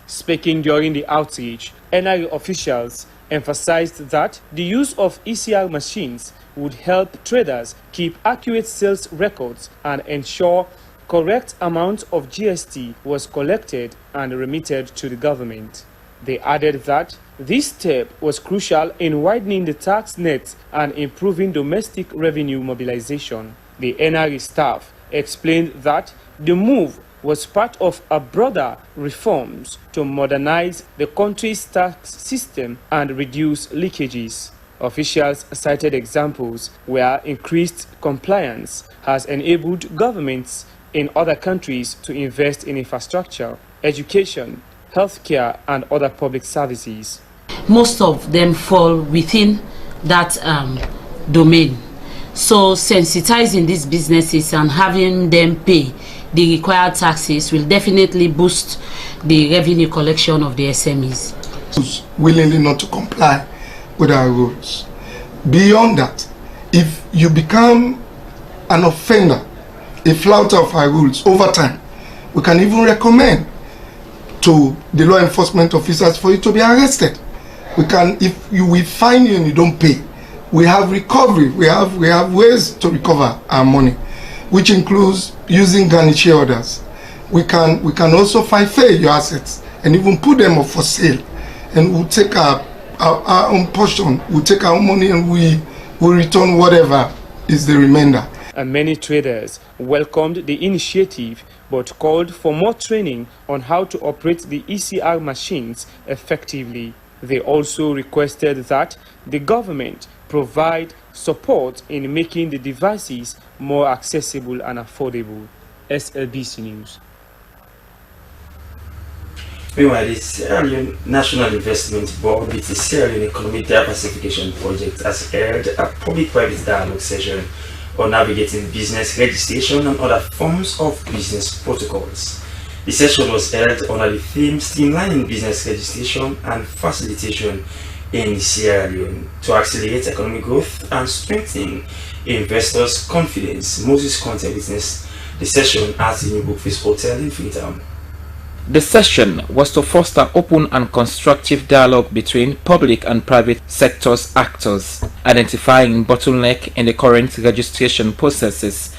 Speaking during the outreach, NRA officials emphasized that the use of ECR machines would help traders keep accurate sales records and ensure correct amount of GST was collected and remitted to the government. They added that this step was crucial in widening the tax net and improving domestic revenue mobilization. The NRA staff explained that the move was part of a broader reforms to modernize the country's tax system and reduce leakages. Officials cited examples where increased compliance has enabled governments in other countries to invest in infrastructure, education, healthcare, and other public services. Most of them fall within that domain. So sensitizing these businesses and having them pay the required taxes will definitely boost the revenue collection of the SMEs. Willingly not to comply with our rules. Beyond that, if you become an offender, a flouter of our rules over time, we can even recommend to the law enforcement officers for you to be arrested. We can, if we find you and you don't pay, we have recovery. We have ways to recover our money, which includes using garniture orders. We can also forfeit your assets and even put them up for sale, and we'll take our own portion. We'll take our money and we will return whatever is the remainder. And many traders welcomed the initiative but called for more training on how to operate the ECR machines effectively. They also requested that the government provide support in making the devices more accessible and affordable. SLBC News. Meanwhile, the Sierra Leone National Investment Board with the Sierra Leone Economic Diversification Project has held a public-private dialogue session on navigating business registration and other forms of business protocols. The session was held under the theme Streamlining Business Registration and Facilitation in Sierra Leone to accelerate economic growth and strengthen investors' confidence. Moses Conte witnessed the session at the New Brookfield Hotel in Freetown. The session was to foster open and constructive dialogue between public and private sectors actors, identifying bottleneck in the current registration processes,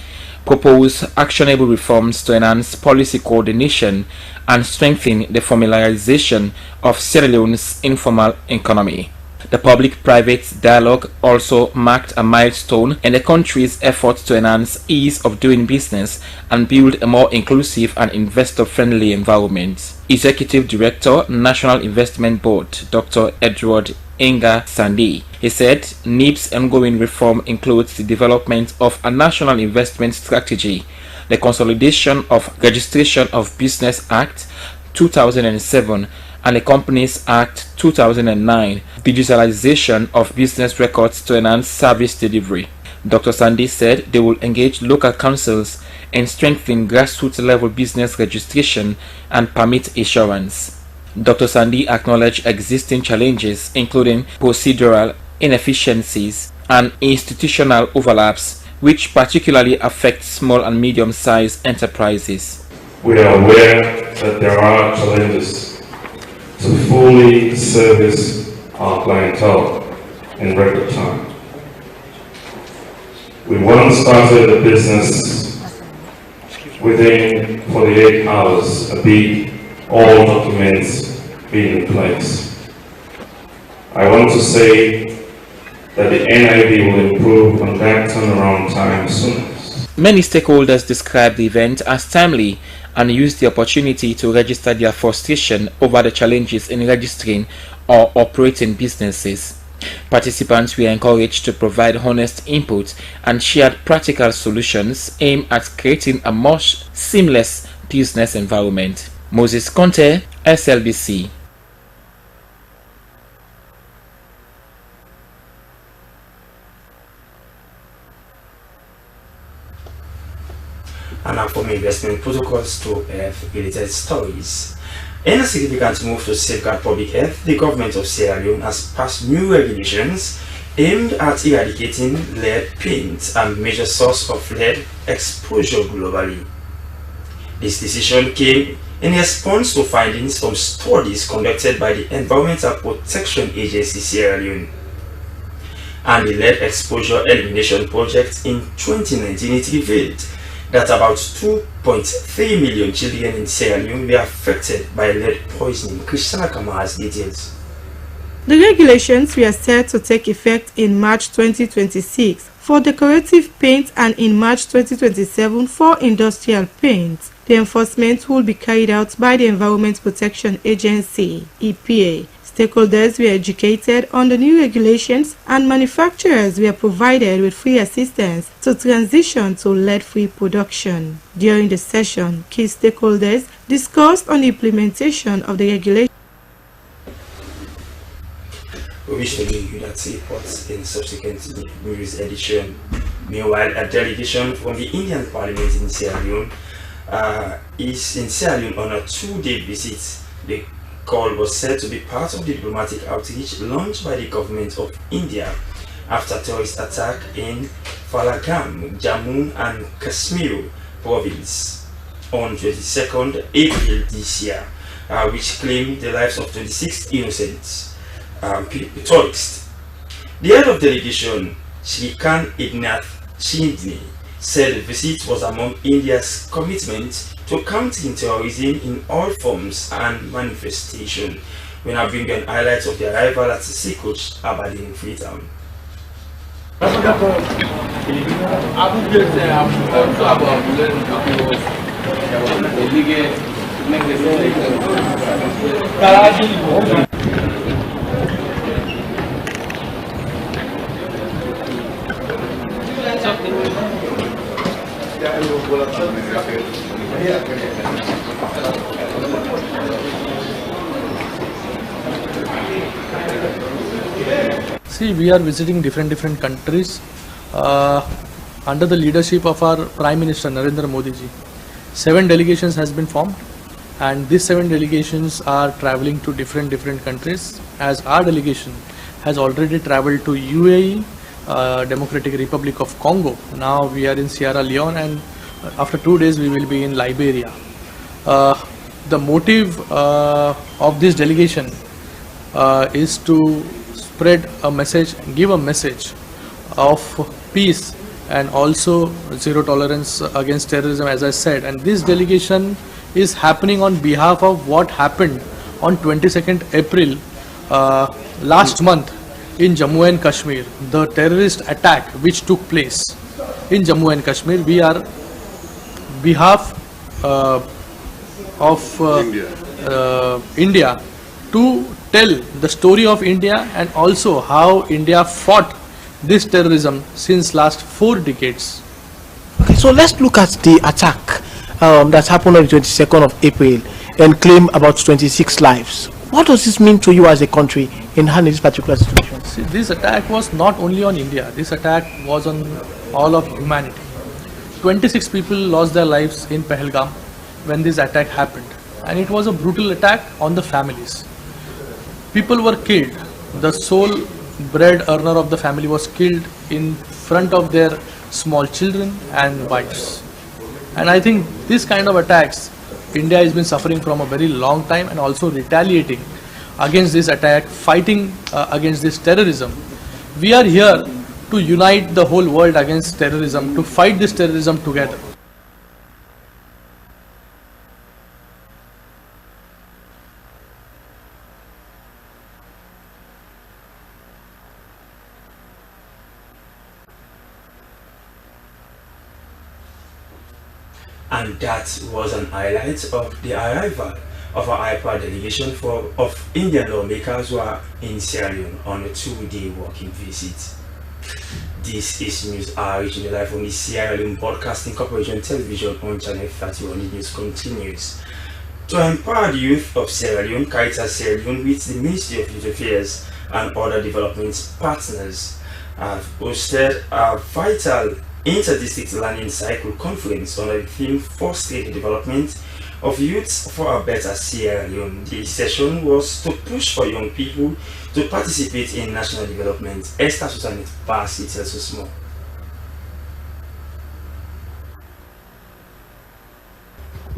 propose actionable reforms to enhance policy coordination and strengthen the formalization of Sierra Leone's informal economy. The public-private dialogue also marked a milestone in the country's efforts to enhance ease of doing business and build a more inclusive and investor-friendly environment. Executive Director, National Investment Board, Dr. Edward Inga Sandi, he said NIB's ongoing reform includes the development of a national investment strategy, the consolidation of Registration of Business Act 2007 and the Companies Act 2009, digitalization of business records to enhance service delivery. Dr. Sandi said they will engage local councils in strengthening grassroots level business registration and permit issuance. Dr. Sandi acknowledged existing challenges including procedural inefficiencies and institutional overlaps, which particularly affect small and medium-sized enterprises. We are aware that there are challenges to fully service our clientele in record time. We once started a business within 48 hours, albeit all documents being in place. I want to say that the NIB will improve on that turnaround time soon. Many stakeholders described the event as timely and used the opportunity to register their frustration over the challenges in registering or operating businesses. Participants were encouraged to provide honest input and shared practical solutions aimed at creating a more seamless business environment. Moses Conte, SLBC. And now from investment protocols to health-related stories. In a significant move to safeguard public health, the government of Sierra Leone has passed new regulations aimed at eradicating lead paint, a major source of lead exposure globally. This decision came in response to findings from studies conducted by the Environmental Protection Agency Sierra Leone and the Lead Exposure Elimination Project in 2019, it revealed that about 2.3 million children in Sierra Leone were affected by lead poisoning. Christiana Kama has details. The regulations were set to take effect in March 2026 for decorative paint and in March 2027 for industrial paint. The enforcement will be carried out by the Environment Protection Agency, EPA. Stakeholders were educated on the new regulations and manufacturers were provided with free assistance to transition to lead-free production. During the session, key stakeholders discussed on the implementation of the regulations. We wish to bring you that reports in subsequent news edition. Meanwhile, a delegation from the Indian Parliament in Sierra Leone is in Sierra Leone on a 2-day visit. The call was said to be part of the diplomatic outreach launched by the government of India after terrorist attack in Falagam, Jammu and Kashmir province on 22nd April this year, which claimed the lives of 26 innocent tourists. The head of delegation, Shrikant Ignath Shindley, said the visit was among India's commitment to countering terrorism in all forms and manifestation. We now bring an highlight of the arrival at Sikuch, Aberdeen, Freetown. See, we are visiting different countries under the leadership of our Prime Minister Narendra Modi ji. 7 delegations has been formed, and these 7 delegations are traveling to different countries, as our delegation has already traveled to UAE, Democratic Republic of Congo. Now we are in Sierra Leone, and after 2 days we will be in Liberia. The motive of this delegation is to spread a message, give a message of peace and also zero tolerance against terrorism, as I said. And this delegation is happening on behalf of what happened on 22nd April last month in Jammu and Kashmir, the terrorist attack which took place in Jammu and Kashmir. We are behalf of India to tell the story of India and also how India fought this terrorism since last 4 decades. Okay, so let's look at the attack that happened on the 22nd of April and claim about 26 lives. What does this mean to you as a country in handling this particular situation? See, this attack was not only on India, this attack was on all of humanity. 26 people lost their lives in Pahalgam when this attack happened, and it was a brutal attack on the families. People were killed. The sole bread earner of the family was killed in front of their small children and wives. And I think this kind of attacks India has been suffering from a very long time, and also retaliating against this attack, fighting against this terrorism. We are here to unite the whole world against terrorism, to fight this terrorism together. And that was an highlight of the arrival of our IPA delegation of Indian lawmakers who are in Sierra Leone on a 2-day working visit. This is News Hour, reaching you live from the Sierra Leone Broadcasting Corporation Television on Channel 31. The news continues. To empower the youth of Sierra Leone, Caritas Sierra Leone, with the Ministry of Youth Affairs and other development partners, have hosted a vital Inter-District Learning Cycle Conference on the theme Fostering the Development of Youths for a Better Sierra Leone. The session was to push for young people to participate in national development. Esther Susanet Pasi tells us more.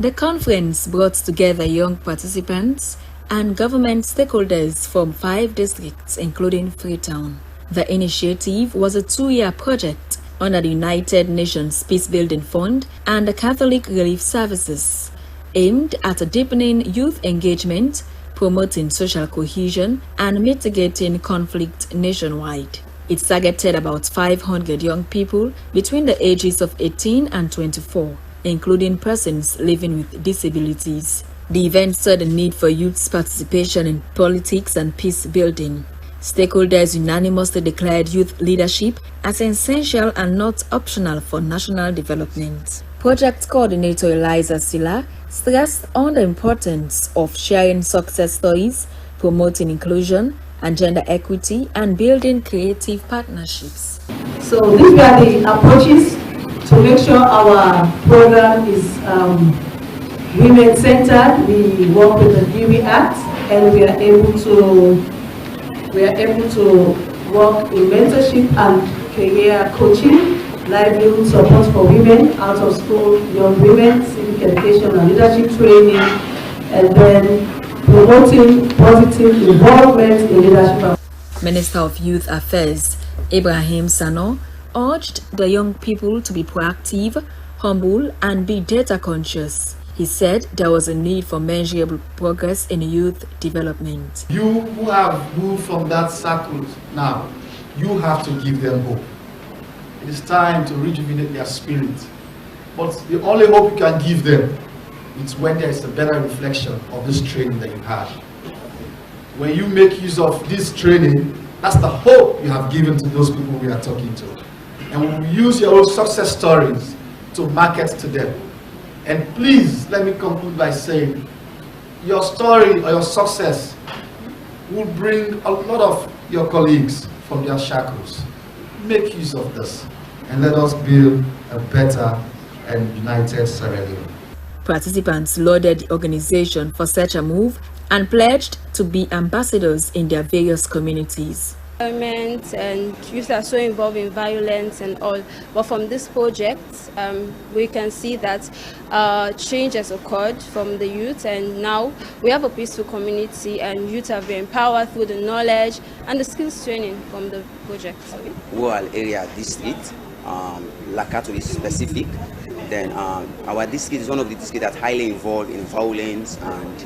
The conference brought together young participants and government stakeholders from 5 districts, including Freetown. The initiative was a 2-year project under the United Nations Peacebuilding Fund and the Catholic Relief Services, aimed at deepening youth engagement, promoting social cohesion, and mitigating conflict nationwide. It targeted about 500 young people between the ages of 18 and 24, including persons living with disabilities. The event saw the need for youth's participation in politics and peace building. Stakeholders unanimously declared youth leadership as essential and not optional for national development. Project coordinator Eliza Silla stressed on the importance of sharing success stories, promoting inclusion and gender equity, and building creative partnerships. So these were the approaches to make sure our program is women-centered. We work with the DB Act, and we are able to work in mentorship and career coaching, livelihood support for women, out of school young women, civic education and leadership training, and then promoting positive involvement in leadership. Minister of Youth Affairs Ibrahim Sano urged the young people to be proactive, humble, and be data conscious. He said there was a need for measurable progress in youth development. You who have moved from that circle now, you have to give them hope. It is time to rejuvenate their spirit. But the only hope you can give them is when there is a better reflection of this training that you had. When you make use of this training, that's the hope you have given to those people we are talking to. And we will use your own success stories to market to them. And please, let me conclude by saying, your story or your success will bring a lot of your colleagues from their shackles. Make use of this and let us build a better and united Sierra Leone. Participants lauded the organization for such a move and pledged to be ambassadors in their various communities. Government and youth are so involved in violence and all, but from this project we can see that change has occurred from the youth, and now we have a peaceful community and youth have been empowered through the knowledge and the skills training from the project. Rural area district, Lakato is specific. Then our district is one of the districts that's highly involved in violence and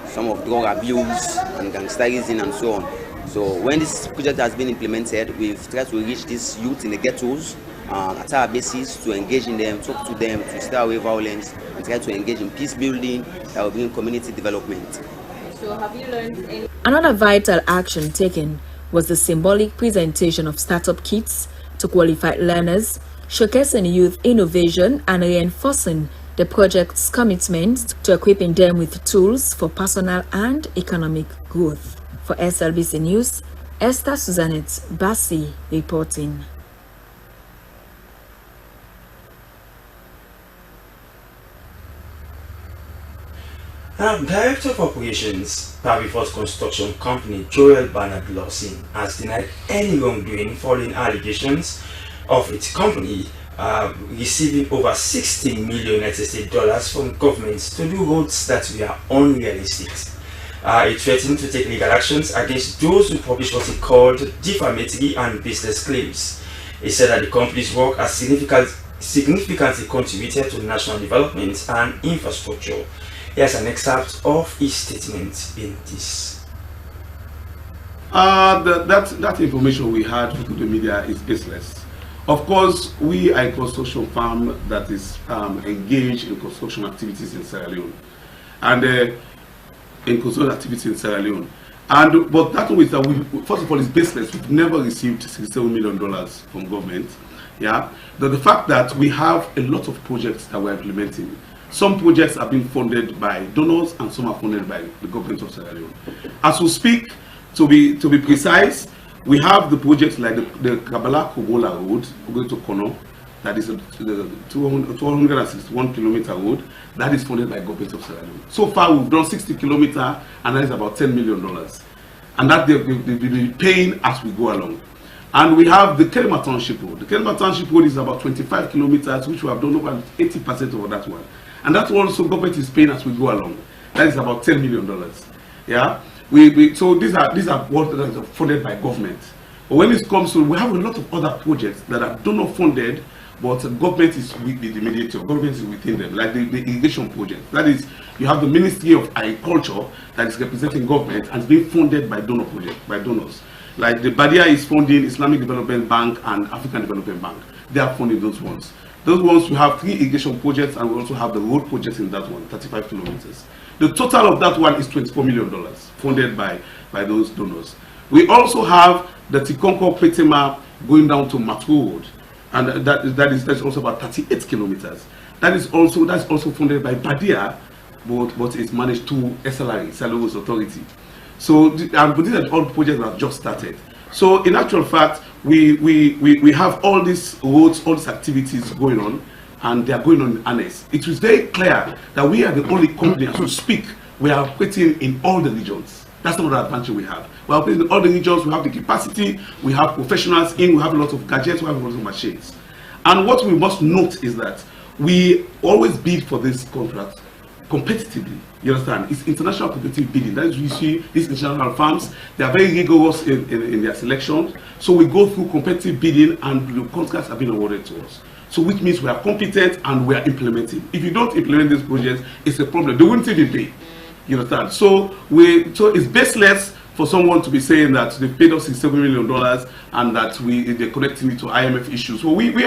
some of drug abuse and gangsterism and so on. So when this project has been implemented, we've tried to reach these youth in the ghettos at our basis to engage in them, talk to them, to stay away violence, and try to engage in peace building that will bring community development. So have you learned any? Another vital action taken was the symbolic presentation of startup kits to qualified learners, showcasing youth innovation and reinforcing the project's commitment to equipping them with tools for personal and economic growth. For SLBC News, Esther Suzanette Bassi reporting. Director of Operations, Pavifort Construction Company Joel Bernard Lawson has denied any wrongdoing following allegations of its company receiving over $60 million from governments to do roads that were unrealistic. It threatened to take legal actions against those who publish what it called defamatory and business claims. It said that the company's work has significantly contributed to national development and infrastructure. Here's an excerpt of his statement in this. That information we had through the media is baseless. Of course, we are a construction firm that is engaged in construction activities in Sierra Leone. And but that is that we, first of all, is baseless. We've never received $67 million from government. Yeah, the fact that we have a lot of projects that we're implementing. Some projects are being funded by donors and some are funded by the government of Sierra Leone. As we speak, to be precise, we have the projects like the Kabbalah-Kobola Road going to Kono, that is the 261 kilometer road, that is funded by government of Sierra Leone. So far we've done 60 kilometers and that is about $10 million. And that they'll be paying as we go along. And we have the Kelma Township Road. The Kelma Township Road is about 25 kilometers, which we have done over 80% of that one. And that's also government is paying as we go along. That is about $10 million. Yeah, so these are what are funded by government. But when it comes to, we have a lot of other projects that are donor funded, but government is with the mediator, government is within them, like the irrigation project. That is, you have the Ministry of Agriculture that is representing government and is being funded by donors. Like the Badia is funding Islamic Development Bank and African Development Bank. They are funding those ones. Those ones, we have 3 irrigation projects, and we also have the road projects in that one, 35 kilometers. The total of that one is $24 million funded by those donors. We also have the Tikonko Petema going down to Matu Road, and that's also about 38 kilometers. That's also funded by Badia, but it's managed through SLRA, Salogos Authority. So these are all projects that have just started. So in actual fact, we have all these roads, all these activities going on, and they are going on in earnest. It was very clear that we are the only company, as we speak, we are operating in all the regions. That's not the advantage we have. We are operating in all the regions, we have the capacity, we have professionals in, we have a lot of gadgets, we have a lot of machines. And what we must note is that we always bid for this contract competitively. You understand? It's international competitive bidding. That is, you see these international firms, they are very rigorous in their selection. So we go through competitive bidding, and the contracts have been awarded to us. So which means we are competent and we are implementing. If you don't implement these projects, it's a problem. They won't even pay. You understand? So it's baseless for someone to be saying that they paid us $67 million and that they're connecting it to IMF issues. Well, we don't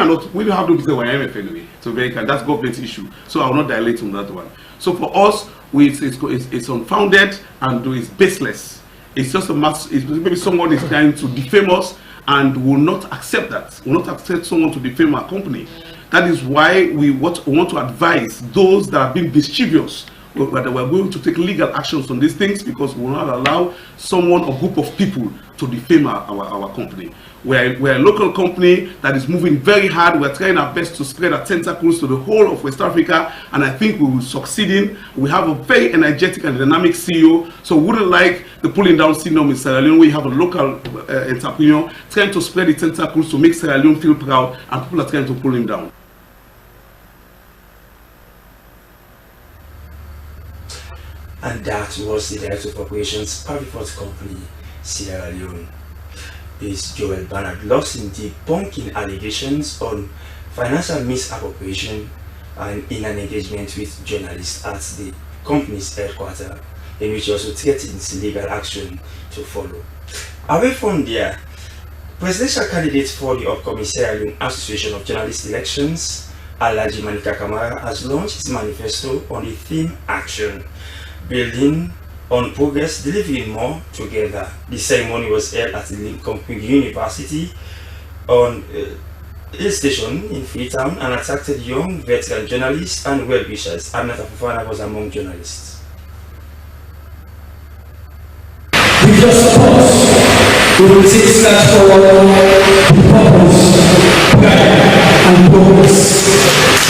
have no business with IMF anyway. So that's government issue. So I will not dilate on that one. So for us, it's unfounded and it's baseless. It's just a mass. Maybe someone is trying to defame us, and will not accept that. Will not accept someone to defame our company. That is why we want to advise those that have been mischievous, that we're going to take legal actions on these things, because we will not allow someone or group of people to defame our company. We're a local company that is moving very hard. We're trying our best to spread our tentacles to the whole of West Africa, and I think we will succeed. We have a very energetic and dynamic CEO, so we wouldn't like the pulling down syndrome in Sierra Leone. We have a local entrepreneur trying to spread the tentacles to make Sierra Leone feel proud, and people are trying to pull him down. And that was the Director of Operations, Paviport Company, Sierra Leone. Is Joel Bernard Lawson debunking allegations on financial misappropriation and in an engagement with journalists at the company's headquarters, in which he also threatens legal action to follow. Away from there, presidential candidate for the upcoming Sierra Leone Association of Journalists elections, Alhaji Manika Kamara, has launched his manifesto on the theme Action, Building on Progress, Delivering More Together. The ceremony was held at the Lincoln University on Hill Station in Freetown and attracted young veteran journalists and well-wishers. Aminata Fofana was among journalists. With your support, we will take steps forward with purpose, pride, and progress.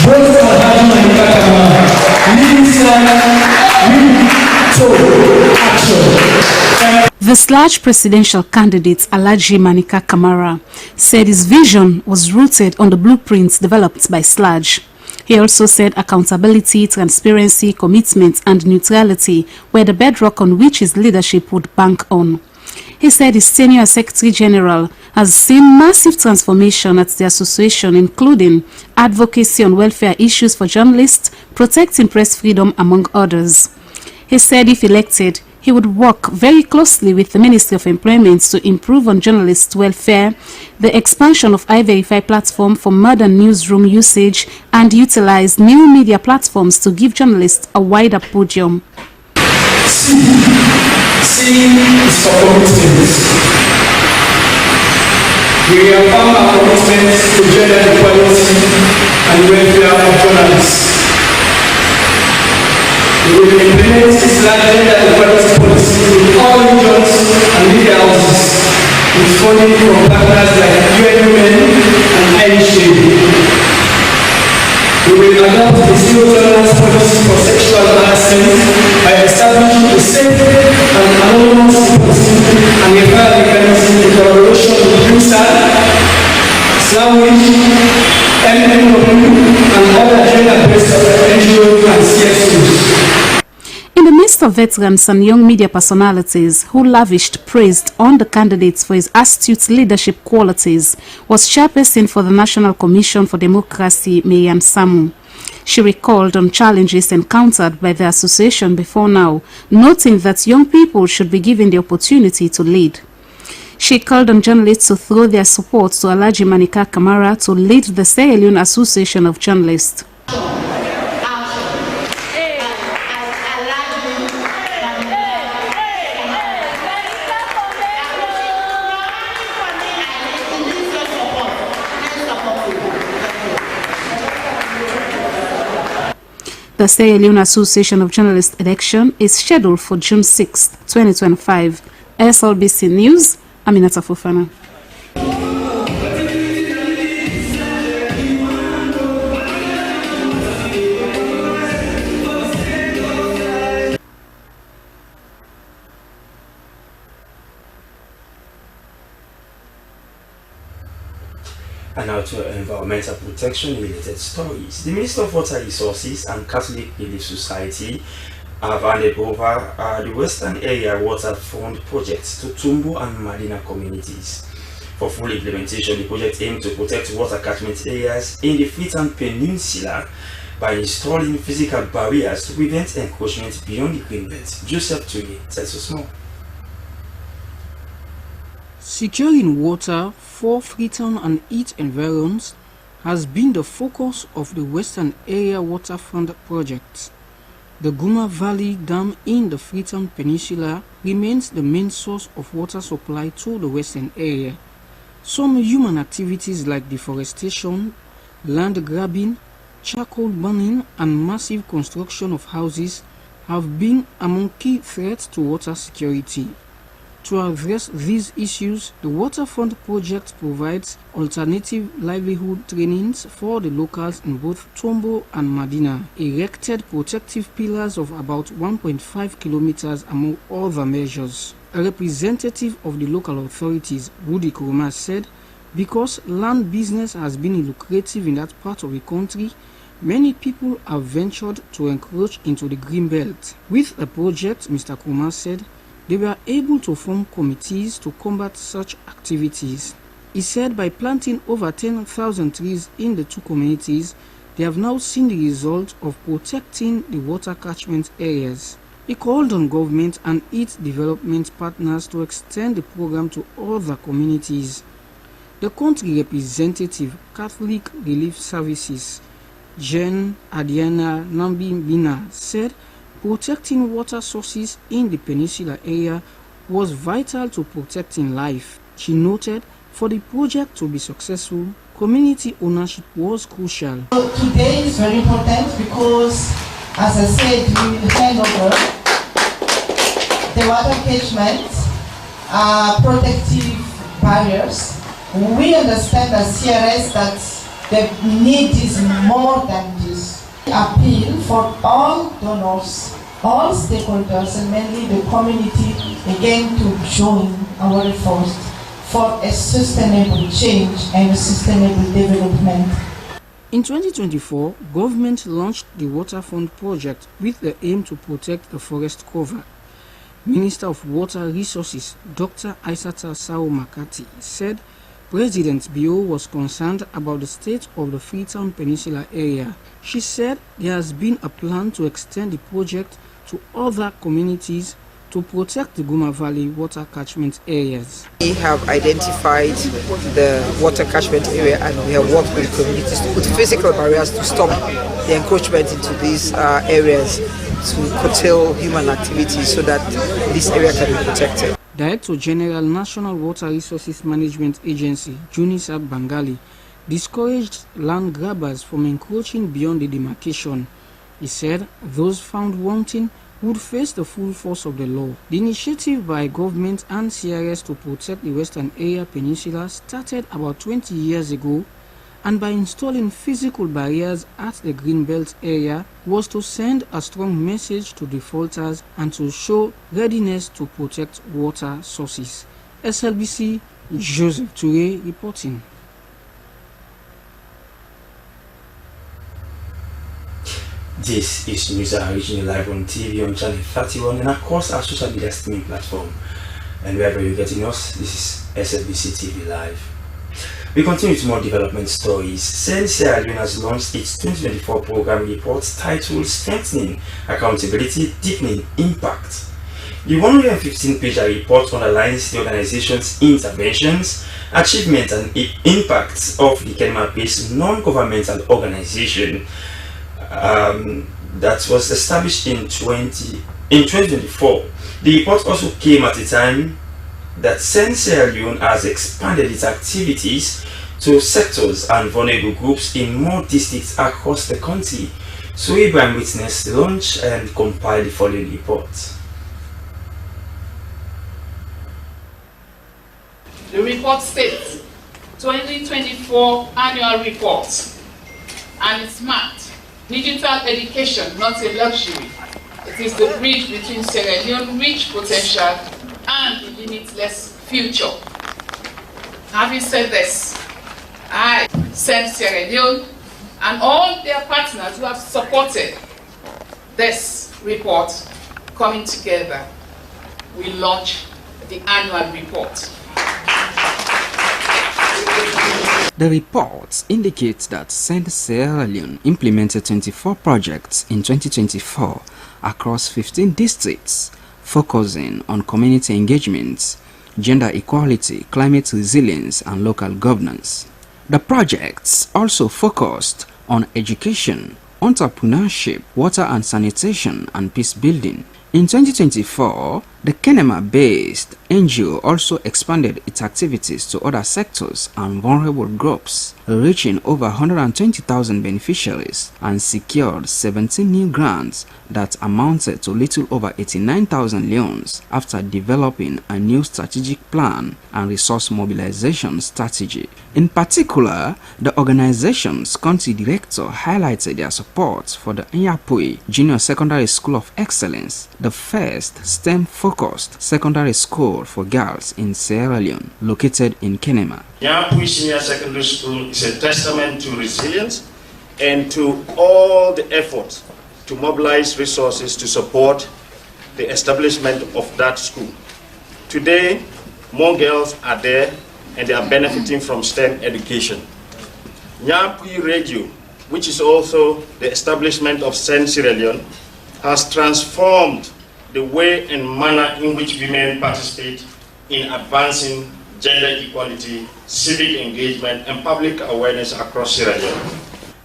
Both Alhaji Manika Kamara, leading Sierra The SLAJ presidential candidate Alhaji Manika Kamara said his vision was rooted on the blueprints developed by SLAJ. He also said accountability, transparency, commitment and neutrality were the bedrock on which his leadership would bank on. He said his tenure as Secretary General has seen massive transformation at the association, including advocacy on welfare issues for journalists, protecting press freedom, among others. He said if elected, he would work very closely with the Ministry of Employment to improve on journalists' welfare, the expansion of iVerify platform for modern newsroom usage, and utilize new media platforms to give journalists a wider podium. C is for commitment. We have found our commitment to gender equality and welfare of journalists. We will implement this gender equality policy in all regions and media houses, with funding from partners like UN Women and Irish Aid. We will adopt the zero tolerance policy for sexual harassment by establishing a safe and anonymous reporting and a fire mechanism in collaboration with USAID, Islamic, MNW and other gender-based NGOs and CSOs. In the midst of veterans and young media personalities who lavished praise on the candidates for his astute leadership qualities was chairperson for the National Commission for Democracy, Mayan Samu. She recalled on challenges encountered by the association before now, noting that young people should be given the opportunity to lead. She called on journalists to throw their support to Alhaji Manika Kamara to lead the Sierra Leone Association of Journalists. The Sierra Leone Association of Journalists election is scheduled for June 6, 2025. SLBC News, Aminata Fofana. And now to environmental protection related stories. The Minister of Water Resources and Catholic Relief Society have handed over the Western Area Water Fund projects to Tumbo and Madina communities. For full implementation, the project aims to protect water catchment areas in the Freetown Peninsula by installing physical barriers to prevent encroachment beyond the greenbelt. Joseph Tui tells us more. Securing water for Freetown and its environs has been the focus of the Western Area Water Fund project. The Guma Valley Dam in the Freetown Peninsula remains the main source of water supply to the Western area. Some human activities like deforestation, land grabbing, charcoal burning and massive construction of houses have been among key threats to water security. To address these issues, the Water Fund project provides alternative livelihood trainings for the locals in both Tombo and Madina, erected protective pillars of about 1.5 kilometers among other measures. A representative of the local authorities, Woody Kuruma, said, because land business has been lucrative in that part of the country, many people have ventured to encroach into the Greenbelt. With the project, Mr. Kuruma said, they were able to form committees to combat such activities. He said by planting over 10,000 trees in the two communities, they have now seen the result of protecting the water catchment areas. He called on government and its development partners to extend the program to other communities. The country representative, Catholic Relief Services, Jen Adiana Nambi-Bina, said protecting water sources in the peninsula area was vital to protecting life. She noted for the project to be successful, community ownership was crucial. Today is very important because, as I said during the handover, the water catchments are protective barriers. We understand as CRS that the need is more than this. Appeal for all donors, all stakeholders, and mainly the community, again to join our efforts for a sustainable change and a sustainable development. In 2024, government launched the Water Fund project with the aim to protect the forest cover. Minister of Water Resources, Dr. Aissata Sao Makati, said President Bio was concerned about the state of the Freetown Peninsula area. She said there has been a plan to extend the project to other communities to protect the Guma Valley water catchment areas. We have identified the water catchment area and we have worked with communities to put physical barriers to stop the encroachment into these areas to curtail human activities so that this area can be protected. Director General National Water Resources Management Agency, Junisa Bangali, discouraged land grabbers from encroaching beyond the demarcation. He said those found wanting would face the full force of the law. The initiative by government and CRS to protect the Western Area Peninsula started about 20 years ago, and by installing physical barriers at the Greenbelt area was to send a strong message to defaulters and to show readiness to protect water sources. SLBC, Joseph Touré reporting. This is News Hour reaching you live on TV on channel 31 and across our social media streaming platform. And wherever you're getting us, this is SLBC TV Live. We continue with more development stories. Send Sierra Leone has launched its 2024 program report titled Strengthening Accountability, Deepening Impact. The 115-page report underlines the organization's interventions, achievements and impacts of the Kenema-based non-governmental organization that was established in 2024. The report also came at a time that Send Sierra Leone has expanded its activities to sectors and vulnerable groups in more districts across the country. So Ibrahim witnessed the launch and compiled the following report. The report states 2024 annual report, and it's marked Digital Education, Not a Luxury. It is the bridge between Sierra Leone's rich potential and the limitless future. Having said this, I, Send Sierra Leone, and all their partners who have supported this report coming together, we launch the annual report. The report indicates that Send Sierra Leone implemented 24 projects in 2024 across 15 districts, focusing on community engagement, gender equality, climate resilience, and local governance. The projects also focused on education, entrepreneurship, water and sanitation, and peace building. In 2024, the Kenema-based NGO also expanded its activities to other sectors and vulnerable groups, reaching over 120,000 beneficiaries and secured 17 new grants that amounted to little over 89,000 loans after developing a new strategic plan and resource mobilization strategy. In particular, the organization's country director highlighted their support for the Nyapui Junior Secondary School of Excellence, the first STEM-focused secondary school for girls in Sierra Leone, located in Kenema. Nyapui Senior Secondary School is a testament to resilience and to all the efforts to mobilize resources to support the establishment of that school. Today, more girls are there and they are benefiting from STEM education. Nyapui Radio, which is also the establishment of Send Sierra Leone, has transformed the way and manner in which women participate in advancing gender equality, civic engagement, and public awareness across Sierra Leone.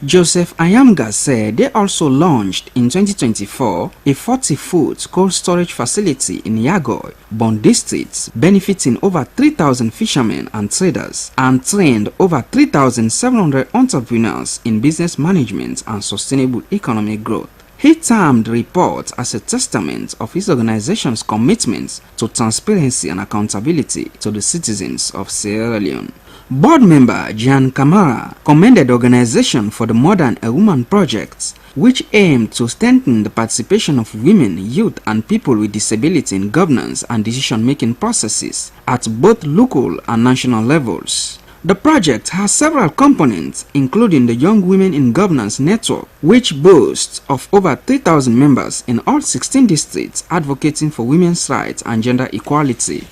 Joseph Ayamga said they also launched in 2024 a 40-foot cold storage facility in Yagoy, Bon District, benefiting over 3,000 fishermen and traders, and trained over 3,700 entrepreneurs in business management and sustainable economic growth. He termed the report as a testament of his organization's commitment to transparency and accountability to the citizens of Sierra Leone. Board member Jan Kamara commended the organization for the More Than a Woman project, which aimed to strengthen the participation of women, youth, and people with disability in governance and decision-making processes at both local and national levels. The project has several components, including the Young Women in Governance Network, which boasts of over 3,000 members in all 16 districts advocating for women's rights and gender equality.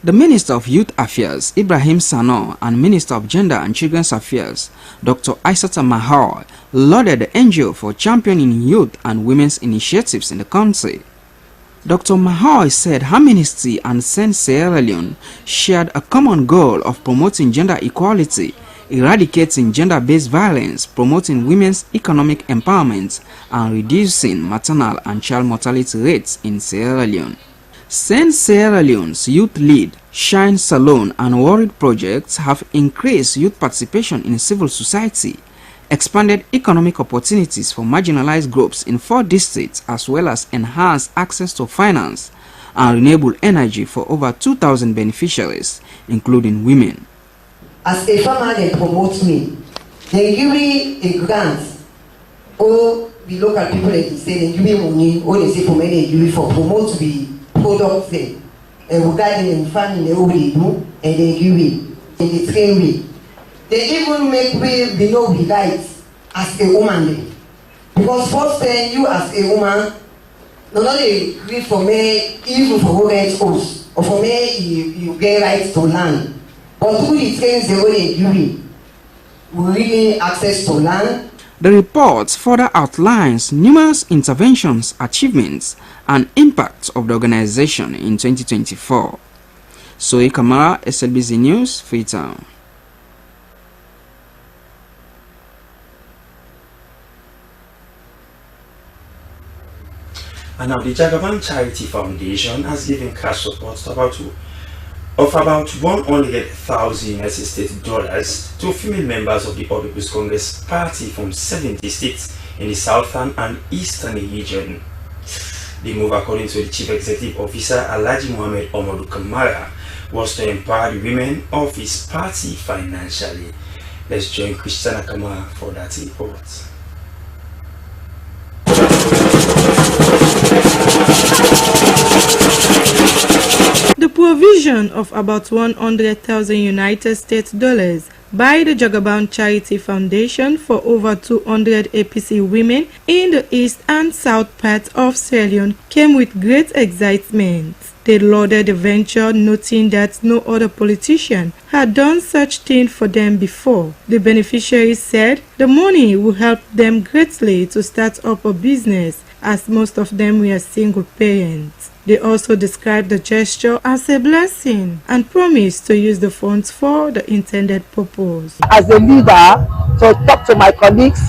The Minister of Youth Affairs, Ibrahim Sano, and Minister of Gender and Children's Affairs, Dr. Aissata Mahar, lauded the NGO for championing youth and women's initiatives in the country. Dr. Mahar said her ministry and Send Sierra Leone shared a common goal of promoting gender equality, eradicating gender-based violence, promoting women's economic empowerment, and reducing maternal and child mortality rates in Sierra Leone. Send Sierra Leone's Youth Lead, Shine Salon, and Worried projects have increased youth participation in civil society, expanded economic opportunities for marginalized groups in 4 districts, as well as enhanced access to finance and renewable energy for over 2,000 beneficiaries, including women. As a farmer, they promote me. They give me a grant, or the local people, they say they give me money, or they say for me they give me for promote the products there. And regarding the farming, they already do, and they give me, and they train me. They even make me below the lights as a woman. Because first thing, you as a woman, not only agree for me, even for who rent house, or for me, you get rights to land. But through the things they only we really access to land. The report further outlines numerous interventions, achievements, and impacts of the organization in 2024. Soy Kamara, SLBC News, Freetown. And now the Jagaban Charity Foundation has given cash support to about $100,000 United States dollars to female members of the All People's Congress Party from 70 states in the southern and eastern region. The move, according to the Chief Executive Officer Alhaji Mohammed Omodu Kamara, was to empower the women of his party financially. Let's join Christiana Kamara for that report. The provision of about 100,000 United States dollars by the Jagaban Charity Foundation for over 200 APC women in the east and south parts of Sierra Leone came with great excitement. They lauded the venture, noting that no other politician had done such thing for them before. The beneficiaries said the money will help them greatly to start up a business, as most of them were single parents. They also described the gesture as a blessing and promised to use the funds for the intended purpose. As a leader, to talk to my colleagues,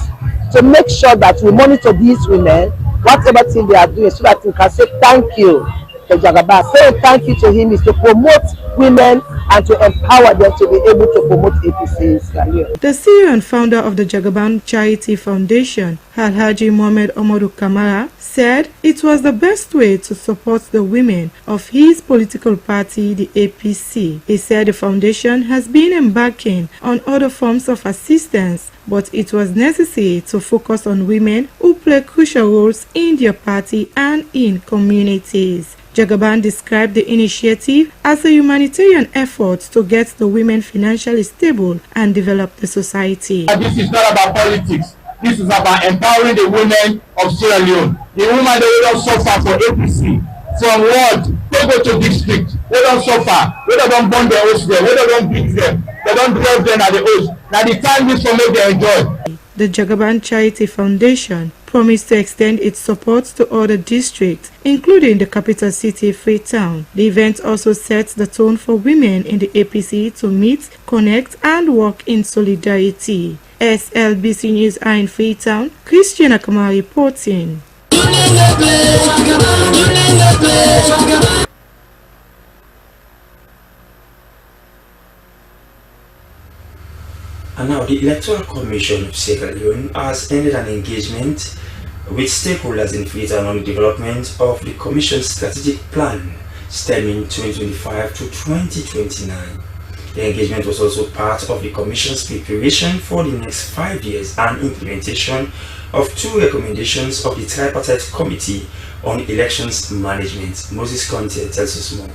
to make sure that we monitor these women, whatever thing they are doing, so that we can say thank you to Jagaba. Saying thank you to him is to promote women and to empower them to be able to promote APC's career. The CEO and founder of the Jagaban Charity Foundation, Alhaji Mohammed Omodu Kamara, said it was the best way to support the women of his political party, the APC. He said the foundation has been embarking on other forms of assistance, but it was necessary to focus on women who play crucial roles in their party and in communities. Jagaban described the initiative as a humanitarian effort to get the women financially stable and develop the society. This is not about politics. This is about empowering the women of Sierra Leone. The women that don't suffer for APC. From what? They go to district. They don't suffer. They don't burn their hosts there. They don't beat them. They don't drive them at the host. Now the time is for make they enjoy. The Jagaban Charity Foundation promised to extend its support to other districts, including the capital city, Freetown. The event also sets the tone for women in the APC to meet, connect, and work in solidarity. SLBC News are in Freetown. Christiana Kamara reporting. And now the Electoral Commission of Sierra Leone has ended an engagement with stakeholders in Freetown on the development of the Commission's strategic plan stemming 2025 to 2029. The engagement was also part of the Commission's preparation for the next 5 years and implementation of 2 recommendations of the Tripartite Committee on Elections Management. Moses Conte tells us more.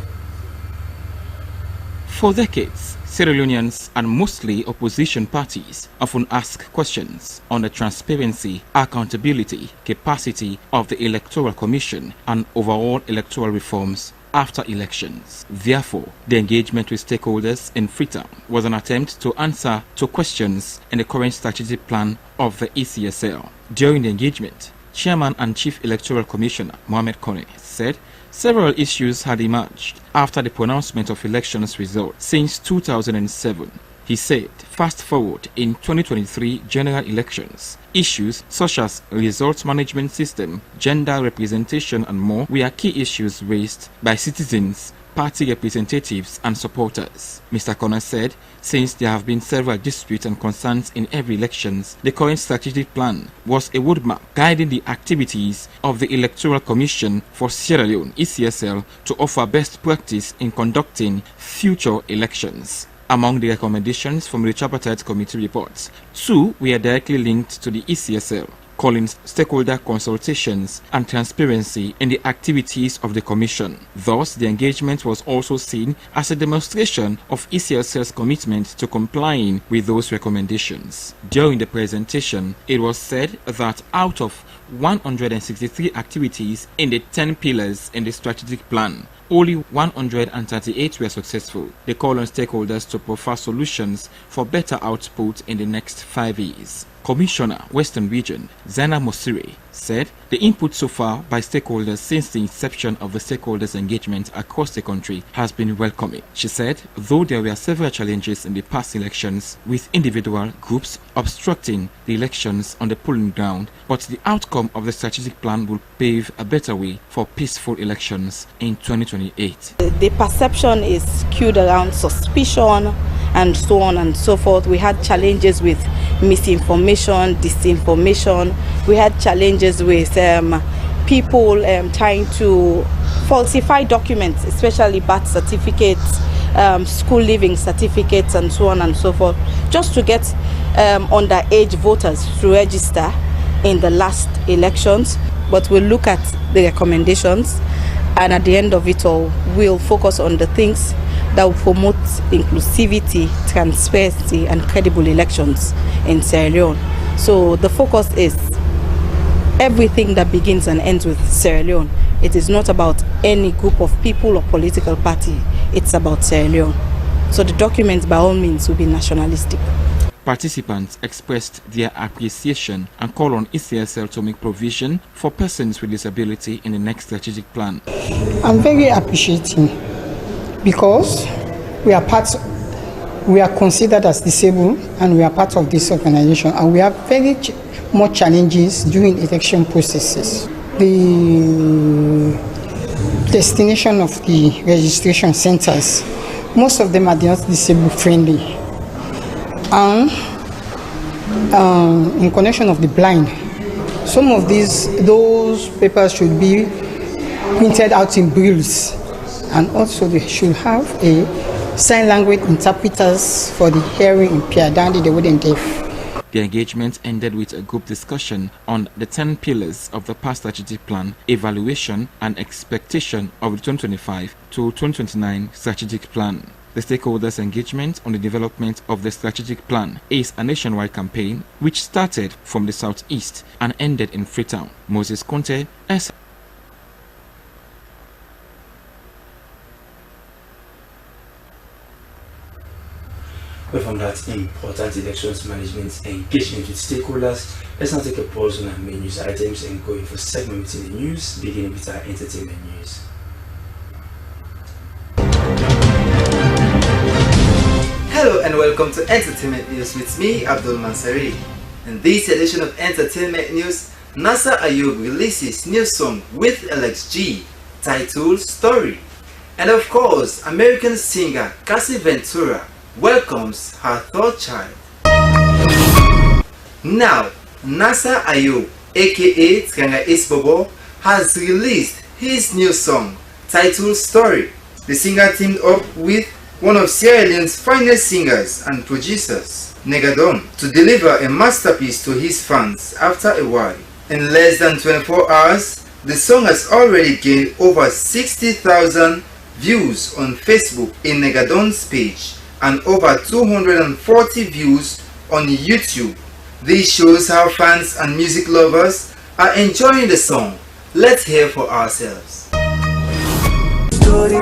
For decades, Sierra Leoneans and mostly opposition parties often ask questions on the transparency, accountability, capacity of the Electoral Commission and overall electoral reforms after elections. Therefore, the engagement with stakeholders in Freetown was an attempt to answer to questions in the current strategic plan of the ECSL. During the engagement, Chairman and Chief Electoral Commissioner Mohamed Kone said several issues had emerged after the pronouncement of elections results since 2007. He said, fast forward in 2023 general elections, issues such as results management system, gender representation and more were key issues raised by citizens, party representatives and supporters. Mr. Connor said, since there have been several disputes and concerns in every elections, the current strategic plan was a roadmap guiding the activities of the Electoral Commission for Sierra Leone, ECSL, to offer best practice in conducting future elections. Among the recommendations from the Tripartite Committee reports, 2 were directly linked to the ECSL. calling stakeholder consultations and transparency in the activities of the Commission. Thus, the engagement was also seen as a demonstration of ECSL's commitment to complying with those recommendations. During the presentation, it was said that out of 163 activities in the 10 pillars in the strategic plan, only 138 were successful. They call on stakeholders to profile solutions for better output in the next 5 years. Commissioner, Western Region, Zana Mosire, said the input so far by stakeholders since the inception of the stakeholders' engagement across the country has been welcoming. She said, though there were several challenges in the past elections with individual groups obstructing the elections on the polling ground, but the outcome of the strategic plan will pave a better way for peaceful elections in 2028. The perception is skewed around suspicion and so on and so forth. We had challenges with misinformation, disinformation. We had challenges with people trying to falsify documents, especially birth certificates, school leaving certificates, and so on and so forth, just to get underage voters to register in the last elections. But we'll look at the recommendations, and at the end of it all, we'll focus on the things that will promote inclusivity, transparency, and credible elections in Sierra Leone. So the focus is everything that begins and ends with Sierra Leone. It is not about any group of people or political party. It's about Sierra Leone. So the documents, by all means, will be nationalistic. Participants expressed their appreciation and call on ECSL to make provision for persons with disability in the next strategic plan. I'm very appreciating because we are considered as disabled and we are part of this organization, and we have very much challenges during election processes. The destination of the registration centers, most of them are not disabled friendly, and in connection of the blind, some of those papers should be printed out in brailles, and also they should have a sign language interpreters for the hearing impaired and the wooden deaf. The engagement ended with a group discussion on the 10 pillars of the past strategic plan, evaluation and expectation of the 2025 to 2029 strategic plan. The stakeholders' engagement on the development of the strategic plan is a nationwide campaign which started from the southeast and ended in Freetown. Moses Conte, S. Well, from that important elections management engagement with stakeholders, let's now take a pause on our main news items and go in for segments in the news, beginning with our entertainment news. Hello and welcome to Entertainment News with me, Abdul Mansari. In this edition of Entertainment News, Nasser Ayub releases new song with Alex G, titled Story. And of course, American singer Cassie Ventura welcomes her third child. Now, Nasser Ayub, aka Tranga Isbobo, has released his new song titled Story. The singer teamed up with one of Sierra Leone's finest singers and producers, Negadon, to deliver a masterpiece to his fans after a while. In less than 24 hours, the song has already gained over 60,000 views on Facebook in Negadon's page and over 240 views on YouTube. This shows how fans and music lovers are enjoying the song. Let's hear for ourselves. Story.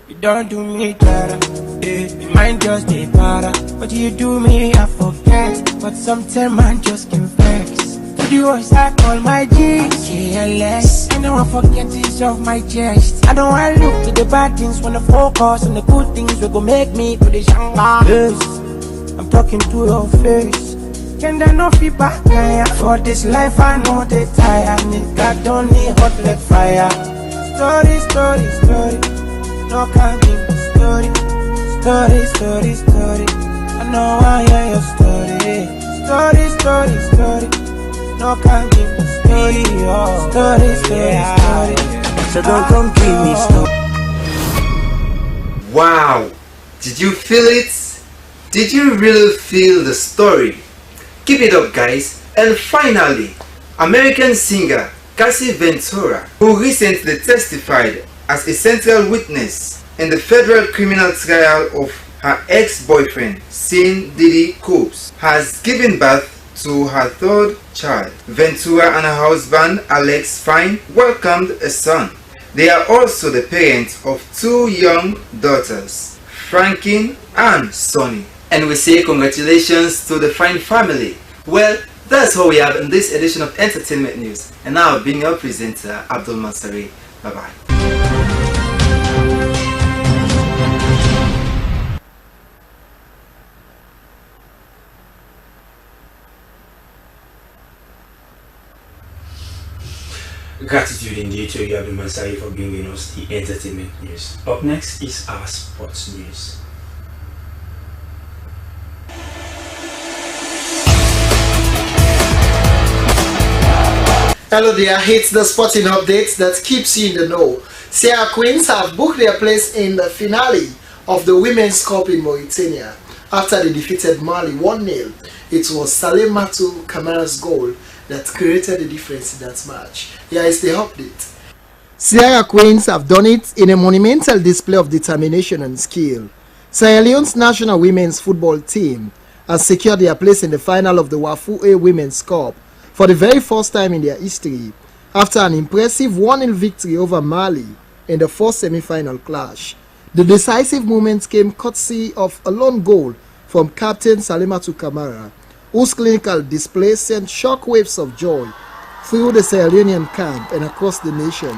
You don't do me better, your mind just a para. What you do me, I forget, but sometimes man just can vex. To the voice I call my G's, KLS. I don't want to forget this off my chest. I don't want to look to the bad things, wanna focus on the good things we go make me to the shanga. Yes, I'm talking to your face. Can there no feedback? For this life I know they tired. Nigga don't need hot like fire. Story, story, story. No can't give me story. Story, story, story. I know I hear your story. Story, story, story. No can't give me story. Oh. Story, story, story. So don't come give me story. Wow! Did you feel it? Did you really feel the story? Keep it up, guys. And finally, American singer Cassie Ventura, who recently testified as a central witness in the federal criminal trial of her ex-boyfriend, Sean Diddy Combs, has given birth to her third child. Ventura and her husband, Alex Fine, welcomed a son. They are also the parents of 2 young daughters, Franklin and Sonny. And we say congratulations to the Fine family. Well, that's all we have in this edition of Entertainment News. And now, being your presenter, Abdul Mansari. Bye-bye. Gratitude indeed to you, Abdul Mansari, for bringing us the entertainment news. Up next is our sports news. Hello there, it's the sporting updates that keeps you in the know. Sierra Queens have booked their place in the finale of the Women's Cup in Mauritania after they defeated Mali 1-0. It was Salimatu Kamara's goal that created the difference in that match. Here is the update. Sierra Queens have done it in a monumental display of determination and skill. Sierra Leone's national women's football team has secured their place in the final of the Wafu A Women's Cup for the very first time in their history after an impressive 1-0 victory over Mali in the first semi-final clash. The decisive moment came courtesy of a lone goal from Captain Salimatu Kamara, whose clinical display sent shockwaves of joy through the Sierra Leonean camp and across the nation.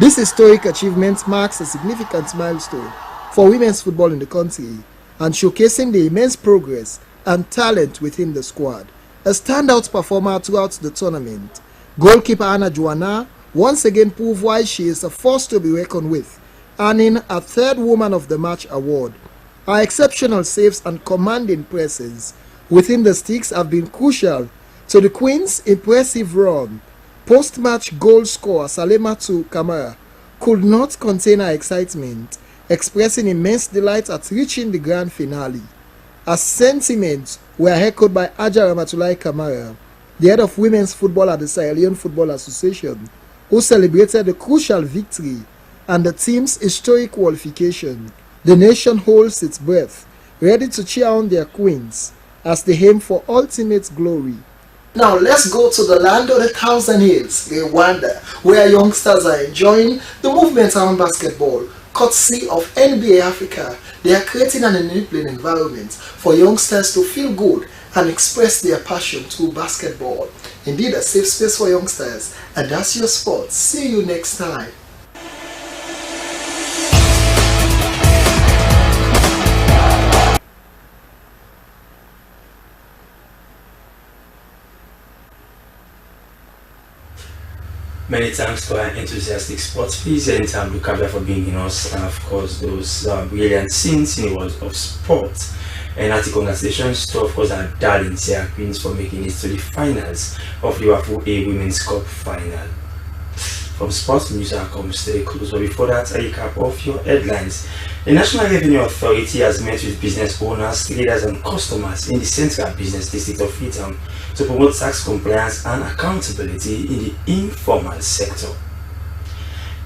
This historic achievement marks a significant milestone for women's football in the country and showcasing the immense progress and talent within the squad. A standout performer throughout the tournament, goalkeeper Anna Joanna once again proved why she is a force to be reckoned with, earning a third Woman of the Match award. Her exceptional saves and commanding presence within the sticks have been crucial to the Queen's impressive run. Post-match goal scorer Salimatu Kamara could not contain her excitement, expressing immense delight at reaching the grand finale. Her sentiments were echoed by Aja Ramatulai Kamara, the head of women's football at the Sierra Leone Football Association, who celebrated the crucial victory and the team's historic qualification. The nation holds its breath, ready to cheer on their queens as they aim for ultimate glory. Now let's go to the land of the Thousand Hills, Rwanda, where youngsters are enjoying the movement around basketball. Courtesy of NBA Africa, they are creating an enabling environment for youngsters to feel good and express their passion through basketball. Indeed, a safe space for youngsters. And that's your sport. See you next time. Many thanks to our enthusiastic sports presenter and Lukabia for bringing us, and of course, those brilliant scenes in the world of sport. And hearty congratulations to, of course, our darling Sierra Queens for making it to the finals of the Wafu A Women's Cup final. From sports news, I come stay close. But before that, a recap of your headlines. The National Revenue Authority has met with business owners, traders, and customers in the Central Business District of Freetown to promote tax compliance and accountability in the informal sector.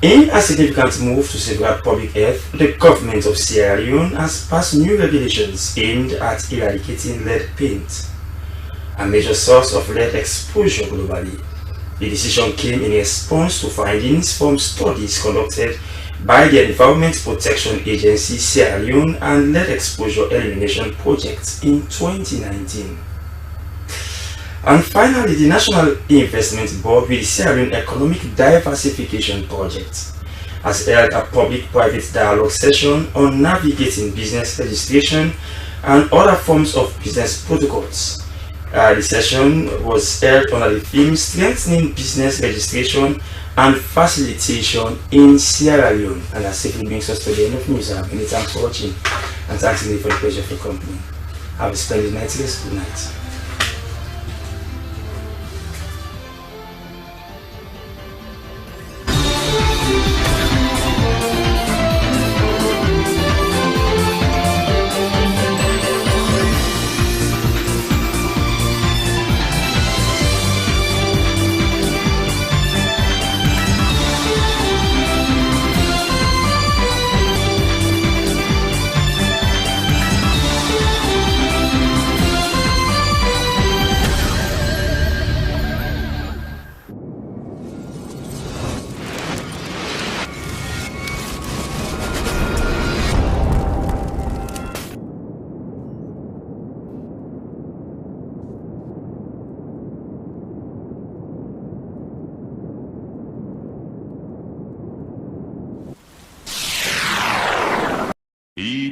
In a significant move to safeguard public health, the government of Sierra Leone has passed new regulations aimed at eradicating lead paint, a major source of lead exposure globally. The decision came in response to findings from studies conducted by the Environment Protection Agency Sierra Leone and Lead Exposure Elimination Project in 2019. And finally, the National Investment Board with the Sierra Leone Economic Diversification Project has held a public-private dialogue session on navigating business registration and other forms of business protocols. The session was held under the theme Strengthening Business Registration and Facilitation in Sierra Leone. And that safely brings us to the end of news. Many thanks for watching, and thanks again for the pleasure of your company. Have a splendid night. Good night.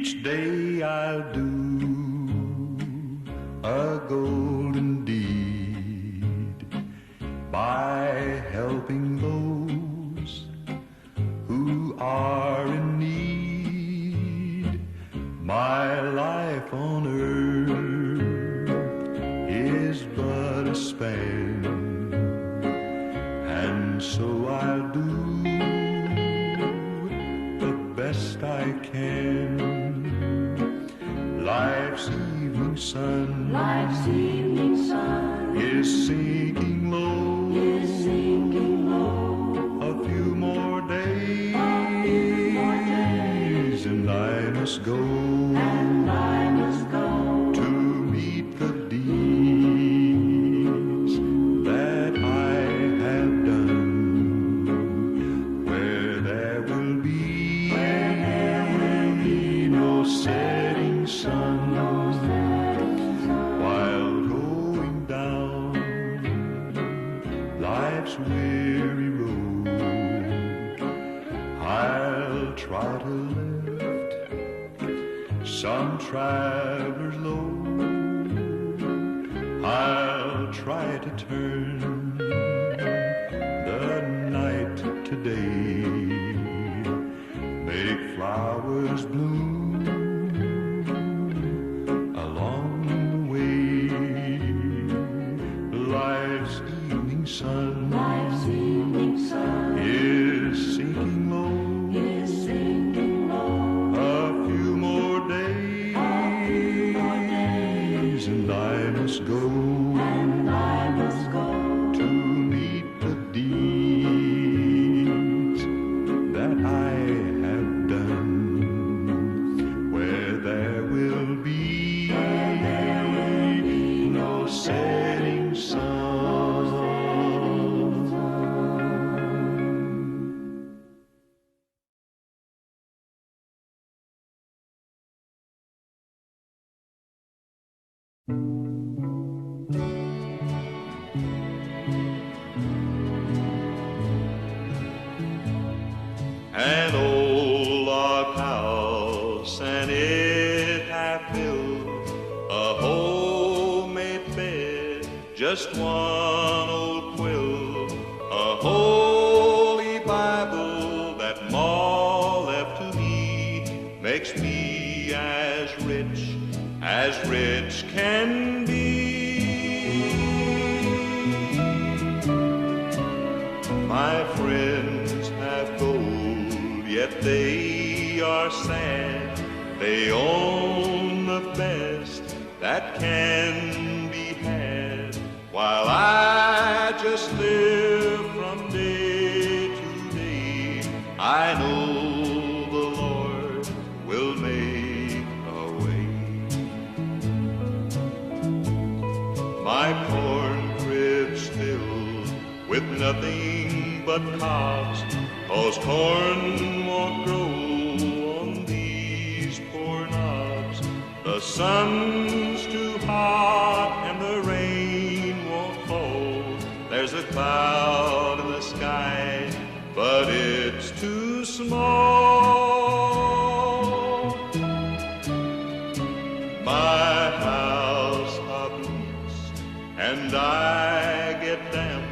Each day I'll do a golden deed by helping those who are in need. My life on earth is but a span, and so I'll do the best I can. Life's evening sun, is sinking low, a few more days, and I must go, to meet the deeds that I have done, where there will be no setting sun, while going down life's weary road. I'll try to lift some traveler's load. I'll try to turn the night to day, make flowers bloom along the way. Life's evening sun, is sinking low, a few more days, and I must go, to meet the deeds that I have done, where there will be no setting sun. An old log house, and it half built, a homemade bed, just one old quilt, a holy Bible that Ma left to me, makes me as rich can be. My friends have gold, yet they are sad. They own the best that can be had, while I just live from day to day. I know the Lord will make a way. My corn crib's filled with nothing but cobs, 'cause corn won't grow on these poor knobs. The sun's too hot and the rain won't fall. There's a cloud in the sky, but it's too small. My house hot roots and I get damp.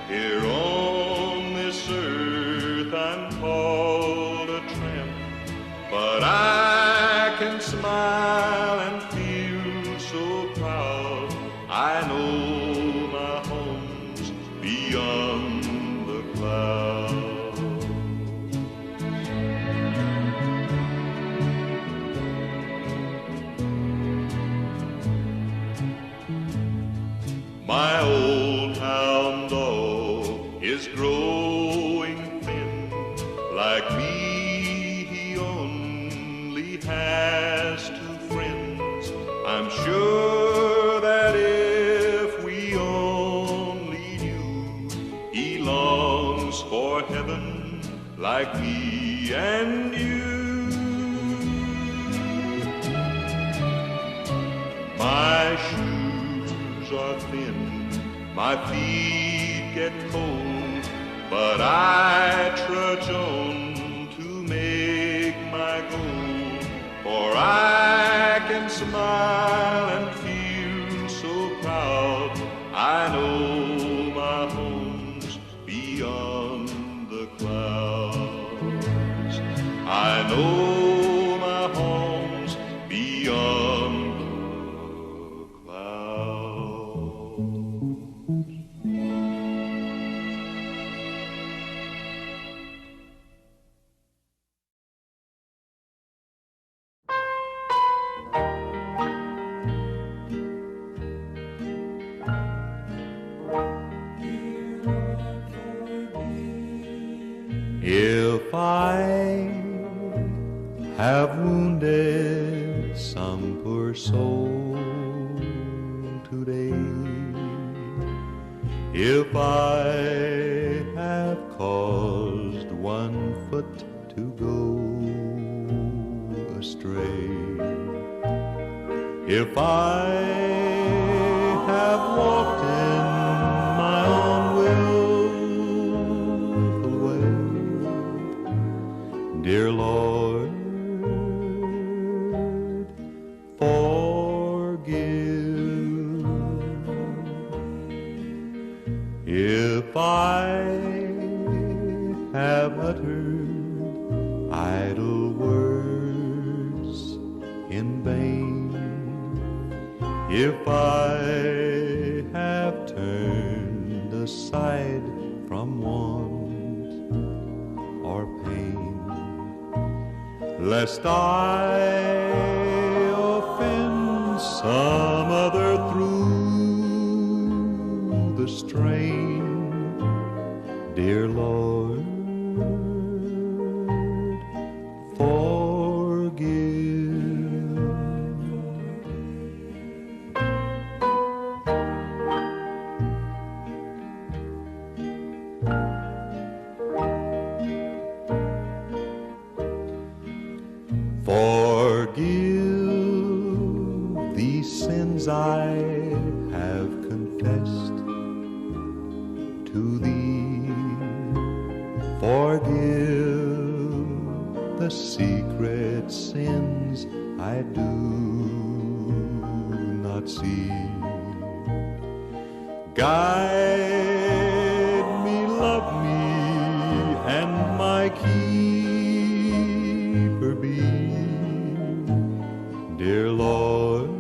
Here on this earth I'm called a tramp, but I can smile and feel so proud. I know my home's beyond the clouds. My old hound dog is growing thin. Like me, he only has two friends. I'm sure that if we only knew, he longs for heaven like me and you. My shoes are thin, my feet get cold, but I trudge on to make my goal. for I can smile and feel so proud. I know my home's beyond the clouds. I know my home's beyond the If I have wounded some poor soul today, if I have caused one foot to go astray, if I have walked in my own willful way, dear Lord, forgive. If I have uttered idle words in vain, if I have turned aside from want or pain, lest I offend some other through the strain, dear Lord, forgive. Forgive these sins I have confessed to Thee. Forgive the secret sins I do not see. Guide me, love me, and my keeper be, dear Lord,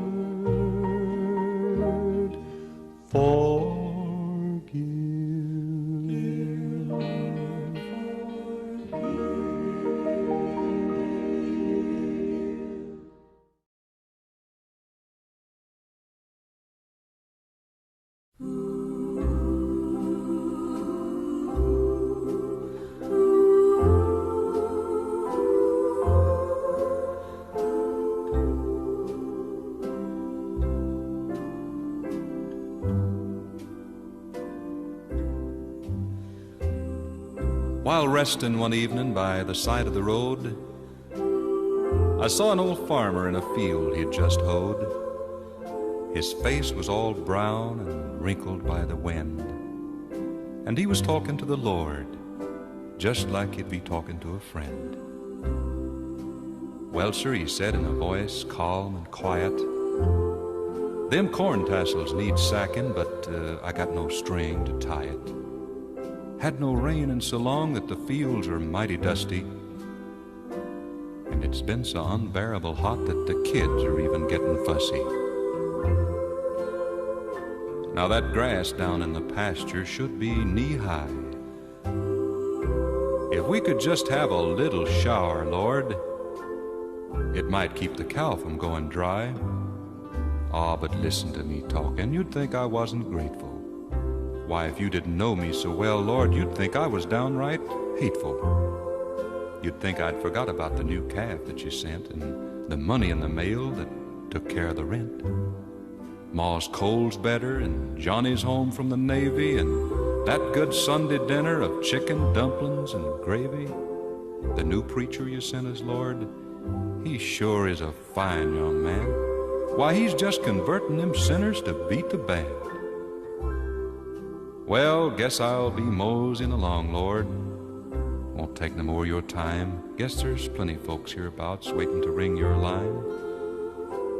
While resting one evening by the side of the road, I saw an old farmer in a field he'd just hoed. His face was all brown and wrinkled by the wind, and he was talking to the Lord, just like he'd be talking to a friend. Well, sir, he said in a voice calm and quiet, them corn tassels need sacking, but I got no string to tie it. Had no rain in so long that the fields are mighty dusty, and it's been so unbearable hot that the kids are even getting fussy. Now that grass down in the pasture should be knee-high. If we could just have a little shower, Lord, it might keep the cow from going dry. Ah, but listen to me talking, you'd think I wasn't grateful. Why, if you didn't know me so well, Lord, you'd think I was downright hateful. You'd think I'd forgot about the new calf that you sent and the money in the mail that took care of the rent. Ma's coal's better and Johnny's home from the Navy and that good Sunday dinner of chicken, dumplings, and gravy. The new preacher you sent us, Lord, he sure is a fine young man. Why, he's just converting them sinners to beat the band. Well, guess I'll be moseying along, Lord. Won't take no more of your time. Guess there's plenty folks hereabouts waiting to ring your line.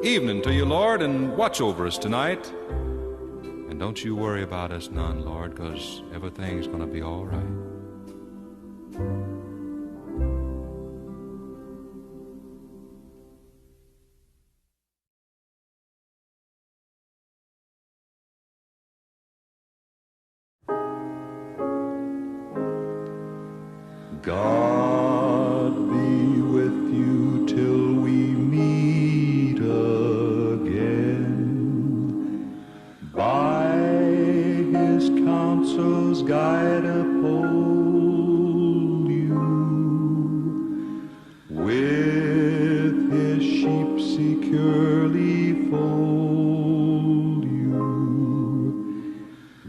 Evening to you, Lord, and watch over us tonight. And don't you worry about us none, Lord, 'cause everything's gonna be all right. God be with you till we meet again. By his counsels guide uphold you. With his sheep securely fold you.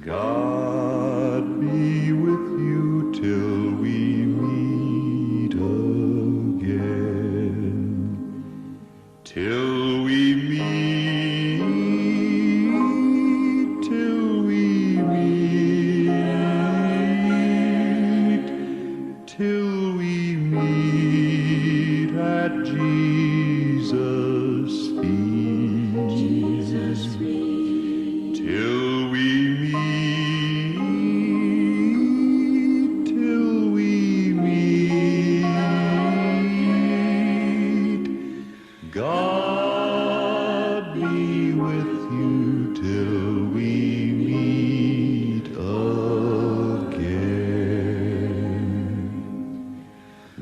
God be with you till we meet again. Till we meet, till we meet, till we meet at Jesus' feet. Jesus' feet. Till we meet, till we meet. God be with you till we meet again.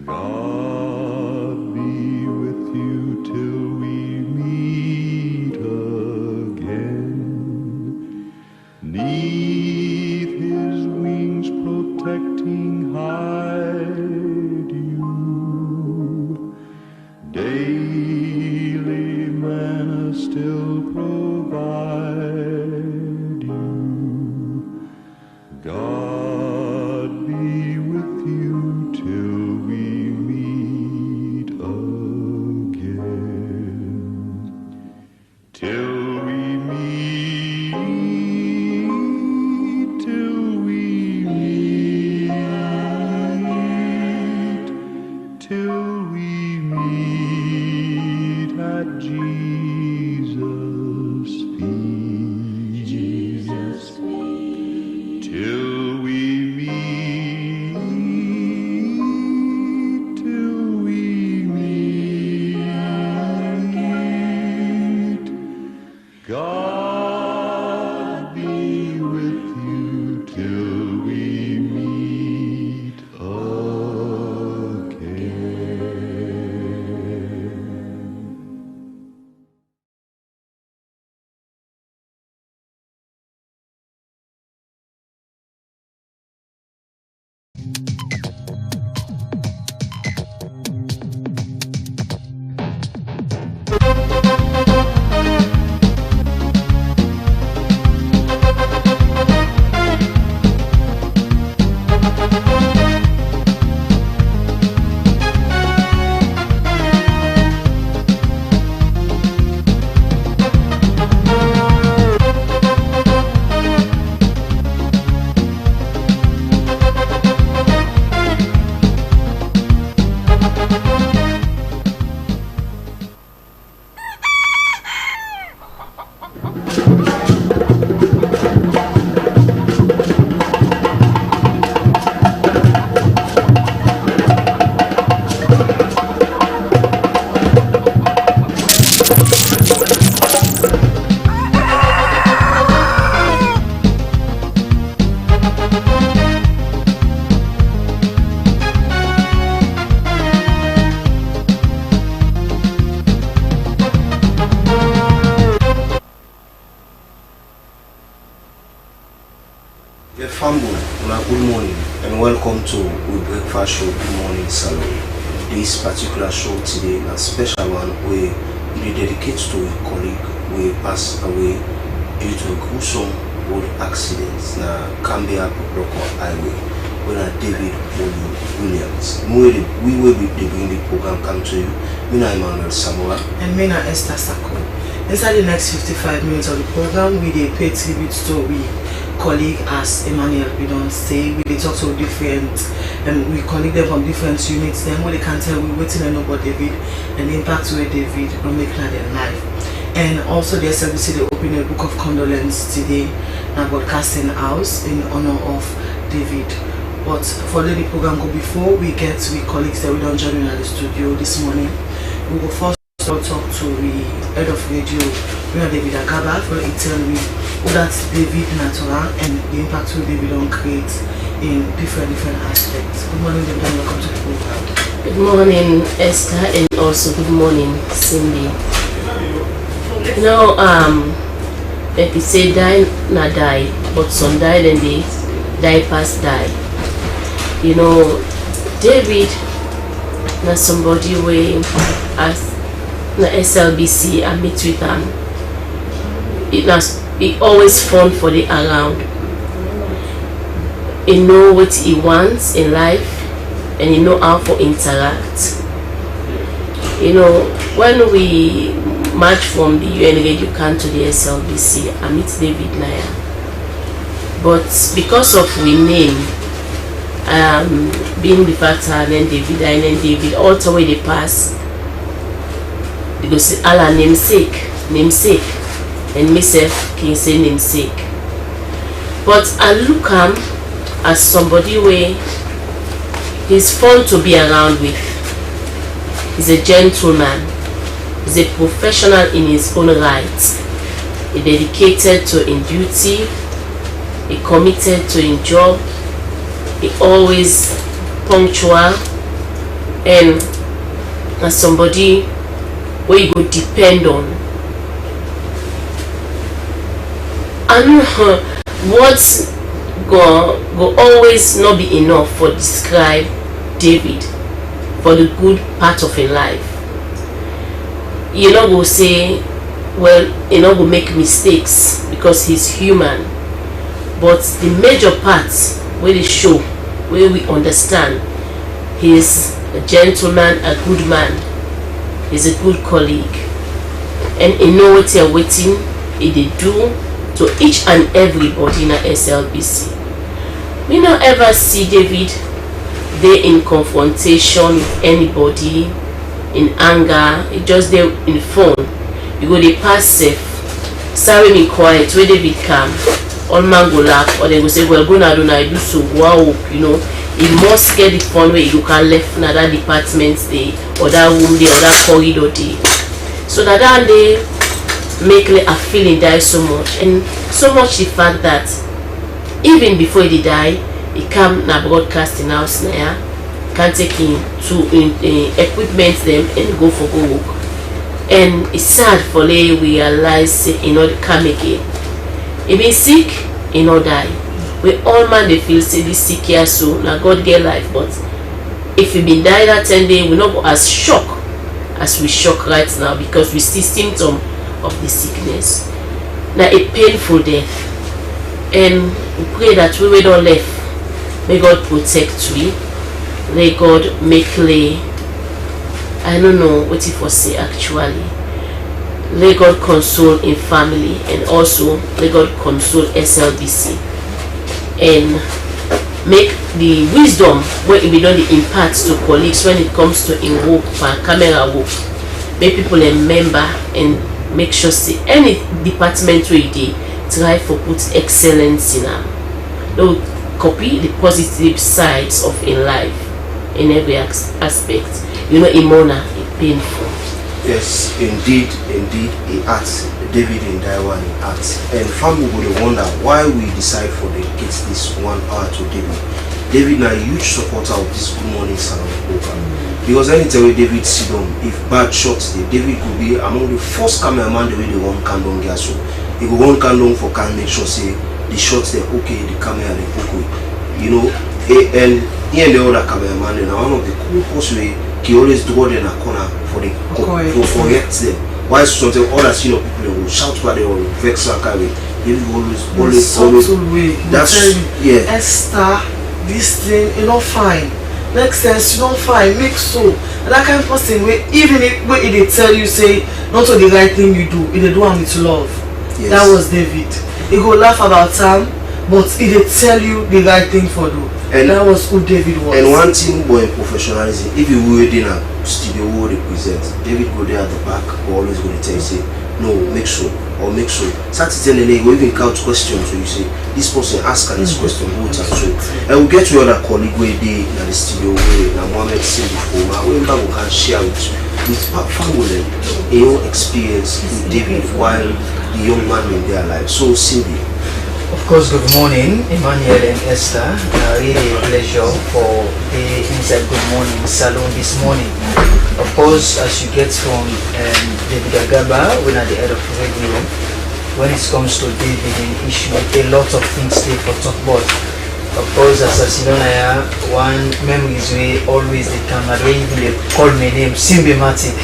God be with you till we meet again. Neath his wings protecting hide you. Daily manna still provide you. God be with you till we meet again. Till we meet, till we meet, till we meet at Jesus' feet. Jesus' feet. Till we meet, till we meet. God be with you till we meet again. Good morning and welcome to We Breakfast Show Good Morning Salon. This particular show today is a special one where we dedicate to a colleague who passed away due to a gruesome road accident na Cambia local highway when David Williams. We will be bringing the program come to you. Me na Emmanuel Samoa and me na Esther Sako. Inside the next 55 minutes of the program, we pay tribute to we colleague as Emmanuel we don't say we dey talk to different we colleague them from different units then what they can tell we waiting and know about David and the impact where David will make in their life. And also the SLBC they open a book of condolence today na broadcasting house in honor of David. But for the program go before we get with colleagues that we don't join in at the studio this morning, we will first talk to the head of radio, David Agaba, for it tell me that David Natural and the impact will David on create in different aspects. Good morning, David, and welcome to the program. Good morning, Esther, and also good morning, Cindy. You know, like you say, die na die, but some die then they die past die. You know, David na somebody way as na SLBC I meet with him. It always fun for the around. He know what he wants in life and he know how to interact. You know, when we march from the UN Radio Can to the SLBC, I meet David Naya. But because of we name, being the factor and then David, all the way they pass, they go say Allah namesake, and myself can say namesake. But I look him as somebody where he's fun to be around with. He's a gentleman. He's a professional in his own right. He dedicated to in duty. He committed to in job. He always punctual. And as somebody where you go depend on. And words go always not be enough for describe David for the good part of a life. You know, go say, well, you know, go make mistakes because he's human. But the major parts where they show, where we understand, he's a gentleman, a good man, he's a good colleague, and he know what you're waiting, he they do to each and everybody in a SLBC. We don't ever see David there in confrontation with anybody, in anger. It just there in phone. You go they pass safe, sorry me quiet, where David come, all man go laugh, or they go say, well, go now do I do so wow, you know. It must get the fun where you can left in that department day, or that room day, or that corridor day. So that they make a feeling die so much, and so much the fact that even before he die, he come na broadcasting house now, can take him to equipment them and go for go work. And it's sad for they realize he not come again. He been sick, he not die. We all man they feel say this sick here so now God get life, but if he been died that 10 days, we not go as shocked as we shock right now because we see symptom of the sickness. Now a painful death. And we pray that we don't left. May God protect we. May God make lay. I don't know what it was say actually. Let God console in family and also let God console SLBC. And make the wisdom where it be done the impact to colleagues when it comes to in work and camera work. Make people remember and make sure see any department where they try for put excellence in them. Don't copy the positive sides of in life in every aspect. You know, Imona, it's painful. Yes, indeed, he acts. David in Daiwa, he acts. And family would wonder why we decide for the kids this 1 hour to David. David is a huge supporter of this Good Morning Salon program. Because anytime David sit down, if bad shots there, David could be among the first cameraman the way they want Kandong Gaso. He go one Kandong for can make sure say the shots they okay, the camera they okay. You know, and he and the other cameraman, and one of the cool posts way he always draw them in a corner for the for correct them. Why something other senior people will shout by the or vex and carry. They always that's yeah. Esther, this thing you not fine. Next sense you don't fine, make so. And that kind of person where even if when they tell you say not to the right thing you do, if they do it with love. Yes. That was David. He go laugh about time, but he dey tell you the right thing for do. And that was who David was. And one thing boy professionalism, if you were in a studio who represent, David go there at the back, always going to tell you, say, no, make sure, or make sure. Start telling you, we even count questions, so you say, this person ask her this question, who answer. So, and we get to other colleague where they in the studio, where Mohammed said before, we can share with family your experience with David while the young man in their life. So, Cindy. Of course, good morning, Emmanuel and Esther. Really a pleasure for the Inside Good Morning Salon this morning. Of course, as you get from David Agaba, we're at the head of the radio. When it comes to David and issue, a lot of things stay for talk about. Of course, as I see one memory is way always they come and even they call my name Symbiomatic.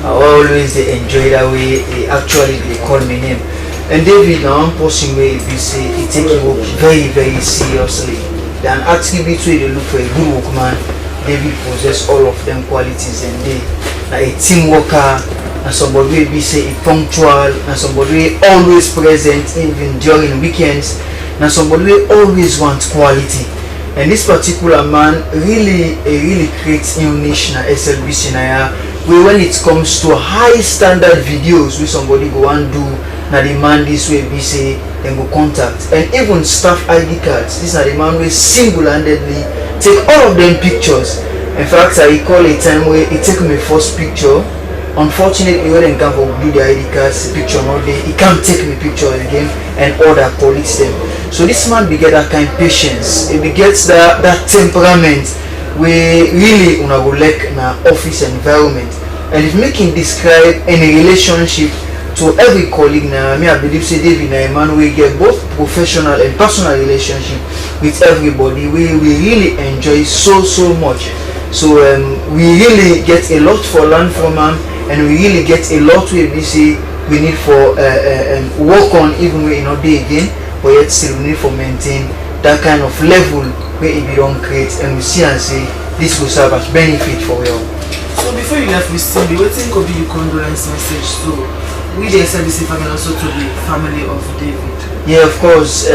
I always they enjoy that way. They call my name. And David now person where he say he take it work very, very seriously. Then attribute where they look for a good workman. David possess all of them qualities and they like a team worker and somebody will say punctual and somebody always present even during weekends and somebody will always want quality. And this particular man really creates a niche na SLBC na where when it comes to high standard videos where somebody go and do na the man this way be say then go contact and even staff ID cards. This is the man who single-handedly take all of them pictures. In fact, I recall a time where he take me first picture. Unfortunately, when he can't do the ID cards, the picture not there, he can't take me picture again and order police them. So this man beget that kind of patience. He begets that temperament where really una go like na office environment. And if making describe any relationship to every colleague now, I believe say David na a man we get both professional and personal relationship with everybody. We really enjoy so much. So we really get a lot for learn from him, and we really get a lot we say we need for work on even when not day again, but yet still we need for maintain that kind of level where it be don't create, and we see and say this will serve as benefit for you. So before you left with Cindy, what think could be your condolence message to we the SLBC family, also to the family of David? Yeah, of course.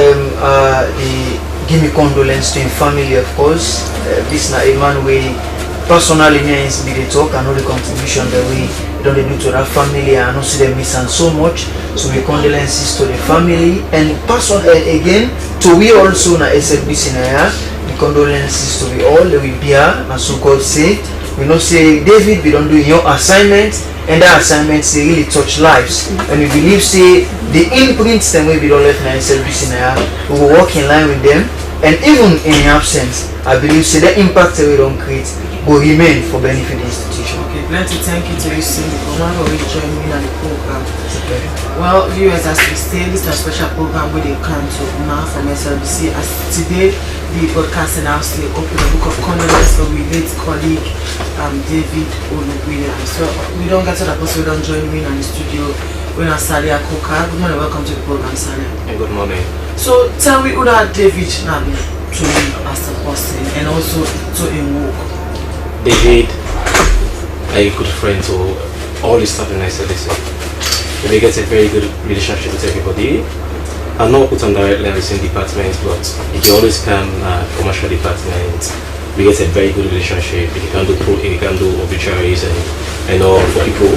Give me condolence to his family, of course. This is a man we personally means be the talk and all the contribution that we don't do to that family. I know see them missing so much. So we condolences to the family and again to we also na SLBC na the condolences to we all. We be here, and so God say we know say David, we don't do your assignments. And that assignments they really touch lives, and we believe say the imprints them will be don't left in SLBC now. We will work in line with them, and even in absence, I believe say the impact that we don't create will remain for benefit of the institution. Okay, plenty thank you to you, Cindy, for one already joining me on the program. Okay. Well, viewers, as we say, this is a special program where they come to now from SLBC. As today, the broadcasting house they open a book of condolence for we late colleague David Oluwina. So we don't get to that person, we don't join me in the studio. We're not Salia Koka. Good morning, welcome to the program, Salia. Good morning. So tell me who that David Nabi to me as a person and also to him work. David, a good friend to all the staff in SLBC. We get a very good relationship with everybody. I'm not put on direct line with the same department, but if you always come commercial department, we get a very good relationship. You can do obituaries and all for people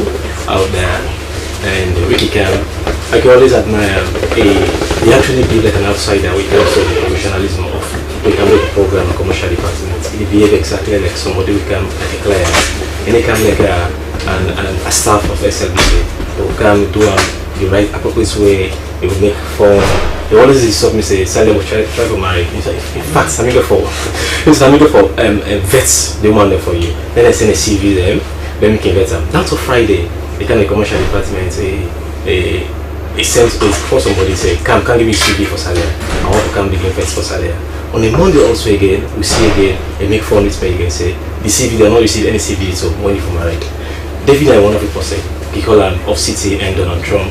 out there, and I can always admire he actually be like an outsider with also the professionalism of we can do the program commercial department. He behave exactly like somebody we can like a client, and he can like a staff of SLBC. We can do the right appropriate way. He will make fun. He always stop me say, "Sally, we try to marry." In fact, I'm going for vets the one there for you. Then I send a CV them. Then we can vet them. Down to Friday, they can the commercial department he sends for somebody say, "Come, can give me CV for Sally. I want to come begin vets for Sally." On a Monday also again, we see again and make fun with me again. Say the CV they not receive any CV, so money for married. David, I one of the person. He call him off city and Donald Trump.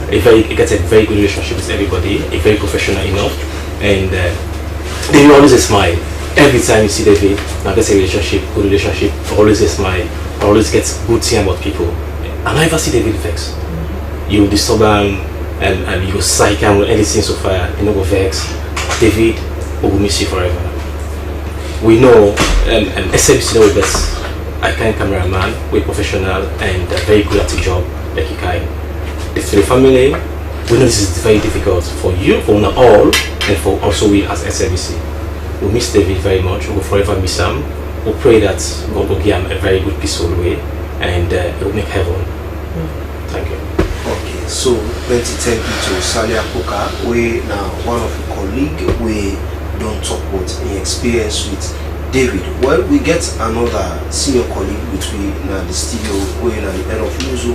He gets a very good relationship with everybody, very professional enough, and they always a smile. Every time you see David, now that's a relationship, good relationship, always a smile, always gets good thing about people. And I never see David vex. You disturb him and you psych him with anything so far, you know, go vex. David, we will miss you forever. We know SMC know best. I can cameraman, we're professional and very good at the job, like you can. To the family, we know this is very difficult for you, for all, and for also we as SMC. We miss David very much. We will forever miss him. We pray that God will give him a very good, peaceful way, and it will make heaven. Thank you. Okay, so let's thank you to Sally Apoka, we now one of your colleague, we don't talk about the experience with David. Well, we get another senior colleague between the studio, we are the head of Muzo,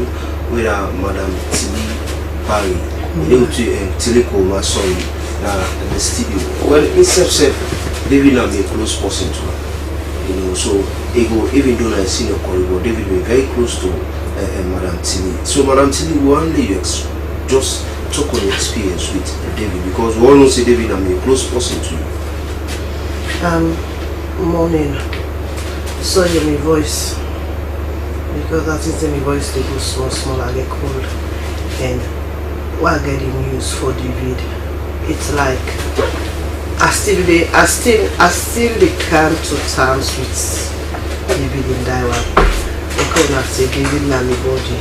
we are Madam Tilly Barry, Tileko Masori, the studio. Well, in self, David now be a close person to her. You know, so even though I senior colleague, but David be very close to Madam Tilly. So Madam Tilly, one day you just talk on your experience with David, because we all know say David and be a close person to you. Morning. Sorry, my voice, because that is my voice they go small, I get cold. And while getting news for David, it's like I still come to terms with David in Daiwa. Because I say David na my body.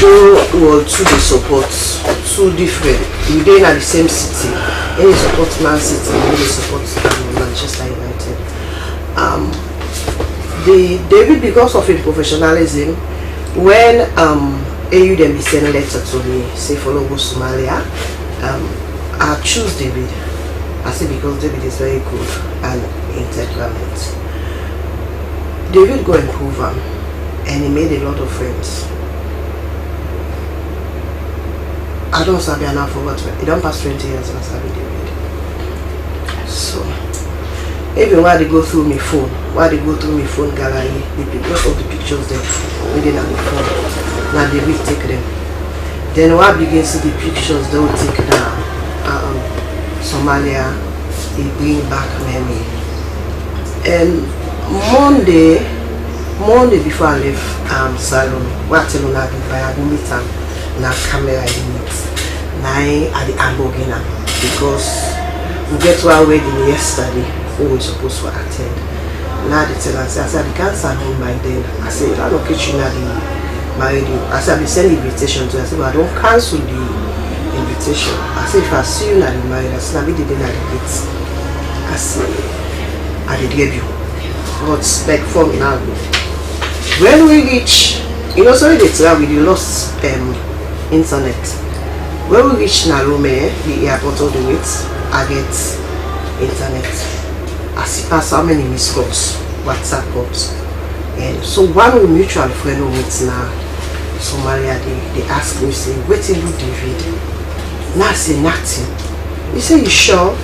Though we were two the support, two different. We dey in the same city. Any support Man City, any support Manchester United. David, because of his professionalism, when AU then be send a letter to me, say follow go Somalia, I choose David. I say because David is very good and integral. David go improve him, and he made a lot of friends. I don't sabi enough for what it don't pass 20 years and I sabi David. So even while they go through my phone, gallery, because of the pictures there within my phone, now they will take them. Then while I begin to see the pictures they will take now Somalia, they bring back memory. And Monday before I left salon, what I tell you now I go meet him. Now camera unit, now at the Ambogina, because we get to our wedding yesterday, who we supposed to attend. Now they tell us, I said, the cancer home by then. I said, I don't catch you now the married you. I said, I send invitation to. I said, but I don't cancel the invitation. I said, if I see you now the married, I said, I be the dinner the gates. I said, I did give you. What's like for me now? When we reach, you know, sorry they tell we lost internet. When we reach Narome, the airport all the way, I get internet. I see pass how many missed calls, WhatsApp calls. And so one mutual friend who meets now, Somalia, they ask me, say, what did you David? Now I say nothing. He say, you sure?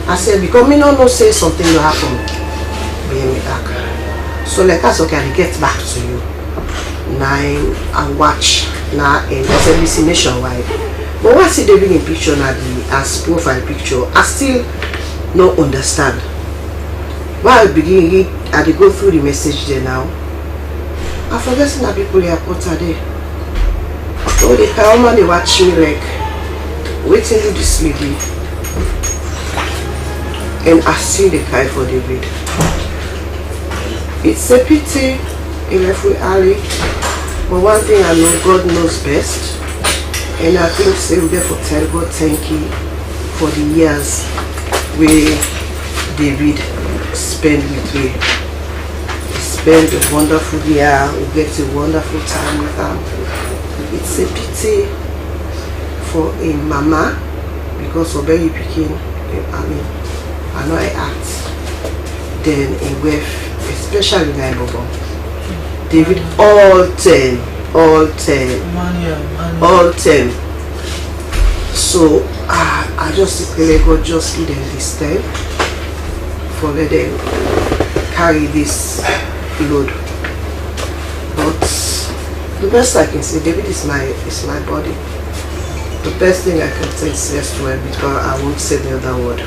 I said, because me no say something will happen. Bring me back. So like us, okay, I get back to you. Now I watch now in SMBC nationwide. But when I see David in picture now as profile picture, I still don't understand. While I begin I go through the message there now, I forget that people here put there. So the power they watch me like waiting to this lady. And I see the cry for David. It's a pity he left with Ali. But one thing I know, God knows best. And I think say we therefore tell God thank you for the years where David spent with me. He spent a wonderful year, we get a wonderful time with him. It's a pity for a mama because of where you became, I know I act. Then a wife, especially in Ibobo. David all 10. So I just let God just give them this time for let them carry this load. But the best I can say, David is my body. The best thing I can say is yes to him because I won't say the other word.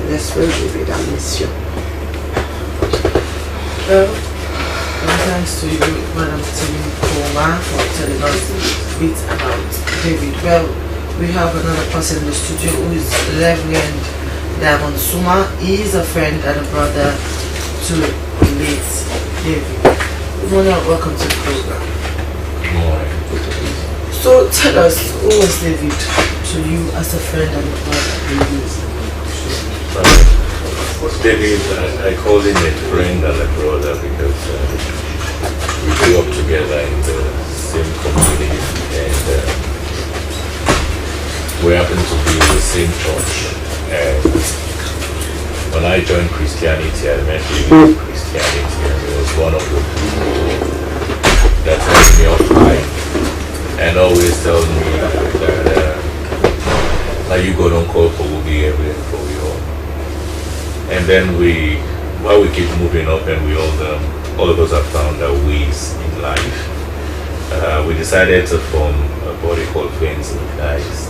Let's pray, David, I miss you. Thanks to you, Madam Tilly, for telling us a bit about David. Well, we have another person in the studio who is Reverend Diamond Suma. He is a friend and a brother to late David. Good morning and welcome to the program. Good morning. So tell us, who was David to you as a friend and a brother? David, I call him a friend and a brother because we grew up together in the same community, and we happen to be in the same church. And when I joined Christianity, I met David in Christianity, and he was one of the people that held me up high and always told me that now you go don't call for will be everywhere for you all. And then while we keep moving up and we all of us have found our ways in life, we decided to form a body called Friends in Christ,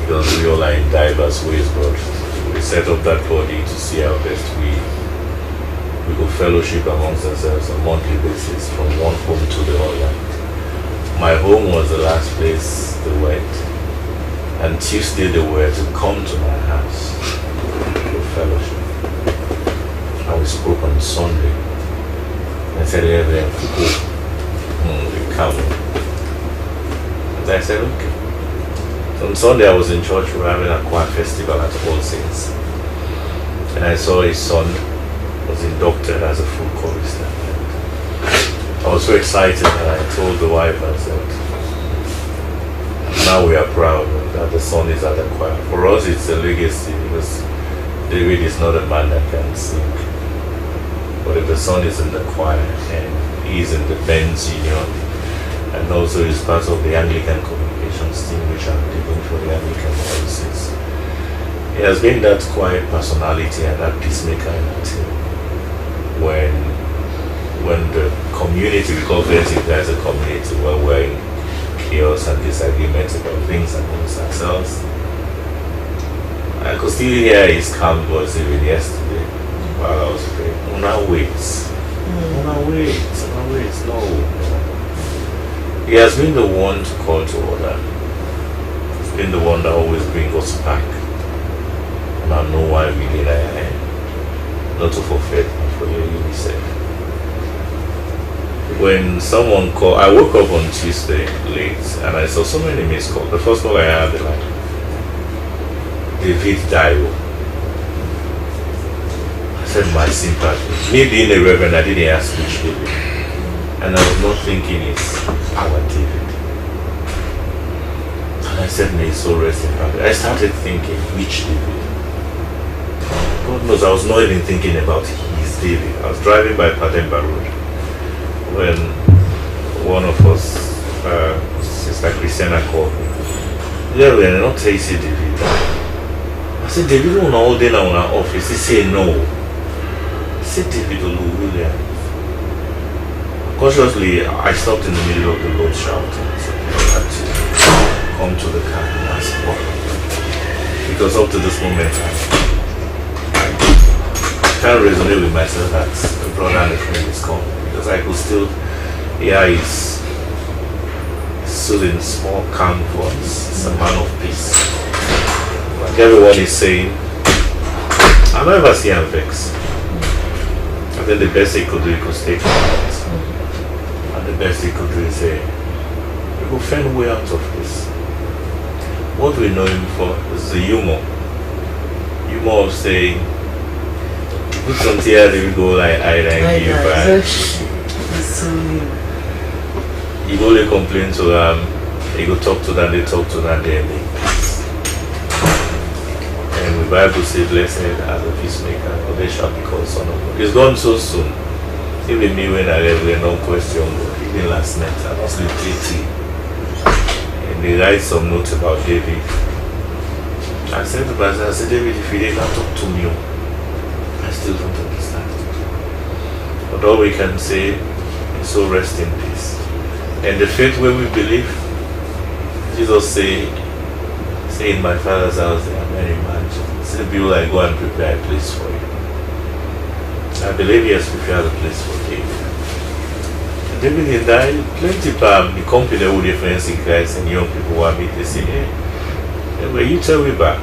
because we all are in diverse ways, but we set up that body to see how best we could fellowship amongst ourselves on a monthly basis from one home to the other. My home was the last place they went, and Tuesday they were to come to my house for fellowship. And we spoke on Sunday. I said, we come. And I said, okay. So on Sunday I was in church, we were having a choir festival at All Saints. And I saw his son was inducted as a full chorister. I was so excited, and I told the wife, I said, now we are proud that the son is at the choir. For us it's a legacy, because David is not a man that can sing. But if the son is in the choir and he is in the Benz Union, and also is part of the Anglican communications team, which I'm leading for the Anglican diocese, he has been that quiet personality and that peacemaker in that team. When the community, we call Friends in Christ a community, where we're in chaos and disagreements about things amongst ourselves, I could still hear his calm voice even yesterday while I was praying. Una wait. No. He has been the one to call to order. He's been the one that always brings us back. And I know why we need I not to forfeit, but for you, he said. When someone called, I woke up on Tuesday late and I saw so many missed calls. The first call I had, like, David Dio. I said, my sympathy. Me being a reverend, I didn't ask which David. And I was not thinking it's our David. And I said, may his soul rest in power. I started thinking, which David? God knows, I was not even thinking about his David. I was driving by Pademba Road when one of us, Sister Christiana, called me. Yeah, we're not tasting David. I said, David on all day now in our office. He said, no. He said, David William. Cautiously, I stopped in the middle of the road shouting. I said, I had to come to the car and ask what. Because up to this moment, I can't resonate with myself that a brother and a friend is coming. Because I could still hear his soothing, small, calm voice. It's a man of peace. Like everyone is saying, I never see him vex. I think the best he could do, he could stay quiet. And the best he could do is say, we will find a way out of this. What we know him for is the humor. Humor of saying, put some tears, we go like, I thank you, but he go they complain to them, he go talk to them, they talk to them, they make peace. And the Bible says, blessed are the peacemaker, for they shall be called son of God. It's gone so soon. Even me when I left, we no question, even last night, I was sleeping. And they write some notes about David. I said to Pastor, I said, David, if you didn't talk to me, I still don't understand. But all we can say is so rest in peace. And the faith where we believe, Jesus say in my Father's house there are many mansions. Say people I go and prepare a place for you. I believe he has prepared a place for David. David and I, plenty of the company who difference in Christ and young people who are meet, they say, hey, When you tell me back,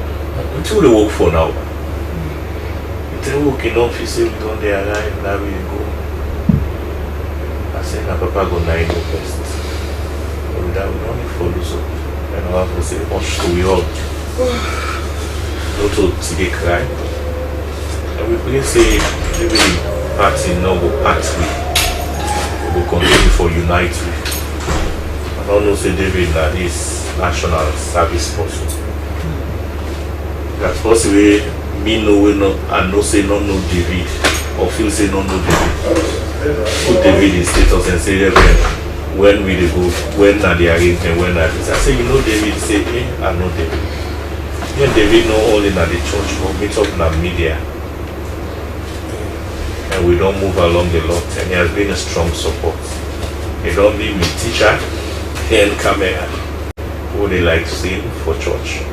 until they work for now. You tell me working off, you say we don't they arrive, now we go. I say na papa go 9 first. But without we only follow so. And I have to say, much to we all. Not to they cry. And we pray say every party now go part we will continue for unite with. I don't know say David that is national service person. That's possibly me know we not and no say no David or feel say no David. Put David in status and say when we go, when are the arrangement, when are this. I say you know David, say I know David. Yeah, David know all in at the church, but meet up in the media. And we don't move along a lot, and he has been a strong support. He don't leave me teacher and camera who they like seeing for church.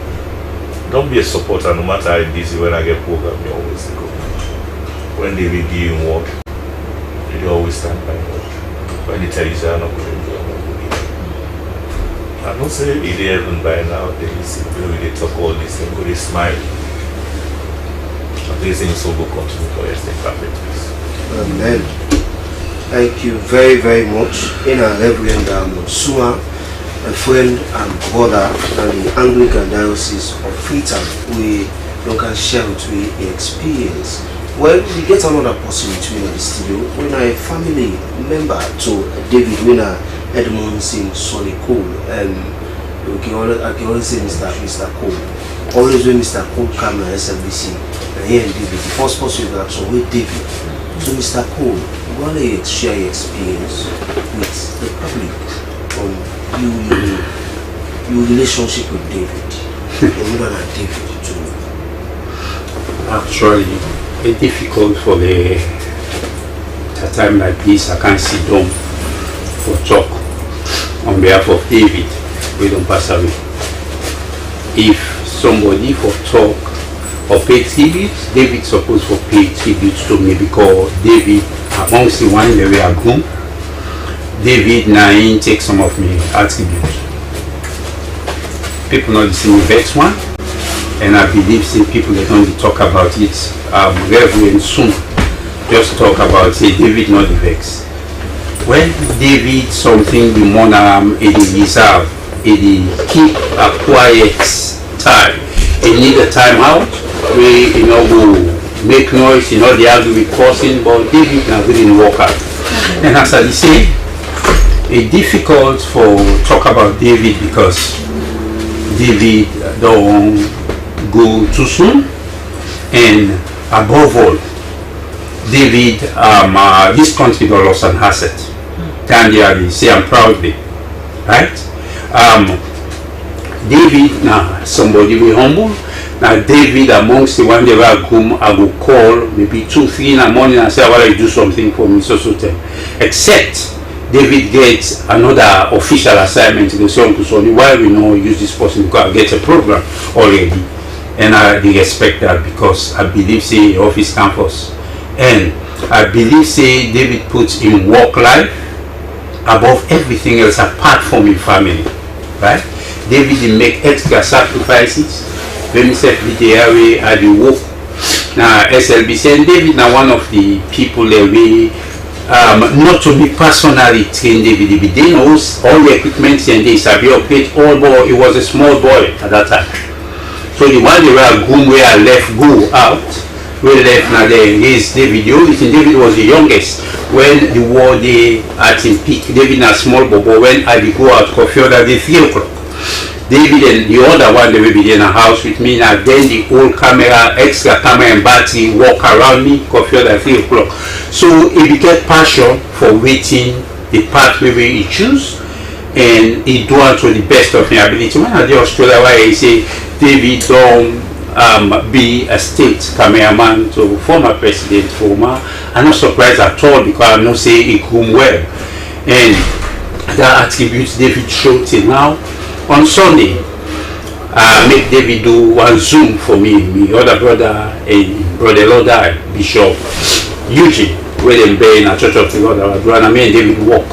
Don't be a supporter no matter how busy. When I get program, you always go. When they give you work, you always stand by work. When they tell you say I'm not going to do it, I'm not going to do it. I don't say if they haven't by now, they listen, they talk all this and go they smile. These things will go continue for us in perfect peace. Amen. Thank you very, very much. In our Reverend Suma, a friend and brother in the Anglican Diocese of Freetown, we can share with you the experience. Well, we get another person between the studio. When a family member to David Winner Edmonds in Solly Cole, and I can always say Mr. Cole. Always when Mr. Cole come to SLBC, and here David, the first person you so with David. So Mr. Cole, you want to share your experience with the public on your relationship with David, and more than David too. Actually, it's difficult for a time like this. I can't sit down for talk on behalf of David. We don't pass away. If somebody for talk or pay tribute, David's supposed to pay tribute to me because David, amongst the one that we are grown, David now take some of me attributes. People not listen to that one, and I believe some people that don't talk about it. Reverend soon just talk about say David not the vex. When David something the monarch it reserve, it keep a quiet time. It need a time out. We go make noise, they argue with cursing, but David now didn't work out. And as I say, it's difficult for talk about David because David don't go too soon, and above all, David this country got lost an asset. Candially say I'm proudly, right? David now somebody we humble. Now David amongst the one they were whom I will call maybe 2-3 in the morning and say I want to do something for me so time. Except David gets another official assignment to the Uncle Sonny. Why we know use this person because I get a program already. And I respect that because I believe say office campus. And I believe say David puts in work life above everything else apart from his family. Right? David did make extra sacrifices. When himself with the area at the work. Now SLBC and David now one of the people that we not to be personally trained David. They know all the equipment and they Sabi operate all boy. It was a small boy at that time. So the one they were goon where I left go out. We left now there is David. The only thing David was the youngest when the war they at in peak. David a small boy when I go out coffee order day 3 o'clock. David and the other one they will be in a house with me now. Then the old camera, extra camera and battery walk around me coffee order 3 o'clock. So he became passion for waiting the pathway where he choose, and he do it to the best of my ability. When I did Australia, why I say David don't be a state cameraman to former president former. I'm not surprised at all because I'm not saying he come well, and that attributes David show till now. On Sunday, make David do one Zoom for me, my other brother and brother Bishop Eugene, where they be in a church of the Lord, and I and David walk.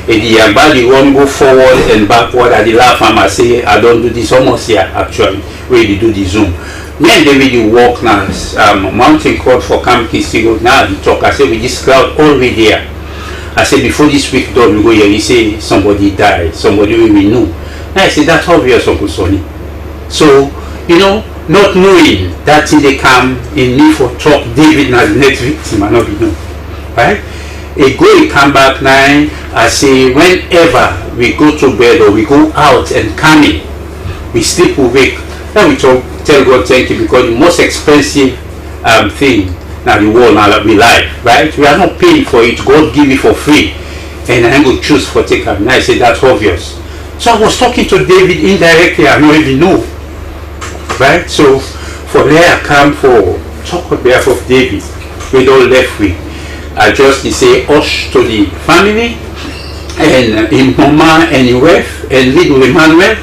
the Yagbadi one go forward and backward. At the laugh, I say, I don't do this almost here, actually, where they do the Zoom. Me and David, you walk now, Mountain Court for Camp Kistigo. Now, he talk, I say, with this crowd already there. I said, before this week done, we go here, he say, somebody died, somebody we know. And I said, that's obvious, Uncle Sonny. So, you know, not knowing that thing they come in me for talk, David as the next victim, I not be known. Right? He go, he come back now, I say, whenever we go to bed or we go out and come in, we sleep awake. Then we talk, tell God thank you, because the most expensive thing now the world now we live, right? We are not paying for it. God give it for free, and I go choose for take up. And I say that's obvious. So I was talking to David indirectly. I don't even know, right? So for there I come for talk on behalf of David. We don't left with. I just say hush to the family and in Mama and in wife and little Emmanuel.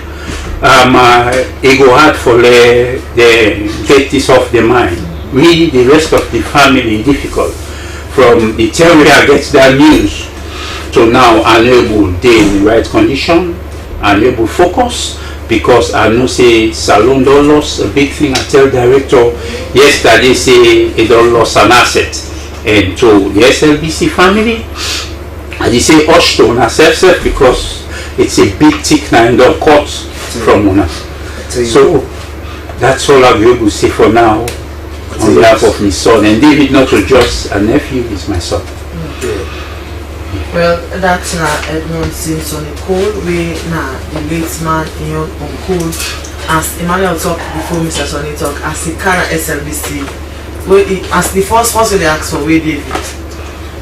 It go hard for the get this off the mind. We, the rest of the family, difficult. From the time we get that news to now unable day in the right condition, unable focus, because I know say Salon don't lost a big thing. I tell director yesterday say it don't lost an asset. And to the SLBC family, I just say hush to ourselves because it's a big tick now in the court from Una. So that's all I'll be able to say for now. On behalf of my son, and David not just a nephew, is my son. Okay. Well, that's Edmund Simpson Cole, we na the late man in your uncle. As Emmanuel talked before Mr. Sonny talk, as the current SLBC, as the first they ask for where David.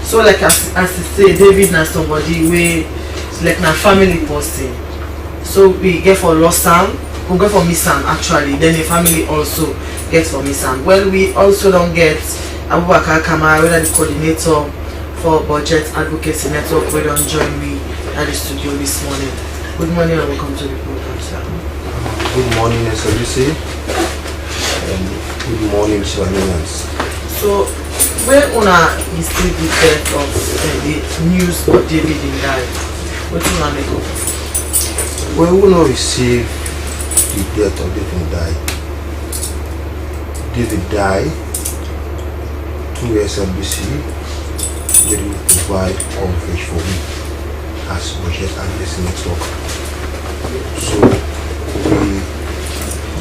So like as they say, David na somebody we like na family person. So we get for lost son, we go for miss son actually, then the family also get for Miss Sam. Well, we also don't get Abubakar Kamara, the coordinator for Budget Advocacy Network, we don't join me at the studio this morning. Good morning and welcome to the program, sir. Good morning, SLBC, and good morning, Surveillance. So, when una received the death of the news of David in died, what do you want to go? Well, we not receive the death of David died. David died through SLBC, where we provide coverage for me as Budget Advocacy Network. So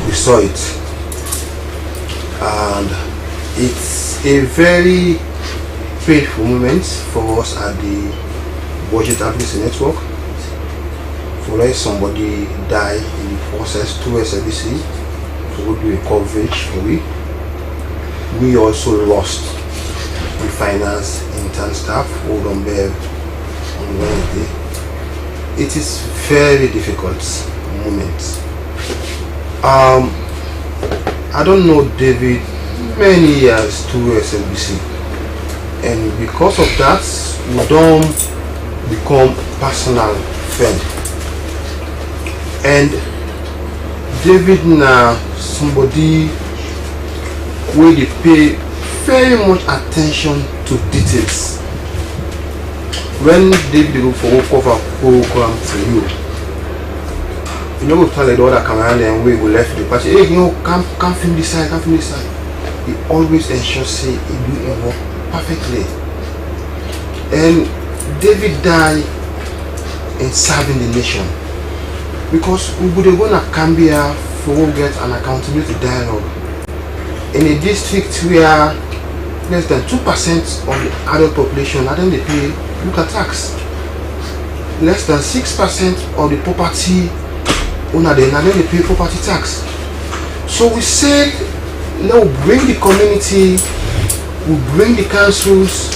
we saw it, and it's a very painful moment for us at the Budget Advocacy Network. For let somebody die in the process through SLBC, so we do a coverage for we. We also lost the finance intern staff who on there on Wednesday. It is very difficult moment. I don't know David many years through SLBC, and because of that we don't become personal friend. And David now somebody where they pay very much attention to details. When David go for cover program to you know we tell the other camera and we will left the party. Hey, you know, come film this side, come film this side. He always ensures say he do his work perfectly. And David died in serving the nation, because we would go to Cambia for get an accountability dialogue in a district where less than 2% of the adult population are then they pay local tax. Less than 6% of the property owner then they pay property tax. So we said, now bring the community, we bring the councils,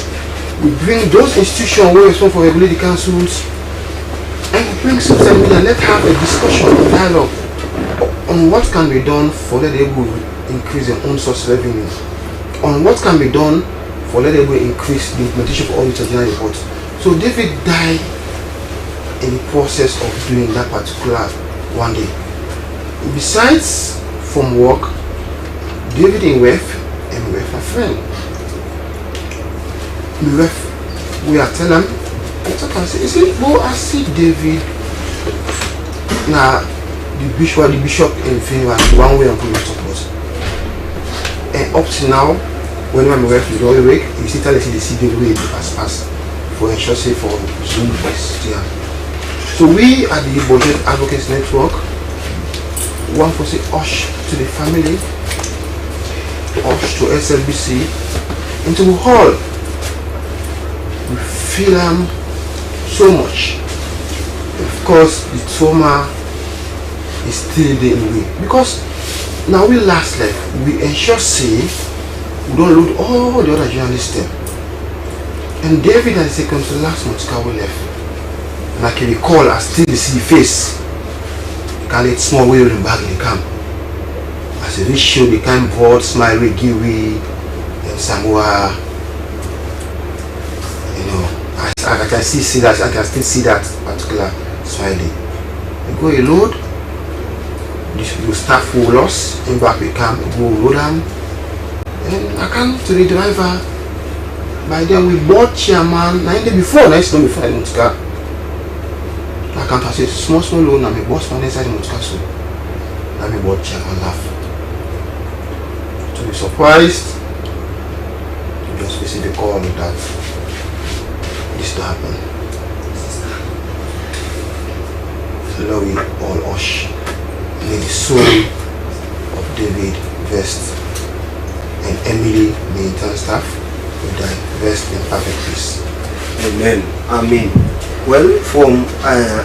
we bring those institutions where we're responsible for regulating the councils, and we bring social media. Let's have a discussion, a dialogue on what can be done for that they will increase their own source revenue, on what can be done for let them increase the implementation of all the general reports. So David died in the process of doing that particular one day. Besides from work, David in WEF and WEF a friend. In WEF, we are telling him I can say, I see David now the bishop in Finland one way I'm going to talk about. And up to now, when I'm away from the oil rig, you see tell us the CD way pass for ensure say for Zoom yeah. So we at the Budget Advocates Network want to say hush to the family, hush to SLBC, into the hall. We feel so much. Of course, the trauma is still there in the way. Because now we last life, we ensure say we don't load all the other journalists there. And David and the second to last month we left. And I can recall I still see the face. You can let small way in the bag in the camp. As a rich show, the kind of board, smile, Giwi, and Samoa. You know, I can still see that, particular smiley. You go a load, the staff will lost, in back we camp, go load them. And I come to the driver. By then we bought chairman, 9 days before, next time before I went to car. I can't say small loan, and my boss man inside the motor so. And I bought chairman laugh. To be surprised, you just receive the call that this to happen. So now we all hush. May the soul of David Vest and Emily, the intern staff, will die rest in perfect peace. Amen. Amen. Well, from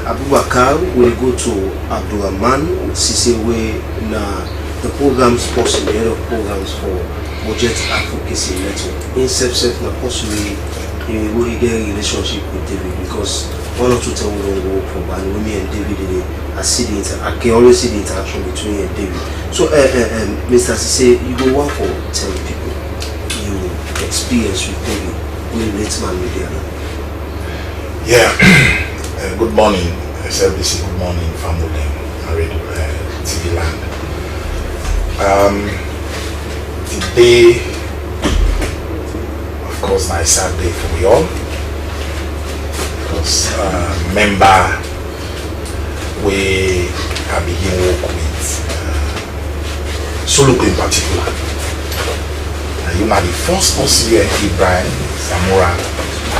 Abubakar, we'll go to Abdurrahman, Sisewe, the programs possible, the head of programs for Budget Advocacy Network. In self na possibly we get a relationship with David because one or two times we don't go for and me and David I can always see the interaction between me and David. So Mr. Sise, you go work for 10 people you experience with David with Netman Media. Yeah. Good morning, SLBC. Good morning, family, Radio TV Land. Today, of course, nice sad day for we all. Because member we have begin work with Soluku in particular. You know the first person you Ibrahim Samora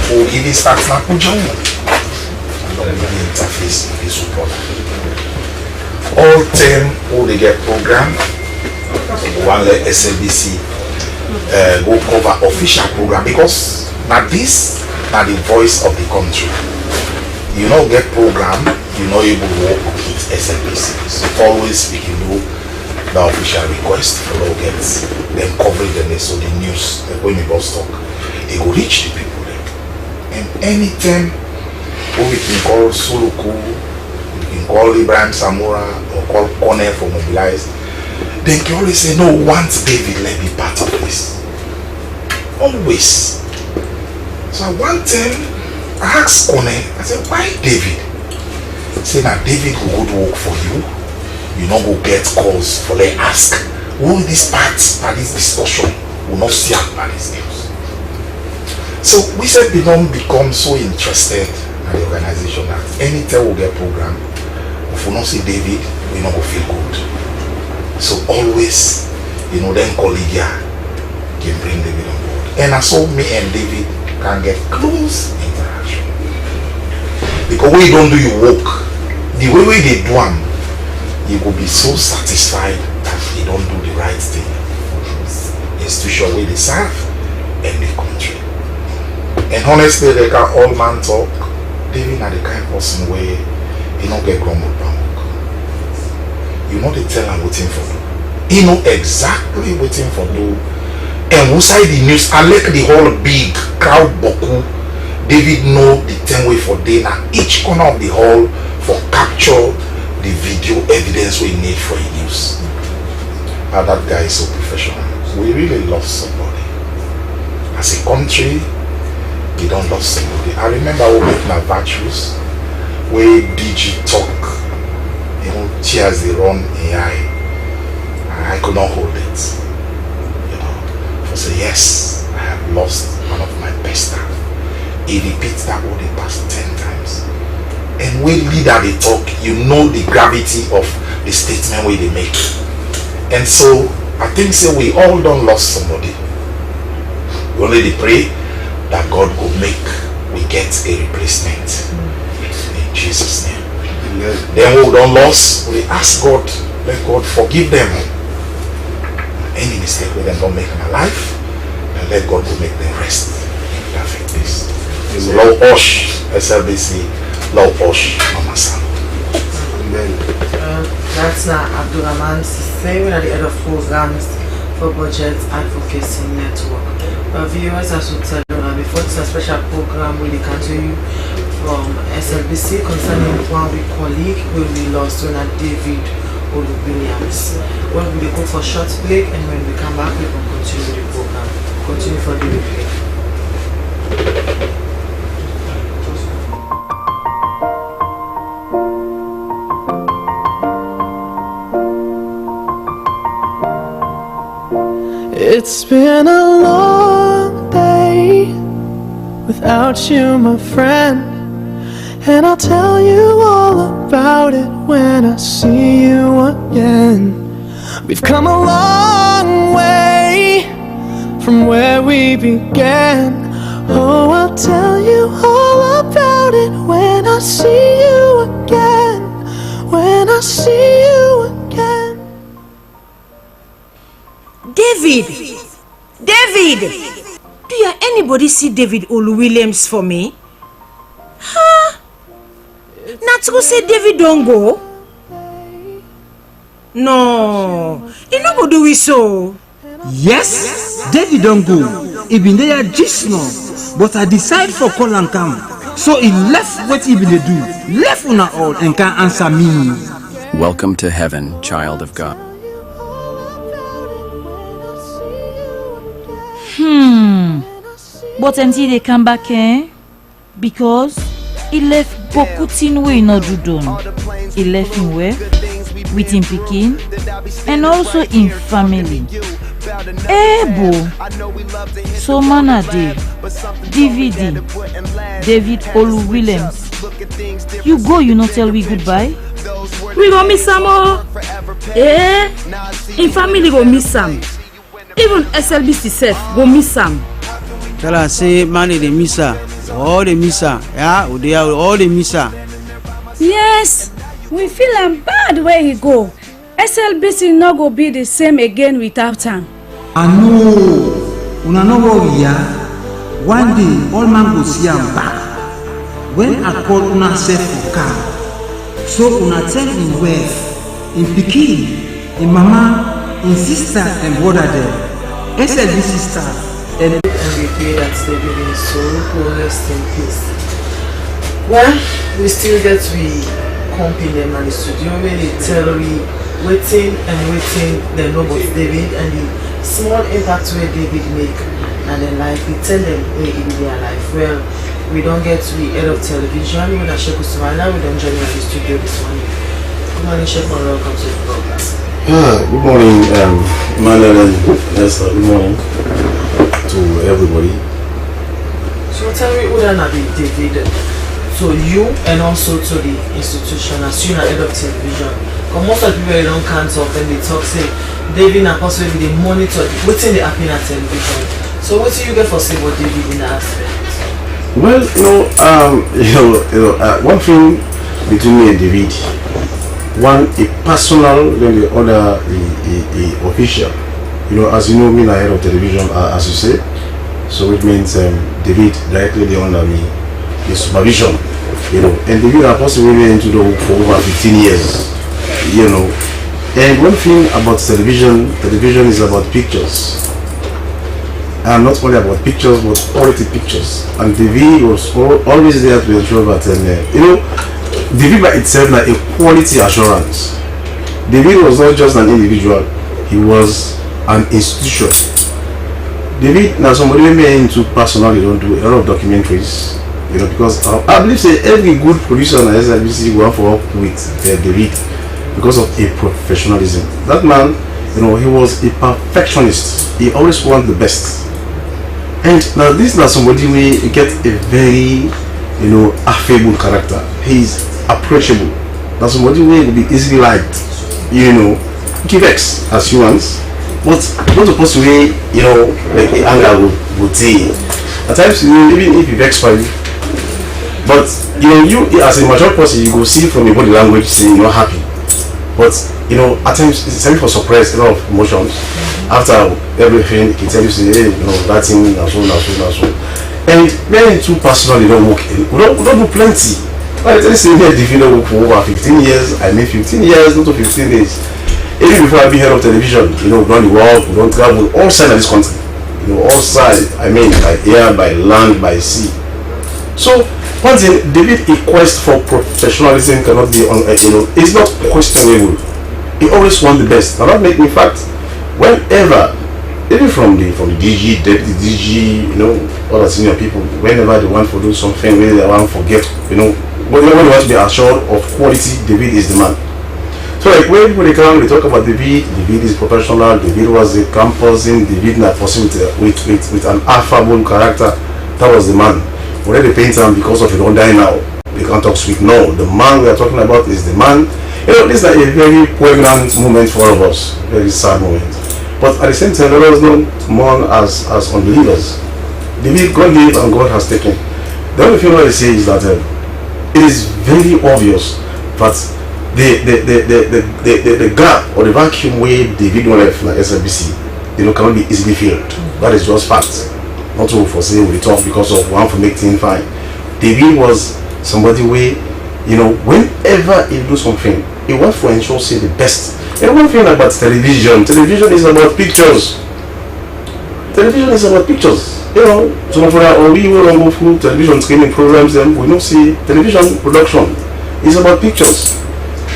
who even starts now to join and then the interface is support. All 10 who they get program one let SLBC go cover official program because now this now the voice of the country. You know get program, you know able to work with SLBC. So always we can do the official request for all gets them covering the so the news when we both talk it will reach the people there. And anytime we can call Soluku, we can call Ibrahim Samora or call Cornell for mobilize, then can always say no, once David let me part of this. Always. So one time I asked Cornell, I said, why David? Say now David will go to work for you. You not go get calls for they ask. Will this part by this discussion will not see out by these news? So we said we don't become so interested in the organization that anytime we get program, if we not see David, we not go feel good. So always, you know, then colleague can bring David on board. And I saw me and David can get close interaction. Because when you don't do your work, the way they do them, you will be so satisfied that they don't do the right thing for the institution where they serve and the country. And honestly, they can all man talk. David are the kind of person where he not get grumbled back. You know they tell him waiting for do. He know exactly waiting for do. And outside the news, I like the whole big crowd boku. David know the 10 way for day now. Each corner of the hall for capture the video evidence we need for the news. And that guy is so professional. We really lost somebody. As a country, we don't lost somebody. I remember we met my virtues where DG talk, you know, tears they run AI. I could not hold it. You know, I say yes, I have lost one of my best staff. he repeats that word he passed 10 times. And when leader they talk, you know the gravity of the statement where they make. And so I think we all don't lost somebody. We only pray that God will make we get a replacement in Jesus' name. Amen. Then we don't lost, we ask God, let God forgive them any mistake with them don't make in my life, and let God will make them rest in perfect peace. So Lord Osh, SLBC, Lord Osh, Mama Sam. Amen. That's not Abdurrahman Sisay, at the head of programs for Budget Advocacy Network. Viewers, as we tell you, before this special program, we come to you from SLBC concerning one week colleague who we lost when David Williams. Well, we go for a short break, and when we come back, we will continue the program. Continue for the replay. It's been a long day without you, my friend, and I'll tell you all about it when I see you again. We've come a long way from where we began. Oh, I'll tell you all about it when I see you again. When I see you again. David, do you anybody see David Olu-Williams for me? Huh? Not to say David don't go. No, he not go do it so. Yes, David don't go. He been there just now, but I decide for call and come. So he left what he been do. Left una all and can answer me. Welcome to heaven, child of God. But until they come back, because he left Bokutin where he not do done. He left him where? With him picking and also in family. Bo. So mana day, DVD, David Olu-Williams. You go, you not tell we goodbye? We go miss some more. In family go miss some. Even SLBC self go miss some. Tell her say man they miss her. All they miss her. Yeah, they are all they miss her. Yes, we feel am bad where he go. SLBC no go be the same again without him. I know. Una no worry, yeah. One day all man go see am back. When I call una self for car, so una tell him wife, in pikin, in mama, in sister and brother there. SLBC staff and we pray that David in soul will rest in peace. Well, we still get we company them at the studio where they tell we waiting they know about David and the small impact where David make and then like we tell them where in their life. Well, we don't get we head of television with Sheikh Usmana, we don't join at the studio this morning. Good morning, Sheikh, and welcome to the program. Good morning, Emmanuel and Esther. Good morning to everybody. So tell me who that be David to you and also to the institution as you are head of television. Because most of the people don't count up and they talk say David and possibly they monitor what's in the happening at television. So what do you get for say about David in that aspect? Well, one thing between me and David, one a personal, then the other a official. As you know, me I head of television, as you say, so it means David directly under me, the supervision, and David I possibly been into the work for over 15 years, and one thing about television is about pictures, and not only about pictures, but quality pictures, and David was always there to ensure that, David by itself like a quality assurance. David was not just an individual, he was an institution. David now somebody we may into personally don't do a lot of documentaries, because I believe say every good producer on SLBC will have to work with David because of a professionalism. That man, he was a perfectionist. He always wanted the best. And now this is not somebody where you get a very, you know, affable character. He's approachable. That's somebody where will be easily liked. You know, give X as humans, but not supposed to be, you know, like the anger would say. At times, you know, even if you vex for you, but you know, you as a mature person, you go see from your body language say you're not happy. But you know, at times it's time for suppress a lot of emotions. After everything, he tell you say, hey, you know, that thing, and so. And when too personal, they don't work. We don't do plenty. I tell you, say here, if you don't work for over 15 years, I mean 15 years, not to 15 days. Even before I be head of television, you know, we run the world, we don't travel all sides of this country. You know, all sides. I mean, by air, by land, by sea. So one thing, David, a quest for professionalism cannot be on. You know, it's not questionable. He always wants the best. And that make me fact. Whenever, even from the DG, deputy DG, you know, all the senior people, whenever they want to do something, whenever they want to forget, you know, when they want to be assured of quality, David is the man. So like when people come, they talk about David is professional, David was a campus in, David not possible with an affable character. That was the man. Whether they paint him because of he don't die now, they can't talk sweet. No, the man we are talking about is the man. You know, this is like a very poignant moment for all of us, very sad moment. But at the same time, let us not mourn as unbelievers. David, God gave and God has taken. The only thing I say is that it is very obvious that the gap or the vacuum where David left like SLBC, you know, cannot be easily filled. That is just fact. Not to foresee we talk because of one for make things fine. David was somebody where, you know, whenever he do something, he wants to ensure say the best. And one thing about television is about pictures. Television is about pictures. You know, some of our we will go through television screening programs and we don't see television production is about pictures.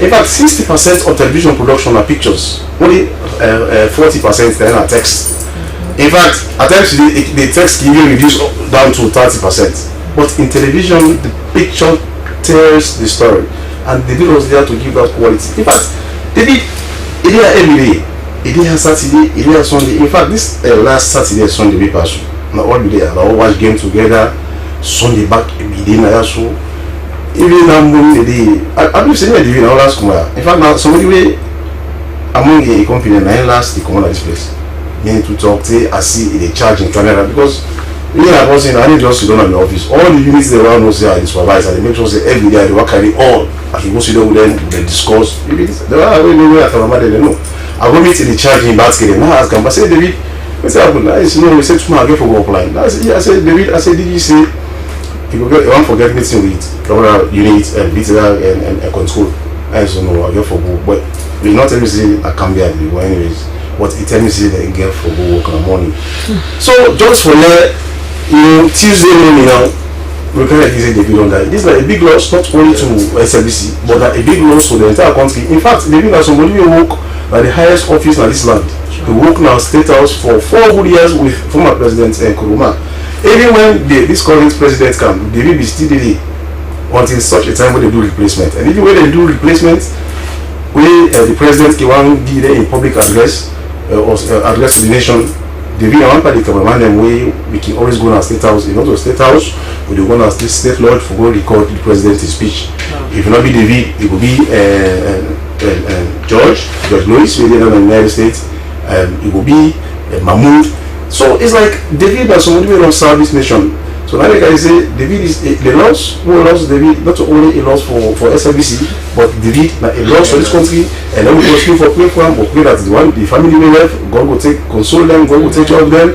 In fact, 60% of television production are pictures. Only 40% then are text. In fact, at times the text can even reduce down to 30%. But in television, the picture tells the story. And David was there to give that quality. In fact, David, he did every day. He did Saturday, he did Sunday. In fact, this last Saturday, Sunday, we passed. Now all day, I all watch game together. Sunday back, we did so. Even now, the day, I believe saying David now last come. In fact, now somebody way among a company, nine last they come on this place. Meaning to talk to, I see they charge in camera because me and I was saying I need just sit down in the office. All the units they want to say are the supervisor. They make sure say every day they work carry all. I can go sit down with them, they discuss. Maybe they are way at my mother, they know. I go meet in the charging basket and I ask them, I say David, what's happened? I said no, we said tomorrow I get for work line. I said David, I said did you say you want forget meeting with camera units and VTR and control? I said no, I get for work, but we not tell me say I can be at the anyways. But it tell me say they get for work in the morning. So just for that, you know, Tuesday morning now. We can like say David on that. This is like a big loss not only to SLBC, but like a big loss to the entire country. In fact, David has somebody who work at the highest office in this land. He worked now State House for 4 good years with former President Nkrumah. Even when this current president come, David be still there until such a time when they do replacement. And even when they do replacement, when the president can give in public address or address to the nation, David and one part of the cameraman them way we can always go to State House. If not to State House, we do go to State Lodge for go record the president's speech. If not be David, it will be George Louis, we did in the United States. It will be Mahmoud. So it's like David and somebody will not serve this nation. So now like I say, David is the loss. Who lost David? Not only a loss for SLBC, but David a loss for this country. And then we go through for pray for him, but pray that the family will have God will console them, God will take care of them,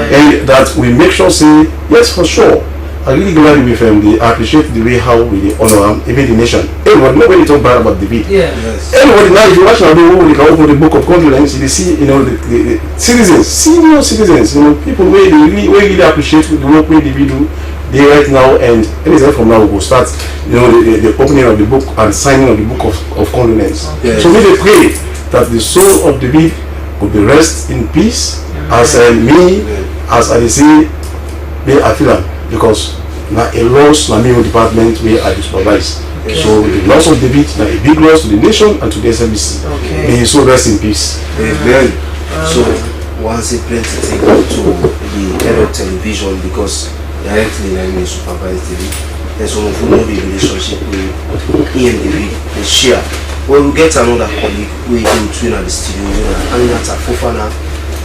and that we make sure say yes for sure. I'm really glad with him. They appreciate the way how we honor him, even the nation. Everyone, nobody talk bad about David. Yeah. Yes. Everybody now, if you watch now, they can open the book of condolence. They see, you know, the citizens, senior citizens, you know, people where they really appreciate the work we David do. They right now, and anytime from now we will start, you know, the opening of the book and signing of the book of condolence. Yes. So we they pray that the soul of David will be rest in peace, as me, as I say, I feel that. Because now a loss na me department where I supervise. Okay. So the loss of David now a big loss to the nation and to the SLBC. Okay. May his soul rest in peace. Amen. So one say plenty things to the head of television because directly like me supervise David. There's some who know the relationship with he and David, they share. When we get another colleague, we do between at the studio, and that's a Fofana.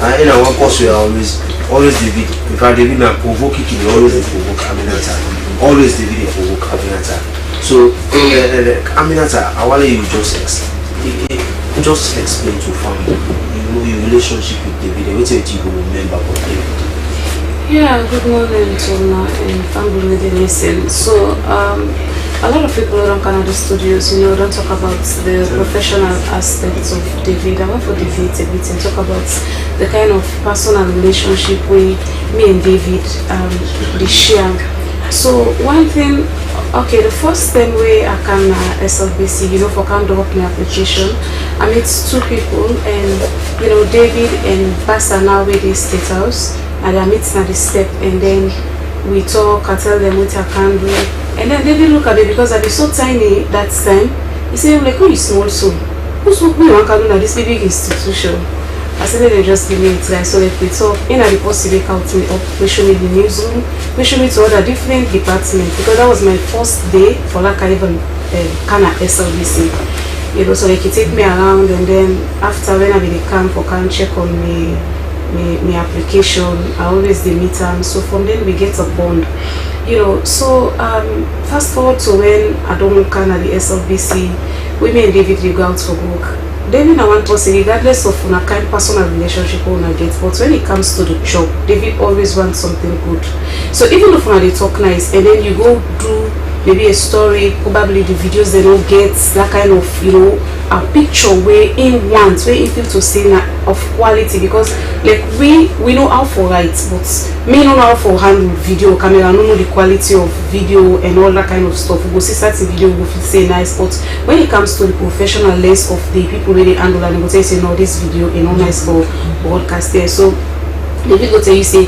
And in our course, we are always David. In fact, David na provoke it, we always provoke Aminata. Always David provoke Aminata. So, Aminata, I want you just explain to family, your relationship with David. What do you remember about David? Yeah, good morning to my family they listen. So, a lot of people around Canada studios, don't talk about the professional aspects of David. I want for David a bit and talk about the kind of personal relationship me and David they share. So one thing, okay, the first thing where I can SLBC, for kind of open application, I meet two people, and David and Pastor now with the State House, and I meet at the step, and then we talk. I tell them what I can do, and then David look at me because I be so tiny that time. He said, like, who is small so? Who's me one can do at this big institution? I said, they just give me a try. So like we talk, in the possible counting up, we show me the newsroom, we show me to other different departments, because that was my first day for like I even kind of SLBC. So like he take me around, and then after when I be the camp for can check on me application, I always they meet them. So from then we get a bond. So fast forward to when I don't kind of the SLBC, we me and David we go out for work. David and one person, regardless of a kind personal relationship or get, but when it comes to the job, David always wants something good. So even if they talk nice, and then you go do maybe a story, probably the videos they don't get that kind of a picture where in wants, where in feel to say of quality, because like we know how for write, but me know how for handle video camera, no know the quality of video and all that kind of stuff. We go see certain video we feel say nice, but when it comes to the professional lens of the people where they handle and they go say no, this video is not nice for broadcast there. So David go tell you say,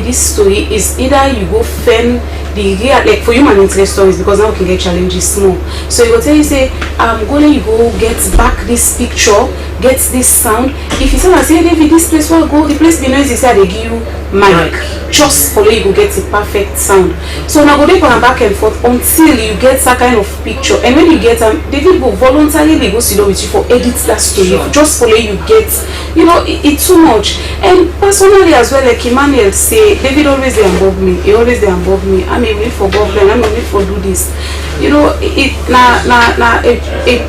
this story is either you go fend the real, like for human interest stories, because now we can get challenges small. So you go tell you say, you go get back this picture, get this sound. If you say David, this place will go, the place be noisy, say they give you mic. Just follow you go get the perfect sound. So now go there and back and forth until you get that kind of picture. And when you get David will voluntarily go sit down with you for edit that story. Just follow you get, it's too much. And personally as well, like Emmanuel say, David always they involve me. He always they involve me. I mean, for government, I mean, for do this. It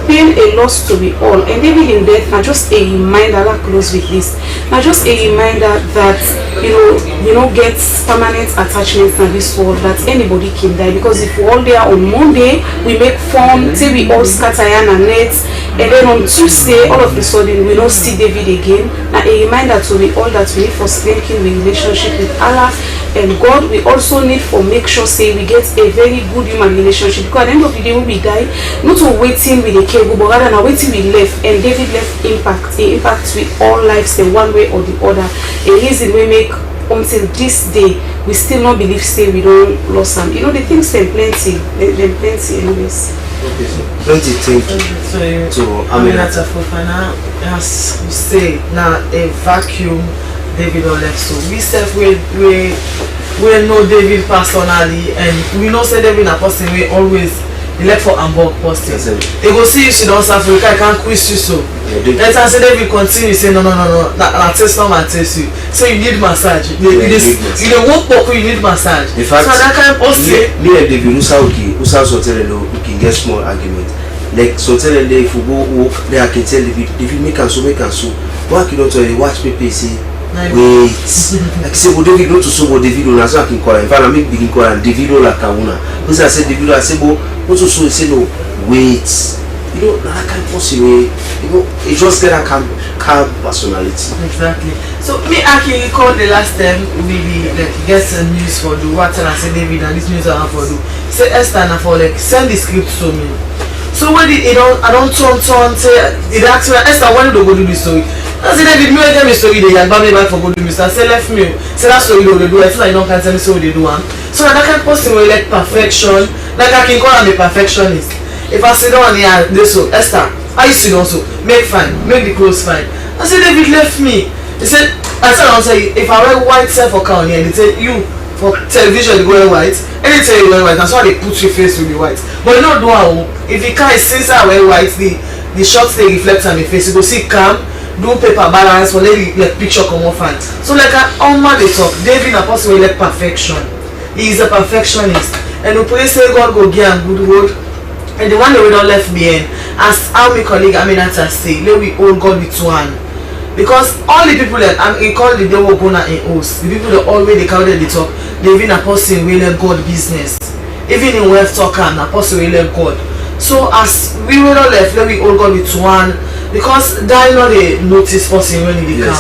pain a loss to be all. And David in death, now just a reminder that close with this. Now just a reminder that get permanent attachments in this world, that anybody can die, because if we're all there on Monday we make fun till we all scatter and nets, and then on Tuesday all of a sudden we don't see David again. Now a reminder to be all that we need for strengthening the relationship with Allah and God. We also need for make sure say we get a very good human relationship, because at the end of the day when we die, not to waiting with a care, but rather now waiting we left, and David left impact with all lives in one way or the other. A reason we make until this day we still not believe say we don't lose them. The things them plenty anyways. Okay, so plenty things to Aminata Fofana, as you say, now a vacuum David or left. So we self we know David personally, and we know say David a person we always left for Hamburg posting. They go see you sit down South Africa, I can't quiz you so. Let's say David continue say no, I test not test you. So you need massage. You won't talk, you need massage. In fact, so that kind of posting. Me and David Usa Sotelelo, we can get small argument. Like Sotelelo, if we go walk, they can tell David make and so. What you don't tell you, watch people say. Wait, like say, David not to so David on as I can call. In fact, I make begin call and David like Kauna. Because I said David, I say, not to so say no. Wait, that kind of possible. It just get a calm personality. Exactly. So me actually recall the last time we get some news for do what and I say David and this news I have for do. Say Esther and for like send the script to me. So when I don't turn say it actually Esther wanted to go do this story. I said David, me tell me story they and me back for go do this. I say left me. Say that story they do. I feel like don't can tell me so they do one. So that kind of person will like perfection. Like I can call am a perfectionist. If I sit down here this so Esther, I used to also make fine, make the clothes fine. I said David left me. He said, I said, I'll say, if I wear white self for car on here, they say, you, for television, you wear white. Anytime you wear white, that's why they put your face to be white. But you don't do how, if you can't, since I wear white, the shots they reflect on the face, you go see calm, do paper balance, for let the picture come off. So like how man they talk, David Apostle will like perfection. He is a perfectionist. And we pray say God go give him good road. And the one that we don't left behind, as how my colleague Aminata say, let we all God with one. Because all the people that he call the devil bona in host, the people that always they counted the talk, they even apostle will let God business. Even in wealth talk and apostle will let God. So as we were not left, let we all go with one. Because die not a notice person when they come.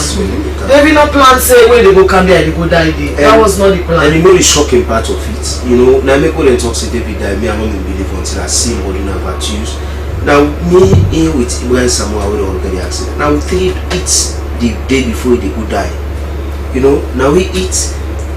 They will not plan say when they go come there, they go die there. That was not the plan. And you know the shocking part of it. You know, now me go and talk to David that me I don't believe until I see him holding our virtues. Now me in with Ibrahim Samuel we don't get the accident. Now we think it's the day before they go die. You know, now we eat.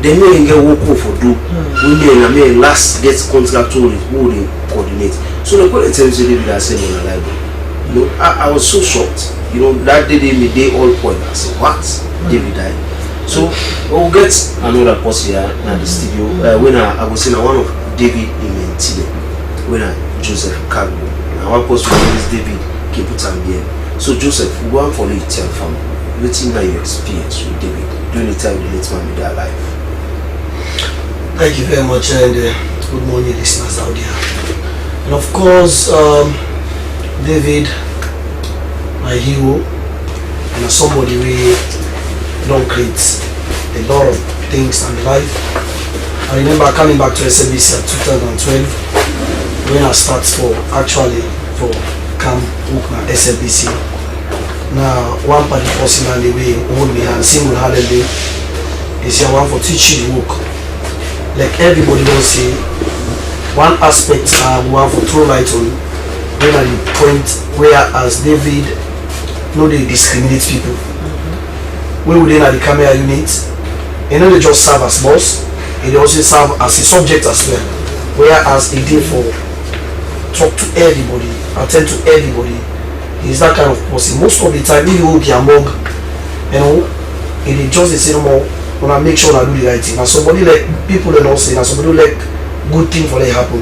Then we get work for do. We may last get contractual who they coordinate. So the point in terms of David I said on the library. You know, I was so shocked. You know, that day me day all point. I said, what? David died. So we'll get another post here at the studio. When I was in one of David in Mentile, when Joseph Cargo. Now one post with David Kiputambian. So Joseph, we want for you to tell family. Waiting now your experience with David during the time the late man with their life. Thank you very much, and good morning, listeners out there. And of course, David, my hero, and somebody we don't create a lot of things in life. I remember coming back to SABC at 2012 when I started for Camp Ukma SABC. Now one party person and the way hold me and single-handedly is here one for teaching work. Like everybody will say, one aspect we want for throw light on when at the point where as David they discriminate people. When we at the camera unit, they just serve as boss, and they also serve as a subject as well. Whereas he did for talk to everybody, attend to everybody. He's that kind of person. Most of the time he will be among, and they just say no more, when I make sure I do the right thing. And somebody like people they don't say, and somebody like good thing for they happen.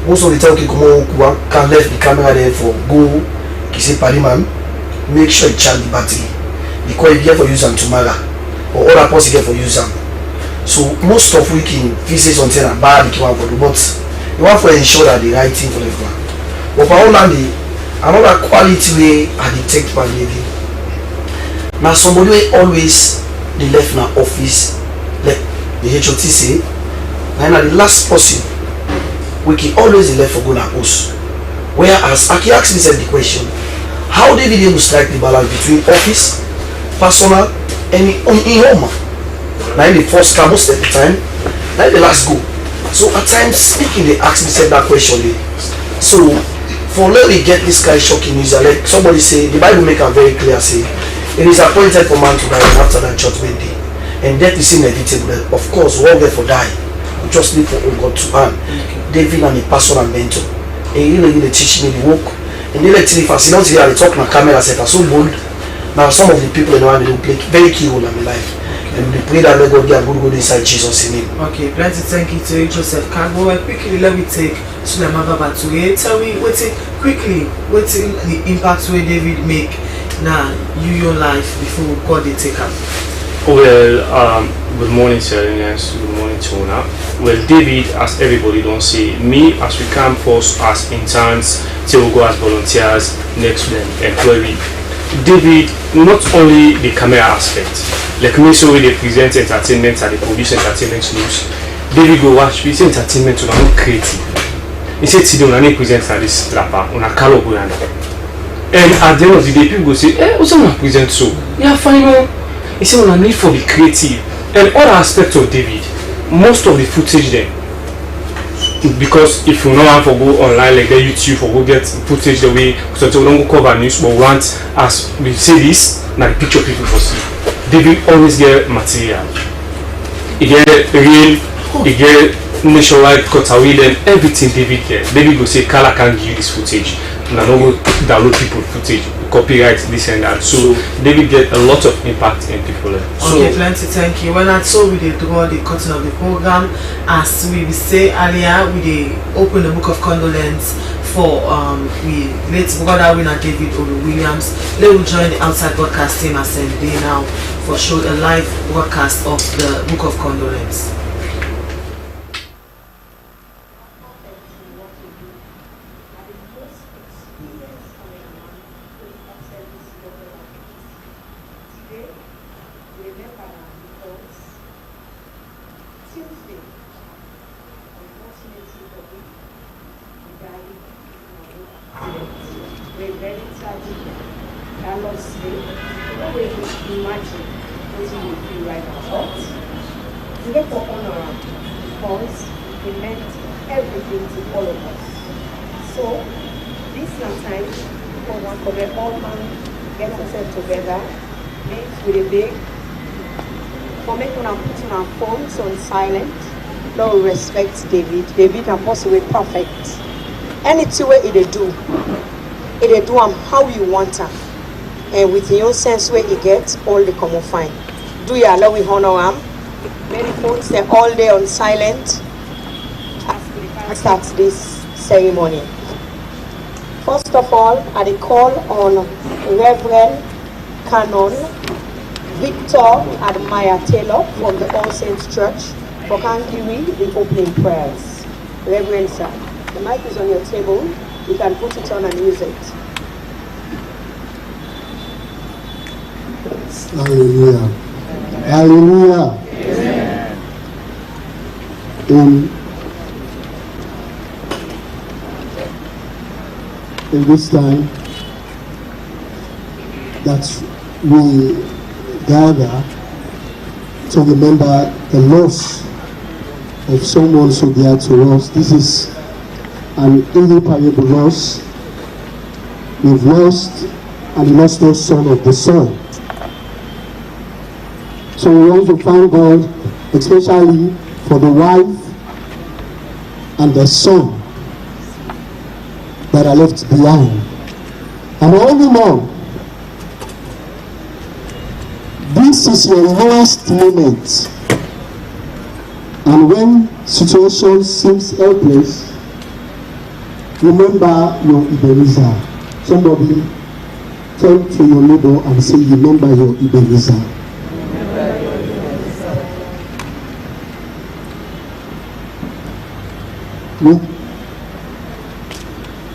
Most of the time, okay, come on, can left the camera there for go, say Pariman, make sure you charge the battery. Because if you get for use them tomorrow, or other person get for use them. So most of we can say something bad you want for do, but you want to ensure that the right thing for everyone. But for all another quality way I detect by living. Now somebody will always the left in our office, like the HOT say, and the last person we can always left for going to house. Whereas Aki asked me the question, how did he strike the balance between office, personal, and in home? Now in the first car most of the time, now the last go. So at times speaking, they asked me that question. So for let me get this guy shocking news, like somebody say the Bible make it very clear, say it is appointed for man to die after that judgment day. And death is inevitable. Of course, we all get for die. We just need for God to hand. David and a personal mentor. And he really teach me the work. And they like to if I see they talk on camera set are so bold. Now some of the people in the world they play very key role in my life. And we pray that let God get good inside Jesus' name. Okay, plenty thank you to you, Joseph Cargo. Quickly let me take Sulema Baba to it. Tell me what's the impact where David make now your life before God they take up. Well, good morning, Serenians. Good morning, Tona. Well, David, as everybody don't say, me as we come first as interns, till we go as volunteers, next to them employee. David, not only the camera aspect, like me, so they present entertainment and they produce entertainment news. David go watch, we say entertainment, we are not creative. He said, "Today, we are not present at this lapper, we are Carlo Boyanda." And at the end of the day, people go say, "Eh, what's not present so?" Yeah, fine. He said, "We need for the creative." And other aspects of David, most of the footage there, because if you know how to go online like the YouTube or go get footage the way, so we don't go cover news, but want as we say this, now the picture people for see. David always get material. He get real, he get nationwide cutaway, then everything David get. David go say, "Kala can give you this footage." no download people footage, copyright, this and that. So David get a lot of impact in people. Okay, plenty, thank you. When I saw we did draw the cutting of the program, as we say earlier, we did open the book of condolence for we late brother winner David Olu-Williams. They will join the outside broadcast team as they now for show a live broadcast of the book of condolence. Lord, respect David and possibly perfect. Anything where it do how you want her. And with your own sense where it gets all the common fine. Do you allow we honor him? Many phones they're all day on silent. Starts this ceremony. First of all, I call on Reverend Canon Victor Admire Taylor from the All Saints Church for Kankiwi, the opening prayers. Reverend sir, the mic is on your table. You can put it on and use it. Hallelujah. Hallelujah. In this time that we gather to remember the loss of someone so dear to us, this is an irreparable loss. We've lost an illustrious son of the Son. So we want to thank God, especially for the wife and the son that are left behind. And only more, this is your lowest moment. And when situation seems helpless, remember your Ebenezer. Somebody turn to your neighbor and say, remember your Ebenezer. We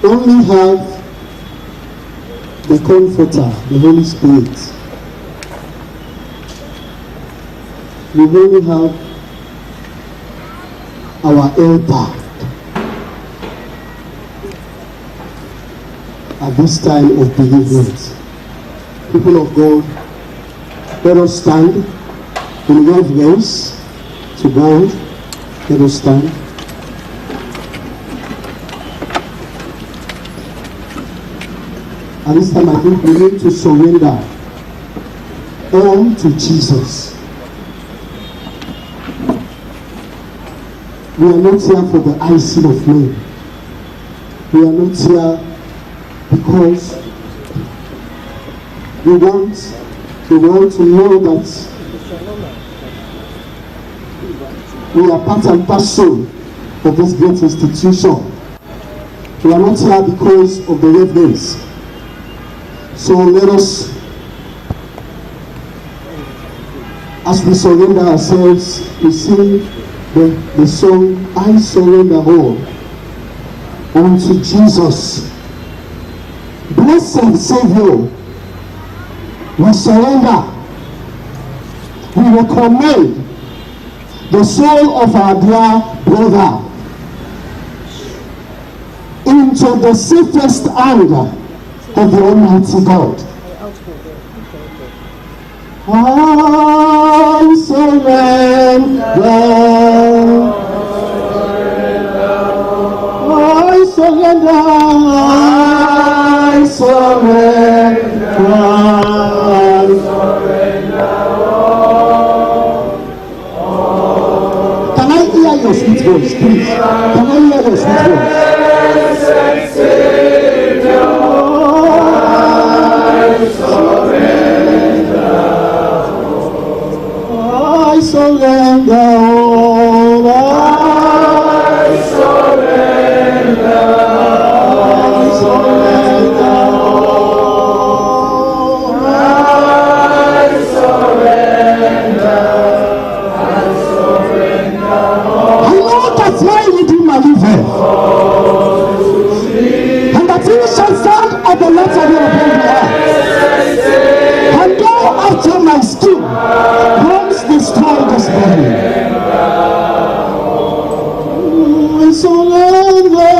only have the Comforter, the Holy Spirit. We only have our helper at this time of bereavement. People of God, let us stand in reverence to God. Let us stand. At this time, I think we need to surrender all to Jesus. We are not here for the icing of men. We are not here because we want to know that we are part and parcel of this great institution. We are not here because of the reverence. So let us, as we surrender ourselves, we sing the song, I surrender all unto Jesus. Blessed Savior, we surrender. We recommend the soul of our dear brother into the safest hand of the Almighty God. I surrender. I surrender. I surrender. Can I hear your sweet voice, please? Can I hear your sweet voice? Once destroy this body. I surrender.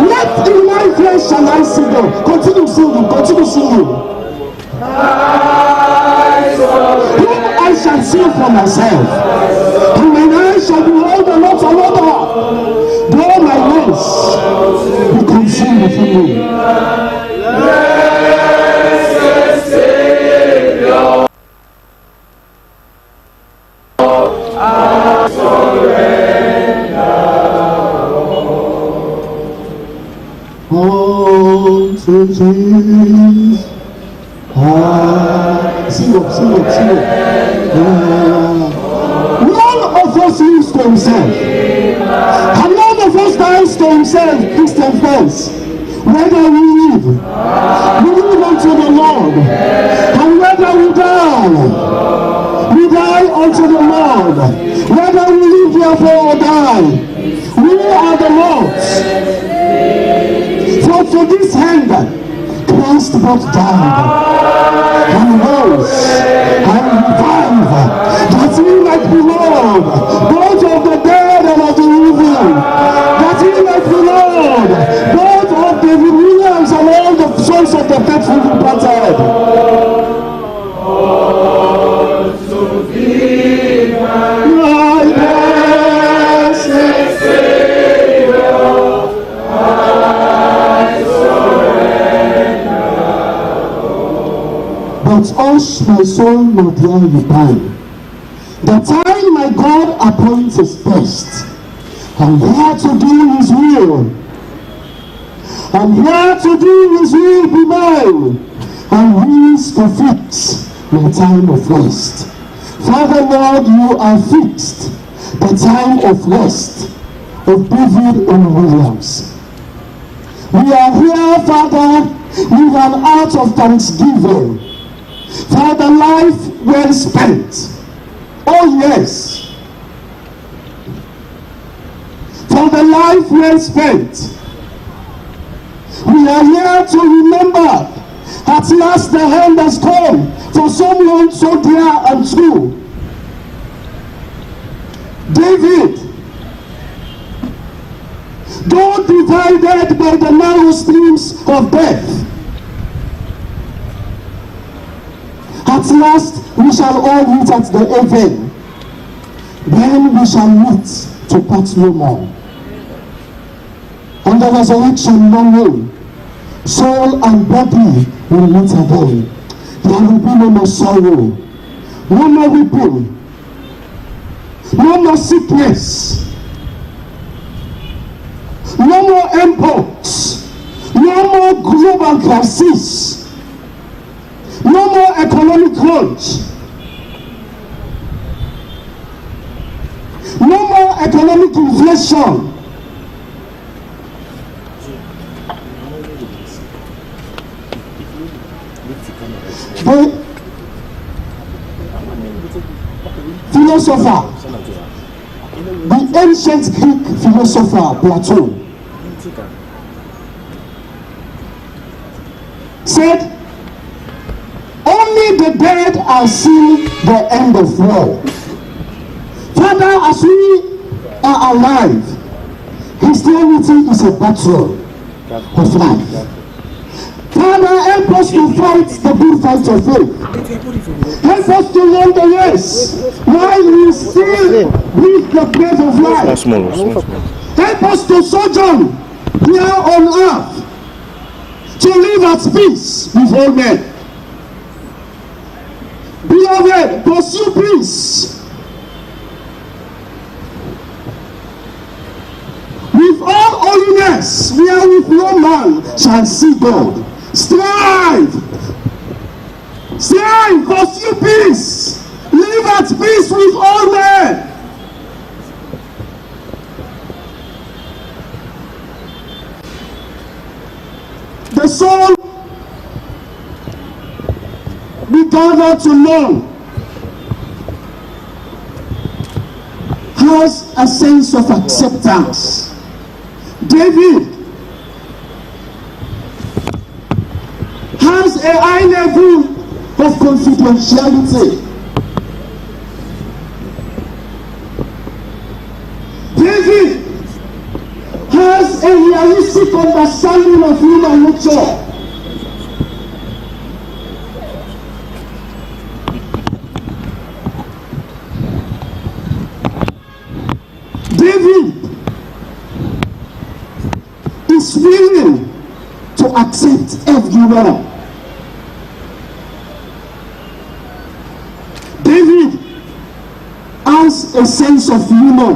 What in my flesh shall I sing? Continue singing, continue singing. Whom I shall sing for myself, and when I shall behold the Lord another, though my ways be consumed within me. Unto Jesus, sing up. None of us lives to himself, and none of us dies to himself, Christian friends. Whether we live unto the Lord, and whether we die unto the Lord. Whether we live therefore or die, we are the Lord's. For to this end, Christ both died and rose and revived, that he might be Lord, both of the dead and of the living, that he might be Lord, both of David Williams and all the sons of the faithful departed. My blessed Savior, but us my soul not dare repine. The time my God appoints is best. I'm here to do his will. I'm here to do his will be mine. And wills to fix my time of rest. Father Lord, you are fixed the time of rest of David and Williams. We are here, Father, with an heart of thanksgiving for the life well spent. Oh yes, for the life well spent. We are here to remember at last the hand has come for someone so dear and true. David, though divided by the narrow streams of death, at last we shall all meet at the heaven. Then we shall meet to part no more. On the resurrection morning, soul and body will meet again. There will be no more sorrow, no more weeping, no more sickness, no more imports, no more global crisis, no more economic crunch, no more economic inflation. The philosopher, the ancient Greek philosopher Plato, said, only the dead are seeing the end of war. Father, as we are alive, Christianity is a battle of life. Father, help us to fight the good fight of faith. Help us to run the race while we still breathe the breath of life. Help us to sojourn here on earth, to live at peace with all men. Beloved, pursue peace with all holiness, wherewith no man shall see God. Strive, pursue peace, live at peace with all men. The soul we gather to know has a sense of acceptance. David level of confidentiality. David has a realistic understanding of human nature. David is willing to accept everyone. David has a sense of humor.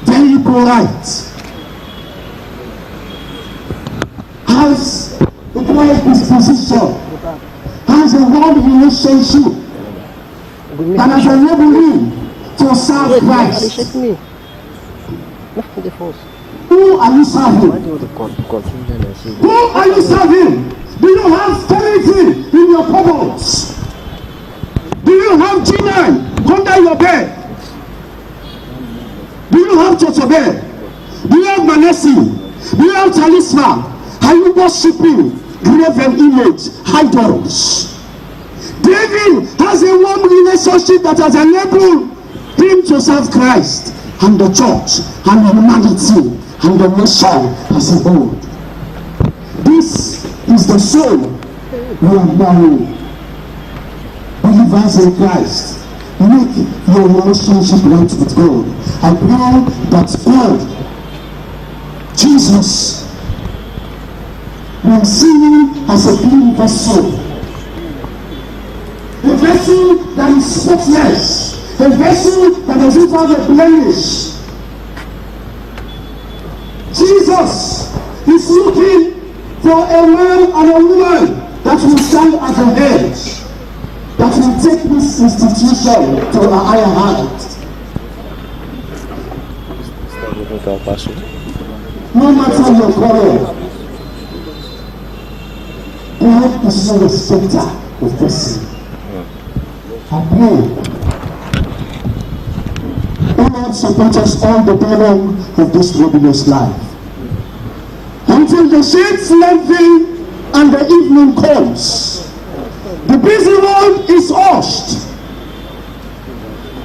Very polite. Has a quiet disposition. Has a warm relationship. And has enabled him to serve Christ. Who are you serving? Who are you serving? Do you have skeleton in your cupboards? Do you have G9 under your bed? Do you have Chotobed? Do you have Manesi? Do you have Talisman? Are you worshipping graven image, idols? David has a warm relationship that has enabled him to serve Christ and the church and humanity and the nation as a whole. This is the soul we are now. Believers in Christ, make your relationship right with God. I pray that God, Jesus, will see you as a clean vessel. A vessel that is spotless, a vessel that doesn't have a blemish. Jesus is looking for a man and a woman that will stand at the head, that will take this institution to a higher height. No matter your color, God is not a respecter of person. I pray, O Lord, support us all the burden of this rebellious life. Until the shades lengthen and the evening comes, the busy world is hushed,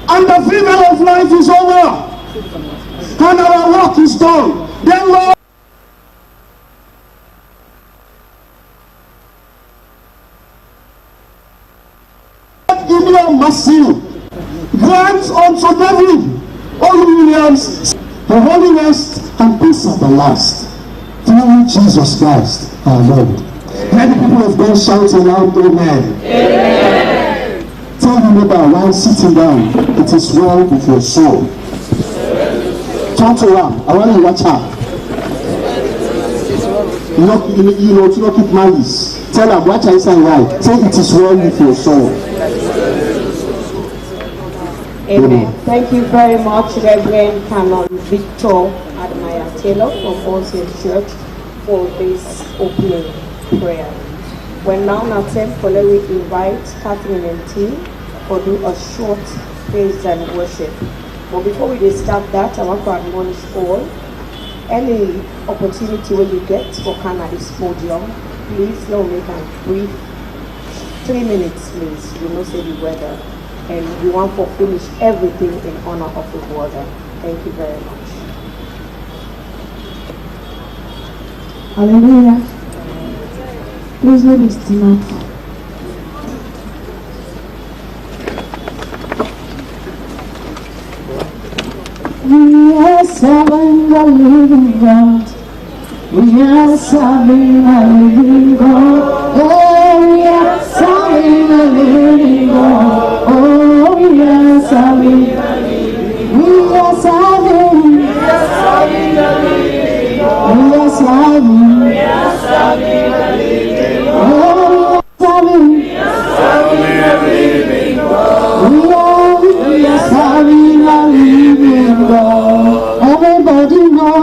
and the fever of life is over, and our work is done. Then, Lord, in your mercy, grant unto David, O Williams, the holiness and peace at the last, through Jesus Christ our Lord. Let the people of God shout aloud, Amen. Amen. Tell your neighbor while sitting down, it is well with your soul. Turn to her, I want you to watch her. You know, to not keep malice. Tell her, watch her inside right. Say it is well with your soul. Amen. Thank you very much, Reverend Canon Victor Admire Taylor from All Saints Church for this opening prayer. We're now in our time for let me invite Catherine and team for do a short praise and worship. But before we start that, I want to admonish all. Any opportunity when you get for cannabis podium, please don't make a brief 3 minutes, please. We know say the weather. And we want to finish everything in honor of the water. Thank you very much. Hallelujah. Please let me stand up. We are serving the living God. We are serving the living God. Oh, we are serving the living God. Oh, we are serving the living God. We are serving. We are serving the living God. We are serving. We are serving the living God. Oh, we are serving. We are serving the living God. We are serving the living God. Everybody know.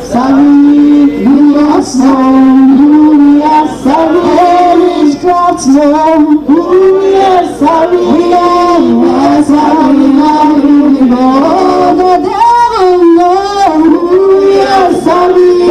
Serving, we are serving, we are serving, it's God's love, we are serving, we are serving, the devil knows, we are serving.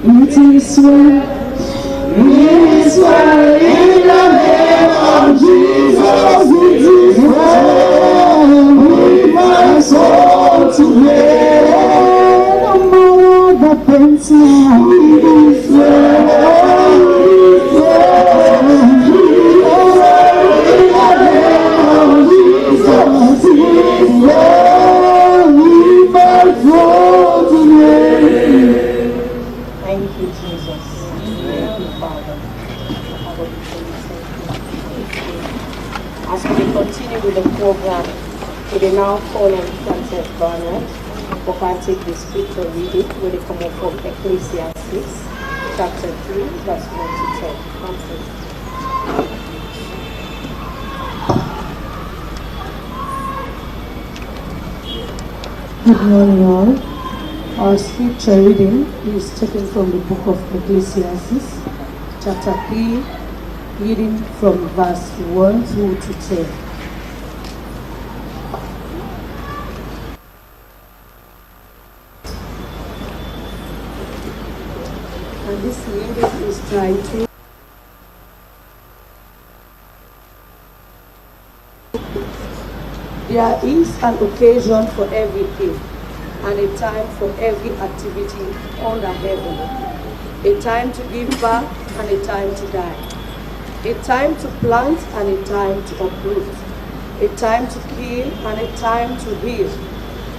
It is well, in the name of Jesus. It is well with my soul today. No matter the pains now, it is well, Thank you, Jesus. Thank you, Father. As we continue with the program, we will now call on Frances Barnett who can take the scripture reading when they come up from Ecclesiastes chapter 3, verse 1 to 10. Frances. Good morning, all. Our scripture reading is taken from the book of Ecclesiastes, chapter 3, reading from verse 1 through to 10. And this reading is titled There is an occasion for everything, and a time for every activity under heaven. A time to give birth and a time to die. A time to plant and a time to uproot. A time to kill and a time to heal.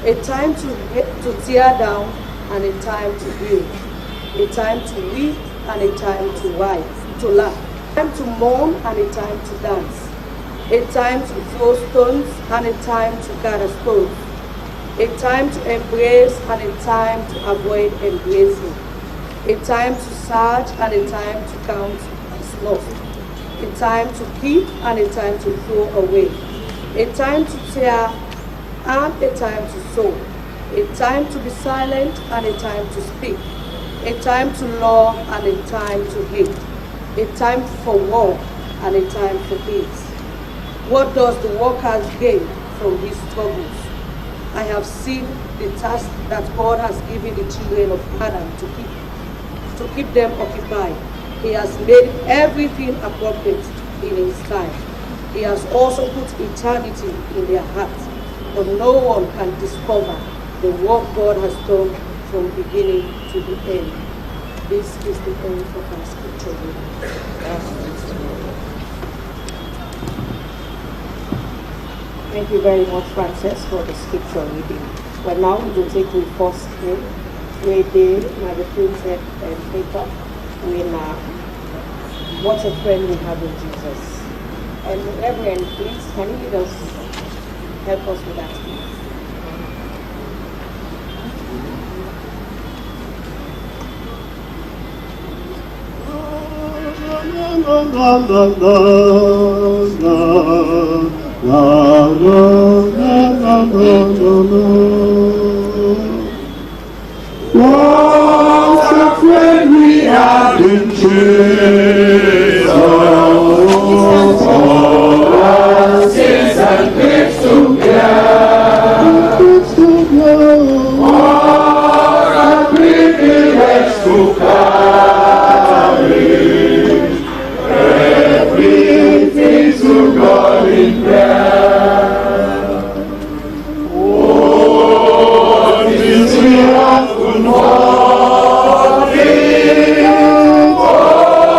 A time to tear down and a time to build. A time to weep and a time to laugh. A time to mourn and a time to dance. A time to throw stones and a time to gather stones. A time to embrace and a time to avoid embracing. A time to search and a time to count as lost. A time to keep and a time to throw away. A time to tear and a time to sow. A time to be silent and a time to speak. A time to love and a time to hate. A time for war and a time for peace. What does the worker gain from his struggles? I have seen the task that God has given the children of Adam to keep them occupied. He has made everything appropriate in his time. He has also put eternity in their hearts, but no one can discover the work God has done from beginning to the end. This is the end of our scripture reading. Thank you very much, Frances, for the scripture reading. Well, now we will take the first name, where they have the printed paper, when what a friend we have in Jesus. And Reverend, please, can you just help us with that, please? What a friend we have in Jesus. All our sins and griefs to bear. What a privilege to carry everything to God in prayer. Oh, this we have to know. Oh,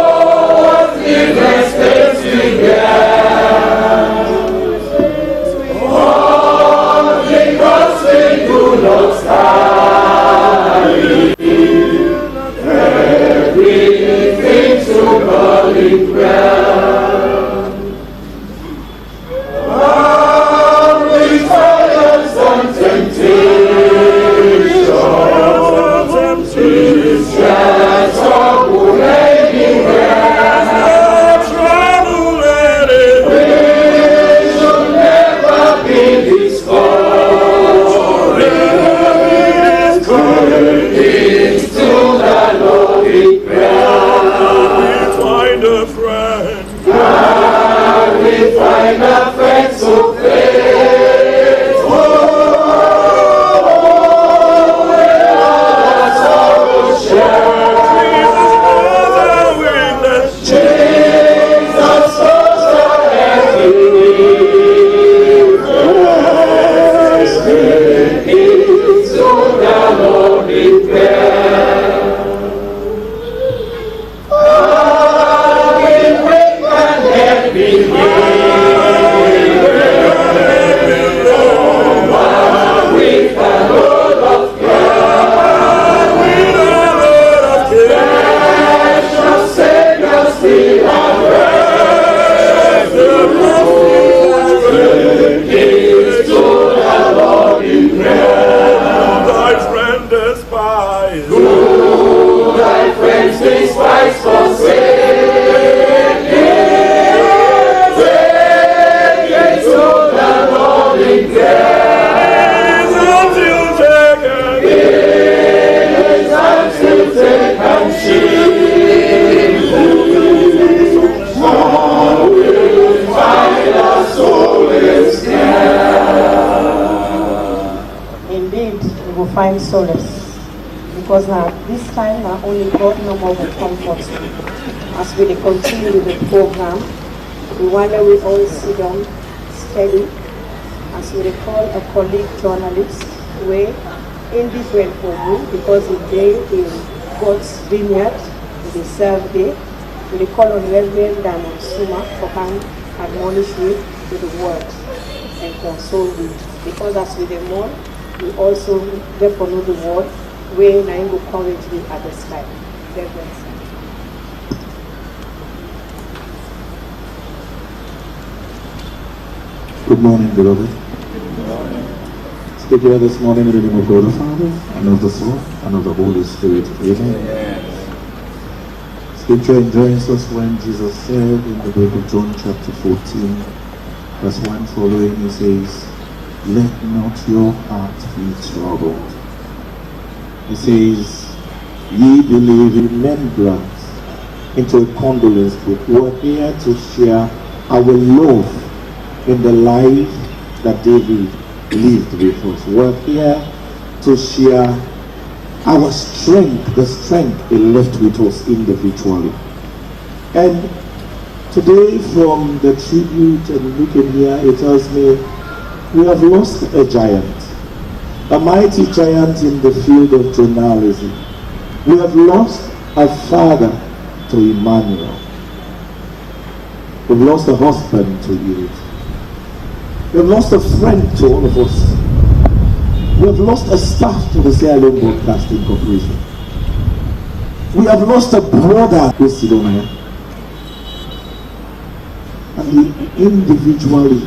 solace. Because now, this time, now only God no more will comfort me. As we continue with the program, we wonder we all sit down steady as we recall a colleague journalist where indifferent for me because he day in God's vineyard, they serve day. We recall on Reverend Diamond Suma for can admonish me with the word and console me. Because as we the mourn, we also get to know the word where I will courage me at this time. Reverend. Good morning, beloved. Speak here this morning in the name of God the Father, and of the Son, and of the Holy Spirit. Amen. Scripture enjoins us when Jesus said in the book of John chapter 14, verse 1 following, he says, "Let not your heart be troubled." He says, "Ye believe in remembrance," into a condolence book. We're here to share our love in the life that David lived with us. We're here to share our strength, the strength he left with us individually. And today from the tribute and looking here, it tells me we have lost a giant, a mighty giant in the field of journalism. We have lost a father to Emmanuel. We've lost a husband to Edith. We've lost a friend to all of us. We have lost a staff to the Sierra Leone Broadcasting Corporation. We have lost a brother to Sidonia. And individually,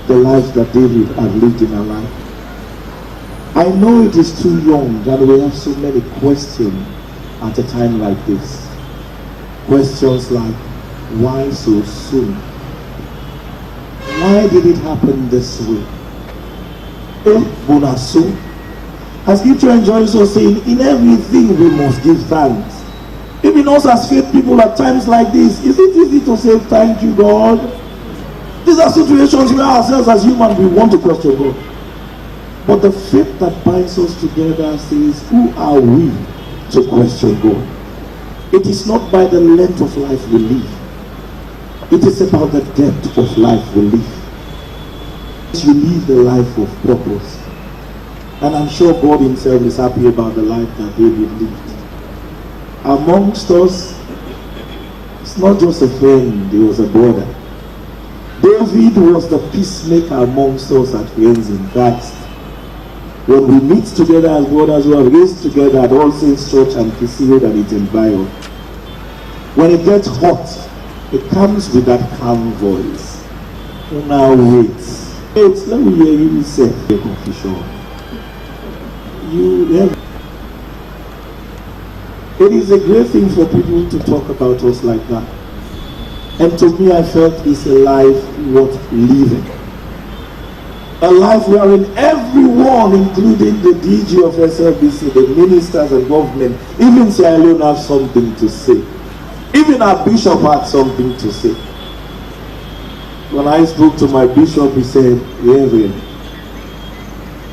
the life that David had lived in our life. I know it is too young that we have so many questions at a time like this. Questions like, why so soon? Why did it happen this way? Bonaso. As Scripture enjoys us saying, in everything we must give thanks. Even us as faith people at times like this, is it easy to say thank you, God? These are situations where ourselves as humans we want to question God. But the faith that binds us together says, who are we to question God? It is not by the length of life we live. It is about the depth of life we live. You live the life of purpose. And I'm sure God himself is happy about the life that David lived. Amongst us, it's not just a friend, he was a brother. David was the peacemaker amongst us at Friends in Christ. When we meet together as brothers who are raised together at All Saints Church and Kisio and its environment, when it gets hot, it comes with that calm voice. Now wait. Wait, let me hear you say the confusion. It is a great thing for people to talk about us like that. And to me, I felt it's a life worth living. A life wherein everyone, including the DG of SLBC, the ministers and government, even Sierra Leone have something to say. Even our bishop had something to say. When I spoke to my bishop, he said, Reverend,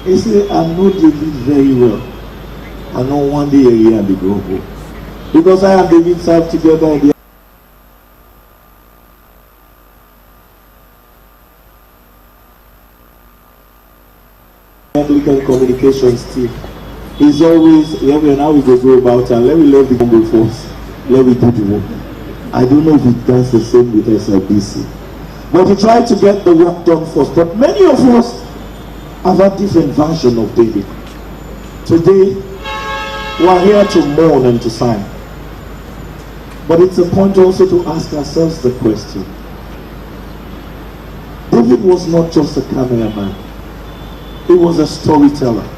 he said, I know David very well. I know one day a year and the global. Because I and David served together in the Anglican communications team. He's always, Reverend, how we go about and let me love the humble force. Let me do the work. I don't know if he does the same with SLBC. But he tried to get the work done first. But many of us have a different version of David. Today, we are here to mourn and to sign. But it's a point also to ask ourselves the question. David was not just a cameraman. He was a storyteller.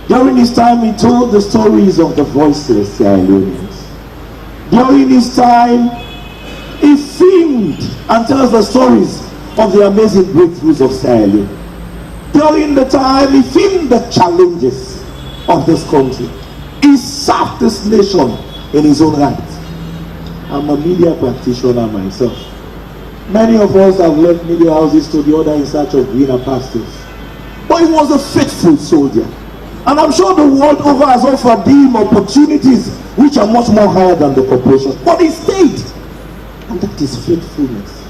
During his time, he told the stories of the voiceless Sierra Leoneans. During his time, he filmed and tells the stories of the amazing breakthroughs of Sierra Leone. During the time, he filmed the challenges of this country. He served this nation in his own right. I'm a media practitioner myself. Many of us have left media houses to the other in search of greener pastures. But he was a faithful soldier. And I'm sure the world over has offered him opportunities which are much more higher than the corporation. But he stayed. And that is faithfulness.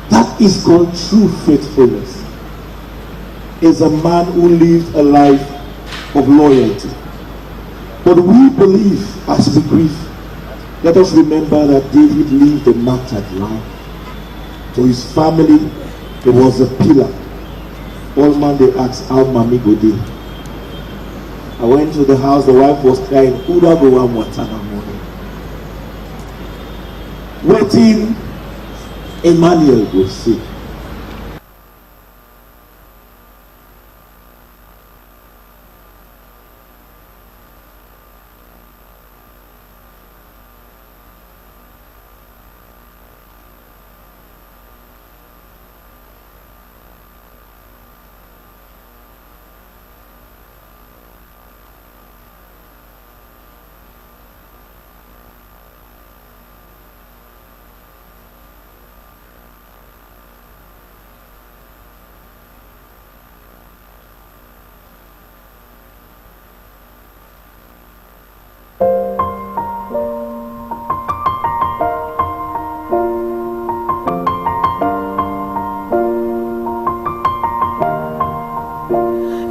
That is called true faithfulness. Is a man who lived a life of loyalty. But we believe, as we grieve, let us remember that David lived a martyred life. To his family, he was a pillar. All man they asked, how mommy go dey? I went to the house, the wife was crying, who da go one water na morning? Waiting, Emmanuel go see.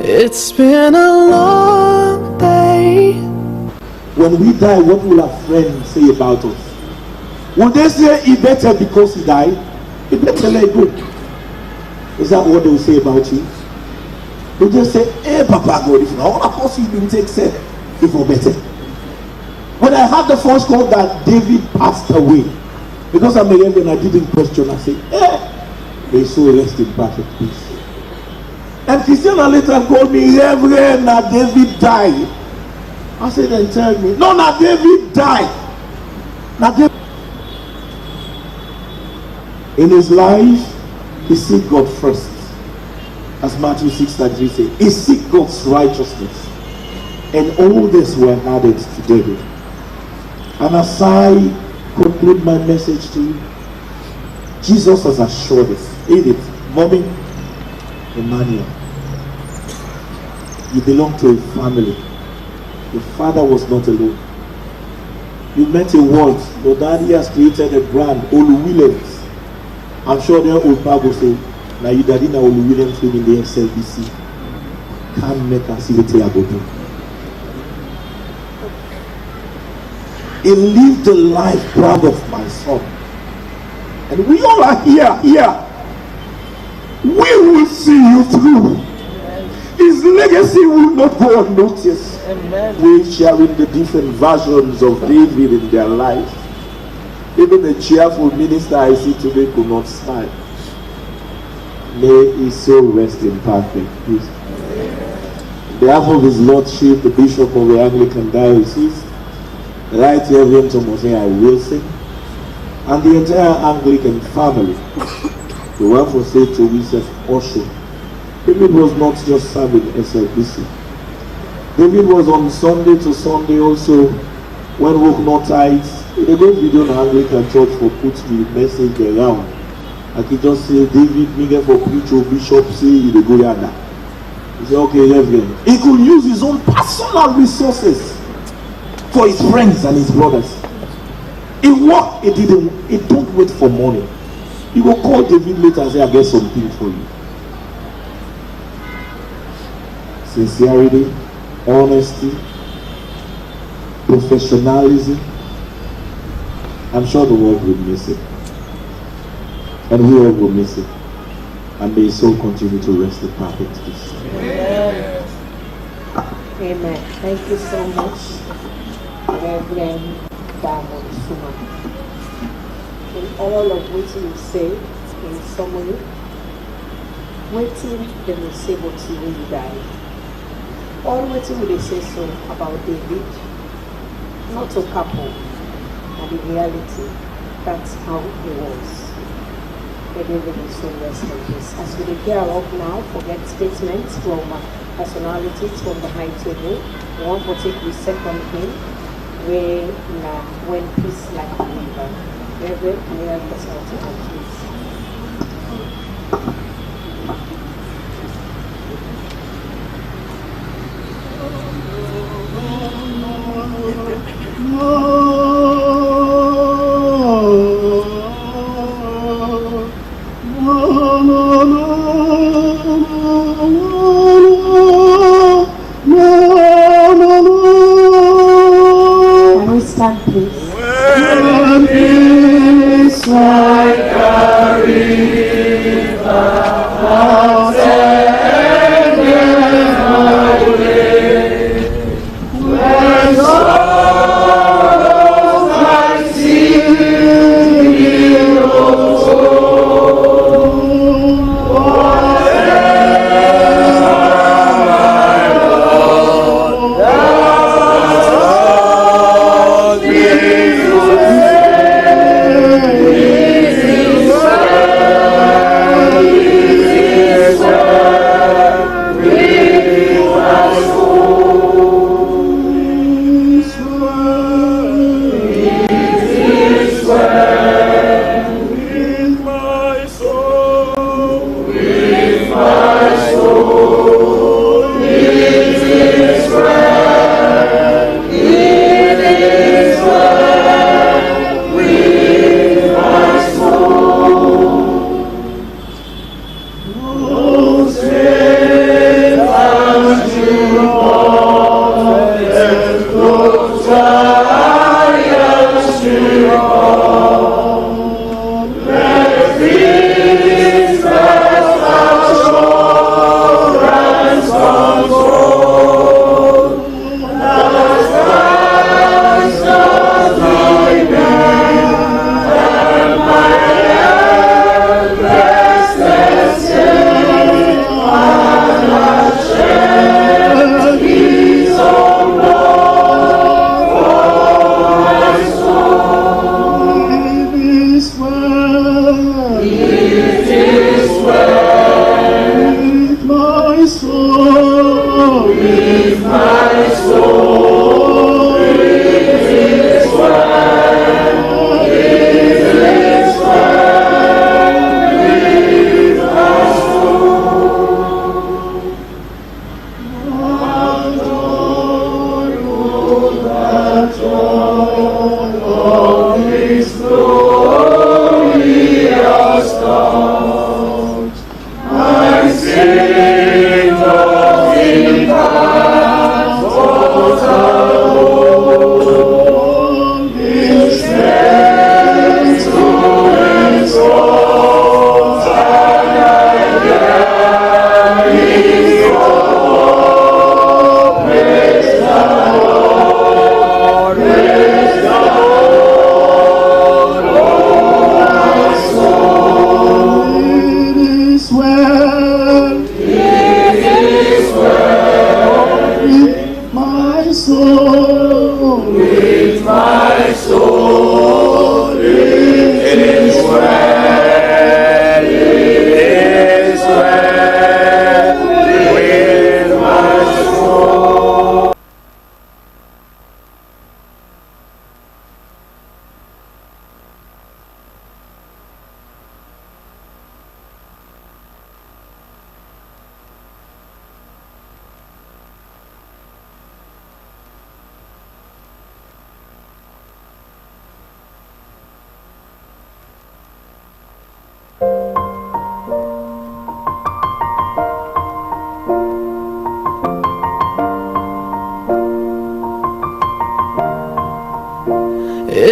It's been a long day. When we die, what will our friends say about us? Will they say he better because he died? He better let go. Is that what they will say about you? Will they say, hey Papa God, if not, of course you didn't take said if for better. When I had the first call that David passed away, because I'm a Reverend, I didn't question. I said, hey, may so rest in perfect peace. And Christiana later called me, Reverend, now David died. I said, then tell me, no, now David died. Now David. In his life, he seek God first. As Matthew 6:33 says, he seek God's righteousness. And all this were added to David. And as I conclude my message to you, Jesus has assured us, Edith, Mommy, Emmanuel, you belong to a family. Your father was not alone. You met a world. Your daddy has created a brand, Olu Williams. I'm sure their old Bible say, now you daddy now Olu Williams live in the SLBC. Can't make a city about him. He lived a life proud of my son. And we all are here. We will see you through. His legacy will not go unnoticed. We sharing the different versions of David in their life. Even a cheerful minister I see today could not smile. May his soul rest in perfect peace. On behalf of his lordship, the Bishop of the Anglican Diocese, the Right Reverend Thomas A. Wilson, and the entire Anglican family, the one for St. Teresa's Osho. David was not just serving SLBC. David was on Sunday to Sunday also when work not tight. They go video in Anglican church for put the message around. I can just say David Miguel for preach or bishop say he go yada. He say okay, Reverend. He could use his own personal resources for his friends and his brothers. He worked, he don't wait for money. He will call David later and say, I get something for you. Sincerity, honesty, professionalism. I'm sure the world will miss it. And we all will miss it. And may his soul continue to rest in perfect peace. Amen. Amen. Thank you so much, Reverend Diamond Suma. In all of what you say, in summary, waiting they will say what you will die. All waiting will they say so about David, not a couple, and in reality, that's how he was. May David is so rest in peace. As we hear up now, forget statements from personalities from the high table. One will take the second hymn, where when peace like a river. Reverend, may I present to you, please. stand, please. When peace like a river outstandeth my way, when sorrows like sea billows roll, whatever my Lord does me to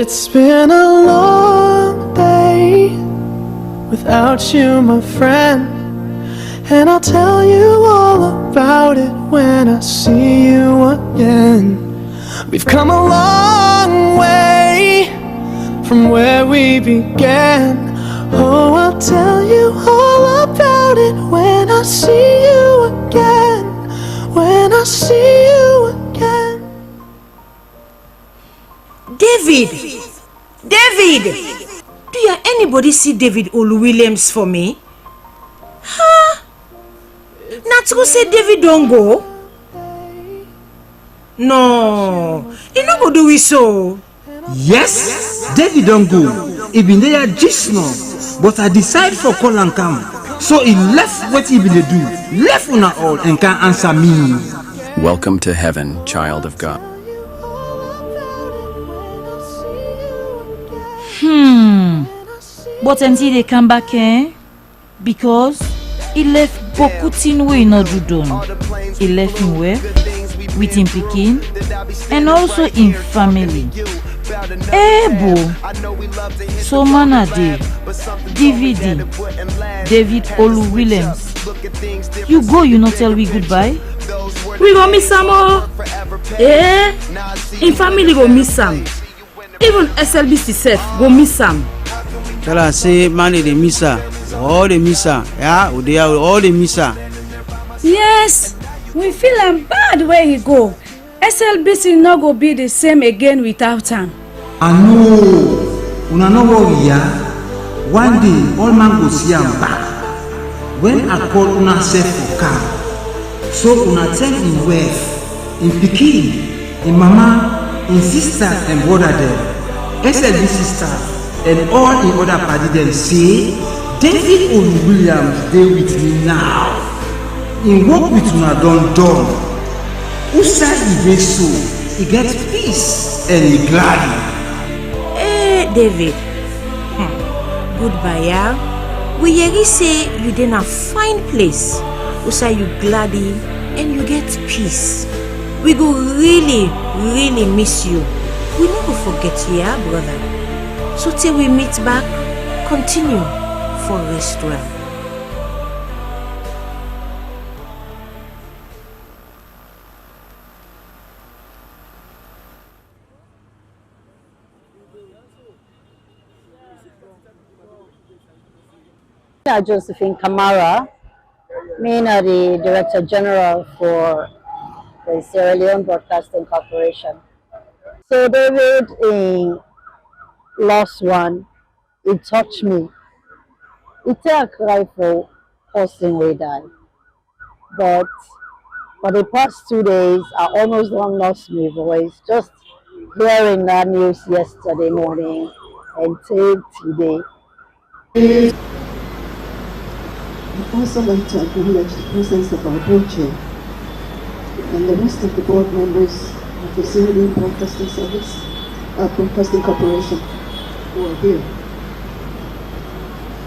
It's been a long day without you, my friend, and I'll tell you all about it when I see you again. We've come a long way from where we began. Oh, I'll tell you all about it when I see you again. When I see you again. David, do you anybody see David Olu-Williams for me? Huh? Not to say David don't go. No, he not go do it so. Yes, David don't go. He been there just now, but I decide for call and come. So he left what he been do. Left una all and can answer me. Welcome to heaven, child of God. But until they come back, because he left beaucoup things we not do done. He left him where? With him picking and also in family. Ebo. So mana dey. DVD. David Olu Williams. You go, you not tell we goodbye? We go miss am oh. In family go miss am. Even SLBC sef go miss am. Tell her say man they miss her. All they miss her. Yeah, they are all they miss her. Yes, we feel am bad where he go. SLBC no go be the same again without am. I know. Una no worry ya. One day all man go see am back. When I call una self for car, so una tell him wife, him pikin, him mama, him sister and brother them, SLBC staff and all the other party them say, David Olu Williams dey with me now. He work with una done. Usa he so, he get peace and he glad. David. Goodbye, yeah. We hear say you in a fine place. Usa you gladdy and you get peace. We go really miss you. We never forget you, yeah, brother. So till we meet back, continue for rest well. Josephine Kamara, me the Director General for the Sierra Leone Broadcasting Corporation. So David, in last one, it touched me. It take a cry for person who died. But for the past 2 days, I almost don't lost my voice. Just hearing that news yesterday morning and till today. I'd also like to acknowledge the presence of our board chair and the rest of the board members of the Sierra Leone Broadcasting Service, Broadcasting Corporation, who are here.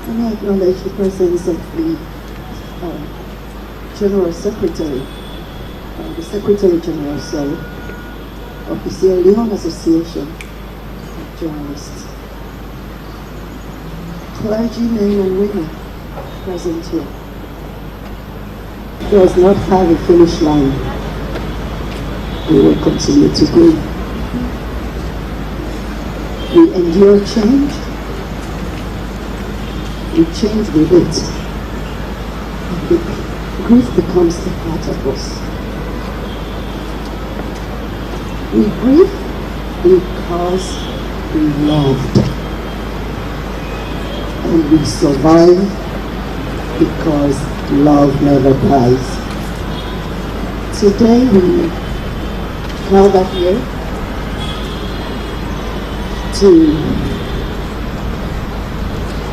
And I acknowledge the presence of the General Secretary, the Secretary General, of the Sierra Leone Association of Journalists, clergymen and women present here. Does not have a finish line. We will continue to grow. We endure change. We change with it. And grief becomes a part of us. We grieve because we loved. And we survive because love never dies. Today we gather here to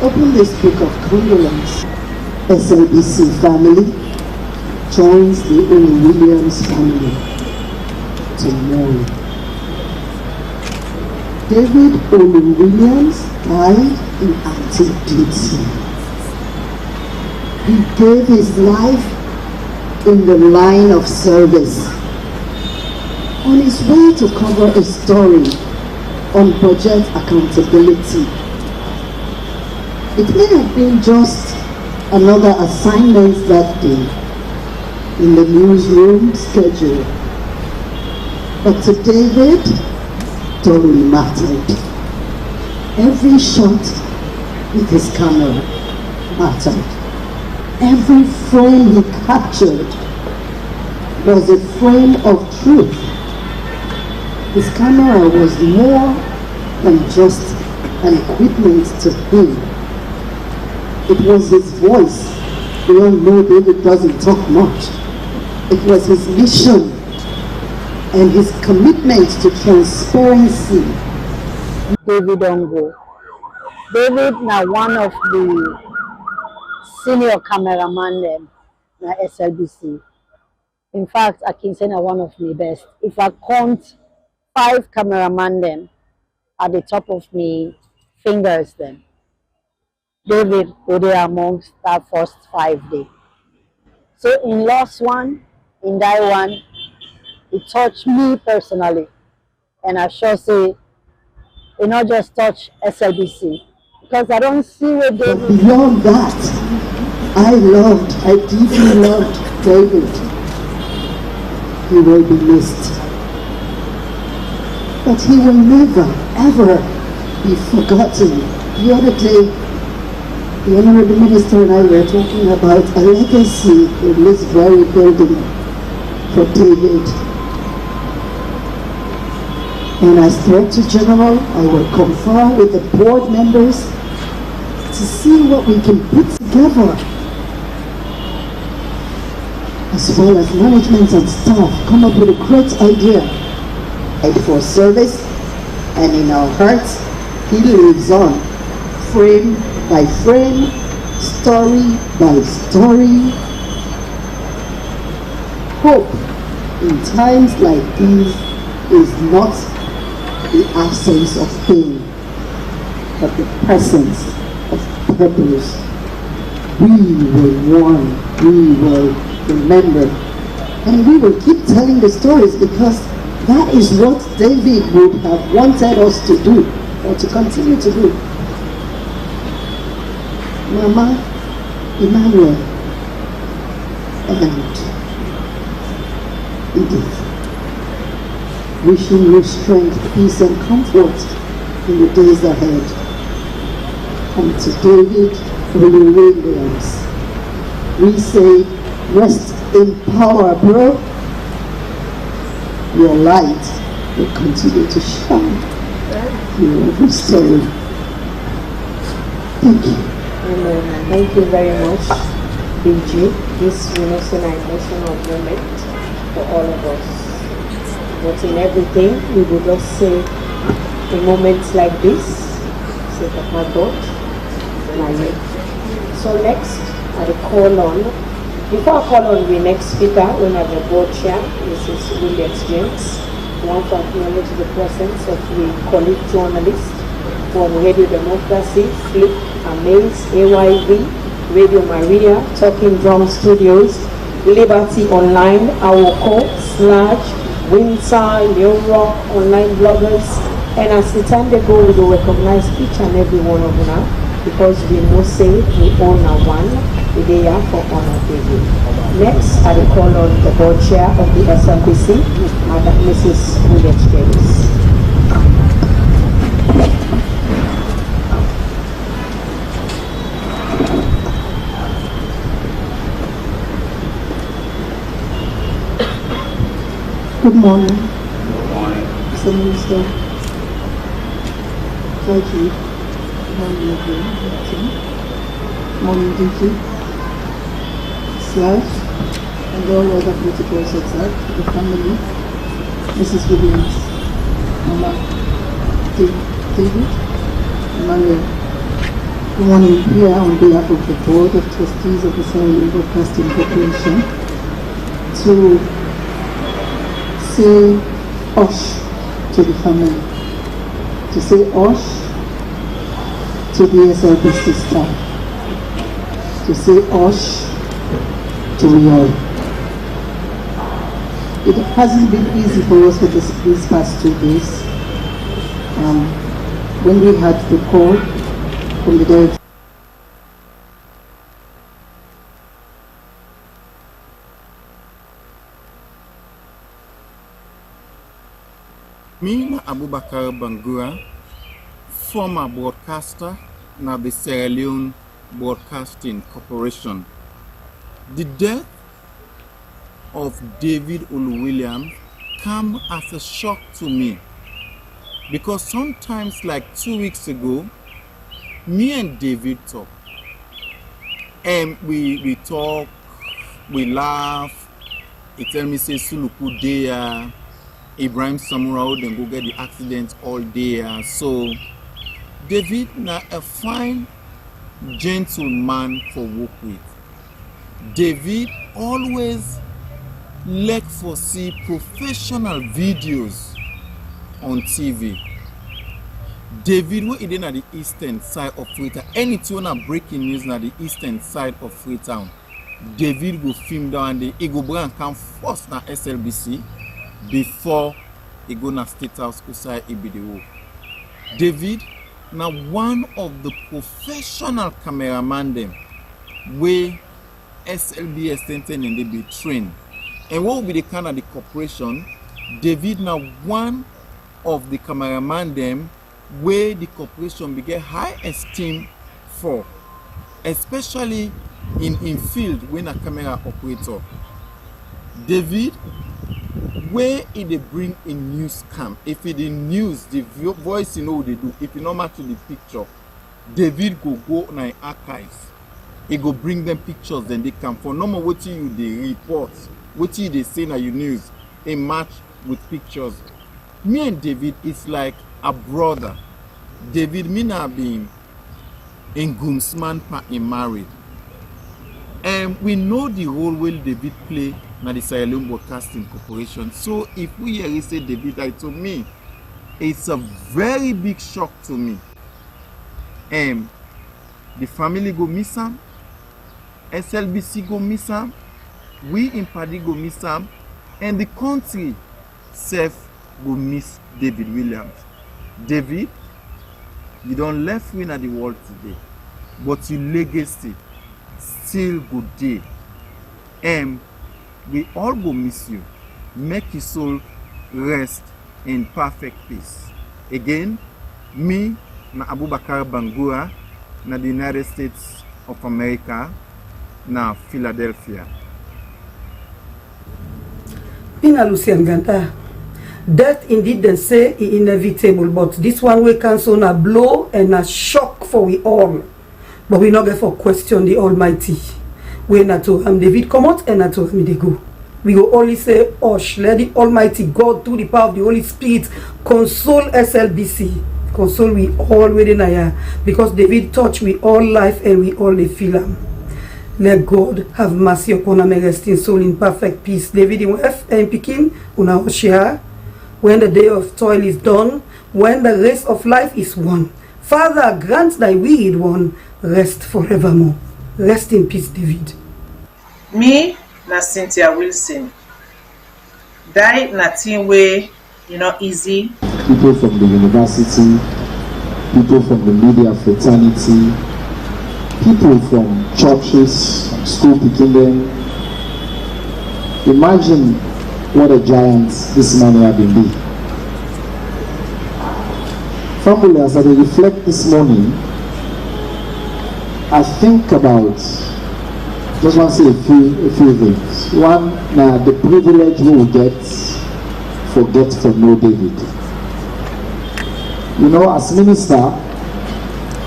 open this book of condolence. SLBC family joins the Olu Williams family to mourn. David Olu Williams died in active duty. He gave his life in the line of service. On his way to cover a story on budget accountability. It may have been just another assignment that day in the newsroom schedule. But to David, it totally mattered. Every shot with his camera mattered. Every frame he captured was a frame of truth. His camera was more than just an equipment to him. It was his voice. We all know David doesn't talk much. It was his mission and his commitment to transparency. David Ongo. David now one of the senior cameraman them na SLBC. In fact, I can say na one of my best. If I count 5 cameraman them at the top of me fingers them, David go there amongst that first 5 days. So in last one, in that one, it touched me personally. And I sure say it not just touch SLBC. Because I don't see where But David... beyond that, I deeply loved David. He will be missed. But he will never, ever be forgotten. The other day, the Honorable Minister and I were talking about a legacy in this very building for David. And as Director General, I will confer with the board members to see what we can put together, as well as management and staff come up with a great idea. And for service, and in our hearts, he lives on, frame by frame, story by story. Hope in times like these is not the absence of pain, but the presence of purpose. We will warn, we will remember, and we will keep telling the stories, because that is what David would have wanted us to do, or to continue to do. Mama, Emmanuel, and Edith, wishing you strength, peace, and comfort in the days ahead. And to David Williams, we say, rest in power, bro. Your light will continue to shine through every story. Thank you. Amen. Thank you very much, BG. This will not an emotional moment for all of us. But in everything, we would just say, in moments like this, say, Papa God, my name. So next, I call on. Before I call on the next speaker, we have the board chair, Mrs. Williams James. I want to acknowledge the presence of the colleague journalists from Radio Democracy, Flip, Amaze, AYV, Radio Maria, Talking Drum Studios, Liberty Online, Awoko, Sludge, Windsor, New Rock, Online Bloggers. And as the time they go, we will recognize each and every one of them, because we know say we own a one. They are for honor David. Next, I will call on the board chair of the SLBC, Madam Mrs. Williams James. Good morning. Good morning. Mr. Minister. Thank you. Morning, everyone. Morning, DG. Slash, and all other political sectors, the family, Mrs. Williams, Mama, David, Emmanuel. Good morning. Here on behalf of the Board of Trustees of the Sierra Leone Broadcasting Corporation to say "Osh" to the family, to say "Osh" to the SLBC staff, to say "Osh" to we all. It hasn't been easy for us for these past 2 days. When we had the call from the director, Me, Abubakar Bangura, former broadcaster, now the Sierra Leone Broadcasting Corporation. The death of David Oluwilliams came as a shock to me, because sometimes, like 2 weeks ago, me and David talk, and we talk, we laugh. He tell me say Suluku there, Ibrahim Samurao then go get the accident all there. So David na a fine gentleman for work with. David always like for see professional videos on TV. David, when he at the eastern side of Freetown, anything on breaking news na the eastern side of Freetown, David go film down and he go bring and come first na SLBC before he go na State House outside EBDO. David now one of the professional cameraman them where SLBS Center and they be trained. And what will be the kind of the corporation? David now one of the cameraman them where the corporation be get high esteem for, especially in field when a camera operator. David, where they bring in news cam, if it in news, the voice you know what they do, if you not match the picture, David go on the archives. He go bring them pictures, then they come for no more what you they report, what you they say na you news, a match with pictures. Me and David is like a brother. David me na been in Gumsman pa in married. And we know the role where David play na the Sierra Leone Broadcasting Corporation. So if we hear say David died, to me, it's a very big shock to me. The family go miss him, SLBC go miss him, we in Paddy go miss him, and the country self go miss David Williams. David, you don't left win at the world today, but your legacy still good day. We all go miss you. Make your soul rest in perfect peace. Again, me, na Abubakar Bangura, na the United States of America, na Philadelphia. Pina Lucian Ganta. Death indeed they say is inevitable, but this one will cancel a blow and a shock for we all. But we not get for question the Almighty. We not to David come out and not to me they go. We will only say, "Osh, let the Almighty God through the power of the Holy Spirit console SLBC, console we all within here, because David touched we all life and we all the feel him. Let God have mercy upon him and rest in soul in perfect peace. David in F and Pekin, una share. When the day of toil is done, when the race of life is won, Father, grant thy wearied one rest forevermore. Rest in peace, David." Me, na Cynthia Wilson. Die na team way, easy. People from the university, people from the media fraternity, people from churches, school picking them. Imagine what a giant this man have been be. Family, as I reflect this morning, I think about, just want to say a few things. One, the privilege we will get to know David. As minister,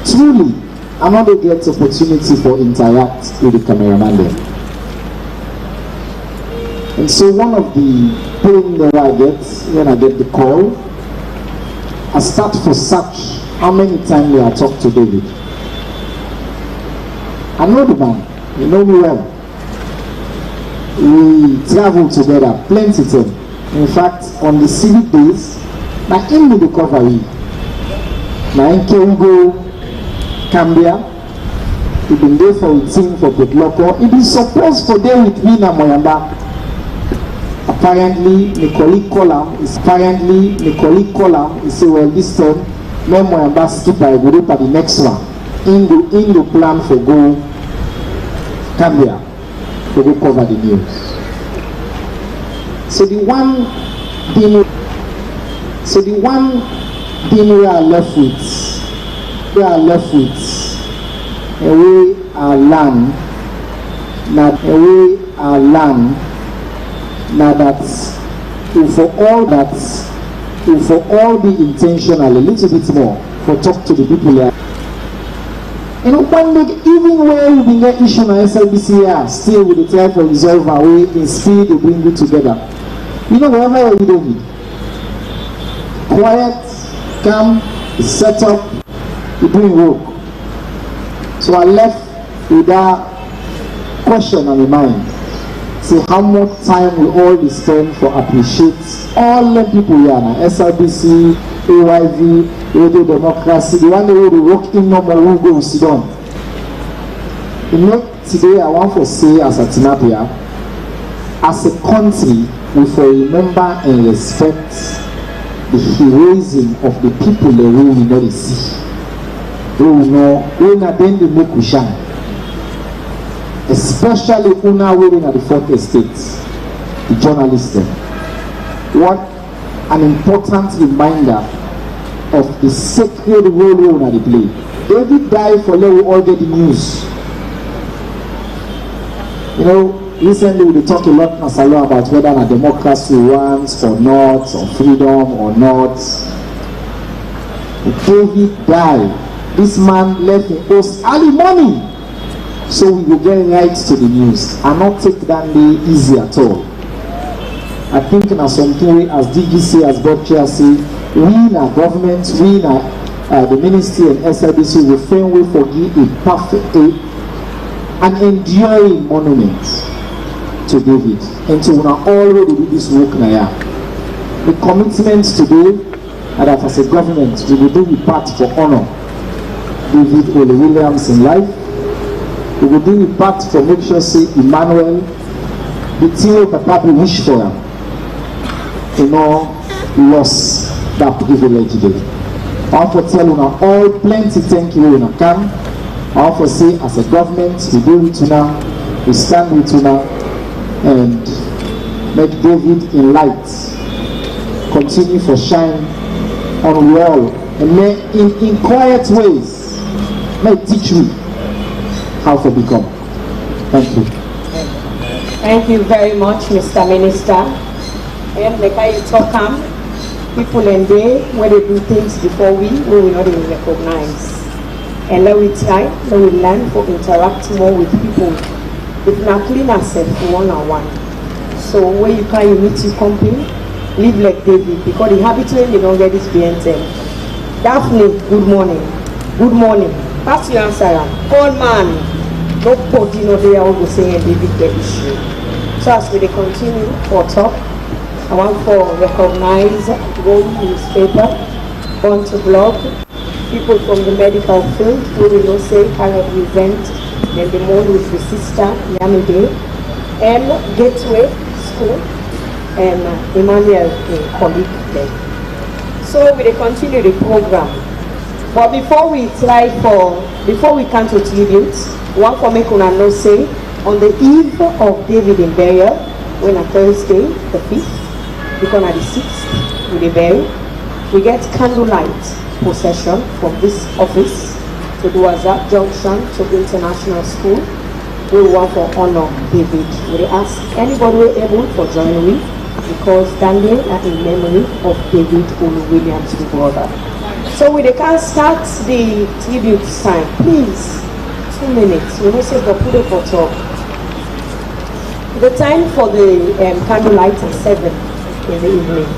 truly, another gets opportunity for interact with the cameraman there. And so one of the pain that I get when I get the call, I start for search how many times I talk to David. I know the man, you know me well. We travel together plenty time. In fact, on the civic days, na him do the covery. Na him can go Cambia. He been there for a team for Putloko. He been supposed for day with me na Moyamba. Apparently, my colleague call him. He say, well, this time, me Moyamba skip I go for the next one. In the plan for go Cambia to go cover the news. So the one thing we are left with, away our land, now that for all be intentional a little bit more for talk to the people here. One day, even when we get issue on SLBC here, still with the try to resolve our way in speed to bring it together. Wherever we do it, quiet, calm, set up, we doing work. So I left with that question on my mind. See how much time we all spend for appreciate all the people here now, SLBC, AYV, Radio Democracy, the one that will work in number who go sit down. Today I want to say as a Tinapia, as a country, we for remember and respect the heroism of the people the way we know they see. We know when then they make we shine. Especially una wearing at the fourth estate, the journalists them. What an important reminder of the sacred role we una they play. David died for let we all get the news. You know, recently we talk a lot in Asalo about whether a democracy wants or not, or freedom or not. David died. This man left in host early morning. So we will get right to the news and not take that day easy at all. I think now something as DGC, as Bob Chair say, we in our government, we in our the ministry and SIBC will find way forgive a perfect, an enduring monument to David. And to now already do this work now. The commitment today that as a government we will do we part for honor David Ole Williams in life. We will do we part for make sure say Emmanuel, the team that Papa wish for him, you know, lost that privilege today. I want to tell you now all plenty thank you when I come. I want to say as a government we do with you now, we stand with you now and make David in light continue for shine on wall and may in quiet ways may teach me how to become. Thank you. Thank you very much, Mr. Minister. And like I talk people and they where they do things before we will not even recognize. And let we try, let we learn to interact more with people. If not clean ourselves one-on-one. So when you can you meet your company, live like David because the habitually they don't get this BNT. Daphne, good morning. Good morning. That's your answer. Old man, nobody know they are all saying David get issue. So as we continue for talk, I want to recognize Gold newspaper, Born to Blog, people from the medical field who will know say I represent then the mode with the sister Yamide and Gateway School and Emmanuel colleague there. So we continue the program. But before we come to tribute, one for make una know say on the eve of David in burial, when on Thursday, the 5th, because on the 6th, we be buried, we get candlelight procession from this office to Duaza Junction to International School. We want to honor David. We ask anybody who able for join me because standing in memory of David Ole Williams, the brother. So we can start the tribute time. Please, 2 minutes. We will say the put it for talk. The time for the candlelight is 7 in the evening.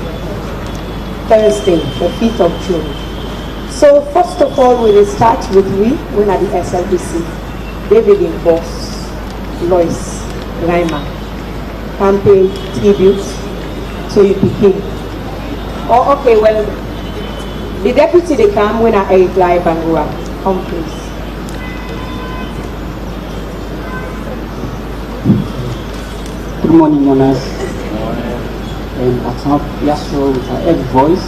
Thursday, the 5th of June. So first of all, we will start with when at the SLBC. David in Boss, Lois, Reimer, campaign tribute to you begin. Oh, okay, well, the deputy they come when I ate live Bangura. Come please. Good morning, Monas. And I talk Yashua with a heavy voice,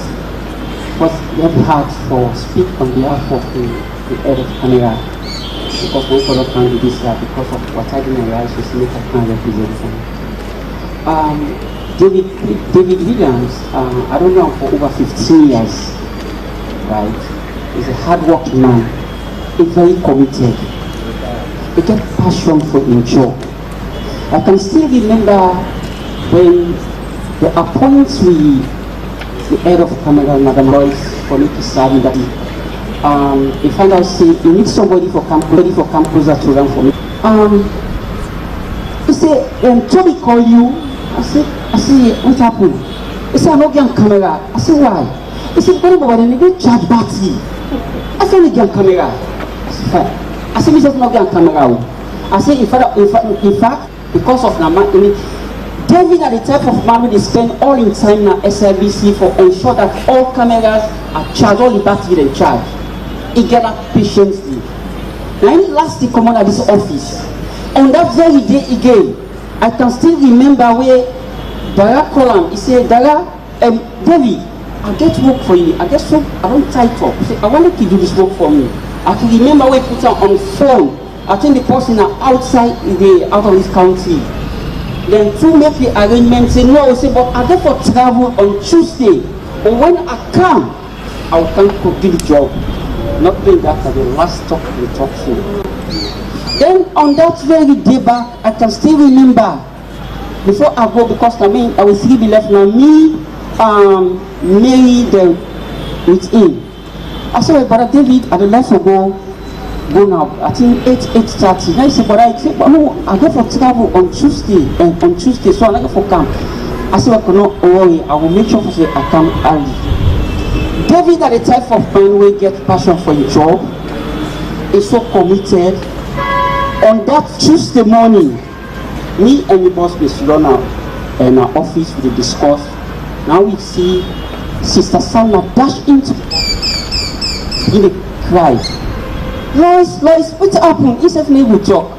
but heavy heart for speak on behalf of the head of camera. Because one fellow can't do this because of what I didn't realize was make a kind of representation. David Williams, I don't know for over 15 years, right? He's a hard-working man, he's very committed, he get passion for his job. I can still remember when the appointment the head of camera, Madam Lois, for me to serve that he find out say he needs somebody for come closer to run for me. He said, Toby call you. I said, what happened? He said, I'm not getting camera. I said, why? He said, they didn't charge battery. I said, I'm not getting camera. I said, fine. I said, I'm not getting camera. I said, in fact, because of David are the type of man who spend all in time na SLBC for ensure that all cameras are charged, all the battery they charge. He get that patiently. Now he last the command at this office. On that very day again, I can still remember where Dara called him. He said, Dara, David, I get work for you. I don't tight up. Say, I wanted to do this work for me. I can remember when I put on phone. I think the person are out of this county. Then to make the arrangement, say no, I say, but I get for travel on Tuesday. But when I come, I will come to do the job. Not doing that at the last talk we talk to. Then on that very day back, I can still remember before I go, because I will still be left now. Me married with him. I said, well, Brother David, I would like to go now. I think 8:30. Then I said, but no, I go for travel on Tuesday, so I go for camp. I said, well, no worry, I will make sure I come early. David are the type of man who get passion for his job. He's so committed. On that Tuesday morning, me and the boss will sit down in our office, we discuss. Now we see Sister Salma dash into the cry. Lois, what happened? He said, we talk.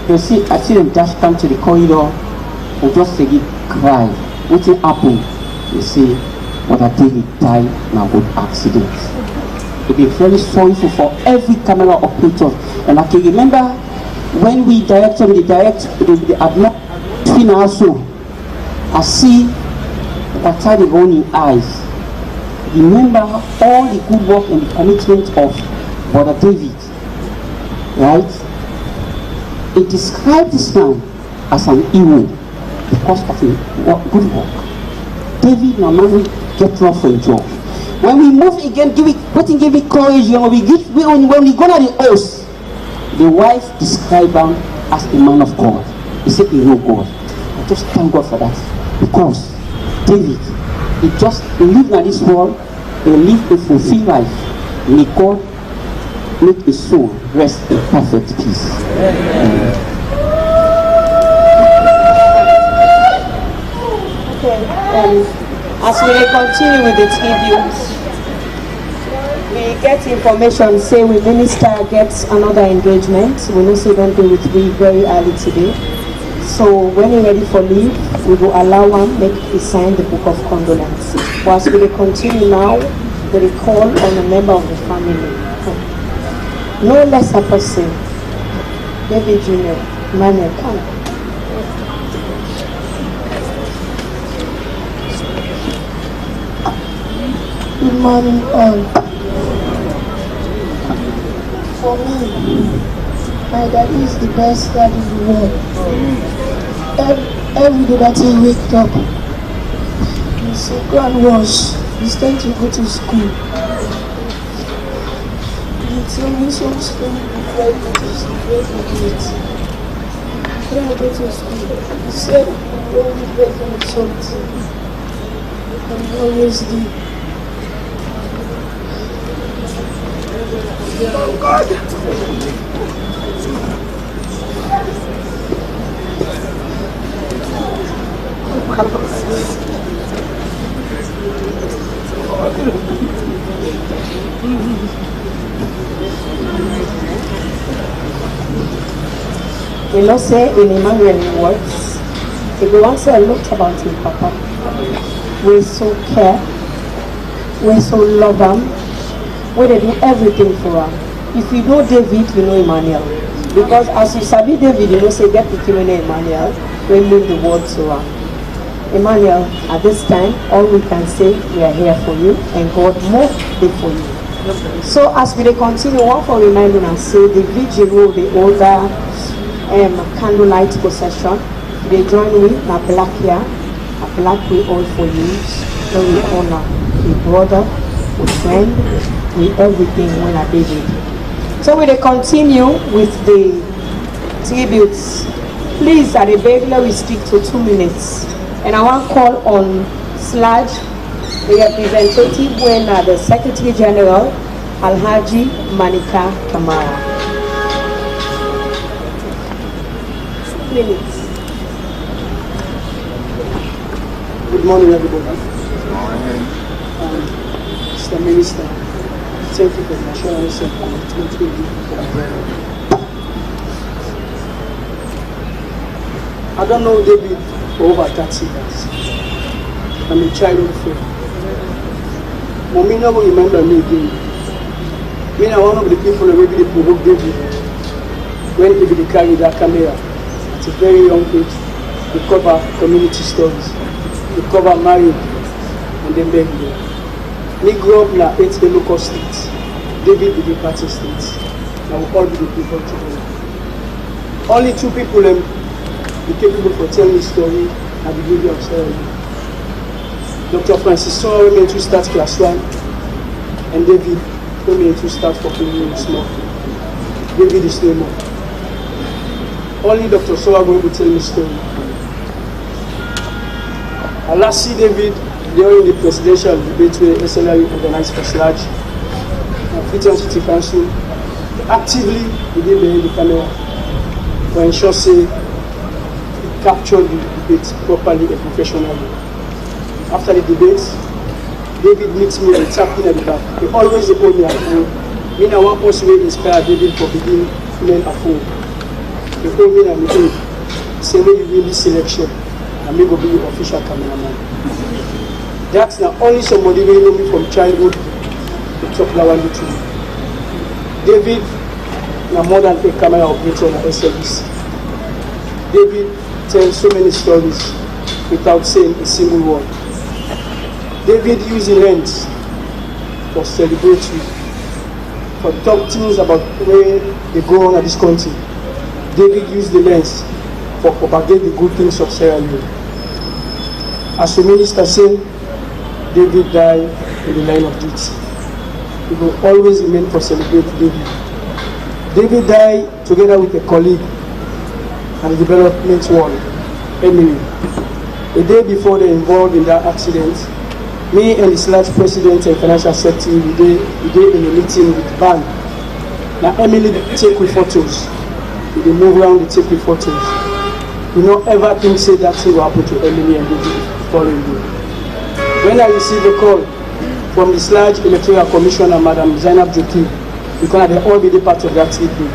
You see, I see them dash come to the corridor and just say, cry. What happened? You see, Brother David died in a road accident. We'll be very sorry for every camera operator. And I can remember when we the admiral between also, I see that time the running eyes. Remember all the good work and the commitment of Brother David, right? It described this man as an hero because of his good work. David normally get rough for a job. When we move again, give me courage. When we go to the house, the wife described him as a man of God. He said, he know God. I just thank God for that. Because David, he just lived in this world and lived a fulfilled life. May God make his soul rest in perfect peace. Okay, as we continue with the tributes, we get information, say we minister gets another engagement. We know say don't do it very early today. So when you're ready for leave, we will allow one make he sign the book of condolence. Whilst we continue now, we call on a member of the family. No lesser person, David Jr. Manuel, come. Good morning all. For me, my daddy is the best daddy in the world. Every day that he wakes up, he say, go and wash. He's time to go to school. He told me some story before I go to school. When I go to school, he said, I'm always begging with something. I'm always deep. Oh God! You know, say in Emmanuel words, if you want to say a lot about him, Papa, we so care, we so love him, we they do everything for him. If you know David, you know Emmanuel. Because as you sabi David, you know, say get the king Emmanuel, we move the world to him. Emmanuel, at this time, all we can say, we are here for you, and God more day for you. So as we continue, one for reminding us, say the vigil will be older candlelight procession. They join with a black here, a black we all for you. So we honor the brother, the friend, with everything when I did it. So we continue with the tributes. Please, at the regular, we stick to 2 minutes. And I want to call on Sludge, the representative, when the Secretary General, Alhaji Manika Kamara. 2 minutes. Good morning, everybody. Mr. Minister, thank you for the assurance and commitment to you. I don't know David for over 30 years. I'm a child of faith. Mommy never remember me again. Me are one of the people who really provoked David when he would carry that camera at a very young age. We cover community stories, we cover marriage, and then baby. Me grew up in 8 local states. David be the party states. I will all be the people together. Only 2 people be capable for telling the story at the video of Sarah. Dr. Francis Saw made to start class 1, and David made to start for playing small. David is no more. Only Dr. Saw going to tell me the story. I last see David during the presidential debate where SLRE organized for Sludge. Freetown City Council actively within behind the camera to ensure say capture the debate properly and professionally. After the debate, David meets me and tapped in at the back. He always hold me at home. Me and one person will inspire David for beginning men at home. He hold me and me say when you win this selection, and me go be the official cameraman. That's not only somebody who know me from childhood to talk that one to me. David na more than a camera operator on SLBC. David tells so many stories without saying a single word. David used the lens for celebratory, for talk things about where they go on at this country. David used the lens for propagate the good things of Sierra Leone. As the minister said, David died in the line of duty. He will always remain for celebrate David. David died together with a colleague at the development world, Emily. A day before they involved in that accident, me and the Sludge president and financial secretary, we did in a meeting with Van. Now Emily take with photos. We move around the take with photos. We don't ever think say that thing will happen to Emily and David following you. When I received a call from the Sludge Electoral Commissioner, Madam Zainab Joki, because they all be the part of that treatment,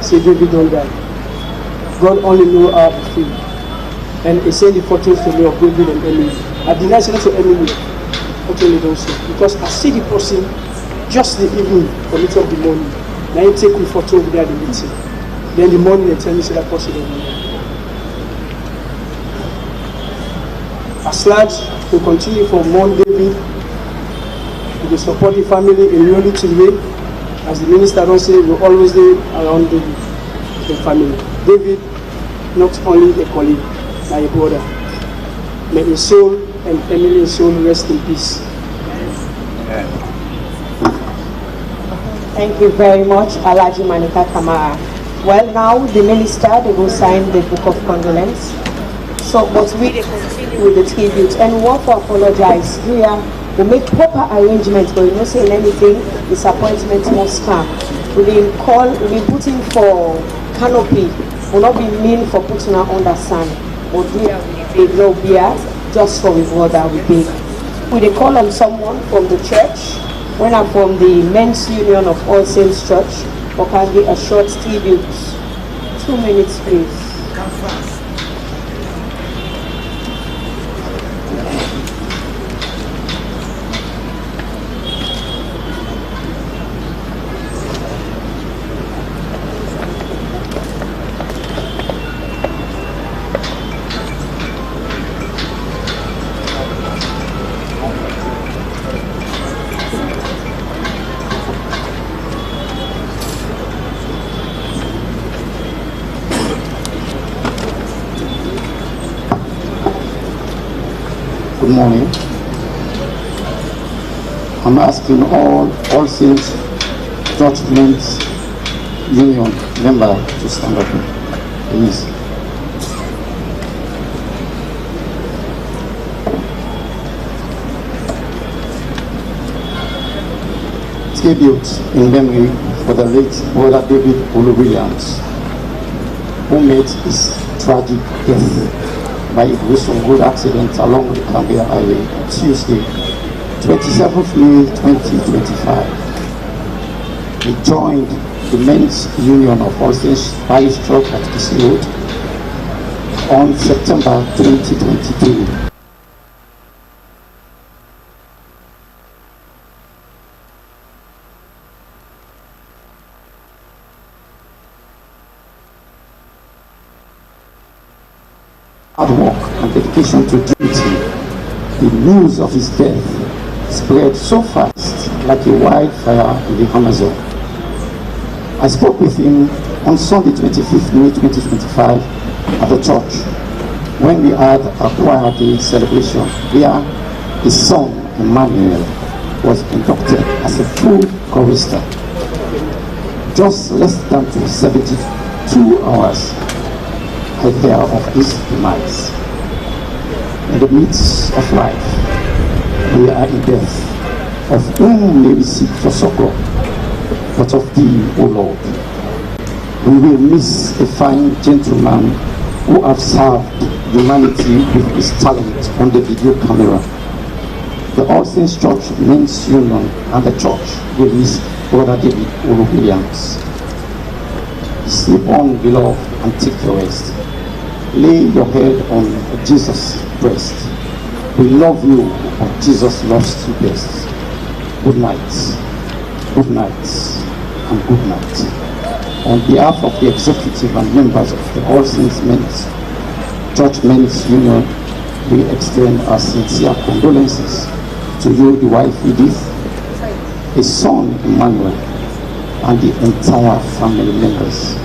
say David don't die. God only know how I feel. And he sent the photos to me of David and Emily. I denied saying to Emily, but only don't say. Because I see the person just the evening for me of the morning. Now he take me photo over there at the meeting. Then the morning they tell me say that person don't die. As Sludge will continue for more David. We will support the family in unity way. As the minister don't say, we will always be around David, the family. David, not only a colleague, but a brother. May his soul and Emily's soul rest in peace. Thank you very much, Alhaji Manika Kamara. Well, now the minister, they will sign the book of condolence. So, but we continue with the tribute, and we want to apologize. We make proper arrangements, but you're not saying anything. Disappointment must come. We've been putting for canopy. Will not be mean for putting her on the sun. But we are no beer just for his brother we beg. We they call on someone from the church. When I'm from the Men's Union of All Saints Church, or can be a short tribute. 2 minutes, please. Come fast. Good morning. I'm asking all Saints Judgment Union member to stand up, please. Tribute in memory for the late brother David Olu Williams, who met his tragic death by a gruesome road accident along the Cambia Highway Tuesday, 27th May 2025. He joined the Men's Union of All Saints by his truck at Kisi Road on September 2022. hard work and dedication to duty, the news of his death spread so fast like a wildfire in the Amazon. I spoke with him on Sunday 25th May 2025 at the church when we had a choir day celebration where his son Emmanuel was inducted as a full chorister. Just less than 72 hours I hear of his demise. In the midst of life, we are in death, of whom may we seek for succor, but of thee, O Lord. We will miss a fine gentleman who has served humanity with his talent on the video camera. The All Saints Church Men's Union and the church will miss Brother David Olu Williams. Sleep on, beloved, and take your rest. Lay your head on Jesus' breast. We love you, but Jesus loves you best. Good night, and good night. On behalf of the executive and members of the All Saints Church Men's Union, we extend our sincere condolences to you, the wife Edith, his son Emmanuel, and the entire family members.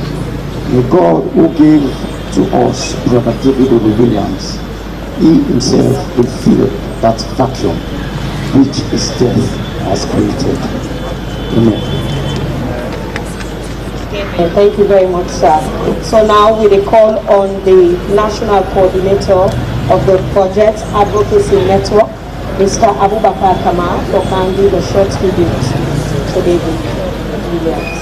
May God, who gave to us Brother David Olu Williams, he himself will fill that vacuum which his death has created. Amen. Thank you very much, sir. So now we call on the National Coordinator of the Project Advocacy Network, Mr. Abubakar Kamara, for kindly the short tribute to David Williams.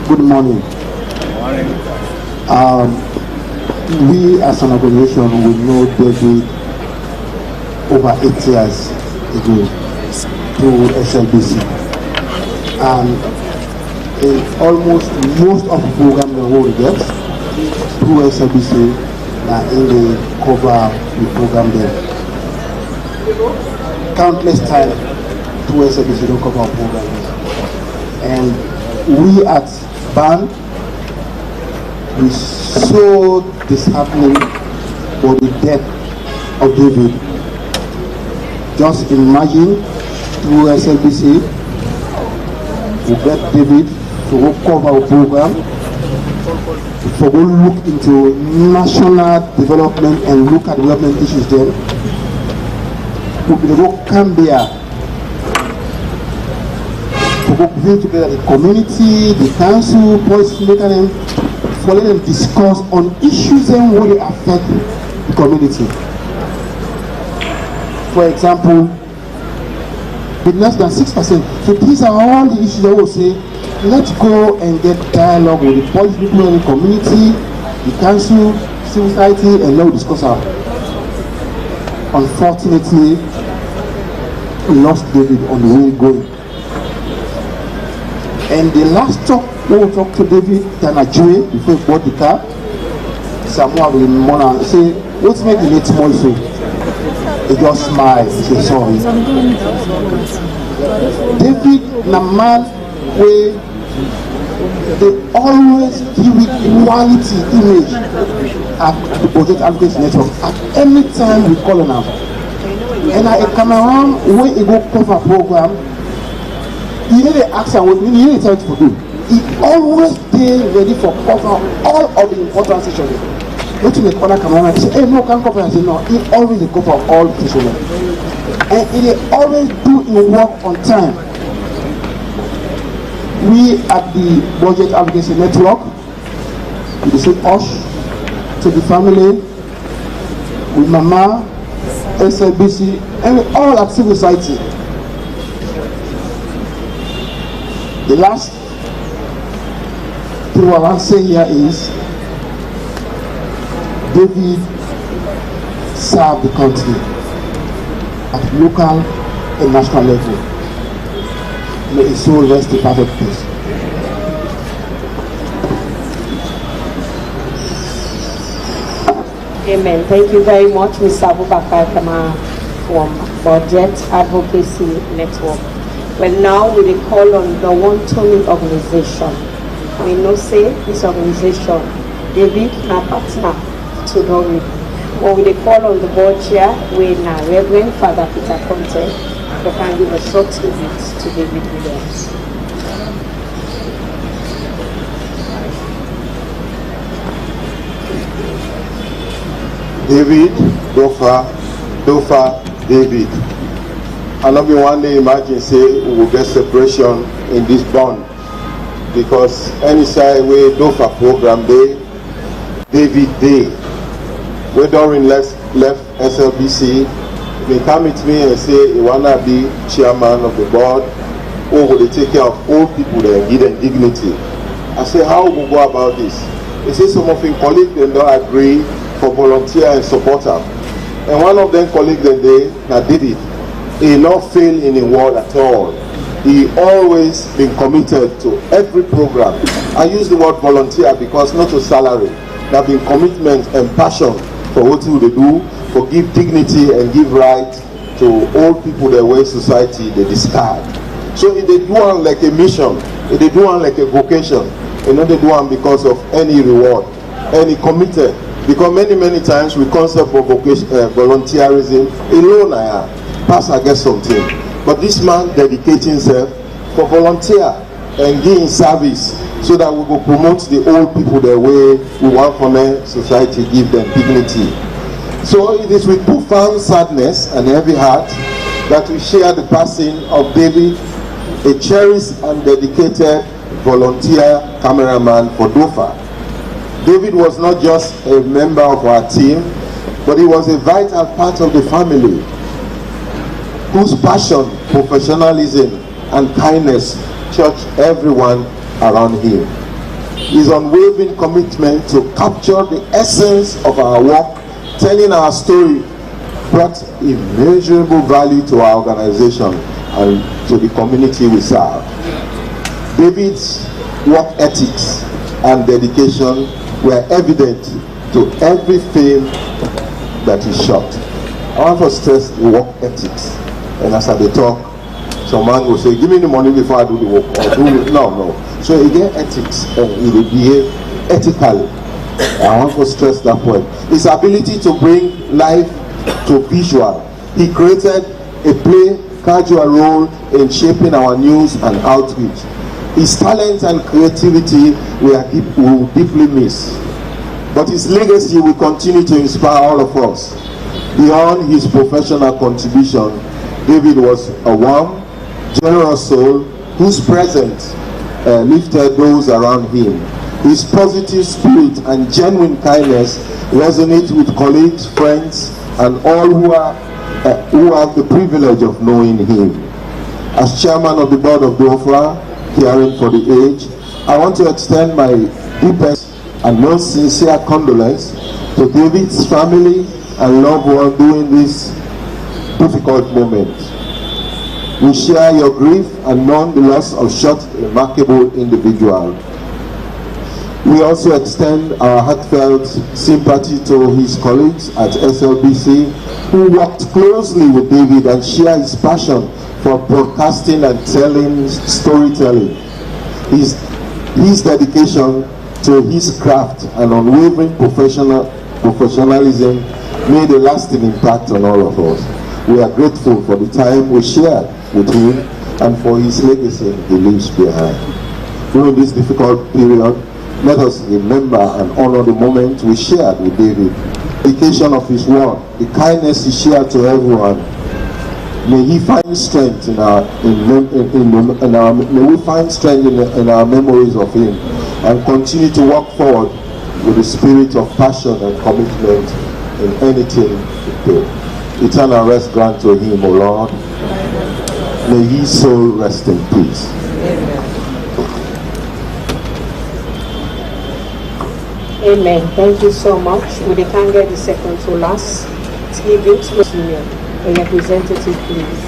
Good morning. We as an organization, we know David over 8 years ago through SLBC, and almost most of the program the world gets through SLBC in the cover the program there. Countless times through SLBC don't cover our program, and we at BAN, we so disheartening for the death of David. Just imagine through SLBC, we get David to go cover our program, for go look into national development and look at development issues there. We will come there to go bring together the community, the council, policymakers, and for let them discuss on issues and what they affect the community. For example, with less than 6%. So these are all the issues that will say, let's go and get dialogue with the policy people in the community, the council, civil society, and now discuss our. Unfortunately, we lost David on the way going. And the last talk, when we talked to David Tanajue before he bought the car, Samuel will mona say, what's make the late small so? He just smiled, he said sorry. David Naman, where they always give it quality image at the Project Advocacy Network at any time we call on him. And I come around when he go cover program, you need to ask him what you need to tell to do. He always stay ready for cover all of the important sessions. Go to the corner camera and say, hey, no, can't cover. I say, no, he always cover all the sessions. And he always do his work on time. We at the Budget Advocacy Network, we say Osh to the family, with Mama, SLBC, and all at civil society. The last thing I want to say here is David served the country at local and national level. May his soul rest in perfect peace. Amen. Thank you very much, Mr. Abubakar Kamara from Budget Advocacy Network. Well, now we will call on the One Tony organization we know say this organization, David, na partner to Doreen. When we call on the board chair, we now Reverend Father Peter Conte, who can give a short tribute to David Williams. David, Dofa, David. I know we one day imagine say we will get separation in this bond, because any side way Dofa program day, David day. When Doreen left SLBC, they come with me and say he wanna be chairman of the board, or will they take care of old people that give them dignity. I say, how will we go about this? He say some of his colleagues they don't agree for volunteer and supporter. And one of them colleagues that day, now David, he not fail in the world at all. He always been committed to every program. I use the word volunteer because not a salary. There have been commitment and passion for what they do, for give dignity and give right to all people that way society they discard. So if they do one like a mission, if they do one like a vocation, you know they do one because of any reward, any committed. Because many times we concept of vocation, volunteerism alone pass I get something. But this man dedicating himself for volunteer and giving service so that we will promote the old people the way we want from a society, give them dignity. So it is with profound sadness and heavy heart that we share the passing of David, a cherished and dedicated volunteer cameraman for Dofa. David was not just a member of our team, but he was a vital part of the family whose passion, professionalism, and kindness touched everyone around him. His unwavering commitment to capture the essence of our work, telling our story, brought immeasurable value to our organization and to the community we serve. David's work ethics and dedication were evident to every film that he shot. I want to stress the work ethics. And as I talk, some man will say, give me the money before I do the work. Or do it. No. So he get ethics and he will behave ethically. I want to stress that point. His ability to bring life to visual. He created a play casual role in shaping our news and outreach. His talent and creativity we will deeply miss. But his legacy will continue to inspire all of us. Beyond his professional contribution, David was a warm, generous soul whose presence lifted those around him. His positive spirit and genuine kindness resonate with colleagues, friends, and all who have the privilege of knowing him. As chairman of the board of Dofa, caring for the aged, I want to extend my deepest and most sincere condolence to David's family and loved ones during this difficult moment. We share your grief and mourn the loss of such a remarkable individual. We also extend our heartfelt sympathy to his colleagues at SLBC who worked closely with David and share his passion for broadcasting and storytelling. His dedication to his craft and unwavering professionalism made a lasting impact on all of us. We are grateful for the time we shared with him and for his legacy he leaves behind. During this difficult period, let us remember and honor the moment we shared with David. The dedication of his work, the kindness he shared to everyone. May he find strength in our memories of him, and continue to walk forward with the spirit of passion and commitment in anything he did. Eternal rest grant to him, O Lord. May his soul rest in peace. Amen. Thank you so much. We can get the second to last tribute to Union. A representative, please.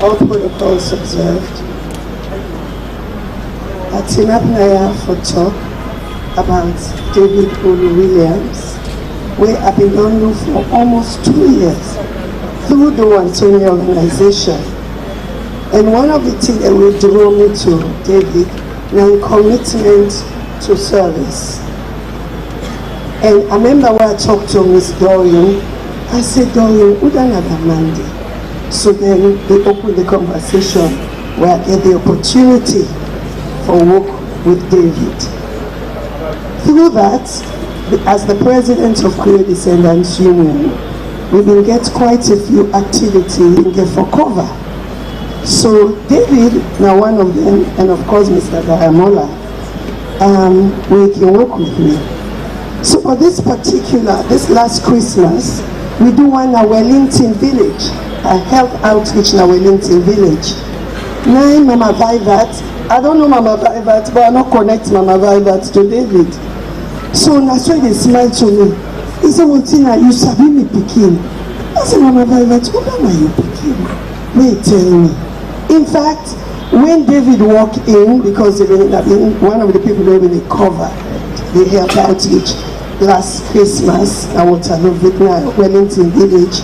All protocols observed. Atina prayer for talk about David Olu Williams, where I've been on for almost 2 years through the Anthony organization. And one of the things that will draw me to David, now commitment to service. And I remember when I talked to Miss Dorian, I said, Dorian, we don't have a Monday. So then they opened the conversation where I get the opportunity for work with David. Through that, as the president of Creole Descendants Union, we will get quite a few activities we get for cover. So David, now one of them, and of course Mr. Dayamola, we can work with me. So for this last Christmas, we do one at Wellington Village, a health outreach in Wellington Village. Nine Mama Vivat, I don't know Mama Vivat, but I don't connect Mama Vivat to David. So that's why they smile to me. He said, well, Tina, you sabi me picking. I said, Mama Vivat, who are you picking? Wait, tell me. In fact, when David walked in, because he been one of the people who really covered the health outreach last Christmas at Waterloo, Wellington Village,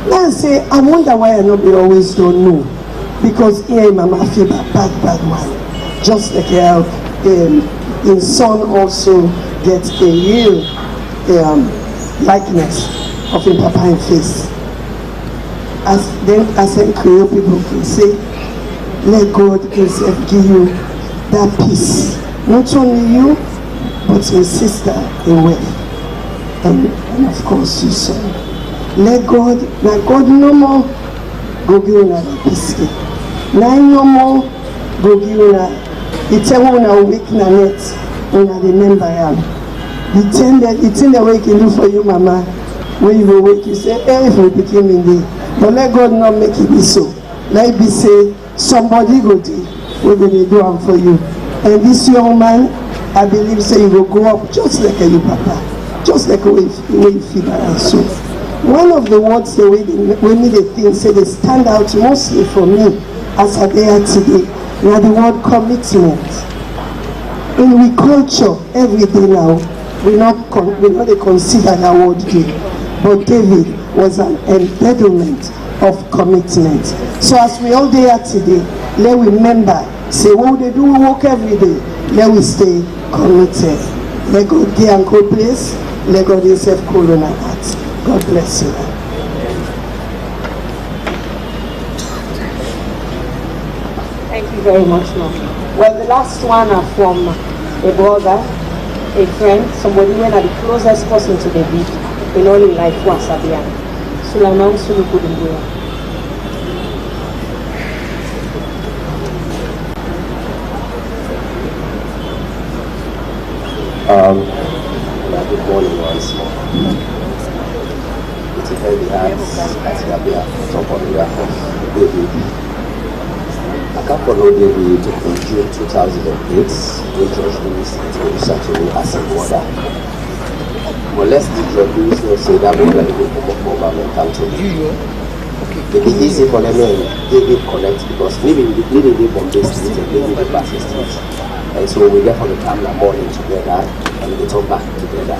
now I say, I wonder why I not be always don't know. Because here Mama feel bad one. Just like in son also get a real likeness of him papa in face. As then as in Creole people can say, let God himself give you that peace. Not only you, but your sister in wife. And of course your son. Let God, now God no more go give you that peace. Now no more go give you that. The time when I wake na net, when I remember him. The thing that we can do for you, Mama, when you will wake, you say, hey, if we became in there. But let God not make it be so. Let it be say, somebody go do, we're going to do it for you. And this young man, I believe, say, he will go up just like you, Papa. Just like the way you feel and so. One of the words that we need a thing, say they stand out mostly for me as I there today. Now the word commitment. In we culture every day now, we not consider that word here. But David was an embodiment of commitment. So as we all there today, let we remember, say what they do, we work every day. Let we stay committed. Let God give and good place. Let God himself cool on our hearts. God bless you. Thank you very much, Mom. Well, the last one are from a brother, a friend, somebody when are the closest person to David in all in life was Abian. Sulaiman Sulukudumbua. Good morning once more. It's a heavy heart as we are here top on the of David. I come from David in June 2008, when George Lewis introduced to me as a mother. Molested George Lewis will say that mother will come up over and come to me. It is easy for them and David connect because living from this street and living the Bassett Street. And so we get from the camera morning together and we talk back together.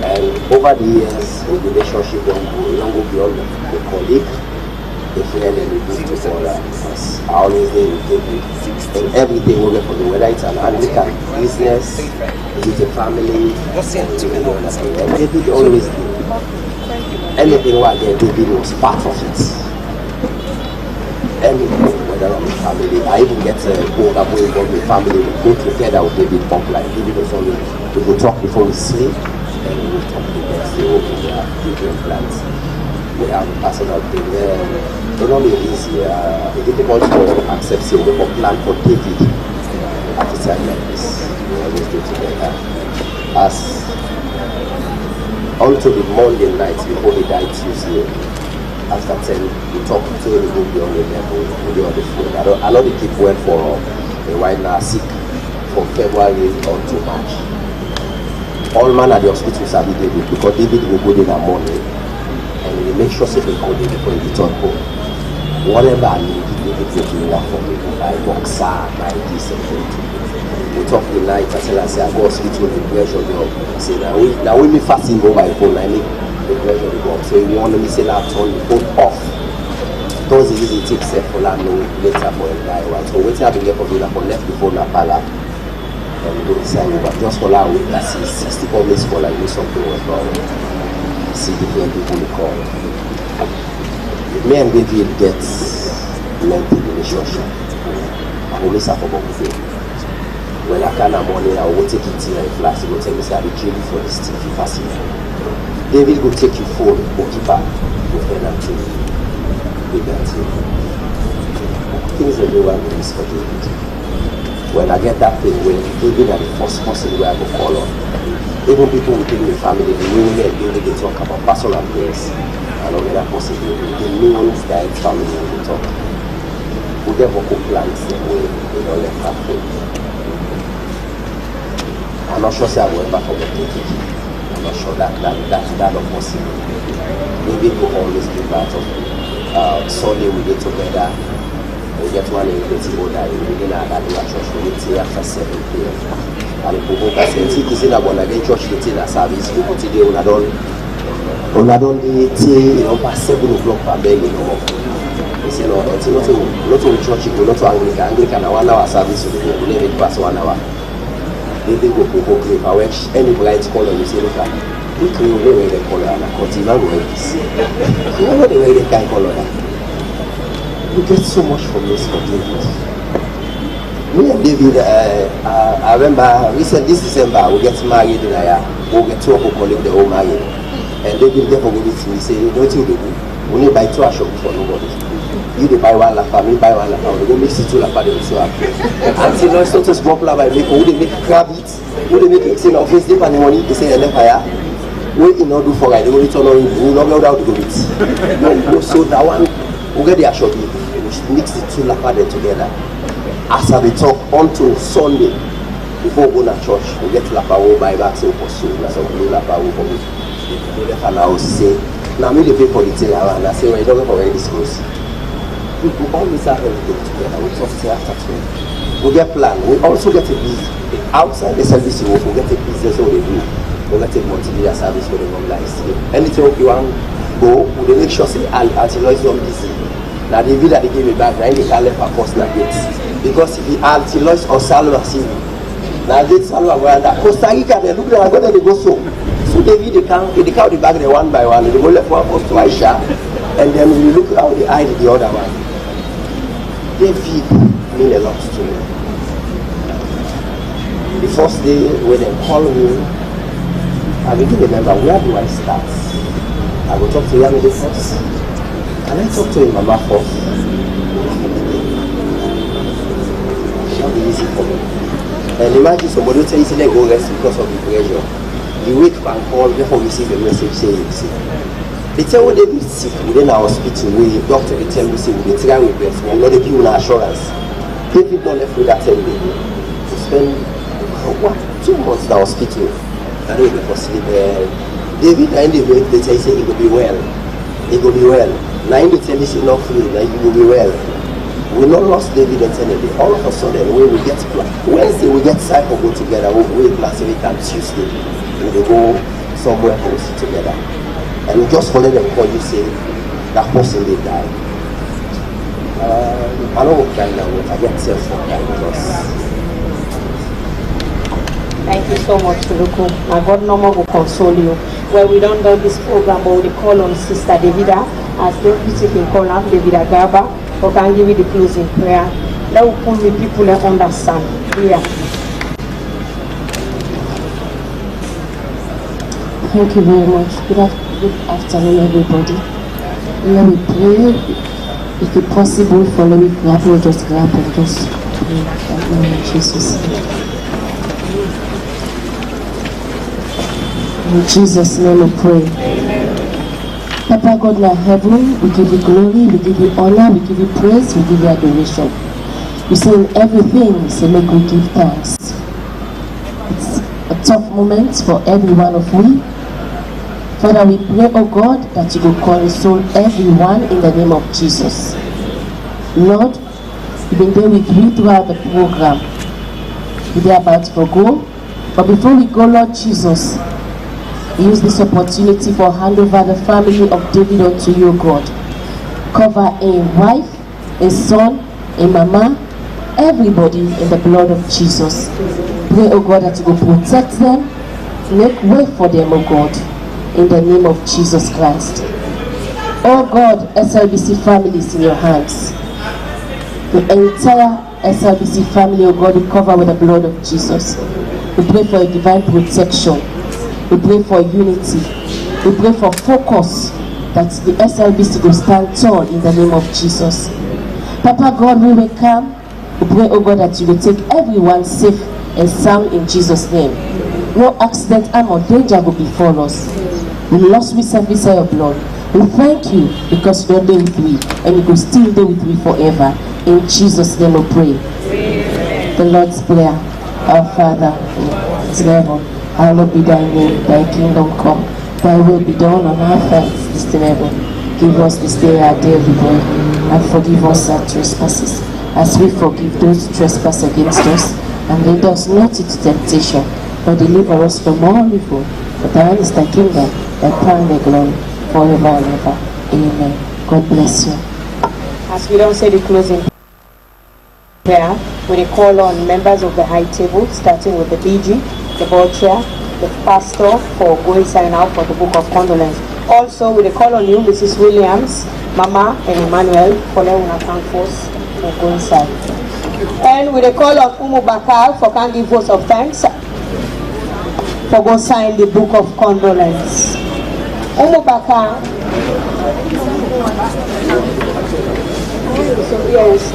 And over the years, the relationship will go beyond the colleague, the friend, and the good together. Because I always say with David, and everything we get from the whether it's an Anglican business, it's a family, and David always did. Anything like that, David was part of it. Anything, whether I'm a family, I even get a older boy involved with family, we go together with David Pump, like David was always, we go talk before we sleep, and we will talk the next day, we have different plans. We have a personal thing there. It's not really easy, it's difficult to accept, say, we have a plan for David at a time like this. We always do together. As onto the Monday night before he died Tuesday, after 10, we talk to him, we go beyond the level, we go on the phone. I know the people went for a while now sick from February on to March. All man at the hospital sabi David because David will go in the morning and he make sure he call David before he return home. Whatever I need, David go do that for me, by boxer, by this and that. We talk the night, I tell her, say, I go hospital, the pressure go up. I say, now we me fasting go by phone, I make the pressure go up. So you want me say that turn the phone off. Those is easy take step for that no later for a guy. So wait till I get for that for left before na pala. And go decide over just for that week, that's 64 minutes for like do something was wrong. See different people to call. Me and David gets lengthy relationship. I will miss out for both. When I can morning, I will take it in a flash. He will tell me, say, I will kill you for this TV facility. David will take you phone, or keep up, go friend and TV. Things that no one is for David. When I get that thing, when David are the first person where I go call on. Even people within the family, the women and David, they talk about personal affairs. And all that possible. The new guy family will talk. We get vocal plans the way we don't let that thing. I'm not sure say I will ever forget it. I'm not sure that's not possible. David will always be part of Sunday we get together. We get one in the order within our church. We meet here after 7 p.m. And the people can say, it's in a born again church, it's in a service. People today on a don't you know, past 7 o'clock per day, you know. They say, no, it's not only church, you go not to Anglican, a 1 hour service, you will never pass 1 hour. They go grave. I wish any bright color, you say, look at we can know where they color and I continue to wear this. You know the way they can color that. We get so much from this for David. Me and David, I remember recently this December we get married in a we get 2 of our colleagues they all married. And David therefore go with me say, you know what you do? We need buy 2 ashok for nobody. You dey buy 1 lapa, me buy 1 lapa. We go mix it 2 lapa, they will so happy. And you know it's not a small plan by make. Who they make crab it? Who they make it? Say no, face dip and the money. They say enough fire. We in order for right, they will turn on. We not know how to do it. No, so that one we get the ashok. We mix the 2 lapa there together. After we talk until Sunday before we go to church, we get lapa. We buy back so for soon. That's how we lapa. We come. We left an house say. Now me they pay for the thing and I say well you don't go for any schools. We always have everything together. We talk till after 12. We get plan. We also get a business outside the service. We get a business what they do. We get a multimedia service for the online. Anything you want go, we make sure say until it's not busy. Now the video that they give me back, now they can't let for personal gates because if the until it's on Salwa see. Now they Salwa that Costa Rica they look like they go so. So they count the bag they one by one. They go left one post to Aisha, and then we look how they hide the other one. David mean a lot to me. The first day when they call me, I begin to remember where do I start. I will talk to Yamide first, and I talk to him Mama first. It's not easy for me. And imagine somebody tell you let go rest because of the pressure. You wake and call before we see the message saying you see. They tell when they be sick within our hospital, we doctor they tell we say we try with breast, we not give you an assurance. David not left with that 10 days. To spend 2 months in the hospital. And they go sleep there. David and the way they say he will be well. He will be well. Now they tell you say not free, now you will be well. We not lost David and Kennedy. All of a sudden when we get Wednesday we get cycle go together, we last week and Tuesday. We go somewhere to sit together. And just for them call you say that person they die. I don't want cry now, I get self for crying because thank you so much, Turuku. My God no more will console you. Well, we don't do this program, but we call on Sister Davida as Deputy can call her Davida Gaba, or can give you the closing prayer. Let us pull the people that understand. Yeah. Thank you very much. Good afternoon, everybody. Here we pray. If it's possible, follow me, clap or just clap and just pray. In Jesus' name. In Jesus' name we pray. Papa God in heaven, we give you glory, we give you honor, we give you praise, we give you adoration. You say in everything, you say make we give thanks. It's a tough moment for every one of we. Father, we pray, oh God, that you will console everyone in the name of Jesus. Lord, you've been there with me throughout the program. We're about to go. But before we go, Lord Jesus, we use this opportunity for hand over the family of David unto you, God. Cover a wife, a son, a mama, everybody in the blood of Jesus. Pray, oh God, that you will protect them, make way for them, oh God, in the name of Jesus Christ. Oh God, SLBC family is in your hands. The entire SLBC family, oh God, we cover with the blood of Jesus. We pray for a divine protection. We pray for unity. We pray for focus, that the SLBC will stand tall in the name of Jesus. Papa God, we will come. We pray, oh God, that you will take everyone safe and sound in Jesus' name. No accident, harm, or danger will befall us. We lost with service of your blood. We thank you because you're there with me and you will still there with me forever. In Jesus' name we pray. The Lord's Prayer. Our Father in heaven, hallowed be thy name, thy kingdom come, thy will be done on earth as it is in heaven. Give us this day our daily bread, and forgive us our trespasses, as we forgive those who trespass against us. And lead us not into temptation, but deliver us from all evil. For thine is thy kingdom, thy power and thy glory, forever and ever. Amen. God bless you. As we don't say the closing prayer, we call on members of the high table, starting with the DG, the board chair, the pastor, for going sign out for the book of condolence. Also, we call on you, Mrs. Williams, Mama, and Emmanuel, for letting us account force for going sign. And we call on Umu Bakal for can give votes of thanks for go sign the book of condolence. Umu Bakal. So yes,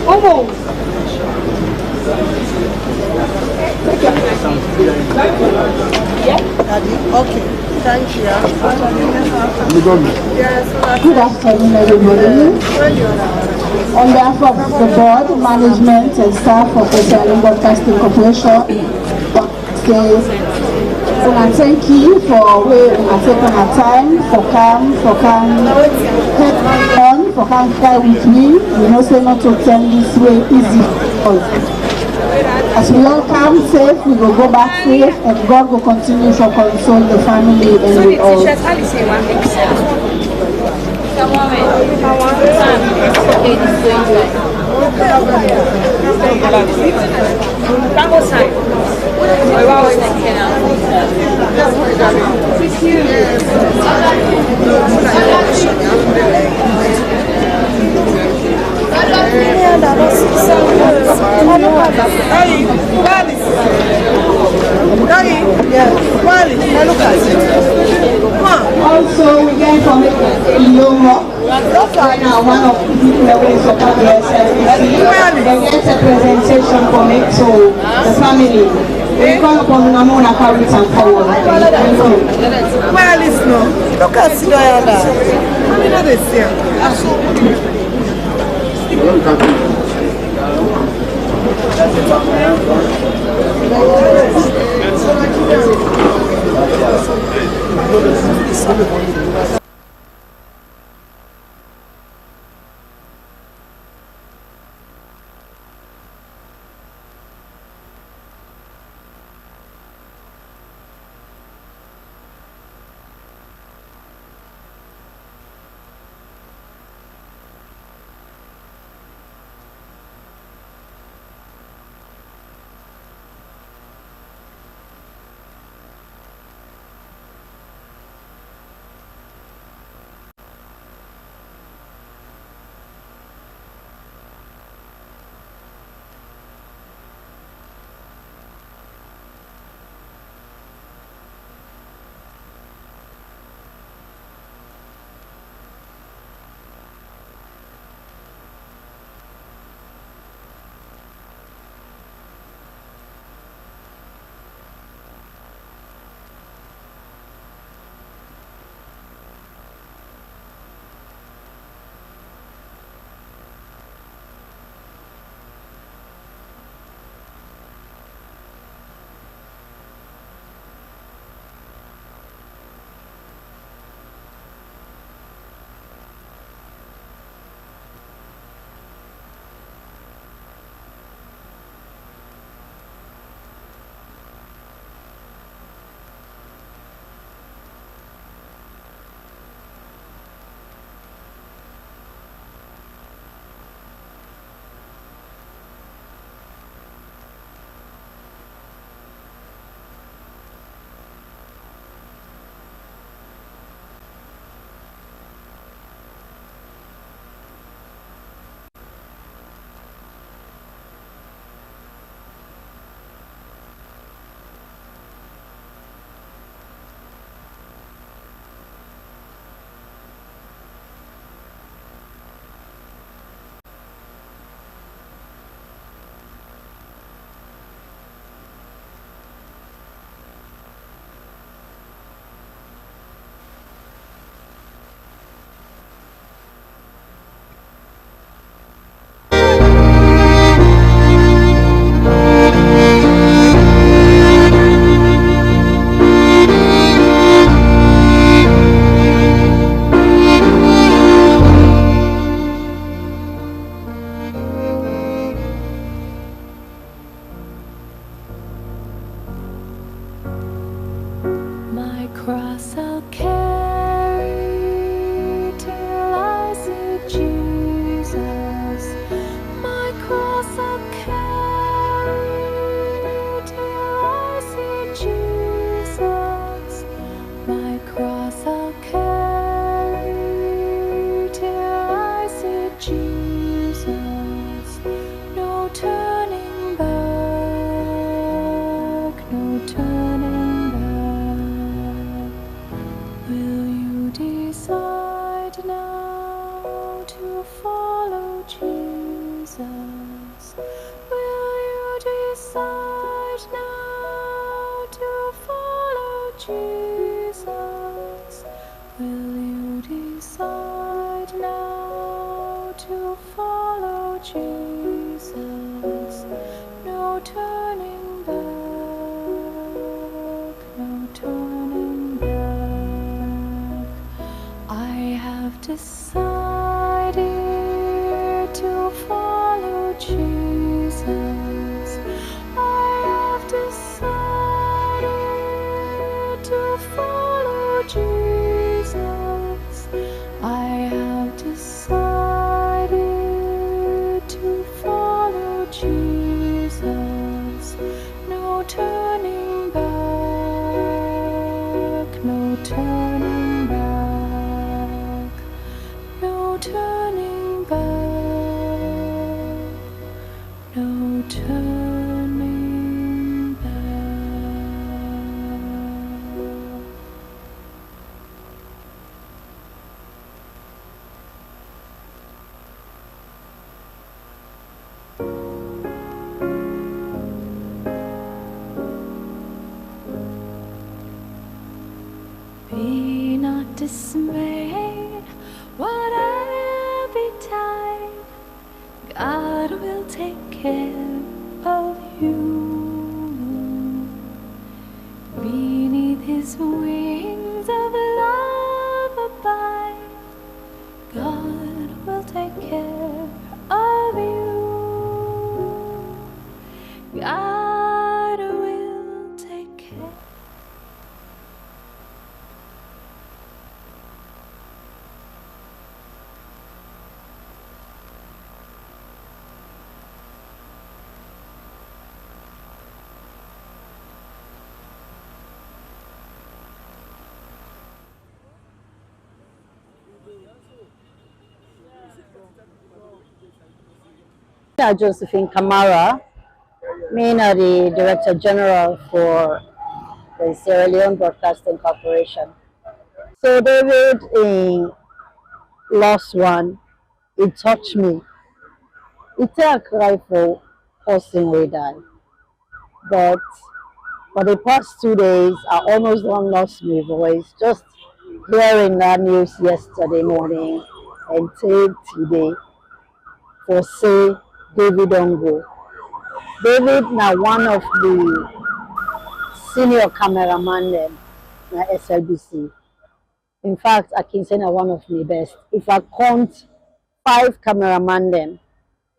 Umu. Okay, thank you. Good afternoon, everybody. On behalf of the board, management, and staff of the Sierra Broadcasting Corporation, I thank you for taking our time for come cry with me. You know, say not to tell this way easy. As we all come safe, we will go back safe, and God will continue to console the family and we all. Also, we get from Iloma. Right now, one of the people that will support the SLBC. They get a presentation from it to the family. We call upon Namona carry it and forward. Thank you. Well, listen, look at Sidoyana. I mean, this here. to follow Jesus. I have decided to follow Jesus. I have decided to follow Jesus. No turning back, no turning back, no turning back, no turning back. Be not dismayed, whatever betide, God will take care of you. Beneath His wings of love abide, God will take care of you. God will take care. Josephine Kamara, me the Director General for the Sierra Leone Broadcasting Corporation. So David in last one, it touched me. It's a cry for person we die. But for the past 2 days, I almost don't lost my voice just hearing that news yesterday morning and till today for say David Ongo. David now one of the senior cameraman them na SLBC. In fact, I can say na one of my best. If I count 5 cameraman them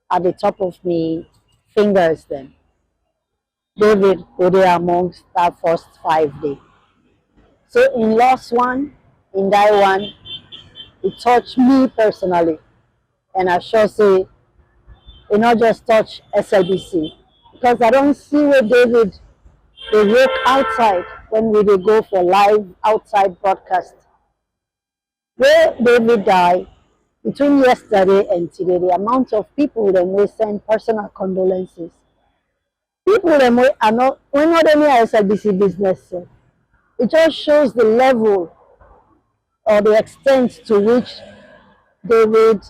at the top of me fingers then, David would be amongst that first 5 days. So in last one, in that one, it touched me personally. And I sure say it not just touch SLBC. Because I don't see where David they work outside when we go for live outside broadcast. Where David died, between yesterday and today, the amount of people that will send personal condolences. People that are not, we're not only SLBC business. It just shows the level or the extent to which David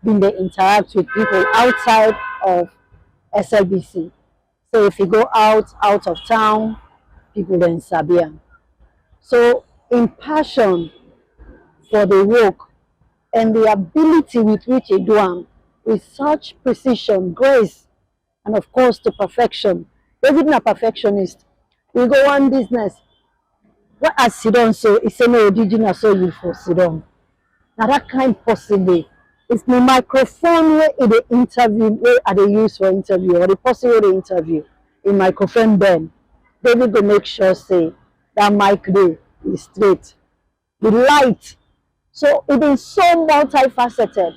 been they interact with people outside of SLBC. So if you go out of town, people then Sabia. So in passion for the work and the ability with which he do them, with such precision, grace, and of course to perfection. David is a perfectionist. We go one business. What as Sidon so it's no original so you for Sidon. Now that kind possibly it's the microphone where in the interview where are they use for interview or the person where they interview in microphone then David will make sure say that mic there is straight. The light. So it is so multifaceted.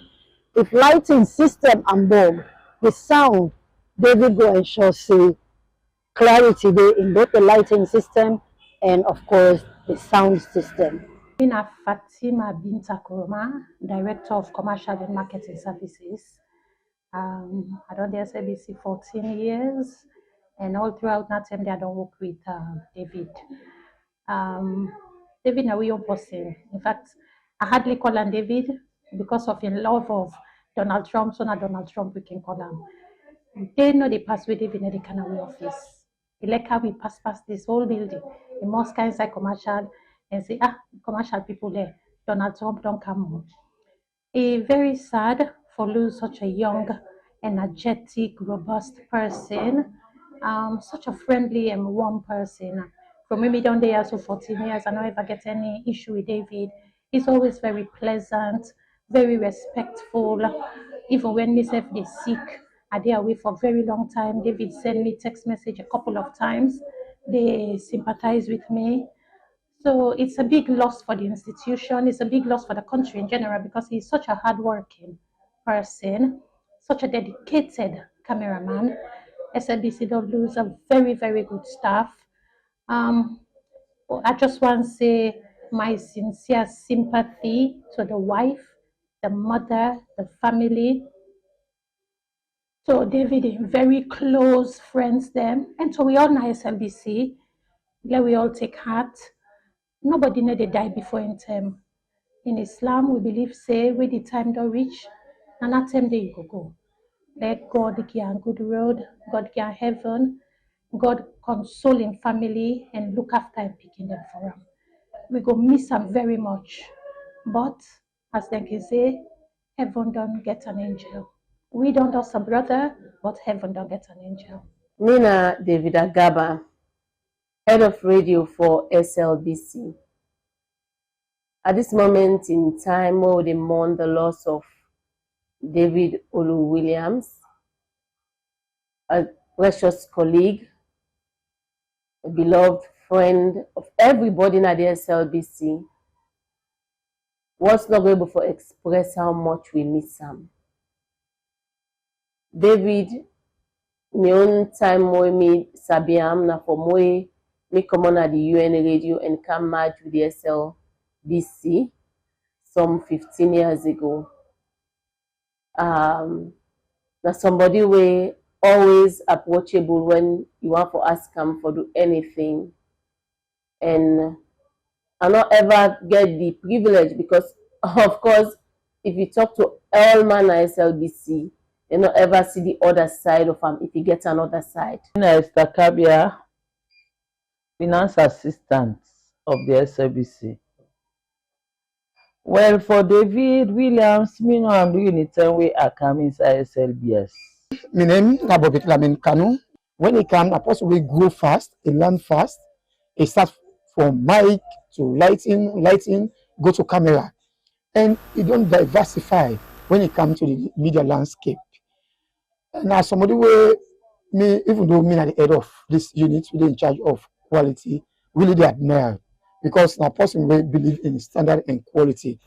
If lighting system and bulb, the sound, David go ensure say clarity there in both the lighting system and of course the sound system. I'm Fatima Binta Kuruma, Director of Commercial and Marketing Services. I done the SLBC 14 years, and all throughout that time I don't work with David. David is a real person. In fact, I hardly call him David because of his love of Donald Trump, so not Donald Trump we can call him. They know they pass with David in the Canary office. He like how we pass this whole building. In most kinds of commercial and say, commercial people there, Donald Trump don't come home. It's very sad for lose such a young, energetic, robust person, such a friendly and warm person. From maybe down there so 14 years, I don't ever get any issue with David. He's always very pleasant, very respectful, Even when myself they sick, are they away for a very long time. David sent me text message a couple of times. They sympathize with me. So it's a big loss for the institution. It's a big loss for the country in general because he's such a hardworking person, such a dedicated cameraman. SLBC don't lose a very, very good staff. I just want to say my sincere sympathy to the wife, the mother, the family. So David, very close friends them. And so we all know SLBC. Let we all take heart. Nobody know they die before in time. In Islam, we believe say when the time don't reach, and that time they you go. Let God give a good road, God give heaven, God consoling family and look after and picking them for them. We go miss them very much. But as they can say, heaven don't get an angel. We don't also brother, but heaven don't get an angel. Nina David Agaba, head of radio for SLBC. At this moment in time, we they mourn the loss of David Olu-Williams, a precious colleague, a beloved friend of everybody in the SLBC. Was not able to express how much we miss him. David, my own time when me Sabiam na for me come on at the UN radio and come match with the SLBC some 15 years ago. Now somebody way always approachable when you want to ask him for do anything, and I not ever get the privilege because of course if you talk to all man at SLBC, you not ever see the other side of him if you get another side. Esther Kabia, finance assistant of the SLBC. Well, for David Williams, me know I'm doing it same way I come inside SLBS. My name is Nabobit Lamin Kanu. When it comes, I possibly grow fast, it learn fast. It starts from mic to lighting, go to camera. And it don't diversify when it comes to the media landscape. And as somebody where me, even though me at the head of this unit, really in charge of quality, really they admire. Because now person will believe in standard and quality.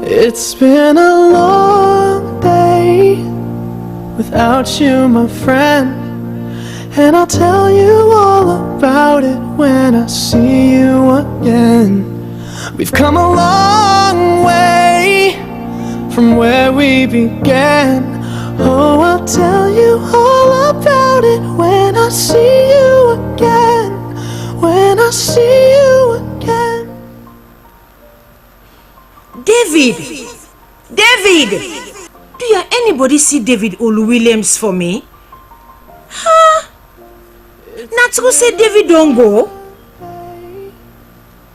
It's been a long day without you, my friend, and I'll tell you all about it when I see you again. We've come a long way from where we began. Oh, I'll tell you all about it when I see you again. When I see you again. David! Do you anybody see David Olu-Williams for me? Huh? Not to say David don't go?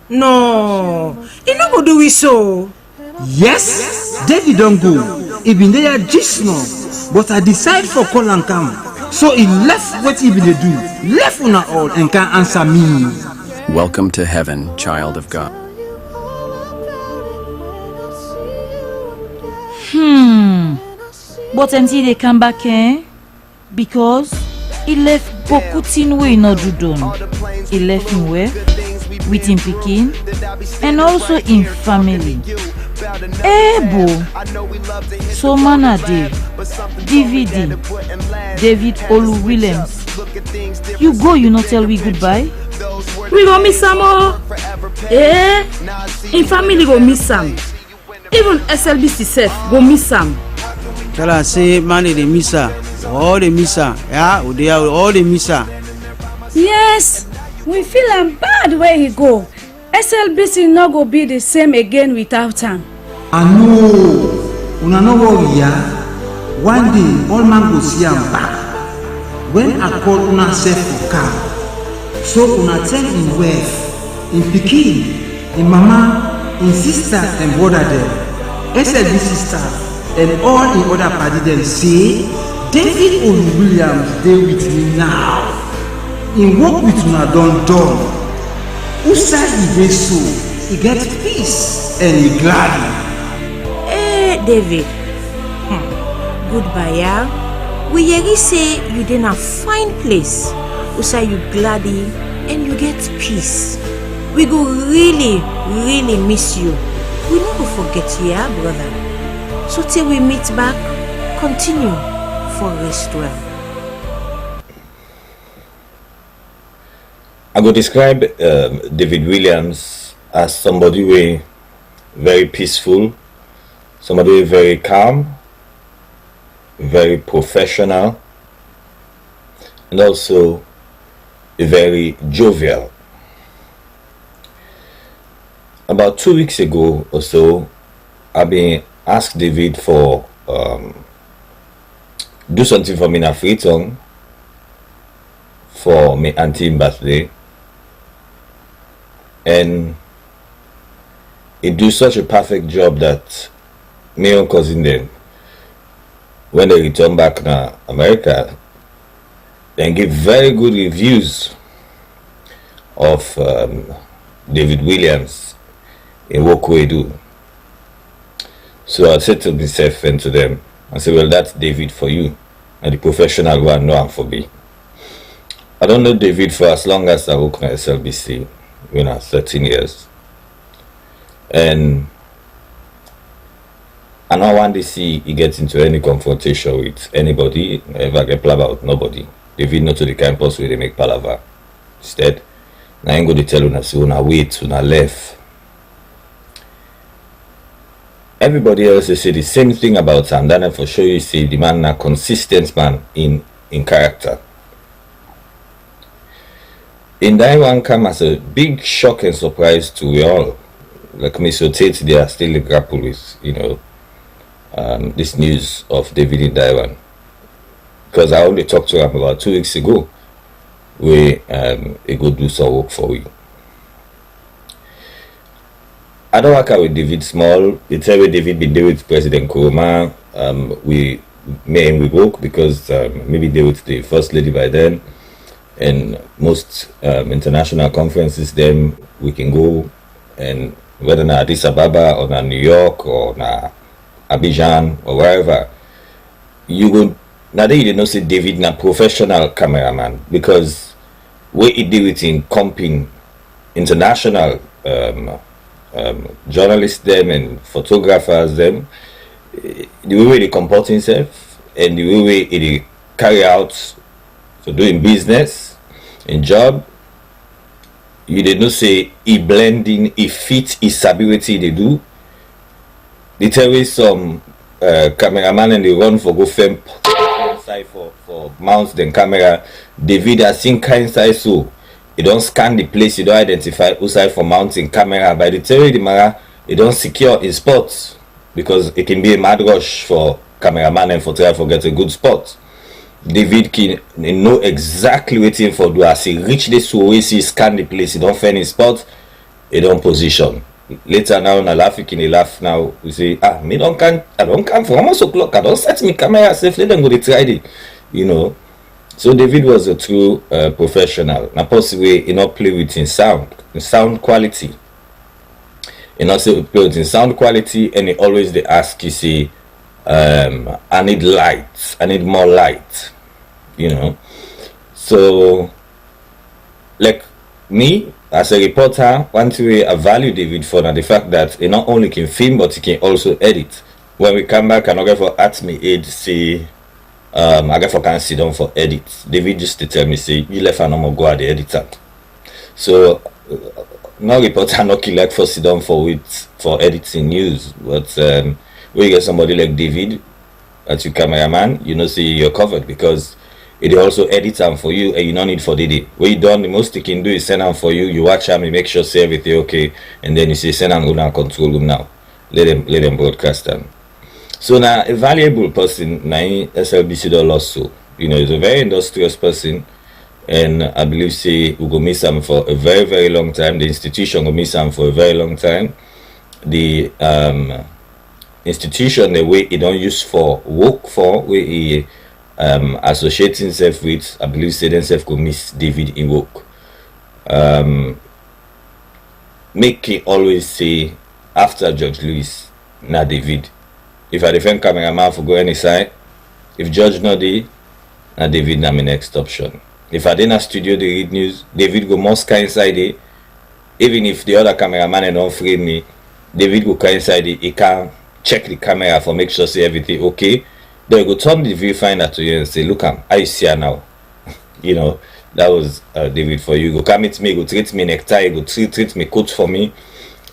No, he not go do it so. Yes, David don't go. He been there just now, but I decide for call and come. So he left what he been do. Left on all and can't answer me. Welcome to heaven, child of God. But until they come back, because he left beaucoup things we not do done. He left him where? With him picking, and also in family. Bo. So man DVD, David Olu-Williams. You go, you not tell we goodbye? We go miss some more. In family go miss some. Even SLBC self go miss some. Tell her say man they miss her. All they miss her. Yeah, they are all they miss her. Yes, we feel him bad where he go. SLBC not go be the same again without him. I know. Una no worry ya. One day all man go see am back. When I call una self for car, so una tell in wife, in pikin, in mama, in sister and brother them, SLB sister and all in other party them say, David Williams dey with me now. In work with una done. Usa he dey so, he get peace and he glad. Hey David, goodbye ya. We yeri say you dey in a fine place. Usa you glady and you get peace. We go really miss you. We no go forget you, yeah, brother. So till we meet back, continue for rest well. I go describe David Williams as somebody way very peaceful, somebody very calm, very professional, and also very jovial. About 2 weeks ago or so, I've been asked David for do something for me in a free tongue for my auntie's birthday, and he do such a perfect job that me and cousin them, when they return back to America, they give very good reviews of David Williams in what we do. So I said to myself and to them, I said, well, that's David for you, and the professional one, no, I'm for me. I don't know David for as long as I work on SLBC, 13 years. And I don't want to see he gets into any confrontation with anybody, ever get palaver with nobody. David not to the campus where they make palaver. Instead, I ain't going to tell you, so una wait, una left. Everybody else they say the same thing about Sam. Then for sure you see the man a consistent man in character. In that one come as a big shock and surprise to we all. Like Mr. Tate, they are still grapple with, this news of David in Taiwan. Because I only talked to him about 2 weeks ago, where he go do some work for we. I don't work out with David Small. The time where David been there with President Nkrumah, we work because maybe they with the First Lady by then, and most international conferences then we can go, and whether na Addis Ababa or na New York or na Abidjan or wherever, you go. Now they didn't know say David na professional cameraman, because what he did with in comping international journalists them and photographers them, the way they comport himself and the way he carry out for doing business and job, you did not say he blending, he fit, his ability they do. They tell me some cameraman and they run for go film side for mounts the camera. David has seen kind size, so you don't scan the place, you don't identify who side for mounting camera. By the theory the mara, you don't secure in spots, because it can be a mad rush for cameraman and photographer for get a good spot. David can know exactly waiting for do as he reach this way, he scan the place, he don't find his spot, he don't position. Later now na laugh, you can laugh now. We say, I don't come for almost o'clock, I don't set me camera safely, then go to try it, So David was a true professional. Now possibly he not play with in sound quality. He not say play with in sound quality, and he always they ask you say, I need light, I need more light, So like me as a reporter, one thing I value David for now the fact that he not only can film but he can also edit. When we come back, I'm not going for at me aid say. I get for can sit down for edit. David just to tell me say you left and I'm gonna go at the editor. So no reporter no kill like for sit down for editing news. But when you get somebody like David as your cameraman, say you're covered, because it also edits them for you and you don't need for the day. What you done, the most you can do is send them for you, you watch them, you make sure say everything okay, and then you say send them go now, control them now. Let them broadcast them. So now a valuable person, now SLBC don't lost so. You know, he's a very industrious person, and I believe say we go miss him for a very, very long time. The institution will miss him for a very long time. The institution, the way he don't use for work for, where he associates himself with, I believe say themselves could miss David in work. Make him always say after George Lewis, not David. If I defend cameraman for go any side, if George not there, na David na my next option. If I didn't studio the read news, David go must inside it. Even if the other cameraman don't frame me, David go inside it. He can check the camera for make sure say everything okay. Then he go turn the viewfinder to you and say, look, I see her now. You know, that was David for you. Go come meet me, go treat me necktie, go treat me coat for me,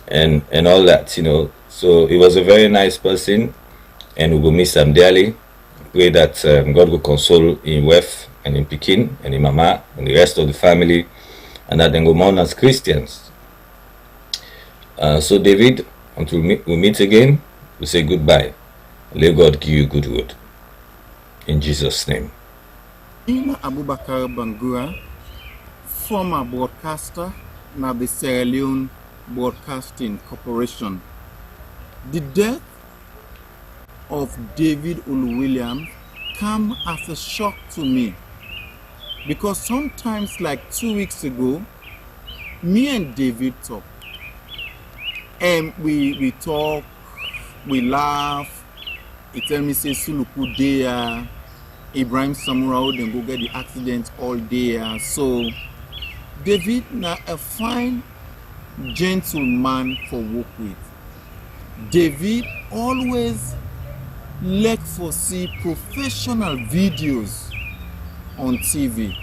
and all that. You know, so he was a very nice person, and we go miss him dearly. Pray that God will console in wife and in Pekin and in Mama and the rest of the family, and that then go mourn as Christians. So David, until we meet again, we say goodbye. Let God give you good word. In Jesus' name. Ina Abubakar Bangura, former broadcaster na the Sierra Leone Broadcasting Corporation. The death of David Oluwilliams come as a shock to me, because sometimes, like 2 weeks ago, me and David talk, and we talk, we laugh. He tell me say Suluku there, Ibrahim Samura then go get the accident all there. So David na a fine gentleman for work with. David always like for see professional videos on TV.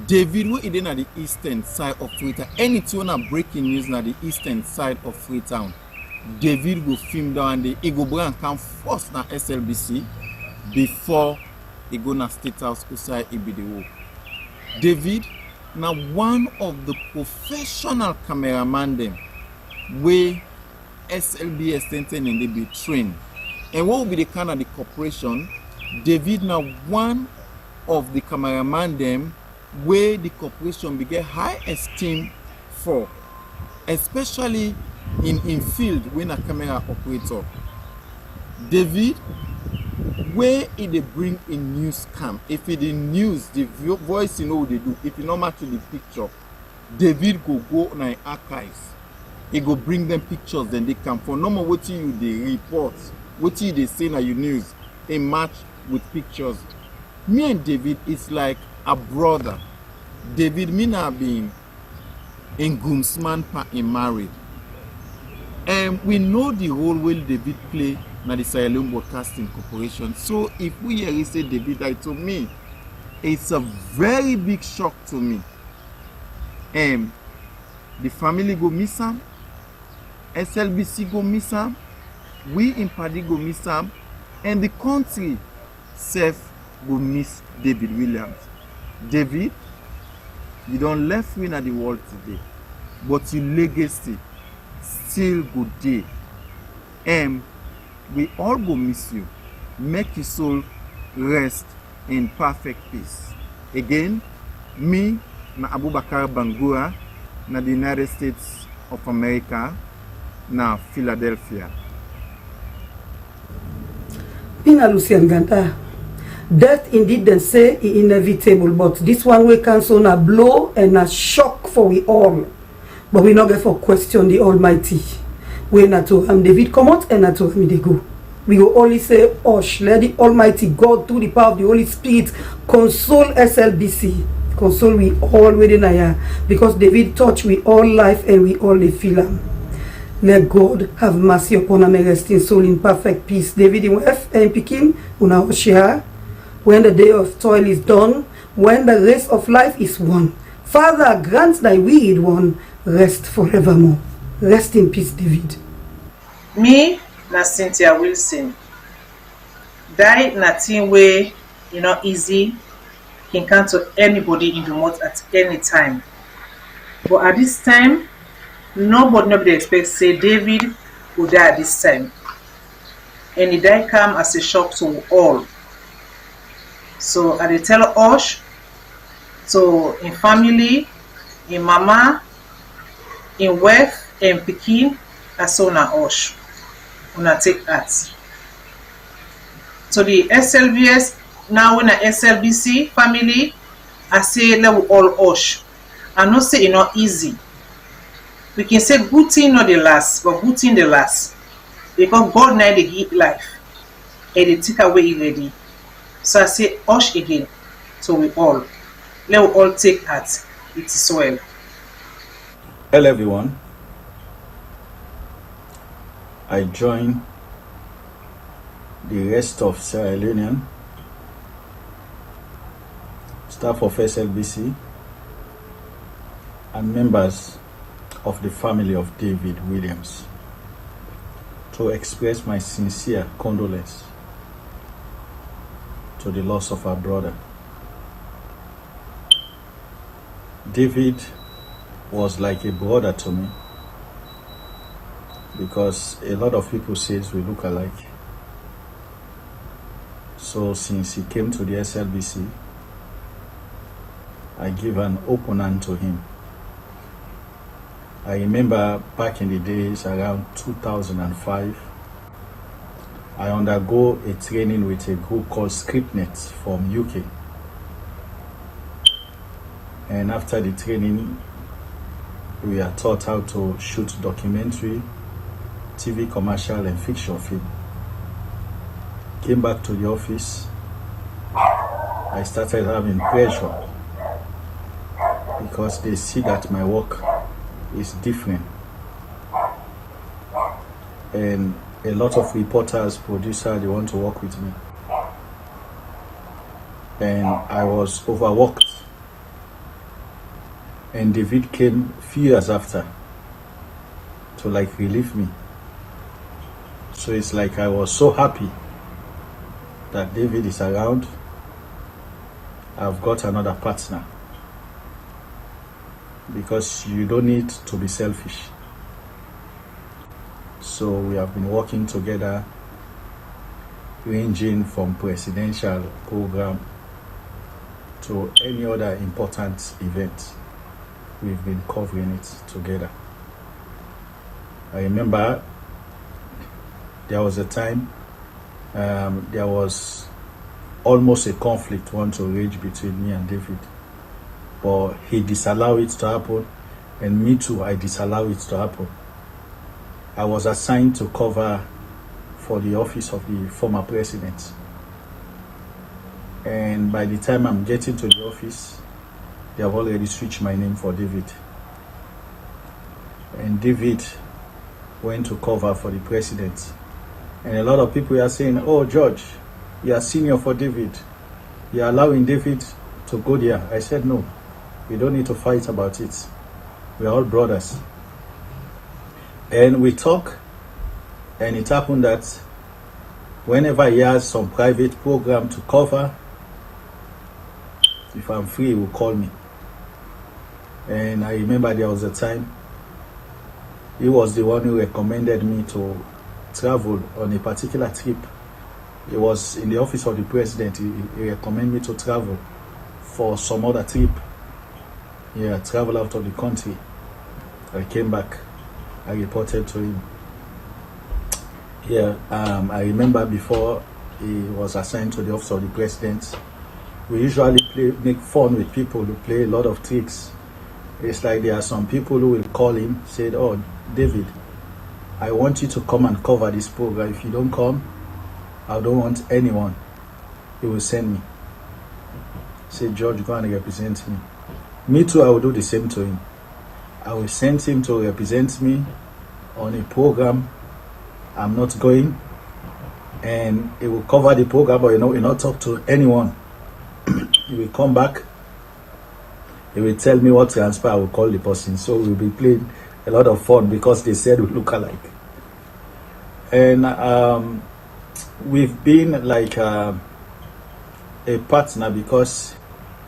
David, where he at the eastern side of Freetown, anything on breaking news na the eastern side of Freetown, David will film down the he go bring and come first na SLBC before he go na State House outside Ibidewo. David na one of the professional cameraman them where SLBS Center and they be trained. And what will be the kind of the corporation? David now one of the cameraman them where the corporation be get high esteem for, especially in field when a camera operator. David, where it they bring in news cam, if it in news, the voice you know what they do, if you not match the picture, David go on an archives. He go bring them pictures, then they come for no more what you they report. What they say na you news, a match with pictures. Me and David is like a brother. David me na been in Gumsman pa in married. And we know the role where David play na the Sierra Leone Broadcasting Corporation. So if we hear say David died, to me, it's a very big shock to me. And the family go miss him, SLBC go miss him, we in Paddy go miss him, and the country self go miss David Williams. David, you don't left win at the world today, but your legacy still good day. And we all go miss you. Make your soul rest in perfect peace. Again, me, na Abubakar Bangura, na the United States of America, na Philadelphia. Pina Lucian Ganta, death indeed they say is inevitable, but this one we cancel a blow and a shock for we all. But we not get for question the Almighty. We not to David come out and not to him they go. We will only say, "Osh, let the Almighty God through the power of the Holy Spirit console SLBC, console we all within here, because David touched we all life and we all the feel him. Let God have mercy upon him and rest in soul in perfect peace. David in wife and Pekin, una share. When the day of toil is done, when the race of life is won, Father, grant thy weed one rest forevermore. Rest in peace, David. Me, na Cynthia Wilson. Die na thing way, easy. Can come to anybody in the world at any time. But at this time, nobody expects say David would die at this time. and the die come as a shock to all. So I dey tell us, so in family, in mama, in wife, and pikin, as so na us. Una take that. So the SLBS, now when a SLBC family, I say let we all us. I not say it's not easy. We can say good thing not the last, but good thing the last. Because God now they give life. And they take away already. So I say us again. So we all. Let we all take heart. It is well. Hello everyone. I join the rest of Sierra Leonean staff of SLBC and members of the family of David Williams to express my sincere condolence to the loss of our brother. David was like a brother to me because a lot of people says we look alike. So since he came to the SLBC, I give an open hand to him. I remember back in the days around 2005, I undergo a training with a group called ScriptNet from UK. And after the training, we are taught how to shoot documentary, TV commercial and fiction film. Came back to the office, I started having pressure because they see that my work is different. And a lot of reporters, producers, they want to work with me. And I was overworked. And David came a few years after to like relieve me. So it's like I was so happy that David is around. I've got another partner. Because you don't need to be selfish. So we have been working together, ranging from presidential program to any other important event. We've been covering it together. I remember there was a time there was almost a conflict want to rage between me and David, but he disallowed it to happen, and me too, I disallow it to happen. I was assigned to cover for the office of the former president, and by the time I'm getting to the office, they have already switched my name for David. And David went to cover for the president. And a lot of people are saying, oh, George, you are senior for David. You are allowing David to go there. I said, no, we don't need to fight about it. We are all brothers. And we talk, and it happened that whenever he has some private program to cover, if I'm free, he will call me. And I remember there was a time he was the one who recommended me to travel on a particular trip. He was in the office of the president. He recommended me to travel for some other trip. Yeah, travel out of the country. I came back. I reported to him. Yeah, I remember before he was assigned to the office of the president, we usually make fun with people who play a lot of tricks. It's like there are some people who will call him, said, oh, David, I want you to come and cover this program. If you don't come, I don't want anyone. He will send me. Say, George, go and represent me. Me too, I will do the same to him. I will send him to represent me on a program. I'm not going. And he will cover the program, but he will not talk to anyone. He will come back. He will tell me what transpired. I will call the person. So we'll be playing a lot of fun because they said we look alike. And we've been like a partner because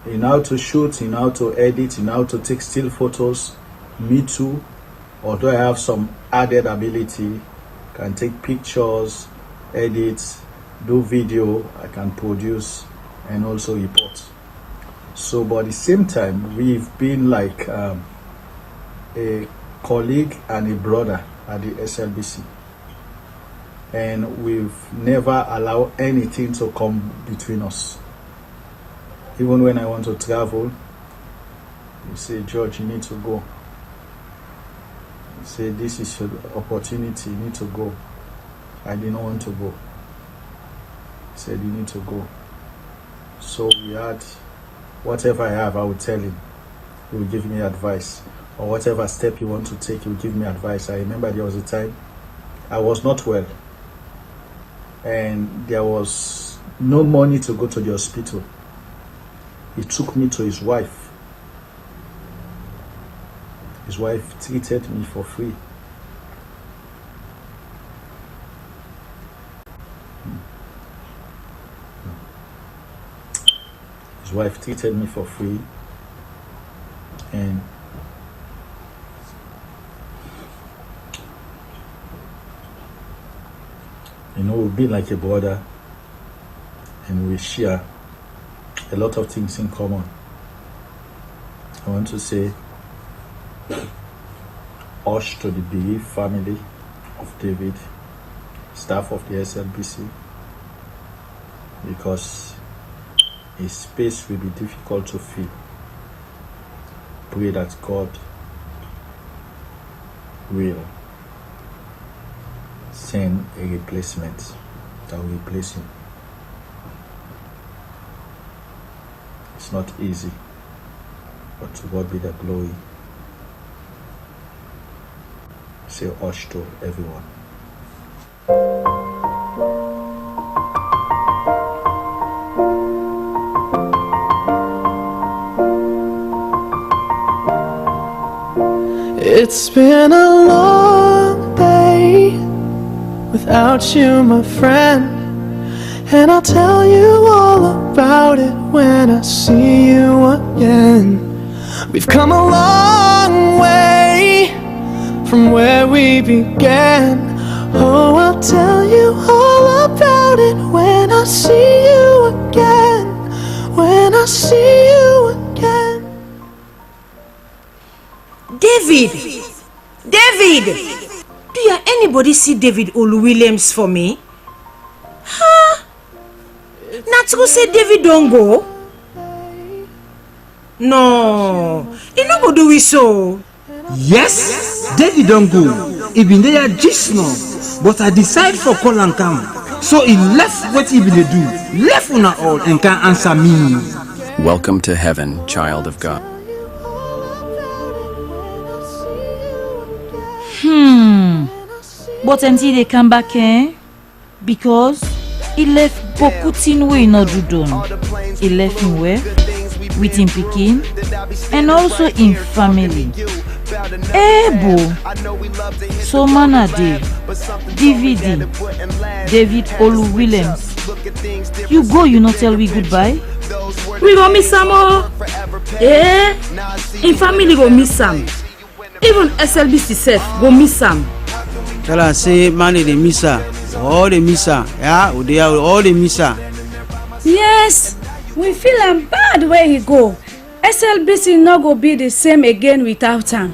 you know how to shoot, you know how to edit, you know how to take still photos. Me too. Although I have some added ability, can take pictures, edit, do video, I can produce, and also report. So, but at the same time, we've been like a colleague and a brother at the SLBC, and we've never allowed anything to come between us. Even when I want to travel, you say, George, you need to go. You say, this is your opportunity, you need to go. I didn't want to go. He said, you need to go. So we had, whatever I have, I would tell him. He would give me advice. Or whatever step you want to take, he would give me advice. I remember there was a time I was not well, and there was no money to go to the hospital. He took me to his wife. His wife treated me for free. His wife treated me for free, and you know, we've been like a brother, and we share a lot of things in common. I want to say hush to the bereaved family of David, staff of the SLBC, because his space will be difficult to fill. Pray that God will send a replacement that will replace him. It's not easy, but to God be the glory. Say hush to everyone. It's been a long day without you, my friend, and I'll tell you all about it when I see you again. We've come a long way from where we began. Oh, I'll tell you all about it when I see you again. When I see you again. David, do you anybody see David Olu-Williams for me? Huh? Not to say David don't go. No, he no go do it so. Yes, David don't go. He been there just now, but I decide for call and come. So he left what he been do. Left una all and can answer me. Welcome to heaven, child of God. But until they come back, because he left beaucoup things we not do done. He left him where? With him picking, and also in family. Bo. So man day, DVD, David Olu-Williams. You go, you not tell we goodbye? We go miss some more. In family go miss some. Even SLBC self go miss some. Tell her say man they miss her. All they miss her. Yeah, they are all they miss her. Yes, we feel am bad where he go. SLBC no go be the same again without him.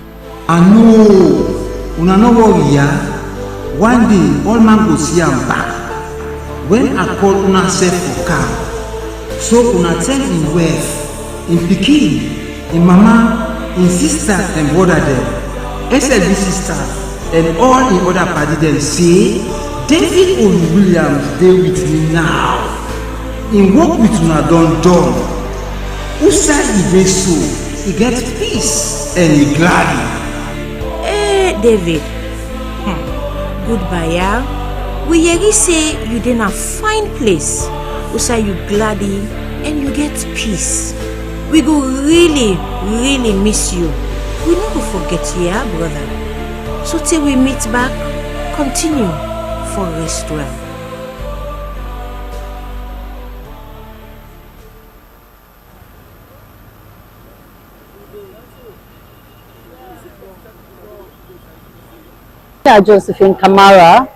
I know, una no worry ya. One day, all man go see am back. When I call una self for car, so una tell him wife, him pikin, him mama, him sister and brother them, SLBC staff, and all the other party them say, David Olu-Williams dey with me now. Him work with una done. Who said he dey so? He get peace and he glad. David, goodbye, yeah. We hear say you in a fine place. We say you gladdy and you get peace. We go really miss you. We never forget you, yeah, brother. So till we meet back, continue for rest well. Josephine Kamara,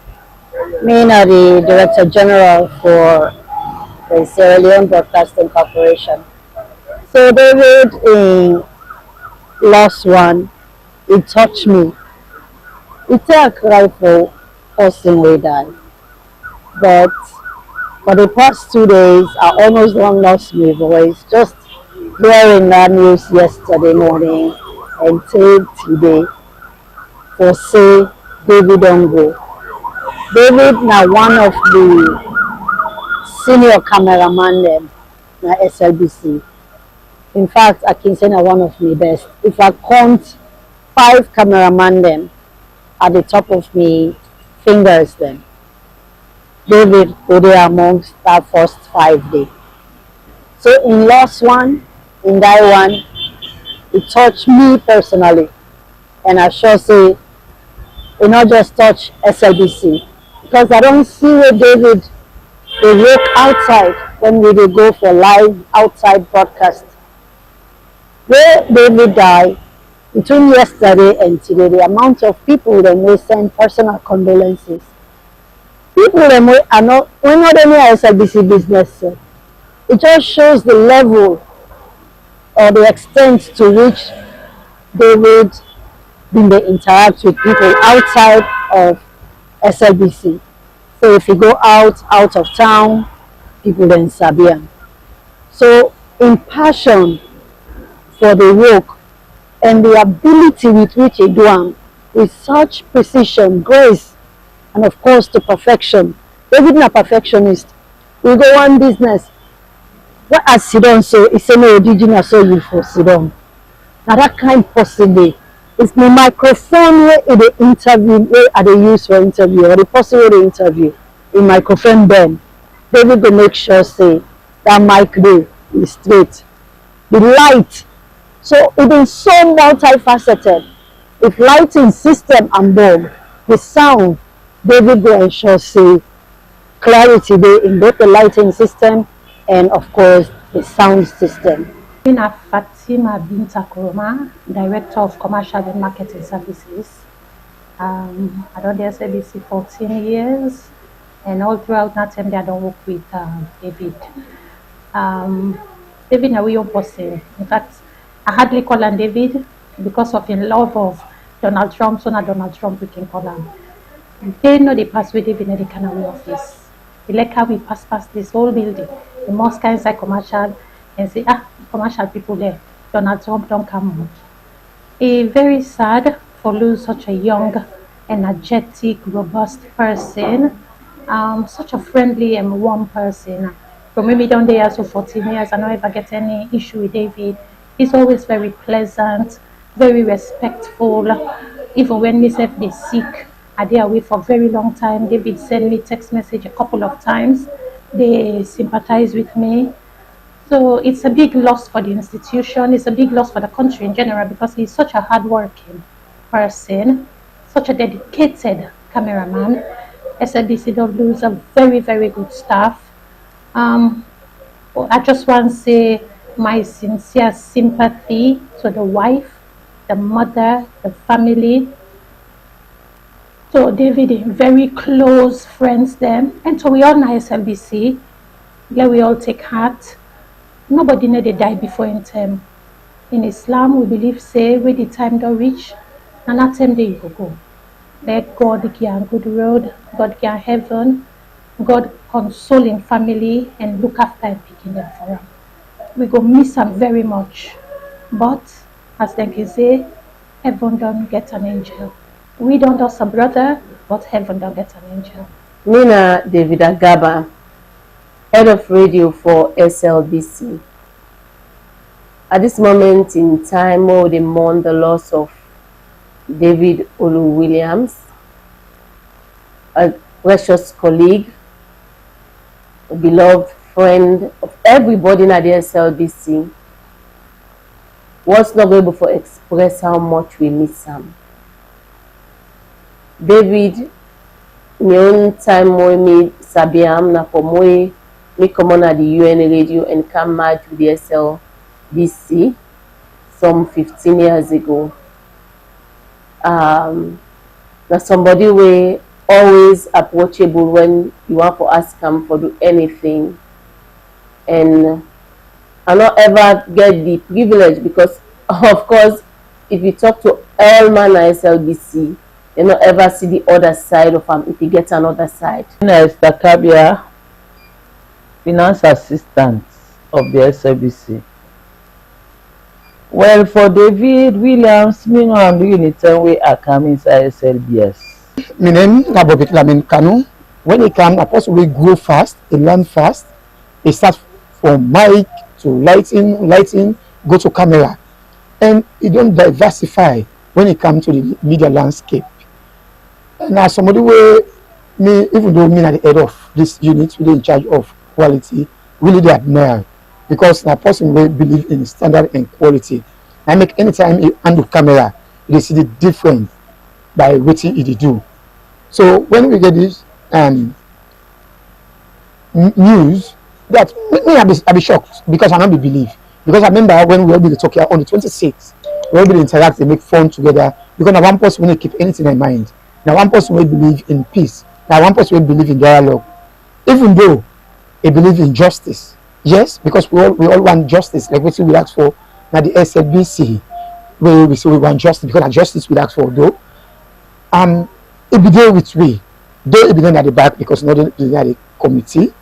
Me na the Director General for the Sierra Leone Broadcasting Corporation. So David in last one, it touched me. It's a cry for person we die. But for the past 2 days, I almost don't lost my voice. Just hearing that news yesterday morning and till today for say David don't go. David now one of the senior cameraman them na SLBC. In fact, I can say na one of my best. If I count 5 cameraman them at the top of me fingers them, David go there amongst that first 5 days. So in last one, in that one, it touched me personally. And I sure say it not just touch SLBC. Because I don't see where David they work outside when we dey go for live outside broadcast. Where David died, between yesterday and today, the amount of people that may send personal condolences. People that may are not, we're not any SLBC business. It just shows the level or the extent to which David been they interact with people outside of SLBC. So if you go out of town, people then sabi am. So in passion for the work and the ability with which he do am, with such precision, grace, and of course to perfection. David na perfectionist. We go one business. What as sit down so he say no original so you for sit down. Now that kind person dey. It's my microphone where in the interview where I dey use for interview or the person where they interview in microphone then David go make sure say that mic dey is straight. The light, so it is so multifaceted. If lighting system and bulb, the sound, David go ensure say clarity dey in both the lighting system and of course the sound system. Fatima Binta Kuroma, Director of Commercial and Marketing Services. I don't dare say this 14 years, and all throughout that time I don't work with David. David na real person. In fact, I hardly call him David because of in love of Donald Trump, so not Donald Trump we can call him. They know the pass with David in the Canary office. They like how we pass this whole building. The Moscow inside commercial and say, commercial people there, Donald Trump don't come out. It's very sad for lose such a young, energetic, robust person, such a friendly and warm person. For maybe down there so 14 years, I don't ever get any issue with David. He's always very pleasant, very respectful. Even when myself they sick, I dey away for a very long time. David sent me text message a couple of times. They sympathize with me. So it's a big loss for the institution. It's a big loss for the country in general because he's such a hardworking person, such a dedicated cameraman. SLBC don't lose a very, very good staff. I just want to say my sincere sympathy to the wife, the mother, the family. So David, very close friends them. And so we all know SLBC. Yeah, we all take heart. Nobody know they die before in time. In Islam, we believe say when the time don't reach, and that time they you go. Let God give a good road, God give heaven, God consoling family and look after and picking them for them. We go miss them very much. But as they can say, heaven don't get an angel. We don't lose a brother, but heaven don't get an angel. Mina David Agaba, Head of Radio for SLBC. At this moment in time, we mourn the loss of David Olu Williams, a precious colleague, a beloved friend of everybody at the SLBC. Was not able to express how much we miss him. David, my own time when me Sabiam na for me come on at the UN radio and come mad to the SLBC some 15 years ago. Now somebody way always approachable when you want to ask him for do anything. And I not ever get the privilege because, of course, if you talk to all man at SLBC, you not ever see the other side of him if you get another side. Esther Kabia, finance assistant of the SLBC. Well, for David Williams, me know I'm doing it same way I come inside SLBS. My name is Bobit Lamin Kanu. When he come, a person will grow fast, he learn fast. He start from mic to lighting, go to camera. And he don't diversify when it comes to the media landscape. Now somebody where me, even though me at the head of this unit, really in charge of quality, really they admire. Because a person will believe in standard and quality. I make anytime he handle camera, they see the difference by what he do. So when we get this news, that me I be shocked because I don't believe. Because I remember when we all be talking on the 26th, we all be interact and make fun together. Because now one person will keep anything in mind. Now one person will believe in peace. Now one person will believe in dialogue. Even though they believe in justice. Yes, because we all want justice, like what we ask for now the SLBC, where we say we want justice, because of justice we ask for though. It be there with we. Though it be there at the back because not at the committee.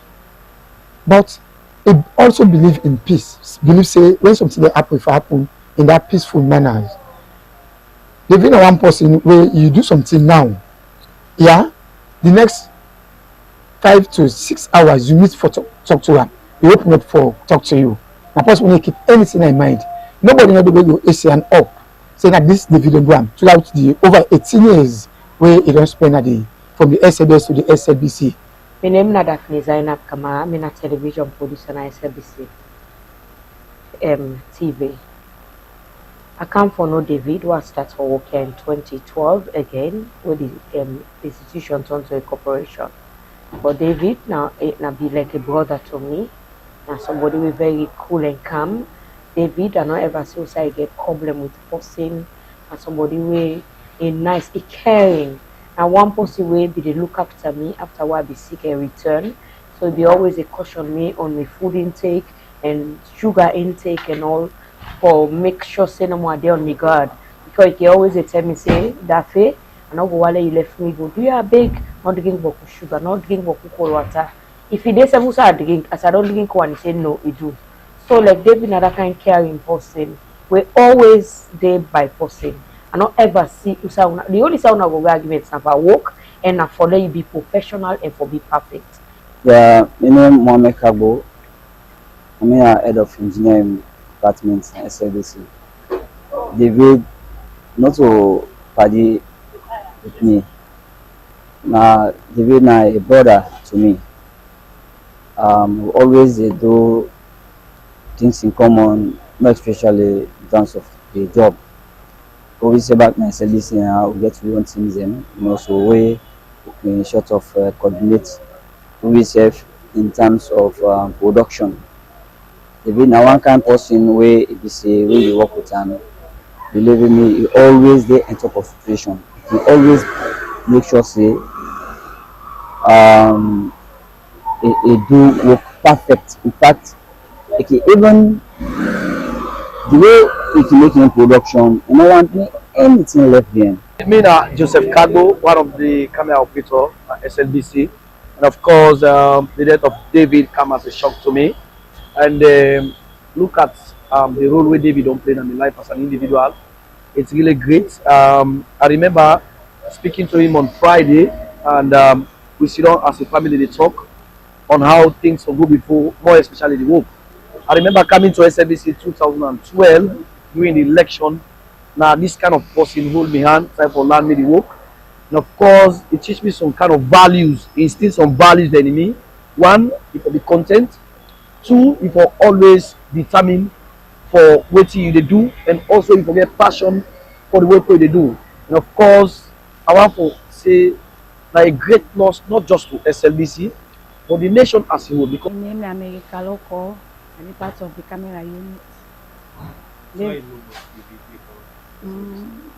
But it also believe in peace. Believe say when something happen in that peaceful manner. There be one person where you do something now, yeah, the next 5 to 6 hours you meet for talk to her. You open up for talk to you. Now, person when you keep anything in mind, nobody know the way you AC and up. Saying that this dividend program throughout the over 18 years where it don't spend at the from the SBS to the SLBC. My name is Daphne Zainab Kamara. I'm a television producer at SLBC TV. I come for no David who started for work in 2012 again with the institution turned to a corporation. But David now be like a brother to me. Now somebody who very cool and calm. David I not ever see I get problem with person and somebody who is nice, is caring. And one person will be the look after me after I be sick and return. So it be always a caution me on my food intake and sugar intake and all for make sure say no more there on me guard. Because he always tell me say that way and I go while you left me go do you big not drink boku sugar, not drink boku cold water. If he does say I drink, as I don't drink one, he say no, he do. So like David another kind caring person, we always there by person. I don't ever see the only sound of arguments about work and for you be professional and for be perfect. Yeah, my name is Mohamed Kabo. I'm a head of engineering department at SLBC. David not to party with me. Now David now a brother to me. We always do things in common, not especially in terms of the job. Always say back my SLBC now we get to learn things and so we sort of coordinate we serve in terms of production. David now one kind of person where it is a way you work with him. Believe in me, he always there on top of situation. He always make sure say he do work perfect. In fact, even the way he can make in production, you don't want anything left behind. Me na Joseph Kago, one of the camera operator at SLBC, and of course the death of David came as a shock to me. And look at the role where David don't play in my life as an individual. It's really great. I remember speaking to him on Friday, and we sit down as a family to talk on how things will go before, more especially the work. I remember coming to SLBC 2012 during the election. Now this kind of person hold me hand, try for learn me the work. And of course, it teach me some kind of values, instill some values in me. One, if I be content. Two, if I always determined for what you they do, and also if I get passion for the work they do. And of course, I want to say like a great loss, not just to SLBC, but the nation as a whole. Because my name is America Loco, I'm part of the camera unit.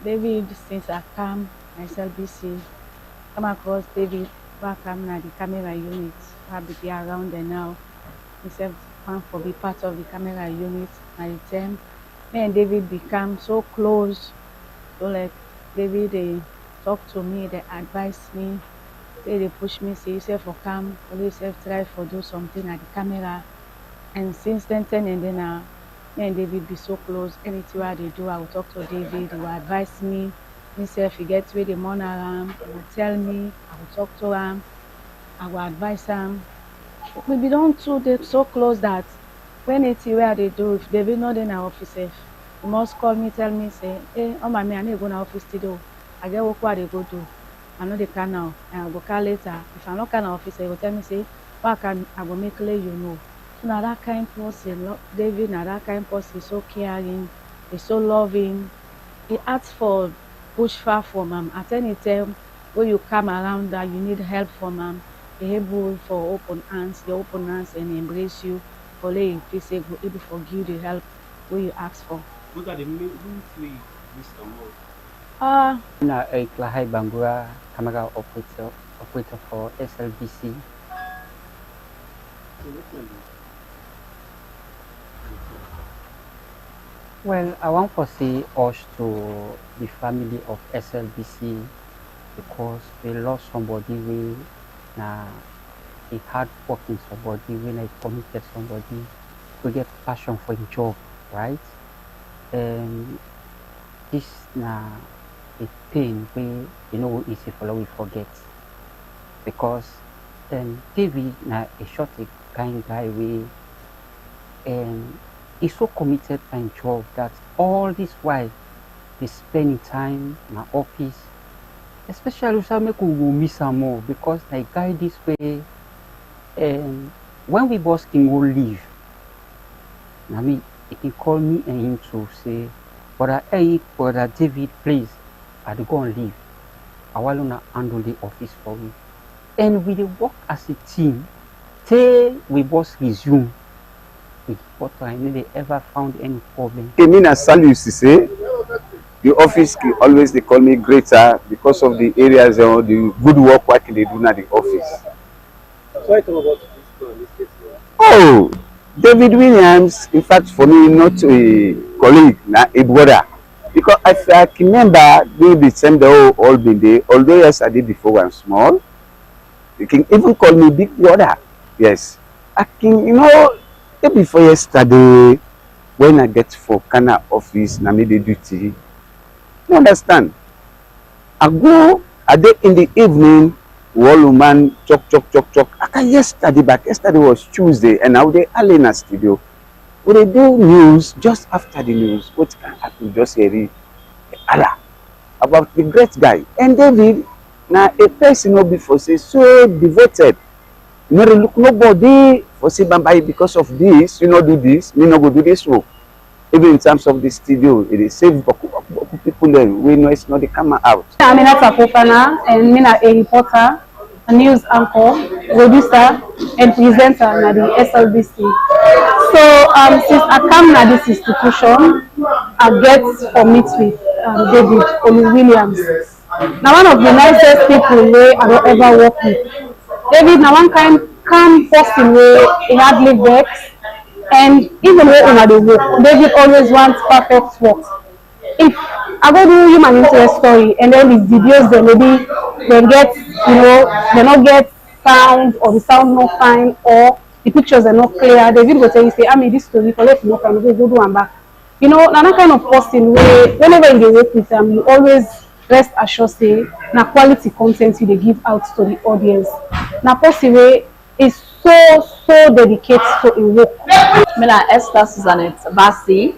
David, since I come SLBC, come across David back at the camera unit. I be around there now. Except one for be part of the camera unit. At the time, me and David become so close. So like David, they talk to me, they advise me, they push me, say yourself for come, always try for do something at the camera. And since then and then me and David be so close. Anything what they do, I will talk to David, he will advise me. Himself, he gets with the money around, he will tell me, I will talk to him, I will advise him. We be don't too they so close that when it's where they do, if David not in our office, he must call me, tell me, say, hey, oh my man, I need to go in our office today. I get work what they go do. I know they can now, and I'll go call later. If I'm not kind of office, he will tell me, say, what can I will make let you know. So now that kind of person, David, now that kind of person is so caring, he's so loving. He asks for push far from him. At any time when you come around that you need help from him, he able for open hands, and embrace you, for letting you feel able to forgive the help when you ask for. What are the main way Mr. Moore? Na Klahai Bangura, camera operator for SLBC. Well, I want to say us to the family of SLBC because we lost somebody we na a hard working somebody when I committed somebody to get passion for the job, right? And this na a pain we easy for we forget because David na a short kind guy we and he's so committed to his job that all this while he's spending time in my office, especially we will miss him more because I guy this way. And when we boss can go leave, I mean, he can call me and him to say, brother David, please, I do go and leave. I want to handle the office for me. And we work as a team till we boss resume. But I never ever found any problem. I mean, as Sally used to say, the office always they call me greater because of the areas or the good work they do at the office. So I talk about this case. Oh, David Williams, in fact, for me, not a colleague, a brother. Because I can remember during the same day all been there, although yes, I did before I'm small. You can even call me big brother. Yes. I can, before yesterday, when I get for Kana office, I made the duty. You understand? I go, I did in the evening, wall man, chok. I can yesterday, but yesterday was Tuesday, and now they are in a studio. When they do news, just after the news, what can happen? Just hear Allah about the great guy. And David, now a person will be for say so devoted. Look nobody for say Bambai because of this, do this, me not go do this work. Even in terms of the studio, it is save people there. We know it's not the camera out. I'm Aminata Fofana, and I'm a reporter, a news anchor, producer, and presenter at the SLBC. So since I come to this institution, I get to meet with David Williams. Now one of the nicest people I don't ever work with. David now one kind calm person where he hardly vex, and even when they work, David always wants perfect work. If I go do human interest story and then these videos then maybe they get they not get sound or the sound not fine or the pictures are not clear, David will tell you say, I mean this story for let's not go do one back. Another kind of person where whenever you work with them, you always rest assured say na quality content you they give out to the audience. Na person way is so dedicated to his work. I'm Esther Susanette Bassi,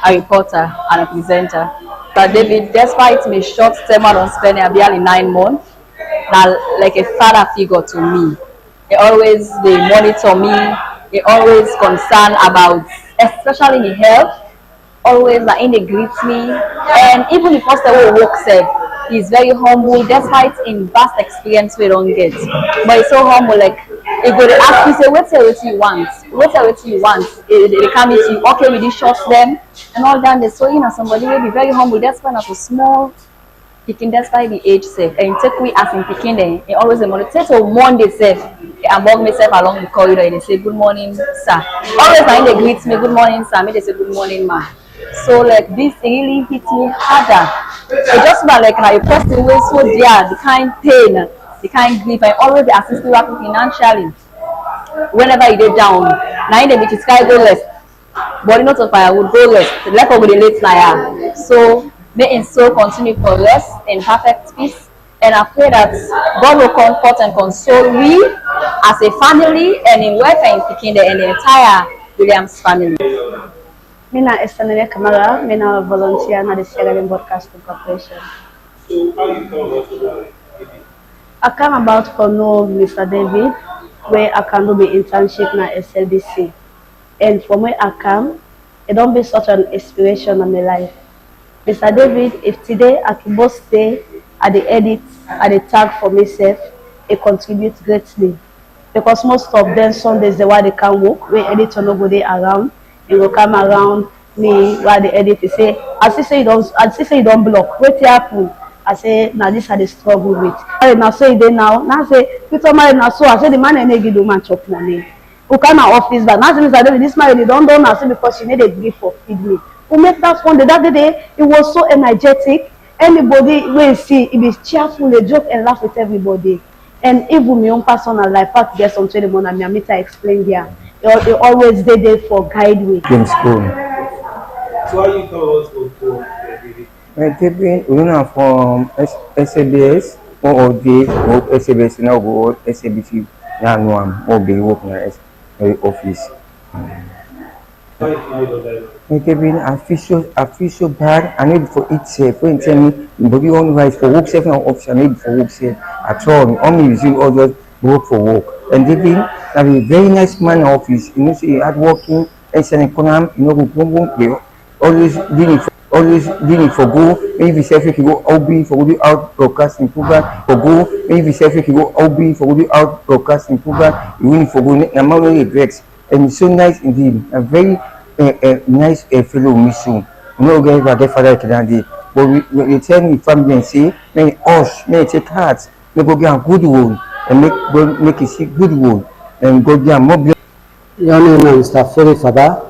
a reporter and a presenter. But David, despite my short term on spending barely 9 months, now like a father figure to me. He always they monitor me. He always concerned about, especially in health. Always in they greet me, and even the first time we work said he's very humble despite in vast experience we don't get. But he's so humble, like he go to ask you say what you want, they come to you, okay, with these short them and all that. So somebody will be very humble despite of a small picking despite the age safe. And take we as in picking them, and always the morning. Take to Monday safe. Among myself along the corridor, and they say good morning, sir. Always when they greet me, good morning, sir. Me they say good morning, ma. So like this really hit me harder. It just about like a person who is so dear, the kind pain, the kind grief. I always be assisting working financially. Whenever you get down, now they make sky go less. Body not of fire would go less. The lack of the late flyer. So may in so continue for us in perfect peace. And I pray that God will comfort and console we as a family and in welfare in picking the entire Williams family. Mina Estanere Kamara, Mina volunteer na the Sierra Leone Broadcasting Corporation. So how you come about David? I came about for know Mr. David, where I can do my internship na SLBC. And from where I come, it don't be such an inspiration in my life. Mr. David, if today I can both stay at the edit, at the tag for myself, it contributes greatly. Because most of them Sundays the why they can't work, when editor no go there around, it will come around me while the edit say, I say you don't block. What happen? I say now this I dey struggle with. I now say they now say Peter married now so I say the man and give the man chop money. Who come my office but now say Mr. David this married they don't now say because she need a grief for feed me. Who make that one the that day it was so energetic. Anybody when see it be cheerful, they joke and laugh with everybody. And even my own personal life, I get some 20 months and I explain there. They always there for guide me. In school. So how you come about for David? David, we know from SABS, or day, or SABS now go SABC, now no one, or be working at office. I feel so bad. I need for it safe. When tell me, but you only rise for work safe and office. I need for work safe. At all, only using others work for work. And David, have a very nice man in office. You know, say hard working, excellent economy. You know, go always dealing for go. Maybe self you go OB for go out broadcasting program for go. Maybe self you go OB for go out broadcasting program. You win for go. I'm already vex. And it's so nice indeed. A very nice fellow mission. No guy ever get father today. But we tell me family and say, may us, may take heart, may go get a good word and make it see good word and go get more blessing. Your name is Mr. Feli Faba.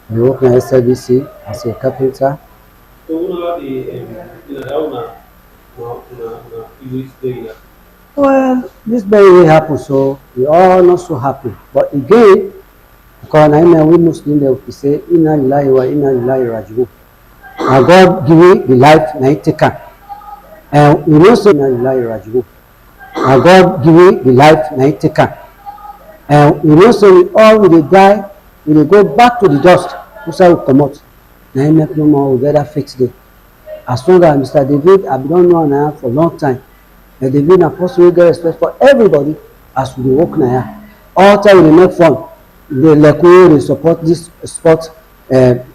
I work in SLBC as a carpenter. So well, this very happen, so we all not so happy. But again, because I know we Muslim they will say, Inna lillahi wa inna ilaihi raji'un. And God give me the life na take. And we know so Inna lillahi raji'un. And God give me the life na take. And we know so we all will die, we will go back to the dust. Who say we come out? Now I make no more, we better fix it. As long as Mr. David, I don't know now for a long time. And David and Apostle will get respect for everybody as we work now. All time we make fun. They support this sport, the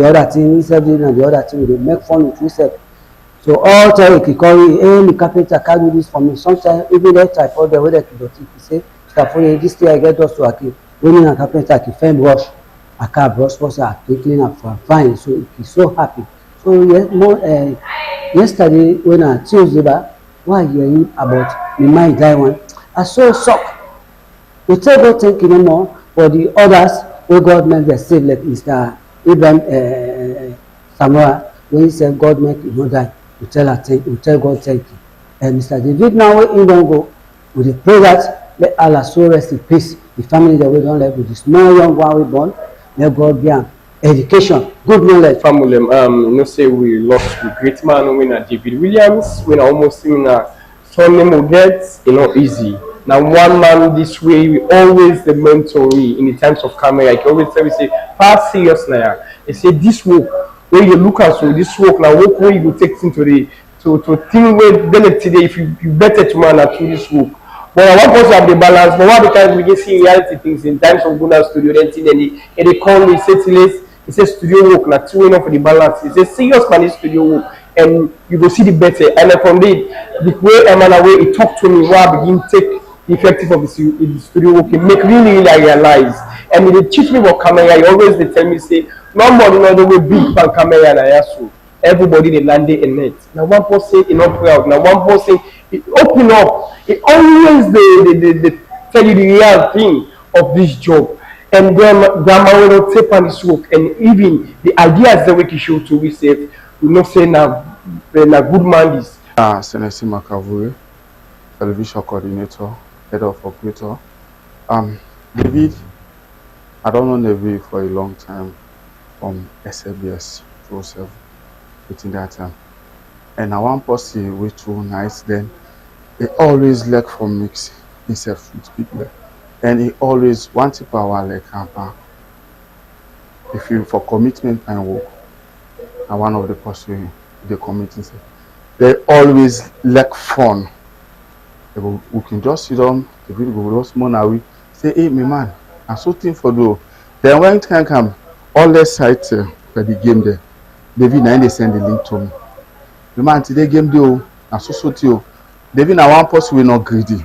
other team, and the other team, they make fun with yourself. So all time he call me, hey, the carpenter can't do this for me. Sometimes even that I put the way that he say, Mr. this day I get us to a kid. When a carpenter I can brush, I can't brush for I can clean up for fine. So he's so happy. So yesterday when I Tuesday why hearing about the mind die one, I so shocked. We tell God thank you no more for the others where God make their save like Mr. Abraham Samuel when he said God make you not die. We tell God thank you. And Mr. David now where he don't go with the pray that let Allah so rest in peace. The family that we don't live with the small young one we born, let God be an education, good knowledge. Family, you know, say we lost the great man when David Williams, when almost in son name will get, you know, easy. Now one man this way, we always the mentor in the times of camera. I can always tell you say, fast serious now. They say this work, where you look at so this work now, work where you take into the to think where then today if you better tomorrow to this work. But I want us to have the balance. But what the times we can see reality things in times of good studio, then they call me, say he says studio work, not too enough for the balance. He says serious man studio work, and you go see the better. And then from the way Emmanuel way he talked to me, where I begin take the effective of the studio work, he make really I realize. And they teach me about camera. He always they tell me say, no more than the way big pan camera and I ask you. everybody they landed in it. Now one person is not proud. Now one person it open up. It always they tell you the real thing of this job. And then grandma will take on this work. And even the ideas that we can show to we say, we not say now when a good man is. Senesi Makavure, television coordinator, head of operator. David, I don't know David for a long time from SLBS 207 within that time. And I want to see which too nice then. He always like for mix himself with people. And he always wants power like camper. If you for commitment and work, and one of the person they commit himself. They always like fun. We can just sit down, the video go just money. Say, hey, my man, I'm so thing for do. Then when it can come, all the sites for the game there. David, now they send the link to me. The man today game do, I'm so to David, now one person will not greedy.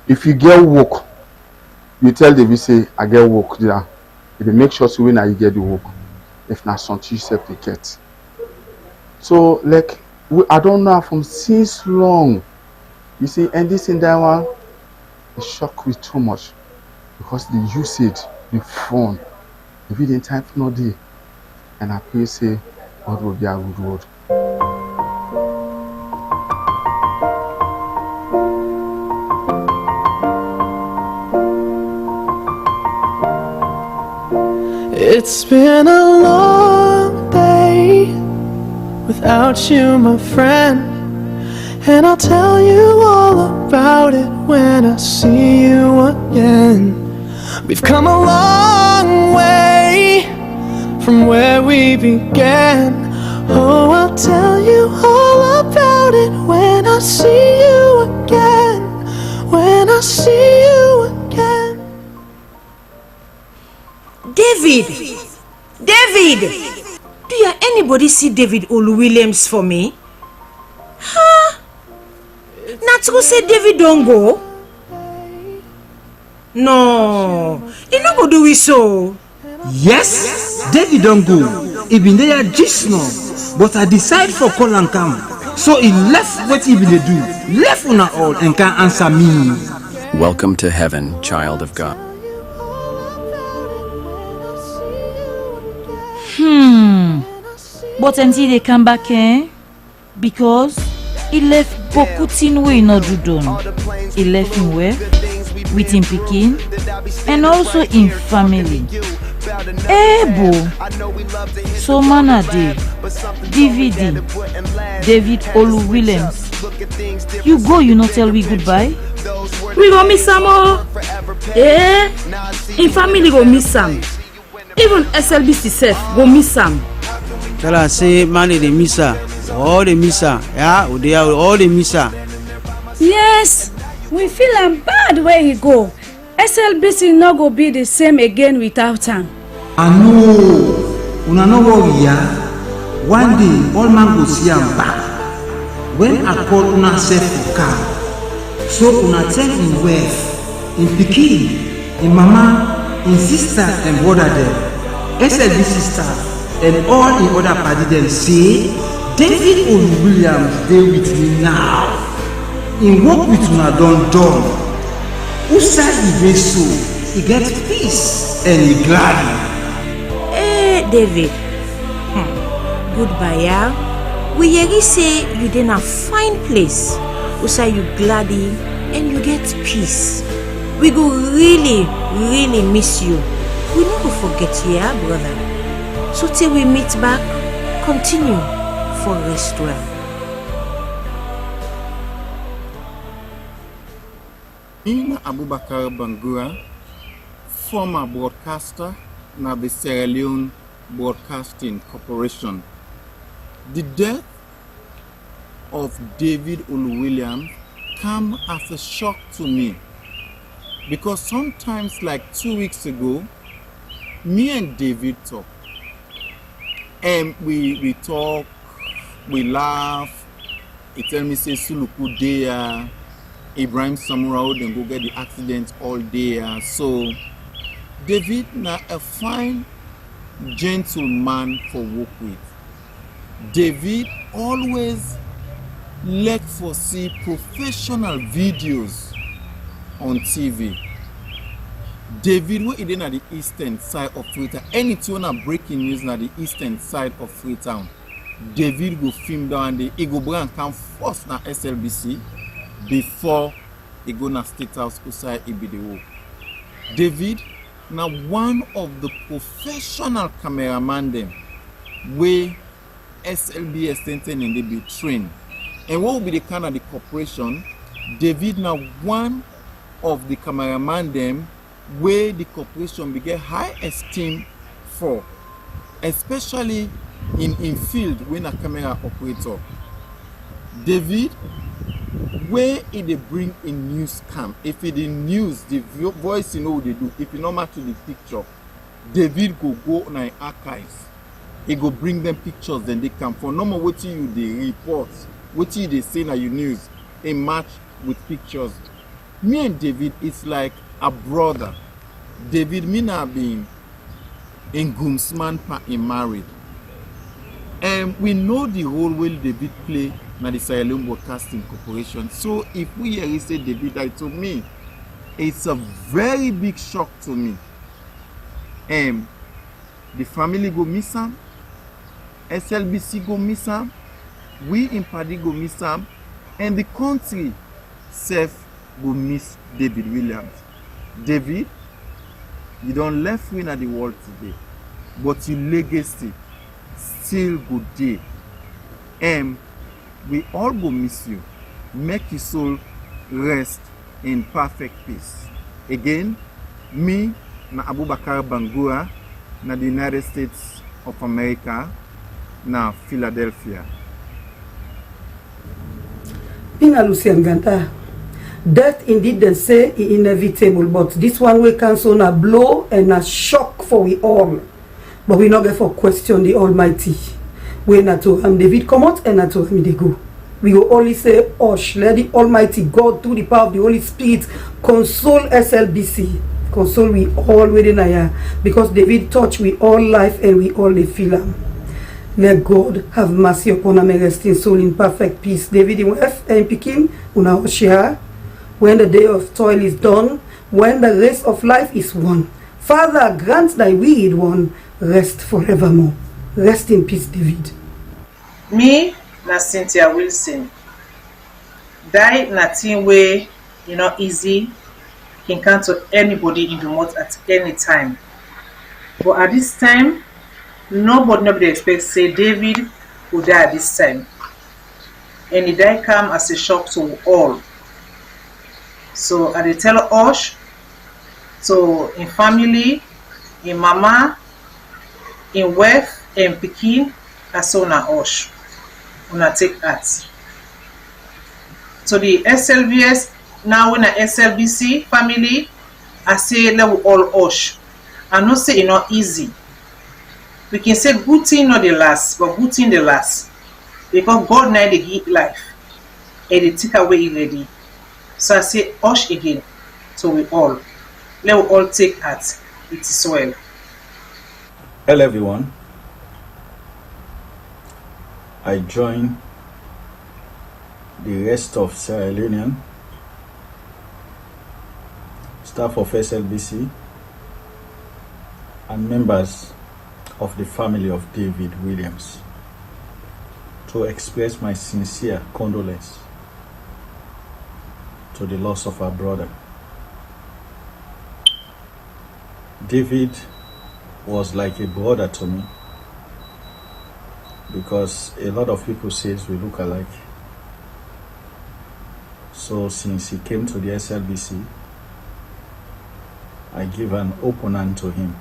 If you get work, you tell David, say, I get work there. If they make sure to win, you get the work. If not, something you self get. So, like, I don't know from since long. You see, and this in that one, it shocked me too much because the usage, the phone, the video time for no day, and I pray say God will be a good word. It's been a long day without you, my friend. And I'll tell you all about it when I see you again. We've come a long way from where we began. Oh, I'll tell you all about it when I see you again. When I see you again. David! Do you anybody see David Olu-Williams for me? Huh? Not to say David don't go. No, he not go do it so. Yes, David don't go. He been there just now, but I decide for call and come. So he left what he been do. Left una all and can answer me. Welcome to heaven, child of God. But until they come back, because he left Bokutin where he not do done. He left him where? With him picking and also in family. Bo. So mana day, DVD, David Olu-Williams. You go, you not tell we goodbye? We go miss some more. In family go miss some. Even SLBC self go miss some. Tell her say money they miss her. All they miss her. Yeah, they are all they miss her. Yes, we feel am bad where he go. SLBC no go be the same again without him. I know. Una no worry, yeah. One day all man go see am back. When I call una self for car, so una tell him wife, him pikin, him mama, him sister and brother them, SLBC staff and all the other party them say David Olu-Williams dey with me now. In work with una done. Who said he dey so? He get peace and he glad. David. Goodbye, yeah. We hear say you in a fine place. We say you glady and you get peace. We go really miss you. We not go forget you, yeah, brother. So till we meet back, continue for rest well. I'm Abubakar Bangura, former broadcaster na the Sierra Leone Broadcasting Corporation. The death of David Olu-Williams came as a shock to me because sometimes, like 2 weeks ago, me and David talk, and we talk, we laugh. He tell me say Suluku there, Ibrahim Samurao then go get the accident all there. So David na a fine gentleman for work with. David always look for see professional videos on TV. David, where is at the eastern side of Freetown, anything on breaking news na the eastern side of Freetown, David go film down the he go bring come first na SLBC before he go na State House outside Ibidewo. David now one of the professional cameraman them where SLBS Center and they be trained. And what will be the kind of the corporation? David now one of the cameraman them where the corporation be get high esteem for, especially in field when a camera operator. David, where they bring in news cam, if it in news, the voice you know what they do, if you not match to the picture, David go on the archives. He go bring them pictures, then they come for no more what you they report, what you they say na you news, a match with pictures. Me and David, it's like a brother. David, me na been in Gumsman pa in married. And we know the role where David play na the Sierra Leone Broadcasting Corporation. So if we hear say David died, to me, it's a very big shock to me. The family go miss him, SLBC go miss him, we in Paddy go miss him, and the country self go miss David Williams. David, you don't left win at the world today, but your legacy still good day. We all go miss you. Make your soul rest in perfect peace. Again, me na Abubakar Bangura na the United States of America na Philadelphia. Pina Lucien Ganta. Death indeed they say is inevitable, but this one will cancel a blow and a shock for we all. But we not going for question the Almighty. We not to David come out and not to him they go. We will only say, "Osh, let the Almighty God through the power of the Holy Spirit console SLBC, console we all within here, because David touched we all life and we all the feel him. Let God have mercy upon him and rest in soul in perfect peace. David in F and Pekin, una share. When the day of toil is done, when the race of life is won, Father, grant thy wearied one rest forevermore. Rest in peace, David." Me, na Cynthia Wilson. Die na thing way, easy. Can come to anybody in the world at any time. But at this time, nobody expects say David would die at this time. And the die come as a shock to all. So I tell us, so in family, in mama, in wife, in Pekin, as so na us. Una take that. So the SLBS, now when a SLBC family, I say let all us. I not say it's not easy. We can say good thing not the last, but good thing the last. Because God now they give life. And they take away already. So I say us again. So we all. Let we all take that. It is well. Hello everyone. I join the rest of Sierra Leonean staff of SLBC and members of the family of David Williams to express my sincere condolence to the loss of our brother. David was like a brother to me because a lot of people says we look alike. So since he came to the SLBC, I give an open hand to him.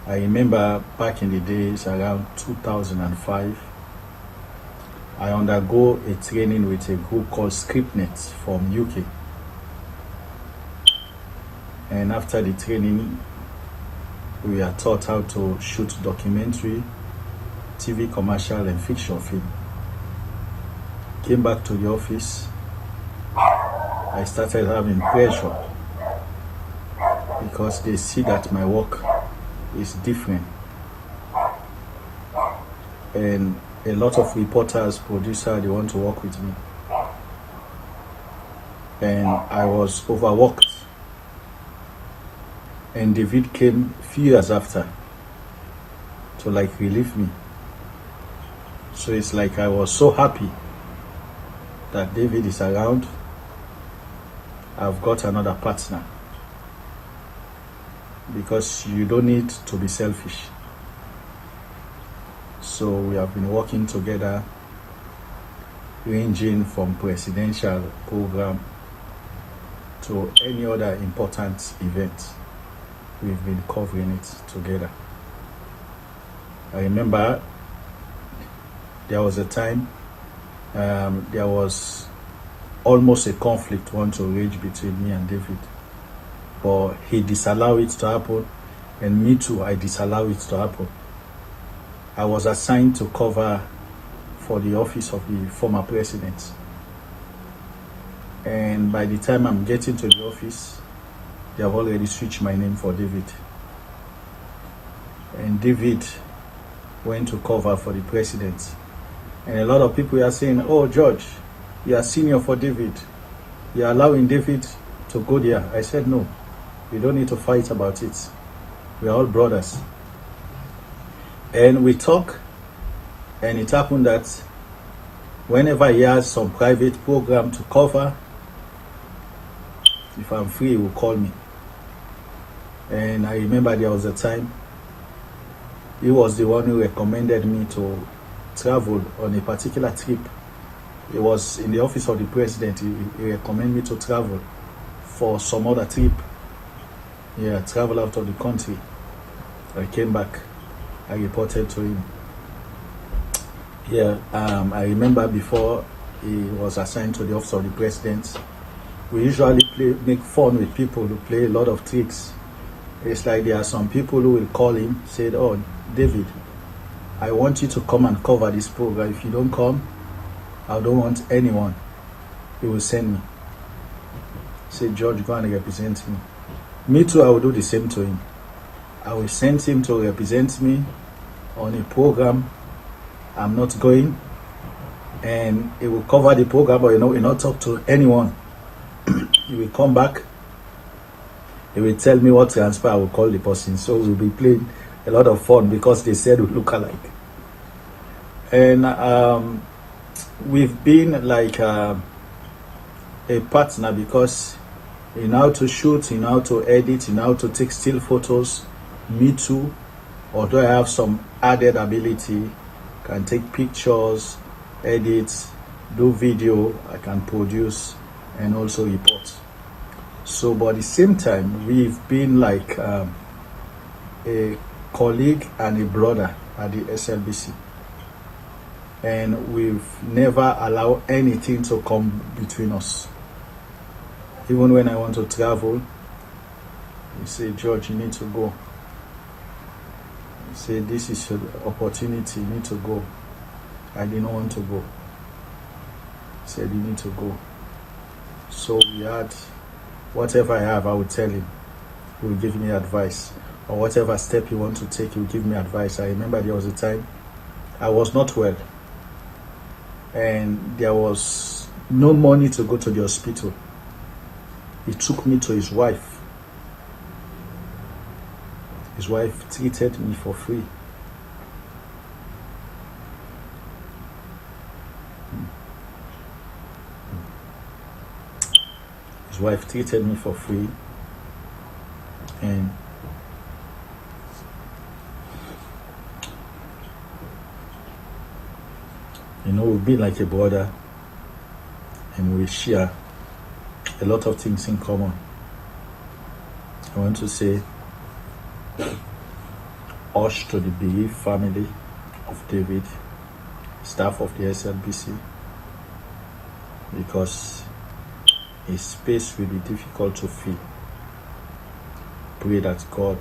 I remember back in the days around 2005, I undergo a training with a group called ScriptNet from UK. And after the training, we are taught how to shoot documentary, TV commercial and fiction film. Came back to the office, I started having pressure because they see that my work is different. and a lot of reporters, producers, they want to work with me. And I was overworked. And David came a few years after to like relieve me. So it's like I was so happy that David is around. I've got another partner. Because you don't need to be selfish. So we have been working together, ranging from presidential program to any other important event. We've been covering it together. I remember there was a time there was almost a conflict want to rage between me and David, but he disallowed it to happen, and me too, I disallow it to happen. I was assigned to cover for the office of the former president, and by the time I'm getting to the office, they have already switched my name for David. And David went to cover for the president. And a lot of people are saying, oh, George, you are senior for David. You are allowing David to go there. I said, no, we don't need to fight about it. We are all brothers. And we talk, and it happened that whenever he has some private program to cover, if I'm free, he will call me. And I remember there was a time he was the one who recommended me to travel on a particular trip. It was in the office of the president. He recommended me to travel for some other trip. Yeah, travel out of the country. I came back. I reported to him. Yeah, I remember before he was assigned to the office of the president, we usually make fun with people who play a lot of tricks. It's like there are some people who will call him, said, oh, David, I want you to come and cover this program. If you don't come, I don't want anyone. He will send me. Say, George, go and represent me. Me too, I will do the same to him. I will send him to represent me on a program. I'm not going. And he will cover the program, but he will not talk to anyone. He will come back. He will tell me what transfer. I will call the person. So we'll be playing a lot of fun because they said we look alike. And we've been like a partner because you know how to shoot, you know how to edit, you know how to take still photos. Me too. Although I have some added ability, can take pictures, edit, do video, I can produce and also report. So, but at the same time, we've been like a colleague and a brother at the SLBC. And we've never allowed anything to come between us. Even when I want to travel, you say, George, you need to go. You say, this is your opportunity, you need to go. I didn't want to go. He said, you need to go. So we had, whatever I have, I would tell him. He will give me advice. Or whatever step he wants to take, he will give me advice. I remember there was a time I was not well. And there was no money to go to the hospital. He took me to his wife. His wife treated me for free. His wife treated me for free. And you know, we've been like a brother and we share a lot of things in common. I want to say hush to the bereaved family of David, staff of the SLBC, because his space will be difficult to fill. Pray that God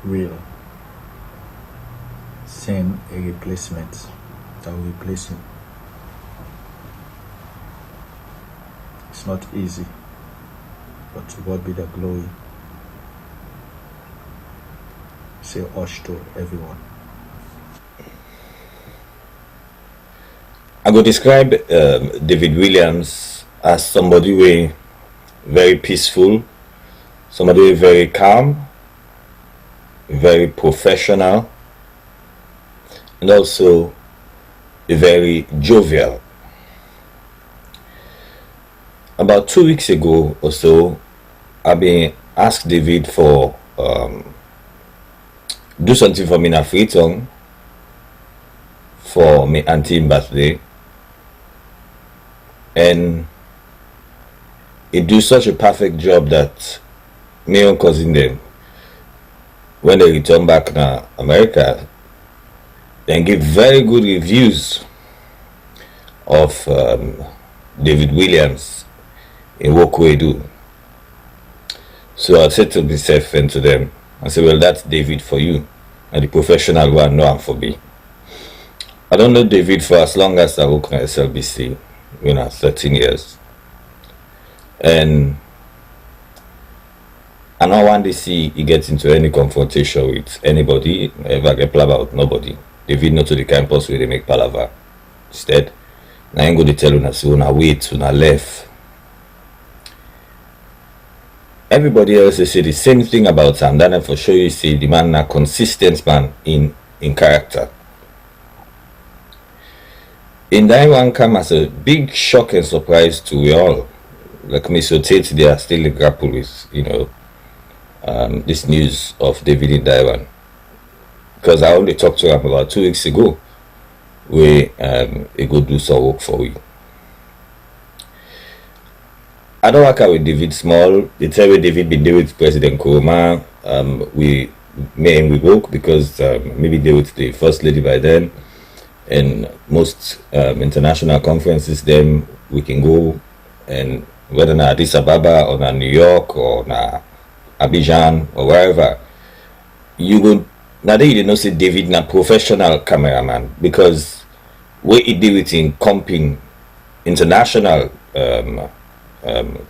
will send a replacement that will replace him. It's not easy, but to God be the glory. Say hush to everyone. I go describe David Williams as somebody way very peaceful, somebody very calm, very professional, and also very jovial. About 2 weeks ago or so, I've been asked David for do something for me in a free tongue for my auntie's birthday, and it do such a perfect job that me and cousin them, when they return back to America, they give very good reviews of David Williams in what we do. So I said to myself and to them, I said, well, that's David for you, and the professional one, no, I'm for me. I don't know David for as long as I work at SLBC, 13 years. And I don't want to see he gets into any confrontation with anybody, ever get palaver with nobody. David not to the campus where they make palaver. Instead, I ain't going to tell you, so una wait, una left. Everybody else say the same thing about him. Then for sure you see the man a consistent man in character. In that one come as a big shock and surprise to we all. Like Mr. Tate, they are still grapple with, this news of David in Taiwan. Because I only talked to him about 2 weeks ago, where he go do some work for we. I don't work out with David Small. The time where David been there with President Nkrumah, we work because maybe they with the First Lady by then, and most international conferences then we can go, and whether na Addis Ababa or na New York or na Abidjan or wherever, you go. Now they did not say David na professional cameraman, because what he did with in comping international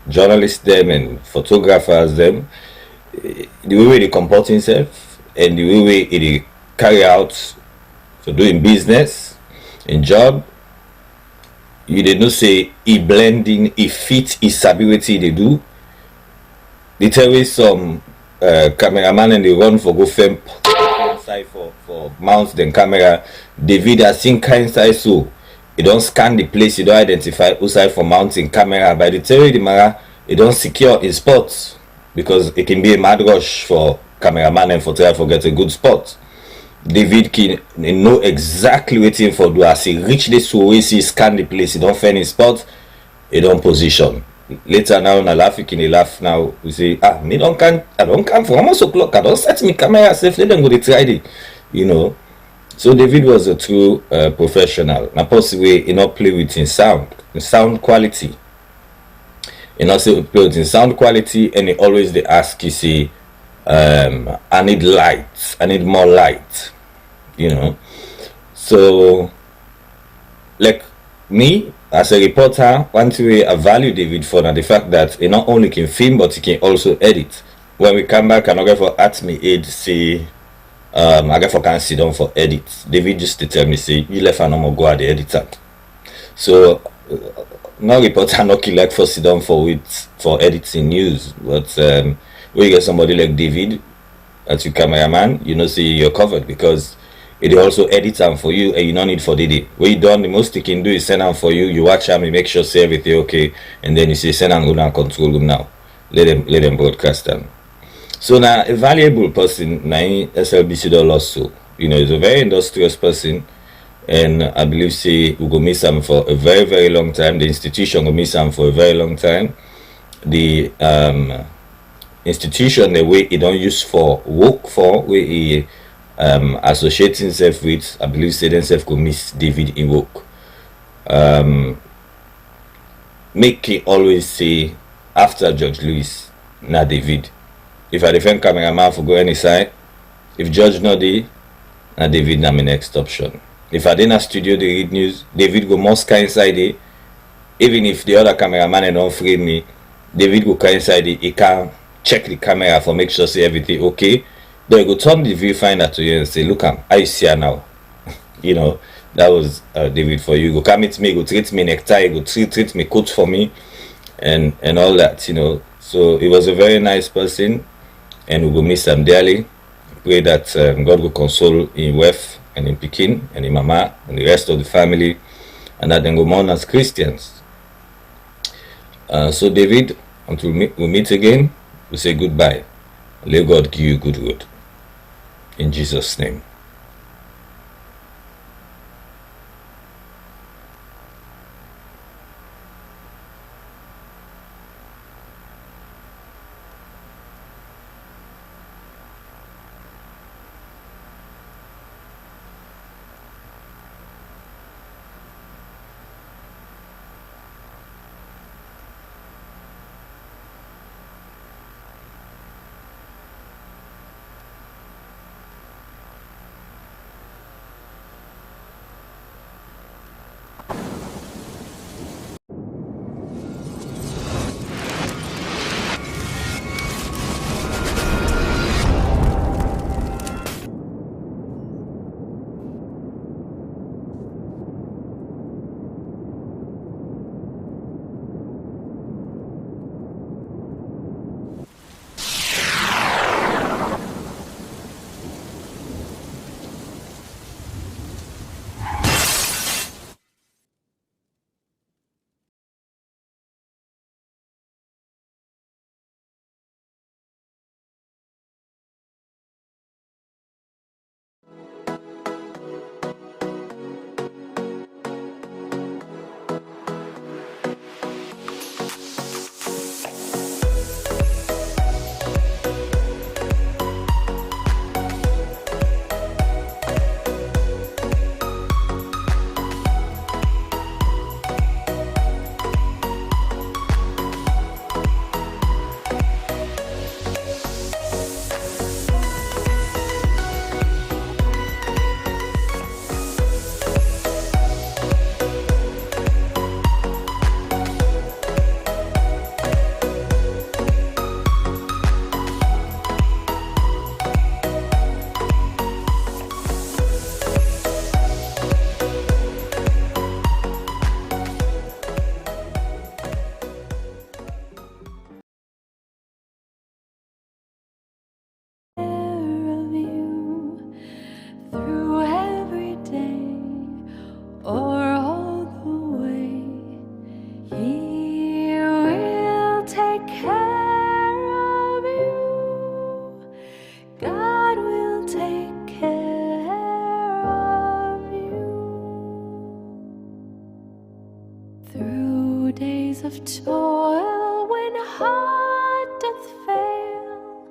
journalists them and photographers them, the way they comport himself and the way he carry out for doing business and job, you did not say he blending, he fit, his ability they do. They tell me some cameraman and they run for go film side for mount the camera. David has seen kind size, so you don't scan the place, you don't identify who side for mounting camera. By the time the mara, you don't secure in spots, because it can be a mad rush for cameraman and photographer to get a good spot. David can know exactly waiting for do as he reach this way, he scan the place, he don't find his spot, he don't position. Later now, na laugh, he laugh now. We say, I don't come for almost o'clock. I don't set me camera safely. Then go to try it, So David was a true professional. Now, possibly, he not play with his sound quality. He not say play with his sound quality, and he always they ask, you see, I need light. I need more light. So, like me, as a reporter, one way I value David for now the fact that he not only can film, but he can also edit. When we come back, I'm not going for at me aid say, I get for can sit down for edit. David just to tell me say, you left and I'm gonna go at the editor. So no reporter not like for sit down for editing news, but when you get somebody like David as your cameraman, say you're covered, because it also edit them for you, and you don't need for the day. What you done, the most you can do is send them for you. You watch them, you make sure say everything okay, and then you say send them go down, control them now. Let them broadcast them. So now a valuable person, now SLBC doll also, is a very industrious person, and I believe say we go miss him for a very, very long time. The institution will miss him for a very long time. The institution, the way he don't use for work for, where he associate himself with, I believe say himself could miss David in work. Make him always say after George Lewis, not David. If I defend cameraman for go any side, if George not there, not David na my next option. If I did not studio the read news, David go most inside there. Even if the other cameraman don't frame me, David go inside there, he can check the camera for make sure say everything okay. Then you go turn the viewfinder to you and say, look, I see her now. That was David for you. Go come meet me, go treat me necktie, go treat me coat for me, and all that, you know. So he was a very nice person, and we will miss him dearly. Pray that God will console in wife and in Pekin and in Mama and the rest of the family, and that they go mourn as Christians. So David, until we meet again, we say goodbye. Let God give you good road. In Jesus' name. Through every day or all the way, He will take care of you. God will take care of you. Through days of toil when heart doth fail,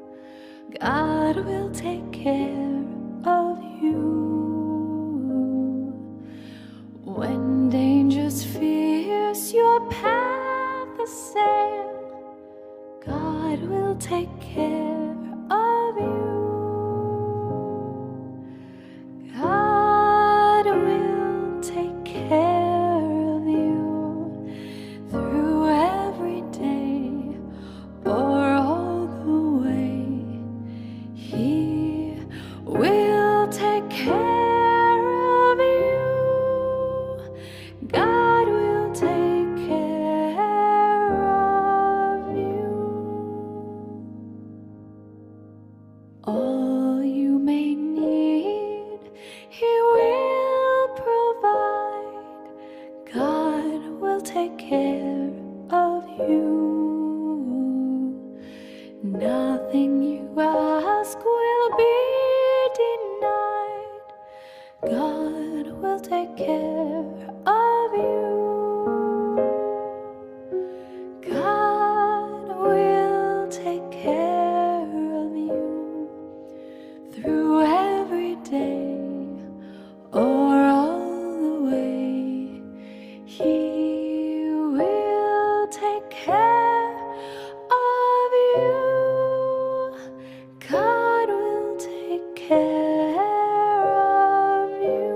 God will take care of you. When dangers fierce your path assail, God will take care of you. God will take care of you through every day or all the way. He will take care of you. God will take care of you. All you may need, He will provide. God will take care of you. Nothing you ask will be denied. God will take care of you. God will take care of you through every day or all the way. He will take care of you. God will take care of you.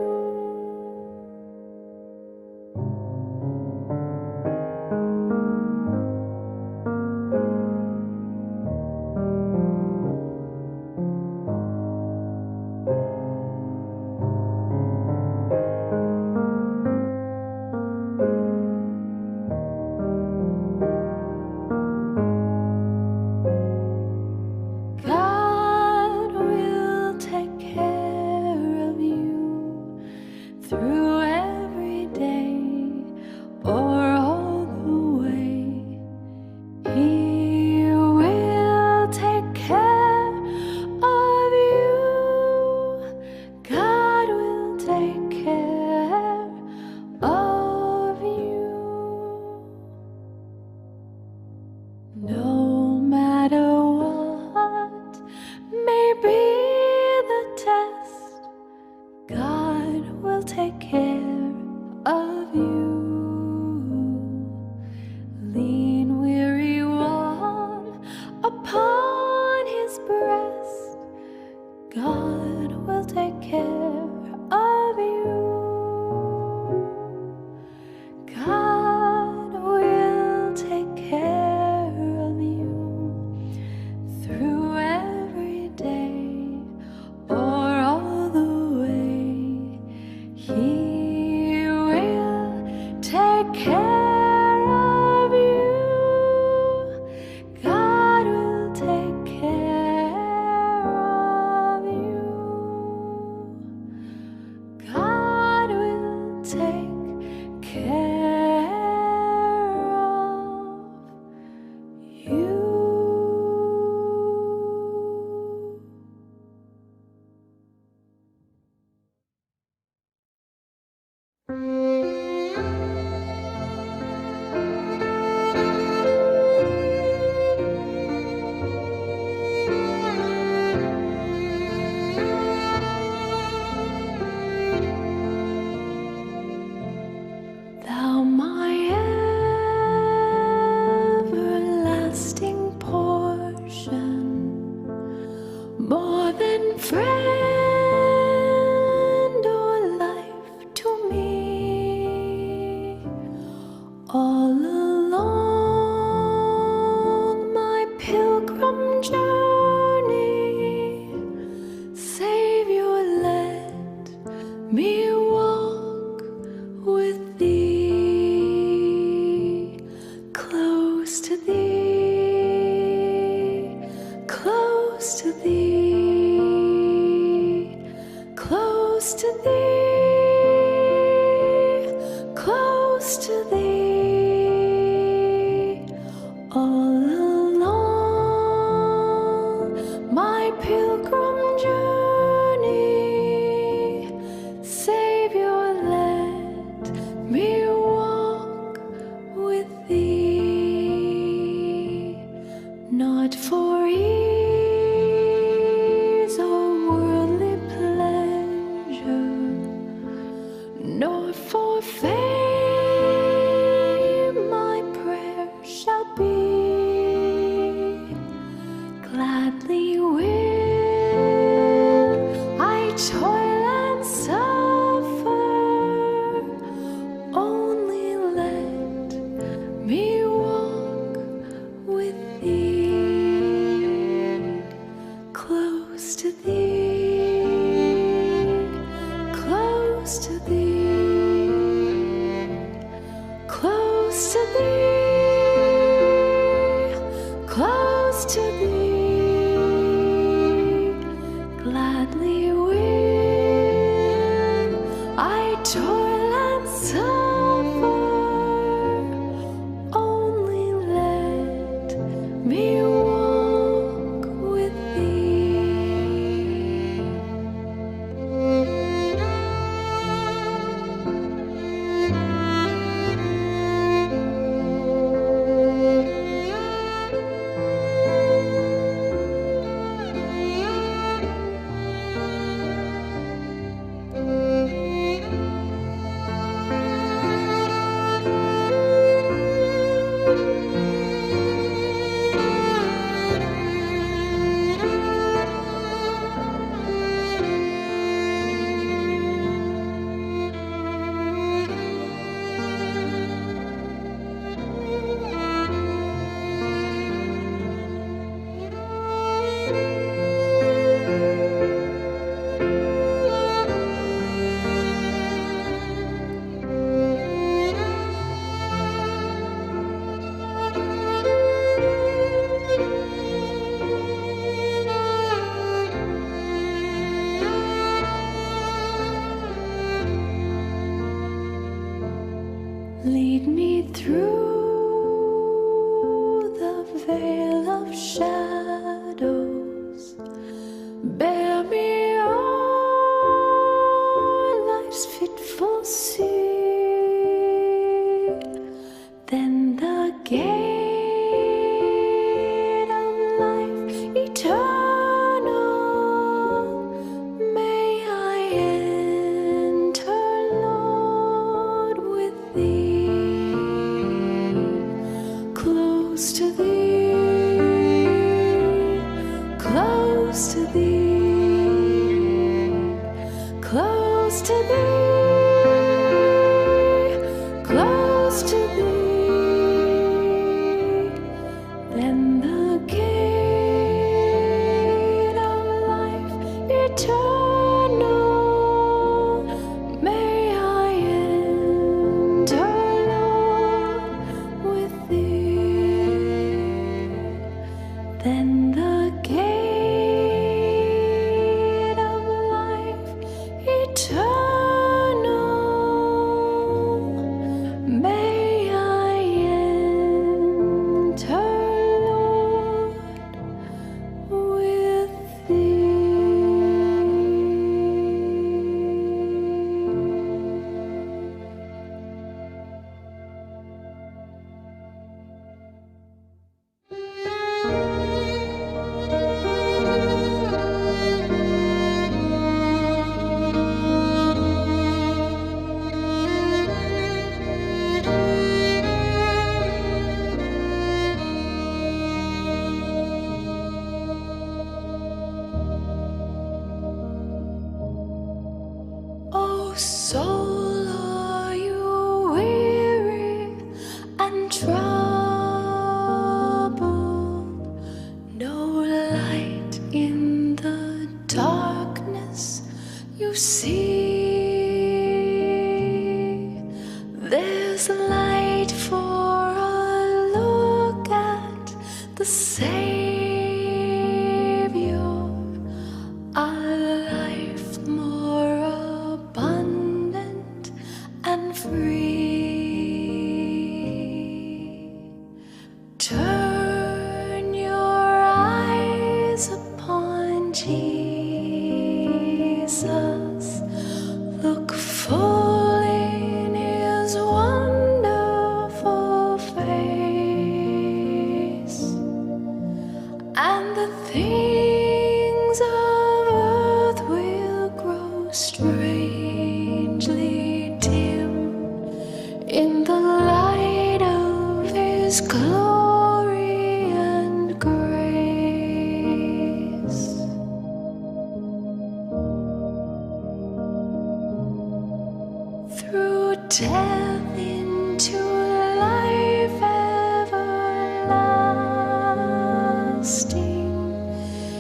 God will take care of you. God will take care of you through every day or all the way. He will take care of you. God will take care of you. God will take care of you. Thou my everlasting portion, more than friend or life to me, all along my pilgrim journey, Savior, let me walk with thee, close to thee, close to thee, close to thee, close to thee, all along my pilgrim journey, Savior, let me walk with thee, not for ease or worldly pleasure, nor for fame my prayer shall be. Gladly will I toil and suffer, only let me walk with thee, close to thee, close to thee, close to thee, close to thee. Gladly will I toil and suffer, only let me walk with thee. Lead me through the veil of shadows, bear me o'er life's fitful sea, then the gate of life eternal may I enter, Lord, with thee, close to thee, close to thee, close to thee, close to thee. Then the gate of life eternal may I enter, Lord, with thee. Then the gate of life eternal may I enter, Lord, with Oh, soul, are you weary and troubled? No light in the darkness you see. There's light for a look at the Savior, a life more abundant and free. Turn your eyes upon Jesus. Look full in his wonderful face, and the things of earth will grow strangely dim in the light of his glory and grace. Through death into life everlasting,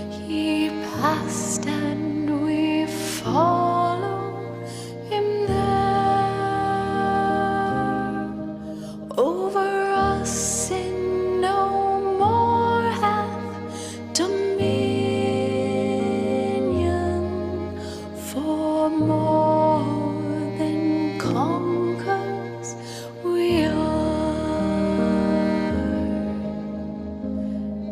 he passed and we follow him there. Over us sin no more hath dominion, for more than conquers we are.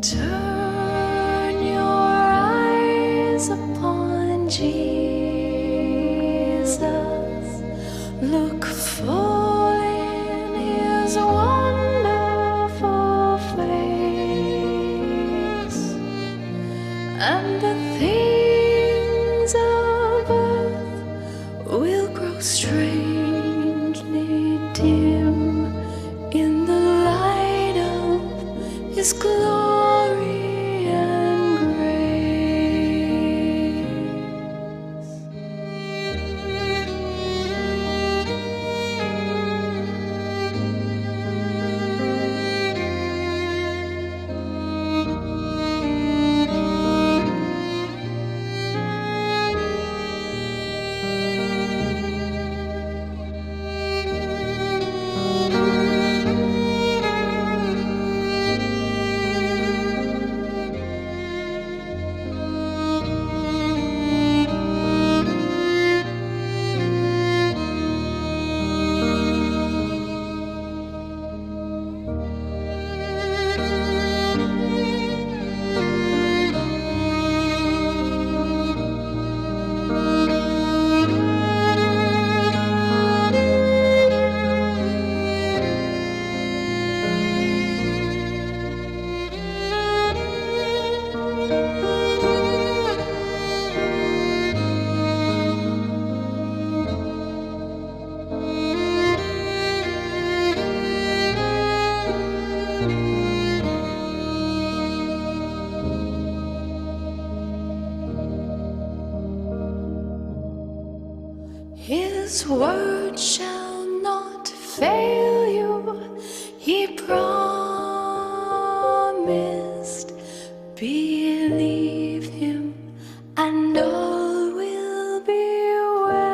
Turn your eyes upon Jesus. Look full in his wonderful face, and the things of earth will grow strangely dim in the light of his glory and grace. His word shall not fail you. He promised. Believe him, and all will be well.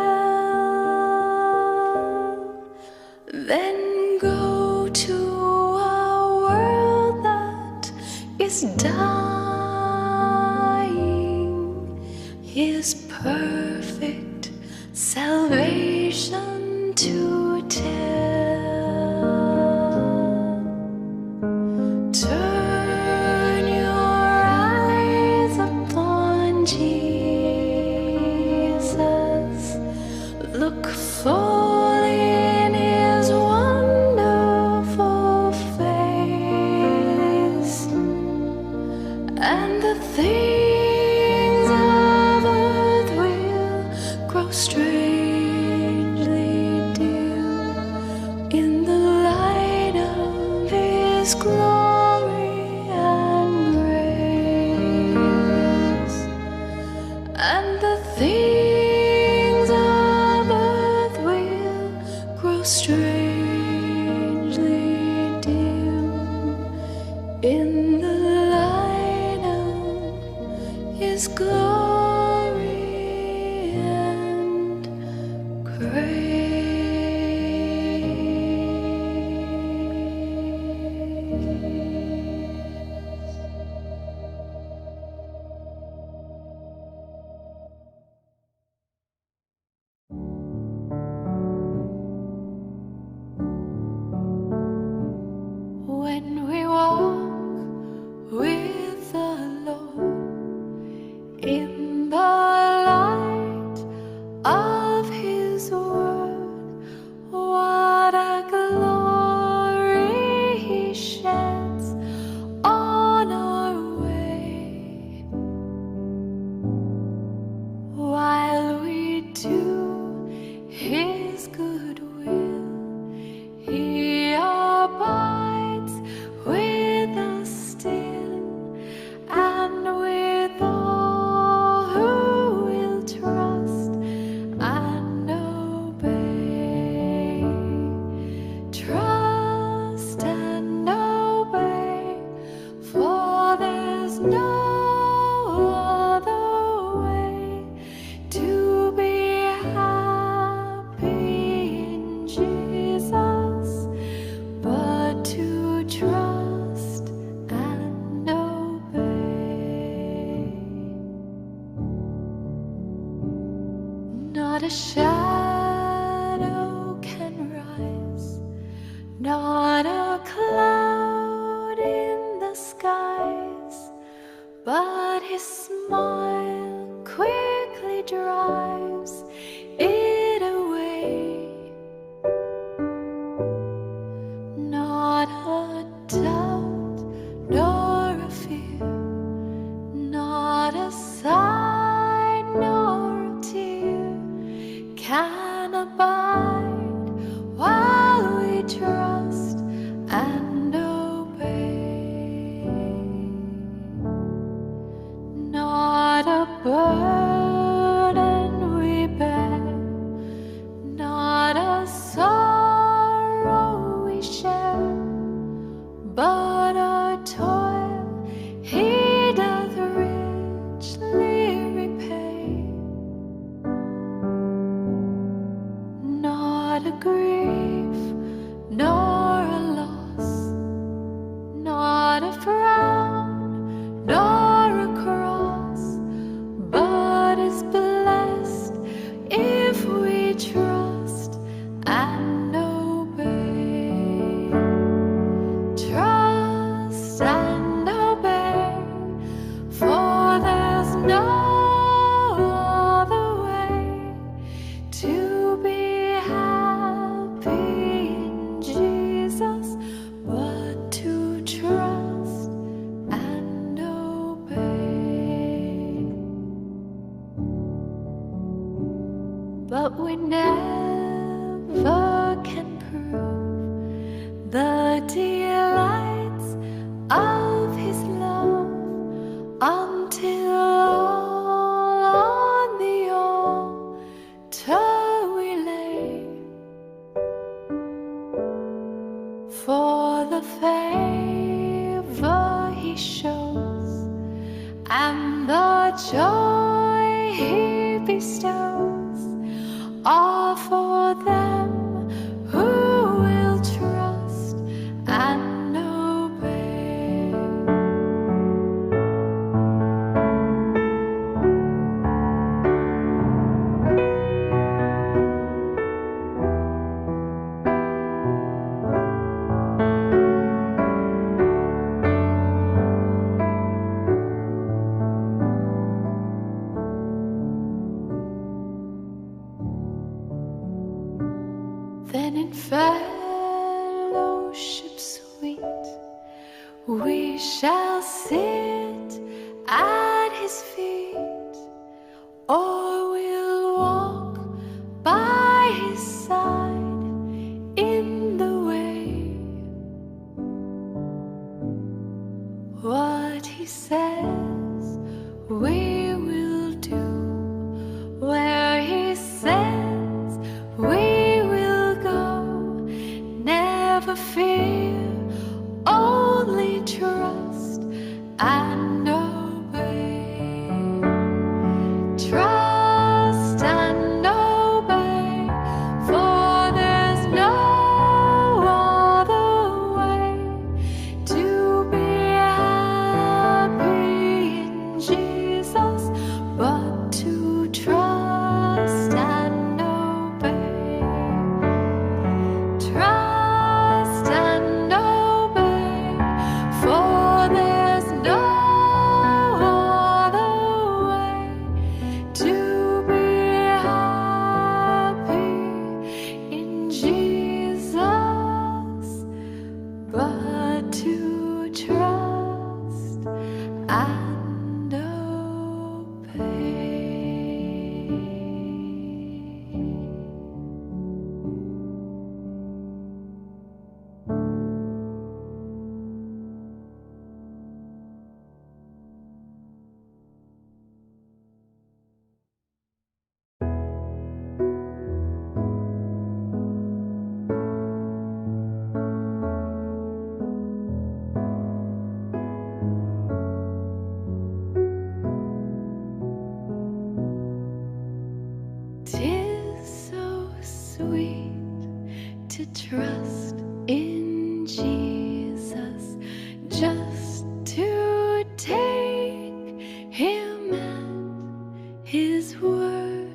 Then go to a world that is dying. His perfect salvation to tell. Turn your eyes upon Jesus. Look full in his wonderful face, and the things of earth will grow strangely dim in the light of his glory and grace. And the things of earth will grow strangely dim in the light of his glory and grace. When we walk with the Lord in the light of his word, what a glory he sheds on our way. While we do his good will, he abides with us still, and with all who will trust and obey. Trust and obey, for there's no other way to be happy in Jesus but to trust and obey. Not a shadow can rise, not a cloud in the skies, but his smile quickly drives it away. Not a doubt nor a fear, not a sigh nor a tear can abide while we trust and obey. Not a burden we bear, not a sorrow we share, but our toil he doth richly repay. Not a grief, nor a loss, not a frown, nor a cross, but is blessed if we trust and obey. Trust and obey, for there's no other way to be happy in Jesus but to trust and obey. But we never can prove the delights of his love until all on the altar we lay. and the joy He bestows are for them who will trust and obey. Then in fellowship sweet we shall sit at His feet, or we'll walk by His side in the way. What He says we will do, where He says we will go. Never fear, only trust and obey. Trust and obey, for there's no other way to be happy in Jesus but to trust and obey. Trust and obey, for there's no other way to be happy in Jesus but to trust and obey. Tis so sweet to trust in Jesus, just to take Him at His word,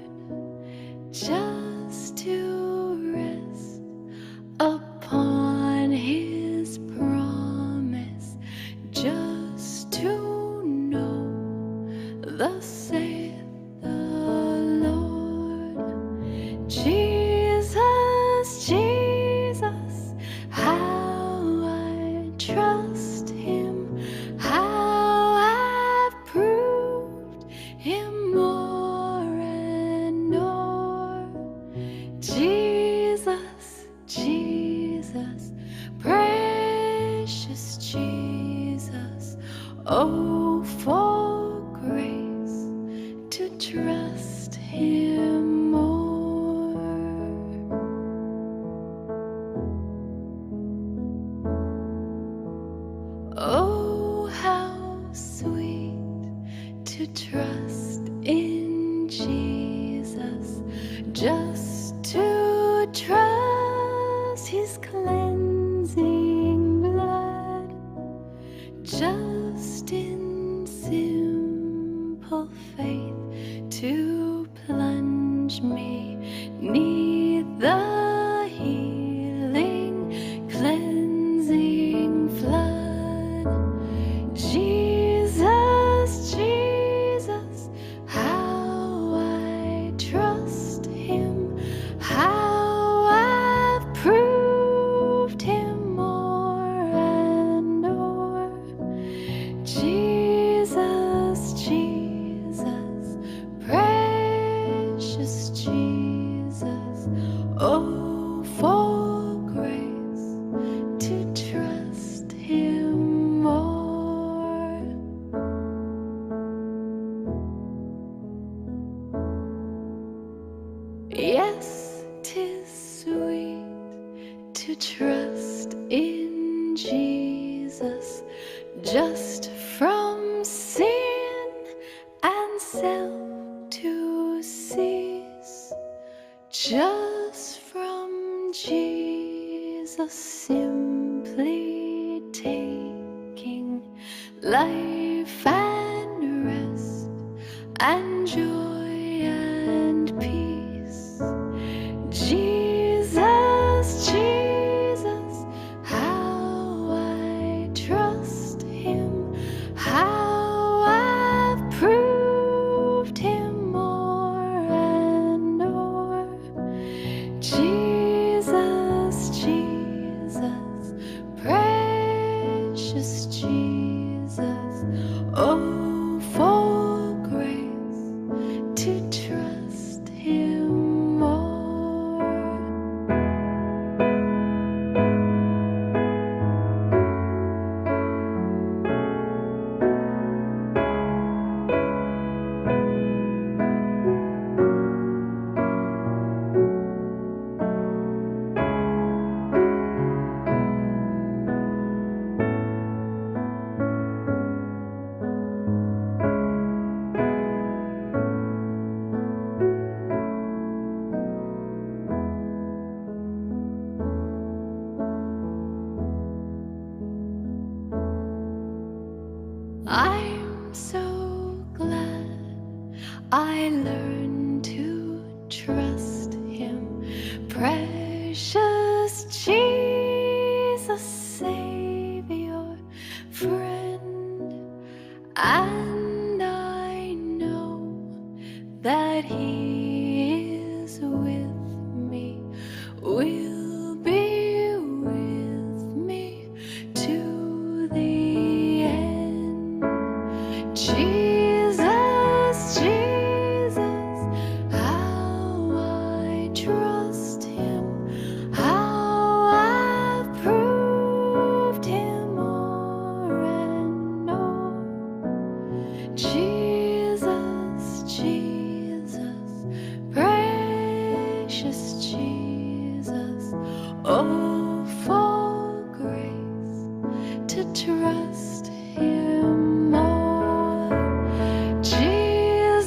just to rest upon His promise, just to know thus saith the Lord. Jesus, Jesus, how I trust Him, how I've proved Him more and more. Jesus, Jesus, precious Jesus, oh, for grace to trust Him more. Oh, how sweet to trust in Jesus, just to trust His cleansing blood, just in simple faith to plunge me 'neath the healing, cleansing flood. Jesus, Jesus, how I trust Him, how I've proved Him more and more. Jesus, Jesus, precious Jesus, oh, for grace to trust Him more. Yes, 'tis sweet to trust in Jesus, just from sin myself to cease just from Jesus, simply taking life and rest and joy and peace. Jesus, Jesus, how I trust him, how I've proved him more and more. Jesus, Jesus, precious Jesus, oh, for grace to trust him more. I'm so glad I learned to trust him, precious Jesus, Savior, friend, and I know that he is with me, will be with me to the end. Jesus, Jesus, how I trust him, how I've proved him more and more. Jesus, Jesus, precious Jesus, oh, for grace to trust him more. Jesus,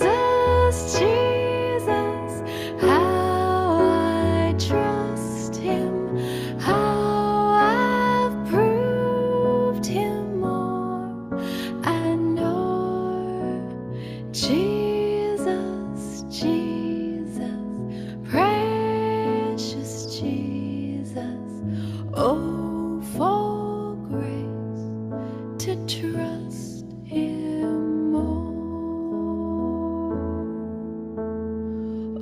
Jesus, how I trust him, how I've proved him more and more. Jesus, Jesus, precious Jesus, oh, for grace to trust him more.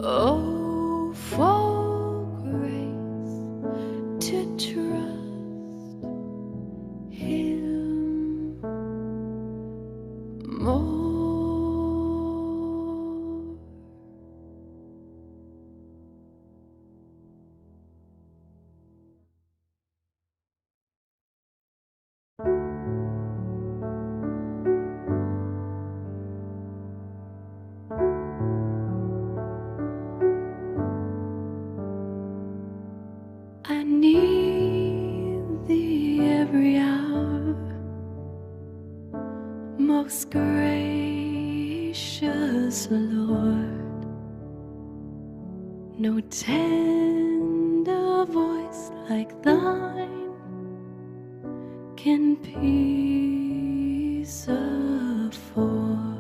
Oh, for grace to trust him more. I need thee every hour, most gracious Lord. No tender voice like thine can peace afford.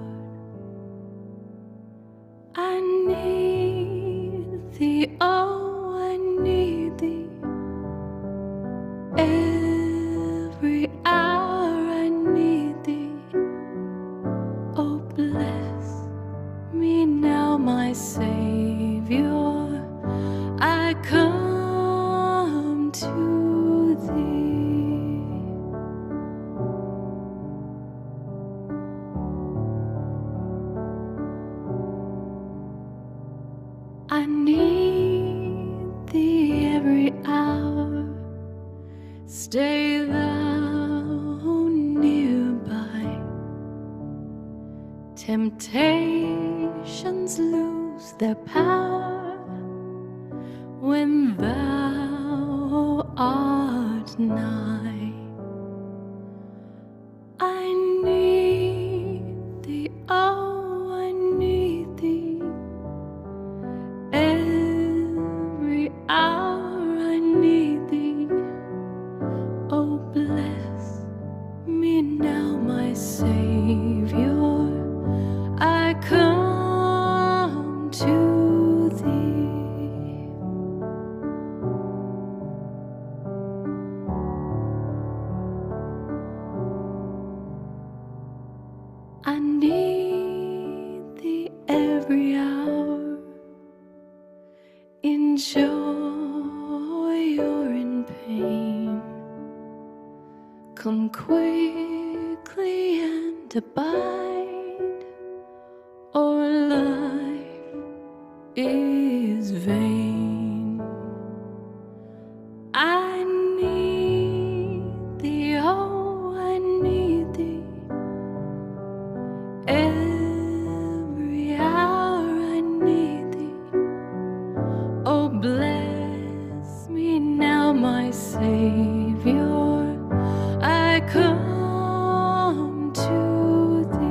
I need thee, oh, I need thee. Every hour I need thee. Oh, bless me now, my Savior. I come to thee. I need thee every hour. Stay thou nearby. Temptations lose their power when thou art nigh. I need thee, oh, I need come to thee. I need thee every hour, in joy or in pain. Come quickly and abide, or life is vain. I need thee, oh, I need thee. Every hour I need thee. Oh, bless me now, my Savior. I come to thee.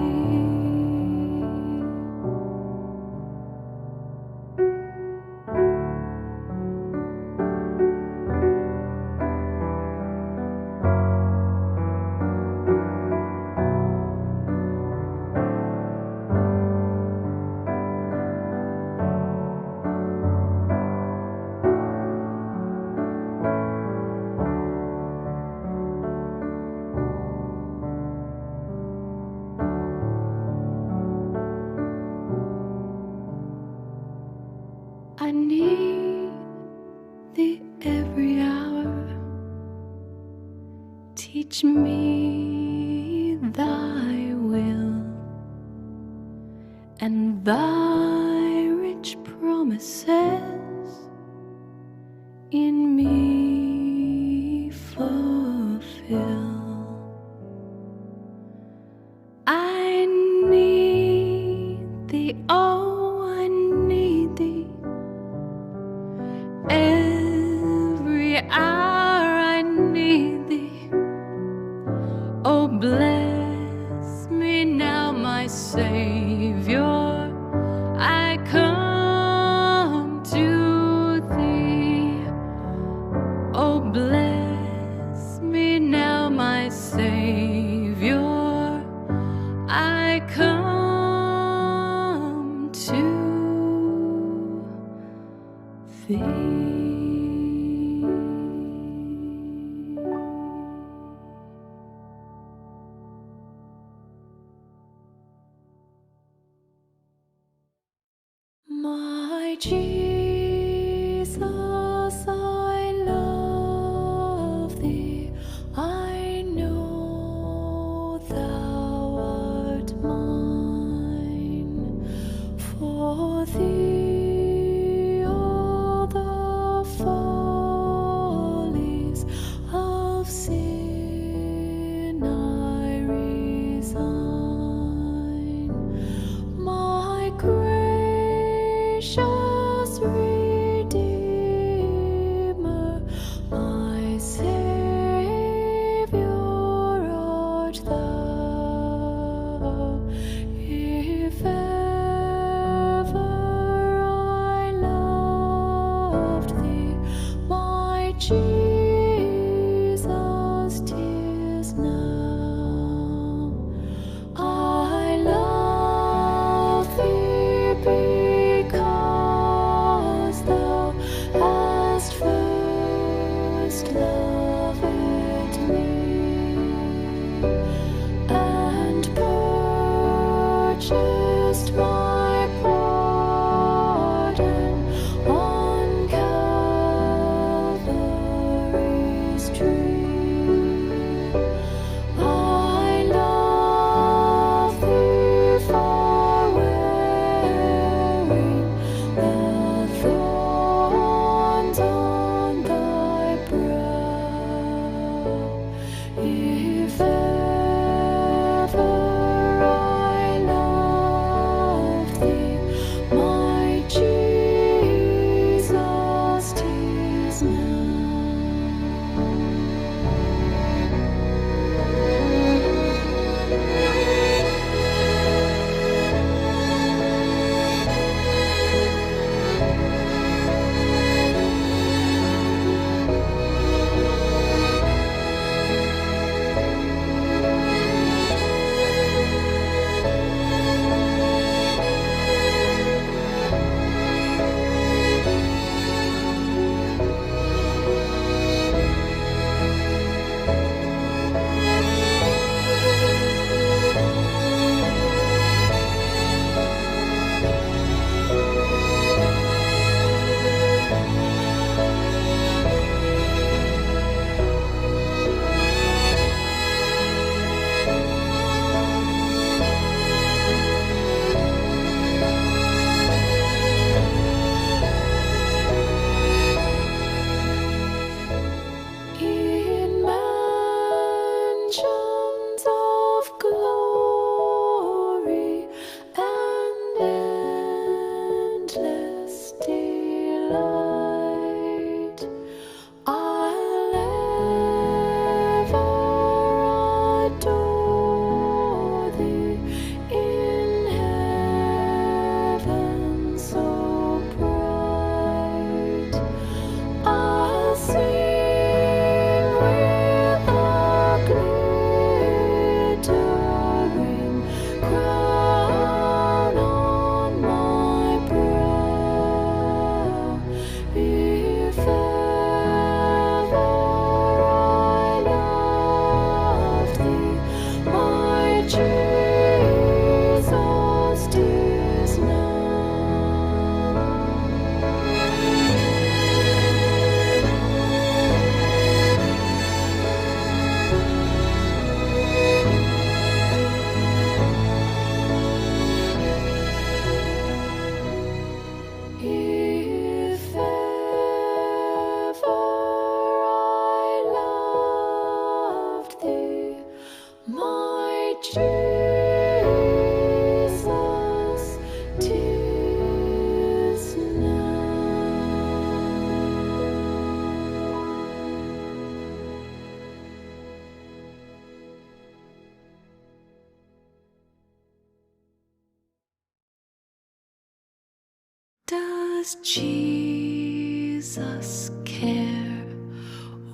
I need thee every hour. Teach me thy will and thy rich promises in me fulfill. I need thee, oh, I need thee. Every hour I need thee. Oh, bless me now, my Savior. I come to thee. Oh, bless me now, my Savior. I come to thee. My Jesus, I love thee. I know thou art mine. For thee all the follies of sin I resign. My gracious Redeemer, my Savior art thou. If ever I loved thee, my Jesus, 'tis now. I love thee because Does Jesus care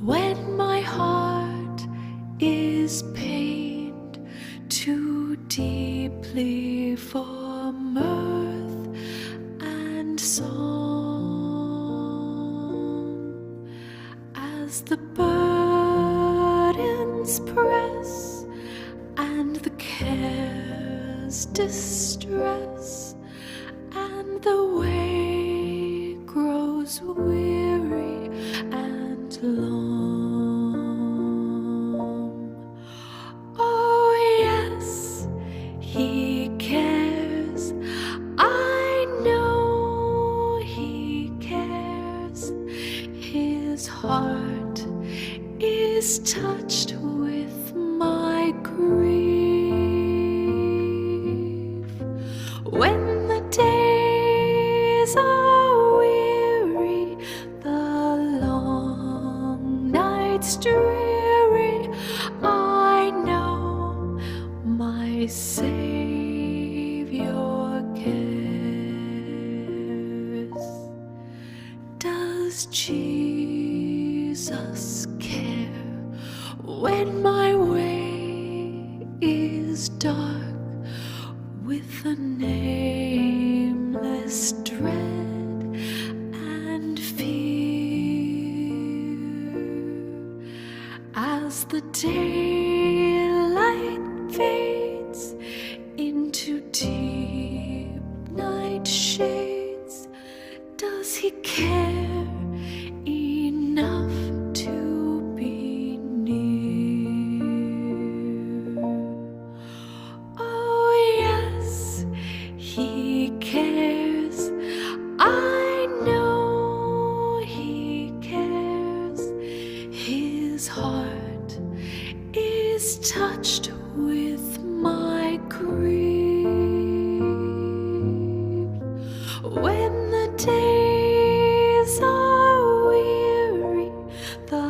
when my heart is pained too deeply for mirth and song? As the burdens press and the cares distress, and the way grows weary and long. Oh yes, he cares. I know he cares. His heart is touched with my grief. When the days are weary, the long nights dreary, I know my Savior cares. Does Jesus care when my way is dark with a nameless dread and fear? As the daylight fades into deep night shades, does he care enough to be near? Oh yes, he cares. I know he cares. His heart is touched with my grief. When the days are weary, the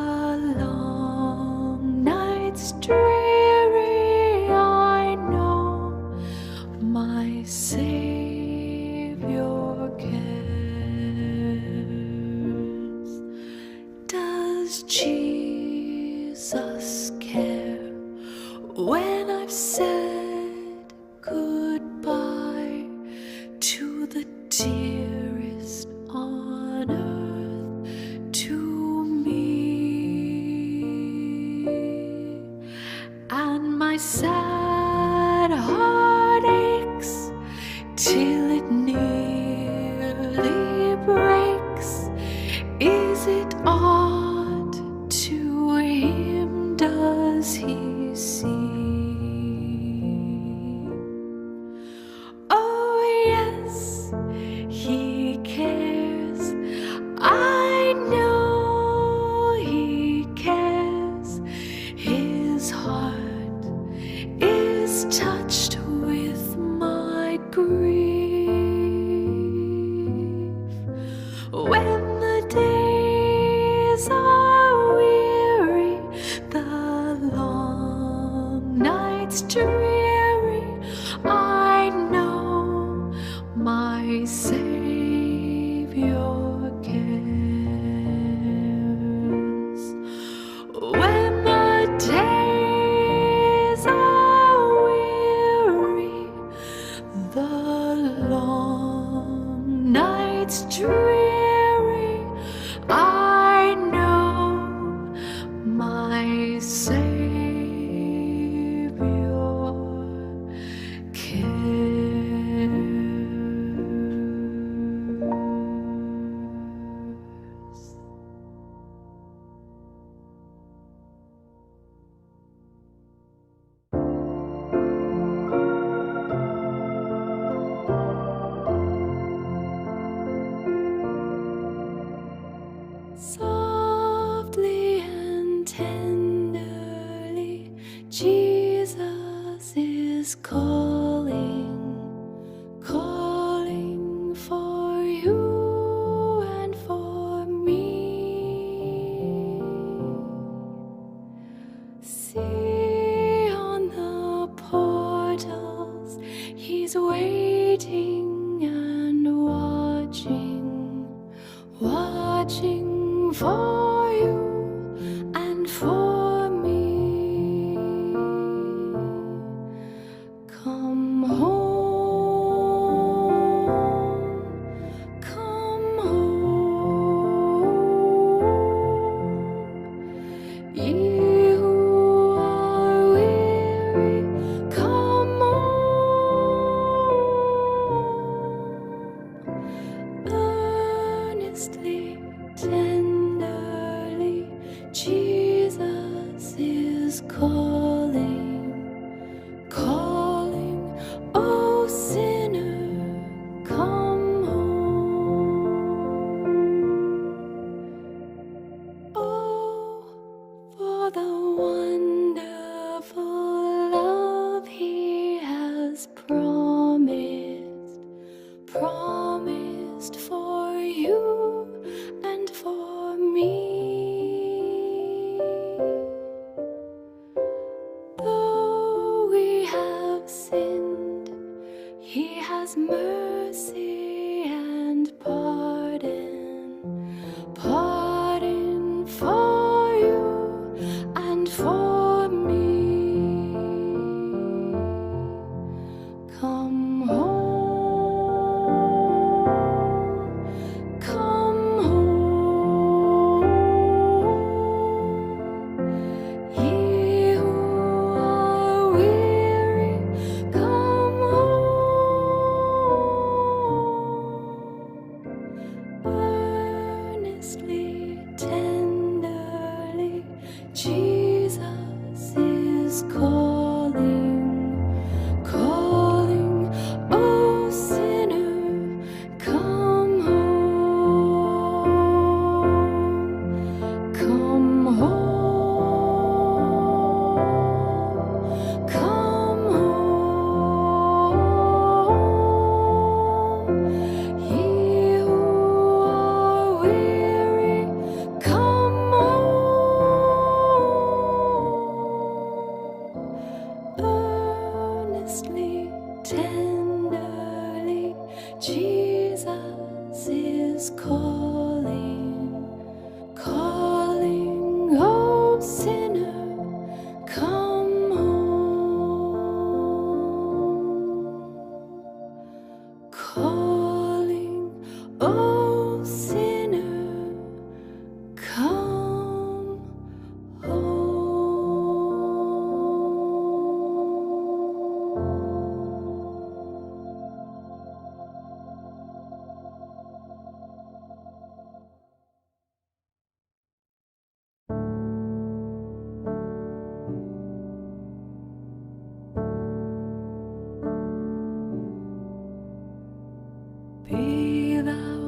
long nights dreary, I know my Savior cares. Does Jesus care when I've said goodbye to the dearest on earth to me, and my sad heart aches till it nearly breaks? Is it odd to him? Does he see? Oh yes, he cares. I know he cares. His heart is touched with my grief. When the days are weary, the long nights dreary, I know my Savior cares. When the days are weary, the long nights dreary, I know my Savior cares. for you and for me. Come home, come home. Ye who are weary, come home. Earnestly, tenderly, Jesus is calling, calling, oh sinner, come home. Oh, for the wonderful love he has promised, promised for you and for me. Though we have sinned, he has mercy and pardon, pardon for you and for me. Come home, come home. Ye who are weary, come home. Earnestly, tenderly, Jesus is calling, calling, oh sinner, come home, come home, come home. Ye who are weary, come home. Earnestly, tenderly, Jesus is calling, calling, oh sinner, come home. Calling, oh sinner, come Be thou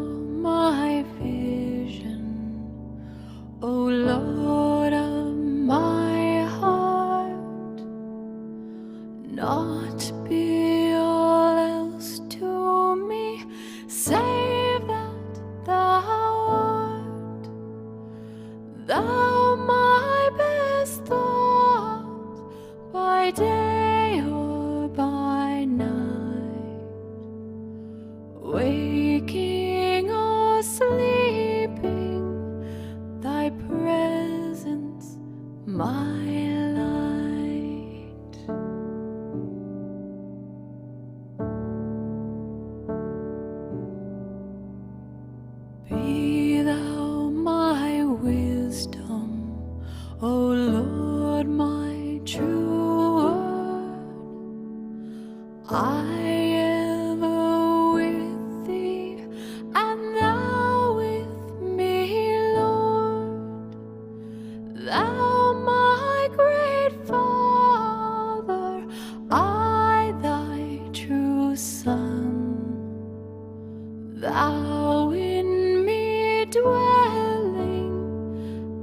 my vision, O Lord of my heart, not be all else to me, save that thou art. Thou my best thought, by day or by night, waking or sleeping, thy presence my light. Be thou my wisdom, O Lord, my true word. I ever with thee, and thou with me, Lord. Thou my great Father, I thy true Son. Thou in me dwelling,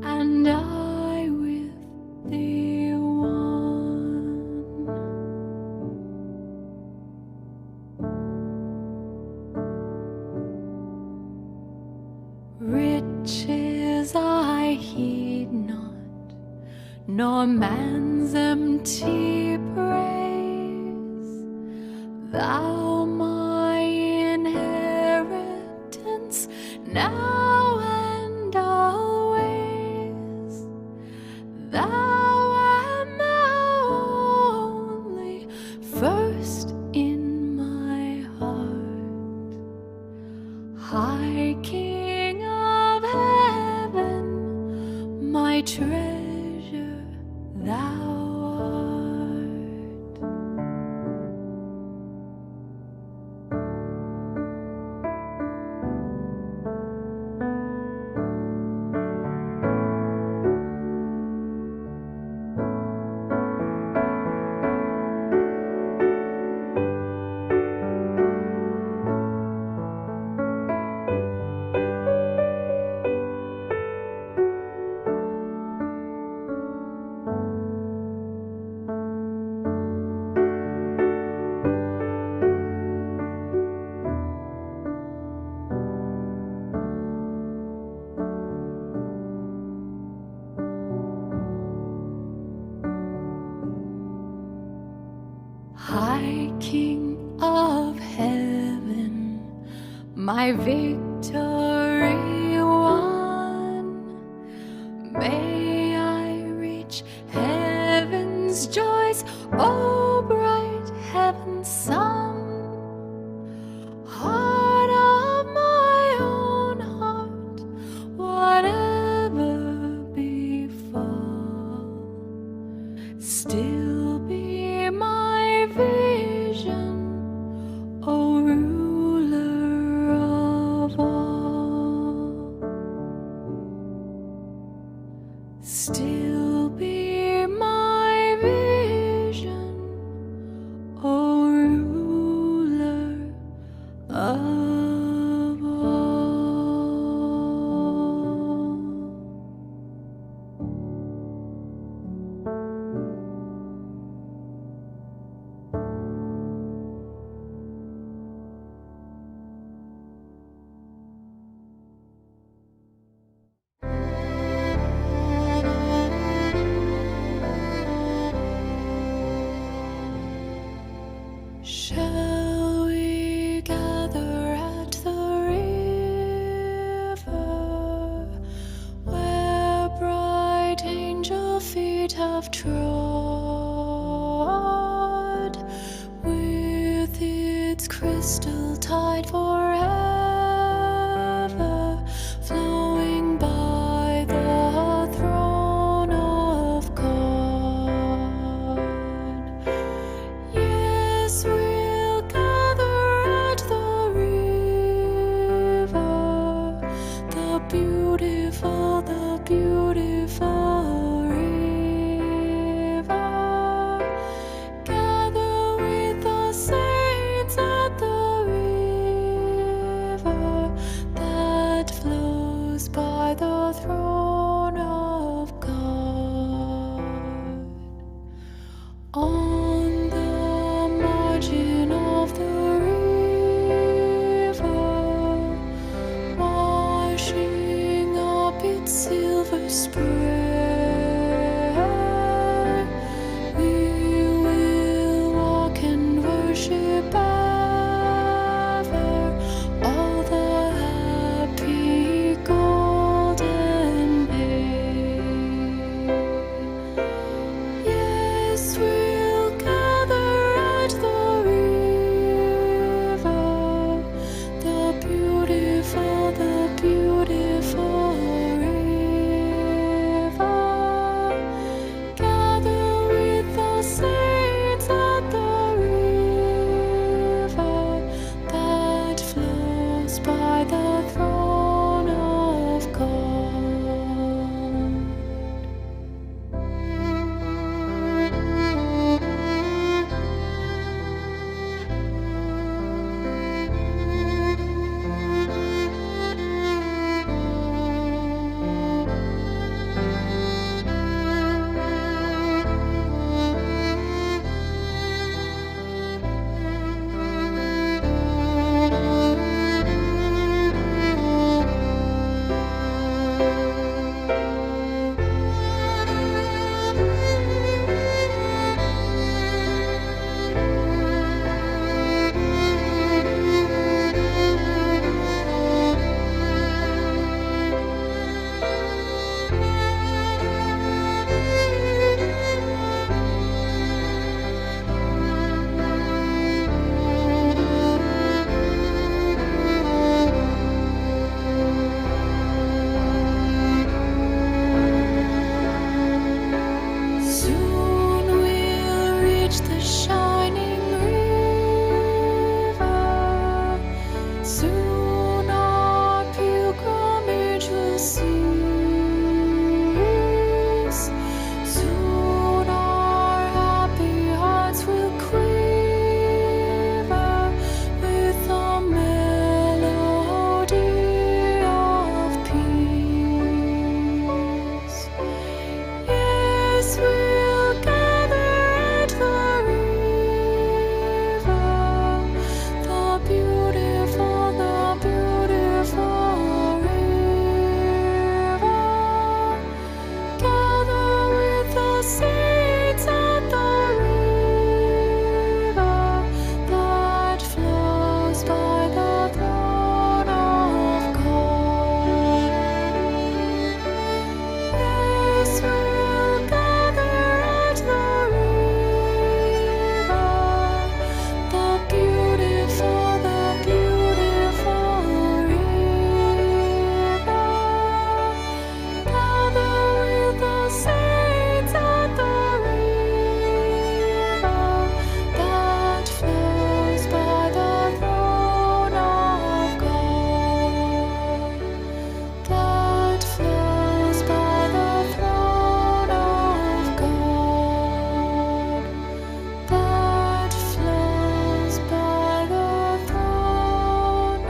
and I with thee one. Riches I heed not, nor man's empty praise. Thou my inheritance now and always. High King of heaven, my treasure thou art. High King of heaven, my victory won. May I reach heaven's joys, oh bright heaven's sun. Heart of my own heart, whatever befall, still be my vision, O ruler of all. Soon our pilgrimage will cease. Soon our happy hearts will quiver with the melody of peace. Yes, we'll gather at the river, the beautiful river. Gather with the saints at the river that flows by the throne of God. Yes, we'll gather at the river, the beautiful river. Gather with the saints at the river that flows by the throne of God. That flows by the throne of God. That flows by the throne of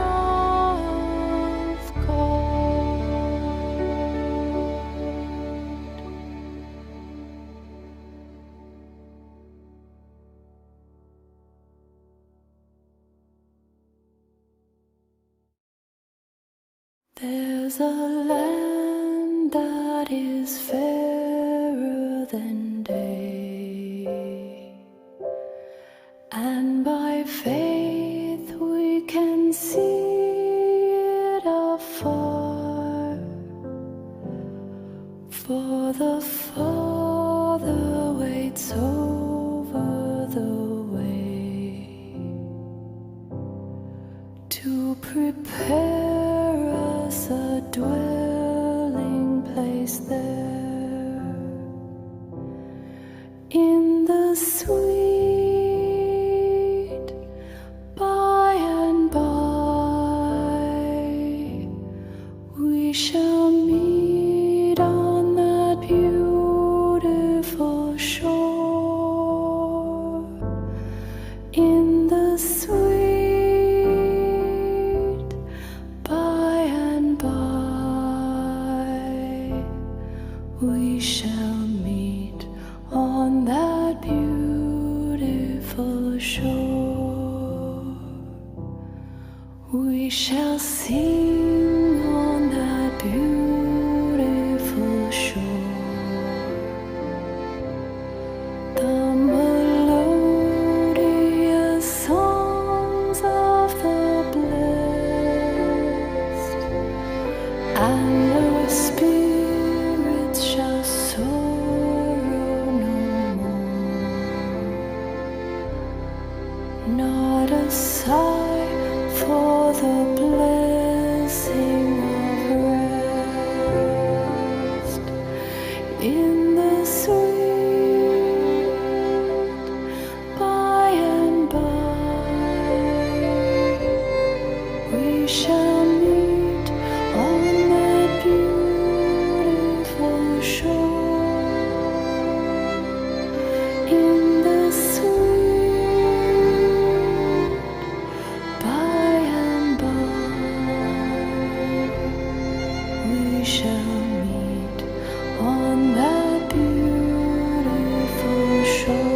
There's a land that is fairer than day, and by faith we can see it afar. For the Father waits over the way to prepare us a dwelling place there, in the sweet by and by. We shall meet on that beautiful shore, in the sweet by and by. We shall meet on that beautiful shore. We shall sing on that beautiful shore, the melodious songs of the blessed, and our spirits shall sorrow no more. Not a sigh for the blessing of rest, in the sweet by and by. We shall meet on that beautiful shore, in the sweet by and by. We shall meet on that beautiful shore.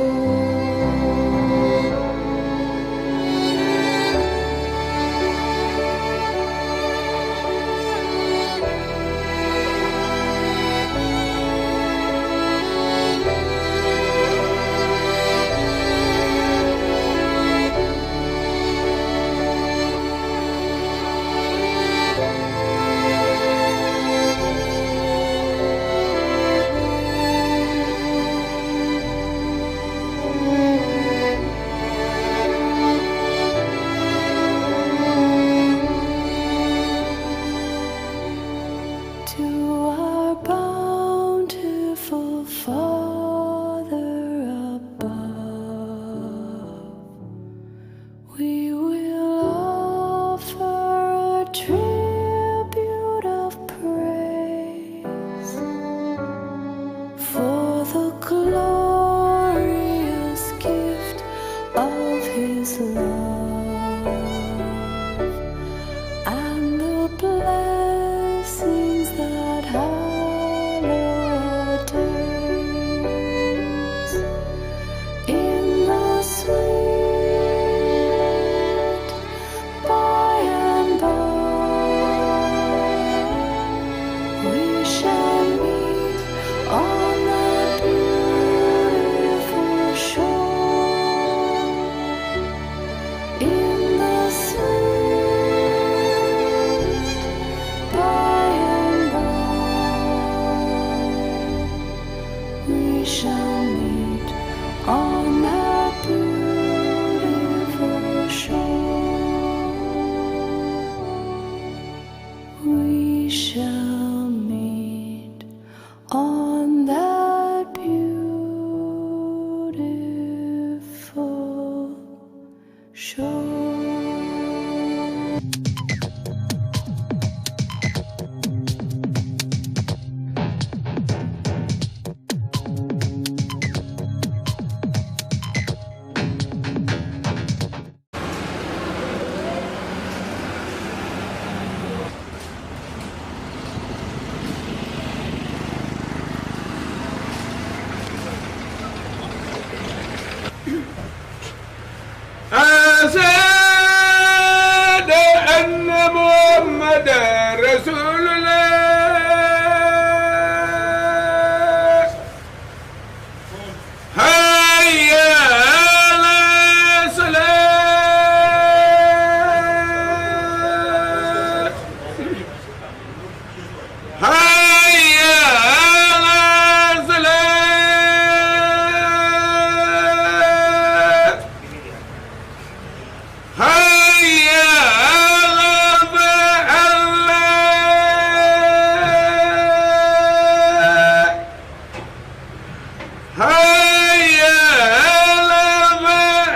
we shall meet on that beautiful shore. أشهد أن محمدا رسول الله حي على الصلاة حي على الصلاة حي على الفلاح حي على الفلاح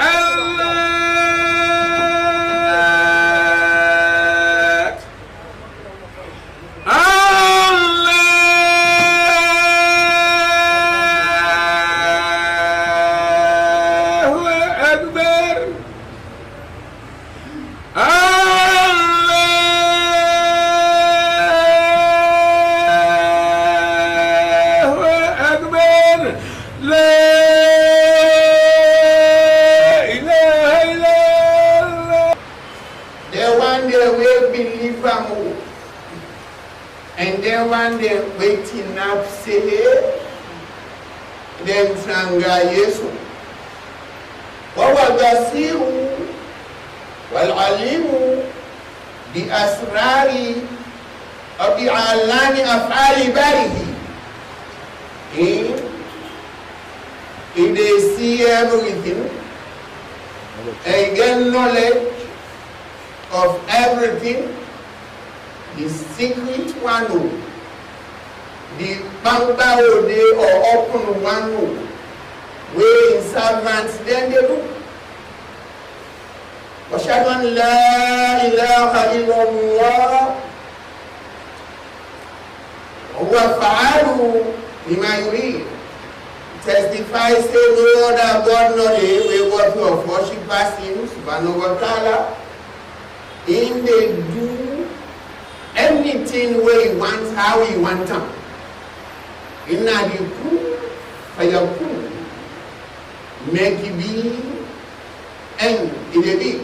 الله أكبر الله أكبر لا إله إلا الله. There one day we believe am, and then one day waiting up say, then sanga Yesu. وَوَبَصِيرُ وَالْعَلِيمُ بِأَسْرَارِ وَبِعَلَّامِ أَفْعَالِ بَارِهِ. He they see everything and get knowledge of everything, the secret one, the bamba or open one, where in servants then they do. وأشهد أن لا إله إلا الله وهو فعال لما يريد. Testify, say no other God no day, we what of worship as him, subhanahu wa ta'ala. In they do anything where he wants, how he wants them. In a yakun, fayakun, make it be, and it be.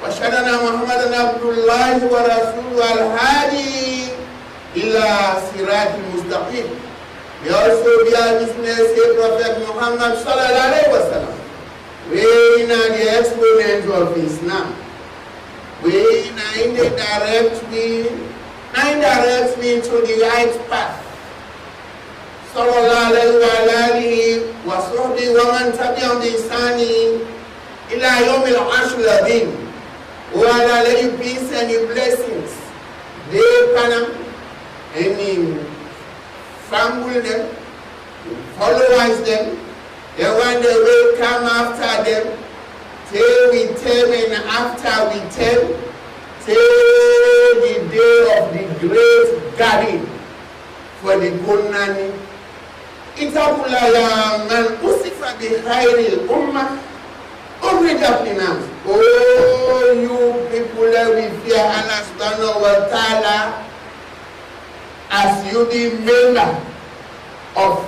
وأشهد أن محمدا عبد الله ورسوله الهادي إلى صراط المستقيم. We also bear witness to Prophet Muhammad sallallahu alaihi wasallam. We are the exponent of Islam. We are in the direct me to the right path. Sallallahu alaihi wa sahbihi wa man tabi'ahum bi ihsani ila yawmil ashir. Oh Allah, let you peace and your blessings. They Panam and in family them, followers them, the one that will come after them, till we tell and after we tell, till the day of the great gathering for the Gunani. Itabula ya man usifa bi khairil ummah. Oh, you people that we fear Allah subhanahu wa ta'ala, as you the member of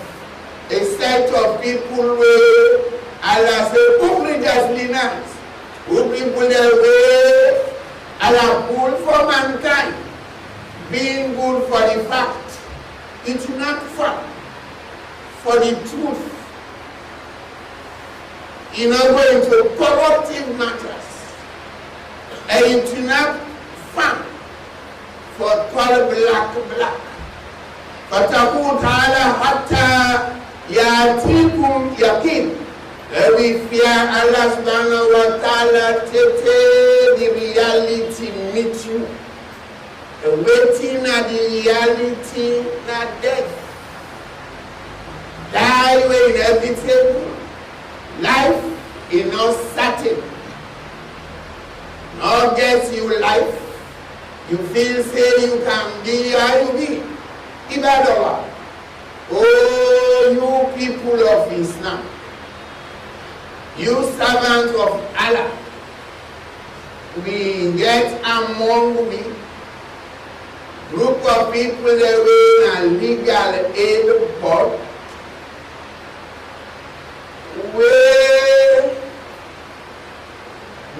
a set of people where Allah said, who people that way Allah good for mankind, being good for the fact, it's not fact, for the truth. You know, going to corruptive matters, and it's not fun for color black. فتقول تعالى حتى يأتيكم يقين. We fear Allah subhanahu wa ta'ala till the reality meet you. waiting at the reality na death. Die wey inevitable. Life is not certain. Not get you life. You feel say you can be how you be. Ibadola. Oh, you people of Islam. You servants of Allah. We get among we group of people that were in legal aid board where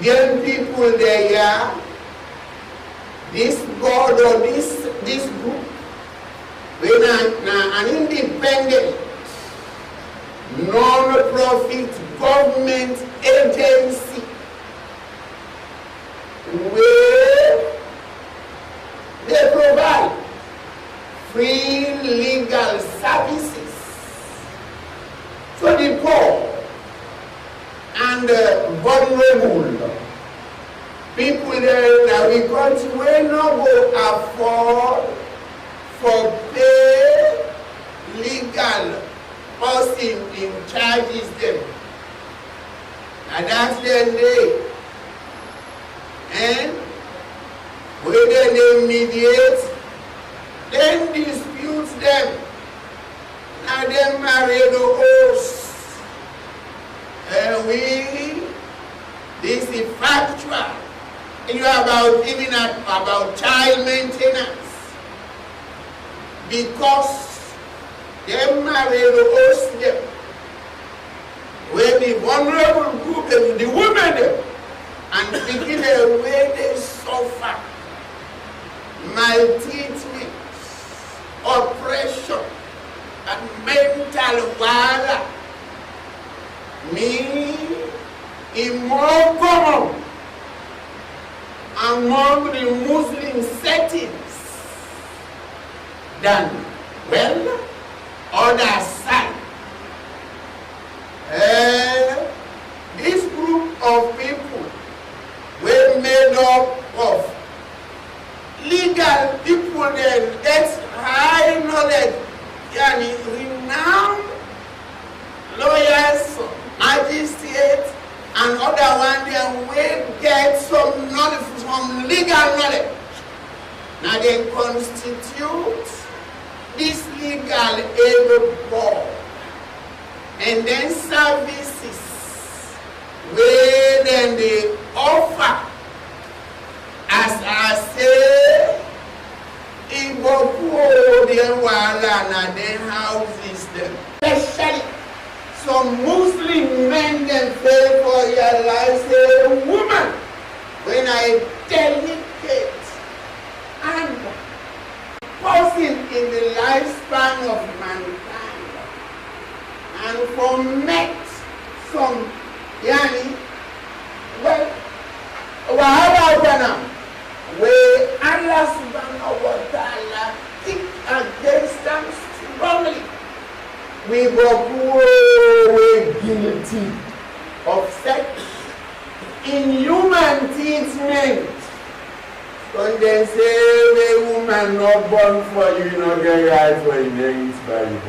young people they are this board or this group when an independent non-profit government agency where they provide free legal services to the poor and vulnerable people that we country will not go afford for pay legal person in charges them. And that's the day. And whether they mediate, then dispute them. Now they marry the horse. And this is factual. You know about even about child maintenance. Because they marry the horse them. When the vulnerable group, the women them, and begin the way they suffer maltreatment, oppression, and mental violence. Me is more common among the Muslim settings than, well, other side. This group of people were made up of legal people that get high knowledge, renowned lawyers, magistrates, and other ones that will get some knowledge, some legal knowledge. Now they constitute this legal aid board, and then services where then they offer. As I say, Igbo poor them wala na them houses them. Especially some Muslim men them fail for your life. Say, woman, when I delicate and person in the lifespan of mankind, and for met some well, where Allah subhanahu wa ta'ala kick against them strongly. We were guilty of sex, inhuman treatment. When they say the woman not born for you, not get right for you, then it's by the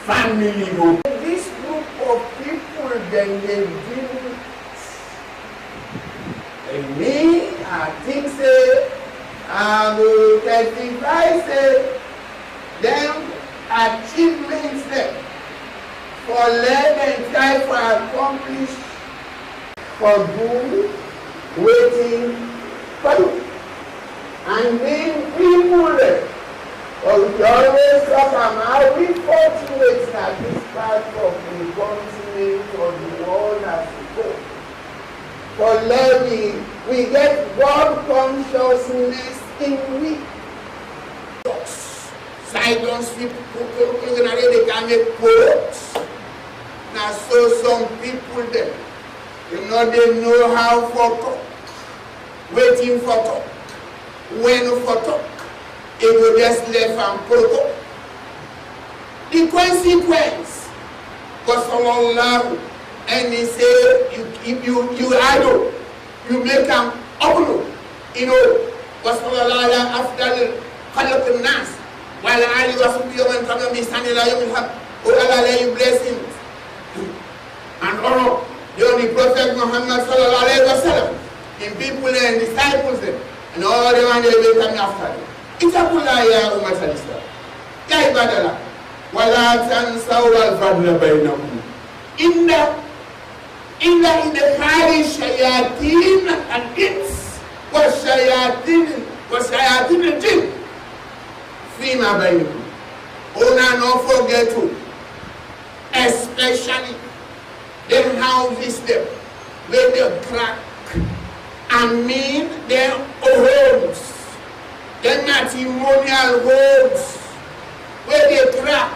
family group. This group of people, then they deal. And me, I think say, I will testify say, them achievements them for learn and try for accomplish for good, waiting for you. And then people we always talk about how we fortunate that this part of the continent or the world has to go. For learning, we get God consciousness in we. Silence people they can make quotes. Now so some people them, they know how for talk, waiting for talk, when for talk. It will just left and protocol. The consequence, because Allah, and he say, if you idle, you make them upload. You know, wasallallahu ala afdal khalq nas wa ala ali wa sahbihi wa man tabi'ahum bi ihsan ila yawm al-haq. Oh Allah, lay you blessings and honor the only Prophet Muhammad sallallahu alayhi wa sallam, in people and disciples and all the ones that will come after them. Itakullah ya ummat al-Islam. Ya ibadallah. Wala tansaw al-fadla bainakum. Inna idkhali shayatin al-ins wa shayatin al-jinn fima bainakum. Una not forget to, especially them houses them where they crack and mean their homes, their matrimonial homes, where they crack,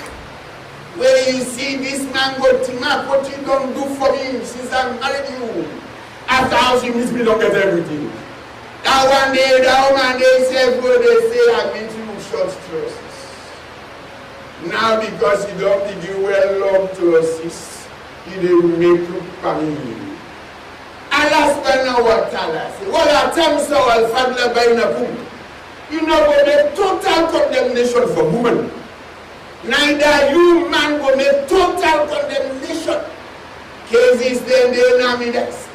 where you see this man go Tima, what you don't do for me since I married you. After house you miss me, don't get everything. That one day, that woman they say, I meet you short trousers. Now because you don't think you well love to assist, you will make you family. Allah subhanahu wa ta'ala says, "Wala tamsaw al-fadla bainakum." You know what the total condemnation for women. Neither you man will make total condemnation. Cases then they know me desk.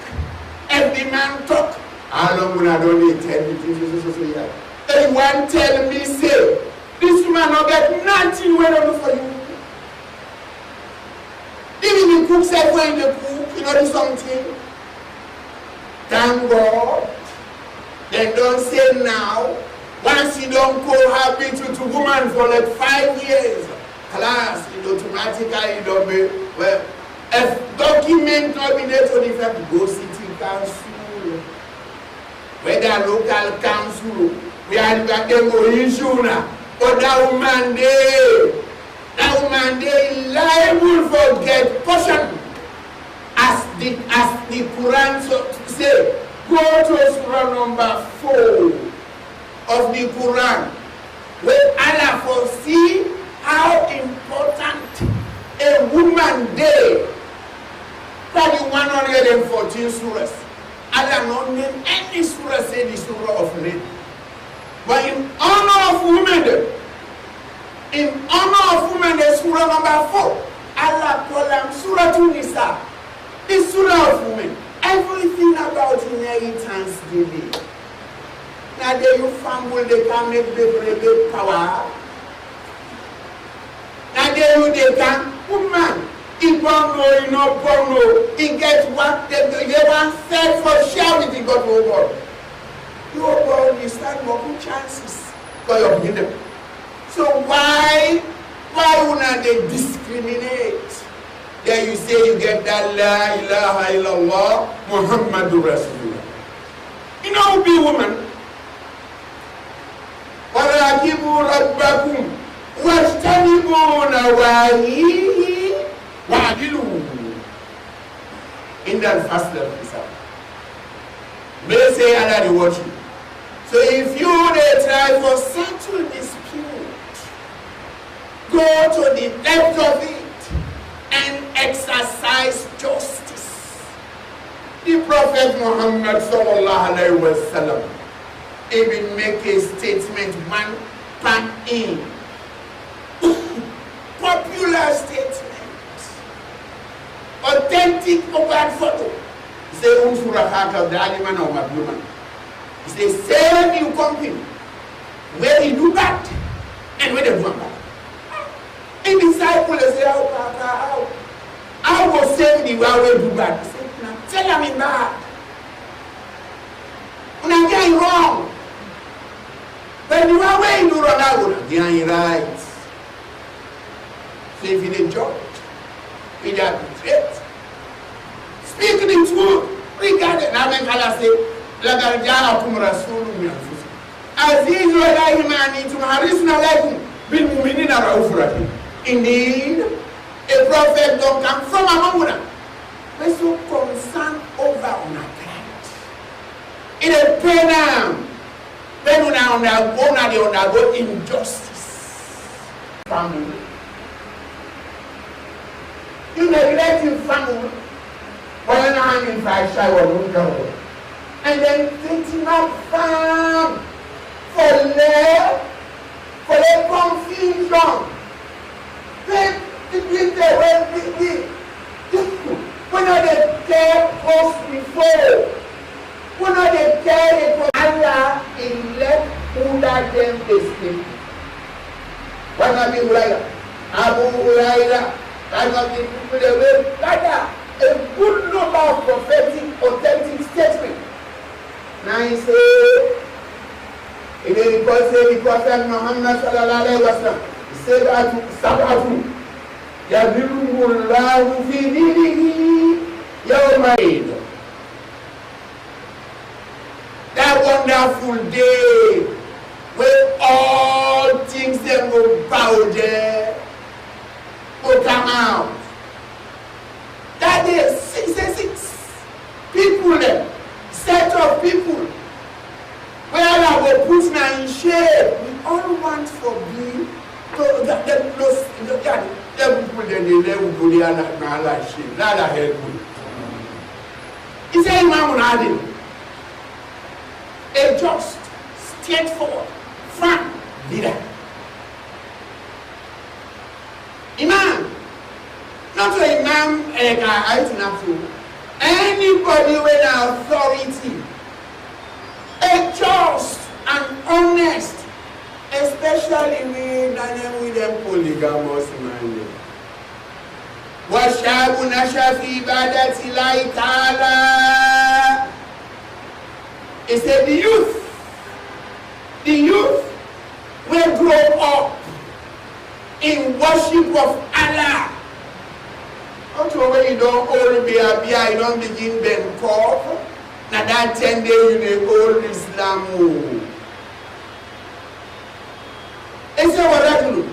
Every man talk. How long will I don't tell me? Anyone tell me say, this man will get nothing well on for you. Even the cook said when the cook, you know do something. Thank God. Then don't say now. Once you don't cohabit with a woman for like 5 years, class, it automatically don't be, well, if document nominated, if you go city council, whether local council, we are going to go issue now. But that woman they liable for get portion. As the Quran say, go to Surah number 4 of the Quran, where Allah foresee how important a woman day. Probably 114 surahs. Allah not name any surah say the surah of rape. But in honor of women, the surah number 4, Allah call them Surah Nisa. The surah of women. Everything about inheritance daily. Now they you family they can make the power. Now they can woman. He bongo, he no bongo. He gets what they want said for share with the God over. You will start more chances for your kingdom. So why would they discriminate? There you say you get that la ilaha illallah Muhammadur Rasulullah. You know, be woman. وَرَاكِبُوا رَبَّكُمْ وَاجْتَنِبُوا نَوَاهِيهِ وَعْدِلُوا in that fast level. May say Allah reward you. So if you they try for settle dispute, go to the depth of it and exercise justice. The Prophet Muhammad sallallahu alaihi wasallam even make a statement one pan in popular statement, authentic open photo. He say unsura haka the aliman or madluman. He say same you company where he do that and where they do that. In disciple say how was saying the way we do that. He say now tell me bad. When I'm getting wrong. But the way you do wrong, you're right. So if you didn't judge, you don't betray. Speak the truth. Regarding now, when Allah say, "Lagar ja'akum rasulun min anfusikum, azizun alayhi ma anittum, harisun alaykum bil mu'minina ra'ufur rahim." Indeed, a prophet don't come from among them. We're so concerned over on our client. In a pain, when we undergo injustice. Family. You neglect your family. When I'm in fact, I will look over. and then setting up farm for the confusion. When are they care us before? When are they care Allah elect who that them is sleep? One of the Abu Huraira, one of the people they will gather a good number of prophetic, authentic statements. Now he said, because the Prophet Muhammad sallallahu alaihi wasallam said that Sabatu Yadilullahu fi dinihi yawmaid. That wonderful day where all things them will bow there, will come out. That day, 66 people there, set of people. Where I will put now in shade, we all want for me to get close to the God. Them people then they will go there and not shade. Not a help me. He said, Imam Nadim, a just, straightforward, frank leader. Imam, not to Imam, anybody with authority. A just and honest, especially with them polygamous man. وَشَابٌ نَشَأَ فِي عِبَادَةِ اللَّهِ تَعَالَى. He said the youth will grow up in worship of Allah. Not when you don't hold beer, you don't begin Ben Kov. Now that 10 days you may hold Islam. It's a warajulu.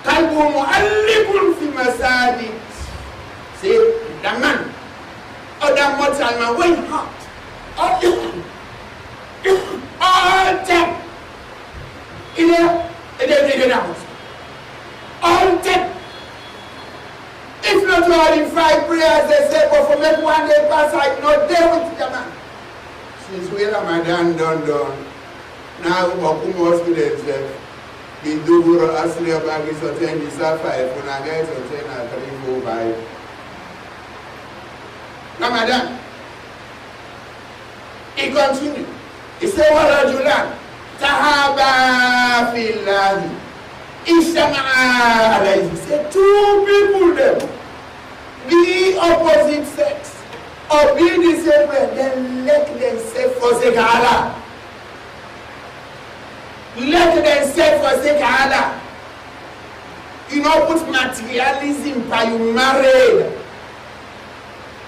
Kalbu mu'allibun fi masajid. See, the man, or the mortal man, when hot, all time, all time. If not all in 5 prayers, they say, but for make one day pass, I not there with the man. Since we Ramadan done, now we must do themselves. We do Asli Abagi Soten, the Sapphire, Punagai Soten, and 3, 4, 5. Ramadan. He continued. He said, Warajulan, Tahaba Filahi. Ishama'a alayhi. He said, 2 people them, be opposite sex, or be the same way, then let themselves forsake Allah. Let themselves forsake Allah. You know, put materialism by you married.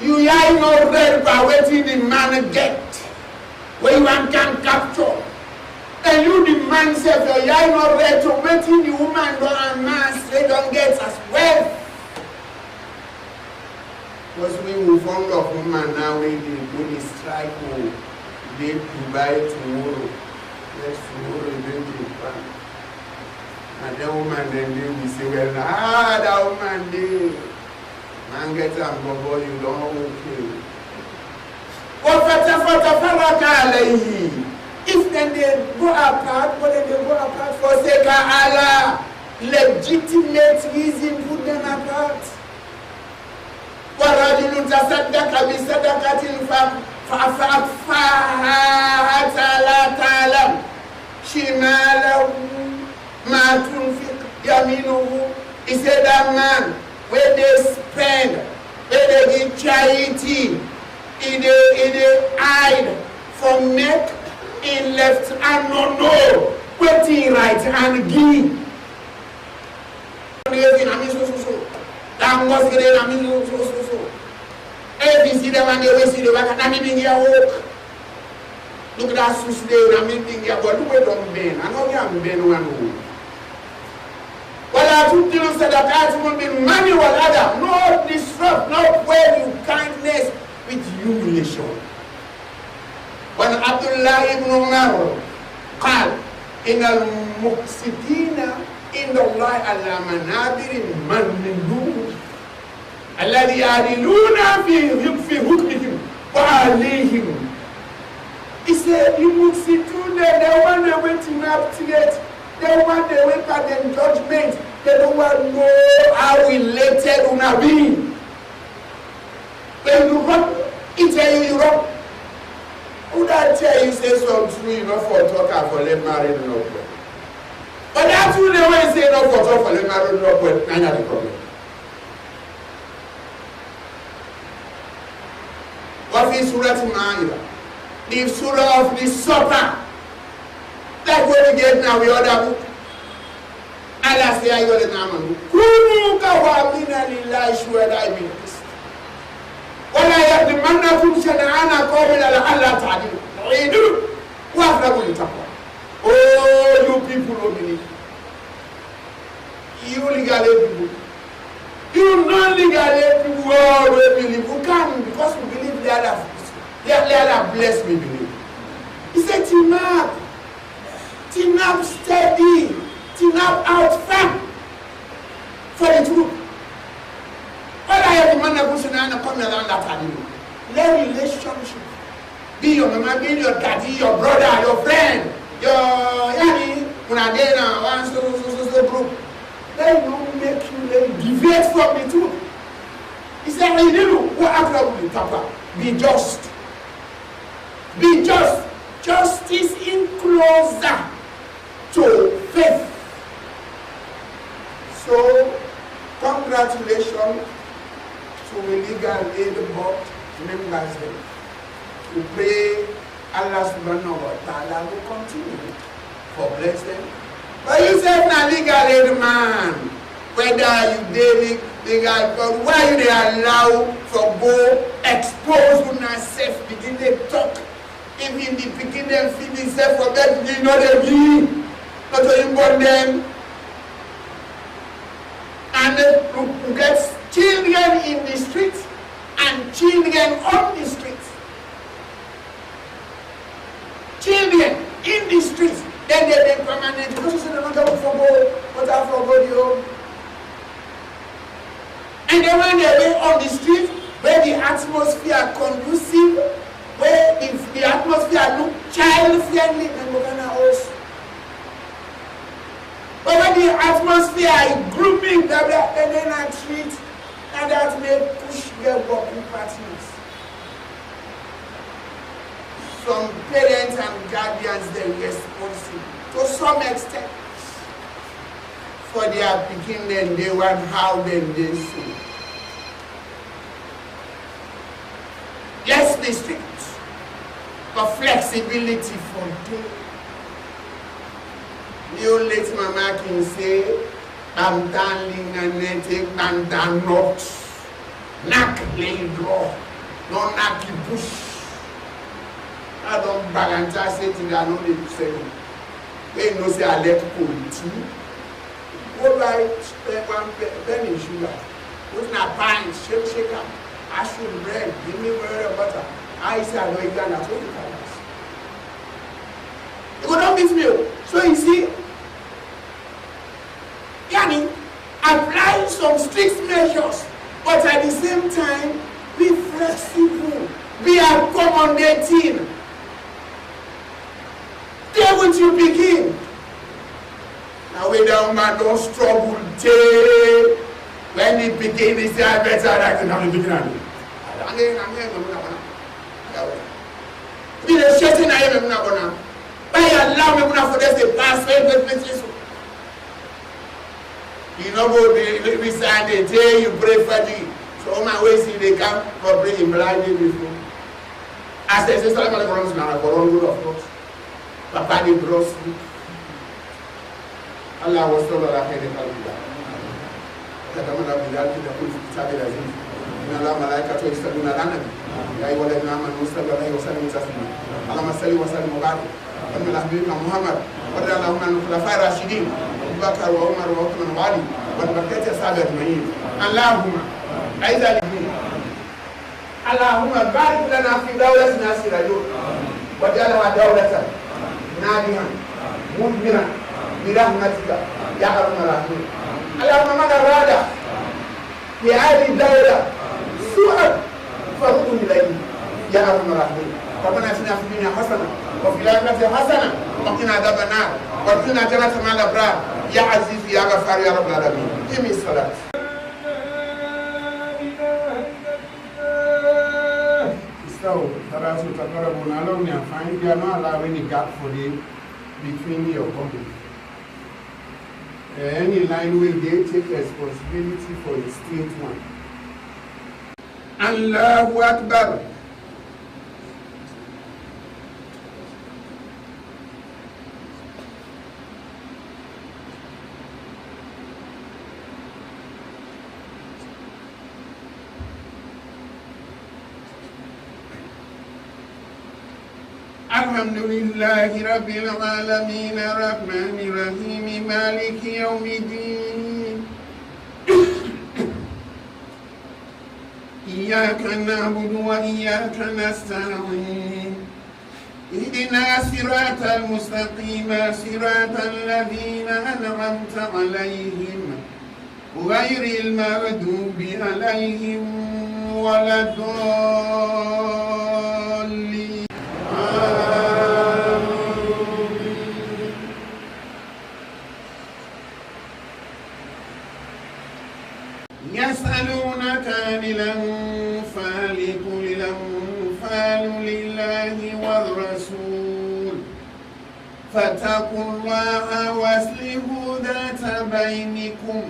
You are not ready by waiting the man get, where you can capture. And you the man say, you are not ready to waiting the woman don't amass, they don't get as well. Because we will found of woman now, we the strike, they buy tomorrow. Next tomorrow, then they pan. And the woman then they will say, well, that woman they man get and bobo, you don't okay. If then they go apart, but then they go apart for sake of Allah, legitimate reason put them apart. وَرَجُلٌ تَصَدَّقَ بِصَدَقَةٍ فَأَخْفَاهَا حَتَّى لَا تَعْلَمَ شِمَالَهُ مَا تُنْفِقُ يَمِينُهُ. He said that man, where they spend, where they give charity, in the hide from neck, in left hand, no, waiting right hand give. That must get in, so. If you see them and they will see the back, and I'm in here walk. Look at that switch there, I'm in here, but look at them Ben. I know I'm Ben one who. Well, I took you said that I will be manual other, no disrupt, no well you kindness with humiliation. When Abdullah ibn Umar قال إن المقسطين عند الله على منابر من نور الذي يعدلون في حكمهم وعليهم He said, you will see through them, they want to wait in abstinence, they want to wait at the judgment, they don't want to know how related una be. When you run, he tell you run. Who that tell you say something true, you know, for talk and for let marry no problem. But that's who they always say no for talk for let marry no problem, none of the problem. What is Surah Al-Ma'idah? The surah of the supper. Like what we get now, we other book. Allah say, I got a name. Kunu kawamina lillahi shuhada bil qist. Wala yajrimannakum shana'ana qawmin ala alla ta'dilu. Idu wa aflaku litaqwa. Oh, you people who believe. You legally people. You non-legally people who believe. Who can, because we believe the other. Let Allah bless me believe. He said, Tinab steady, Tinab out firm for the truth. All I have to man and come around that animal. Let relationship be your mama, be your daddy, your brother, your friend, your yani, unadena, one so group. Let not make you deviate from the truth. He said, hey, what actually Papa? Be just. Be just. Justice in closer to faith. So, congratulations to the legal aid board members. We pray Allah subhanahu wa ta'ala will continue for blessing. But you say na legal aid man, whether you daily legal, but why you they allow for go expose yourself, begin to talk. Even the beginning and feed themselves from that, you know they be, not to import them. And you get children in the streets and children on the streets. Children in the streets, then they be permanent because you say they're not going to forgo, but I forgo you. And then when they're on the street, where the atmosphere conducive, where if the atmosphere look child-friendly, then we're gonna host. But when the atmosphere is grouping, then they not treat, and that may push their working partners. Some parents and guardians, they're responsible to some extent for their beginning, they want how then they see. Let's be strict. For flexibility for them. You let Mama can say, I'm darling and netting and down not. Knock lay draw. No knock you push. I don't balance I say to I know they say. They know say I let go tea. Go buy one penny sugar. With not buying shake up. I should bread, give me bread or butter. I say I know you can at $25. You go down with me. So you see, Yani, apply some strict measures, but at the same time, be flexible, be accommodating. There with you begin. Now we don't struggle till when it begins, it's better than the beginning. Be the shitting I am not gonna. Why allow me for this to pass favorite. You know, go beside the day you pray for me. So on my way, see they come for praying blindly before. As they say, I'm going to now, good of course. Papa, the bros. Allah was told that I can't help you. The government of the Yalki, the Pulse, Allah malaikatu yasalluna ala nabi ya ayyuha alladhina amanu sallu alayhi wa sallimu taslima Allahumma salli wa sallim wa barik ala habibina Muhammad wa ala Allahumma khulafai rashidin Abu Bakr wa Umar wa Uthman wa Ali wa barakati ashabi ajma'in Allahumma aiza al-din Allahumma barik lana fi dawlatina sirajun wa jalha dawlatan nadihan mudbiran bi rahmatika ya arhamar rahimin Allahumma man arada في هذه الدولة سوءا فردوا إليه يا أرحم الراحمين ربنا اتنا في الدنيا حسنه وفي الاخره حسنه وقنا عذاب النار وادخلنا جنة مع الابرار يا عزيز يا غفار يا رب العالمين. قم الصلاه. So, Tarasu Takarabu, not only I find you are not allowing a gap for them between your company. Any line will they take responsibility for the state one. Allahu Akbar. الحمد لله رب العالمين الرحمن الرحيم مالك يوم الدين إياك نعبد وإياك نستعين اهدنا صراط المستقيم صراط الذين أنعمت عليهم غير المغضوب عليهم ولا الضالين. يسألونك عن الأنفال قل الأنفال لله والرسول فاتقوا الله واصلحوا ذات بينكم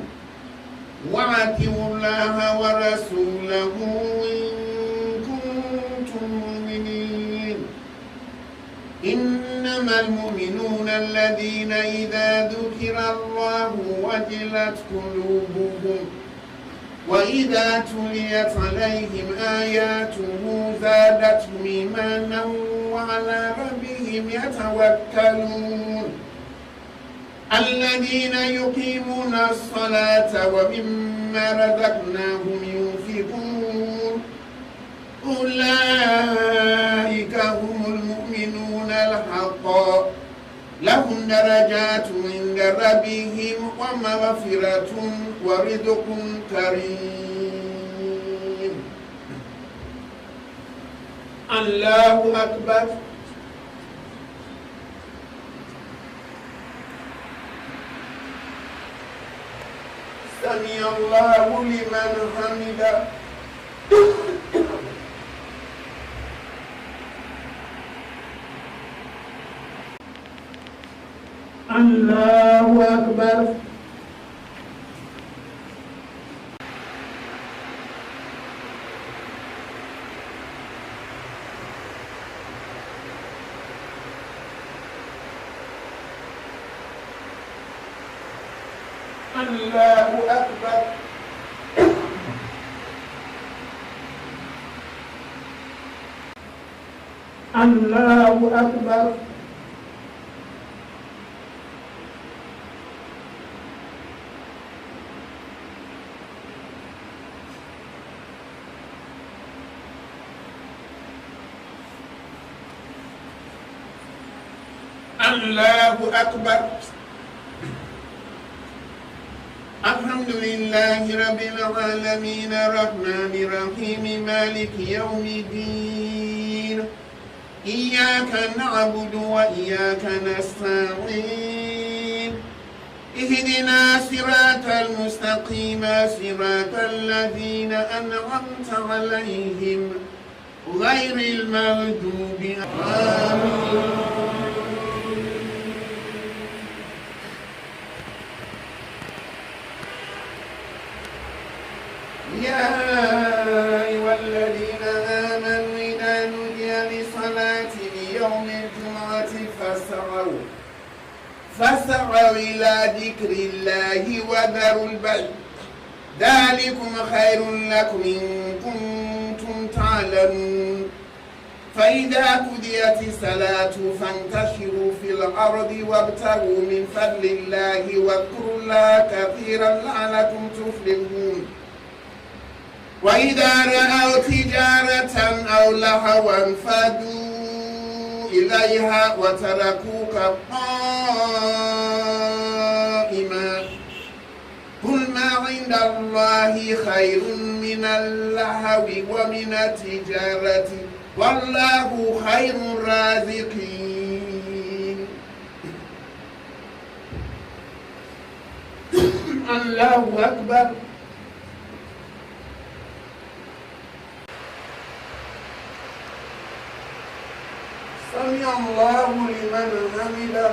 وأطيعوا الله ورسوله إن كنتم مؤمنين. إنما المؤمنون الذين إذا ذكر الله وجلت قلوبهم وإذا تليت عليهم آياته زادتهم إيمانا وعلى ربهم يتوكلون. الذين يقيمون الصلاة ومما رزقناهم ينفقون أولئك هم المؤمنون الحقا لهم درجات عند ربهم ومغفرة ورزق كريم. الله أكبر. سمع الله لمن حمده. الله أكبر. الله أكبر. الله أكبر. الله أكبر. الحمد لله رب العالمين الرحمن الرحيم مالك يوم الدين إياك نعبد وإياك نستعين اهدنا صراط المستقيم صراط الذين أنعمت عليهم غير المغضوب عليهم. يا أيها الذين آمنوا إذا نودي لصلاة يوم الجمعة فاسعوا إلى ذكر الله وذروا البيع ذلكم خير لكم إن كنتم تعلمون. فإذا قضيت الصلاة فانتشروا في الأرض وابتغوا من فضل الله واذكروا الله كثيرا لعلكم تفلحون. وإذا رأوا تجارة أو لهوا انفضوا إليها وتركوك قائما قل ما عند الله خير من اللهو ومن التجارة والله خير الرازقين. الله أكبر. سمع الله لمن حمده.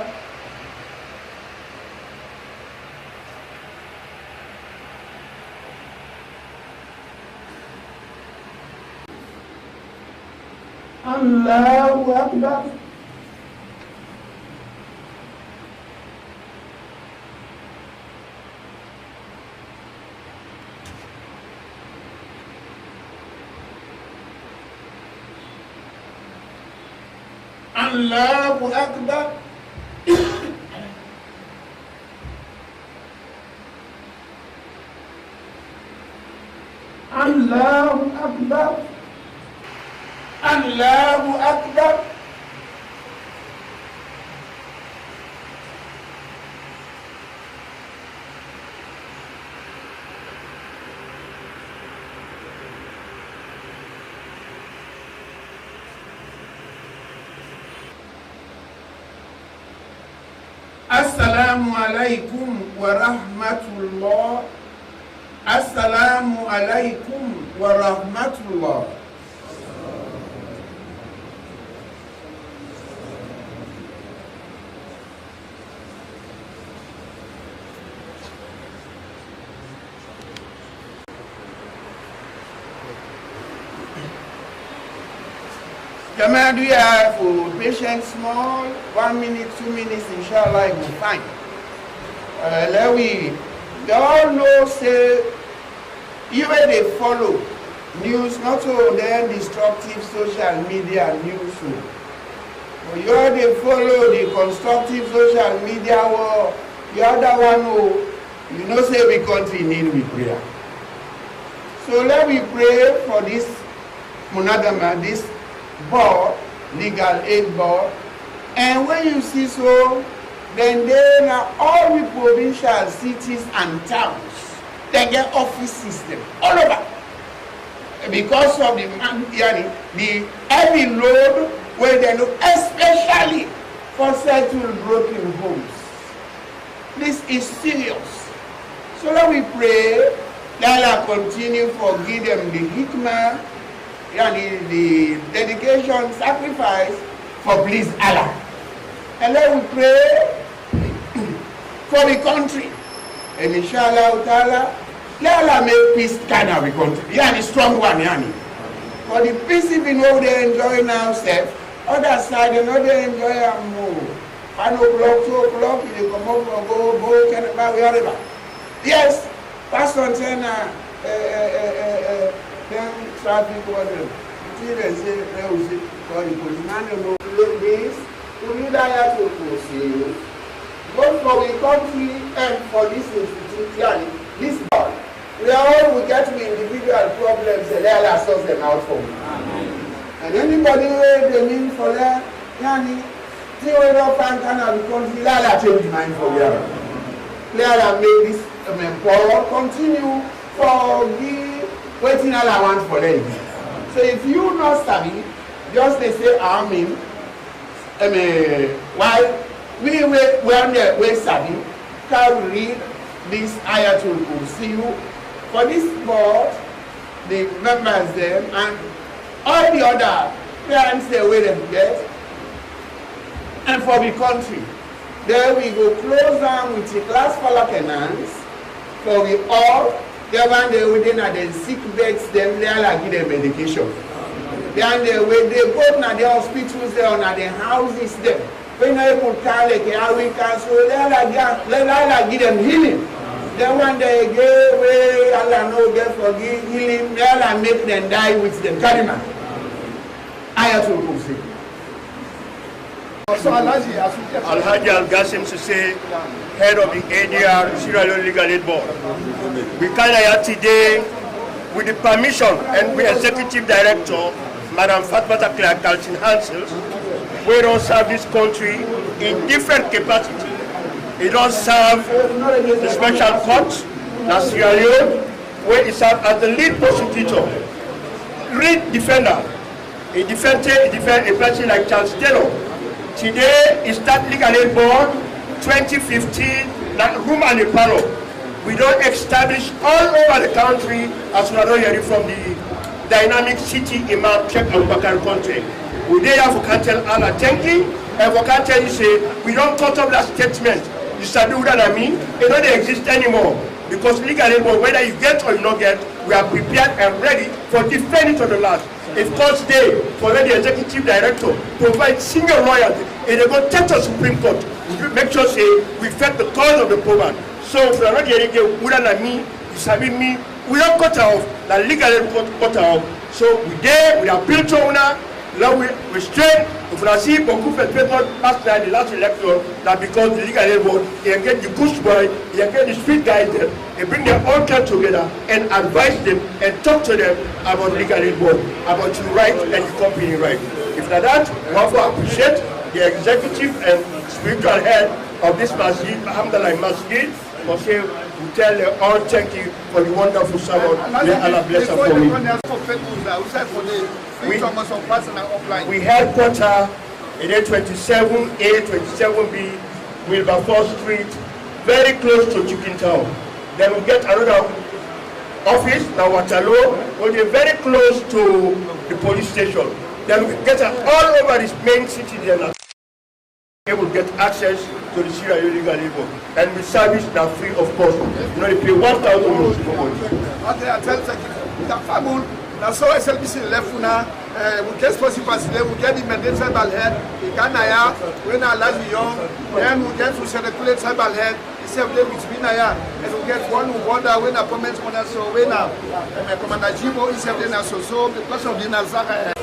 الله أكبر. الله أكبر. الله أكبر. الله أكبر. السلام عليكم ورحمة الله. السلام عليكم ورحمة الله. Jama, do you have patience small? 1 minute, 2 minutes, inshallah, it will fine. We all know, say, you may they follow news, not only destructive social media news. But you all they follow the constructive social media war. The other one, you know, say we country need we prayer. So let me pray for this Munadama, this board, legal aid board, and when you see so, then they are all the provincial cities and towns, they get office system all over because of the heavy load where they look, especially for settled broken homes. This is serious. So let me pray that I continue for give them the hikmah and the dedication, sacrifice for please Allah. And let we pray for the country. And inshallah ta'ala, let Allah make peace kind of the country. Yani strong one, yani. For the peace if you know they enjoy now, self, other side they know they enjoy more. 1 o'clock, 2 o'clock, they come up for go, wherever. Yes, Pastor Tena, then traffic order. Even say there was for the policeman no this to be there to proceed. Both for the country and for this institution, this board. We are all we get with individual problems and let us sort them out for me. And anybody where they mean for that, yani, see whether can have the country, let us change mind for them. Let us make this power continue for the waiting all I want for them. So if you not study, just they say Amen. While we study, can read this Ayatul Kursi for this board, the members them and all the other parents they will them get, and for the country. There we go close down with the class Falakenans for we all. They want they within the sick beds, them they all give them medication. Then they when they go to the hospitals, they on the houses them. When they put like how we can so they all give them healing. Then when they get away, Allah no get forgive healing, they all make them die with them. Kalima. Ayatul Kursi. Alhaji Al-Gassim Sise, head of the ADR Sierra Leone Legal Aid Board. We come here today with the permission and the Executive Director, Madam Fatmata Clark Dalton Hansel. We don't serve this country in different capacity. We don't serve the special court, Sierra Leone, where he serves as the lead prosecutor, lead defender, He defended a person like Charles Taylor. Today, he start legal aid board 2015, like room and a parlor. We don't establish all over the country as we are not hearing from the dynamic city imam Sheikh Abubakar country. We there for can tell Allah thank you, and for can tell you say we don't cut off that statement. You sabi what I mean? It don't exist anymore. Because legal aid board, whether you get or you not get, we are prepared and ready for defending to the last. If courts day for the executive director provide single lawyers, and they go take to Supreme Court, we make sure say we fed the cause of the program. So if we are not getting it, would not me, you sabi me, we don't cut off, the legal aid cut off. So we there, we are built to owner, now we straight. If we see Boku for paper last night, the last election, that because the legal aid board, they get the push boy, they get the street guys there, they bring their own club together and advise them and talk to them about legal aid board, about your right and your company right. If not that, we want to appreciate the executive and spiritual head of this masjid, Alhamdulillah Masjid, for saying we tell them all thank you for the wonderful sermon. May Allah bless us for me. We headquarter in A27A, 27B, Wilberforce Street, very close to Chicken Town. Then we get another office, now Waterloo, which is very close to the police station. Then we get all over this main city there. Able to get access to the Sierra Leone legal labor, and we service now free of cost. You know, they pay 1,000 euros for money. Okay, I tell you, the family. Now, so SLBC left now. We get possible, we get the mandate tribal head. We can now, when I last young, then we get to circulate tribal head. Instead of them between now, and we get one who wonder when a comment on us. So when now, Commander Jibo is having us so because of the Nazara.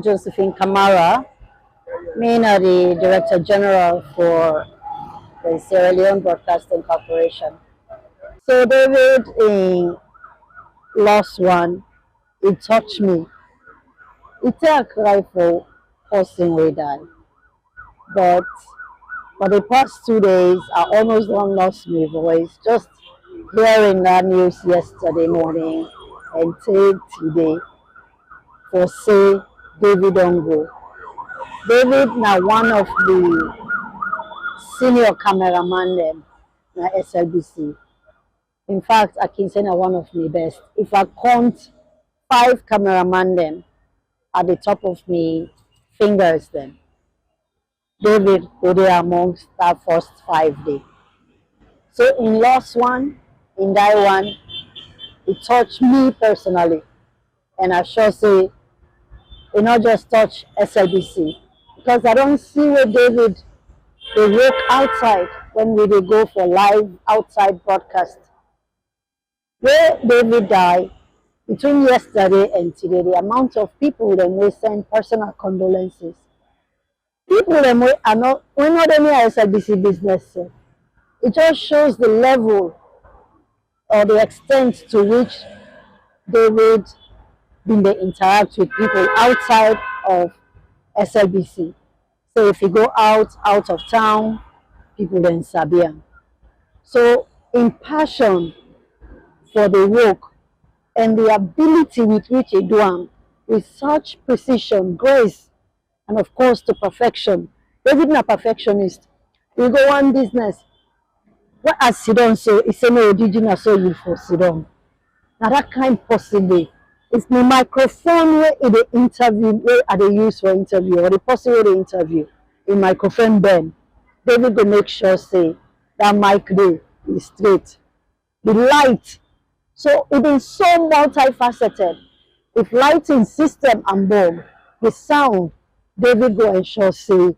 Josephine Kamara, me the Director General for the Sierra Leone Broadcasting Corporation. So David, in last one, it touched me. It a cry for person we die. But for the past 2 days, I almost don't lost my voice. Just hearing that news yesterday morning and today for say David Ongo. David now one of the senior cameraman them na SLBC. In fact, I can say na one of my best. If I count 5 cameraman them at the top of me fingers them, David go there amongst that first 5 days. So in last one, in that one, it touched me personally. And I sure say it not just touch SLBC, because I don't see where David they work outside when we go for live outside broadcast. Where David died, between yesterday and today, the amount of people that will send personal condolences. People that are not, we're not only a SLBC business. It just shows the level or the extent to which David been they interact with people outside of SLBC. So if you go out of town, people then Sabian. So in passion for the work and the ability with which he do them, with such precision, grace, and of course to perfection. David is a perfectionist. We go one business. What as Sidon so it's no original so you for Sidon. Now that kind possibly. It's the microphone where the interview, where are they used for interview, or the person where they interview, in microphone bend. David go make sure say that mic there is straight. The light, so it is so multifaceted. If lighting system and bulb, the sound, David go ensure say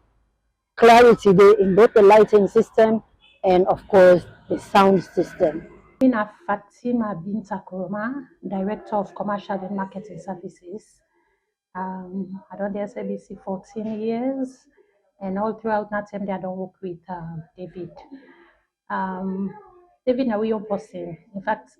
clarity there in both the lighting system and of course the sound system. Mina Fatima Binta Kuruma, Director of Commercial and Marketing Services. I done the SABC 14 years, and all throughout that time, I don't work with David. David a real person. In fact,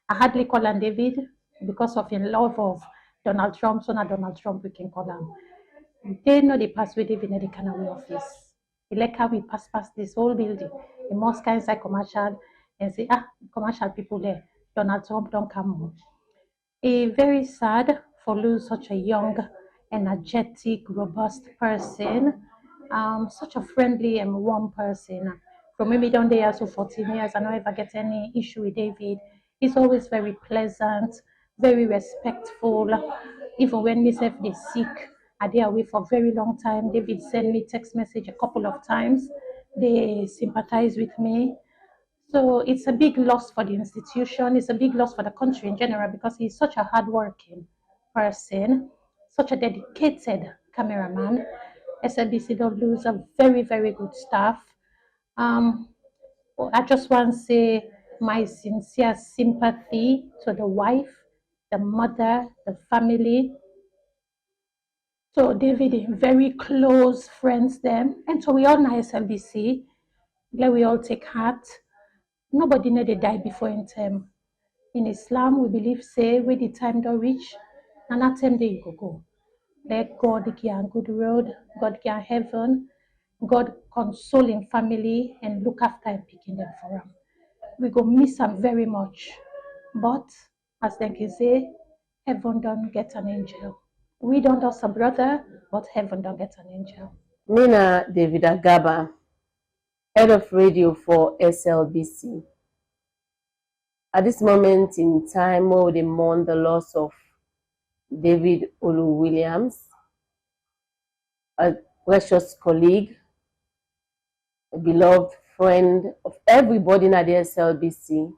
I hardly call him David because of his love of Donald Trump, so not Donald Trump we can call him. They know the pass with David in the Canary office. He like how we pass this whole building. He must go inside commercial and say, commercial people there, Donald Trump don't come home. It's very sad for lose such a young, energetic, robust person, such a friendly and warm person. From maybe down there for 14 years, I don't ever get any issue with David. He's always very pleasant, very respectful. Even when we say they sick, are they away for a very long time. David sent me text message a couple of times. They sympathize with me. So it's a big loss for the institution. It's a big loss for the country in general because he's such a hardworking person, such a dedicated cameraman. SLBC don't lose a very, very good staff. I just want to say my sincere sympathy to the wife, the mother, the family. So David, very close friends them. And so we all know SLBC. Let we all take heart. Nobody know they die before in time. In Islam, we believe say when the time don't reach, and that time they you go. Let God give a good road, God give heaven, God consoling family and look after and picking them for them. We go miss them very much. But as they can say, heaven don't get an angel. We don't also brother, but heaven don't get an angel. Mina David Agaba, Head of Radio for SLBC. At this moment in time, we would mourn the loss of David Olu Williams, a precious colleague, a beloved friend of everybody in the SLBC.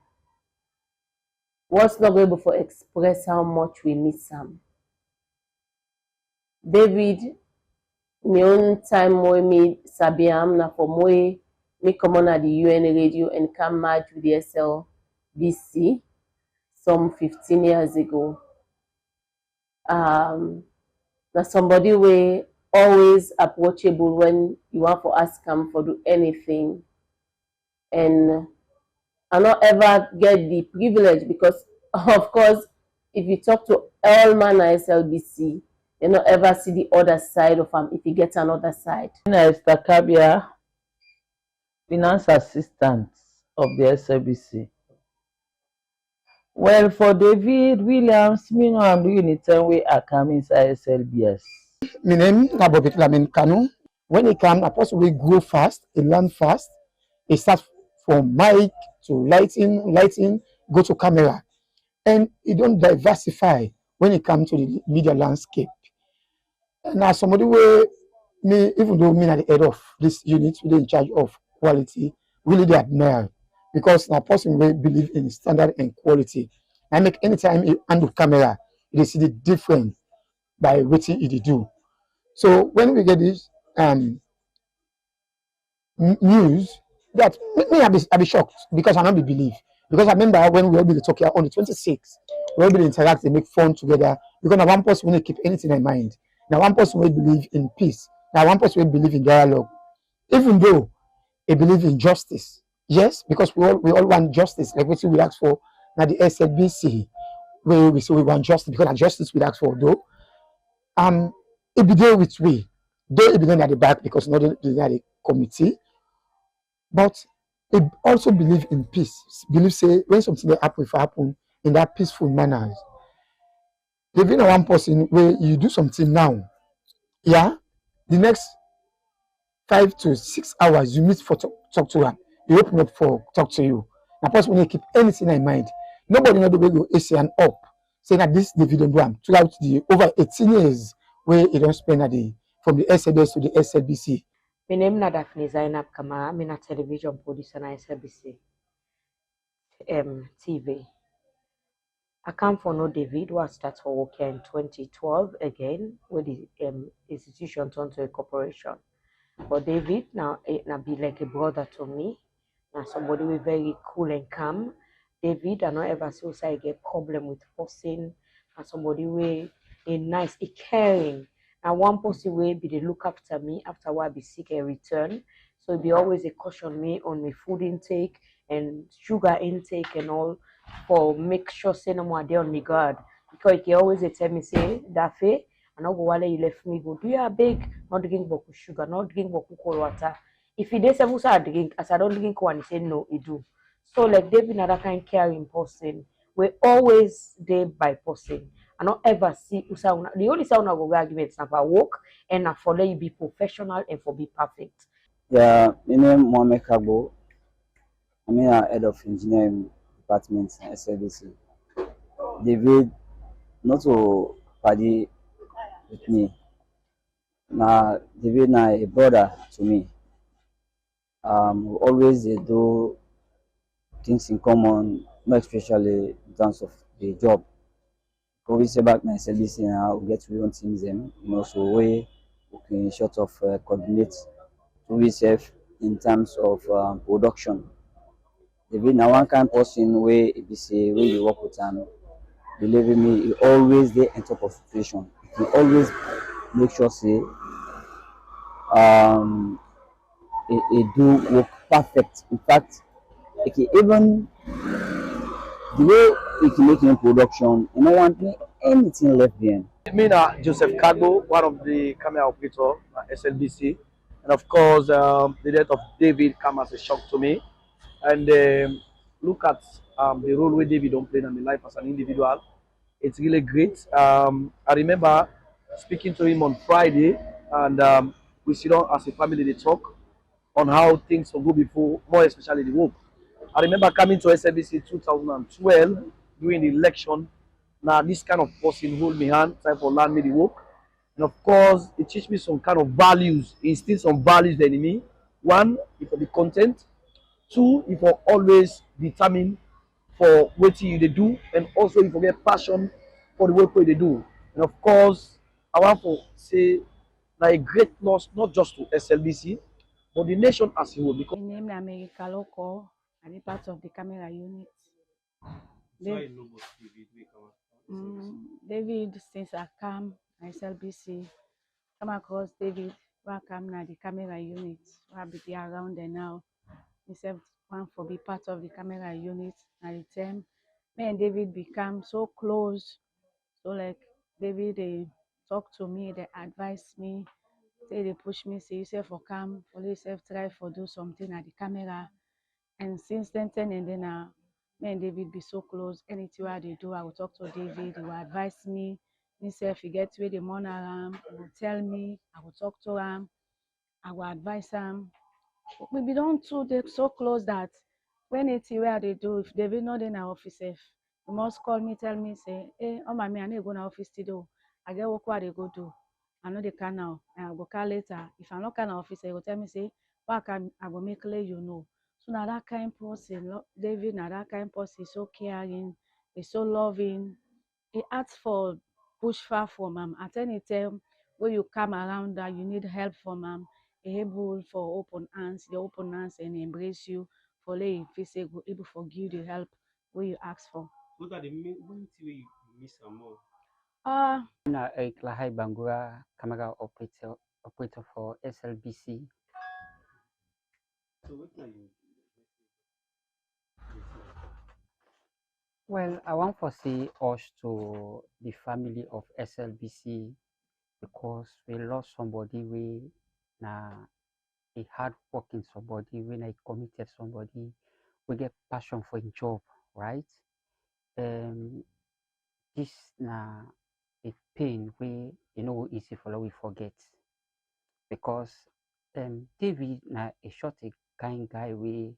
Was not able to express how much we miss him. David, my own time when me Sabiam na for me come on at the UN radio and come match with the SLBC some 15 years ago. Na somebody way always approachable when you want to ask him for do anything, and I not ever get the privilege because of course if you talk to all man at SLBC, you not ever see the other side of him if you get another side. Esther Kabia, Finance Assistant of the SLBC. Well, for David Williams, me know I'm doing it same way I come inside SLBS. My name is Bobit Lamin Kanu. When he comes, a person will grow fast, he learn fast. He starts from mic to lighting, go to camera. And he don't diversify when it comes to the media landscape. And as somebody where me, even though me at the head of this unit, really in charge of quality, really they admire. Because a person will believe in standard and quality. I make anytime he handle camera, they see the difference by what he do. So when we get this news, that me I be shocked because I not be believe. Because I remember when we all be talking on the 26th, we all be interact and make fun together. Because now one person will keep anything in mind. Now one person will believe in peace. Now one person will believe in dialogue. Even though they believe in justice. Yes, because we all want justice. Like what we ask for now the SLBC, where we say we want justice because of justice we ask for though. It be there with we. Though it be there at the back because not at the committee. But it also believe in peace. Believe say when something that happen in that peaceful manner. There's been one person where you do something now, yeah, the next 5 to 6 hours you meet for talk to her. You open up for talk to you. Now, person when you keep anything in mind, nobody know the way you AC and up saying that this David Duam throughout the over 18 years where you don't spend a day from the SBS to the SLBC. My name is Daphne Zainab Kamara. I'm a television producer at SLBC TV. I come for no David, who I start for work here in 2012 again, with the institution turned to a corporation. But David now be like a brother to me. Now somebody we very cool and calm. David, I not ever see say I get problem with person. And somebody we a nice, a caring. And one person will be they look after me after I be sick and return. So it be always a caution me on my food intake and sugar intake and all for make sure say no more there on me guard. Because he always dey tell me say Dafe, I no go wale you left me go. Do you beg not drink boku sugar, not drink boku cold water. If he dey seven say I drink, as I don't drink one, he say no, he do. So like David na that kind caring person. We always dey by person. I not ever see usa una. The only say una go go argument na for work and na for let you be professional and for be perfect. Yeah, my name Mohamed Kagbo. I'm a head of engineering department in SLBC. David, not to party with me. Now, David na a brother to me. We always do things in common, more especially in terms of the job. Always say back my SLBC now, we get to run things them, so we can sort of coordinate to be safe in terms of production. David na one kind person where if you say when you work with him, believe me, he always dey on top of situation. He always make sure say he do work perfect. In fact, even the way he can make in production, you don't want anything left behind. Me na Joseph Kagbo, one of the camera operator at SLBC, and of course the death of David came as a shock to me. And look at the role where David don't play in my life as an individual. It's really great. I remember speaking to him on Friday, and we sit down as a family to talk on how things will go before, more especially the work. I remember coming to SLBC 2012 during the election. Now this kind of person hold me hand, try for learn me the work. And of course, it teach me some kind of values, instill some values in me. One, if I be content. Two, if I always determined for what you they do, and also if you get passion for the work they do. And of course, I want to say like a great loss, not just to SLBC, but the nation as a whole. Because My name is America Loco. I'm part of the camera unit. David, since I come SLBC, come across David, where I come now the camera unit, where I be around there now. Myself want for be part of the camera unit. At the time, me and David become so close. So like David, they talk to me, they advise me, they push me, say yourself for come, for yourself try for do something at the camera. And since then and then me and David be so close. Anything I they do, I will talk to David, he will advise me. Himself, he gets with the money around, he will tell me, I will talk to him, I will advise him. We be done too, they so close that when it's where they do, if David not in our office, he must call me, tell me, say, hey, oh my man, I need to go in our office to do. I get work what they go do. I know they can now, and I go call later. If I'm not in our office, he will tell me, say, what can I will make clear you know. So now that kind of person, David, now that kind of person is so caring, is so loving. He asks for push far from him. At any time when you come around that you need help from him, he able for open hands, and embrace you for letting you say go able for give the help where you ask for. What are the main things you miss more? Na Eric Lahai Bangura, camera operator for SLBC. So what are you? Well, I want to say us to the family of SLBC because we lost somebody we na a hard working somebody, when I committed somebody, we get passion for a job, right? This na a pain we easy for we forget because David na a short a kind guy we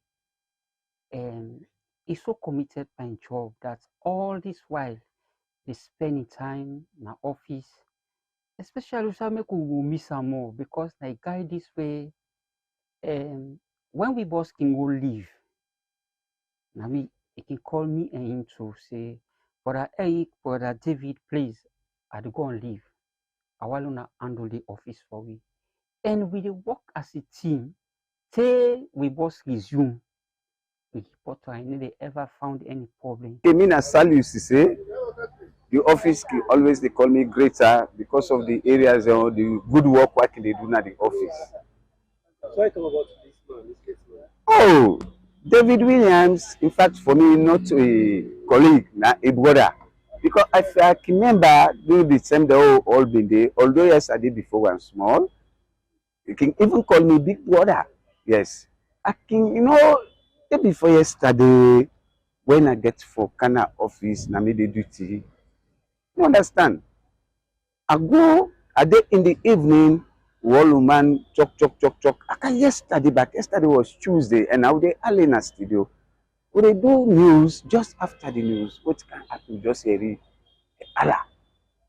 he's so committed by job that all this while they spending time in the office, especially make we miss him more because like guy this way when we boss can go leave now he can call me and him to say Brother Eric, Brother David, please, I do go and leave. I will not handle the office for we. And we dey work as a team till we both resume. But I never ever found any problem. I mean, as Sal used to say, the office always they call me greater because of the areas or the good work they do at the office. So I talk about this man, this case man. Oh, David Williams, in fact, for me, not a colleague, not a brother. Because I can remember during the same day all been there, although yesterday before I'm small, you can even call me big brother. Yes. I can, you know, day before yesterday, when I get for Kana office, I made the duty. You understand? I go a day in the evening, woman chok. I can yesterday, but yesterday was Tuesday, and now they are in a studio. We they do news just after the news. What can happen? Just hear Allah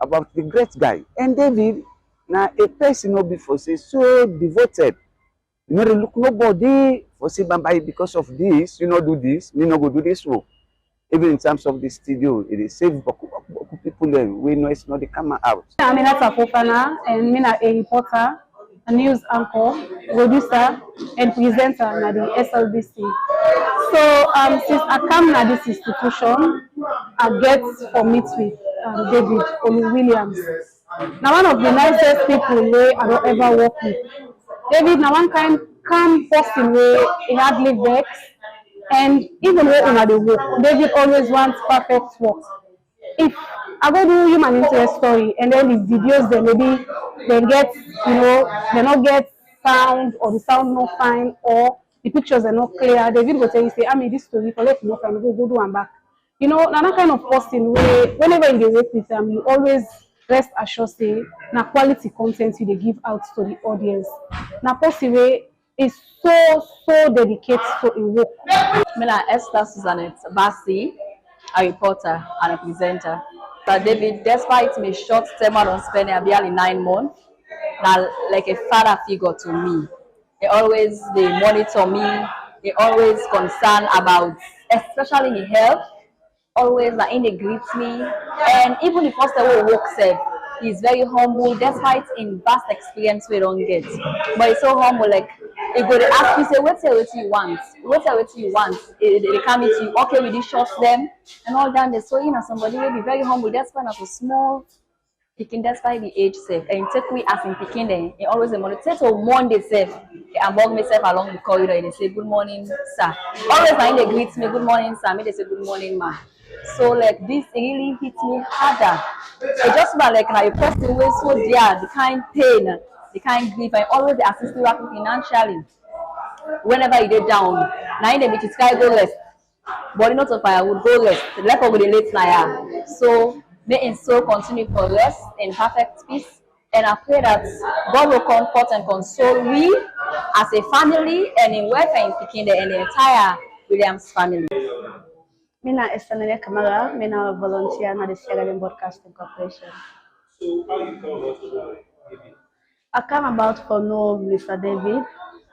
about the great guy. And David, now a person no before say so devoted. You know, they look nobody for say bambai because of this, you know, do this, me no go do this work. Even in terms of the studio, it is save people then we know it's not the camera out. I'm Aminata Fofana, and I'm a reporter, a news anchor, producer, and presenter at the SLBC. So since I come to this institution, I get to meet with David Williams. Now one of the nicest people I don't ever work with. David now one kind calm person where he hardly vex, and even when they work, David always wants perfect work. If I go do human interest story and then the videos they maybe they get, you know, they not get sound or the sound not fine or the pictures are not clear, David will tell you say, I made this story for let me know and go do and back. You know, another kind of person where whenever you work with them, you always rest assured say na quality content you they give out to the audience. Na person way is so dedicated to a work. Mina Esther Susanette Bassi, a reporter and a presenter. So David, despite my short term on spending barely 9 months, now like a father figure to me. They monitor me. They always concerned about, especially in health. Always like they greet me, and even the first time we work said he's very humble despite in vast experience we don't get. But he's so humble, like he go to ask you, say, what you want? They come to you, okay, we do short them and all that. So you know somebody will be very humble, despite not a small picking, despite the age safe. And take we as in picking them, he always a monitor. So Monday safe, I among myself along the corridor and they say good morning, sir. Always when they greet me, good morning, sir, me they say good morning, ma. So like this really hits me harder. It just about like now you person way so dear, the kind pain, the kind grief, I always assist you financially. Whenever you get down, now in the beach sky go less. Body not of fire would go less. The left over the late fire. So may in soul continue for rest in perfect peace. And I pray that God will comfort and console we as a family and in welfare in picking the entire Williams family. Mina Estanele Kamara, Mina volunteer at the Sierra Leone Broadcasting Corporation. So how you come about David? I come about for know Mr. David,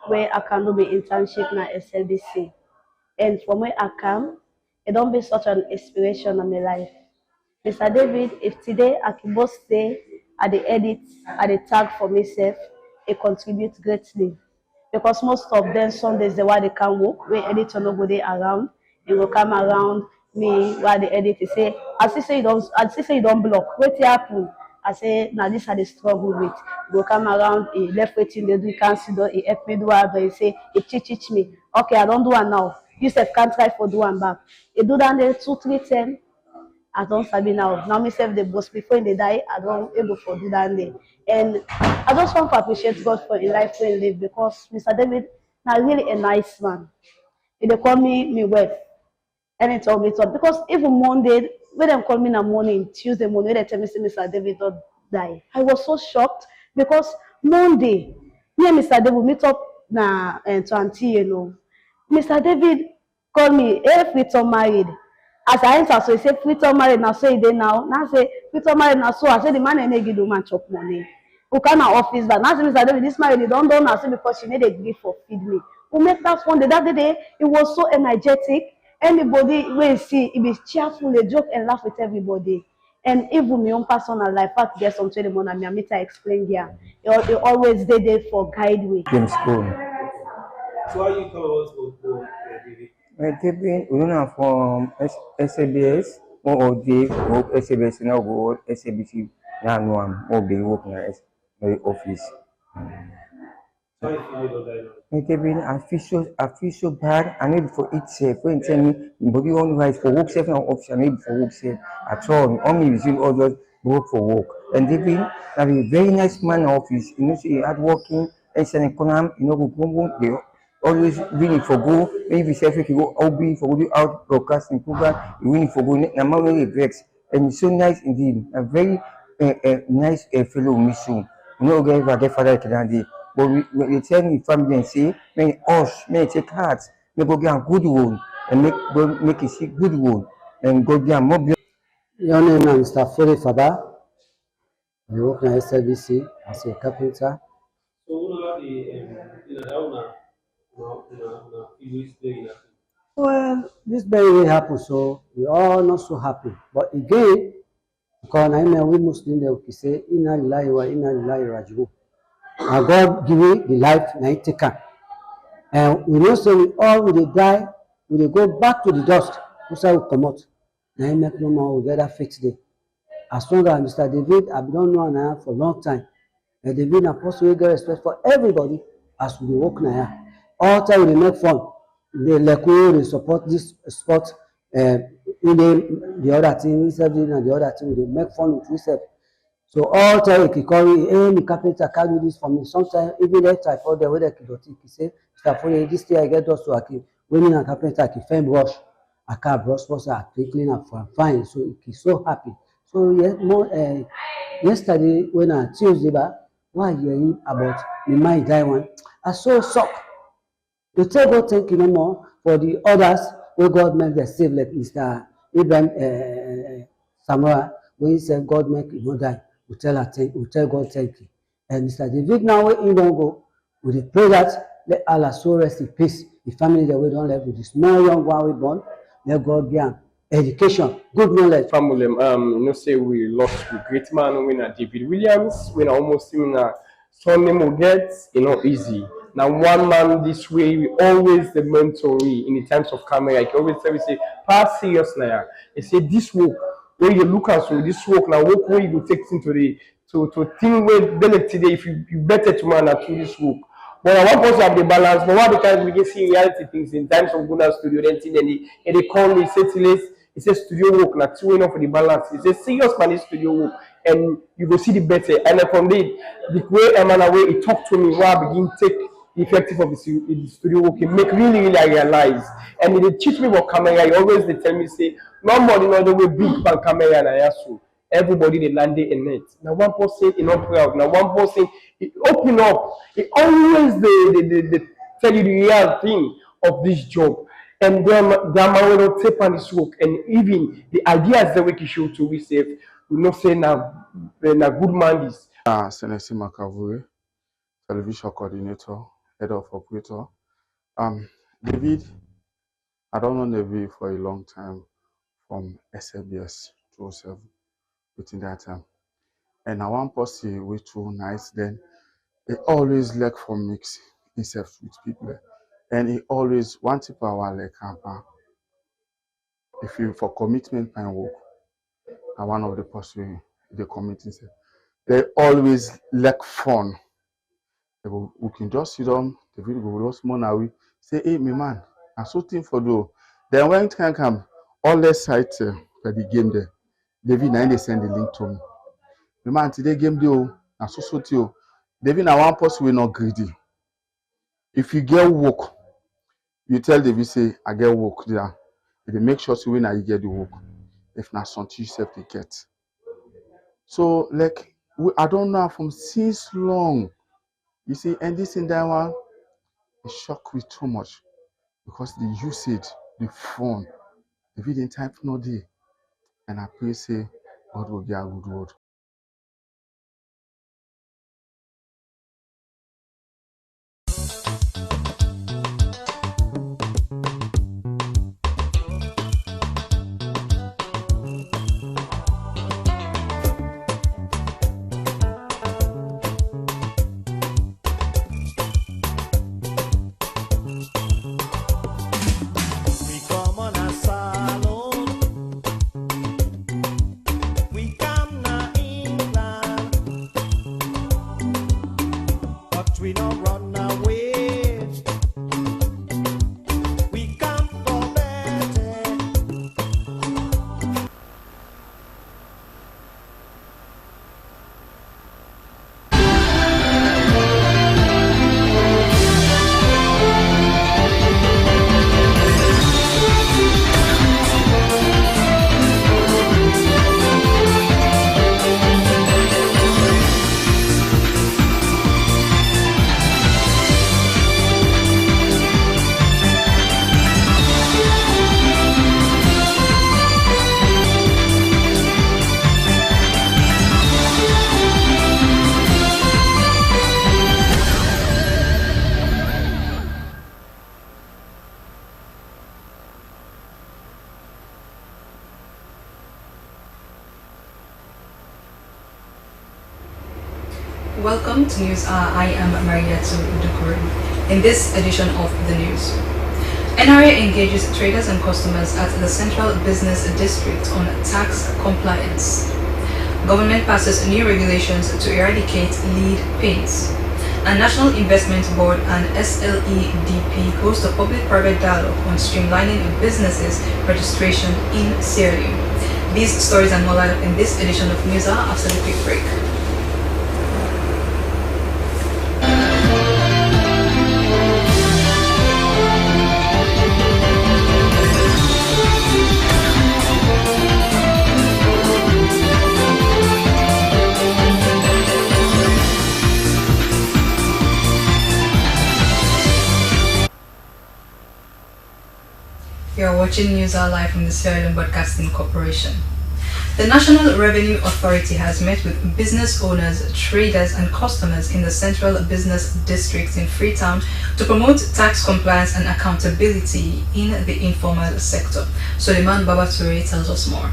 where I can do the internship na SLBC. And from where I come, it don't be such an inspiration in my life. Mr. David, if today I can both stay at the edit, at the tag for myself, it contributes greatly. Because most of them Sundays, the way they can work, where editor no go there around. They will come around me while the editor say, I say you don't block. What happen? I say, now this are the struggle with. They will come around, he left waiting, they do cancel, he help me do it, he say, he teach me. Okay, I don't do it now. You said can't try for do one back. He do that there 2-3 times. I don't sabi now. Now myself the boss before they die, I don't able for do that there. And I just want to appreciate God for the life we live because Mr. David now really a nice man. He they call me wife. And it's all mixed up because even Monday, when they call me in the morning, Tuesday morning, when they tell me Mr. David don't die, I was so shocked because Monday, me and Mr. David meet up na to auntie, you know. Mr. David called me, hey, Freeton married. As I enter, so he said, Freeton married, now so he did now. Now I say, Freeton married, now so I said, the man ain't give the man chop money. Who come to office, but now Mr. David, this married, he don't know now, because she need a grief for feed me. We make that one day, that day, it was so energetic. Anybody we see, it be cheerful, they joke and laugh with everybody. And even my own personal life, I get some 21 and me to explain here. It always there for guide way. James Cole. So how you come about to David? David, we know from SABS, or Dave, or SABS now go SABC now one or be working at the office. So how you feel about that? David, I feel so bad. I need for it safe. When tell me, body on rise for work safe and office, I need for work safe at all. Only receive orders work for work. And David, have a very nice man in office. You know, see hard working, and send economy, you know, go they always winning for go. Maybe self you go OB for go out broadcasting program, you winning for go. Now man really vex, and it's so nice indeed. A very nice fellow mission. You know, guys, I get father can but we tell me family and say, may us, may take hearts, may go get a good one, and make it see good one, and go get more. Your name is Mr. Fode Faba. I work in SLBC as a carpenter. So what are the Well, this very happen, so we all not so happy. But again, because I know we Muslim they will say, Inna lillahi wa inna ilaihi raji'un. And God give you the life, now it take care. And we know so we all will die, we will go back to the dust. We say we come out. Now I make no more we get that fixed day. As long as Mr. David, I don't know now for a long time. And David and Apostle will get respect for everybody as we work now. All time we make fun. They support this sport. The other team, and the other team, they make fun with yourself. So all time he call me, hey, the carpenter can do this for me. Sometimes even that type of the way they say, Mr. Foley, this day I get us to Aki. When a carpenter I can brush, I can brush for I can clean up for fine. So he's so happy. So yesterday when I Tuesday, why hearing about the my die one, I so shocked. You tell God thank you no more for the others where God make the save like Mr. Abraham Samuel, when he said God make you not die. We tell God thank you. And Mr. David now where he don't go, we pray that let Allah so rest in peace. The family that we don't live with the small young one we born, let God give him education, good knowledge. Family, you know, say we lost a great man when David Williams, when almost seen son name will get, you know, easy. Now one man this way, we always the mentor in the times of camera. I can always tell you say, pass serious now. They say this work, when you look at so this work now, work where you go take into the to think where better today if you better tomorrow to this work. But I want us to have the balance. But what because we can see reality things in times of good studio, then they call me, say to he says studio work, not two enough for the balance. He says serious man studio work, and you go see the better. And then from the way Emmanuel way he talked to me, where I begin take the effective of the studio work, he make really I realize. And they teach me about camera. He always they tell me say, nobody know the way big fan camera and I ask you. Everybody they landed in it. Now one person is not proud. Now one person it open up. It always they tell you the real thing of this job. And then man will take on this work. And even the ideas that we can show to we save, we not say now good man is. Senesi Makavure, television coordinator, head of operator. David, I don't know David for a long time from SLBS 207 within that time. And I want to see which too nice then. He always like for mix himself with people. And he always wants to power like camper. If you for commitment and work, and one of the person they commit himself. They always like fun. We can just sit down, the video go just more now. We say, hey, my man, I saw thing for do. Then when it can come, all the sites for the game there. David, now they send the link to me. My man, today game deal, I saw you. David, now one person will not greedy. If you get work, you tell David, say, I get work there. They make sure you win and you get the work. If not, something yourself they get. So, like, I don't know from since long. You see, and this in that one, it shocked me too much because the usage, the phone, the video type no day. And I pray say God will get a good word. Welcome to News Hour. I am Mariatu Dukuri. In this edition of the news, NRA engages traders and customers at the Central Business District on tax compliance. Government passes new regulations to eradicate lead paints. And National Investment Board and SLEDP host a public-private dialogue on streamlining businesses registration in Sierra Leone. These stories and more light up in this edition of News Hour after the quick break. You are watching News Hour live from the Sierra Leone Broadcasting Corporation. The National Revenue Authority has met with business owners, traders and customers in the Central Business District in Freetown to promote tax compliance and accountability in the informal sector. Suleiman Babature tells us more.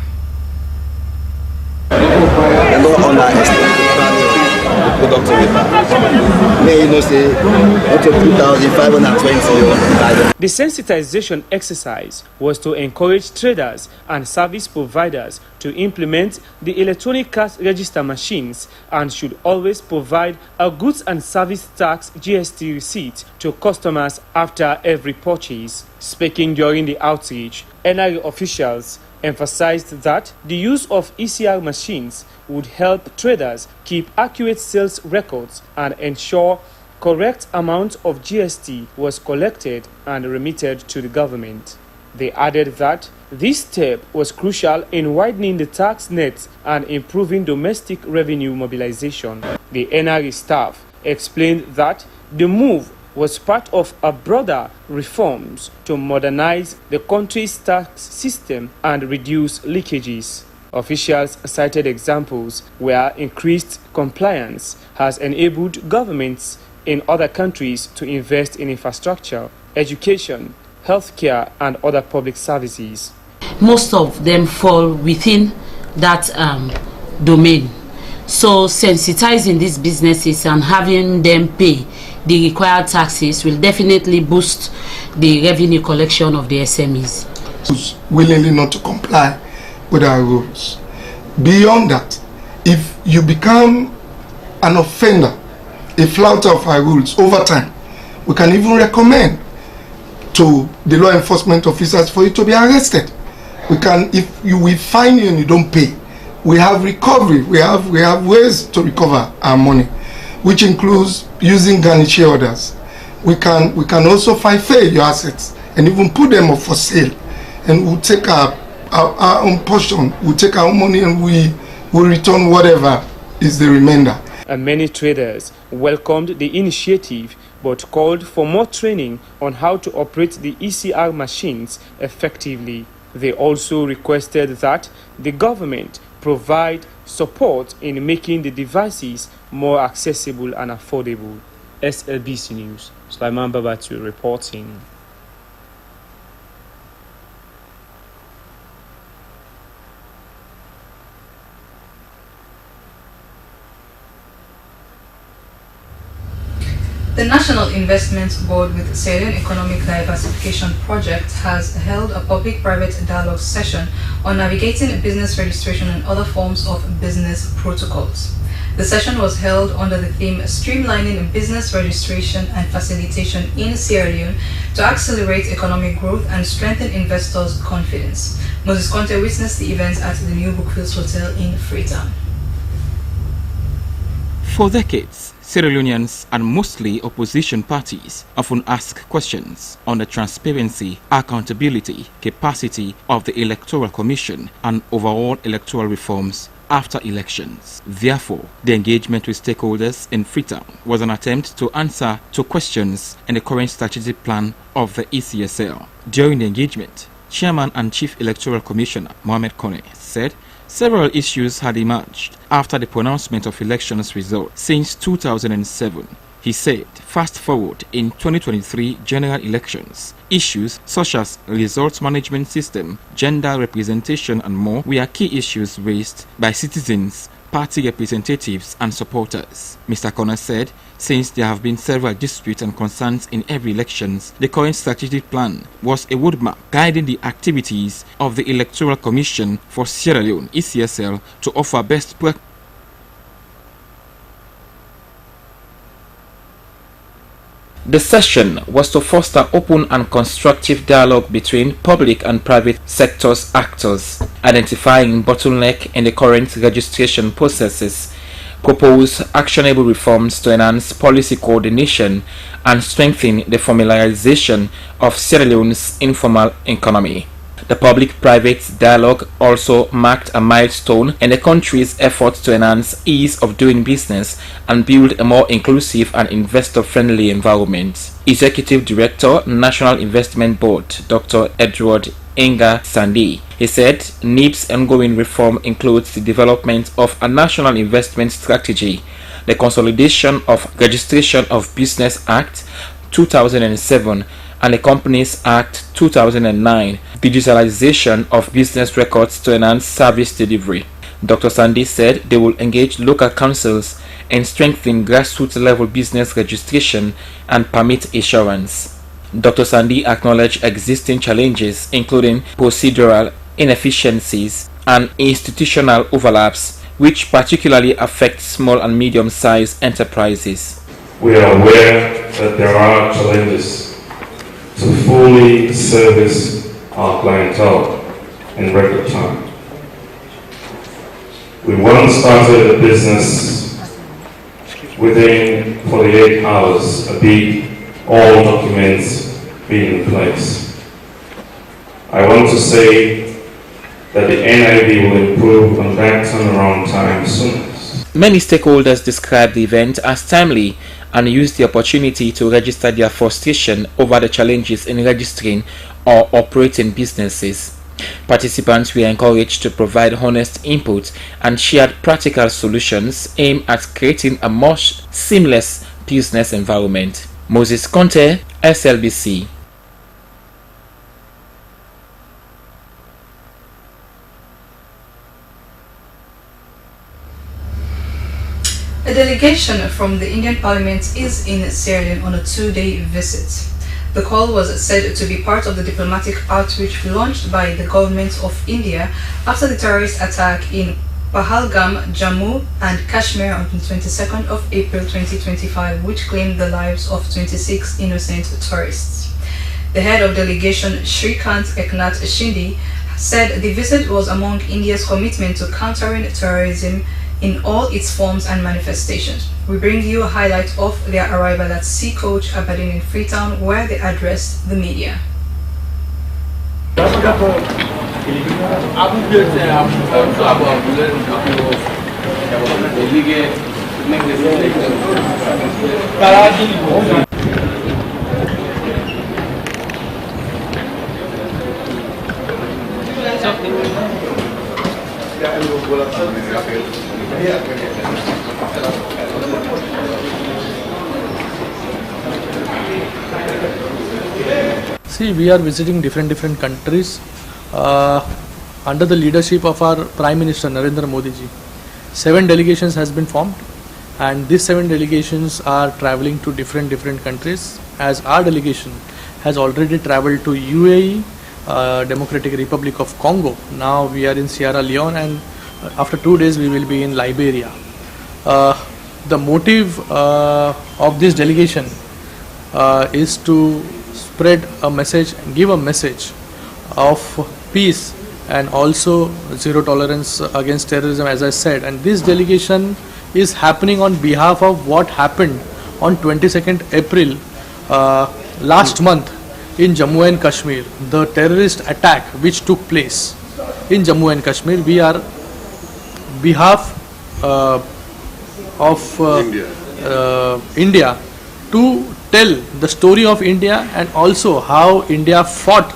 The sensitization exercise was to encourage traders and service providers to implement the electronic cash register machines and should always provide a goods and service tax GST receipt to customers after every purchase. Speaking during the outreach, NRA officials emphasized that the use of ECR machines would help traders keep accurate sales records and ensure correct amount of GST was collected and remitted to the government. They added that this step was crucial in widening the tax net and improving domestic revenue mobilization. The NRA staff explained that the move was part of a broader reforms to modernize the country's tax system and reduce leakages. Officials cited examples where increased compliance has enabled governments in other countries to invest in infrastructure, education, healthcare, and other public services. Most of them fall within that domain. So sensitizing these businesses and having them pay the required taxes will definitely boost the revenue collection of the SMEs. Willingly not to comply with our rules. Beyond that, if you become an offender, a flouter of our rules over time, we can even recommend to the law enforcement officers for you to be arrested. We can, if we fine you and you don't pay, we have recovery. We have ways to recover our money, which includes using garnish orders. We can also forfeit your assets and even put them up for sale, and we'll take our own portion. We'll take our own money and we will return whatever is the remainder. And many traders welcomed the initiative but called for more training on how to operate the ECR machines effectively. They also requested that the government provide support in making the devices more accessible and affordable. SLBC News, Sulaiman Babatu reporting. The National Investment Board with Sierra Leone Economic Diversification Project has held a public-private dialogue session on navigating business registration and other forms of business protocols. The session was held under the theme Streamlining Business Registration and Facilitation in Sierra Leone to accelerate economic growth and strengthen investors' confidence. Moses Conte witnessed the event at the New Brookfields Hotel in Freetown. For decades, Sierra Leoneans and mostly opposition parties often ask questions on the transparency, accountability, capacity of the Electoral Commission and overall electoral reforms after elections. Therefore, the engagement with stakeholders in Freetown was an attempt to answer to questions in the current strategic plan of the ECSL. During the engagement, Chairman and Chief Electoral Commissioner Mohamed Kone said several issues had emerged after the pronouncement of elections results since 2007. He said, fast forward in 2023 general elections, issues such as results management system, gender representation and more were key issues raised by citizens party representatives and supporters. Mr. Connor said, since there have been several disputes and concerns in every elections, the current strategic plan was a roadmap guiding the activities of the Electoral Commission for Sierra Leone, ECSL, to offer best practice. The session was to foster open and constructive dialogue between public and private sectors actors, identifying bottleneck in the current registration processes, propose actionable reforms to enhance policy coordination and strengthen the formalization of Sierra Leone's informal economy. The public-private dialogue also marked a milestone in the country's efforts to enhance ease of doing business and build a more inclusive and investor-friendly environment. Executive Director, National Investment Board, Dr. Edward Inga Sandi. He said NIB's ongoing reform includes the development of a national investment strategy, the consolidation of Registration of Business Act 2007 and the Companies Act 2009, digitalization of business records to enhance service delivery. Dr. Sandi said they will engage local councils in strengthening grassroots level business registration and permit issuance. Dr. Sandi acknowledged existing challenges including procedural inefficiencies and institutional overlaps, which particularly affect small and medium-sized enterprises. We are aware that there are challenges to fully service our clientele in record time. We once started a business within 48 hours, albeit all documents being in place. I want to say that the NIB will improve on that turnaround time soon. Many stakeholders described the event as timely and used the opportunity to register their frustration over the challenges in registering or operating businesses. Participants were encouraged to provide honest input and shared practical solutions aimed at creating a more seamless business environment. Moses Conte, SLBC. A delegation from the Indian Parliament is in Sierra Leone on a 2-day visit. The call was said to be part of the diplomatic outreach launched by the government of India after the terrorist attack in Pahalgam, Jammu and Kashmir on the 22nd of April 2025, which claimed the lives of 26 innocent tourists. The head of delegation, Shrikant Eknath Shinde, said the visit was among India's commitment to countering terrorism in all its forms and manifestations. We bring you a highlight of their arrival at Sea Coach Aberdeen in Freetown, where they addressed the media. See, we are visiting different countries under the leadership of our Prime Minister Narendra Modi ji. 7 delegations has been formed, and these 7 delegations are traveling to different countries, as our delegation has already traveled to UAE, Democratic Republic of Congo. Now we are in Sierra Leone, and after 2 days we will be in Liberia. The motive of this delegation is to spread a message, give a message of peace and also zero tolerance against terrorism, as I said. And this delegation is happening on behalf of what happened on 22nd April last month in Jammu and Kashmir, the terrorist attack which took place in Jammu and Kashmir. We are behalf of India to tell the story of India and also how India fought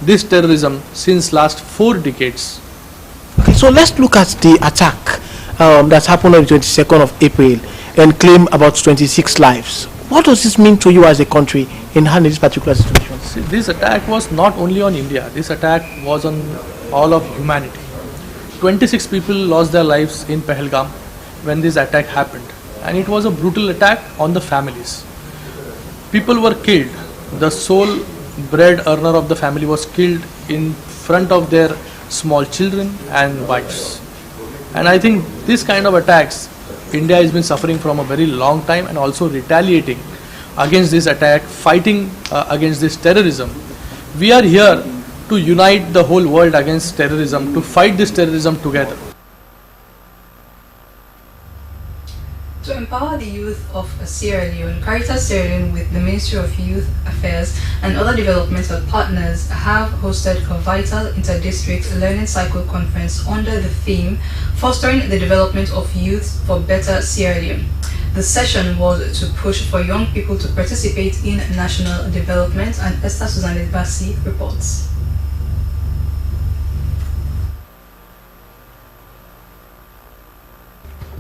this terrorism since last 4 decades. Okay, so let's look at the attack that happened on the 22nd of April and claim about 26 lives. What does this mean to you as a country in handling this particular situation? See, this attack was not only on India, this attack was on all of humanity. 26 people lost their lives in Pahalgam when this attack happened, and it was a brutal attack on the families. People were killed. The sole bread earner of the family was killed in front of their small children and wives. And I think this kind of attacks India has been suffering from a very long time, and also retaliating against this attack, fighting against this terrorism. We are here to unite the whole world against terrorism, to fight this terrorism together. To empower the youth of Sierra Leone, Caritas Sierra Leone with the Ministry of Youth Affairs and other developmental partners have hosted a vital inter-district learning cycle conference under the theme Fostering the Development of Youth for Better Sierra Leone. The session was to push for young people to participate in national development, and Esther Susanette Bassi reports.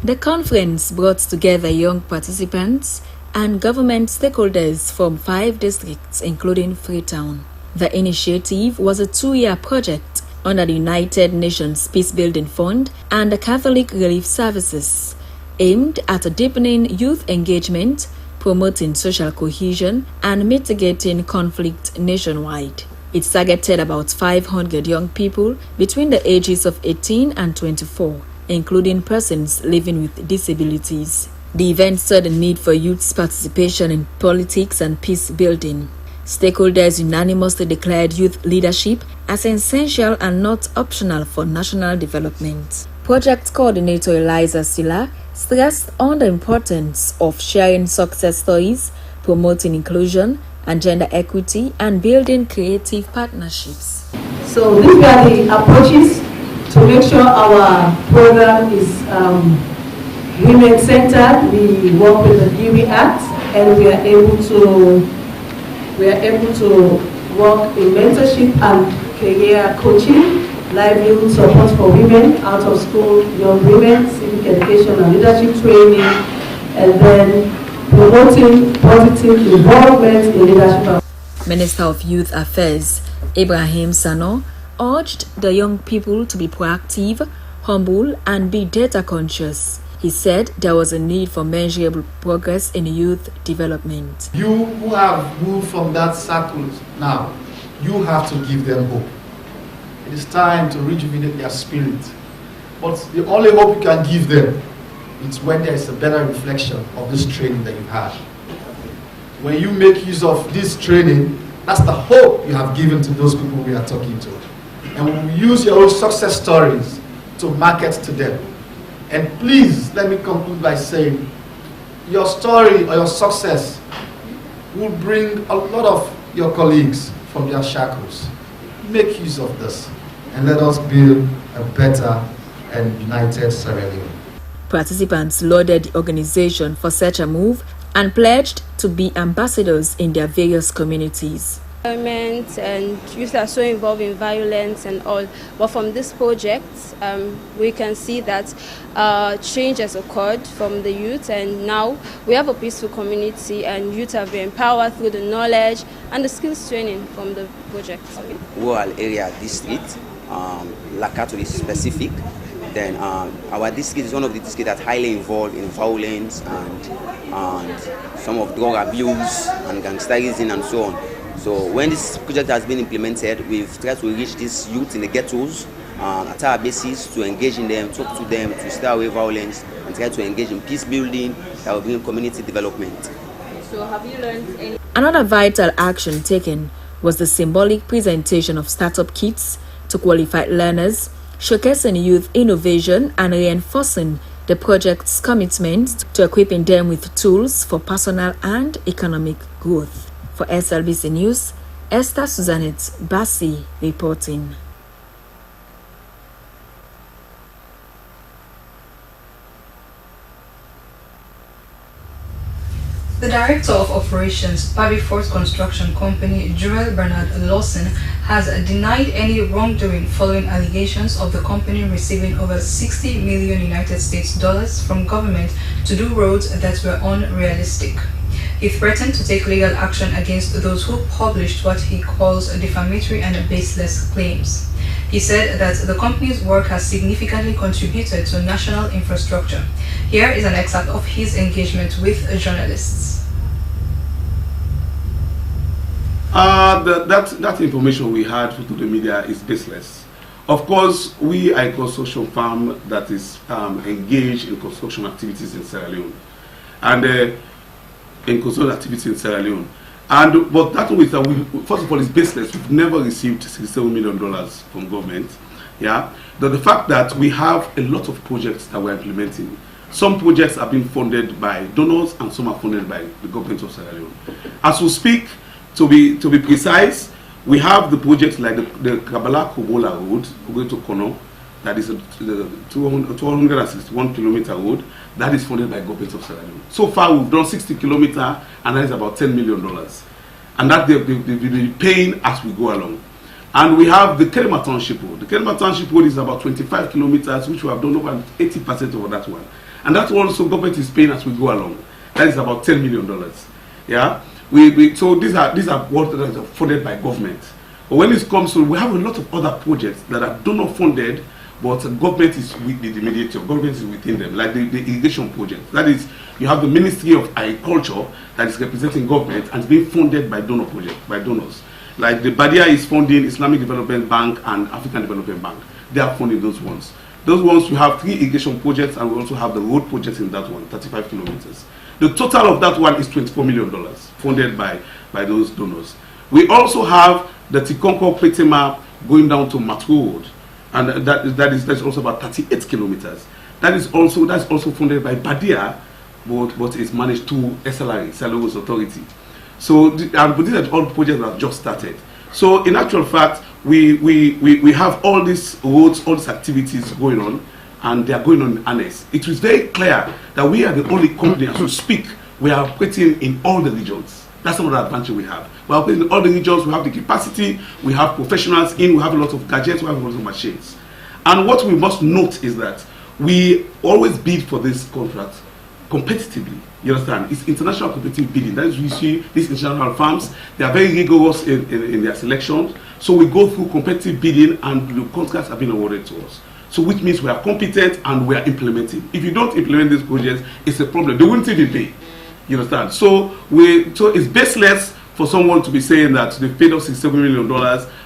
The conference brought together young participants and government stakeholders from 5 districts, including Freetown. The initiative was a 2-year project under the United Nations Peacebuilding Fund and the Catholic Relief Services, aimed at deepening youth engagement, promoting social cohesion, and mitigating conflict nationwide. It targeted about 500 young people between the ages of 18 and 24. Including persons living with disabilities. The event saw the need for youth's participation in politics and peace building. Stakeholders unanimously declared youth leadership as essential and not optional for national development. Project coordinator Eliza Silla stressed on the importance of sharing success stories, promoting inclusion and gender equity, and building creative partnerships. So these are the approaches to make sure our program is women-centered. We work with the DUI Act, and we are able to work in mentorship and career coaching, livelihood support for women out of school, young women, civic education and leadership training, and then promoting positive involvement in leadership. Minister of Youth Affairs Ibrahim Sano urged the young people to be proactive, humble, and be data conscious. He said there was a need for measurable progress in youth development. You who have moved from that circle now, you have to give them hope. It is time to rejuvenate their spirit. But the only hope you can give them is when there is a better reflection of this training that you've had. When you make use of this training, that's the hope you have given to those people we are talking to. And we will use your own success stories to market to them. And please, let me conclude by saying, your story or your success will bring a lot of your colleagues from their shackles. Make use of this, and let us build a better and united Sierra Leone. Participants lauded the organization for such a move and pledged to be ambassadors in their various communities. Environment and youth are so involved in violence and all, but from this project we can see that change has occurred from the youth, and now we have a peaceful community and youth have been empowered through the knowledge and the skills training from the project. Rural area district, Laka to be specific, then our district is one of the districts that highly involved in violence and some of drug abuse and gangsterism and so on. So when this project has been implemented, we've tried to reach these youth in the ghettos at our basis to engage in them, talk to them, to stay away violence, and try to engage in peace building that will bring community development. So have you learned any? Another vital action taken was the symbolic presentation of startup kits to qualified learners, showcasing youth innovation and reinforcing the project's commitment to equipping them with tools for personal and economic growth. For SLBC News, Esther Susanette Bassi reporting. The Director of Operations, Baby Fort Construction Company, Joel Bernard Lawson, has denied any wrongdoing following allegations of the company receiving over $60 million United States dollars from government to do roads that were unrealistic. He threatened to take legal action against those who published what he calls defamatory and baseless claims. He said that the company's work has significantly contributed to national infrastructure. Here is an excerpt of his engagement with journalists. That information we had through the media is baseless. Of course, we are a construction firm that is engaged in construction activities in Sierra Leone, and in construction activities in Sierra Leone. But that with first of all, is baseless. We've never received $67 million from government. Yeah, the fact that we have a lot of projects that we're implementing. Some projects are being funded by donors, and some are funded by the government of Sierra Leone. As we speak, to be precise, we have the projects like the Kabbalah-Kobola Road, going to Kono, that is a 261 kilometer road, that is funded by government of Sierra Leone. So far, we've done 60 kilometers, and that is about $10 million. And that they'll be paying as we go along. And we have the Kelma Township Road. The Kelma Township Road is about 25 kilometers, which we have done over 80% of that one. And that one also government is paying as we go along. That is about $10 million. Yeah. So these are what are funded by government. But when it comes to, we have a lot of other projects that are donor funded, but government is with the mediator. Government is within them, like the irrigation project. That is, you have the Ministry of Agriculture that is representing government and being funded by donors. Like the Badia is funding Islamic Development Bank and African Development Bank. They are funding those ones. Those ones, we have 3 irrigation projects, and we also have the road projects in that one, 35 kilometers. The total of that one is $24 million funded by those donors. We also have the Tikonko Petema going down to Matru Road, and that's also about 38 kilometers. That's also funded by Badia, but it's managed through SLRA, Sierra Leone Authority. So these are all projects that have just started. So in actual fact, we have all these roads, all these activities going on, and they are going on in earnest. It was very clear that we are the only company, as we speak, we are operating in all the regions. That's another advantage we have. We are operating in all the regions, we have the capacity, we have professionals in, we have a lot of gadgets, we have a lot of machines. And what we must note is that we always bid for this contract competitively. You understand? It's international competitive bidding. That is, we see these international firms, they are very rigorous in their selection. So we go through competitive bidding, and the contracts have been awarded to us. So which means we are competent and we are implementing. If you don't implement these projects, it's a problem. They won't even pay. You understand? So it's baseless for someone to be saying that they paid us $67 million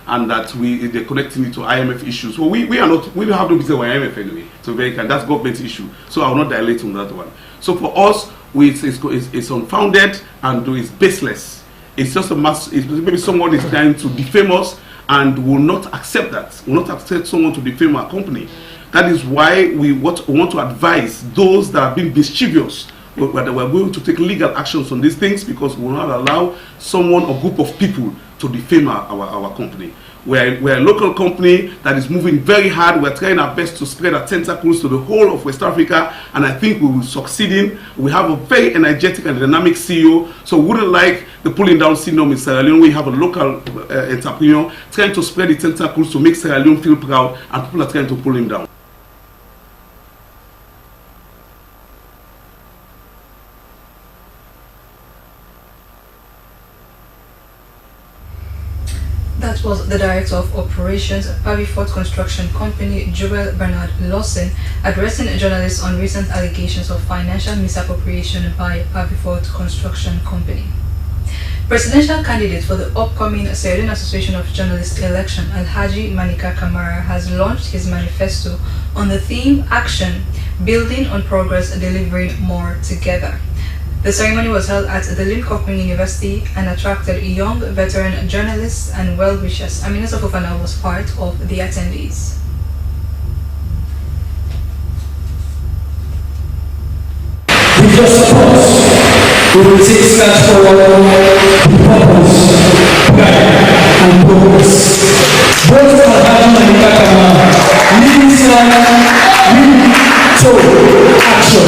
and that they're connecting it to IMF issues. Well, we don't have no business with IMF anyway. So that's government issue. So I will not dilate on that one. So for us, it's unfounded and it's baseless. It's just maybe someone is trying to defame us, and will not accept that. Will not accept someone to defame our company. That is why we want to advise those that have been mischievous, that we're going to take legal actions on these things, because we will not allow someone or group of people to defame our company. We're a local company that is moving very hard. We're trying our best to spread our tentacles to the whole of West Africa, and I think we will succeed in. We have a very energetic and dynamic CEO, so we wouldn't like the pulling down syndrome in Sierra Leone. We have a local entrepreneur trying to spread the tentacles to make Sierra Leone feel proud, and people are trying to pull him down. That was the Director of Operations, Pavifort Construction Company, Joel Bernard Lawson, addressing journalists on recent allegations of financial misappropriation by Pavifort Construction Company. Presidential candidate for the upcoming Sierra Leone Association of Journalists election, Alhaji Manika Kamara, has launched his manifesto on the theme Action, Building on Progress, Delivering More Together. The ceremony was held at the Lincoln University and attracted young veteran journalists and well-wishers. Aminata Fofana was part of the attendees. With your support, we will take steps forward with purpose, pride, and progress. Both Alhaji Manika Kamara, leading to action.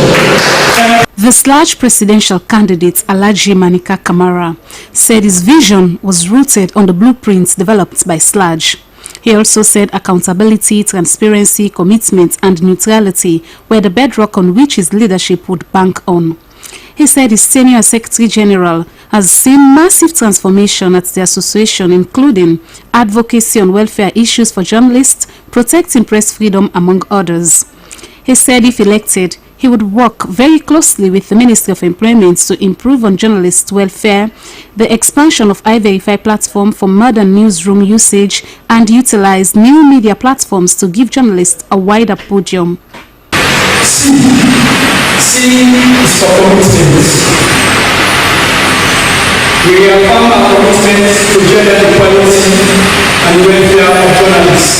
The SLAJ presidential candidate Alhaji Manika Kamara said his vision was rooted on the blueprints developed by SLAJ. He also said accountability, transparency, commitment and neutrality were the bedrock on which his leadership would bank on. He said his tenure as Secretary General has seen massive transformation at the association, including advocacy on welfare issues for journalists, protecting press freedom, among others. He said if elected, he would work very closely with the Ministry of Employment to improve on journalists' welfare, the expansion of iVerify platform for modern newsroom usage, and utilize new media platforms to give journalists a wider podium. C is for commitment. We affirm our commitment to gender equality and welfare of journalists.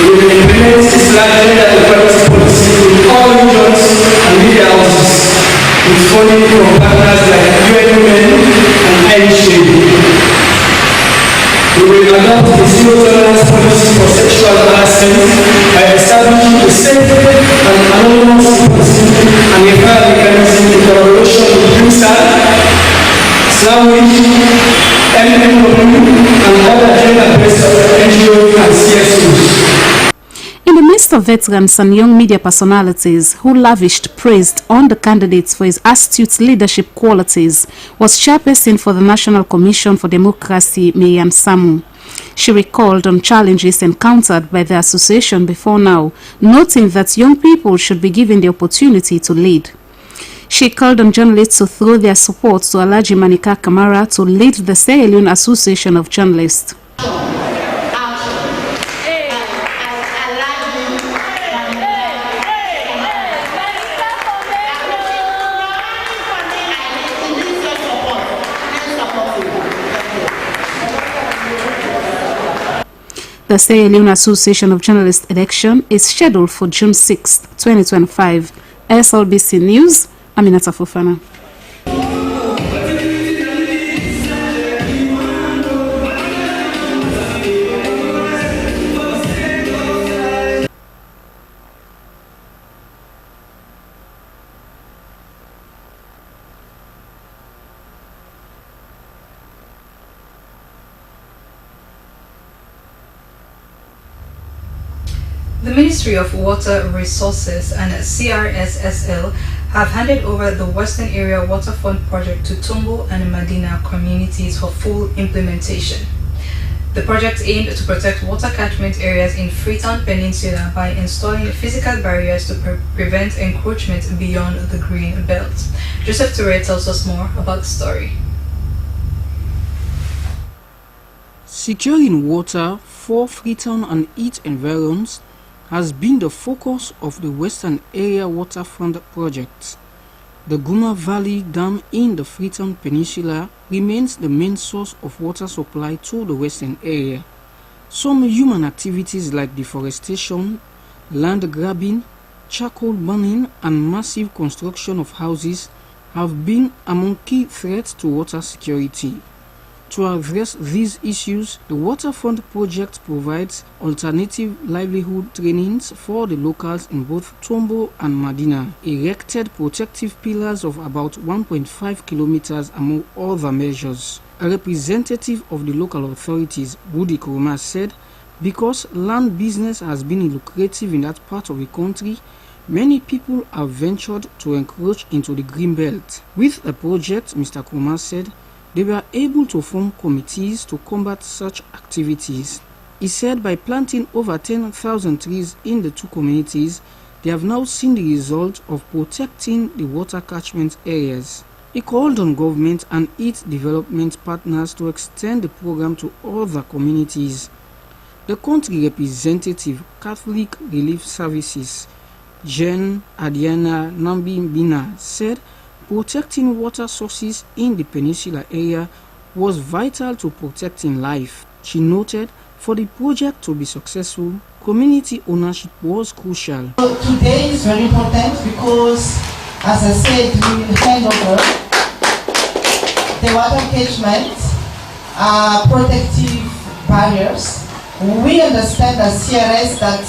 We will implement Islam gender equality policy in all regions and media houses, with funding from partners like UN Women and IHA. We will adopt the zero tolerance policy for sexual harassment by establishing a safe and anonymous policy and a fair mechanism in collaboration with UNICEF, Islamic, MMW, and other gender-based NGOs and CSOs. In the midst of veterans and young media personalities who lavished praise on the candidates for his astute leadership qualities was chairperson for the National Commission for Democracy, Maryam Samu. She recalled on challenges encountered by the association before now, noting that young people should be given the opportunity to lead. She called on journalists to throw their support to Alhaji Manika Kamara to lead the Sierra Leone Association of Journalists. The Sierra Leone Association of Journalists election is scheduled for June 6, 2025. SLBC News, Aminata Fofana. The Ministry of Water Resources and CRSSL have handed over the Western Area Waterfront project to Tombo and Medina communities for full implementation. The project aimed to protect water catchment areas in Freetown Peninsula by installing physical barriers to prevent encroachment beyond the green belt. Joseph Toure tells us more about the story. Securing water for Freetown and its environs has been the focus of the Western Area Waterfront project. The Guma Valley Dam in the Freetown Peninsula remains the main source of water supply to the Western area. Some human activities like deforestation, land grabbing, charcoal burning, and massive construction of houses have been among key threats to water security. To address these issues, the Waterfront project provides alternative livelihood trainings for the locals in both Tombo and Medina, erected protective pillars of about 1.5 kilometers among other measures. A representative of the local authorities, Budi Kurma, said, because land business has been lucrative in that part of the country, many people have ventured to encroach into the green belt. With the project, Mr. Kurma said, they were able to form committees to combat such activities. He said by planting over 10,000 trees in the two communities, they have now seen the result of protecting the water catchment areas. He called on government and its development partners to extend the program to other communities. The country representative, Catholic Relief Services, Jen Adiana Nambi-Bina, said protecting water sources in the peninsula area was vital to protecting life. She noted for the project to be successful, community ownership was crucial. So today is very important because, as I said, we will hand over the water catchment, protective barriers. We understand as CRS that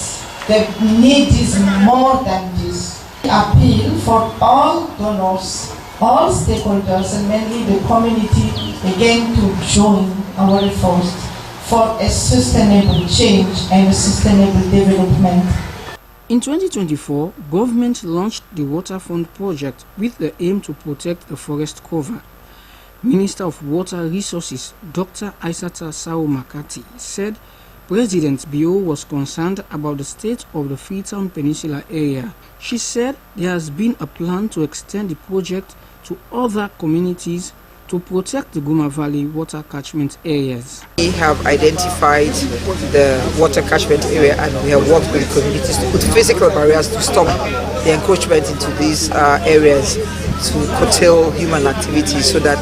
the need is more than this. Appeal for all donors, all stakeholders, and mainly the community again to join our efforts for a sustainable change and a sustainable development. In 2024, government launched the Waterfront project with the aim to protect the forest cover. Minister of Water Resources Dr. Aissata Sao Makati said President Bio was concerned about the state of the Freetown Peninsula area. She said there has been a plan to extend the project to other communities to protect the Guma Valley water catchment areas. We have identified the water catchment area and we have worked with communities to put physical barriers to stop the encroachment into these areas to curtail human activity so that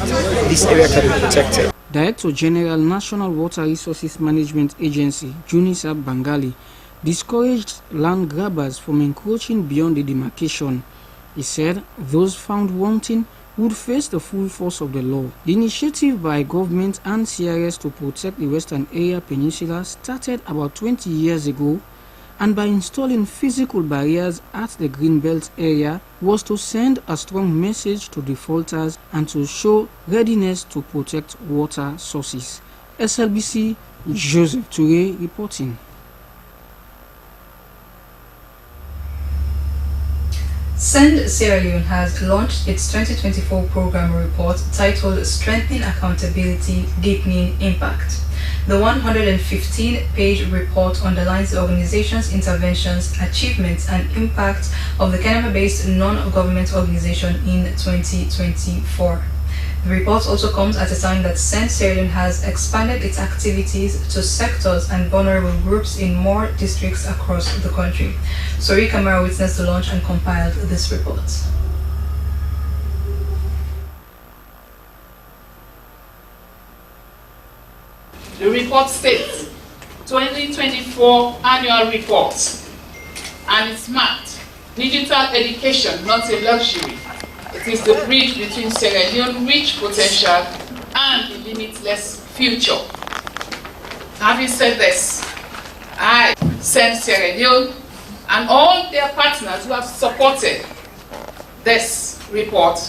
this area can be protected. Director General National Water Resources Management Agency, Junisa Bangali, discouraged land grabbers from encroaching beyond the demarcation. He said those found wanting would face the full force of the law. The initiative by government and CRS to protect the Western Area Peninsula started about 20 years ago, and by installing physical barriers at the Greenbelt area was to send a strong message to defaulters and to show readiness to protect water sources. SLBC Joseph Touré reporting. Send Sierra Leone has launched its 2024 program report titled Strengthening Accountability, Deepening Impact. The 115-page report underlines the organization's interventions, achievements, and impact of the Kenema-based non-government organization in 2024. The report also comes at a time that Send Sierra Leone has expanded its activities to sectors and vulnerable groups in more districts across the country. Sori Kamara witnessed the launch and compiled this report. The report states 2024 annual report, and it's marked digital education, not a luxury. It is the bridge between Sierra Leone's rich potential and the limitless future. Having said this, I Send Sierra Leone and all their partners who have supported this report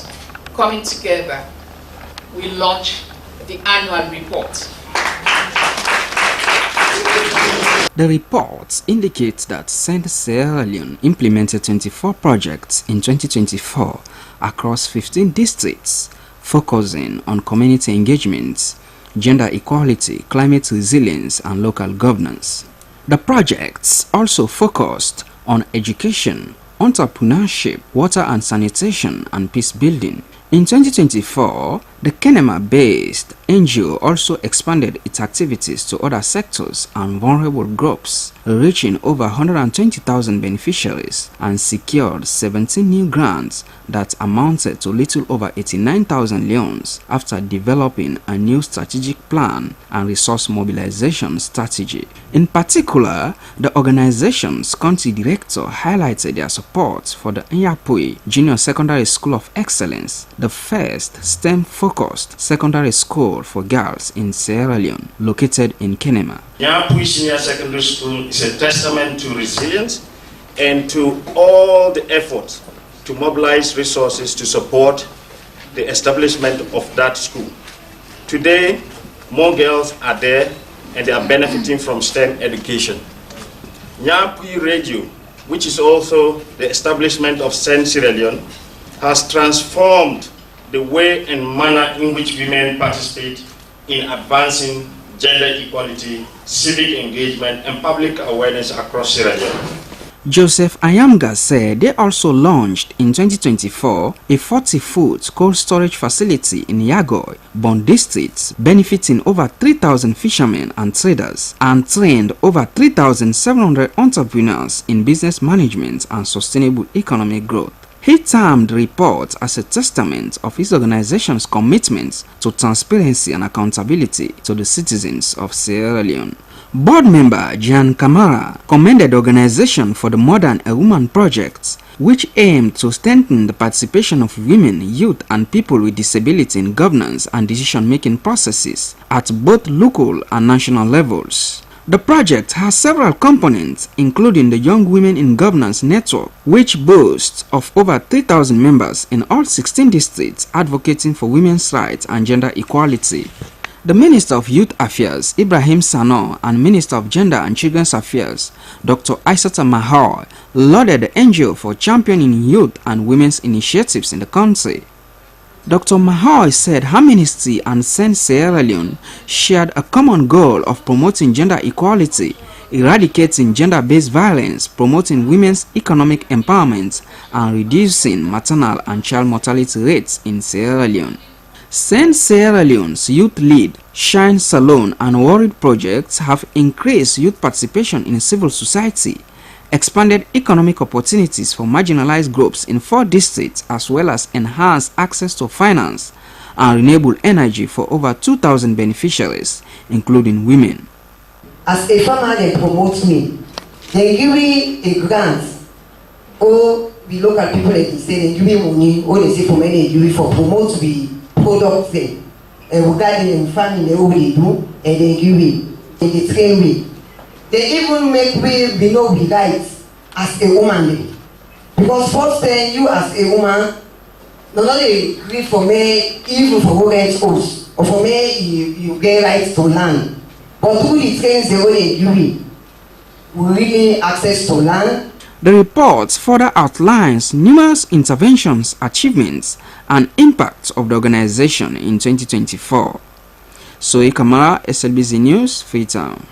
coming together, we launch the annual report. The report indicates that Send Sierra Leone implemented 24 projects in 2024 across 15 districts, focusing on community engagement, gender equality, climate resilience, and local governance. The projects also focused on education, entrepreneurship, water and sanitation, and peace building. In 2024, the Kenema-based NGO also expanded its activities to other sectors and vulnerable groups, reaching over 120,000 beneficiaries and secured 17 new grants that amounted to little over 89,000 loans after developing a new strategic plan and resource mobilization strategy. In particular, the organization's country director highlighted their support for the Nyapui Junior Secondary School of Excellence, the first STEM-focused secondary school for girls in Sierra Leone, located in Kenema. Nyapui Senior Secondary School is a testament to resilience and to all the efforts to mobilize resources to support the establishment of that school. Today, more girls are there and they are benefiting from STEM education. Nyapui Radio, which is also the establishment of Send Sierra Leone, has transformed the way and manner in which women participate in advancing gender equality, civic engagement, and public awareness across Sierra Leone. Joseph Ayamga said they also launched in 2024 a 40-foot cold storage facility in Yagoy, Bon District, benefiting over 3,000 fishermen and traders, and trained over 3,700 entrepreneurs in business management and sustainable economic growth. He termed the report as a testament of his organization's commitment to transparency and accountability to the citizens of Sierra Leone. Board member Jan Kamara commended the organization for the Modern A Woman project, which aimed to strengthen the participation of women, youth, and people with disability in governance and decision-making processes at both local and national levels. The project has several components, including the Young Women in Governance Network, which boasts of over 3,000 members in all 16 districts advocating for women's rights and gender equality. The Minister of Youth Affairs, Ibrahim Sano, and Minister of Gender and Children's Affairs, Dr. Aissata Mahar, lauded the NGO for championing youth and women's initiatives in the country. Dr. Mahar said her ministry and Send Sierra Leone shared a common goal of promoting gender equality, eradicating gender-based violence, promoting women's economic empowerment, and reducing maternal and child mortality rates in Sierra Leone. Send Sierra Leone's youth lead, Shine Salon, and Worried projects have increased youth participation in civil society, expanded economic opportunities for marginalized groups in 4 districts, as well as enhanced access to finance and renewable energy for over 2,000 beneficiaries, including women. As a farmer, they promote me. They give me a grant, or we look at people like they say they give me money, or they say for many they give me for promote the product there. And regarding farming, they already do, and they give me, and they train me. They even make me below the rights as a woman. Because first thing, you as a woman, not only agree for me, even for who gets house, or for me, you get rights to land. But who the trains they only give me, we really access to land. The report further outlines numerous interventions, achievements, and impacts of the organization in 2024. Soe Kamara, SLBC News, Freetown.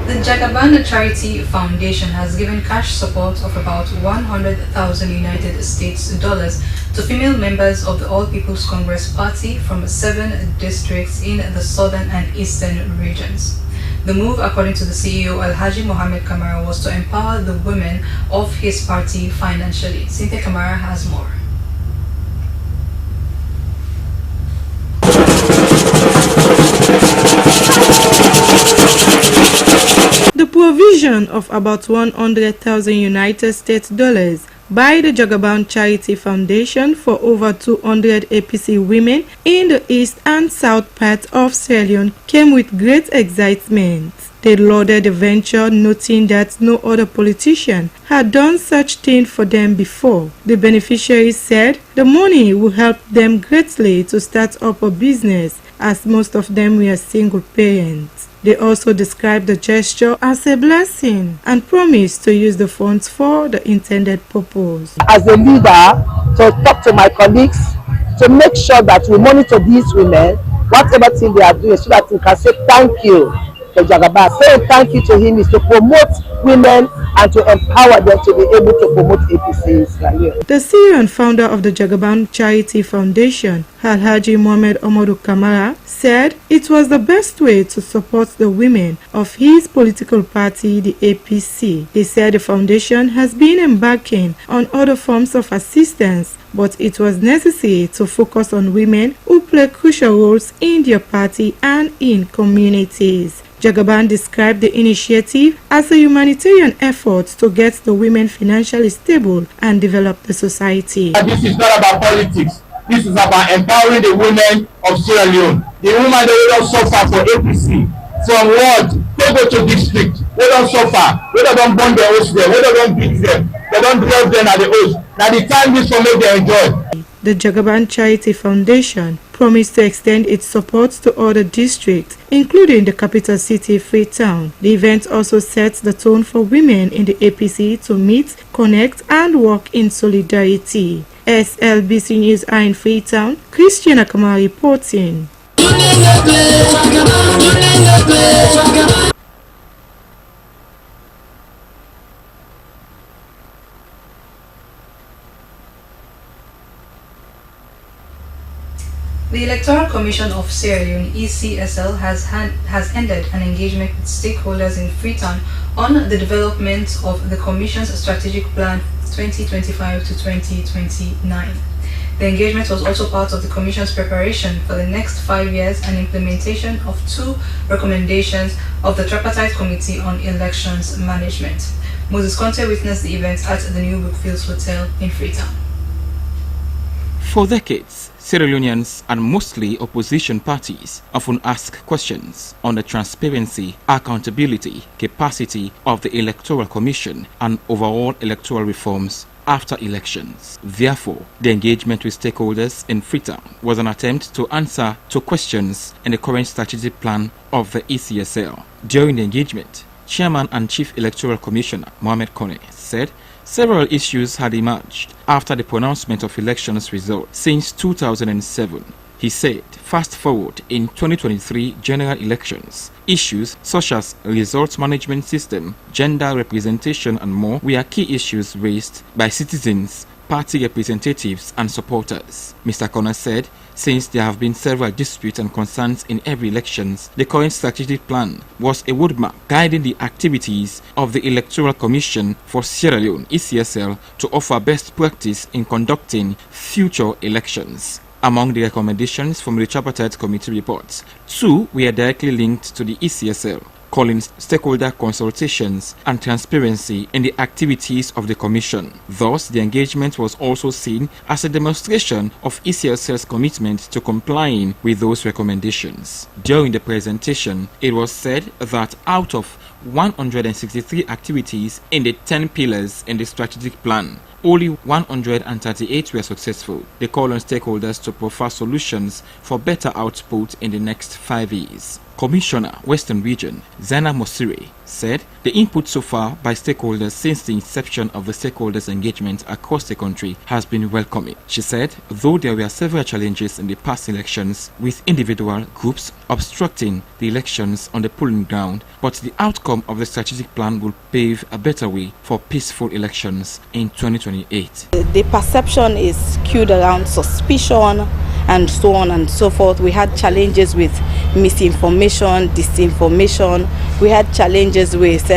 The Jagaban Charity Foundation has given cash support of about 100,000 United States dollars to female members of the All People's Congress Party from 7 districts in the southern and eastern regions. The move, according to the CEO Alhaji Mohammed Kamara, was to empower the women of his party financially. Cynthia Kamara has more. The provision of about 100,000 United States dollars by the Jagaban Charity Foundation for over 200 APC women in the east and south parts of Sierra Leone came with great excitement. They lauded the venture, noting that no other politician had done such thing for them before. The beneficiaries said the money will help them greatly to start up a business, as most of them were single parents. They also described the gesture as a blessing and promised to use the funds for the intended purpose. As a leader, to talk to my colleagues, to make sure that we monitor these women, whatever thing they are doing, so that we can say thank you to Jagaban. Saying thank you to him is to promote women and to empower them to be able to promote APC in Sierra Leone. The CEO and founder of the Jagaban Charity Foundation, Alhaji Mohammed Omodu Kamara, said it was the best way to support the women of his political party, the APC. He said the foundation has been embarking on other forms of assistance, but it was necessary to focus on women who play crucial roles in their party and in communities. Jagaban described the initiative as a humanitarian effort to get the women financially stable and develop the society. This is not about politics. This is about empowering the women of Sierra Leone. The women that will not suffer for APC. From what? They go to district. They don't suffer. They don't burn their hosts there. They don't beat them. They don't drive them at the host. Now the time this will make them enjoy. The Jagaban Charity Foundation promised to extend its support to other districts, including the capital city, Freetown. The event also sets the tone for women in the APC to meet, connect, and work in solidarity. SLBC News are in Freetown. Christiana Kamara reporting. The Electoral Commission of Sierra Leone, ECSL, has ended an engagement with stakeholders in Freetown on the development of the Commission's strategic plan 2025 to 2029. The engagement was also part of the Commission's preparation for the next 5 years and implementation of 2 recommendations of the Tripartite Committee on Elections Management. Moses Conte witnessed the event at the New Brookfields Hotel in Freetown. For decades, Sierra Leoneans and mostly opposition parties often ask questions on the transparency, accountability, capacity of the Electoral Commission and overall electoral reforms after elections. Therefore, the engagement with stakeholders in Freetown was an attempt to answer to questions in the current strategic plan of the ECSL. During the engagement, Chairman and Chief Electoral Commissioner Mohamed Kone said several issues had emerged after the pronouncement of elections results since 2007. He said, fast forward in 2023 general elections, issues such as results management system, gender representation and more were key issues raised by citizens, party representatives and supporters. Mr. Connor said, since there have been several disputes and concerns in every elections, the current strategic plan was a roadmap guiding the activities of the Electoral Commission for Sierra Leone, ECSL, to offer best practice in conducting future elections. Among the recommendations from the tripartite committee reports, 2 were directly linked to the ECSL, calling stakeholder consultations and transparency in the activities of the Commission. Thus, the engagement was also seen as a demonstration of ECSL's commitment to complying with those recommendations. During the presentation, it was said that out of 163 activities in the 10 pillars in the strategic plan, only 138 were successful. They call on stakeholders to proffer solutions for better output in the next 5 years. Commissioner, Western Region, Zana Mosire, said the input so far by stakeholders since the inception of the stakeholders' engagement across the country has been welcoming. She said, though there were several challenges in the past elections with individual groups obstructing the elections on the polling ground, but the outcome of the strategic plan will pave a better way for peaceful elections in 2028. The perception is skewed around suspicion and so on and so forth. We had challenges with misinformation, disinformation. We had challenges with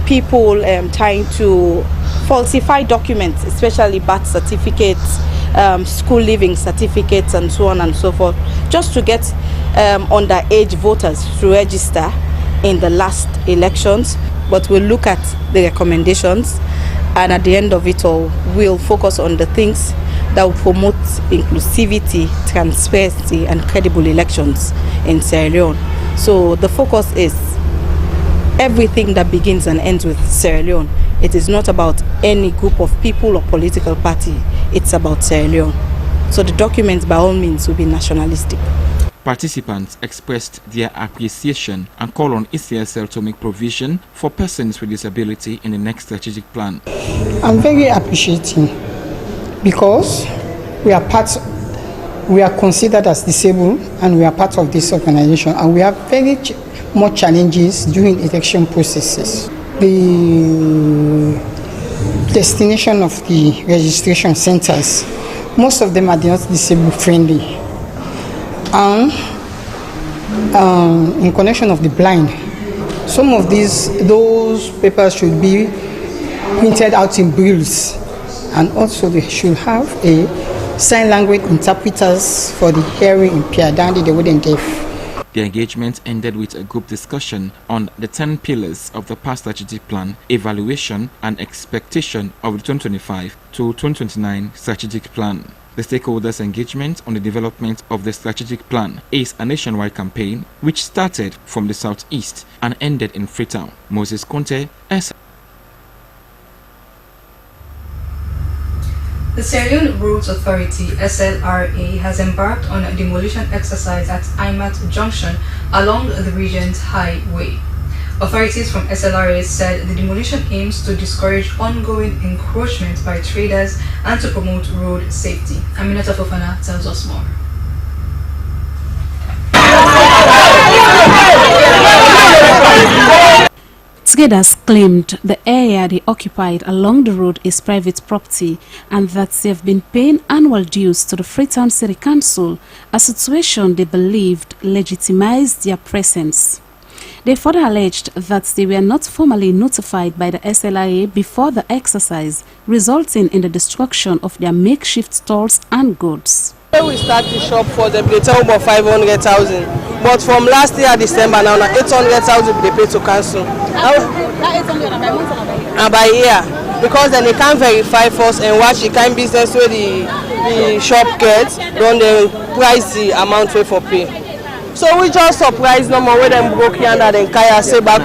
people trying to falsify documents, especially birth certificates, school leaving certificates and so on and so forth, just to get underage voters to register in the last elections. But we'll look at the recommendations, and at the end of it all, we'll focus on the things that will promote inclusivity, transparency and credible elections in Sierra Leone. So the focus is everything that begins and ends with Sierra Leone. It is not about any group of people or political party. It's about Sierra Leone. So the documents by all means will be nationalistic. Participants expressed their appreciation and call on ECSL to make provision for persons with disability in the next strategic plan. I'm very appreciating because we are considered as disabled and we are part of this organization, and we have very much challenges during election processes. The destination of the registration centers, most of them are not disabled friendly, and in connection of the blind, some of those papers should be printed out in brailles, and also they should have a sign language interpreters for the hearing impaired and the wooden deaf. The engagement ended with a group discussion on the 10 pillars of the past strategic plan, evaluation and expectation of the 2025 to 2029 strategic plan. The stakeholders' engagement on the development of the strategic plan is a nationwide campaign which started from the southeast and ended in Freetown. Moses Conte, S. The Sierra Leone Roads Authority (SLRA) has embarked on a demolition exercise at Imat Junction along the region's highway. Authorities from SLRA said the demolition aims to discourage ongoing encroachment by traders and to promote road safety. Aminata Fofana tells us more. Traders claimed the area they occupied along the road is private property and that they have been paying annual dues to the Freetown City Council, a situation they believed legitimized their presence. They further alleged that they were not formally notified by the SLRA before the exercise, resulting in the destruction of their makeshift stalls and goods. We start to shop for them, they tell about 500,000. But from last year December now, 800,000 they pay to council. That 800 by month or by year? By year, because then they can't verify first and watch the kind of business where the the shop get, don dey price the amount wey for pay. So we just surprise no more when them broke here and then kaya say back,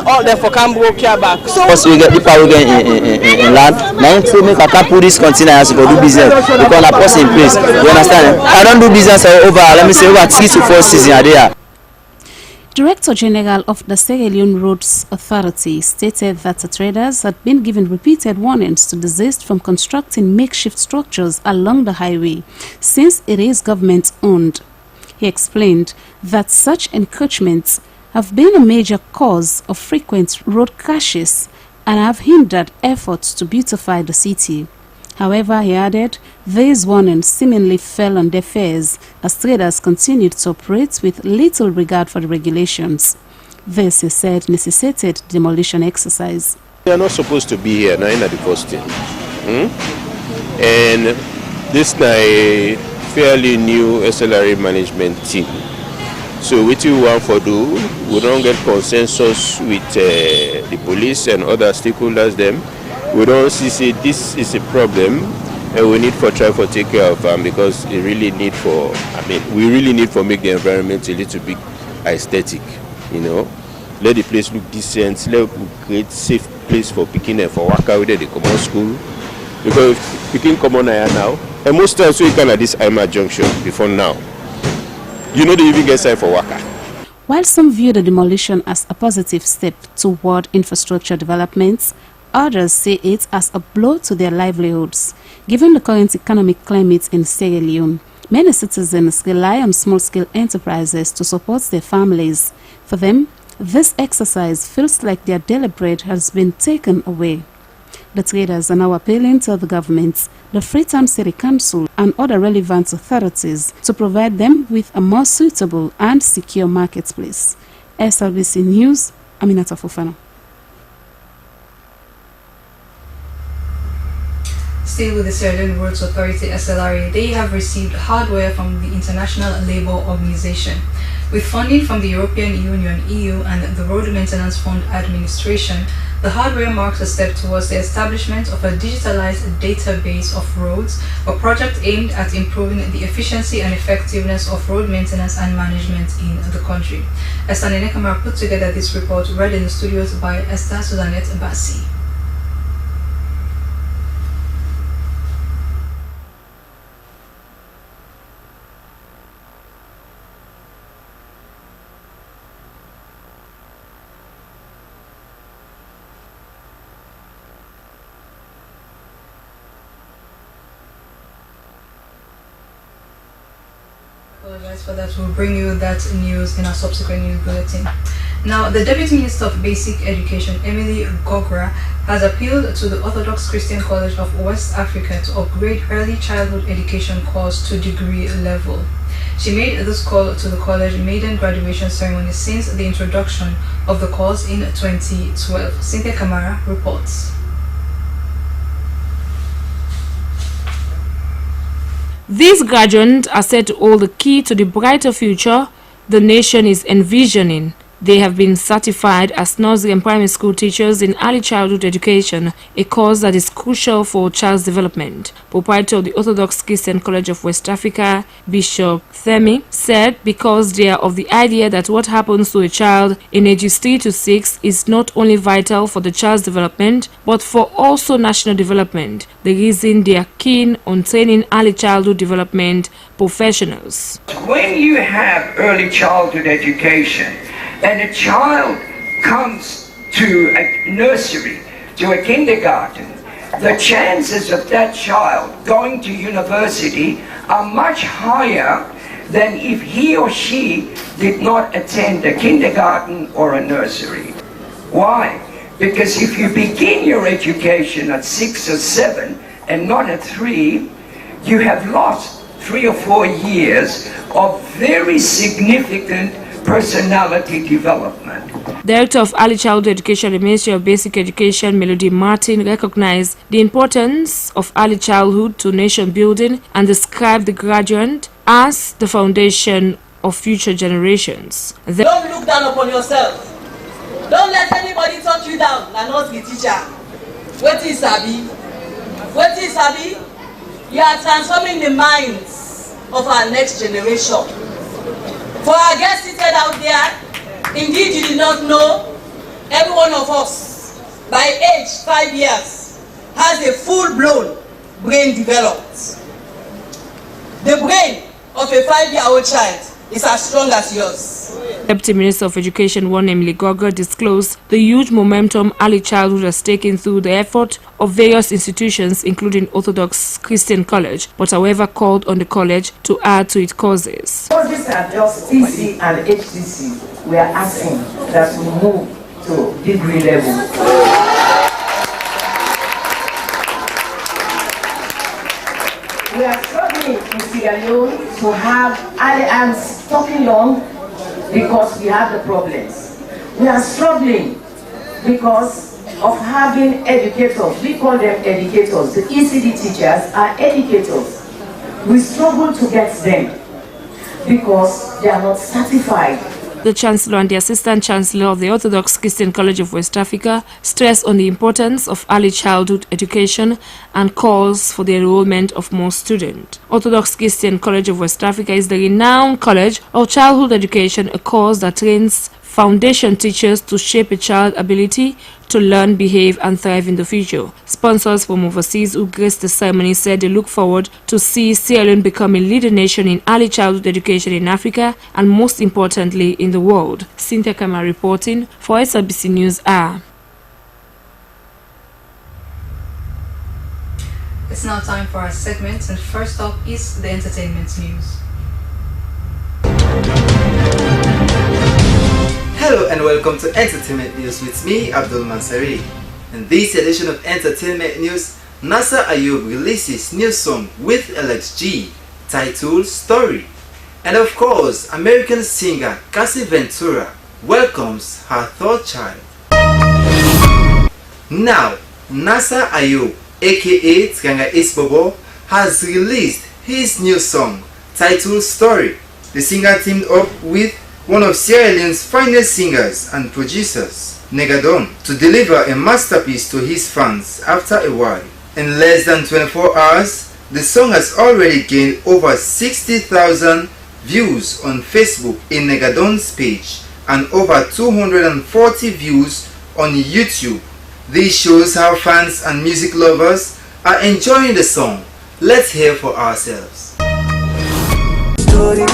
all them for can broke here back. So once we get people we get in land, now to make I can put this container as go do business because I post in place. You understand? I don't do business over, let me say over 3 to 4 seasons a day. Director General of the Sierra Leone Roads Authority stated that the traders had been given repeated warnings to desist from constructing makeshift structures along the highway since it is government-owned. He explained that such encroachments have been a major cause of frequent road crashes and have hindered efforts to beautify the city. However, he added, these warnings seemingly fell on deaf ears as traders continued to operate with little regard for the regulations. This, he said, necessitated demolition exercise. They are not supposed to be here, now in the first thing. And this is a fairly new SLRA management team. So what we want to do, we don't get consensus with the police and other stakeholders them. We don't see this is a problem and we need for try for take care of them because it really need for, we really need for make the environment a little bit aesthetic, you know. Let the place look decent, let create safe place for picking and for worker whether they come on school. Because picking come on here now, and most times we can at this IMA junction before now. You know they even get side for worker. While some view the demolition as a positive step toward infrastructure developments, others see it as a blow to their livelihoods. Given the current economic climate in Sierra Leone, many citizens rely on small-scale enterprises to support their families. For them, this exercise feels like their daily bread has been taken away. The traders are now appealing to the government, the Freetown City Council, and other relevant authorities to provide them with a more suitable and secure marketplace. SLBC News, Aminata Fofana. Still with the Sierra Leone Roads Authority SLRA, they have received hardware from the International Labour Organization. With funding from the European Union, EU, and the Road Maintenance Fund Administration, the hardware marks a step towards the establishment of a digitalized database of roads, a project aimed at improving the efficiency and effectiveness of road maintenance and management in the country. Esther Nenekamara put together this report, read in the studios by Esther Suzanette Bassi. For that, we'll bring you that news in our subsequent news bulletin. Now, the Deputy Minister of Basic Education, Emily Gogra, has appealed to the Orthodox Christian College of West Africa to upgrade early childhood education course to degree level. She made this call to the college maiden graduation ceremony since the introduction of the course in 2012. Cynthia Kamara reports. These graduates are said to hold the key to the brighter future the nation is envisioning. They have been certified as nursery and primary school teachers in early childhood education, a course that is crucial for child's development. Proprietor of the Orthodox Christian College of West Africa, Bishop Themi, said because they are of the idea that what happens to a child in ages 3 to 6 is not only vital for the child's development, but for also national development. The reason they are keen on training early childhood development professionals. When you have early childhood education, and a child comes to a nursery, to a kindergarten, the chances of that child going to university are much higher than if he or she did not attend a kindergarten or a nursery. Why? Because if you begin your education at 6 or 7 and not at 3, you have lost 3 or 4 years of very significant personality development. Director of Early Childhood Education at the Ministry of Basic Education, Melody Martin, recognized the importance of early childhood to nation building and described the graduate as the foundation of future generations. Don't look down upon yourself. Don't let anybody talk you down. I'm not the teacher. What is Sabi? What is Sabi? You are transforming the minds of our next generation. For our guests seated out there, indeed you did not know, every one of us, by age 5 years, has a full-blown brain developed. The brain of a 5-year-old child is as strong as yours. Deputy Minister of Education Won Emily Gogo disclosed the huge momentum early childhood has taken through the effort of various institutions, including Orthodox Christian College, but however called on the college to add to its causes. Because these are just TC and HTC, we are asking that we move to degree level. We are struggling in Sierra Leone to have early and stopping long because we have the problems. We are struggling because of having educators. We call them educators. The ECD teachers are educators. We struggle to get them because they are not certified. The Chancellor and the Assistant Chancellor of the Orthodox Christian College of West Africa stressed on the importance of early childhood education and calls for the enrollment of more students. Orthodox Christian College of West Africa is the renowned college of childhood education, a course that trains foundation teachers to shape a child's ability to learn, behave, and thrive in the future. Sponsors from overseas who graced the ceremony said they look forward to see Sierra Leone become a leader nation in early childhood education in Africa and most importantly in the world. Cynthia Kama reporting for SABC News Hour. It's now time for our segments, and first up is the entertainment news. Hello and welcome to Entertainment News with me, Abdul Mansari. In this edition of Entertainment News, Nasser Ayub releases new song with LXG titled Story. And of course, American singer Cassie Ventura welcomes her third child. Now, Nasser Ayub, aka Tkanga Isbobo, has released his new song titled Story. The singer teamed up with one of Sierra Leone's finest singers and producers, Negadon, to deliver a masterpiece to his fans after a while. In less than 24 hours, the song has already gained over 60,000 views on Facebook in Negadon's page and over 240 views on YouTube. This shows how fans and music lovers are enjoying the song. Let's hear for ourselves. Story.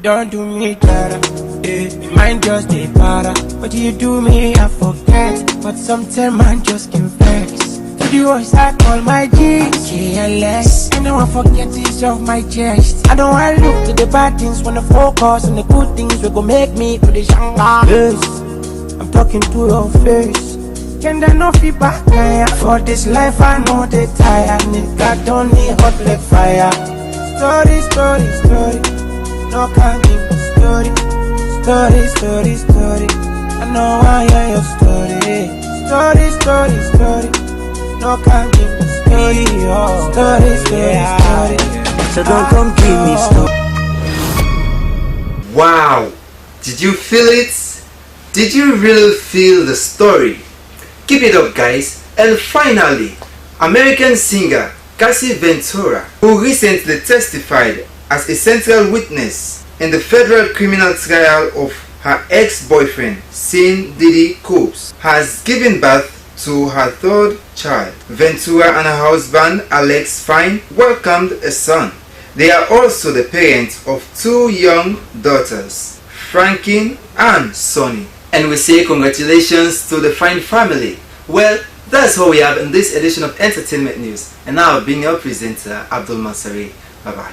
Don't do me better, your mind just a para. What do you do me, I forget. But sometimes man just can vex. To the voice I call my G, KLS. I don't want to forget this off my chest. I don't want to look to the bad things, wanna focus on the good things. We gon' make me to the Shanga. Yes, I'm talking to your face. Can there no feedback, man? For this life I know they tired. Nigga don't need hot like fire. Story, story, story. No can't give me story. Story, story, story. I know I hear your story. Story, story, story. No can't give me story. Oh, story, story, story. So don't come give me story. Wow! Did you feel it? Did you really feel the story? Keep it up, guys. And finally, American singer Cassie Ventura, who recently testified as a central witness in the federal criminal trial of her ex-boyfriend, Sean Diddy Combs, has given birth to her third child. Ventura and her husband, Alex Fine, welcomed a son. They are also the parents of two young daughters, Franklin and Sonny. And we say congratulations to the Fine family. Well, that's all we have in this edition of Entertainment News. And now, being your presenter, Abdul Mansari. Bye-bye.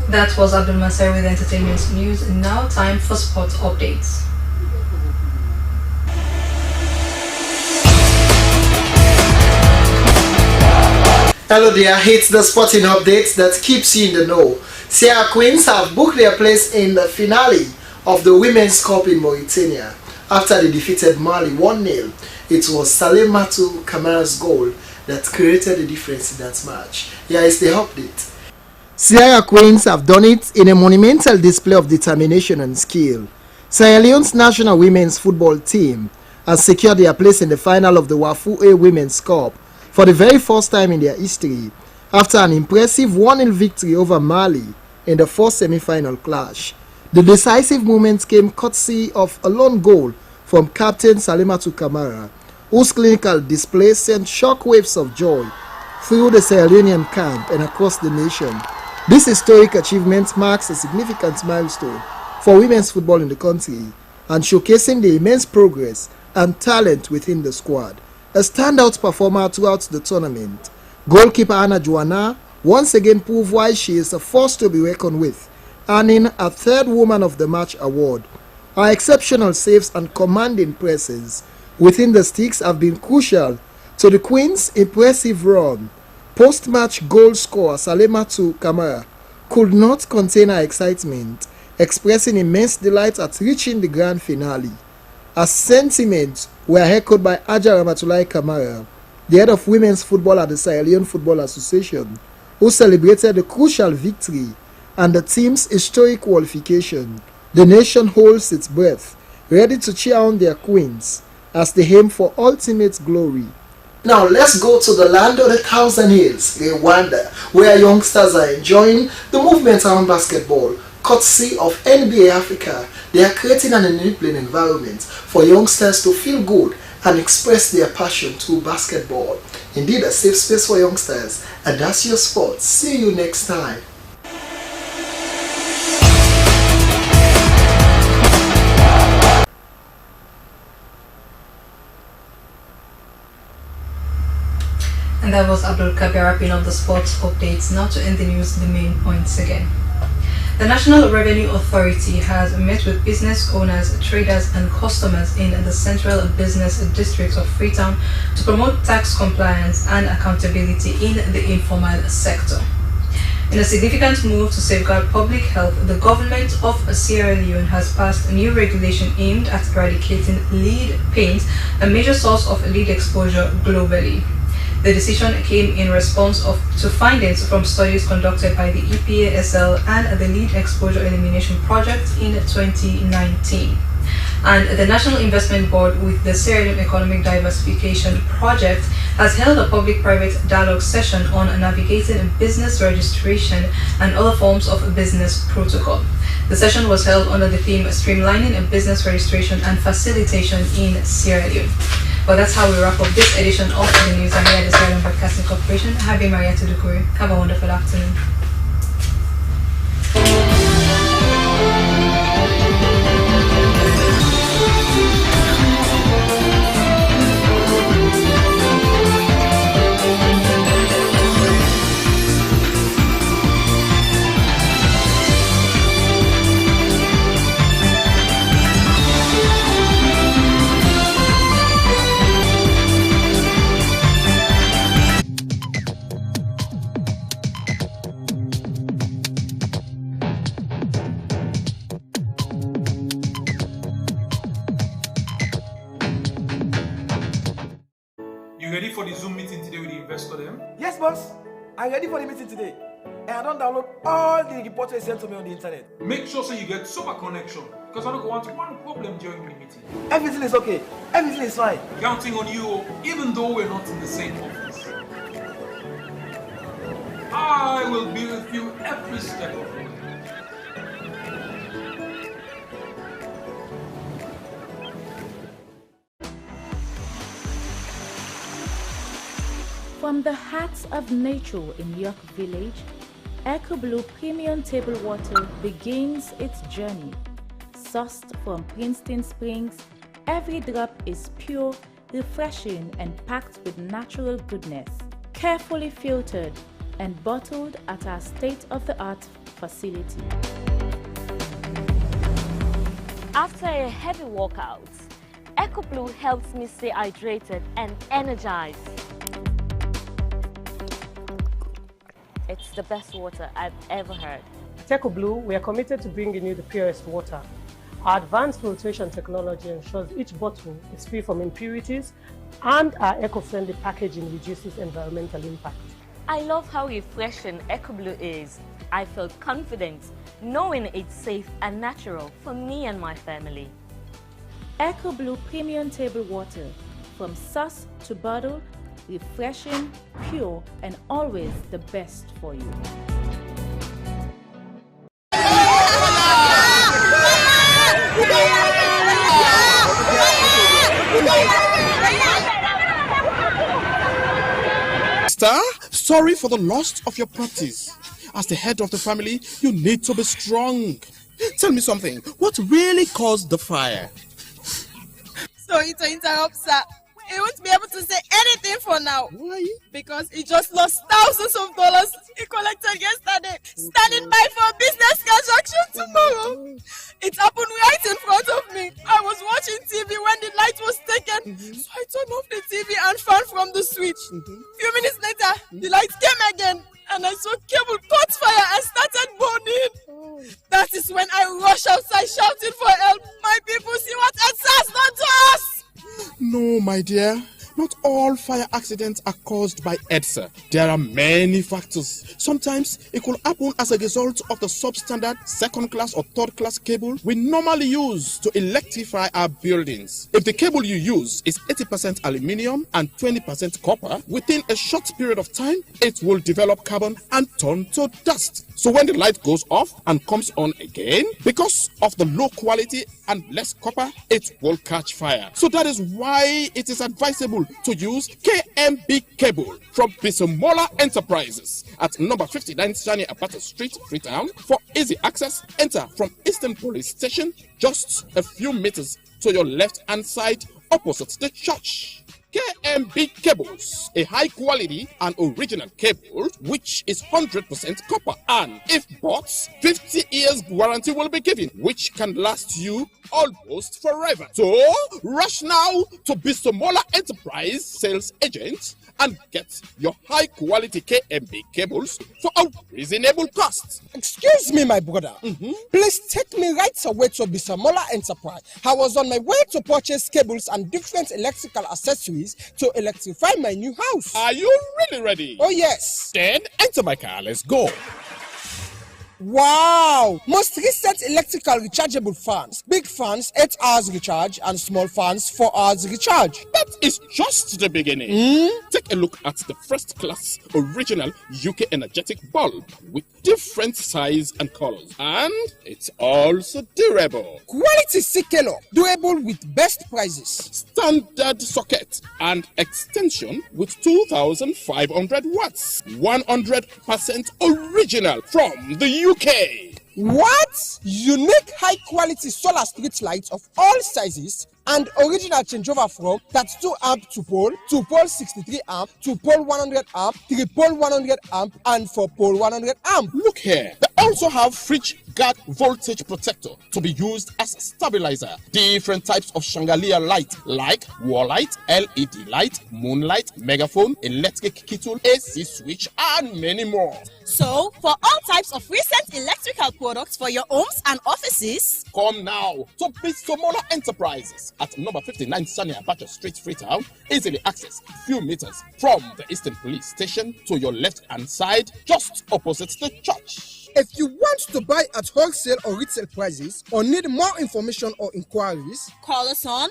That was Abdul Mansari with Entertainment News. And now time for sports updates. Hello there, it's the sporting updates that keeps you in the know. Sierra Queens have booked their place in the finale of the Women's Cup in Mauritania after they defeated Mali 1-0. It was Salimatu Kamara's goal that created the difference in that match. Here is the update. Sierra Queens have done it in a monumental display of determination and skill. Sierra Leone's national women's football team has secured their place in the final of the Wafu A Women's Cup for the very first time in their history after an impressive 1-0 victory over Mali in the first semi-final clash. The decisive moment came courtesy of a lone goal from Captain Salimatu Kamara, whose clinical display sent shockwaves of joy through the Sierra Leonean camp and across the nation. This historic achievement marks a significant milestone for women's football in the country and showcasing the immense progress and talent within the squad. A standout performer throughout the tournament, goalkeeper Anna Joanna once again proved why she is a force to be reckoned with, earning a third Woman of the Match award. Her exceptional saves and commanding presses within the sticks have been crucial to the Queen's impressive run. Post-match goal scorer Salimatu Kamara could not contain her excitement, expressing immense delight at reaching the grand finale. Her sentiments were echoed by Aja Ramatulai Kamara, the head of women's football at the Sierra Leone Football Association, who celebrated the crucial victory and the team's historic qualification. The nation holds its breath, ready to cheer on their queens as they aim for ultimate glory. Now let's go to the land of the thousand hills, Rwanda, where youngsters are enjoying the movement around basketball. Courtesy of NBA Africa, they are creating an enabling environment for youngsters to feel good and express their passion through basketball. Indeed, a safe space for youngsters. And that's your sport. See you next time. And that was Abdul Kabir wrapping up the sports updates. Now to end the news, the main points again. The National Revenue Authority has met with business owners, traders and customers in the Central Business District of Freetown to promote tax compliance and accountability in the informal sector. In a significant move to safeguard public health, the government of Sierra Leone has passed a new regulation aimed at eradicating lead paint, a major source of lead exposure globally. The decision came in response to findings from studies conducted by the EPASL and the Lead Exposure Elimination Project in 2019. And the National Investment Board, with the Sierra Leone Economic Diversification Project, has held a public-private dialogue session on navigating business registration and other forms of business protocol. The session was held under the theme Streamlining Business Registration and Facilitation in Sierra Leone. Well, that's how we wrap up this edition of the news. I'm here at the Sierra Leone Broadcasting Corporation. I've been Maria Tudukuri. Have a wonderful afternoon. Ready for the Zoom meeting today with the investor then? Yes, boss. I'm ready for the meeting today. And I don't download all the reports they sent to me on the internet. Make sure so you get super connection, because I don't want one problem during the meeting. Everything is okay. Everything is fine. Counting on you, even though we're not in the same office. I will be with you every step of the way. From the heart of nature in York Village, Echo Blue Premium Table Water begins its journey. Sourced from Princeton Springs, every drop is pure, refreshing and packed with natural goodness. Carefully filtered and bottled at our state-of-the-art facility. After a heavy workout, Echo Blue helps me stay hydrated and energized. It's the best water I've ever heard. At Echo Blue, we are committed to bringing you the purest water. Our advanced filtration technology ensures each bottle is free from impurities, and our eco-friendly packaging reduces environmental impact. I love how refreshing EcoBlue is. I felt confident knowing it's safe and natural for me and my family. EcoBlue Premium Table Water, from sauce to bottle, refreshing, pure, and always the best for you. Sir, sorry for the loss of your properties. As the head of the family, you need to be strong. Tell me something. What really caused the fire? Sorry to interrupt, sir. He won't be able to say anything for now. Why? Because he just lost thousands of dollars he collected yesterday, standing by for a business transaction tomorrow. It happened right in front of me. I was watching TV when the light was taken, so I turned off the TV and fan from the switch. Few minutes later, the light came again, and I saw cable caught fire and started burning. That is when I rushed outside shouting for help. My people, see what EDSA has done to us! No, my dear. Not all fire accidents are caused by EDSA. There are many factors. Sometimes it could happen as a result of the substandard second class or third class cable we normally use to electrify our buildings. If the cable you use is 80% aluminium and 20% copper, within a short period of time, it will develop carbon and turn to dust. So when the light goes off and comes on again, because of the low quality and less copper, it will catch fire. So that is why it is advisable to use KMB cable from Bisomola Enterprises at number 59 Shani Apata Street, Freetown. For easy access, enter from Eastern Police Station, just a few meters to your left hand side opposite the church. KMB Cables, a high quality and original cable which is 100% copper, and if bought, 50 years warranty will be given, which can last you almost forever. So rush now to Bisomola Enterprise sales agent and get your high quality KMB cables for a reasonable cost. Excuse me, my brother. Please take me right away to Bisomola Enterprise. I was on my way to purchase cables and different electrical accessories to electrify my new house. Are you really ready? Oh yes. Then enter my car. Let's go. Wow! Most recent electrical rechargeable fans. Big fans, 8 hours recharge, and small fans, 4 hours recharge. That is just the beginning. Take a look at the first class original UK energetic bulb with different size and colors. And it's also durable. Quality Sikelo, durable with best prices. Standard socket and extension with 2,500 watts. 100% original from the UK. What? Unique high quality solar street lights of all sizes and original changeover from 32 amp to pole 63 amp, 2 pole 100 amp, 3 pole 100 amp, and 4 pole 100 amp. Look here. They also have fridge guard voltage protector to be used as stabilizer. Different types of chandelier light like wall light, LED light, moonlight, megaphone, electric kettle, AC switch, and many more. So, for all types of recent electrical products for your homes and offices, come now to Bisomola Enterprises at number 59 Sani Abacha Street, Freetown. Easily accessed few meters from the Eastern Police Station to your left hand side, just opposite the church. If you want to buy at wholesale or retail prices or need more information or inquiries, call us on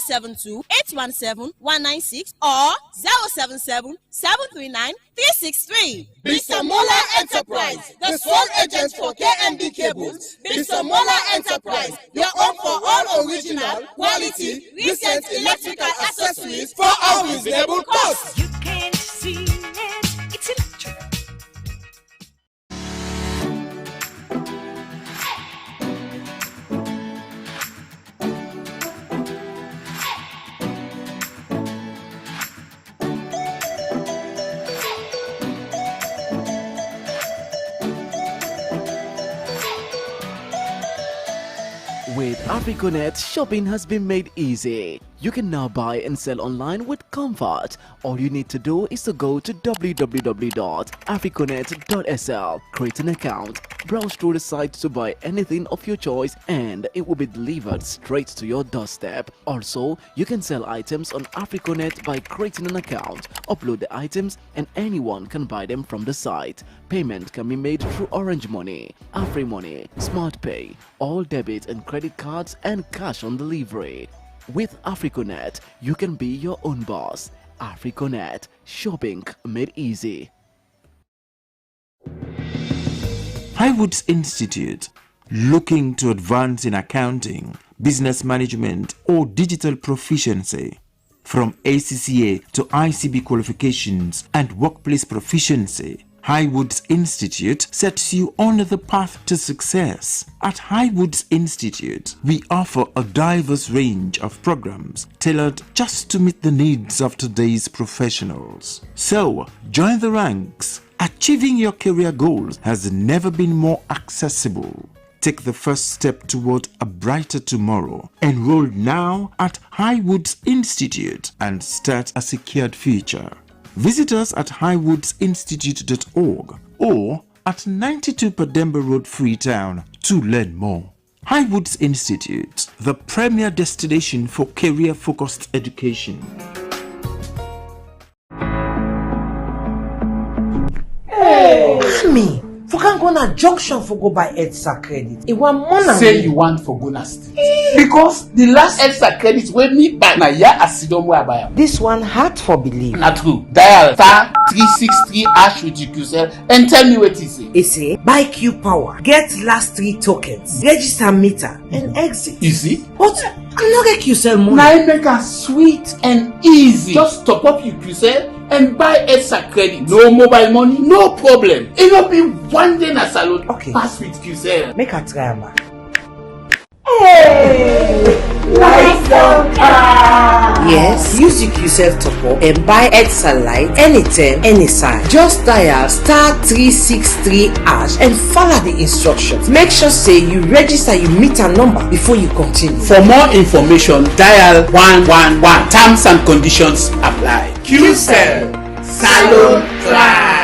072-817-196 or 077-739-363. Bisomola Enterprise, the sole agent for KMB cables. Bisomola Enterprise, your home for all original, quality, recent electrical accessories for a reasonable cost. You can't see it, it's electric. With Africonet, shopping has been made easy. You can now buy and sell online with comfort. All you need to do is to go to www.africonet.sl, create an account, browse through the site to buy anything of your choice, and it will be delivered straight to your doorstep. Also, you can sell items on Africonet by creating an account, upload the items, and anyone can buy them from the site. Payment can be made through Orange Money, AfriMoney, SmartPay, all debit and credit cards, and cash on delivery. With Africonet, you can be your own boss. Africonet, shopping made easy. Highwoods Institute, looking to advance in accounting, business management, or digital proficiency. From ACCA to ICB qualifications and workplace proficiency, Highwoods Institute sets you on the path to success. At Highwoods Institute, we offer a diverse range of programs tailored just to meet the needs of today's professionals. So, join the ranks. Achieving your career goals has never been more accessible. Take the first step toward a brighter tomorrow. Enroll now at Highwoods Institute and start a secured future. Visit us at highwoodsinstitute.org or at 92 Pademba Road, Freetown to learn more. Highwoods Institute, the premier destination for career-focused education. Hey! Me! For can go na junction for go buy EDSA credit. It want more than say you want for Gona State. Because the last EDSA credit when me buy na ya asidom where I buy am. This one hard for believe. Na true. Dial *363# with QCell and tell me what it say. It say buy Q Power, get last 3 tokens, register meter and exit. Easy. But I no get QCell money. Now it make it sweet and easy. Just top up your QCell and buy EDSA credit. No mobile money, no problem. It will be one day na salon. Okay. Pass with QCell. Make a try, man. Hey! Lights on car! Yes, use your QCell top up and buy EDSA light anytime, anytime. Just dial *363# and follow the instructions. Make sure say you register your meter number before you continue. For more information, dial 111. Terms and conditions apply. QCell, Salon Pride.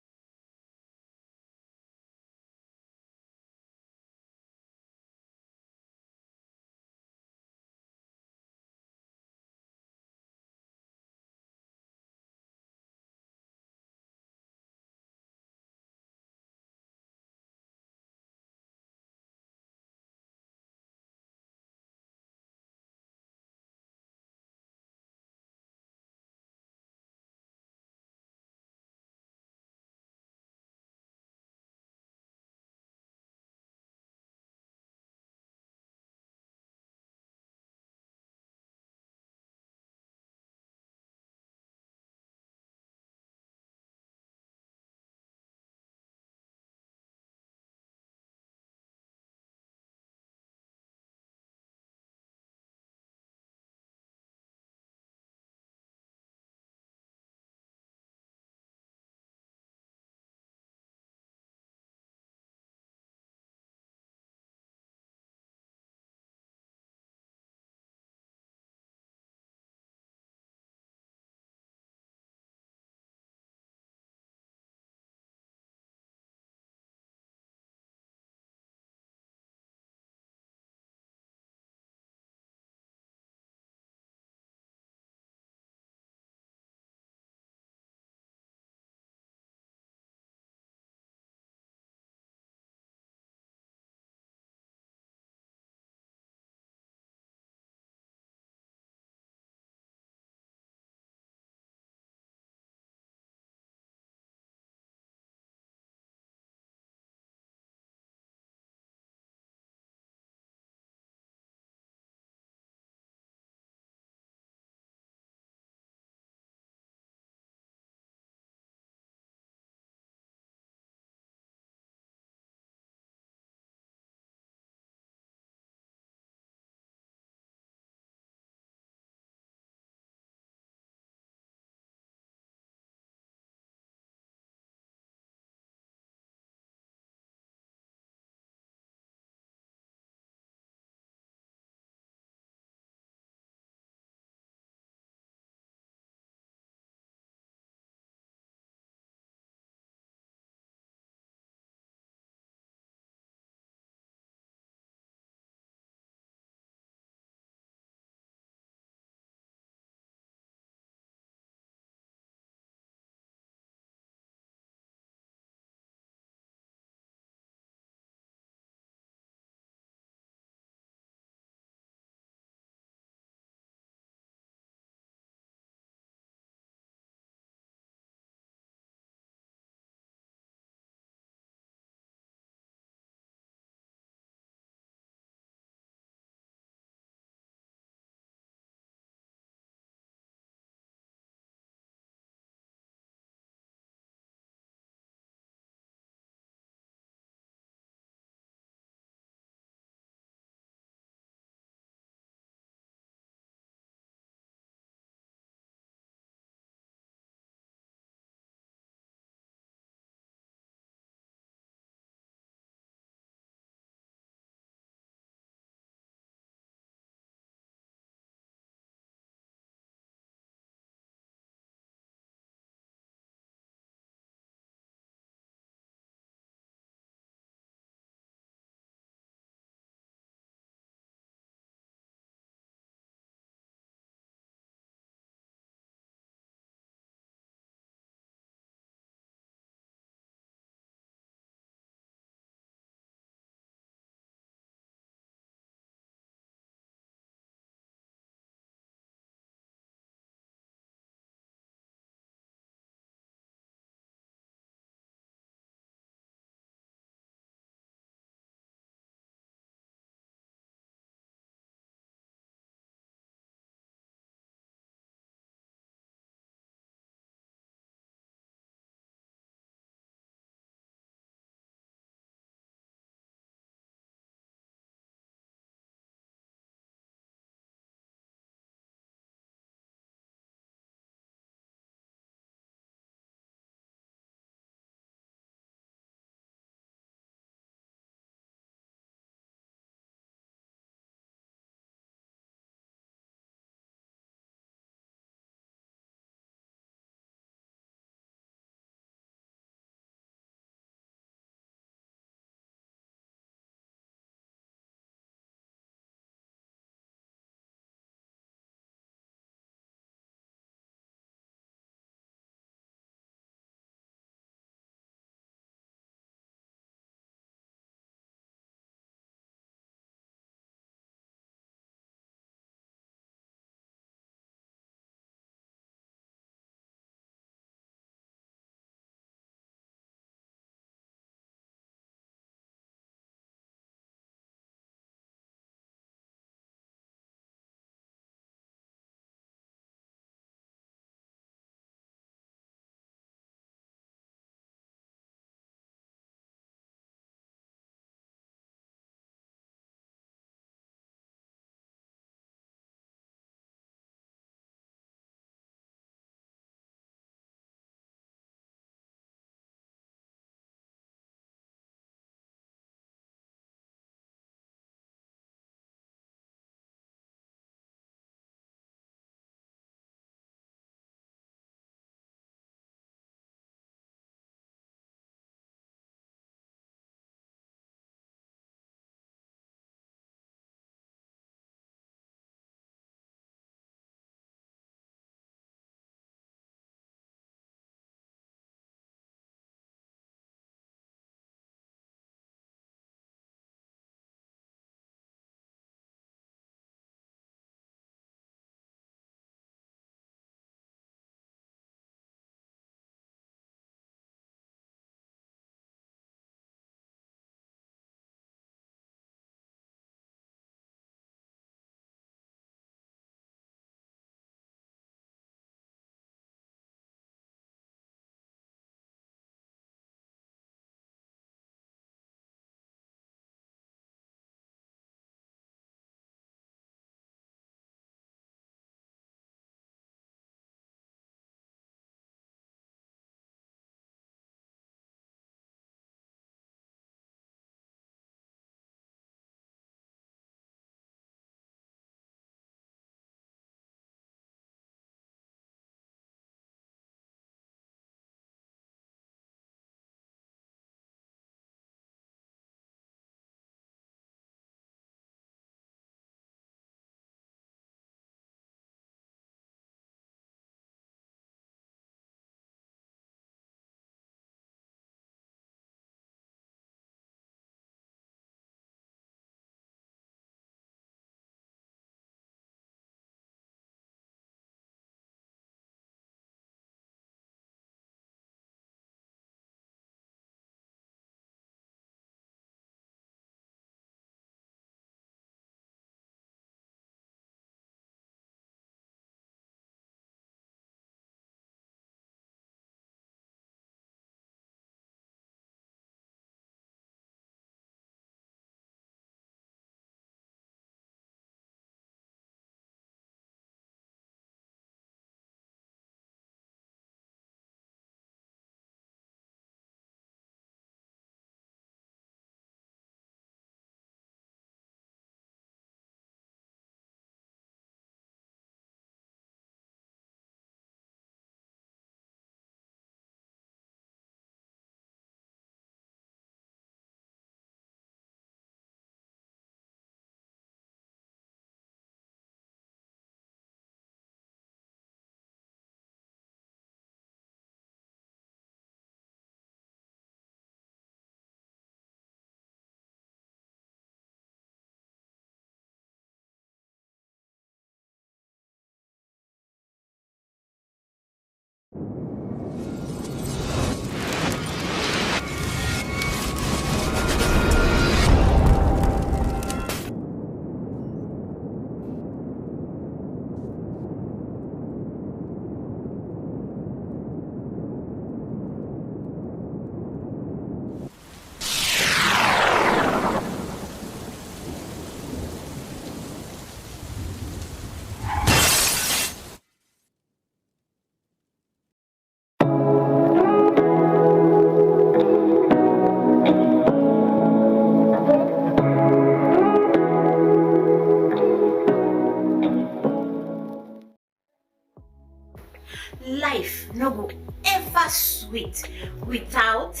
Life no go ever sweet without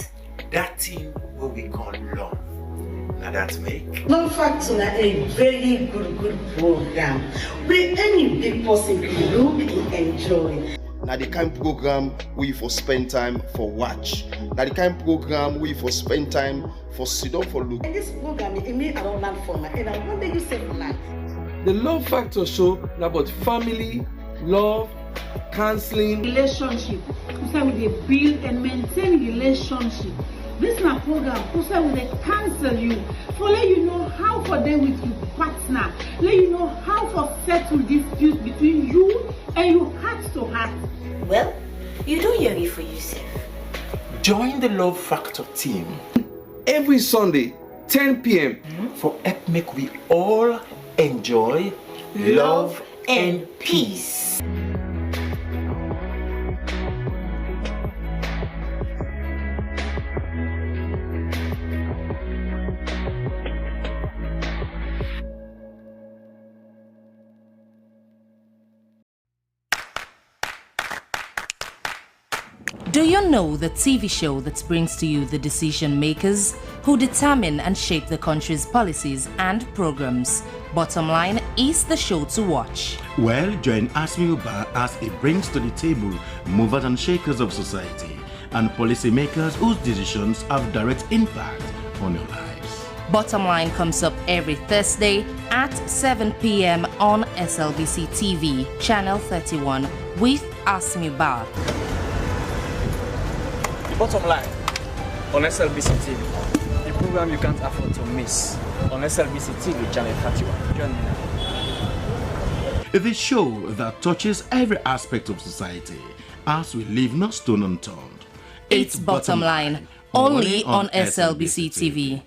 that thing what we call love. Now that make Love Factor na a very good program where any big person can look and enjoy. Now the kind program where you for spend time for watch. Now the kind program where you for spend time for sit down for look. And this program it mean I don't learn from and I wonder you say life. The Love Factor show is about family, love, counseling, relationship. We dey build and maintain relationship. This na program we dey counsel you, for let you know how for them with your partner, let you know how for settle disputes between you and your heart to heart. Well, you don't hear it for yourself. join the Love Factor team every Sunday 10 p.m. for help make we all enjoy love and peace. Do you know the TV show that brings to you the decision makers who determine and shape the country's policies and programs? Bottom Line is the show to watch. Well, join Asmi Uba as it brings to the table movers and shakers of society and policymakers whose decisions have direct impact on your lives. Bottom Line comes up every Thursday at 7 p.m. on SLBC TV, Channel 31 with Asmi Uba. Bottom Line on SLBC TV, the program you can't afford to miss on SLBC TV, Channel 31. Join me now. The show that touches every aspect of society as we leave no stone unturned. It's Bottom Line, only on SLBC TV.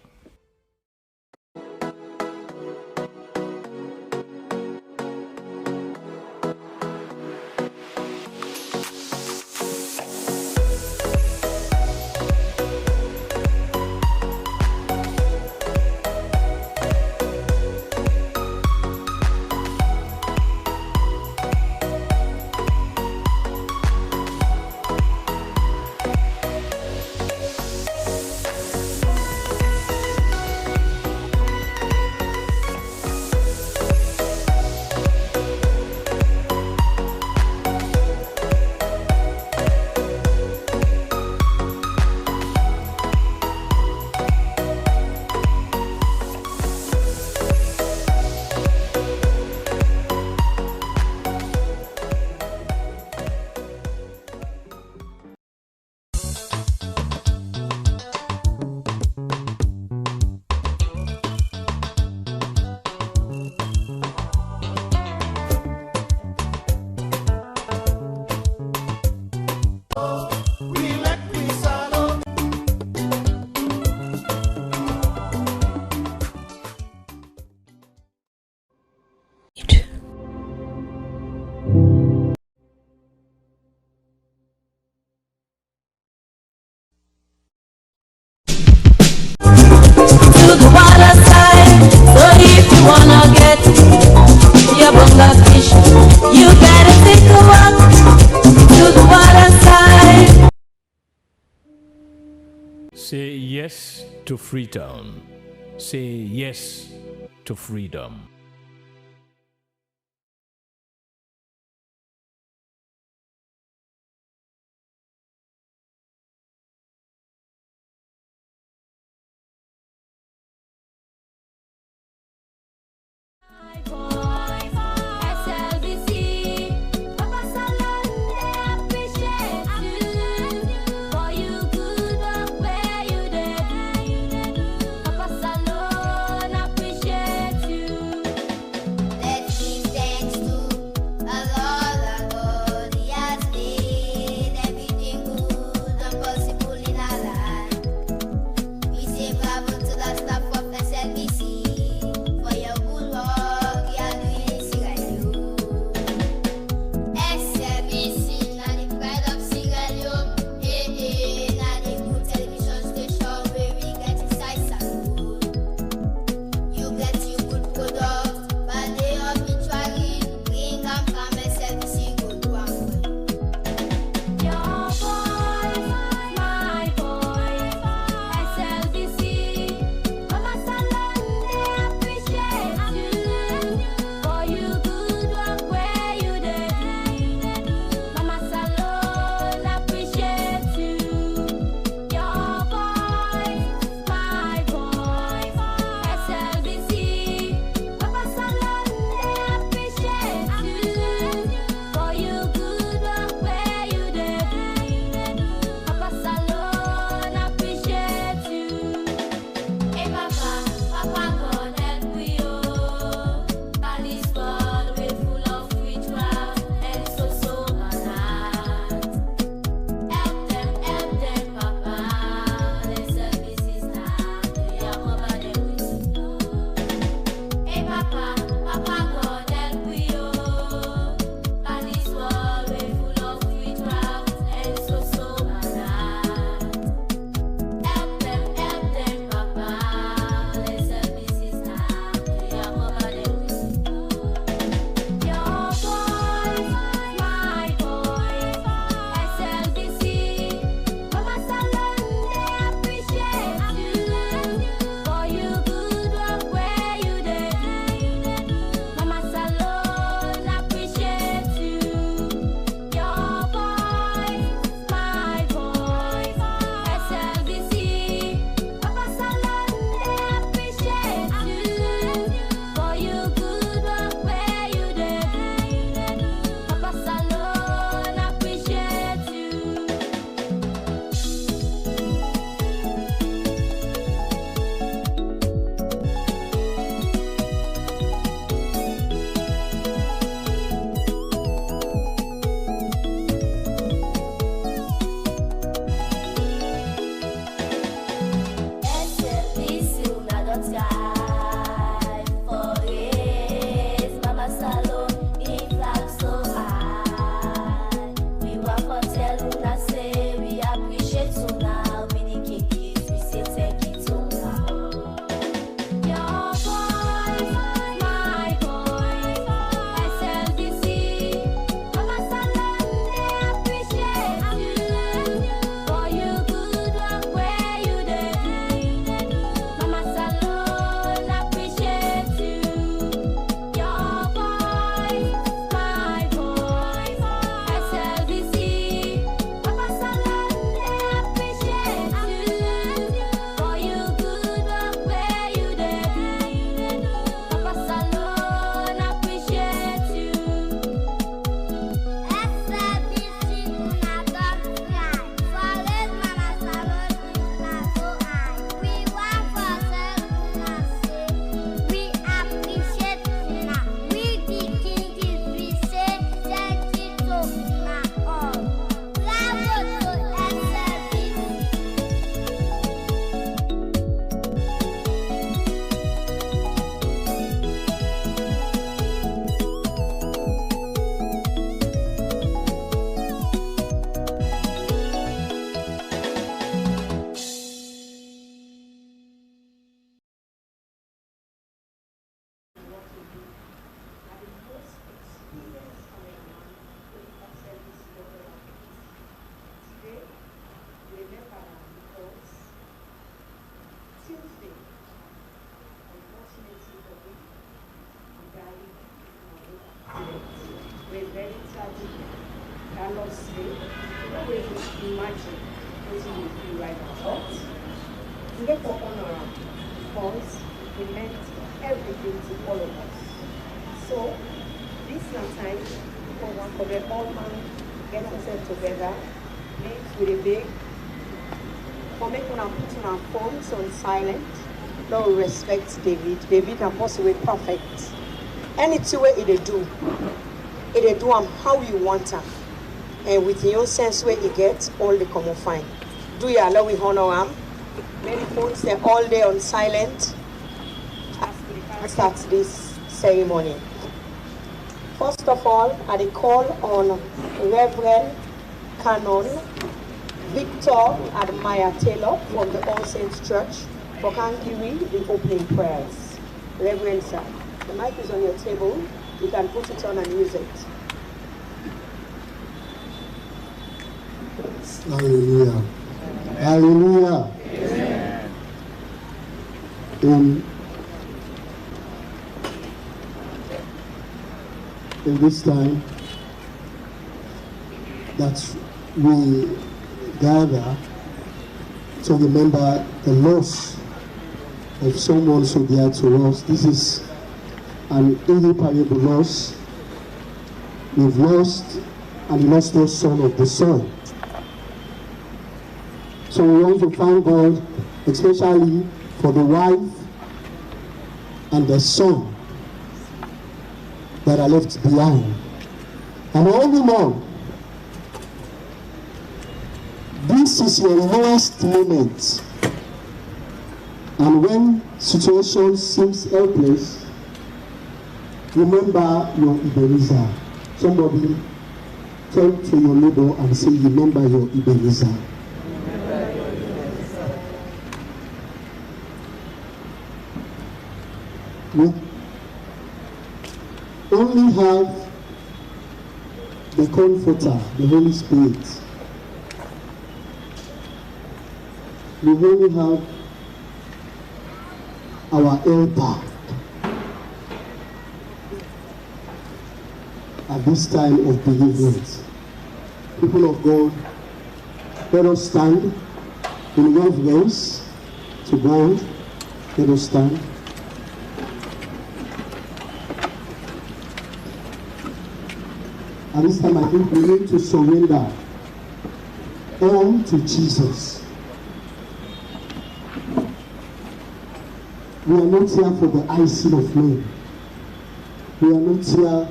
Say yes to Freetown. Say yes to freedom. cannot sleep. Nobody should imagine what you will feel right now. But to get for honor, because we meant everything to all of us. So this is not time for one for the old man get himself together, live with a big, for making our putting our phones on silent. Lord respect David. David and possibly perfect. Anything way it do how you want her. And with your own sense where you get all the common fine. Do you allow we honor him? Many phones they're all day on silent. Start this ceremony. First of all, I call on Reverend Canon Victor Admire Taylor from the All Saints Church for Kankiri, the opening prayers. Reverend sir, the mic is on your table. You can put it on and use it. Hallelujah. Hallelujah. In this time that we gather to remember the loss of someone so dear to us, this is an irreparable loss. We've lost an illustrious son of the Son. So we want to thank God, especially for the wife and the son that are left behind. And all the more, this is your lowest moment. And when situation seems helpless, remember your Ebenezer. Somebody turn to your neighbor and say, remember your Ebenezer. We only have the Comforter, the Holy Spirit. We only have our helper at this time of bereavement. People of God, let us stand in reverence to God. Let us stand. At this time, I think we need to surrender all to Jesus. We are not here for the icing of men. We are not here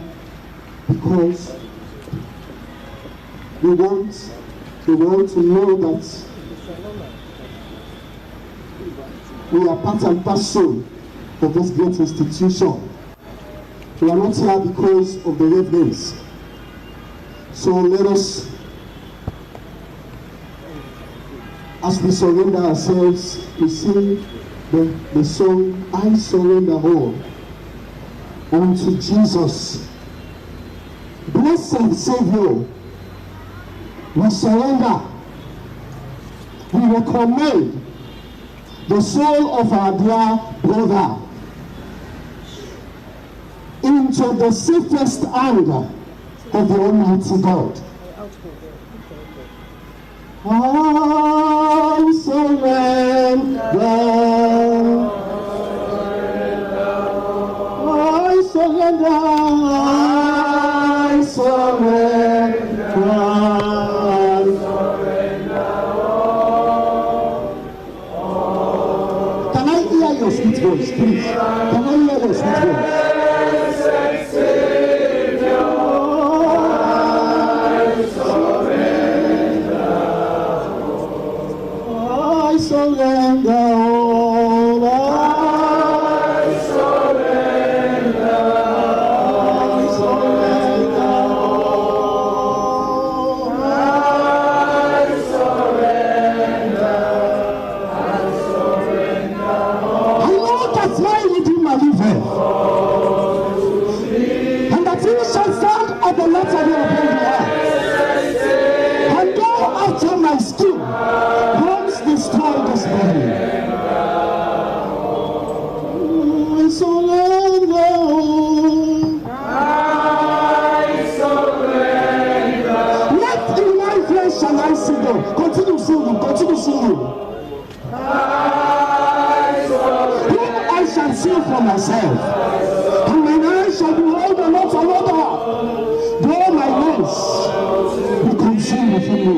because we want to know that we are part and parcel of this great institution. We are not here because of the reverence. So let us, as we surrender ourselves, we sing the song, I surrender all unto Jesus. Blessed Savior, we surrender. We recommend the soul of our dear brother into the safest hand of the Almighty God. I surrender. I surrender. I surrender. Can I hear your sweet voice, please? Can I hear your sweet voice? Surrender all, I surrender, I surrender all, I surrender, I surrender all. I know that my Redeemer liveth, and that he shall stand at the latter day of the earth, and go after my skin. Destroy this body. I surrender. I surrender. go. Continue singing, continue singing. Whom I shall see for myself, and mine eyes shall behold and not another. Though my ways be consumed within me.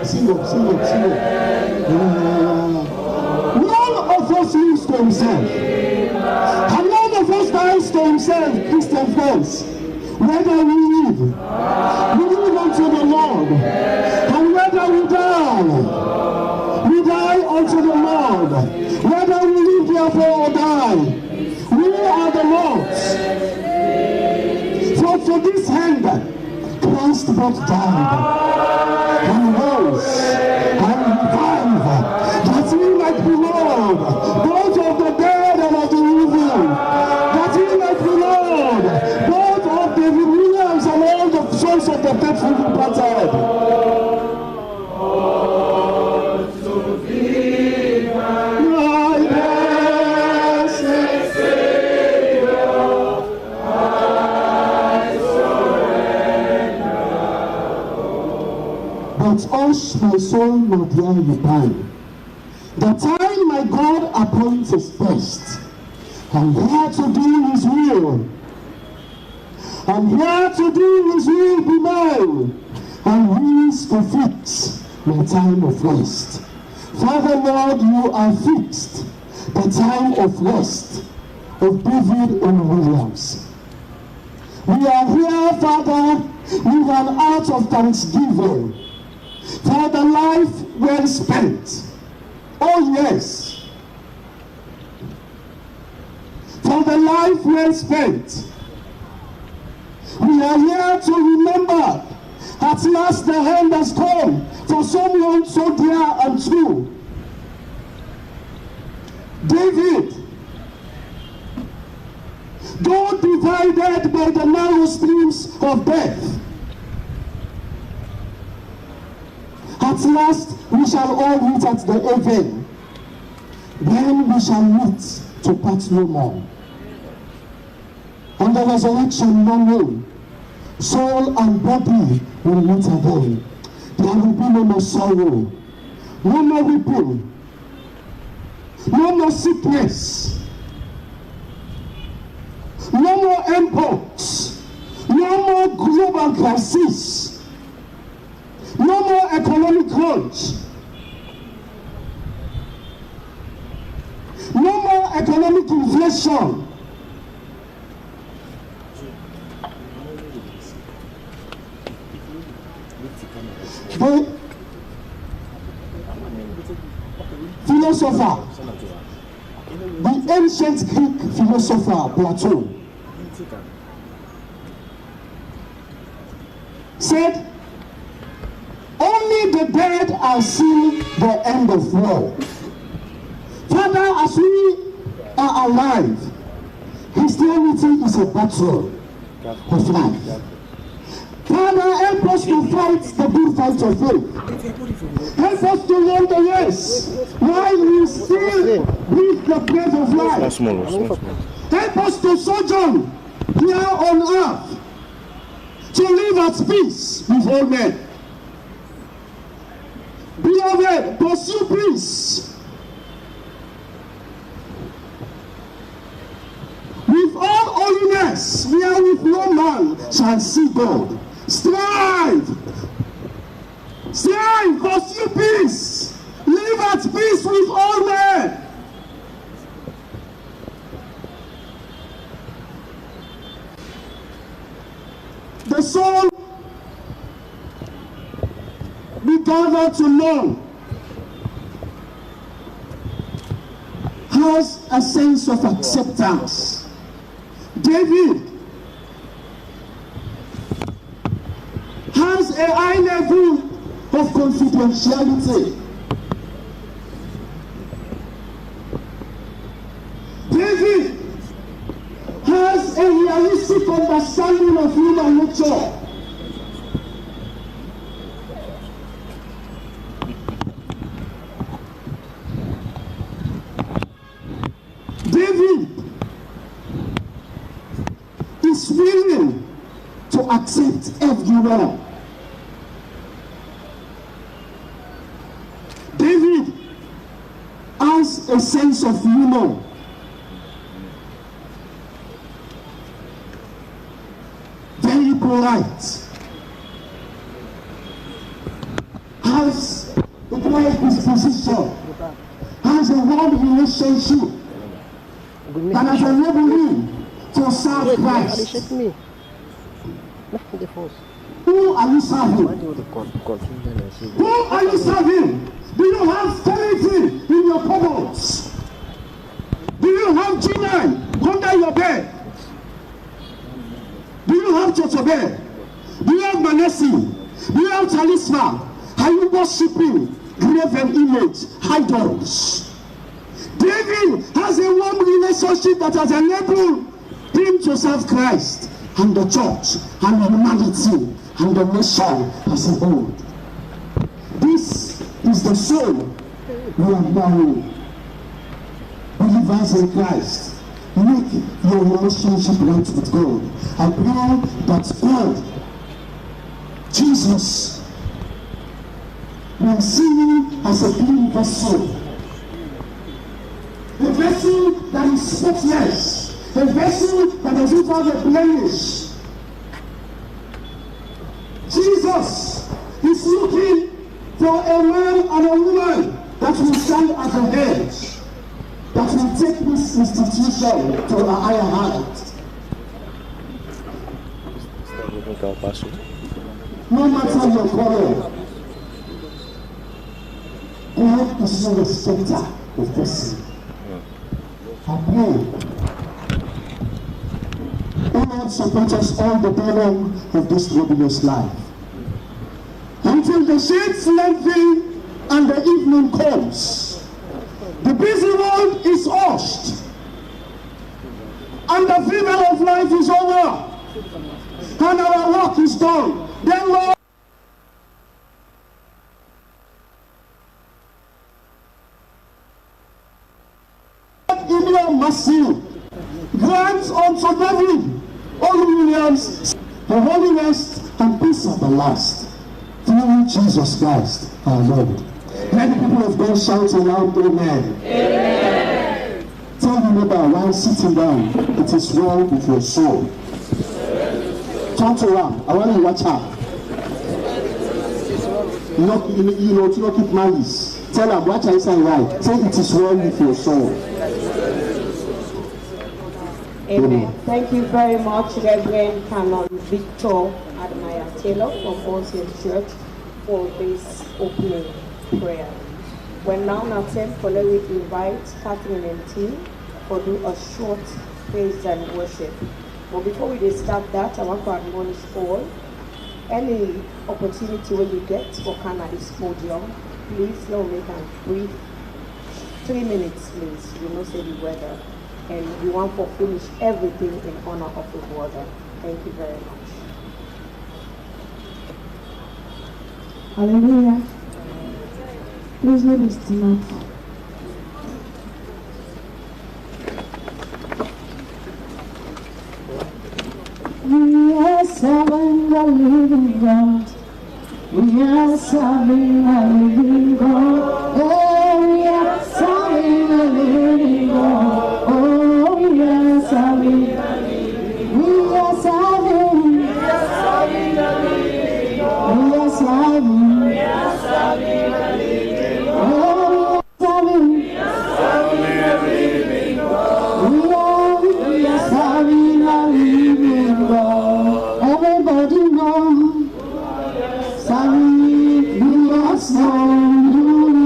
Jesus, sing up. None of us lives to himself, and none of us dies to himself, Christian friends. Whether we live unto the Lord, and whether we die unto the Lord. Whether we live therefore or die, we are the Lord's. For this end, Christ both died and rose and revived, that we might be Lord, both of the dead and of the living, that we might be Lord, both of the Williams and all the souls of the faithful departed. Us, my soul, not dare you pine. The time my God appoints is best. I'm here to do his will. I'm here to do his will be mine. And he is to fix my time of rest. Father, Lord, you are fixed the time of rest of David and Williams. We are here, Father, with an heart of thanksgiving for the life well spent. Oh yes. For the life well spent. We are here to remember at last the hand has come for someone so dear and true. David, though divided by the narrow streams of death, at last we shall all meet at the haven. Then we shall meet to part no more. On the resurrection morning, soul and body will meet again. There will be no more sorrow, no more weeping, no more sickness, no more mpox, no more global crisis, no more economic crunch, no more economic inflation. The philosopher, the ancient Greek philosopher Plato, said, only the dead are seeing the end of war. Father, as we are alive, Christianity is a battle of life. Father, help us to fight the good fight of faith. Help us to run the race while we still breathe the breath of life. Help us to sojourn here on earth, to live at peace with all men. Beloved, pursue peace with all holiness, wherewith no man shall see God. Strive, pursue peace, live at peace with all men. The soul we gather to know has a sense of acceptance. David has a high level of confidentiality. David has a realistic understanding of human nature. David is willing to accept everyone. David has a sense of humor. Very polite. Has a quiet disposition. Has a warm relationship that has enabled him to serve Christ. Who are you serving? Who are you serving? Do you have skeleton in your cupboards? Do you have G9 under your bed? Do you have Chotobed? Do you have Manasseh? Do you have Talisman? Are you worshipping graven image, idols? David has a warm relationship that has enabled him to serve Christ and the church and humanity and the nation as a whole. This is the soul we are now. Believers in Christ, make your relationship right with God. I pray that God, Jesus, will see you as a clean vessel. A vessel that is spotless. A vessel that doesn't have a blemish. Jesus is looking for a man and a woman that will stand at the head, that will take this institution to a higher height. No matter your color, God is no respecter of person. I pray, O Lord, support us all the burden of this glorious life. Until the shades lengthen and the evening comes, the busy world is hushed, and the fever of life is over, and our work is done. Then, Lord, in your mercy, grant unto David, O Williams, the Holy Rest and peace at the last. Through Jesus Christ, our Lord. Let the people of God shout aloud, amen. Amen. Tell your neighbor while sitting down, it is well with your soul. Turn to her. I want you to watch her. To not keep malice. Tell her, watch her inside right. Say it is well with your soul. Amen. Thank you very much, Reverend Canon Victor Admire Taylor from All Saints Church for this opening prayer. We're now at 10 for let me invite Catherine and team for do a short praise and worship. But before we start that, I want to admonish all. Any opportunity when you get for this podium, please don't make a brief 3 minutes, please. You know, say the weather. And we want to finish everything in honor of the water. Thank you very much. Hallelujah. Please let us stand up. We are serving the living God. We are serving the living God. Oh, we are serving the living God. Oh, we are serving the living God. We are serving. We are serving the living God. We are serving. We are serving the living God. Oh, we are serving. We are serving the living God. We are serving the living God. Everybody know. Serving, we must know.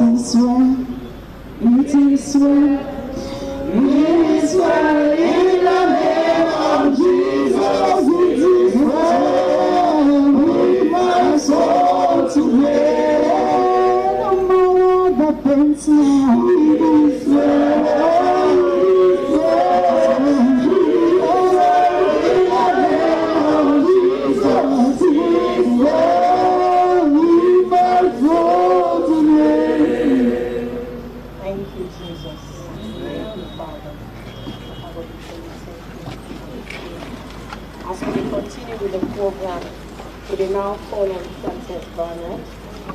is well, it is well, it is well in the name of Jesus. It is well with my soul today. No matter the pains now, it is well, it is well, it is well in the name of Jesus. It is well with my soul today. Thank you, Jesus. Thank you, Father. As we continue with the program, we will now call on Frances Barnett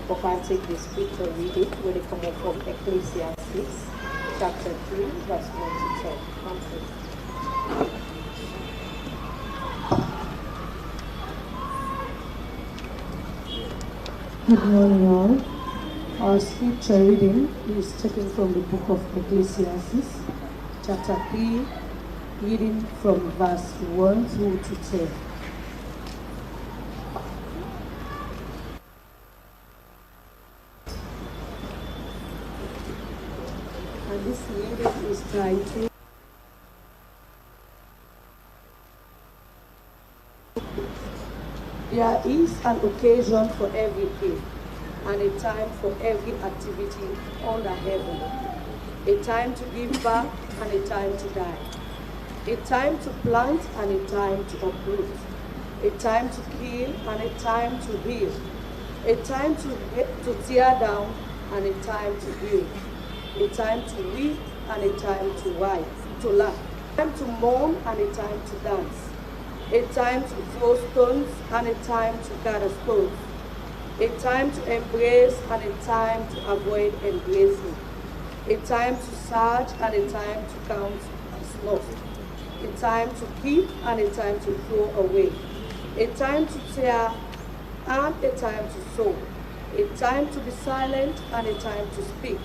who can take the scripture reading where they come up from Ecclesiastes chapter 3, verse 1 to 10. Frances. Good morning, all. Our scripture reading is taken from the book of Ecclesiastes, chapter 3, reading from verse 1 through to 10. And this reading is titled There is an occasion for everything, and a time for every activity under heaven. A time to give birth and a time to die. A time to plant and a time to uproot. A time to kill and a time to heal. A time to tear down and a time to build. A time to weep and a time to laugh. A time to mourn and a time to dance. A time to throw stones and a time to gather stones. A time to embrace and a time to avoid embracing. A time to search and a time to count as lost. A time to keep and a time to throw away. A time to tear and a time to sow. A time to be silent and a time to speak.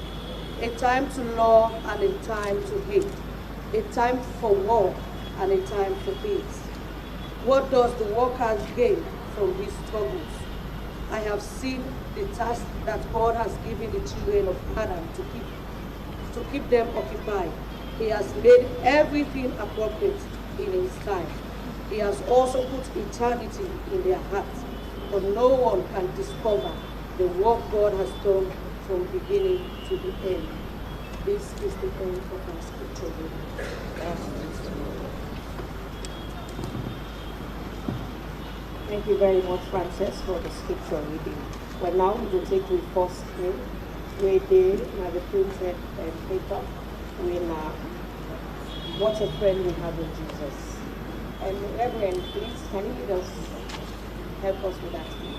A time to love and a time to hate. A time for war and a time for peace. What does the worker gain from his struggles? I have seen the task that God has given the children of Adam to keep them occupied. He has made everything appropriate in his time. He has also put eternity in their hearts, but no one can discover the work God has done from beginning to the end. This is the end of our scripture reading. Thank you very much, Frances, for the scripture reading. Well, now we will take the first name, where they have the printed paper, when what a friend we have in Jesus. And Reverend, please, can you lead us, help us with that, please?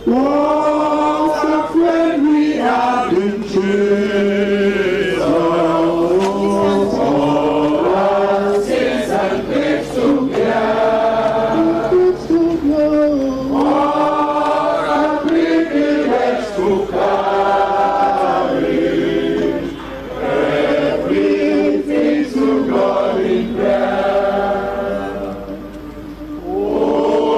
What a friend we have in Jesus. All our sins and griefs to bear. What a privilege to carry everything to God in prayer. Oh,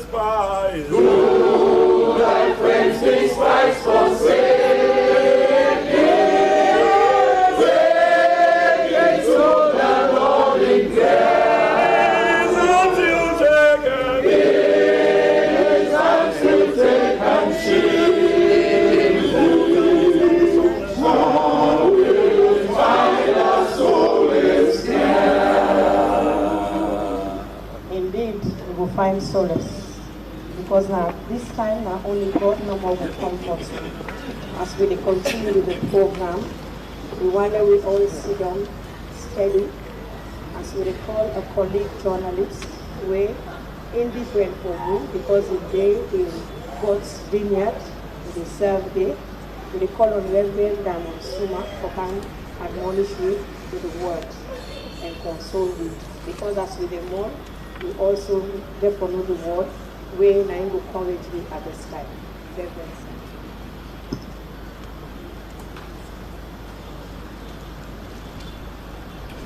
despise. Do thy friends despise forsake thee? Take to the Lord in prayer. Songs you take and sing. Songs you take and sing. Indeed, we will find solace, because now this time now only God no more will comfort you. As we continue with the program, we want to all sit down steady as we recall a colleague journalist way indifferent for you, because the day in God's vineyard, the serve day. We call on Reverend Diamond Suma for can admonish you with the word and console you. Because as we the more, we also therefore know the word where I will encourage you at this time. Reverend.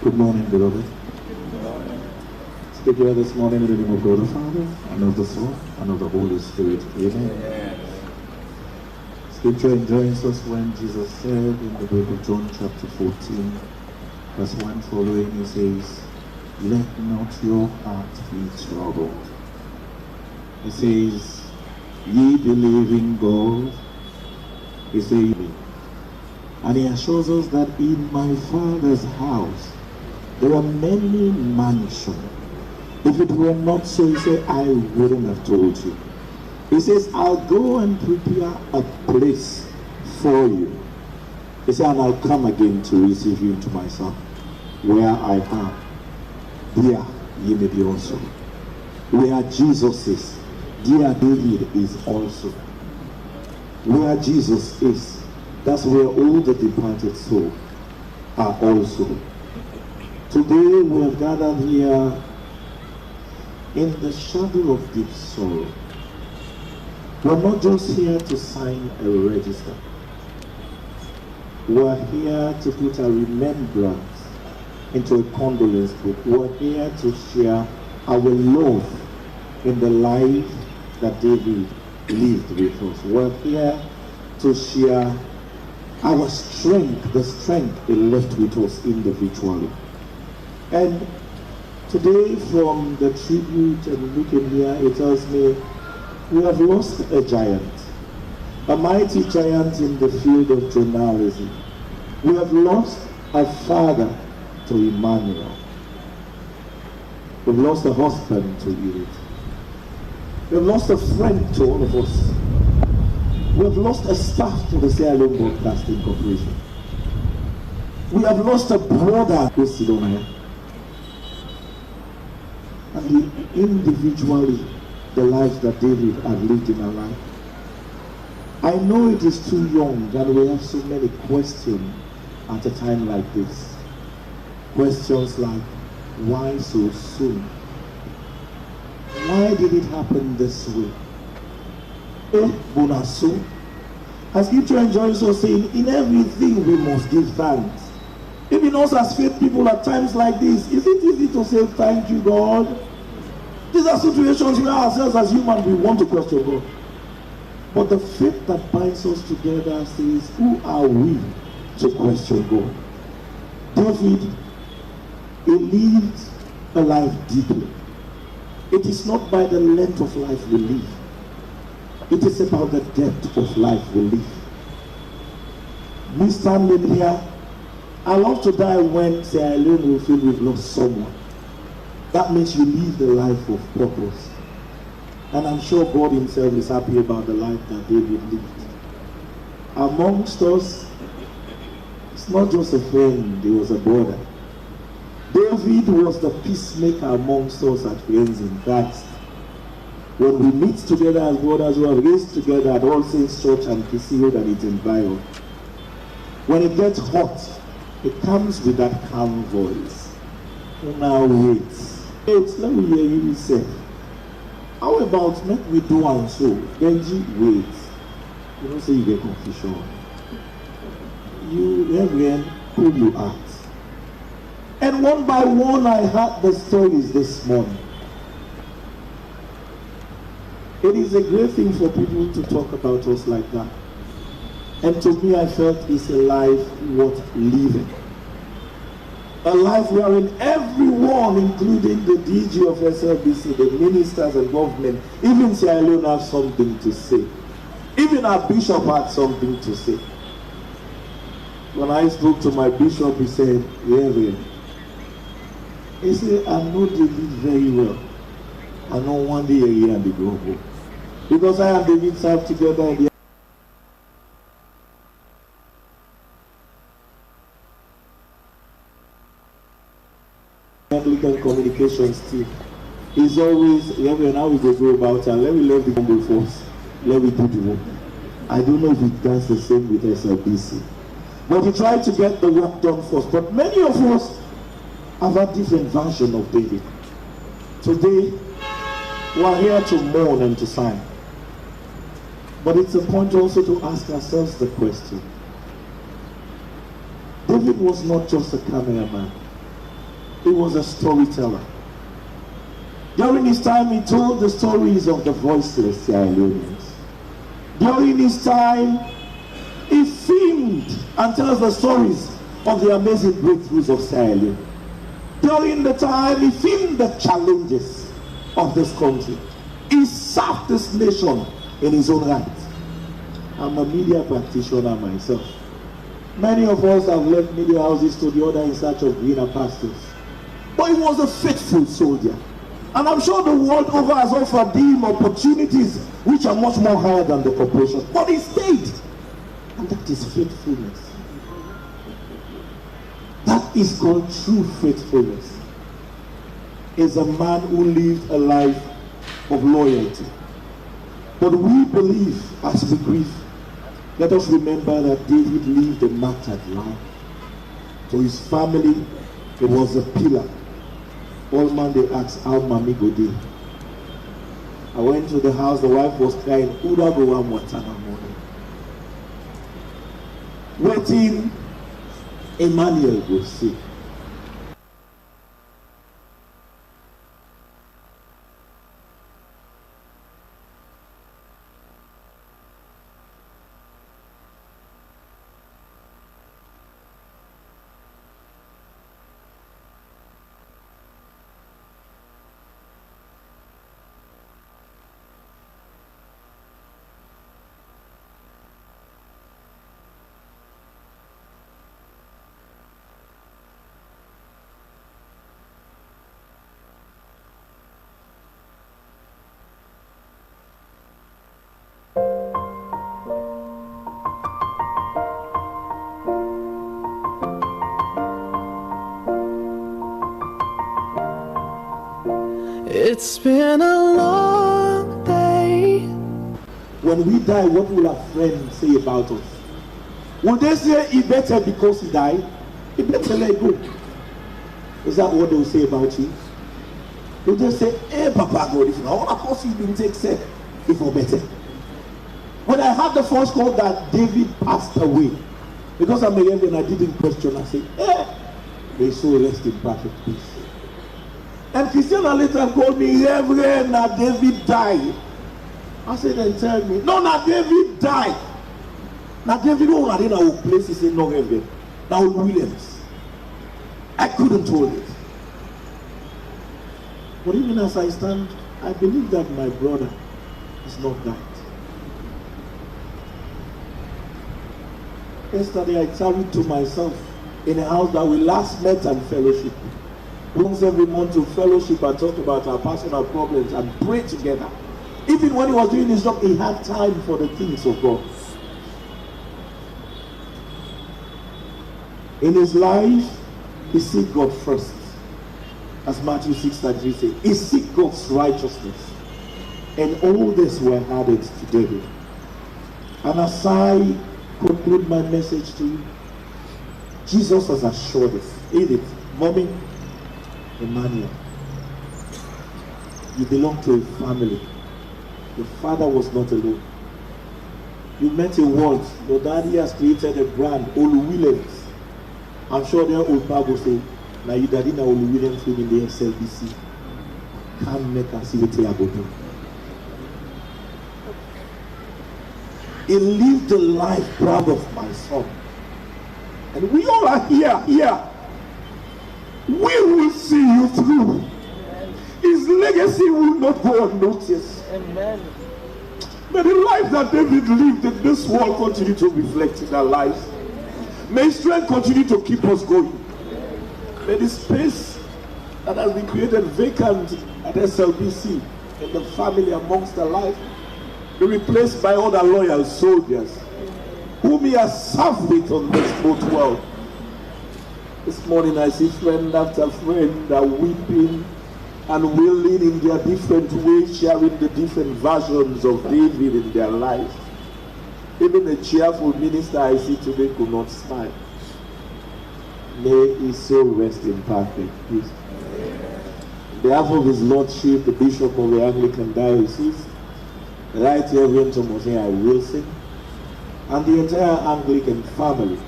Good morning, beloved. Speak here this morning in the name of God the Father, and of the Son, and of the Holy Spirit. Amen. Scripture enjoins us when Jesus said in the book of John chapter 14, verse 1 following, he says, "Let not your heart be troubled." He says, "Ye believe in God." He says, and he assures us that in my Father's house there are many mansions. If it were not so, he said, I wouldn't have told you. He says, I'll go and prepare a place for you. He said, and I'll come again to receive you into myself. Where I am, there ye may be also. Where Jesus is, there David is also. Where Jesus is, that's where all the departed souls are also. Today we have gathered here in the shadow of deep sorrow. We're not just here to sign a register. We're here to put a remembrance into a condolence book. We're here to share our love in the life that David lived with us. We're here to share our strength, the strength he left with us individually. And today, from the tribute and looking here, it tells me we have lost a giant, a mighty giant in the field of journalism. We have lost a father to Emmanuel. We've lost a husband to Edith. We've lost a friend to all of us. We've lost a staff to the Sierra Leone Broadcasting Corporation. We have lost a brother to Sidonia. And individually, the life that David had lived in our life. I know it is too young and we have so many questions at a time like this. Questions like, why so soon? Why did it happen this way? Bonaso. As Scripture enjoys us saying, in everything we must give thanks. Even us as faith people at times like this, is it easy to say thank you, God? These are situations where ourselves as humans we want to question God. But the faith that binds us together says, who are we to question God? David, he lived a life deeply. It is not by the length of life we live. It is about the depth of life we live. Me standing here, I love to die when Sierra Leone will feel we've lost someone. That means you live the life of purpose. And I'm sure God himself is happy about the life that David lived. Amongst us, it's not just a friend, he was a brother. David was the peacemaker amongst us as friends in Christ. When we meet together as brothers who are raised together at All Saints Church and PCO and its environment, when it gets hot, it comes with that calm voice. Now wait. Let me hear you say, how about make we do and so? Benji, wait. You don't say you get confusion. You, Reverend, pull you out. And one by one I heard the stories this morning. It is a great thing for people to talk about us like that. And to me, I felt it's a life worth living. A life wherein everyone, including the DG of SLBC, the ministers and government, even Sierra Leone have something to say. Even our bishop had something to say. When I spoke to my bishop, he said, Reverend, he said, I know David very well. I know one day a year and they go home. Because I and David served together in the Anglican communications team. He's always, Reverend, how we go about it? Let me leave the humble force. Let me do the work. I don't know if he does the same with SLBC. But we try to get the work done first. But many of us have a different version of David. Today, we are here to mourn and to sign. But it's a point also to ask ourselves the question. David was not just a cameraman. He was a storyteller. During his time, he told the stories of the voiceless Sierra Leoneans. During his time, he filmed and tells the stories of the amazing breakthroughs of Sierra Leone. During the time, he filmed the challenges of this country. He served this nation in his own right. I'm a media practitioner myself. Many of us have left media houses to the other in search of greener pastures. But he was a faithful soldier. And I'm sure the world over has offered him opportunities which are much more higher than the corporation. But he stayed. And that is faithfulness. That is called true faithfulness. Is a man who lived a life of loyalty. But we believe, as we grieve, let us remember that David lived a martyred life. To his family, he was a pillar. All man they asked, how mommy go dey? I went to the house, the wife was crying, Uda go one watana morning. Waiting, Emmanuel go see. It's been a long day. When we die, what will our friends say about us? Will they say he better because he died? He better let go. Is that what they will say about you? Will they say, hey Papa God, if all of course you didn't take care, if for better. When I had the first call that David passed away, because I'm a Reverend, I didn't question. I said, hey, may so rest in perfect peace. And Christiana later called me, Reverend, now David died. I said, then tell me, no, now David died. Now David won't have in our place. He said, no, Reverend. Now Williams. I couldn't hold it. But even as I stand, I believe that my brother is not died. Yesterday I traveled to myself in a house that we last met and fellowship. Once every month to fellowship and talk about our personal problems and pray together. Even when he was doing his job, he had time for the things of God. In his life, he seek God first. As Matthew 6:33 says, he seek God's righteousness. And all this were added to David. And as I conclude my message to you, Jesus has assured us, Edith, Mommy, Emmanuel, you belong to a family. Your father was not alone. You met a world. Your daddy has created a brand, Olu Williams. I'm sure their old Bible say, now you daddy na Olu Williams film in the SLBC. Can't make us see what they are going to do. He lived the life proud of my son. And we all are here. We will see you through. His legacy will not go unnoticed. Amen. May the life that David lived in this world continue to reflect in our lives. May his strength continue to keep us going. May the space that has been created vacant at SLBC in the family amongst the life be replaced by other loyal soldiers whom he has served with on this boat world. This morning I see friend after friend are weeping and wailing in their different ways, sharing the different versions of David in their lives. Even a cheerful minister I see today could not smile. May his soul rest in perfect peace. On behalf of his lordship, the Bishop of the Anglican Diocese, the Right Reverend Thomas Wilson, and the entire Anglican family,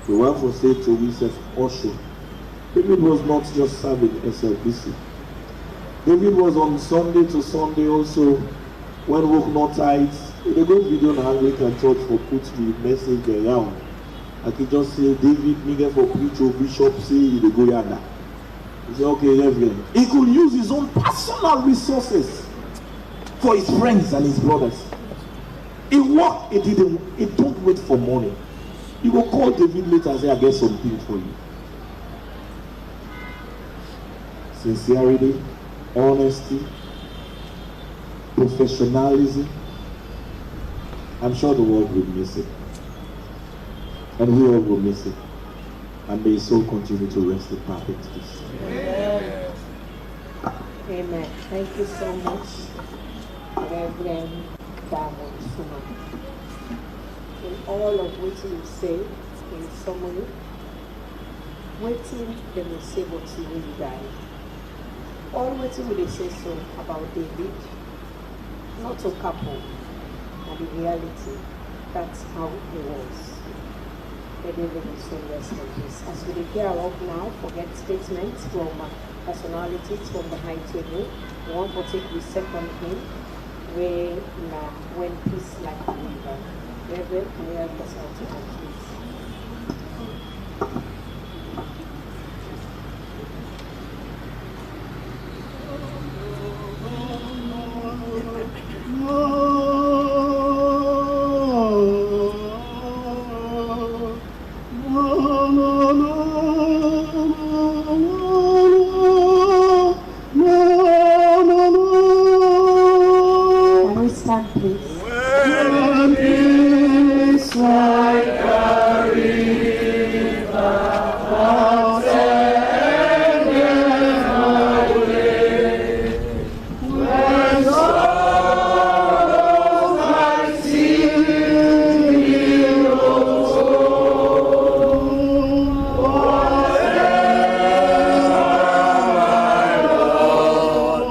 we want to say to Joseph Osho, David was not just serving SLBC. David was on Sunday to Sunday also when work not tight. They go video on Anglican Church for put the message around. I can just say David Miguel for preach or bishop say they go yonder. He said, okay, Reverend. He could use his own personal resources for his friends and his brothers. He worked, he don't wait for money. He will call David later and say, I get something for you. Sincerity, honesty, professionalism. I'm sure the world will miss it. And we all will miss it. And may his soul continue to rest in perfect peace. Amen. Amen. Thank you so much, Reverend Diamond Suman. In all of what you say, in summary, waiting they will say what you really die. All waiting will they say so about David, not a couple, and in reality, that's how it was. David is so rest in peace. As we hear up now, forget statements from personalities from the high table. We want to take the second hymn, where when peace like a river. Reverend, can you help us out to please? Can we stand, please? When peace like a river flows away, when sorrows like sea billows roll, whatever my Lord,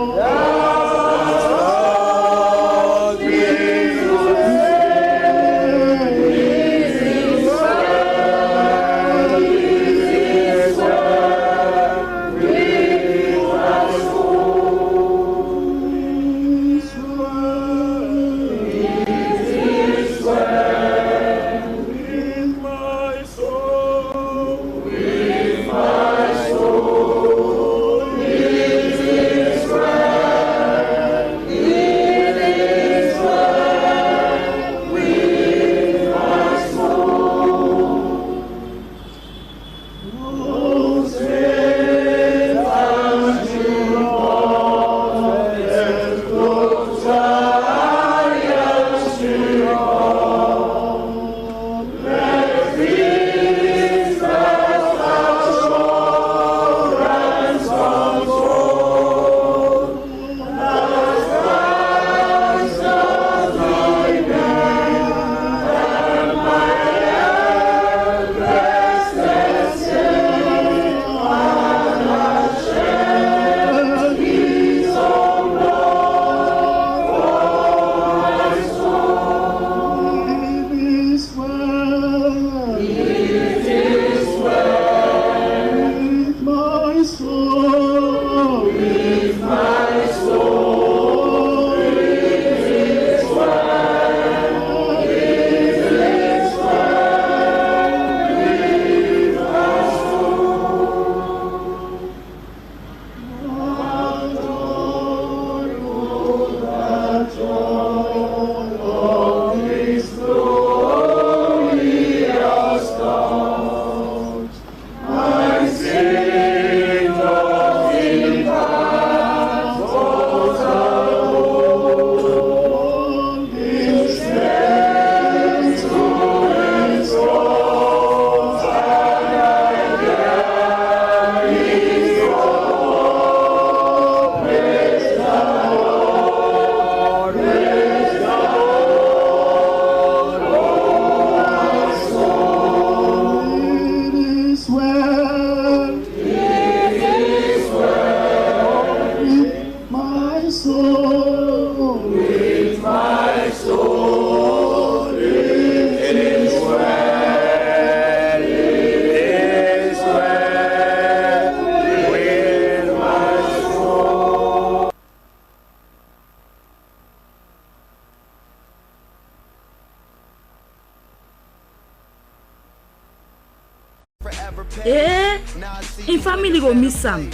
In family go miss am.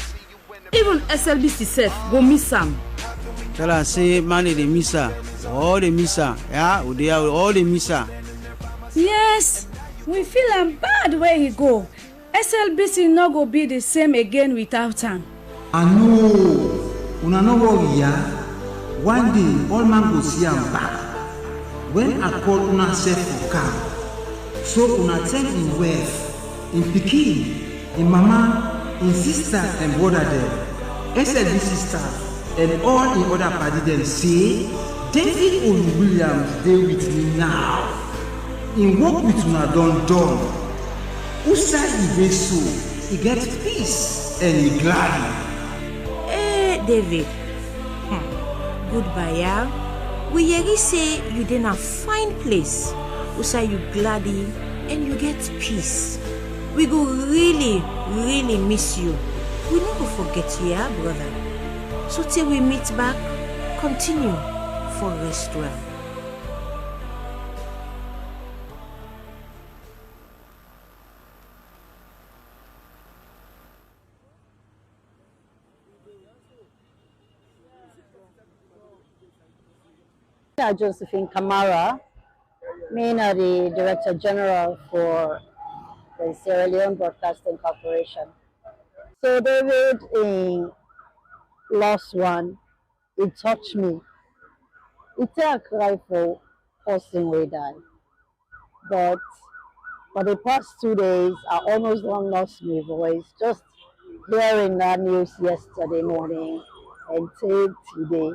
Even SLBC self go miss am. Tell her say money they miss her. All they miss her. Yeah, they are all they miss her. Yes, we feel am bad where he go. SLBC no go be the same again without am. I know. Una know worry, yeah. One day all man go see am back. When I call una self for car, so una tell him wife, in pikin, in mama, in sister and brother them, SLBC staff and all in other party them say, David Williams dey with me now. In work with una done. Usa he so, he get peace and he glad. David, goodbye, yeah. We hear say you in a fine place. Usa you glady and you get peace. We go really miss you. We never forget you, yeah, brother. So till we meet back, continue for rest well. Josephine Kamara, me the Director General for the Sierra Leone Broadcasting Corporation. So David, in last one, it touched me. It's a cry for person we die. But for the past 2 days, I almost lost my voice just hearing that news yesterday morning and till today.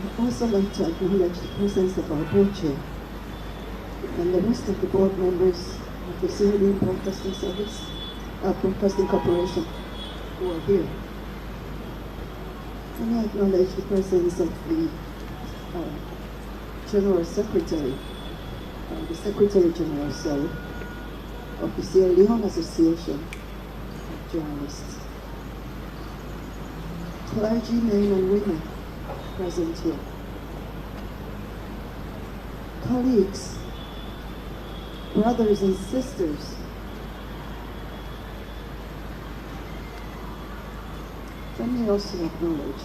I'd also like to acknowledge the presence of our board chair and the rest of the board members of the Sierra Leone Broadcasting Service, Broadcasting Corporation, who are here. And I acknowledge the presence of the General Secretary, the Secretary General, sorry, of the Sierra Leone Association of Journalists. Clergymen and women present here. Colleagues, brothers and sisters, let me also acknowledge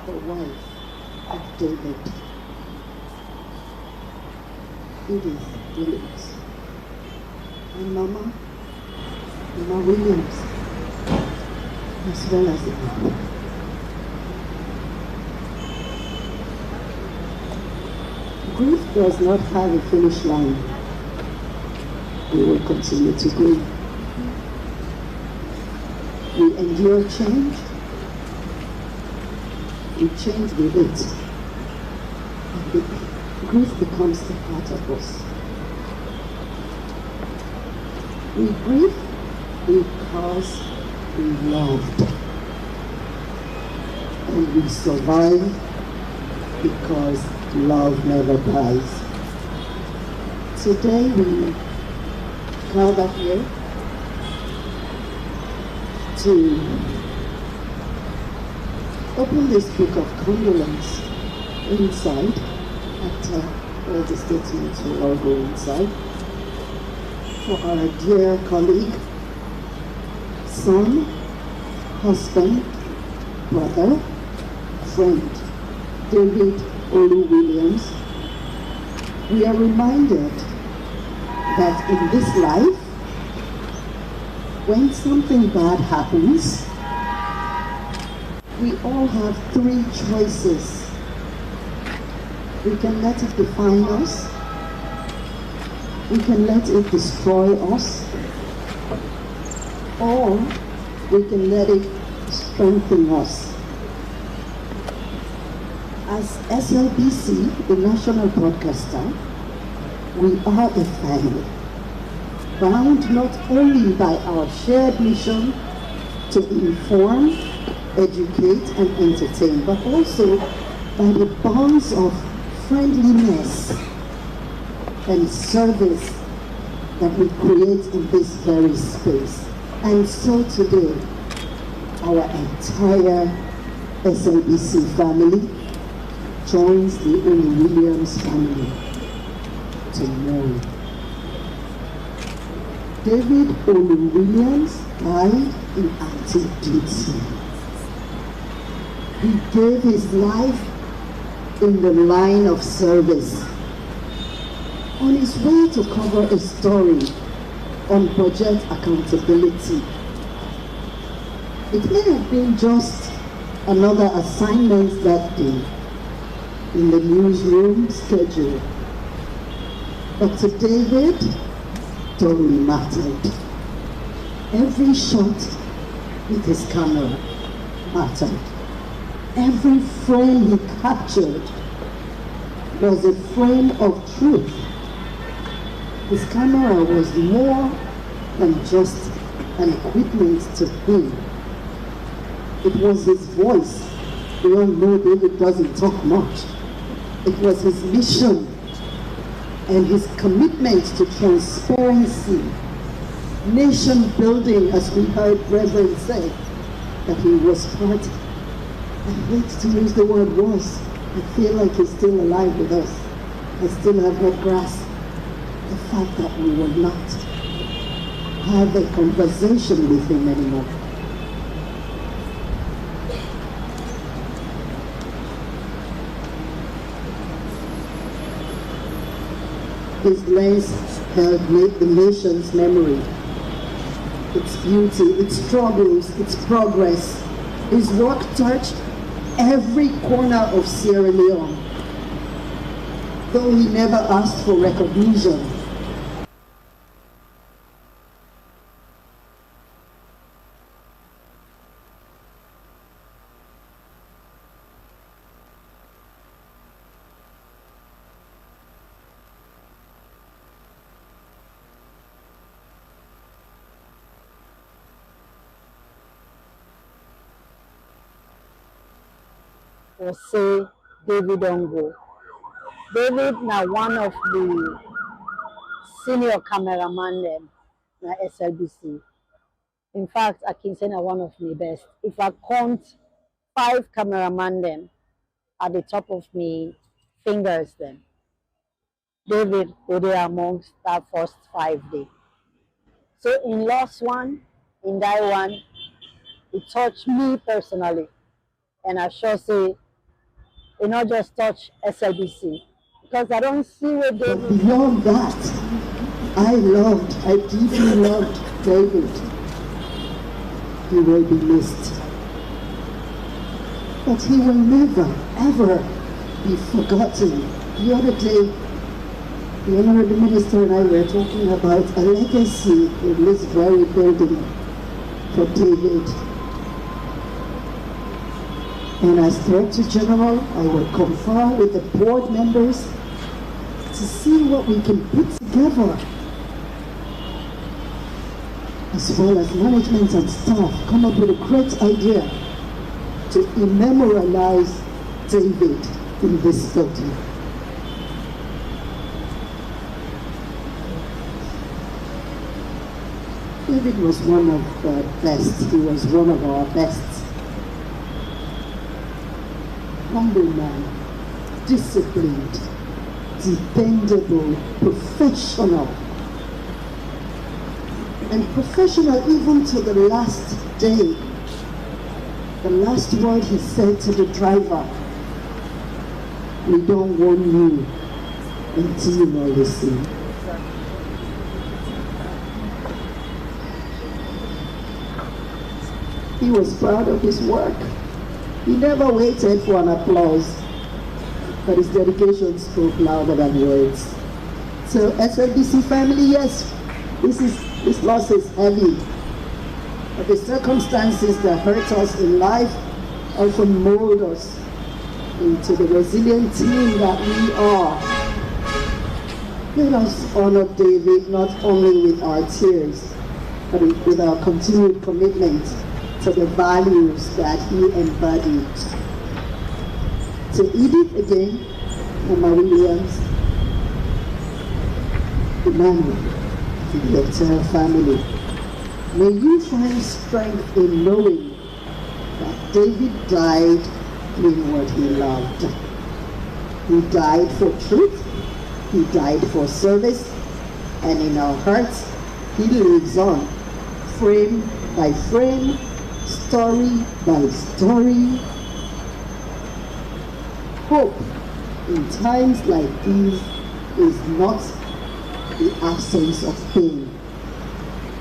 the wife of David, Edith Williams, and Mama Williams, as well as the people. Grief does not have a finish line. We will continue to grieve. We endure change. We change with it. And the grief becomes a part of us. We grieve because we loved. And we survive because love never dies. Today we gather here to open this book of condolence inside. After all the statements, we'll all go inside. For our dear colleague, son, husband, brother, friend, David Olu Williams. We are reminded that in this life, when something bad happens, we all have three choices. We can let it define us, we can let it destroy us, or we can let it strengthen us. As SLBC, the national broadcaster, we are a family, bound not only by our shared mission to inform, educate, and entertain, but also by the bonds of friendliness and service that we create in this very space. And so today, our entire SLBC family joins the Olu Williams family to mourn. David Olu-Williams died in active duty. He gave his life in the line of service. On his way to cover a story on budget accountability. It may have been just another assignment that day in the newsroom schedule, but to David, totally mattered. Every shot with his camera mattered. Every frame he captured was a frame of truth. His camera was more than just an equipment to him. It was his voice. We all know David doesn't talk much. It was his mission and his commitment to transparency, nation building, as we heard Reverend say, that he was part. I hate to use the word was. I feel like he's still alive with us. I still have not grasped the fact that we will not have a conversation with him anymore. His lens held the nation's memory, its beauty, its struggles, its progress. His work touched every corner of Sierra Leone, though he never asked for recognition. Say David Ongo. David na one of the senior cameraman them na SLBC. In fact, I can say na one of my best. If I count 5 cameraman them at the top of me fingers them, David go there amongst that first 5 days. So in last one, in that one, it touched me personally. And I sure say it not just touch SLBC, because I don't see where David. But beyond that, I deeply loved David. He will be missed, but he will never, ever be forgotten. The other day, the Honorable Minister and I were talking about a legacy in this very building for David. And as Director General, I will confer with the board members to see what we can put together, as well as management and staff come up with a great idea to immemorialize David in this building. David was one of the best. He was one of our best. Humble man, disciplined, dependable, professional. And professional even to the last day. The last word he said to the driver, "We don't want you until you know listen." He was proud of his work. He never waited for an applause, but his dedication spoke louder than words. So SLBC family, yes, this loss is heavy. But the circumstances that hurt us in life often mold us into the resilient team that we are. Let us honor David not only with our tears, but with our continued commitment to the values that he embodied. To Edith again, Emma Williams, Emmanuel, the entire family, may you find strength in knowing that David died doing what he loved. He died for truth, He died for service, and in our hearts, he lives on, frame by frame, story by story. Hope in times like these is not the absence of pain,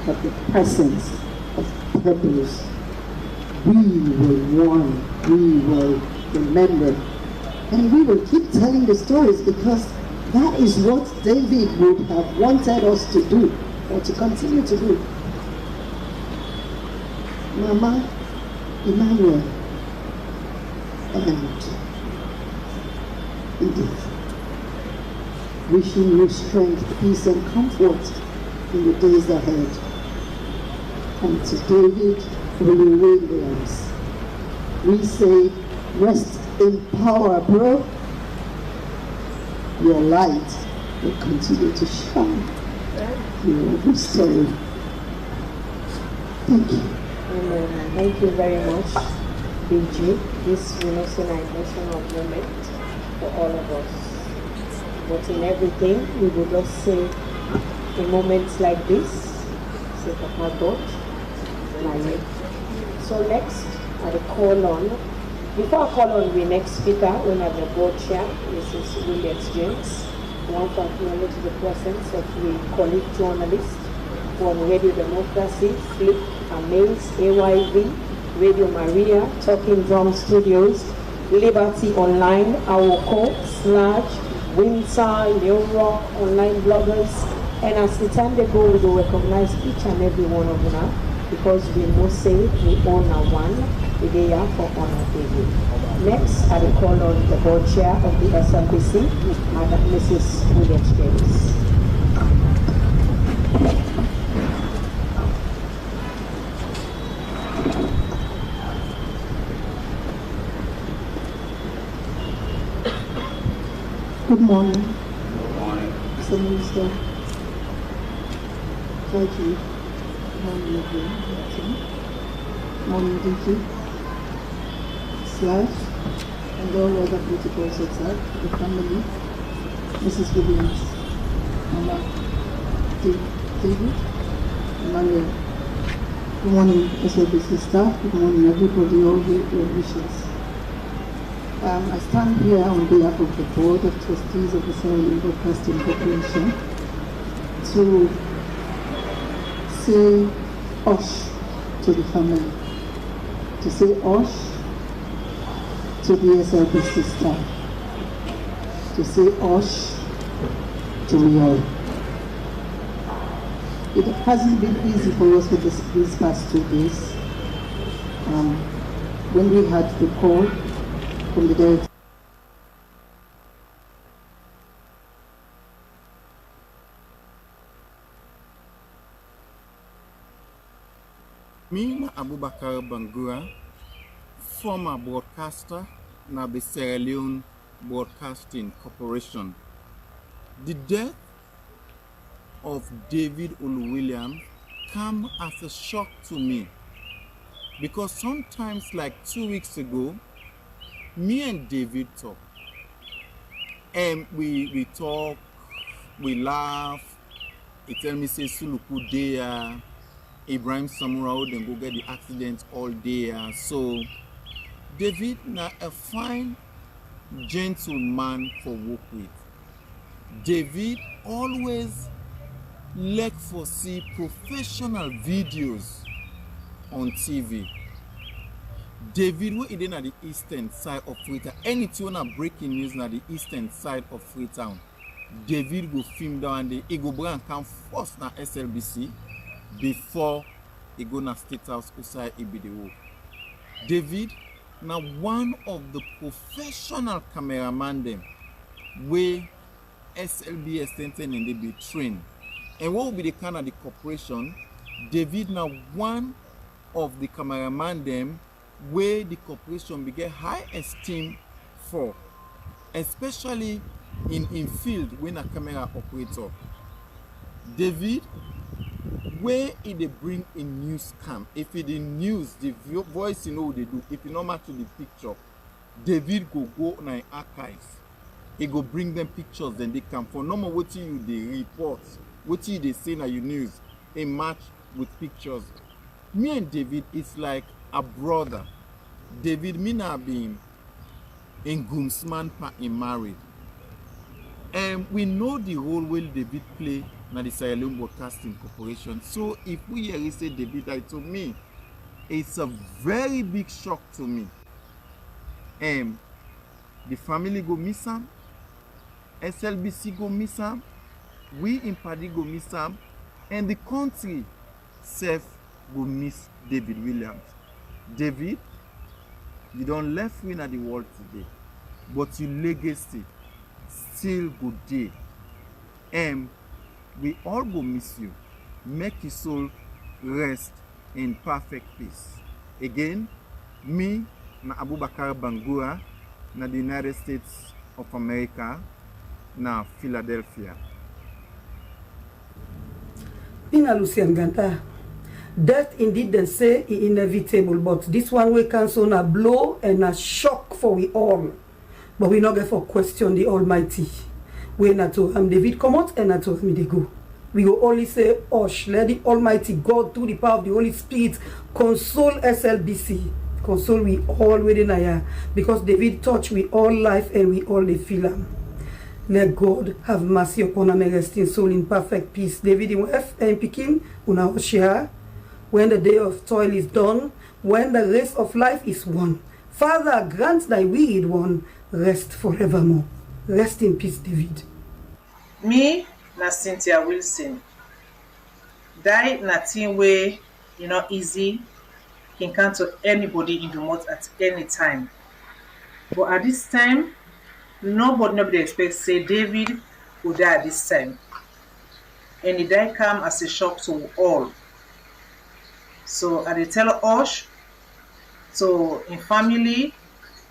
but the presence of purpose. We will warn, we will remember, and we will keep telling the stories, because that is what David would have wanted us to do, or to continue to do. Mama, Emmanuel, and Edith, wishing you strength, peace, and comfort in the days ahead. And to David Williams, we say, rest in power, bro. Your light will continue to shine through every story. Thank you. Amen. Thank you very much, BG. This will not be an emotional moment for all of us. But in everything, we will just say, in moments like this, say, Papa God, my name. So next, I will call on, before I call on the next speaker, we have the board chair, Mrs. Williams James. I want to acknowledge the presence of the colleague journalists from Radio Democracy, Flip, Amaze, AYV, Radio Maria, Talking Drum Studios, Liberty Online, Awoko, Sludge, Windsor, New Rock, Online Bloggers, and as the time they go, we will recognize each and every one of them, because we know say we honor one, we they are for honor baby. Next, I will call on the board chair of the SLBC, Madam Mrs. Williams James. Good morning. Good morning. Mr. Minister. Thank you. Morning, again. Morning, DG. Slash, and all other protocols of that, the family, Mrs. Williams, Mama, David, Emmanuel. Good morning, SLBC staff. Good morning, everybody, all your wishes. I stand here on behalf of the Board of Trustees of the Sierra Leone Broadcasting Corporation to say "Osh" to the family, to say "Osh" to the SLBC staff, to say "Osh" to we all. It hasn't been easy for us with these past 2 days. When we had the call from the director, Mina Abubakar Bangura, former broadcaster na the Sierra Leone Broadcasting Corporation. The death of David Oluwilliams came as a shock to me, because sometimes, like 2 weeks ago, me and David talk, and we talk, we laugh. He tell me say Suluku there, Ibrahim Samurao then go get the accident all there. So David na a fine gentleman for work with. David always like for see professional videos on TV. David, where is at the eastern side of Freetown, anything on breaking news na the eastern side of Freetown, David go film down there. He go bring and come first na SLBC before he go na State House outside Ibidewo. David na one of the professional cameraman them where SLBS Center and they be trained. And what will be the kind of the corporation? David na one of the cameraman them where the corporation be get high esteem for, especially in field when a camera operator. David, where they bring in news cam, if it in news, the voice you know what they do, if you not match to the picture, David go in archives He go bring them pictures, then they come for normal what you they report, what you they say na you news, a match with pictures. Me and David is like a brother. David Mina being in Gumsman pa in married. And we know the role will David play na the Sierra Leone Broadcasting Corporation. So if we hear say David died, to me, it's a very big shock to me. The family go miss him, SLBC go miss him, we in Paddy go miss him, and the country self go miss David Williams. David, you don't left win at the world today, but your legacy still good day. We all go miss you. Make your soul rest in perfect peace. Again, me, na Abubakar Bangura, na the United States of America, na Philadelphia. Pina Lucien Ganta, death indeed they say is inevitable, but this one we cancel a blow and a shock for we all. But we not get for question the Almighty. We not to David come out and not to me they go. We will only say, "Osh, let the Almighty God, through the power of the Holy Spirit, console SLBC, console we all within here, because David touched we all life and we all the feel him. Let God have mercy upon him and rest in soul in perfect peace. David in F and Pekin, una share. When the day of toil is done, when the race of life is won, Father, grant thy wearied one rest forevermore. Rest in peace, David." Me, na Cynthia Wilson. Die na thing way, easy. Can come to anybody in the world at any time. But at this time, nobody expects say David would die at this time. And the die come as a shock to all. So I tell us, so in family,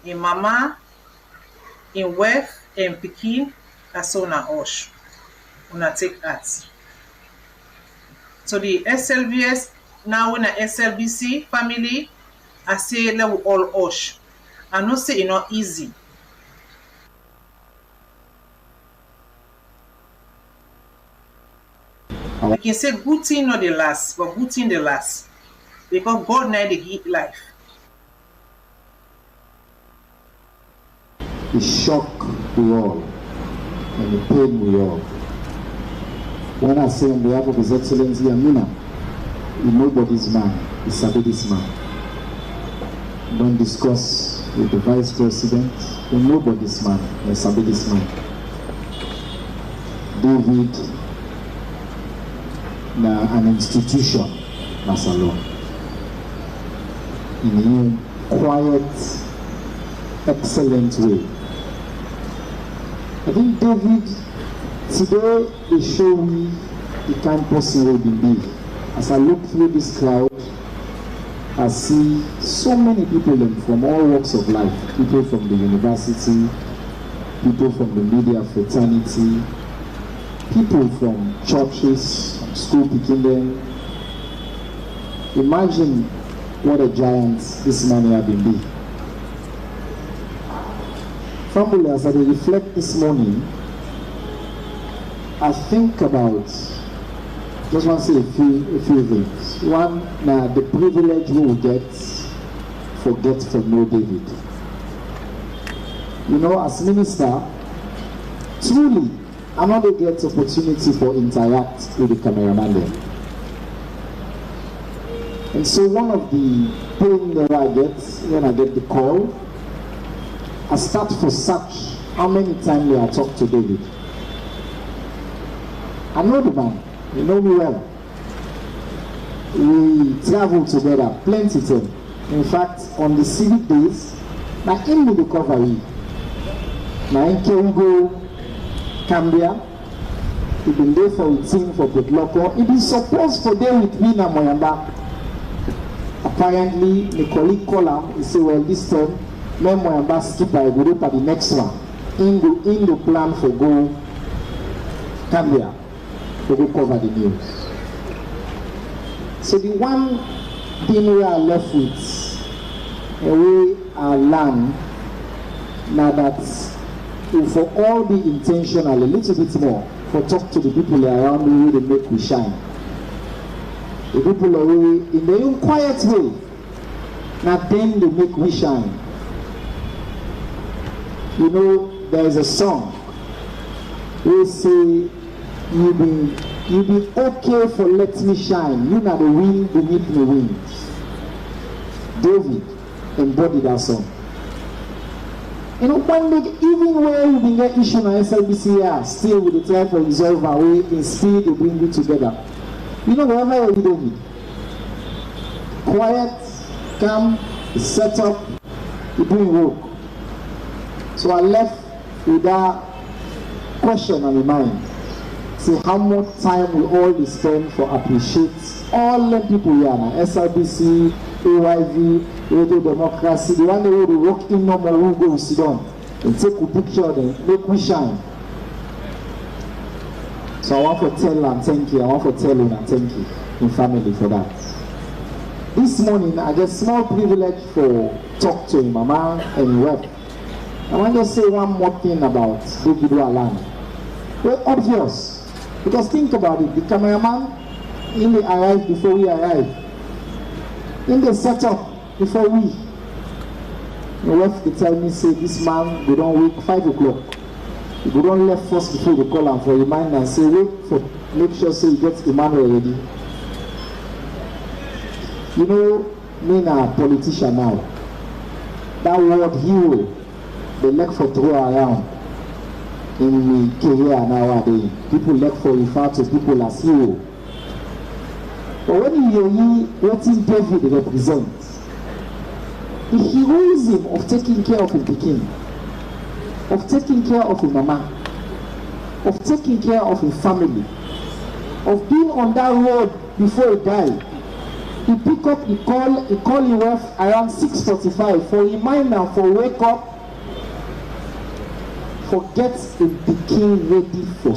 in mama, in wife, and Pekin, as so na us. Una take that. So the SLBS, now when a SLBC family, I say let we all us. I know say it's not easy. We can say good thing not the last, but good thing the last. Because God now they give life. The shock we all and the pain we all. When I say on behalf of His Excellency Amina, he's nobody's man, he's somebody's man. Don't discuss with the Vice President, he's nobody's man, he's somebody's man. David, an institution, that's alone. In a quiet, excellent way. I think David, today they show me the kind of person he will be. As I look through this crowd, I see so many people from all walks of life. People from the university, people from the media fraternity, people from churches, from school picking them. Imagine what a giant this man has been. Family, as I reflect this morning, I think about, just want to say a few things. One, now the privilege we will get to know David. As minister, truly, I not get opportunity for interact with the cameraman there. And so one of the things that I get when I get the call, I start for search how many times I talk to David. I know the man, you know me well. We travel together plenty of time. In fact, on the civic days, na him will cover me. Na him can go Cambia. He been there for a team for Bedloko. He been supposed for day with me na Moyamba. Apparently, my colleague called him. He said, "Well, this time, me Moyamba skip I go for the next one. In the plan for go Cambia to go cover the news." So the one thing we are left with, we are learned now that we for all be intentional a little bit more for talk to the people around me where they make we shine. The people away in their own quiet way. Now then they make we shine. You know, there is a song we say, you be okay for let me shine. You know the wind beneath the wings. David embodied that song. You know, one day, even where we been get issue on SLBC here, still with the try for resolve our way in speed to bring it together. You know, wherever we do it, quiet, calm, set up, we doing work. So I left with that question on my mind. See how much time we all spend for appreciate all the people here now, SLBC, AYV, Radio Democracy, the one that will work in no more, we go sit down and take a picture then, make we shine. So I want to tell and thank you, I want to tell you and thank you in family for that. This morning I get small privilege for talk to Mama and Web. I want to say one more thing about David Walan. Well, obvious, because think about it, the cameraman in the arrive before we arrive. In the setup before we. The wife they tell me say this man they don't wake 5 o'clock. We don't left first before they call him for a reminder and say wait for make sure say you get Emmanuel ready. You know, me na politician now. That word hero, they like for throw around in the career nowadays. People like for refer to people as hero. But when you hear what David represents, the heroism of taking care of his pikin, of taking care of his mama, of taking care of his family, of being on that road before he died. He pick up, he call him off around 6:45 for reminder, for wake up, for get the pikin ready for.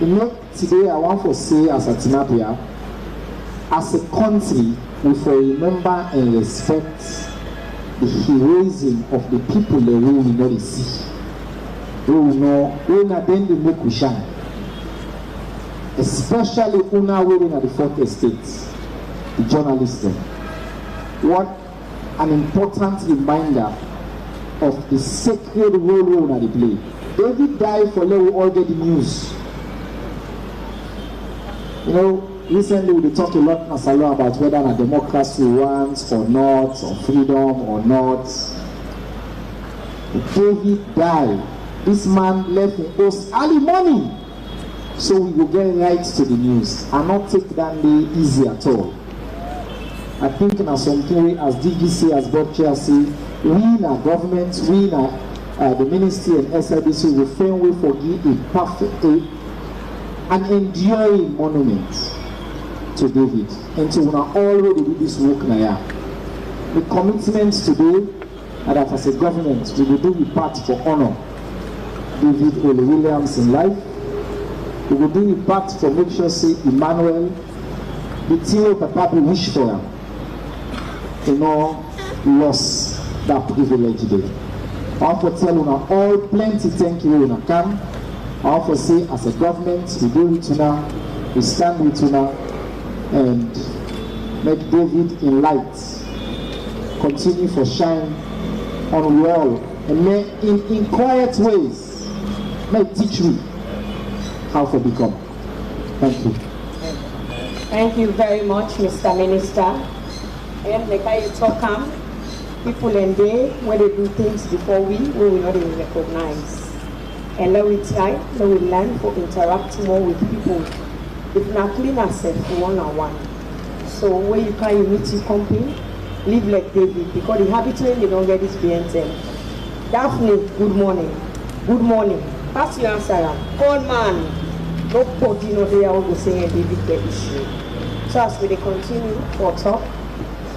You know, today I want to say as a Tinapia, as a country, we for remember and respect the heroism of the people that we will not see. We will know, we not then they make we shine. Especially Una wearing at the fourth estate, the journalists. What an important reminder of the sacred role that they play. David died for let we all get the news. You know, recently we talk a lot in Asalo about whether a democracy wants or not, or freedom or not. David died. This man left in post early morning. So we will get right to the news and not take that day easy at all. I think in something as DGC, as Bob Chair say, we in our government, we in the ministry and SLBC will find way for give a perfect, an enduring monument to David. And to we are already do this work now. The commitment today that as a government we will do the part for honor David Ole Williams in life. We will do the part for make sure say Emmanuel, the team Papa wish for him, you know, lost that privilege today. I want to tell you now all plenty thank you when I come. I want to say as a government, we do it now, we stand with you now and make David in light, continue for shine on the wall and may in quiet ways, may teach me how to become. Thank you. Thank you very much, Mr. Minister. And like I talk, people in there, when they do things before we will not even recognize. And let we try, let we learn to interact more with people. If not clean ourselves one-on-one. So when you can, you meet your company, live like David, because the habitually they don't get this BNTM. Daphne, good morning. Good morning. Pass your answer. Old man, nobody know they are going to say David get issue. So as we continue for talk,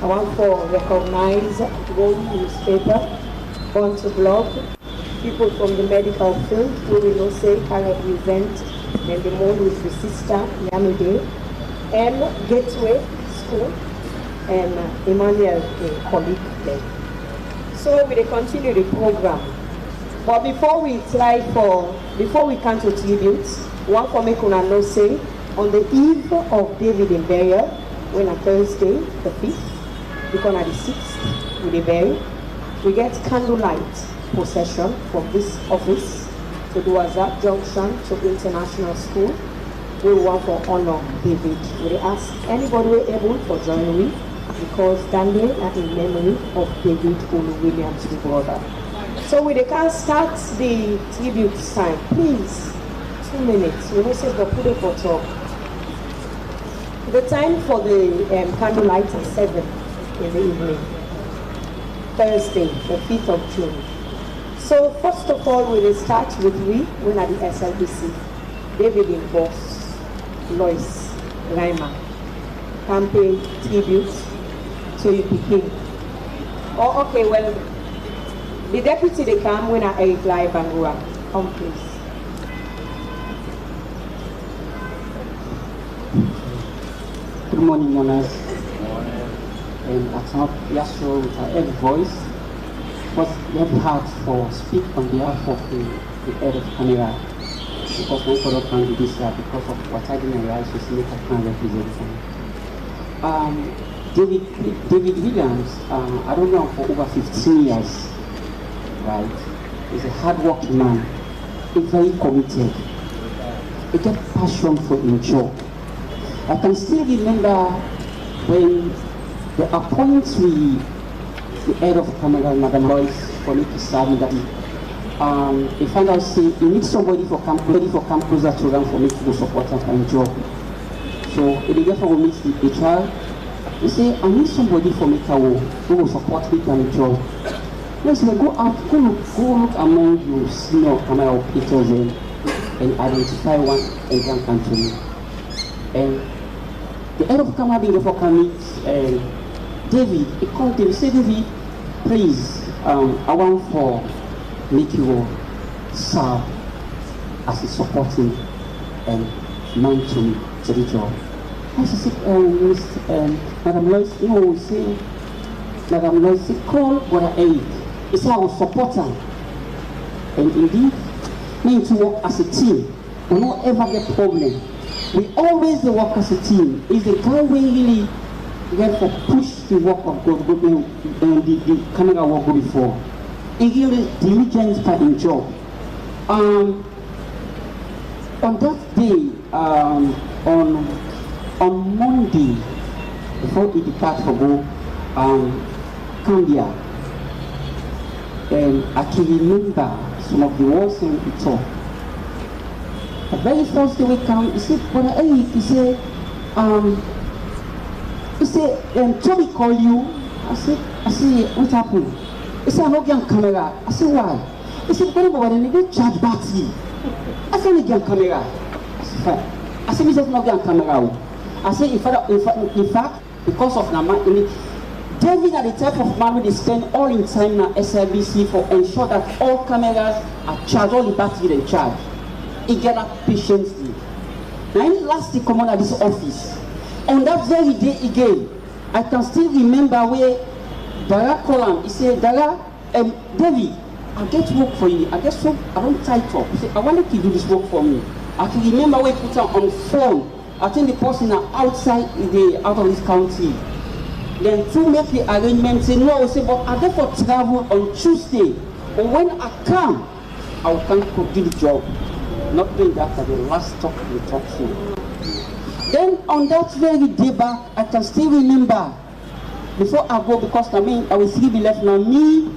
I want to recognize World Newspaper, Born to Blog, people from the medical field who we know say can represent and the moon with the sister Yamide, and Gateway School, and Emmanuel colleague there. So we dey continue the program. But before we come to tributes, one for make una know say on the eve of David in burial, when on Thursday, the 5th, because on the 6th, we dey bury, we get candlelight procession from this office to Duazat Junction to International School. We want to honor David. We ask anybody who able for join me because that day are in memory of David Olu Williams, the brother. So we can start the tribute time. Please, 2 minutes. We will say the put it for talk. The time for the candlelight is 7 in the evening. Thursday, the 5th of June. So first of all, we will start with when at the SLBC. David in Boss. Lois Reimer campaign tribute to you begin. Oh, okay, well, the deputy they come when I Eric Lai Bangura. Come please. Good morning, Monas. And I thought Yashua with her head voice was very hard for speak on behalf of the head of camera. Because my father can't do this because of what I didn't realize was make a kind of representation. David Williams, I don't know, for over 15 years, right? He's a hard-working man, he's very committed, he got passion for his job. I can still remember when the appointment the head of camera, Madam Lois, for me to serve that he found out say you need somebody for camp closer to them for me to go support and job. So he therefore meet the HR. He say I need somebody for me who will support me and job. Let's say go look among you senior camera operators and identify one and can come to me. And the head of camera being therefore can meet David. He called him, say David, please I want for make you serve as a supporting man to the job. I said, Madam Lois, you know, say, Madam Lois, say, call Brother Eric. He said, I will support her. And indeed, we need to work as a team. We don't ever get problem. We always work as a team. If the guy will really get for push the work of God, and the camera work go before. He really diligent for his job. On that day, on Monday, before he departed for go Cambia, and I can remember some of the words in the talk. The very first day we come, he said, Brother Eric, he said, Tommy call you. I said, what happened? He said, I'm not getting camera. I said, why? He said, but they need charge battery. I said, I'm not camera. I said, fine. I said, I'm not getting camera. I said, in fact, because of Nama, David are the type of man who spend all in time na SLBC for ensure that all cameras are charged, all the battery they charge. He get up patiently. Now, in last the command at this office, on that very day again, I can still remember where Dara called him. He said, Dara, David, I get work for you. I don't tight up. He said, I want you to do this work for me. I can remember where he put her on phone. I think the person outside out of this county. Then to make the arrangement, say no, say, but I therefore travel on Tuesday. But when I come, I will come to do the job. Not doing that at the last talk we talked to. Then on that very day back, I can still remember, before I go, because I will still be left now, me,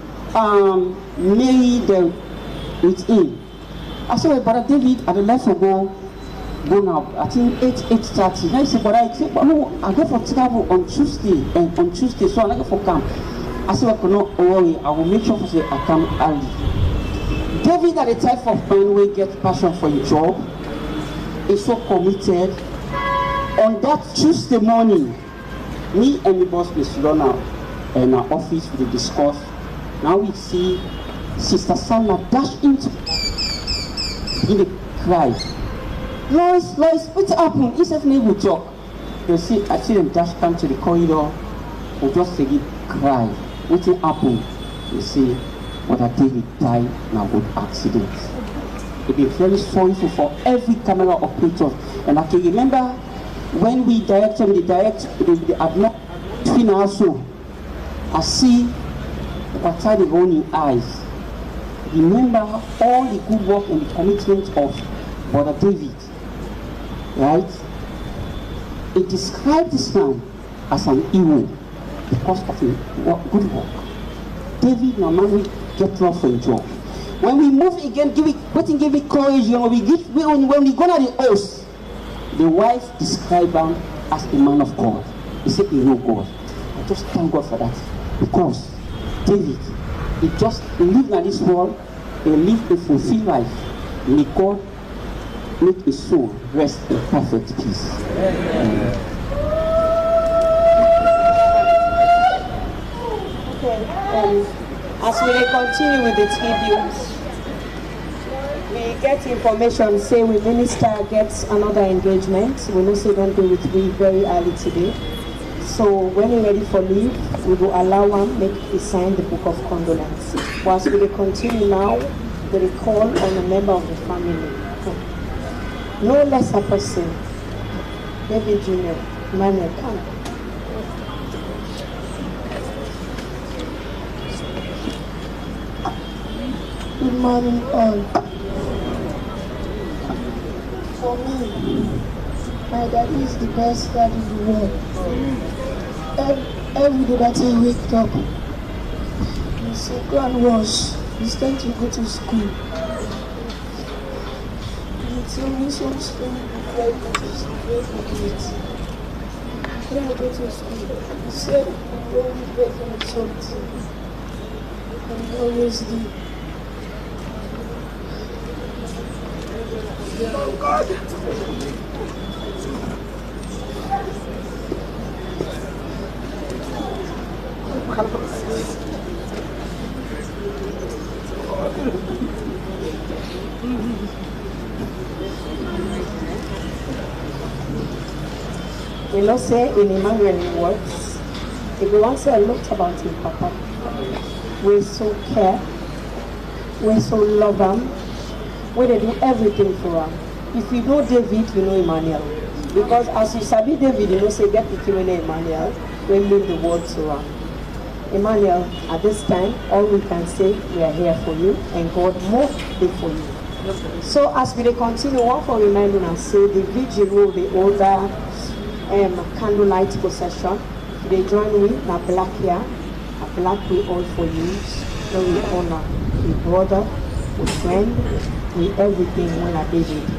Mary, them with him. I said, well, Brother David, I would like to go now, I think 8:30. Now he said, but no, I go for travel on Tuesday, so I go for camp. I said, well, no, worry, I will make sure I come early. David are the type of man who get passion for his job. He's so committed. On that Tuesday morning, me and the boss will sit down in our office, we discuss. Now we see Sister Salma dash into the cry. Lois, what happened? He said, we talk. I see them dash come to the corridor. We just say, cry. What happened? You see, Brother David died in a road accident. It be very sorrowful for every camera operator. And I can remember when we directed the Admiral Twin also, I see what I the in eyes. Remember all the good work and the commitment of Brother David, right? It described this man as an hero because of his good work. David normally get love for his job. When we move again, give it courage. You know, when we go to the house, the wife described him as a man of God. He said he know God. I just thank God for that because David, he just lived in this world and lived a fulfilled life. May God make his soul rest in perfect peace. Amen. Okay, as we continue with the tributes, we get information, say we minister gets another engagement. We know say don't go with me very early today. So when you're ready for leave, we will allow him make he sign the book of condolence. Whilst we continue now, the recall on a member of the family. No less a person, David Jr., Emmanuel, come. Good morning, all. For me, my daddy is the best dad in the world. Every day that I wake up, he say, go and wash. It's time to go to school. He tell me some story before I go to school every day. When I go to school, he said, I'm always begging me something. And he always do. Oh God! We know say in Emmanuel words, if we want to say a lot about him, Papa, we so care, we so love him, we they do everything for him. If you know David, you know Emmanuel. Because as you sabi David, you know say get the name Emmanuel, we leave the word to him. Emmanuel, at this time, all we can say, we are here for you, and God more be for you. So as we continue, one for reminding us, say the vigil will be older candlelight procession. They join with a black here, a black we all for you. So we honor the brother, the friend, with everything when I did it.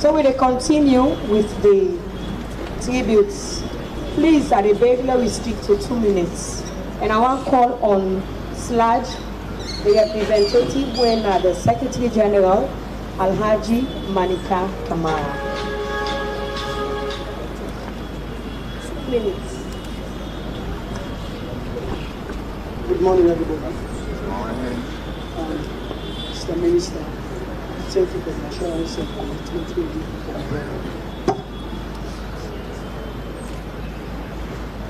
So we continue with the tributes. Please, at the regular we stick to 2 minutes. And I want to call on Sludge, the representative when the Secretary General, Alhaji Manika Kamara. 2 minutes. Good morning, everybody. Mr. Minister, thank you for the assurance and commitment you give.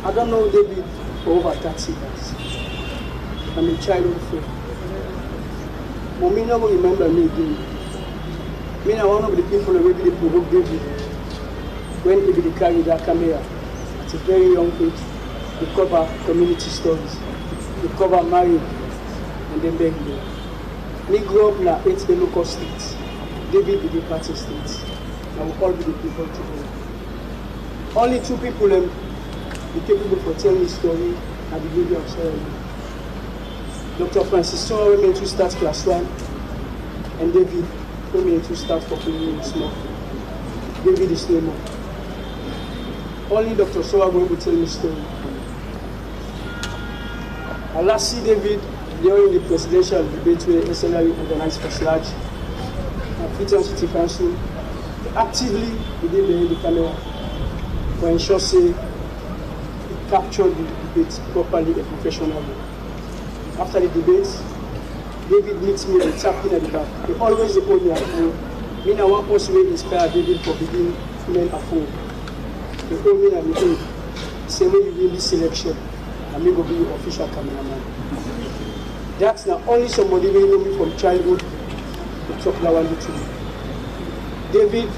I don't know David for over 30 years. I'm a childhood friend. But me never remember me again. Me now one of the people who really provoked David when he did carry that camera at a very young age. They cover community stories. They cover marriage and then beg me. Me grew up in 8 local states. David did the party states. I will all be the people together. Only 2 people be capable for telling the story at the video of ceremony. Dr. Francis Sowa went to start class 1, and David went to start for playing small. David is no more. Only Dr. Sowa went to tell the story. I last see David during the presidential debate where SLRE organized for Sludge and Freetown City Council. Actively, he did behind the camera for ensure say captured the debate properly and professionally. After the debate, David meets me and tap in at the back. They always hold me at home. Me and one person will inspire David for being men at home. They hold me and me say when you win this selection, I'm going to be your official cameraman. That's not only somebody we know me from childhood to talk now and to David,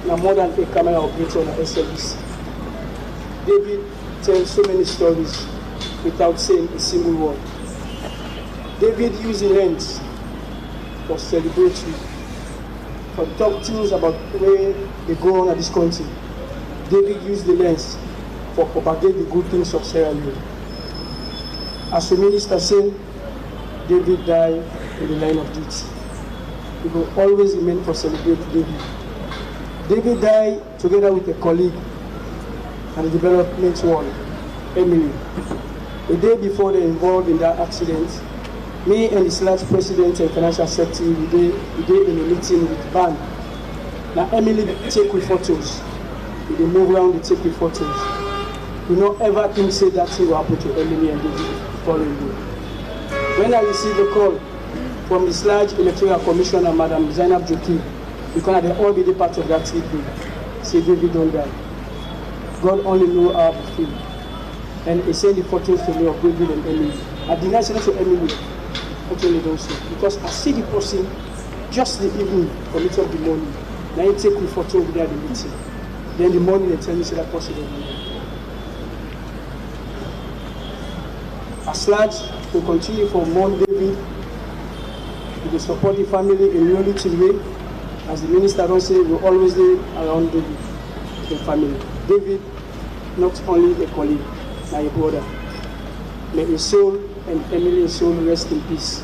now more than a camera operator on SLBC. David tells so many stories without saying a single word. David used the lens for celebratory, for talk things about where they go on at this country. David used the lens for propagate the good things of Sierra Leone. As the minister said, David died in the line of duty. We will always remain for celebrate David. David died together with a colleague and the development world, Emily. The day before they involved in that accident, me and the SLAT president and financial secretary, we did in a meeting with Ban. Now Emily take with photos. We dey move around, they take with photos. We don't ever think say that thing will happen to Emily and David following day. When I received a call from the SLAT Electoral Commissioner, Madam Zainab Joki, because they all be the part of that treatment, say David don't die. God only know how I feel. And he sent the photos to me of David and Emily. I did not send it to Emily, actually don't say. Because I see the person just the evening or later of the morning. Now you take the photo over there at the meeting. Then the morning they tell me say that person don't die. As large, we continue for mourn David. We will support the family in unity way. As the minister don't say, we always be around David, the family. David, not only a colleague, but a brother. May his soul and Emily's soul rest in peace.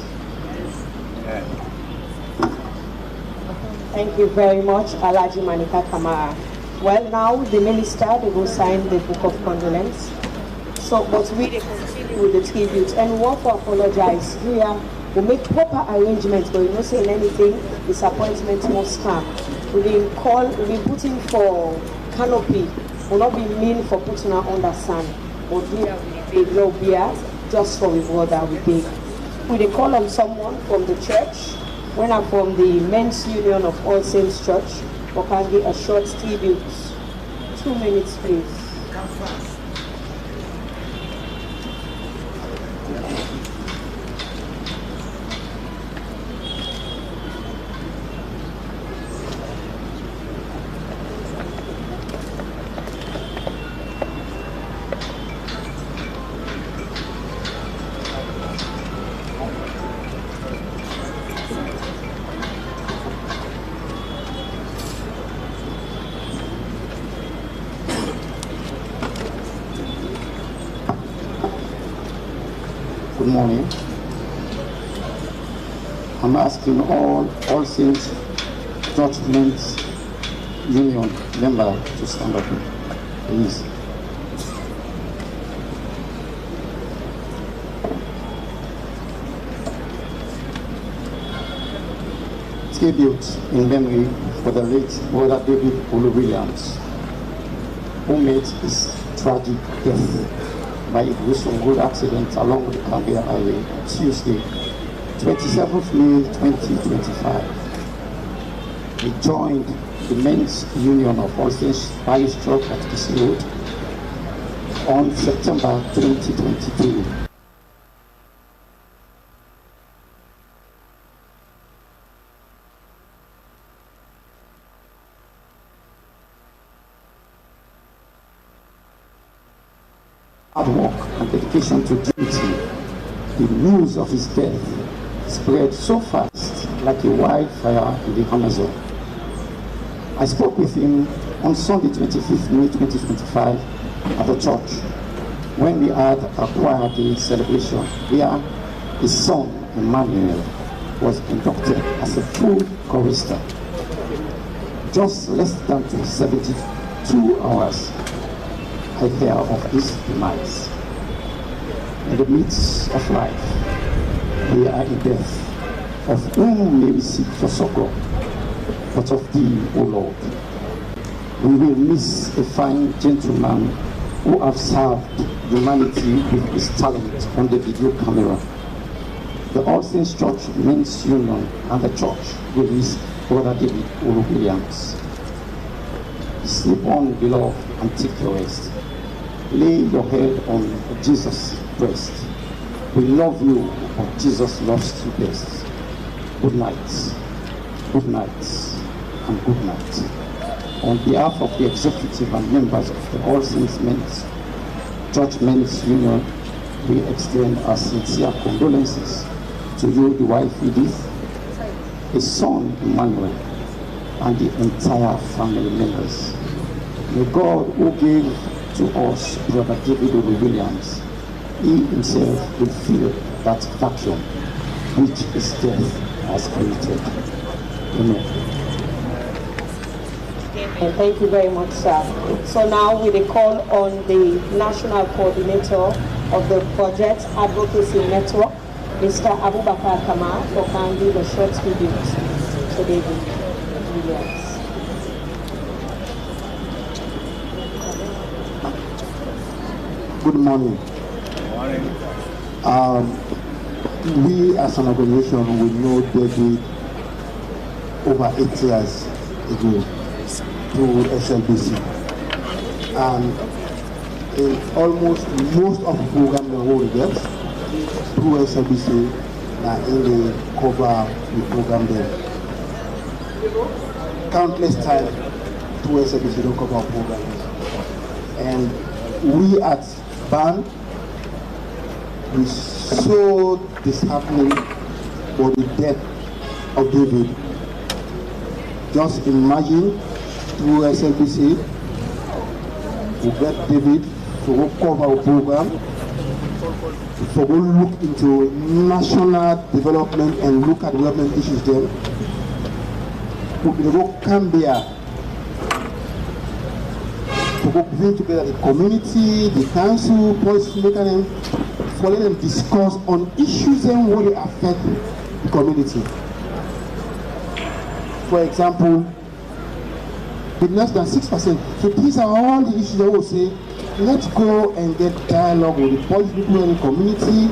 Thank you very much, Alhaji Manika Kamara. Well, now the minister, they will sign the book of condolence. So, but we continue with the tribute, and we want to apologize here. We make proper arrangements, but we're not saying anything. Disappointment must come. We've been putting for canopy. Will not be mean for putting her on the sun. But here we beg no beer, just for the brother we beg. We call on someone from the church. When I'm from the Men's Union of All Saints Church, we can give a short tribute. 2 minutes, please. Come fast. Good morning. I'm asking all Saints Judgment Union member to stand up, please. Tribute in memory for the late Brother David Olu Williams, who met his tragic death by a gruesome road accident along the Cambia Highway Tuesday, 27th May 2025. He joined the Men's Union of All Saints Parish Church at Kisi Road on September 2022. Hard work and dedication to duty, the news of his death spread so fast like a wildfire in the Amazon. I spoke with him on Sunday 25th May 2025 at the church when we had a choir day celebration where his son Emmanuel was inducted as a full chorister. Just less than 72 hours I hear of his demise. In the midst of life, we are in death, of whom may we seek for succor, but of thee, O Lord. We will miss a fine gentleman who has served humanity with his talent on the video camera. The All Saints Church Men's Union and the church will miss Brother David Olu Williams. Sleep on, beloved, and take your rest. Lay your head on Jesus' breast. We love you but Jesus loves you best. Good night, good night, and good night. On behalf of the executive and members of the All Saints Men's Church Men's Union, we extend our sincere condolences to you, the wife Edith, his son Emmanuel, and the entire family members. May God, who gave to us Brother David Williams, he himself will fill that vacuum which his death has created. Amen. And thank you very much, sir. So now we will call on the National Coordinator of the Project Advocacy Network, Mr. Abubakar Kamar, for kindly the short tribute to David Williams. Good morning. We as an organization, we know David over 8 years ago through SLBC. And in almost most of the program the whole gets through SLBC, in the cover the program there. Countless times through SLBC don't cover our program. And we at BAN, we so disheartening for the death of David. Just imagine through SLBC, we get David to go cover our program, to go look into national development and look at development issues there. We go Cambia to go bring together the community, the council, policy makers, for let them discuss on issues and what they affect the community. For example, with less than 6%. So these are all the issues that will say, let's go and get dialogue with the policy people in the community,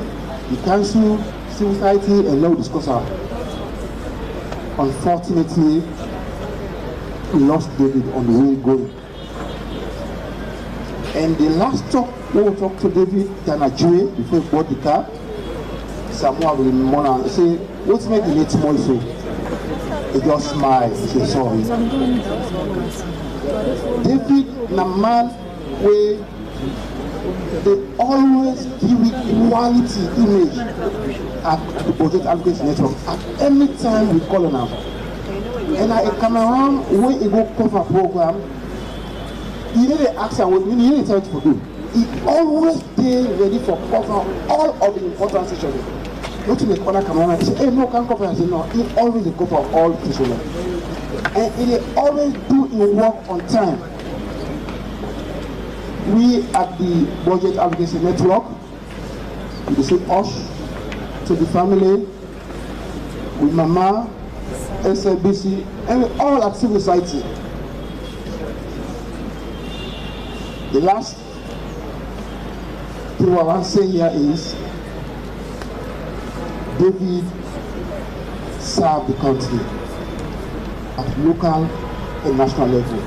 the council, civil society, and now discuss our. Unfortunately, we lost David on the way going. And the last talk, we will talk to David Tanajue before he bought the car. Samuel will remember and say, what's making it small so? He just smiled, he said sorry. David Naman, where they always give it quality image at the Project Advocacy Network at any time we call on him. And at a Cameroon where he go cover program, he need to ask him what he need to tell to do. He always stay ready for cover all of the important sessions. Not to the corner Cameroon and say, hey, no, can't cover. I say, no, he always the cover all sessions. And he always do his work on time. We at the Budget Advocacy Network, we say us to the family, with Mama, SLBC, and all at civil society. The last thing I want to say here is David served the country at local and national level.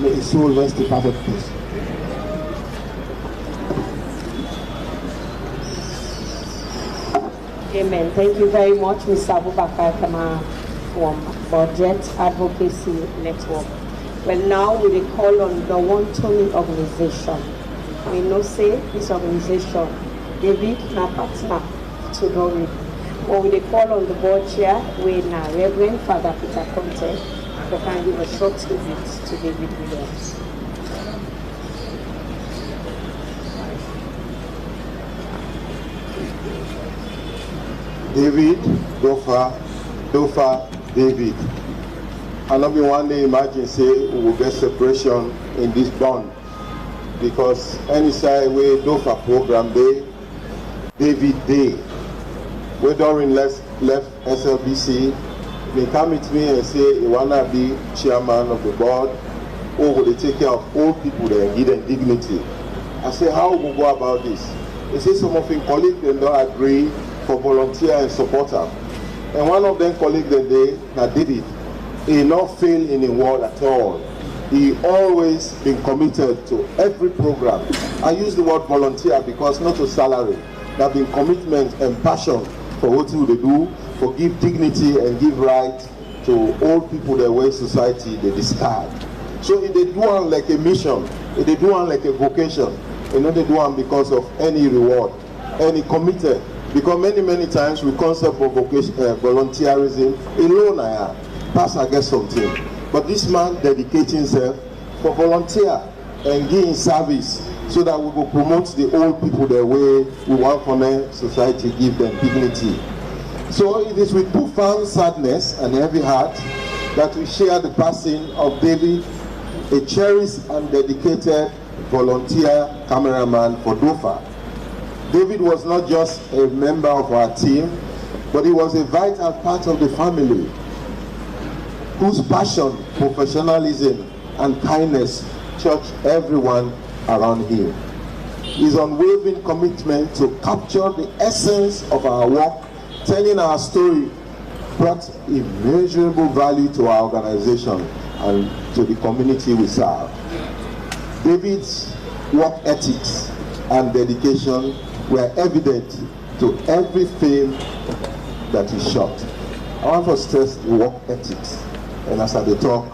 May his soul rest in perfect peace. Amen. Thank you very much, Mr. Abubakar Kamar from Budget Advocacy Network. Well, now we will call on the One Tony organization. We know say this organization, David na partner to Dory. But we will call on the board chair, we na Reverend Father Peter Conte, to can give a short tribute to David Williams. David, Dofa, David. I don't be one day imagine say we will get separation in this bond, because any side way Dofa program day, David day. We during left SLBC, they come with me and say he wanna be chairman of the board, or will they take care of old people there and give them dignity. I say, how will we go about this? They say some of his colleagues they don't agree for volunteer and supporter. And one of them colleagues that did it, he not fail in the world at all. He always been committed to every program. I use the word volunteer because not a salary. There have been commitment and passion for what they do, for give dignity and give right to all people that way society they discard. So if they do one like a mission, if they do one like a vocation, they do one because of any reward, any committed. Because many times with concept of vocation, volunteerism, alone pass I get something. But this man dedicates himself for volunteer and giving service so that we will promote the old people the way we want for their society, give them dignity. So it is with profound sadness and heavy heart that we share the passing of David, a cherished and dedicated volunteer cameraman for DOFA. David was not just a member of our team, but he was a vital part of the family whose passion, professionalism, and kindness touched everyone around him. His unwavering commitment to capture the essence of our work, telling our story, brought immeasurable value to our organization and to the community we serve. David's work ethics and dedication were evident to every film that he shot. I want to stress the work ethics. And as I talk,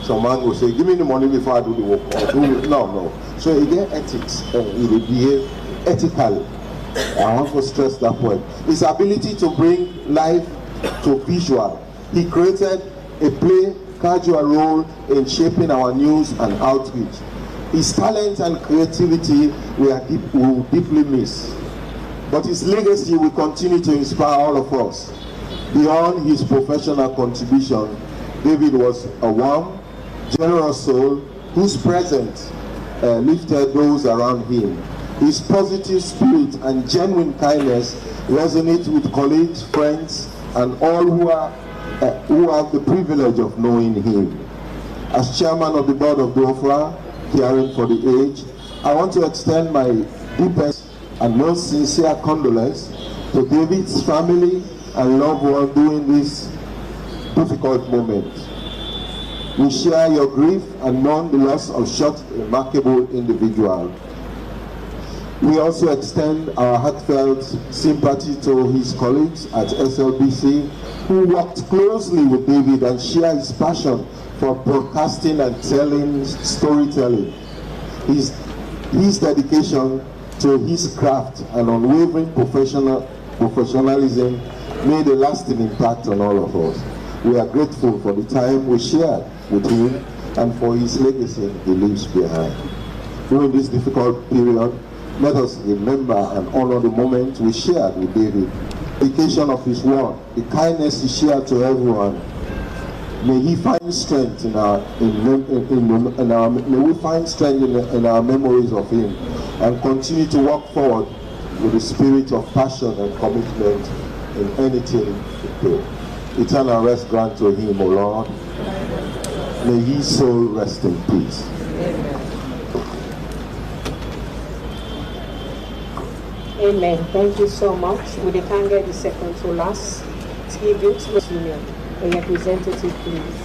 some man will say, give me the money before I do the work. Or do no. So he get ethics and he will behave ethically. I want to stress that point. His ability to bring life to visual. He created a play casual role in shaping our news and outreach. His talent and creativity we will deeply miss. But his legacy will continue to inspire all of us. Beyond his professional contribution, David was a warm, generous soul whose presence lifted those around him. His positive spirit and genuine kindness resonate with colleagues, friends, and all who have the privilege of knowing him. As chairman of the board of DOFA, Caring for the Aged, I want to extend my deepest and most sincere condolence to David's family and loved ones during this difficult moment. We share your grief and mourn the loss of such a remarkable individual. We also extend our heartfelt sympathy to his colleagues at SLBC who worked closely with David and share his passion for broadcasting and storytelling. His dedication to his craft and unwavering professionalism made a lasting impact on all of us. We are grateful for the time we shared with him and for his legacy he leaves behind. During this difficult period, let us remember and honor the moment we shared with David. The dedication of his word, the kindness he shared to everyone. May he find strength in our memories of him, and continue to walk forward with the spirit of passion and commitment in anything we do. Eternal rest grant to him, O Lord. May his soul rest in peace. Amen. Thank you so much. We can get the second to last tribute to the Union. A representative, please.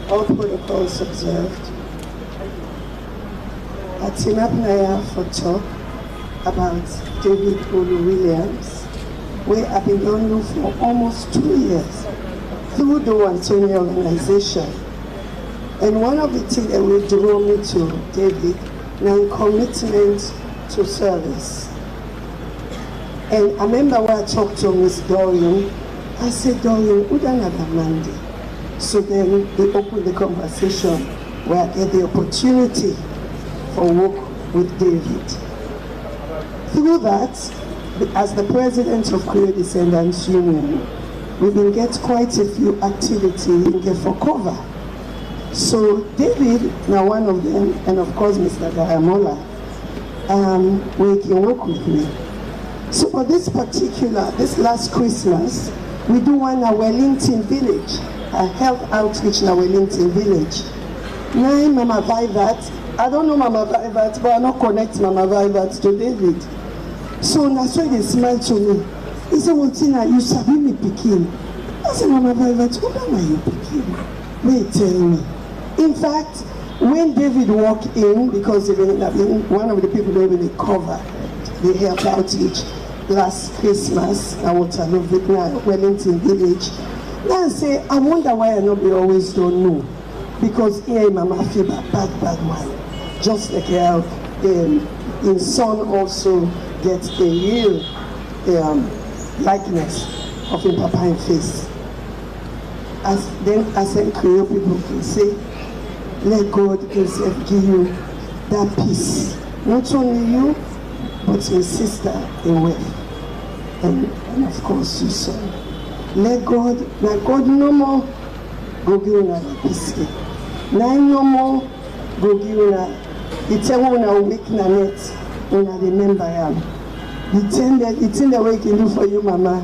All protocols observed. Atinapnaya for talk about David Olu Williams, where I've been known you for almost 2 years through the Antonio organization. And one of the things that will draw me to David, now commitment to service. And I remember when I talked to Miss Dorian, I said, Dorian, we don't have a Monday. So then they opened the conversation where I get the opportunity for work with David. Through that, as the president of Creole Descendants Union, we will get quite a few activities we get for cover. So David, now one of them, and of course Mr. Dayamola, we can work with me. So for this last Christmas, we do one at Wellington Village, a health outreach in Wellington Village. Now Mama Vivat, I don't know Mama Vivat, but I don't connect Mama Vivat to David. So that's why they smile to me. He said, well, Tina, you sabi me pikin. I said, Mama Velvet, what am I picking? Wait, tell me. In fact, when David walked in, because one of the people who really covered the health outreach last Christmas at Waterloo, Wellington Village, I say, I wonder why I nobody always don't know. Because here Mama feel bad one. Just like how his son also gets a real likeness of his papa in face. As Creole people can say, let God himself give you that peace. Not only you, but your sister in wealth. And of course your son. Let God no more go give you that peace. Now no more go give you that. You tell me when I wake na net, when I remember him. You tell the way he can do for you, Mama.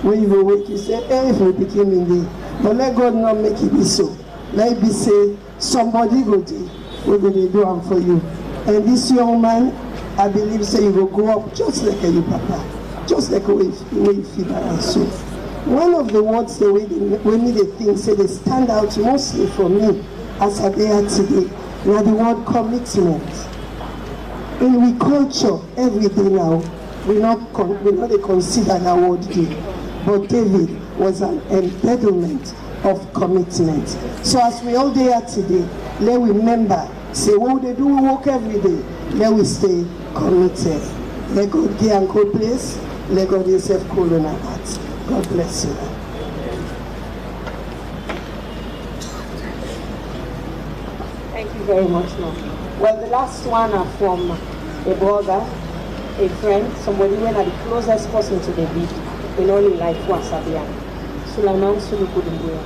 When you wake, you say, hey, if we became in there. But let God not make it be so. Let it be say, somebody go do, we're going to do it for you. And this young man, I believe, say you will grow up just like your papa. Just like the way you feel and so. One of the words, the way they think, say they stand out mostly for me as I there today. Now the word commitment. In we culture every day now, we not consider that word day. But David was an embodiment of commitment. So as we all there today, let we remember, say what they do, we work every day. Let we stay committed. Let God give and good place. Let God himself cool in our hearts. God bless you. Thank you very much, Mom. Well, the last one are from a brother, a friend, somebody when are the closest person to David in only life was Sabian. Sulaiman Sulukudumbuya.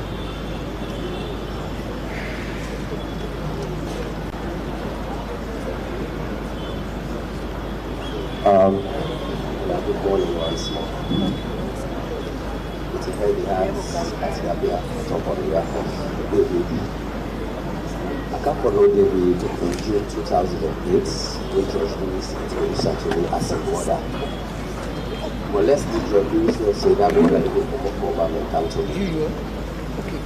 Good morning once more. It's a heavy heart as we appear on top of the work of David. I come for know David in June 2008, which was released in Saturday as a border. But let's introduce and say that border is going to come for governmental to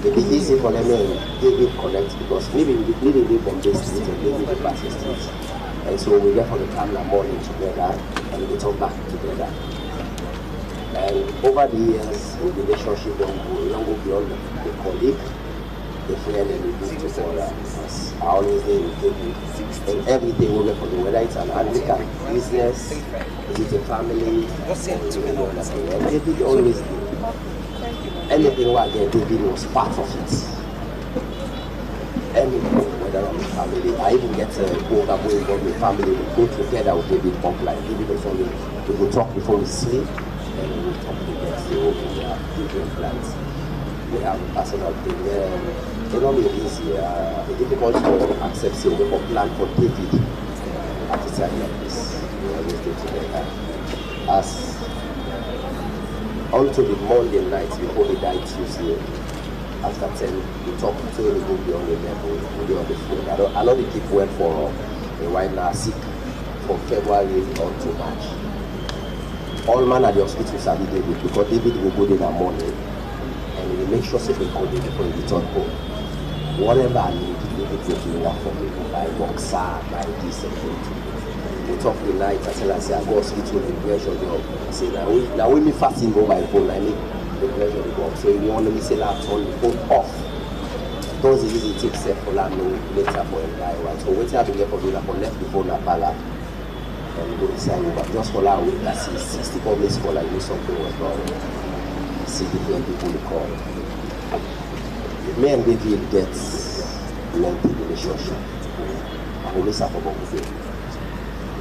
it be easy for them and David connect because maybe we need a from this street and maybe the Pastor Street. And so we get from the camera morning together and we talk back together. And over the years, the relationship don't go beyond the colleague, the friend, and the business together. Because I always say we take it. And everything we get from the whether it's an Anglican business, is it a family, or anything. And David always did. Anything what I get, David was part of it. Anything. Whether I'm a family, I even get a program where we go with family, we go together with David Bumpline. David is only, we will talk before we sleep, and we will talk the next day, we have different plans. We have personal thing. It's not really easy, it's difficult to accept, so we have a plan for David at a time like this. We always do together. As onto the Monday night before he died Tuesday, after 10, we talk to him, we go beyond the level, we go on the phone. I know the people went for a while now sick from February until March. All man at the hospital said David because David will go there in the morning and we make sure that they go there before he return home. Whatever I need, David will do that for me. By boxer, by this and that. We talk the night, I tell her, I go hospital with pressure job. I say, now when me fasting go by phone, I make the pressure to go up. So you want me to say that turn the phone off. Those is easy to take for that later for a while. So wait till I get for that for left the phone at Pala and go decide over. Just for that week, I see 64 minutes call, I knew something was wrong. See different people to call. Me and David gets lengthy relationship. I will miss out for both of them.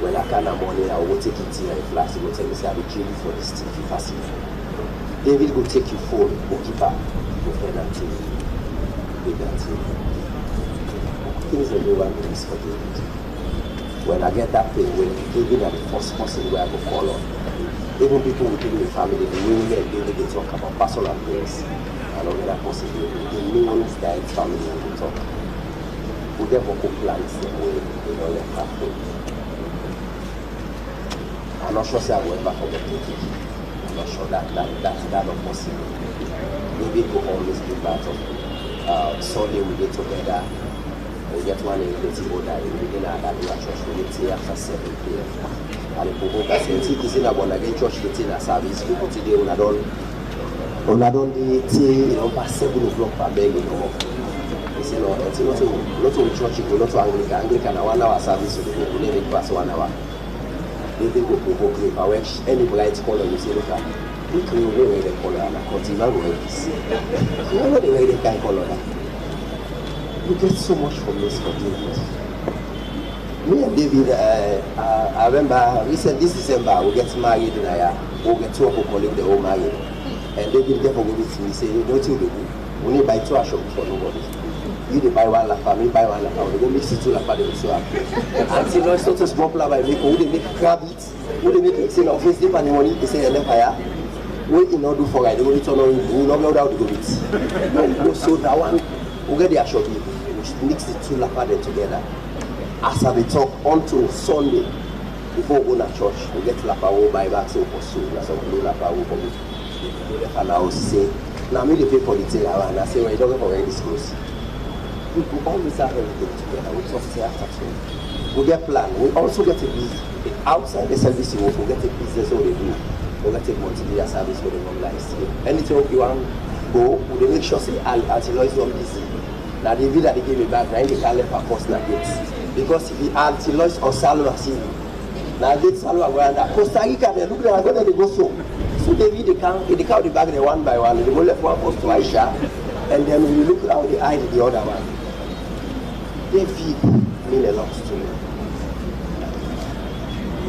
When I can have money, I will take it here in flash. He will tell me, say, I will kill you for this thing, if I see you. David will take your phone, will keep up, will find that thing, do that thing. Things that no one is for David. When I get that thing, when David are the first person where I go call on. Even people within the family, the women and David, they talk about personal things. And all that possibility. The millions that family will talk. We get vocal plans the way they don't let happen. I'm not sure say I will ever forget it. I'm not sure that's not possible. David will always be part of Sunday we get together. We get one in the table that we begin at that church we meet after 7 p.m. And the people that say, "This is not born again church meeting a service." People today when I don't past 7 o'clock per beg you know. They say no, it's not to church, you not to Anglican 1 hour service we never pass 1 hour. They go if I wear any bright color, you say look at we can wear the color and continue to wear this. You know the way they can color that. You get so much from this for David. Me and David, I remember recent this December we get married in we get 2 of our colleagues they all married. And David get forgive with me, say, don't you do? We need buy 2 ashok for nobody. You dey buy 1 lafa, me buy 1 lafa. We go mix it 2 lafa, they will so happy. Until now, it's not so small by make, who they make crab it, who they make it, say, no, face dip and the money, they say, and fire. What you not do for it, they will turn on, we will not know how to do it. So that one, we get the ashok, we mix the 2 lafa then together. As we talk until Sunday, before we go to church, we get lafa, we buy back, so for so, that's some blue lafa, we come and I will say, now me they pay for the thing and I say, well, you don't go for any schools. We always have everything together. We just say after 2. We get plan. We also get a business. Outside the service you work, we get a business what they do. We get a multi-media service for the normalized. Anything you want go, we make sure say until it's not busy. Now the video that they give me back, now they can't let per personal gates. Because if the until it's on Salwa see, now get Salwa go under Costa Rica, they look like they go so. So they count the bag they 1 by 1, they go left 1 post to Aisha, and then we look how they hide the other one. David mean a lot to me.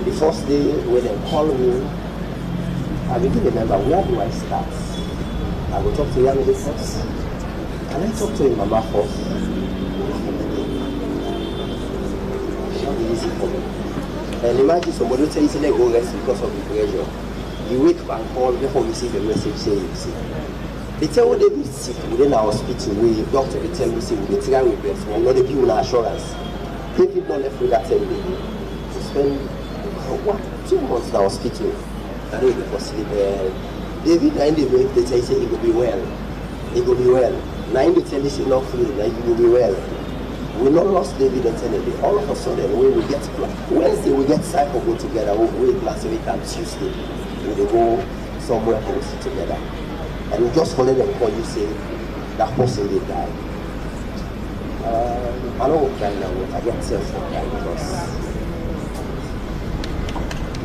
The first day when they call me, I begin to remember where do I start? I will talk to young lady first. Can I talk to him mama first? It's not easy for me. And imagine somebody will tell you they go rest because of the pressure. You wake up and call before you see the message saying you see. They tell you they be sick within our hospital. We doctor they tell you say we try with breast. We know they give you assurance. David not left with that 10 days. To spend 2 months in the hospital. And they will be sleep. David now in the break they tell you say he will be well. He will be well. Now in the tell you say not free. Now he will be well. We not lost David until the day. All of a sudden when we get Wednesday we get cycle go together. We last week and Tuesday. They go somewhere and we sit together. And we just follow them call you say that person they die. I don't cry now, I get self for crying because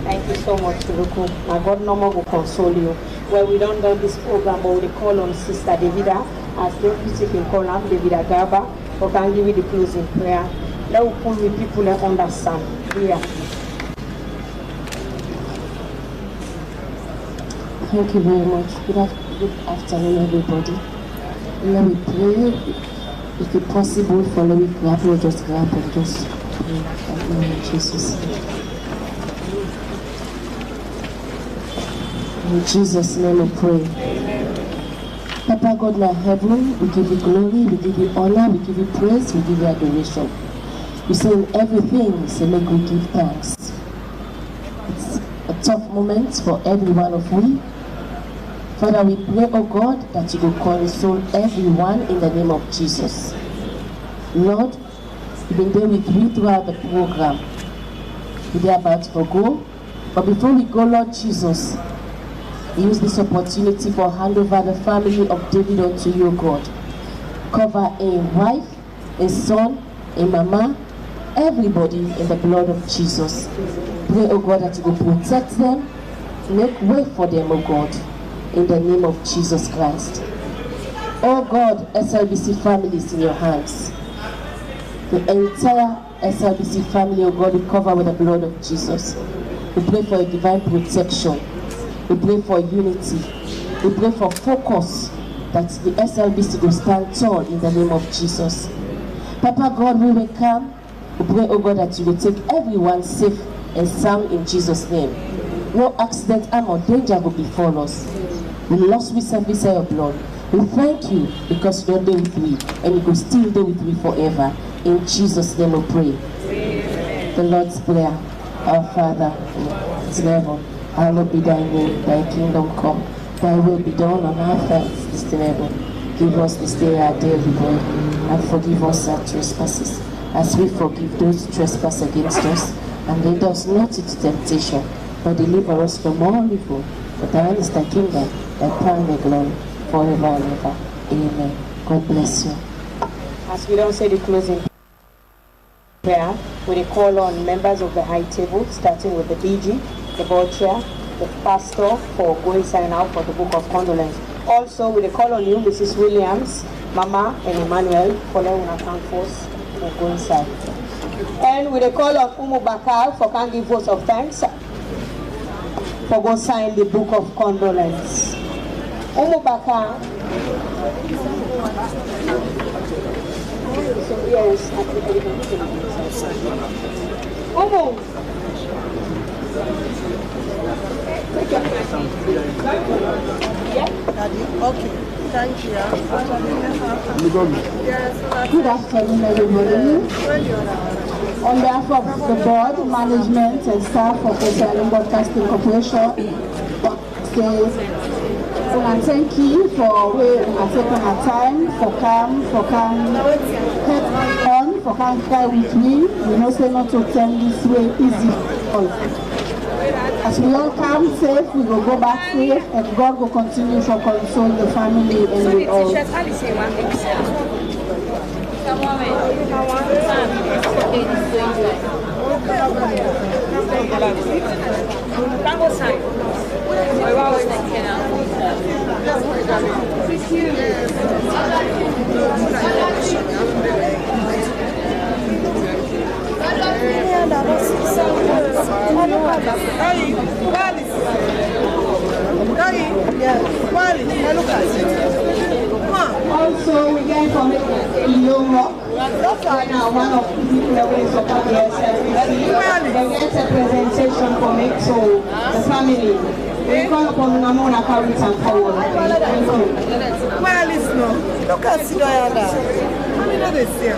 thank you so much, Ruku. My God no more will console you. Well, we don't do this program, but we call on Sister Davida as deputy can call on Davida Garba, or can give you the closing prayer. Let us pull with people and understand. Yeah. Thank you very much. Good afternoon, everybody. Let me pray. If it's possible, follow me, grab or just grab and just pray. In Jesus' name. In Jesus' name we pray. Amen. Papa God, my heaven, we give you glory, we give you honor, we give you praise, we give you adoration. You say in everything, you say make we give thanks. It's a tough moment for every one of we. Father, we pray, oh God, that you will console everyone in the name of Jesus. Lord, we've been there with you throughout the program. We're about to go. But before we go, Lord Jesus, we use this opportunity for hand over the family of David unto you, God. Cover a wife, a son, a mama, everybody in the blood of Jesus. Pray, oh God, that you will protect them, make way for them, oh God. In the name of Jesus Christ. Oh God, SLBC family is in your hands. The entire SLBC family, oh God, we cover with the blood of Jesus. We pray for a divine protection. We pray for unity. We pray for focus that the SLBC will stand tall in the name of Jesus. Papa God, we will come. We pray, oh God, that you will take everyone safe and sound in Jesus' name. No accident, harm, or danger will befall us. We lost with service of your blood. We thank you because you don't do with me and you will still do with me forever. In Jesus' name we pray. Amen. The Lord's Prayer. Our Father, in heaven, hallowed be thy name, thy kingdom come, thy will be done on earth inestimable. Give us this day our daily bread, and forgive us our trespasses, as we forgive those who trespass against us. And lead us not into temptation, but deliver us from all evil. For thine is the kingdom, the power, and the glory, forever and ever. Amen. God bless you. As we don't say the closing prayer, we call on members of the high table, starting with the DG, the board chair, the pastor, for going sign out for the book of condolence. Also, we call on you, Mrs. Williams, Mama, and Emmanuel, for letting account force for going sign. And we call on Umu Bakar for can give votes of thanks for go sign the book of condolence. Umu Bakar. So yes, Umu. Okay, thank you. Good afternoon, everybody. On behalf of the board, management, and staff of the Sierra Leone Broadcasting Corporation, and thank you for taking our time for come with me. We know say not to attend this way easy. As we all come safe, we will go back safe, and God will continue to console the family and we all. Also, we get from Europe. Now, one of the people that will support the SLPC, they get a presentation from it, so the family. We call upon Namona carry and forward. Thank you. Well, listen, look at Sidoyana. I mean, what they say.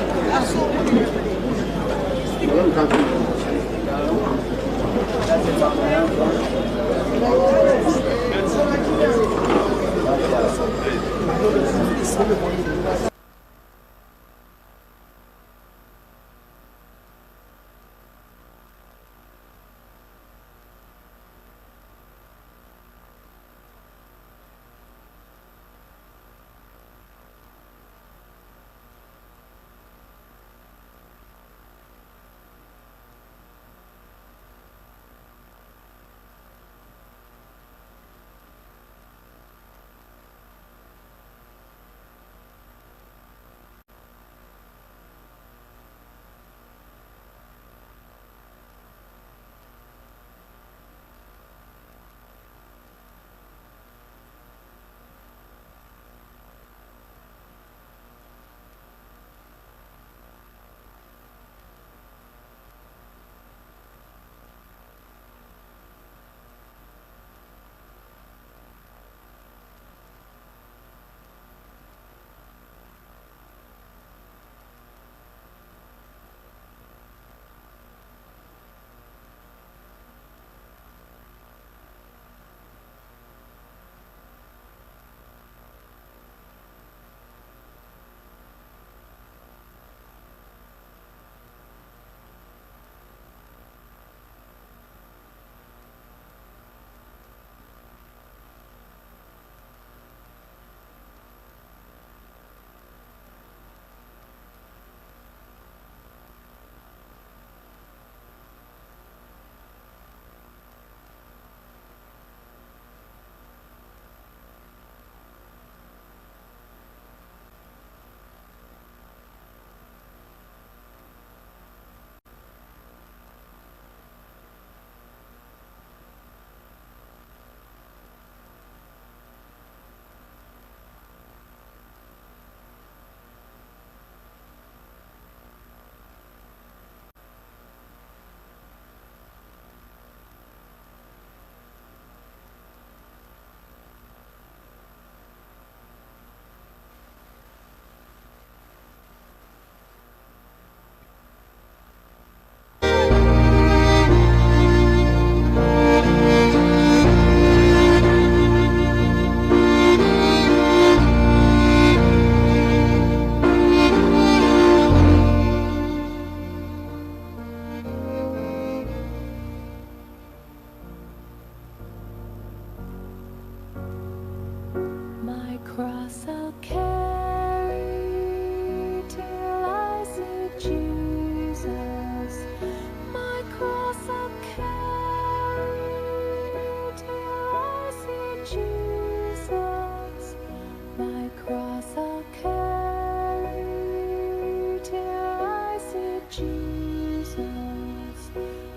Jesus,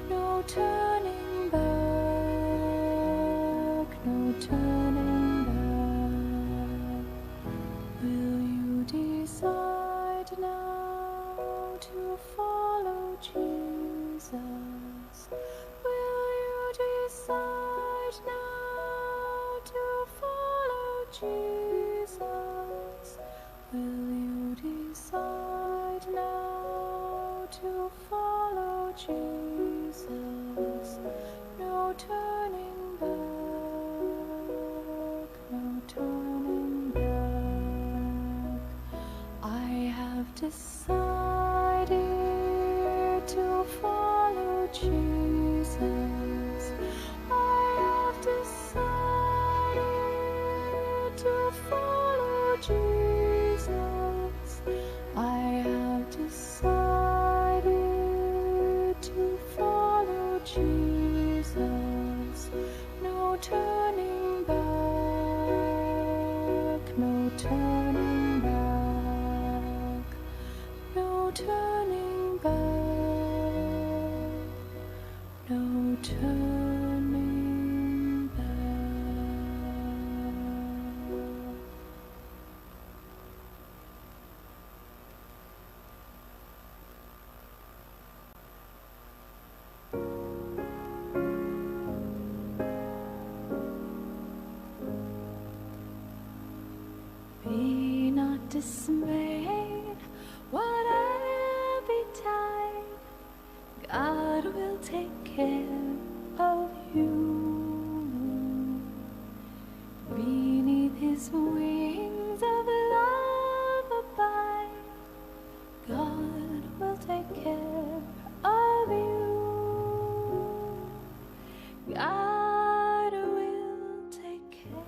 no turning back, no turning back. Will you decide now to follow Jesus? Will you decide now to follow Jesus? Will you decide now to follow Jesus? No turning back, no turning back. I have decided to follow Jesus. I have decided to follow Jesus. I have decided to follow Jesus. No turning back, no turning back, no turning back, no turning back. Be not dismayed, whatever betide, God will take care of you. Beneath His wings of love abide, God will take care of you. God will take care.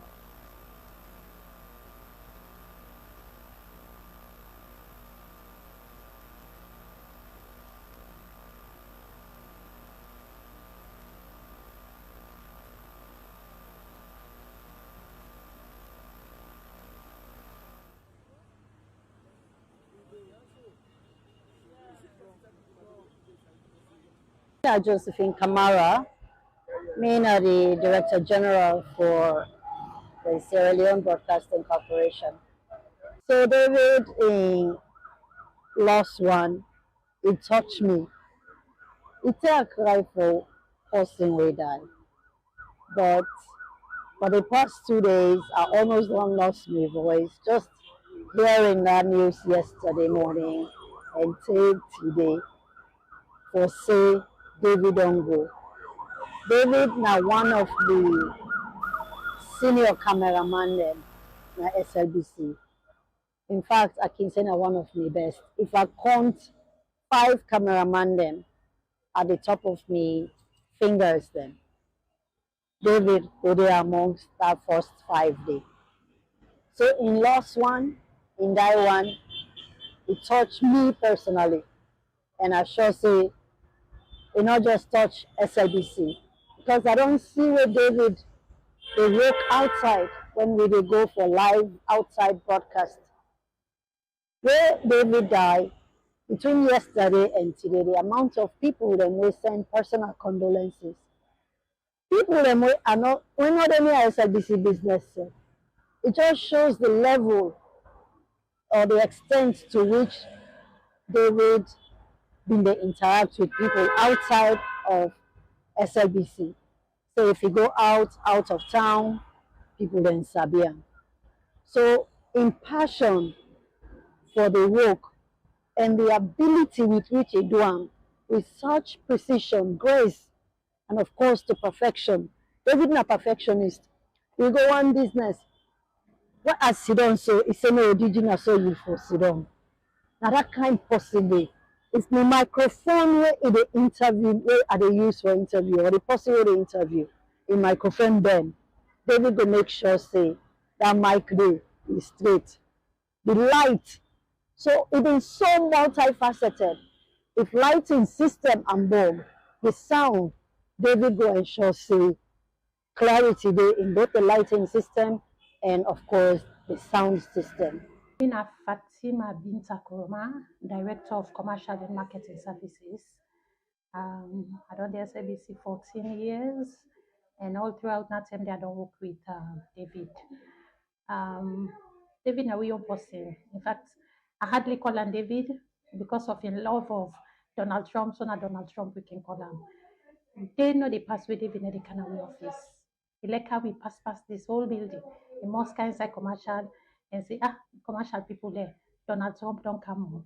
Josephine Kamara, me the Director General for the Sierra Leone Broadcasting Corporation. So David, in last one, it touched me. It's a cry for person we die. But for the past 2 days, I almost don't lost my voice. Just hearing that news yesterday morning and till today for say David Ongo. David now one of the senior cameraman them na SLBC. In fact, I can say na one of my best. If I count 5 cameraman them at the top of me fingers them, David go there amongst that first 5 days. So in last one, in that one, it touched me personally. And I sure say it not just touch SLBC. Because I don't see where David they work outside when we dey go for live outside broadcast. Where David died, between yesterday and today, the amount of people them will send personal condolences. People them are not, we're not any SLBC business. It just shows the level or the extent to which David been they interact with people outside of SLBC. So if you go out of town, people then sabi am. So in passion for the work and the ability with which he do am, with such precision, grace, and of course to perfection. David na perfectionist. You go one business. What as sit down so he say no original so you for sit down. Now that kind possible. It's the microphone where the interview where are they use for interview or the person where they interview. In microphone then David will make sure say that mic there is straight. The light. So it is so multifaceted. If lighting system and bulb, the sound, David go ensure say clarity there in both the lighting system and of course the sound system. In fact, Fatima Binta Kuroma, Director of Commercial and Marketing Services. I don't dare say BC 14 years, and all throughout that time, I don't work with David. David is a real person. In fact, I hardly call him David because of his love of Donald Trump, so not Donald Trump, we can call him. They know the pass with David in the Canary office. He like how we pass this whole building. The most kind inside commercial and say, commercial people there, Donald Trump don't come on.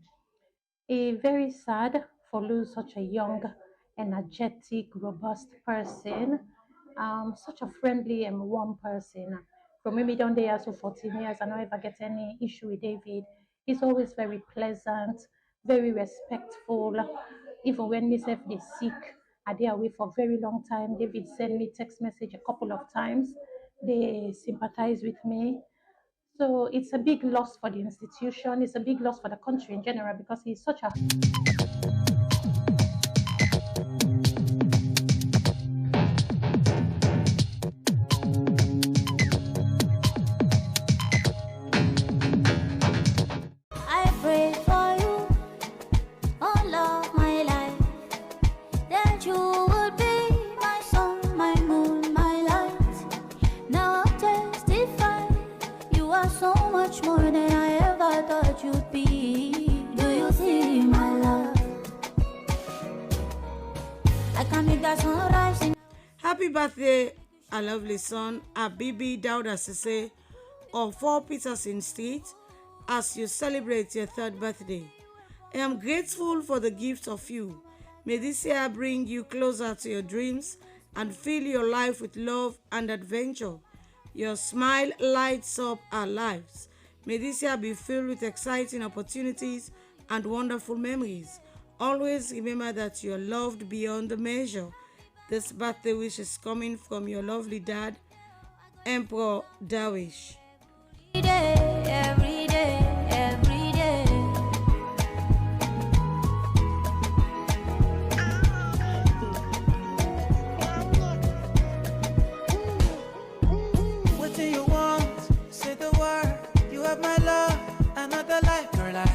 It's very sad for lose such a young, energetic, robust person, such a friendly and warm person. From maybe down there so 14 years, I don't ever get any issue with David. He's always very pleasant, very respectful. Even when myself is sick, I dey away for a very long time. David sent me text message a couple of times. They sympathize with me. So it's a big loss for the institution. It's a big loss for the country in general because he's such a... I pray for you all of my life, that you would be my sun, my moon, my light. Now I'll testify, you are so much more than I ever thought you'd be. Do you see my love? I can make that sunrise in... Happy birthday, our lovely son, Abibi Dauda Sise of 4 Peterson Street, as you celebrate your 3rd birthday. I am grateful for the gift of you. May this year bring you closer to your dreams and fill your life with love and adventure. Your smile lights up our lives. May this year be filled with exciting opportunities and wonderful memories. Always remember that you're loved beyond measure. This birthday wish is coming from your lovely dad, Emperor Darwish. Every day, every day. What do you want? Say the word. You have my love, another life, girl. I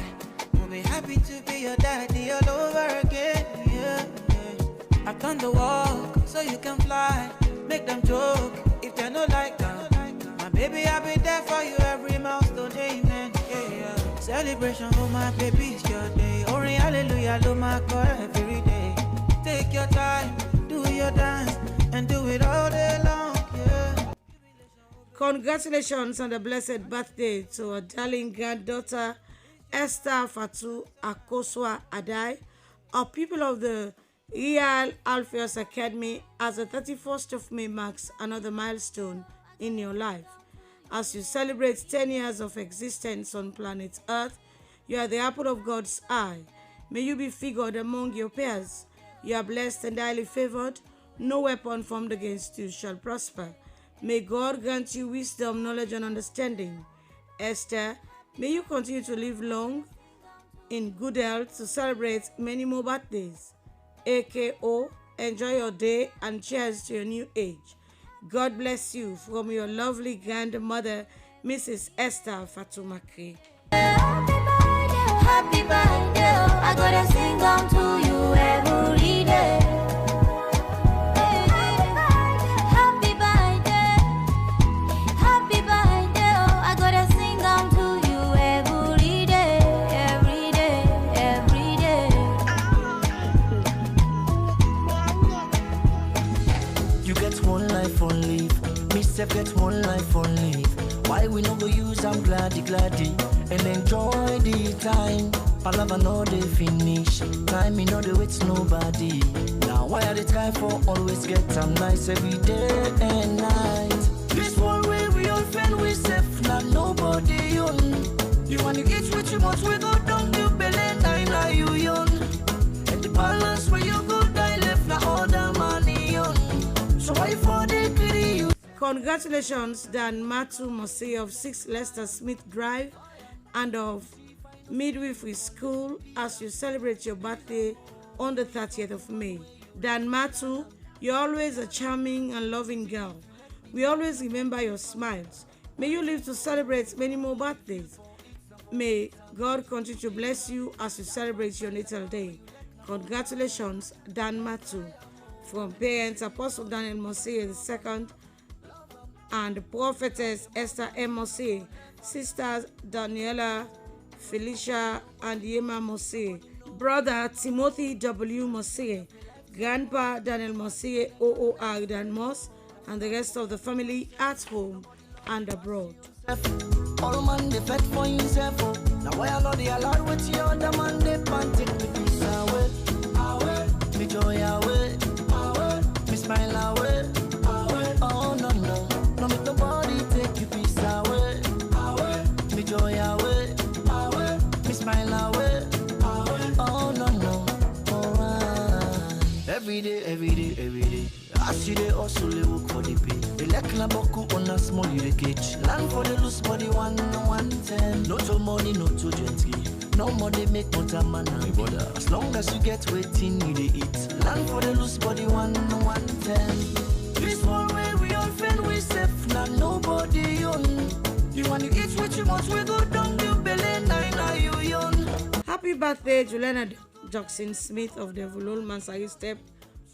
will be happy to be your daddy all over again. Yeah, yeah. I've done the walk so you can fly. Make them joke if they no like that. My baby, I'll be there for you every milestone, amen. Yeah, yeah. Celebration for my baby, it's your day. Ori hallelujah, lo my God every day. Take your time, do your dance, and do it all day long. Yeah. Congratulations on the blessed birthday to our darling granddaughter, Esther Fatu Akoswa Adai, our people of the Real Alpheus Academy, as the 31st of May marks another milestone in your life. As you celebrate 10 years of existence on planet Earth, you are the apple of God's eye. May you be figured among your peers. You are blessed and highly favored. No weapon formed against you shall prosper. May God grant you wisdom, knowledge, and understanding. Esther, may you continue to live long in good health to celebrate many more birthdays. AKO, enjoy your day and cheers to your new age. God bless you from your lovely grandmother, Mrs. Esther Fatumakri. Happy birthday, I gotta sing down to you every day. Happy birthday, I gotta sing down to you every day, every day, every day. You get one life on leave, me self get one life on leave. Why we no go use I'm gladdy and enjoy the time. Palava no they finish, time me no they wait nobody. Now why are they try for always get time nice every day and night? This one way we all friend we safe, not nobody young. You want to get with too much we go down to belly nine you young. And the balance where you go die left now all the money young. So why for the pity you? Congratulations, Dan Matu Mose of 6 Lester Smith Drive and of Midwifery School as you celebrate your birthday on the 30th of May. Dan Matu, you're always a charming and loving girl. We always remember your smiles. May you live to celebrate many more birthdays. May God continue to bless you as you celebrate your natal day. Congratulations, Dan Matu. From parents Apostle Daniel Mosier II and Prophetess Esther M. Mosier, sisters Daniela, Felicia, and Yema Mosier, brother Timothy W. Mosier, grandpa Daniel Mosier, OOR Dan Moss, and the rest of the family at home and abroad. All man they fed for himself. Now why I know they allowed with the other man they pan take me peace away. Me joy away. Me smile away. Oh no no, no make nobody take you peace away. Me joy away. Me smile away. Oh no no, alright. Every day, every day, every day. I see they also they work for the pay. They like Naboku on a small you catch. Land for the loose body 110. No to money, no to gentry. No more they make motor man and brother. As long as you get waiting, you they eat. Land for the loose body 110. This one way we all fend we safe. Now nobody on. You want to eat what you want, we go down your belly. Now you young. Happy birthday, Juliana Jackson Smith of the Vulol Mansari Step,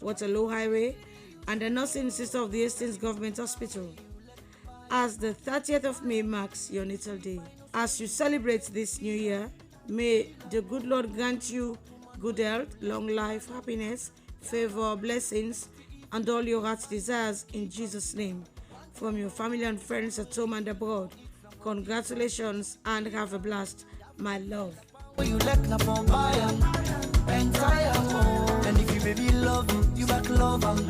Waterloo Highway, and the nursing sister of the Hastings Government Hospital. As the 30th of May marks your natal day, as you celebrate this new year, may the good Lord grant you good health, long life, happiness, favor, blessings, and all your heart's desires in Jesus' name. From your family and friends at home and abroad, congratulations and have a blast, my love. You like na for buy entire and if you baby love you back love them.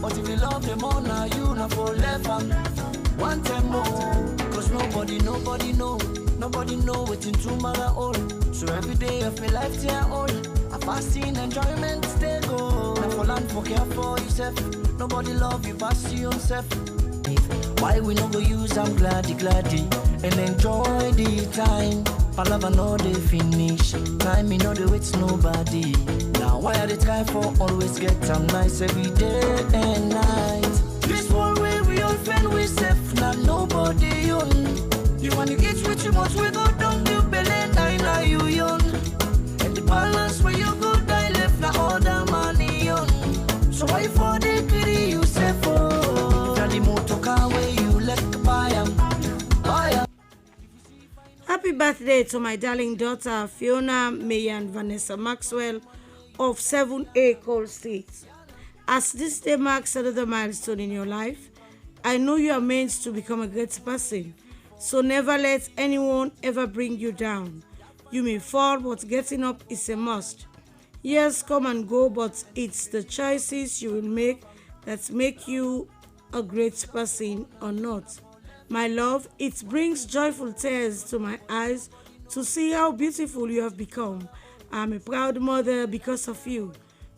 But if you love them all now, you not for left one time more. Cause nobody know waiting tomorrow all. So every day of my life they are all. A fasting enjoyment stay go. Now for land for care for yourself. Nobody love you pass you yourself. Why we no go use I'm glady and enjoy the time. Palava no they finish. Time me no they wait nobody. Now why are they try for always get them nice every day and night? This one way we all fend we safe. Now nobody on. You want to eat what you want, we go down your belly. Now you young. And the balance where you go die left now all the money on. So why for the greedy you say for? The motor car where you let buy 'em. Happy birthday to my darling daughter Fiona Mayan Vanessa Maxwell of 7A Cole Street. As this day marks another milestone in your life, I know you are meant to become a great person, so never let anyone ever bring you down. You may fall, but getting up is a must. Years come and go, but it's the choices you will make that make you a great person or not. My love, it brings joyful tears to my eyes to see how beautiful you have become. I'm a proud mother because of you.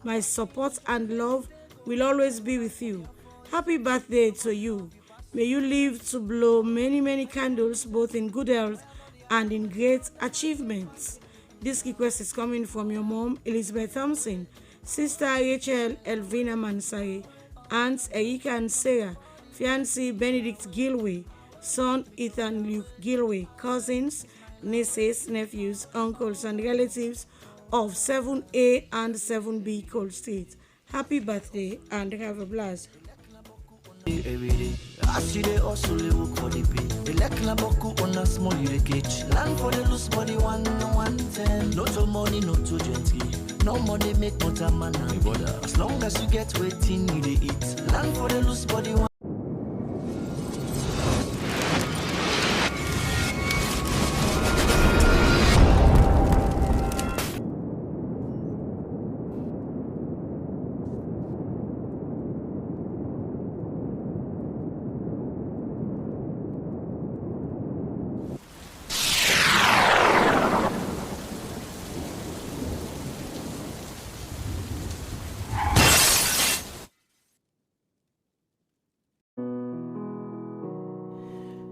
My support and love will always be with you. Happy birthday to you. May you live to blow many, many candles, both in good health and in great achievements. This request is coming from your mom, Elizabeth Thompson, sister Rachel Elvina Mansari, aunts Erika and Sarah, fiancé Benedict Gilway, son Ethan Luke Gilway, cousins, nieces, nephews, uncles, and relatives of 7A and 7B Cole Street. Happy birthday and have a blast. Every day, I see they also they work for the pay. They like Naboku on a small you catch. Land for the loose body 110. No to money, no to gentry. No more they make motor man and brother. As long as you get waiting, you they eat. Land for the loose body 1.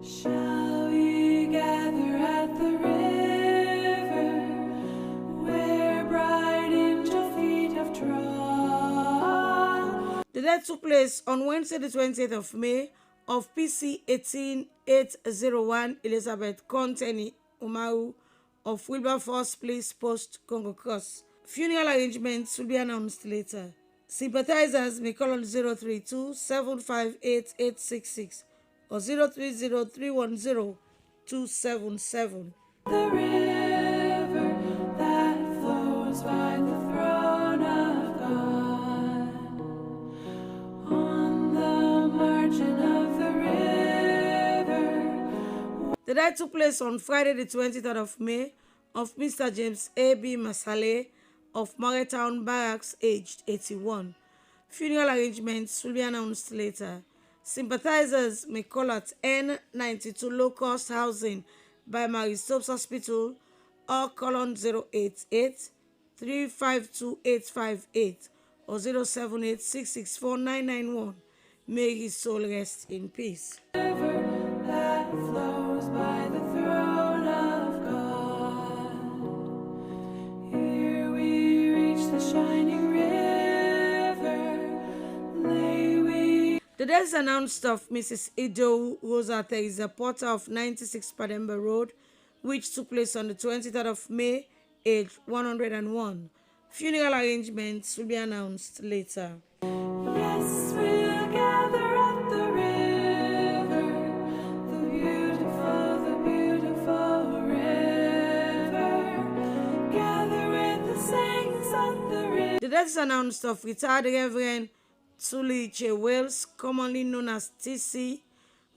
Shall we gather at the river where bright angel feet have trod? The death took place on Wednesday, the 20th of May of PC 18801 Elizabeth Conteni Umaru of Wilberforce Place Post Congo Cross. Funeral arrangements will be announced later. Sympathizers may call on 032 758 866 or 030 310 277. The river that flows by the throne of God, on the margin of the river. The death took place on Friday, the 23rd of May, of Mr. James A.B. Masale of Moretown Barracks, aged 81. Funeral arrangements will be announced later. Sympathizers may call at N92 Low-Cost Housing by Mary Stopes Hospital or call on 088 352 858 or 078 664 991. May his soul rest in peace. That flows by the throne of God. Here we reach the shining river. Lay we. The death is announced of Mrs. Ido Rosa Teresa Porter of 96 Pademba Road, which took place on the 23rd of May, age 101. Funeral arrangements will be announced later. Yes, we'll gather at the river, the beautiful river. Gather with the saints at the river. The death is announced of retired Reverend Tuliche Wales, commonly known as TC,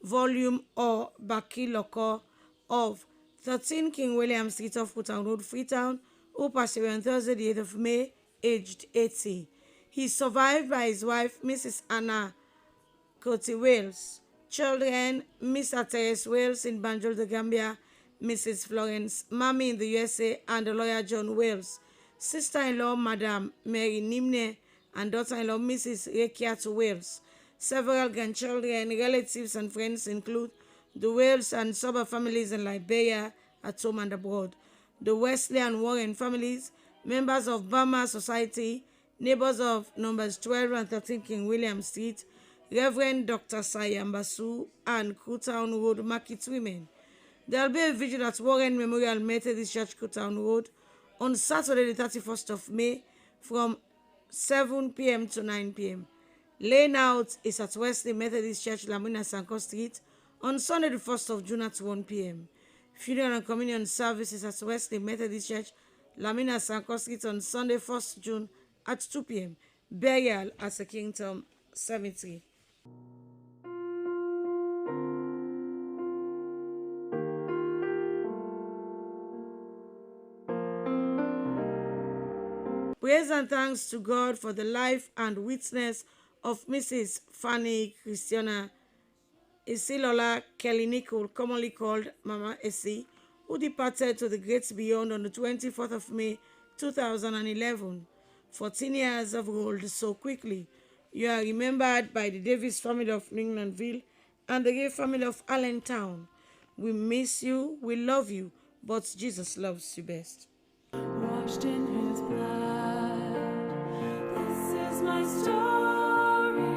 Volume or Baki Loko, of 13 King William Street off Freetown Road, Freetown, who passed away on Thursday, the 8th of May, aged 80. He is survived by his wife, Mrs. Anna Coty Wales, children, Mr. Teres Wales in Banjul, the Gambia, Mrs. Florence Mami in the USA, and the lawyer John Wales, sister-in-law Madam Mary Nimne, and daughter-in-law Mrs. Rekiatu Wales. Several grandchildren, relatives, and friends include the Wales and Sober families in Liberia, at home and abroad, the Wesley and Warren families, members of Burma Society, neighbors of numbers 12 and 13 King William Street, Reverend Dr. Sayambasu, and Kutown Road Market Women. There will be a vigil at Warren Memorial Methodist Church, Kutown Road, on Saturday, the 31st of May, from 7 p.m. to 9 p.m. Laying out is at Wesley Methodist Church, Lamina Sanko Street, on Sunday, the 1st of June at 1 p.m. Funeral and communion services at Wesley Methodist Church, Lamina Sanko Street, on Sunday, 1st June at 2 p.m. Burial at the Kingdom Cemetery. Praise and thanks to God for the life and witness of Mrs. Fanny Christiana Isilola Kelly Nicole, commonly called Mama Essie, who departed to the great beyond on the 24th of May 2011. 14 years have rolled so quickly. You are remembered by the Davis family of Englandville and the Gay family of Allentown. We miss you, we love you, but Jesus loves you best. Washed in his blood. This is my story.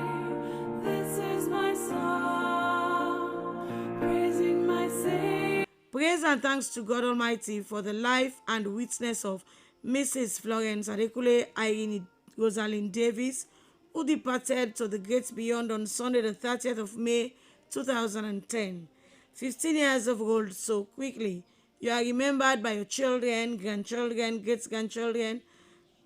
This is my song. Praising my Savior. Praise and thanks to God Almighty for the life and witness of Mrs. Florence Adekule Irene Rosalind Davis, who departed to the great beyond on Sunday, the 30th of May 2010. 15 years have rolled so quickly. You are remembered by your children, grandchildren, great-grandchildren,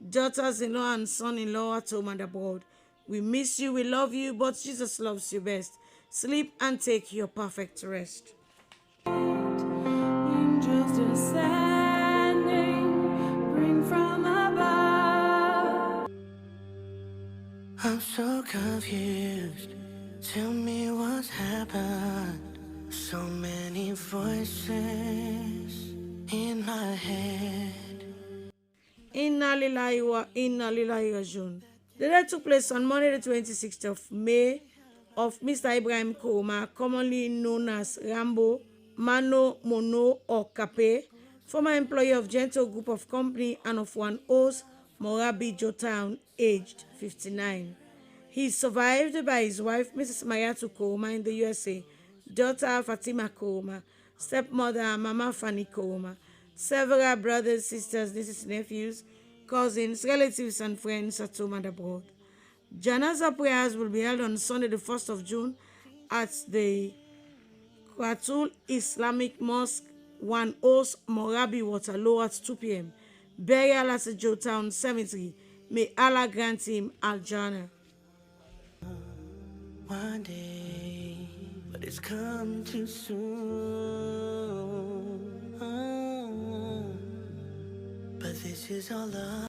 daughters-in-law, and son-in-law at home and abroad. We miss you, we love you, but Jesus loves you best. Sleep and take your perfect rest. Angels descending, bring from above. I'm so confused. Tell me what's happened. So many voices in my head. Inna lillahi wa inna lillahi rajiun. The death took place on Monday, the 26th of May, of Mr. Ibrahim Koroma, commonly known as Rambo, Mano, Mono, or Kape, former employee of Gentle Group of Company and of One O's, Morabi, Jotown, aged 59. He is survived by his wife, Mrs. Mayatu Koroma in the USA, daughter Fatima Koroma, stepmother Mama Fanny Koroma, several brothers, sisters, nieces, nephews, cousins, relatives, and friends at home and abroad. Janaza prayers will be held on Sunday, the 1st of June at the Kwatul Islamic Mosque, 1 Os Morabi, Waterloo at 2 p.m. Burial at the Jotown Cemetery. May Allah grant him Al-Jannah. One day, but it's come too soon. But this is all love.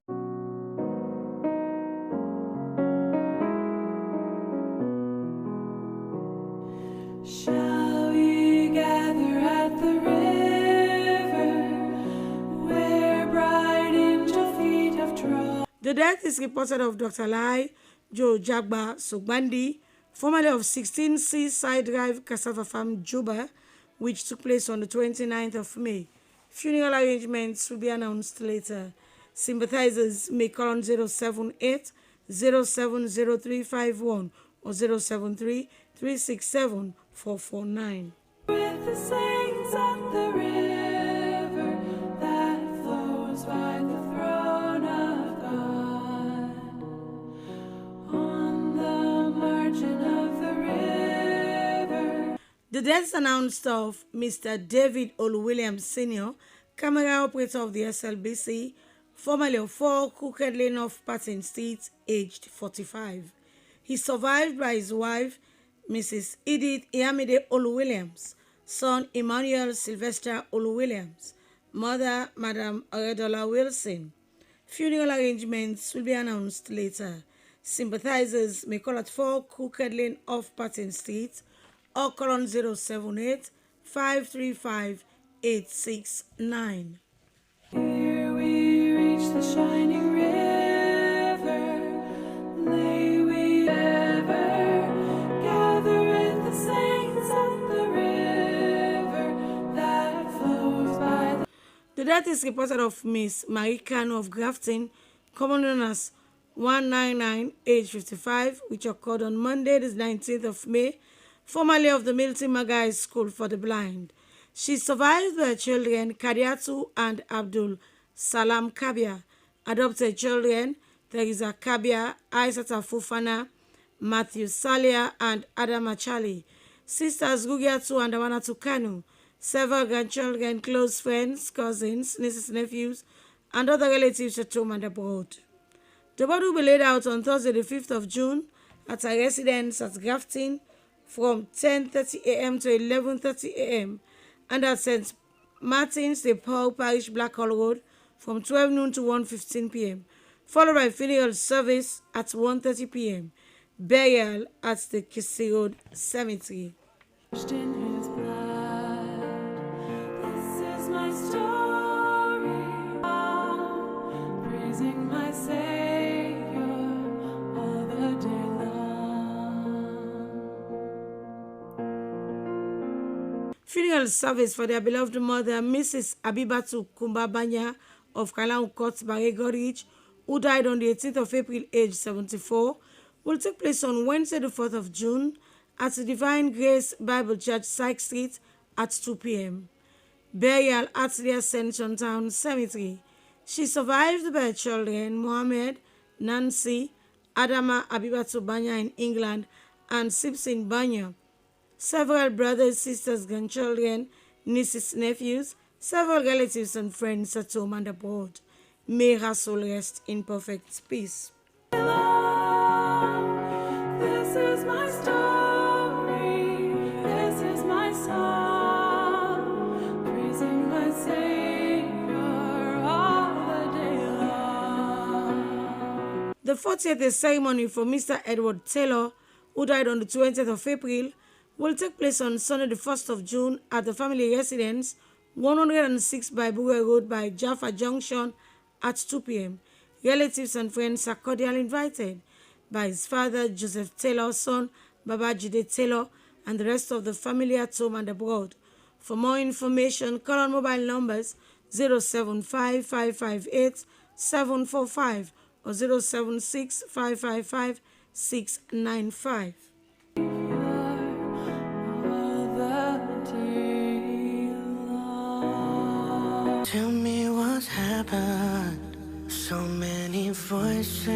Shall we gather at the river where bright angel feet have trod? The death is reported of Dr. Lai Jo Jagba Sogbandi, formerly of 16 Seaside Drive, Cassava Farm, Juba, which took place on the 29th of May. Funeral arrangements will be announced later. Sympathizers may call on 078 070351 or 073 367 449. With the saints at the river that flows by the throne of God, on the margin of the river. The deaths announced of Mr. David Oluwilliams Sr., camera operator of the SLBC, formerly of 4 Crooked Lane off Patton Street, aged 45. He survived by his wife, Mrs. Edith Iyamide Oluwilliams, son Emmanuel Sylvester Oluwilliams, mother Madam Oredola Wilson. Funeral arrangements will be announced later. Sympathizers may call at 4 Crooked Lane off Patton Street or call on 078 535 869. Here we reach the shining river, may we ever gather with the saints at the river that flows by The death is reported of Miss Marie Kanu of Grafton, commonly known as 199, age 55, which occurred on Monday, the 19th of May, formerly of the Milton Magai School for the Blind. She survived by children Kadiatu and Abdul Salam Kabia, adopted children Teresa Kabia, Aisata Fufana, Matthew Salia, and Adama Chali, sisters Gugiatu and Awanatu Kanu, several grandchildren, close friends, cousins, nieces, nephews, and other relatives at home and abroad. The body will be laid out on Thursday, the 5th of June, at a residence at Grafton from 10:30 a.m. to 11:30 a.m. and at St. Martin's, the Paul Parish, Blackhall Road, from 12 noon to 1:15 p.m., followed by funeral service at 1:30 p.m., burial at the Kisi Road Cemetery. in his blood. This is my story, praising my Savior all the day long. Funeral service for their beloved mother, Mrs. Abibatu Kumbabanya of Kalan Court, Barego Ridge, who died on the 18th of April, age 74, will take place on Wednesday, the 4th of June, at the Divine Grace Bible Church, Syke Street, at 2 p.m. Burial at the Ascension Town Cemetery. She survived by her children, Mohammed, Nancy, Adama Abibatu Banya in England, and Simpson Banya. Several brothers, sisters, grandchildren, nieces, nephews, several relatives and friends at home and abroad. May her soul rest in perfect peace. This is my story, this is my song, praising my Savior all the day long. The 40th ceremony for Mr. Edward Taylor, who died on the 20th of April, will take place on Sunday, the 1st of June, at the family residence, 106 by Bure Road by Jaffa Junction, at 2 p.m. Relatives and friends are cordially invited by his father, Joseph Taylor, son, Babajide Taylor, and the rest of the family at home and abroad. For more information, call on mobile numbers 075-558-745 or 076-555-869 695. Tell me what's happened. So many voices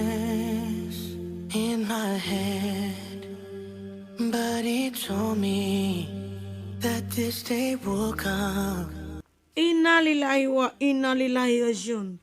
in my head, but it told me that this day will come. Inna lillahi wa inna lillahi rajiun.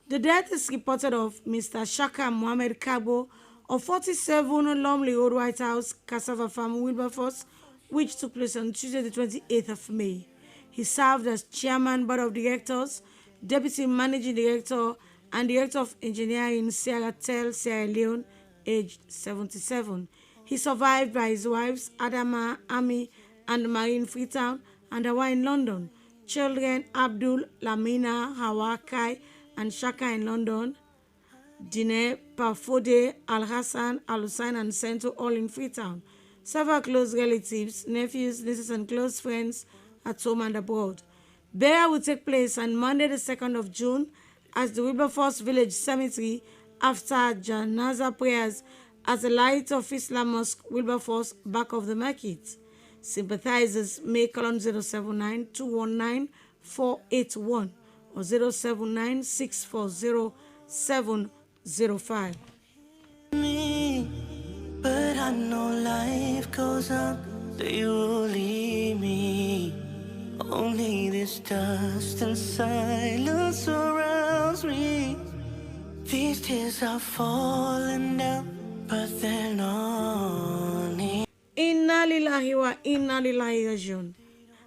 The death is reported of Mr. Shaka Mohammed Kagbo of 47 Lumley Road, White House, Cassava Farm, Wilberforce, which took place on Tuesday, the 28th of May. He served as Chairman, Board of Directors, Deputy Managing Director, and Director of Engineering, Sierra Tel, Sierra Leone, aged 77. He survived by his wives, Adama, Ami, and Marie in Freetown, and Hawa in London. Children, Abdul, Lamina, Hawa, Kai, and Shaka in London. Dine, Parfode, Al-Hassan, Al-Hussein, and Sento, all in Freetown. Several close relatives, nephews, nieces, and close friends at home and abroad. Burial will take place on Monday, the 2nd of June, at the Wilberforce Village Cemetery after Janaza prayers at the Light of Islam Mosque, Wilberforce, back of the market. Sympathizers may call on 079 219 481 or 079 640 705. Me, but I know life goes on, they will leave me. Only this dust and silence surrounds me. These tears are falling down, but they're not me. Inna lillahi wa inna lillahi rajiun.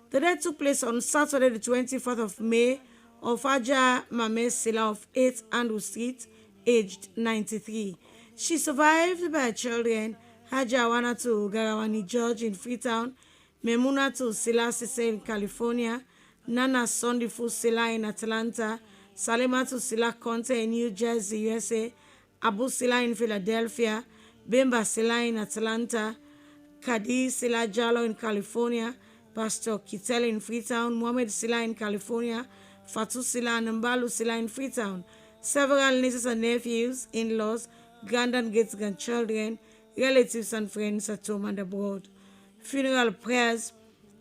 The death took place on Saturday, the 24th of May, of Haja Mame Sila of 8 Andrew Street, aged 93. She survived by her children, Haja Awanatu Garawani George in Freetown, Memunatu Sila Sise in California, Nana Sondifu Sila in Atlanta, Salimatu Sila Conte in New Jersey, USA, Abu Sila in Philadelphia, Bemba Sila in Atlanta, Kadi Sila Jalo in California, Pastor Kitel in Freetown, Mohamed Sila in California, Fatu Sila and Mbalu Sila in Freetown, several nieces and nephews, in-laws, grand and great-grandchildren, relatives and friends at home and abroad. Funeral prayers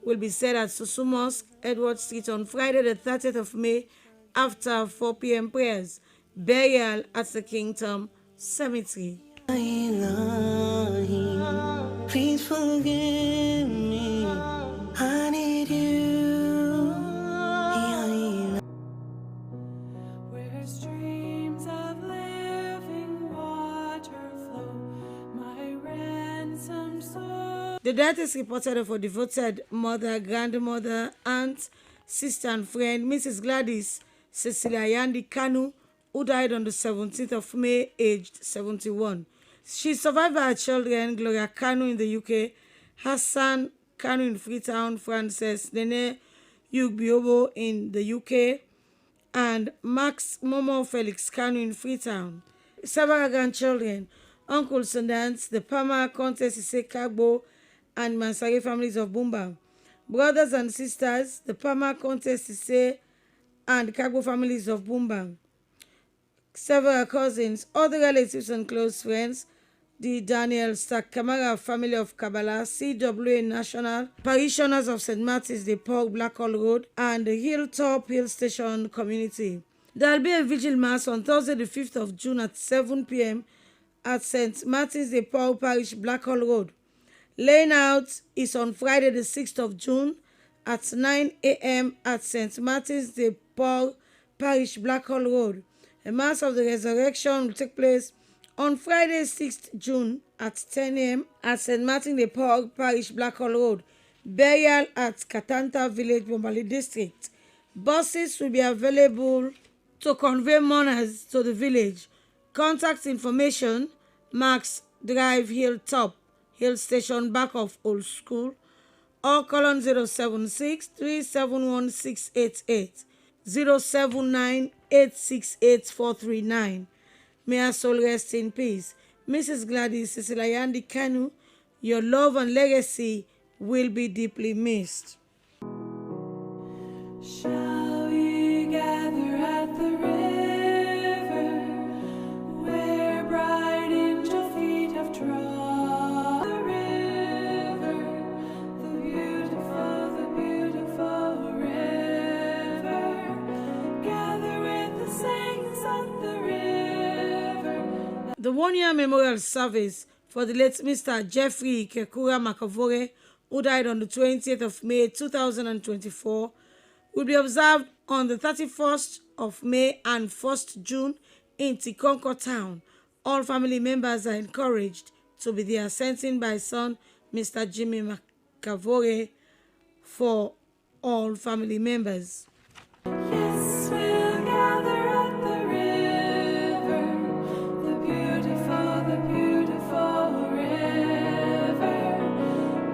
will be said at Susu Mosque, Edward Street on Friday the 30th of May after 4 p.m. prayers. Burial at the Kingdom Cemetery. Please forgive me, I need you. Where streams of living water flow, my ransomed soul. The death is reported of a devoted mother, grandmother, aunt, sister, and friend, Mrs. Gladys Cecilia Yandi Kanu, who died on the 17th of May, aged 71. She survived by her children, Gloria Kanu in the UK, Hassan Kanu in Freetown, Frances Nene Yugbiobo in the UK, and Max Momo Felix Kanu in Freetown. Several grandchildren, Uncle Sundance, the Pama, Conte Sise Kagbo, and Mansari families of Bumba. Brothers and sisters, the Pama, Conte Sise, and Kagbo families of Bumba. Several cousins, other relatives and close friends, the Daniel Stack Kamara family of Kabbalah, CWA National, parishioners of St. Martin's de Pork, Blackhall Road, and the Hilltop Hill Station community. There will be a vigil mass on Thursday, the 5th of June at 7 p.m. at St. Martin's de Pork Parish, Blackhall Road. Laying out is on Friday, the 6th of June at 9 a.m. at St. Martin's de Pork Parish, Blackhall Road. A Mass of the Resurrection will take place on Friday, 6th June at 10 a.m. at St. Martin de Pork Parish, Blackhall Road. Burial at Katanta Village, Bombali District. Buses will be available to convey mourners to the village. Contact information, Max Drive, Hilltop Hill Station, back of Old School, or call on 076 371 688, 079 868 439. May her soul rest in peace. Mrs. Gladys Cecilia Yandi Kanu, your love and legacy will be deeply missed. Shall we gather at the river where bright angel feet have trod? The one-year memorial service for the late Mr. Jeffrey Kekura Makavore, who died on the 20th of May 2024, will be observed on the 31st of May and 1st June in Tikonko town. All family members are encouraged to be there, sent in by son Mr. Jimmy Makavore for all family members. Yes, we'll gather at the river, the beautiful river.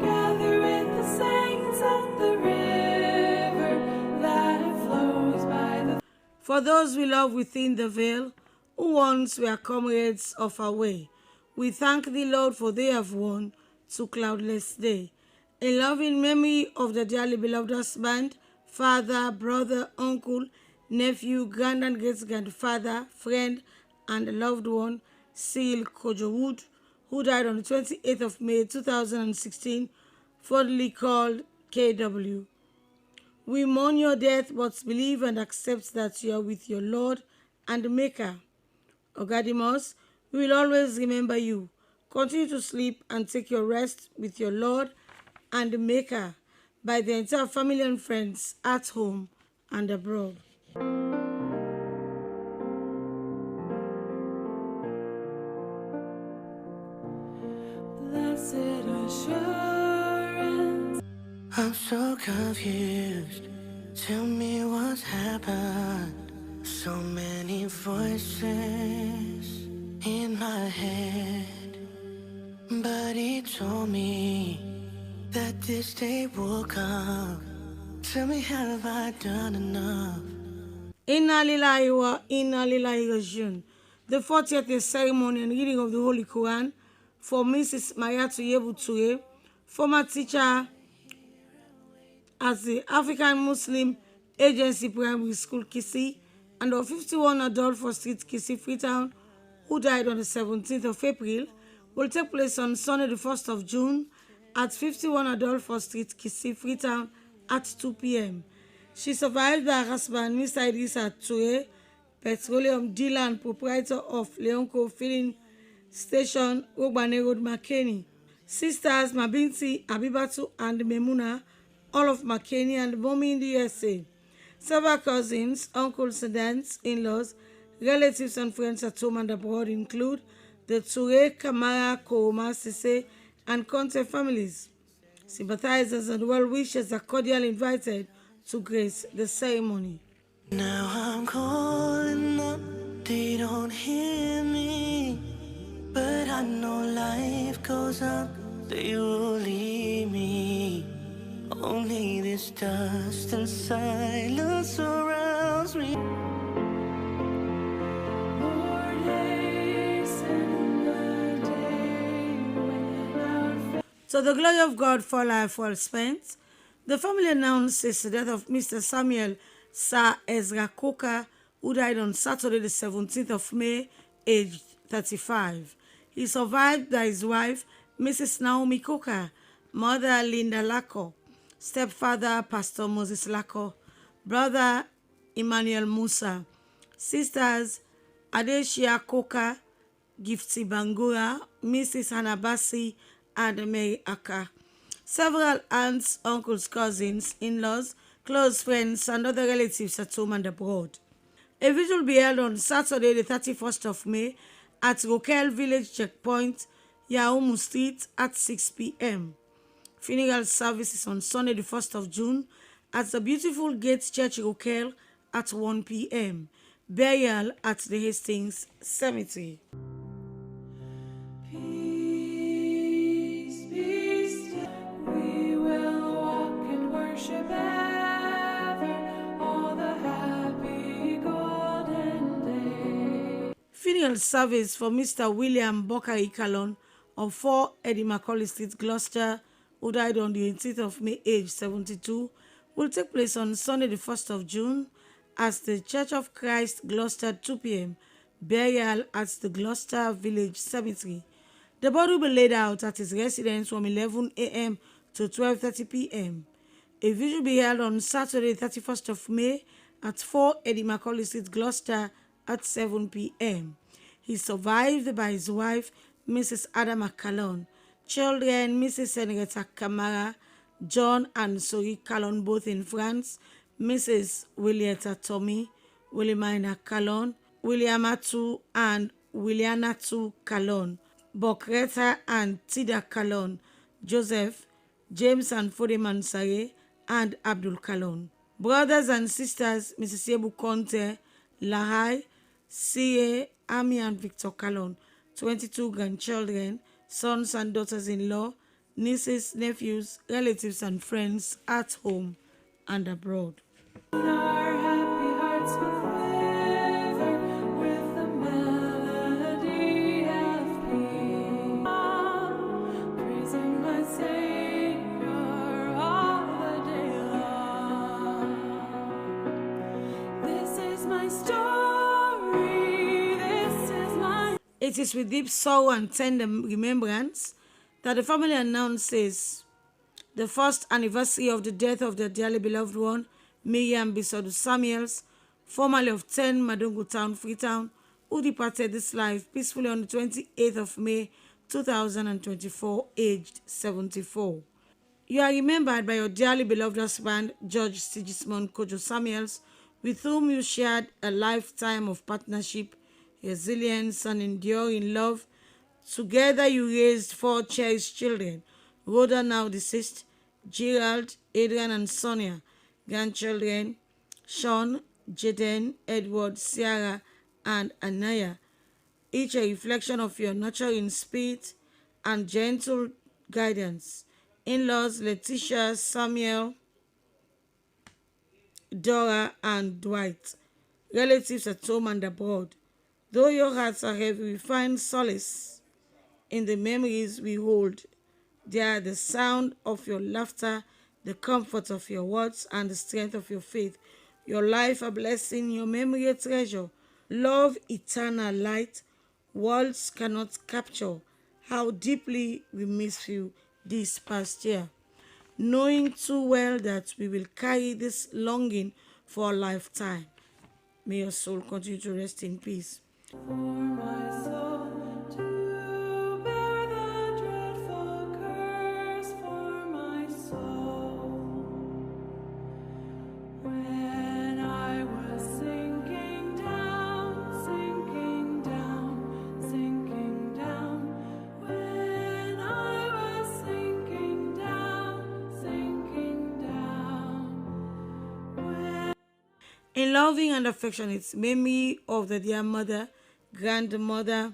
Gather with the saints at the river that flows by the... For those we love within the veil, who once were comrades of our way, we thank thee, Lord, for they have won to cloudless day. In loving memory of the dearly beloved husband, father, brother, uncle, nephew, grand and great-grandfather, friend, and loved one, Cyril Kojowood, who died on the 28th of May 2016, fondly called KW. We mourn your death, but believe and accept that you are with your Lord and Maker. Ogadimos, we will always remember you. Continue to sleep and take your rest with your Lord and Maker by the entire family and friends at home and abroad. Blessed assurance. I'm so confused. Tell me what's happened. So many voices in my head, but he told me that this day will come. Tell me, have I done enough? Inna lillahi wa inna lillahi rajiun. The 40th ceremony and reading of the Holy Quran for Mrs. Mayatu Yebu Ture, former teacher at the African Muslim Agency Primary School, Kisi, and of 51 Adolfo Street, Kisi, Freetown, who died on the 17th of April, will take place on Sunday the 1st of June at 51 Adolfo Street, Kisi, Freetown at 2 p.m. She survived by her husband, Mr. Idrissa Ture, petroleum dealer and proprietor of Leonco Filling Station, Ogbane Road, Makeni. Sisters Mabinti, Abibatu, and Memuna, all of Makeni and Mommy in the USA. Several cousins, uncles and aunts, in-laws, relatives and friends at home and abroad include the Ture, Kamara, Koroma, Sise, and Conte families. Sympathizers and well-wishers are cordially invited to grace the ceremony. Now I'm calling up, they don't hear me, but I know life goes up, they will leave me. Only this dust and silence surrounds me. So the glory of God for life well spent. The family announces the death of Mr. Samuel Sir Ezra Coker, who died on Saturday the 17th of May, aged 35. He survived by his wife, Mrs. Naomi Coker, mother Linda Lacko, stepfather Pastor Moses Lacko, brother Emmanuel Musa, sisters Adeshia Coker, Gifty Bangura, Mrs. Hanabasi, and Mary Aka. Several aunts, uncles, cousins, in-laws, close friends, and other relatives at home and abroad. A vigil will be held on Saturday, the 31st of May, at Rokel Village Checkpoint, Yaumu Street, at 6 p.m. Funeral services on Sunday, the 1st of June, at the Beautiful Gates Church, Rokel, at 1 p.m. Burial at the Hastings Cemetery. We will walk and worship ever all the happy golden day. Funeral service for Mr. William Bokari Kalon of 4 Eddie Macaulay Street, Gloucester, who died on the 18th of May, age 72, will take place on Sunday, the 1st of June, at the Church of Christ, Gloucester, 2 p.m. Burial at the Gloucester Village Cemetery. The body will be laid out at his residence from 11 a.m. to 12:30 p.m. A vigil will be held on Saturday, 31st of May, at 4 Eddie Macaulay Street, Gloucester, at 7 p.m. He is survived by his wife, Mrs. Adama Kalon. Children, Mrs. Henrietta Kamara, John and Sori Kalon, both in France, Mrs. Willietta Tommy, Williamina Kalon, Williamatu and Willianatu Kalon, Bokreta and Tida Kalon, Joseph, James and Fodeman Sare, and Abdul Kalon. Brothers and sisters, Mrs. Yebu Conte, Lahai, C.A., Ami and Victor Kalon, 22 grandchildren, sons and daughters-in-law, nieces, nephews, relatives and friends at home and abroad. Our happy hearts will quiver with the melody of peace, praising my Savior all the day long. This is my story, this is my... It is with deep sorrow and tender remembrance that the family announces the first anniversary of the death of their dearly beloved one, Miriam Bisodu Samuels, formerly of 10 Madungu Town, Freetown, who departed this life peacefully on the 28th of May, 2024, aged 74. You are remembered by your dearly beloved husband, George Sigismund Kojo Samuels, with whom you shared a lifetime of partnership, resilience, and enduring love. Together you raised 4 cherished children, Rhoda, now deceased, Gerald, Adrian, and Sonia, grandchildren, Sean, Jaden, Edward, Sierra, and Anaya, each a reflection of your nurturing spirit and gentle guidance. In-laws, Letitia, Samuel, Dora, and Dwight, relatives at home and abroad. Though your hearts are heavy, we find solace in the memories we hold. They are the sound of your laughter, the comfort of your words, and the strength of your faith. Your life a blessing, your memory a treasure. Love, eternal light, words cannot capture how deeply we miss you this past year, knowing too well that we will carry this longing for a lifetime. May your soul continue to rest in peace. For my soul to bear the dreadful curse, for my soul. When I was sinking down, sinking down, sinking down. When I was sinking down, sinking down. In loving and affectionate memory of the dear mother, grandmother,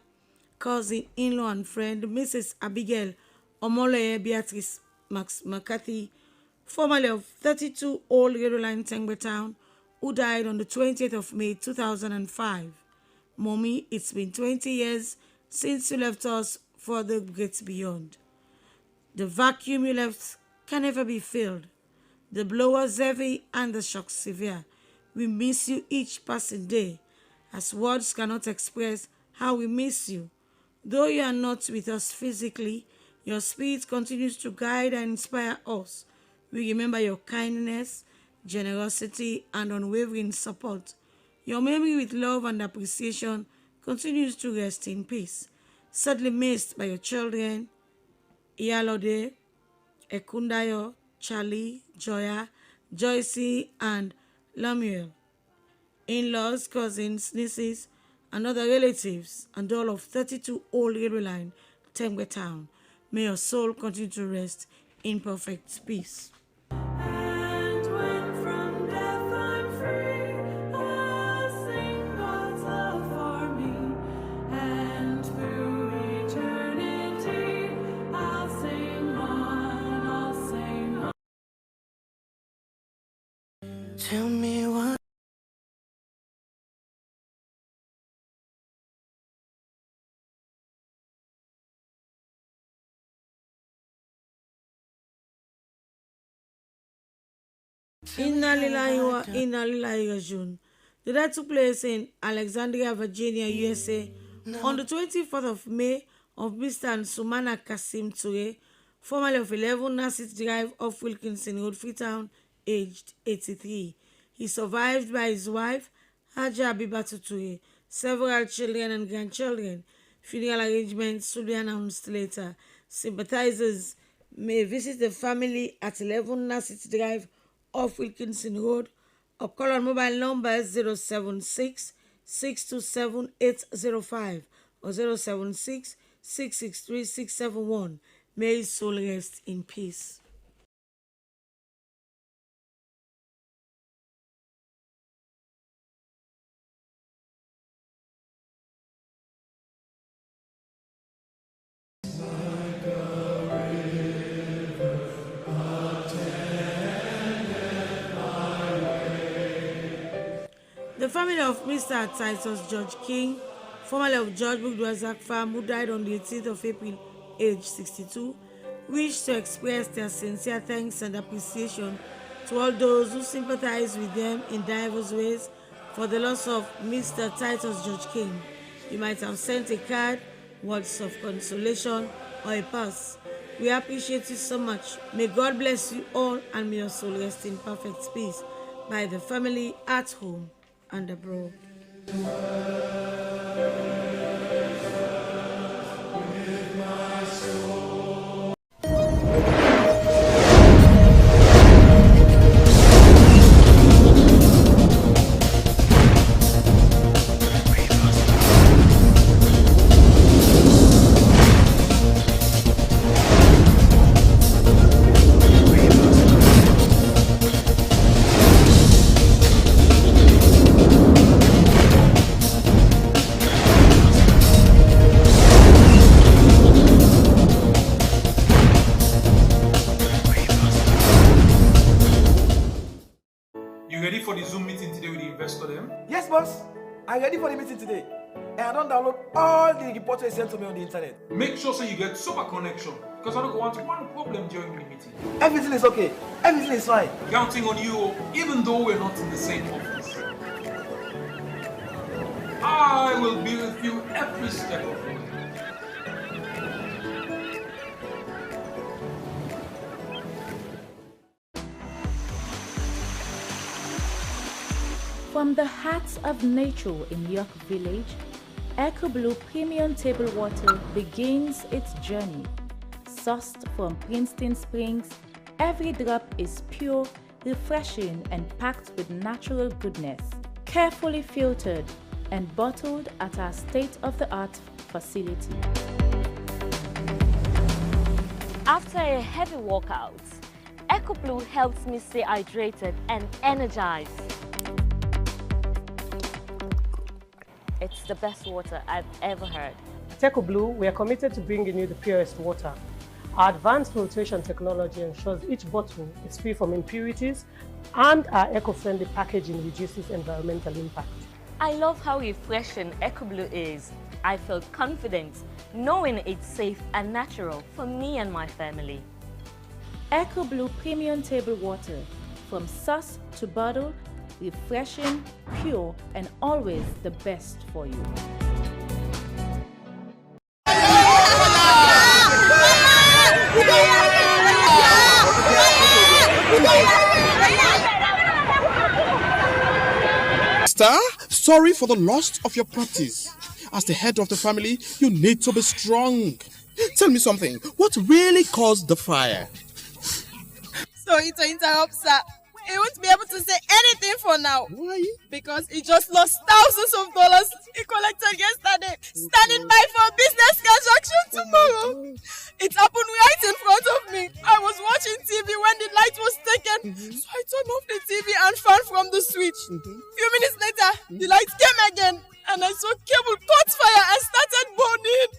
cousin, in-law, and friend, Mrs. Abigail Omoleye Beatrice Max McCarthy, formerly of 32 Old Radio Line, Tengbe Town, who died on the 20th of May 2005. Mommy, it's been 20 years since you left us for the great beyond. The vacuum you left can never be filled. The blow was heavy and the shock severe. We miss you each passing day, as words cannot express how we miss you. Though you are not with us physically, your spirit continues to guide and inspire us. We remember your kindness, generosity, and unwavering support. Your memory with love and appreciation continues to rest in peace. Sadly missed by your children, Iyalode, Ekundayo, Charlie, Joya, Joycey, and Lamuel. In-laws, cousins, nieces, and other relatives, and all of 32 Old Railway Line, Tengbe Town. May your soul continue to rest in perfect peace. And when from death I'm free, I'll sing God's love for me. And through eternity, I'll sing on, I'll sing on. Tell me what. Inna lillahi wa inna lillahi rajiun. The death took place in Alexandria, Virginia, USA, on the 24th of May of Mr. and Sumana Kasim Toure, formerly of 11 Nassit Drive off Wilkinson Road, Freetown, aged 83. He survived by his wife, Haja Abibatu Toure, several children and grandchildren. Funeral arrangements will be announced later. Sympathizers may visit the family at 11 Nassit Drive off Wilkinson Road or call on mobile numbers 076 627 805 or 076 663 671. May his soul rest in peace. The family of Mr. Titus George King, formerly of George Bugdwazak Farm, who died on the 18th of April, age 62, wish to express their sincere thanks and appreciation to all those who sympathize with them in diverse ways for the loss of Mr. Titus George King. You might have sent a card, words of consolation, or a purse. We appreciate you so much. May God bless you all and may your soul rest in perfect peace. By the family at home and abroad. You ready for the Zoom meeting today with the investor then? Yes, boss. I'm ready for the meeting today. And I don't download all the reports they sent to me on the internet. Make sure so you get super connection because I don't want one problem during the meeting. Everything is okay. Everything is fine. Counting on you, even though we're not in the same office. I will be with you every step of the way. From the heart of nature in York Village, Echo Blue Premium Table Water begins its journey. Sourced from Princeton Springs, every drop is pure, refreshing, and packed with natural goodness. Carefully filtered and bottled at our state-of-the-art facility. After a heavy workout, Echo Blue helps me stay hydrated and energized. It's the best water I've ever had. At Echo Blue, we are committed to bringing you the purest water. Our advanced filtration technology ensures each bottle is free from impurities, and our eco-friendly packaging reduces environmental impact. I love how refreshing Echo Blue is. I felt confident knowing it's safe and natural for me and my family. Echo Blue Premium Table Water, from source to bottle, refreshing, pure, and always the best for you. Star, sorry for the loss of your properties. As the head of the family, you need to be strong. Tell me something, what really caused the fire? Sorry to interrupt, sir. He won't be able to say anything for now. Why? Because he just lost thousands of dollars he collected yesterday, standing by for a business transaction tomorrow. It happened right in front of me. I was watching TV when the light was taken, so I turned off the TV and fan from the switch. Few minutes later, the light came again, and I saw cable caught fire and started burning.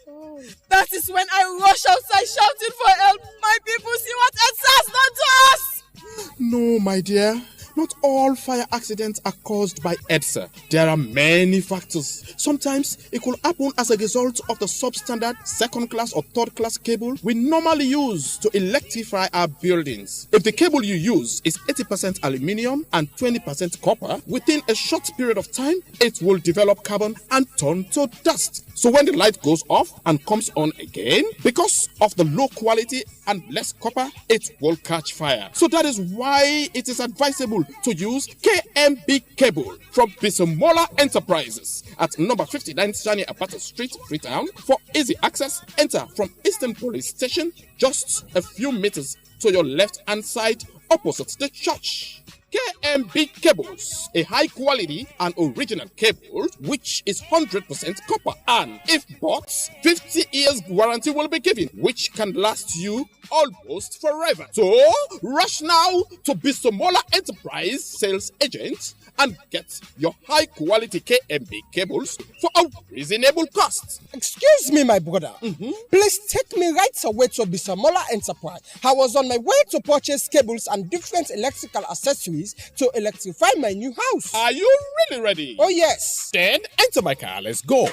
That is when I rushed outside shouting for help. My people, see what EDSA has done to us. No, my dear. Not all fire accidents are caused by EDSA. There are many factors. Sometimes it could happen as a result of the substandard second class or third class cable we normally use to electrify our buildings. If the cable you use is 80% aluminium and 20% copper, within a short period of time, it will develop carbon and turn to dust. So when the light goes off and comes on again, because of the low quality and less copper, it will catch fire. So that is why it is advisable to use KMB cable from Bisomola Enterprises at number 59 Shani Apata Street, Freetown. For easy access, enter from Eastern Police Station, just a few meters to your left-hand side, opposite the church. KMB Cables, a high quality and original cable which is 100% copper, and if bought, 50 years warranty will be given, which can last you almost forever. So rush now to Bisomola Enterprise sales agent and get your high quality KMB cables for a reasonable cost. Excuse me, my brother. Please take me right away to Bisomola Enterprise. I was on my way to purchase cables and different electrical accessories to electrify my new house. Are you really ready? Oh, yes. Then enter my car. Let's go.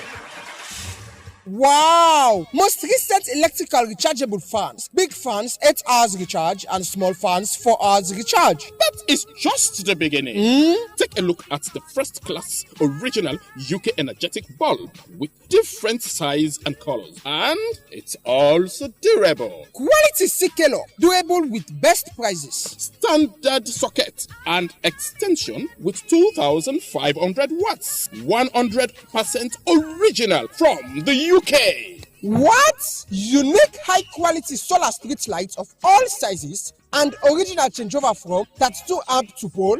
Wow! Most recent electrical rechargeable fans. Big fans, 8 hours recharge, and small fans, 4 hours recharge. That is just the beginning. Take a look at the first class original UK energetic bulb with different size and colors. And it's also durable. Quality Sikelo, durable with best prices. Standard socket and extension with 2,500 watts. 100% original from the UK. What? Unique high quality solar street lights of all sizes and original changeover from 32 amp to pole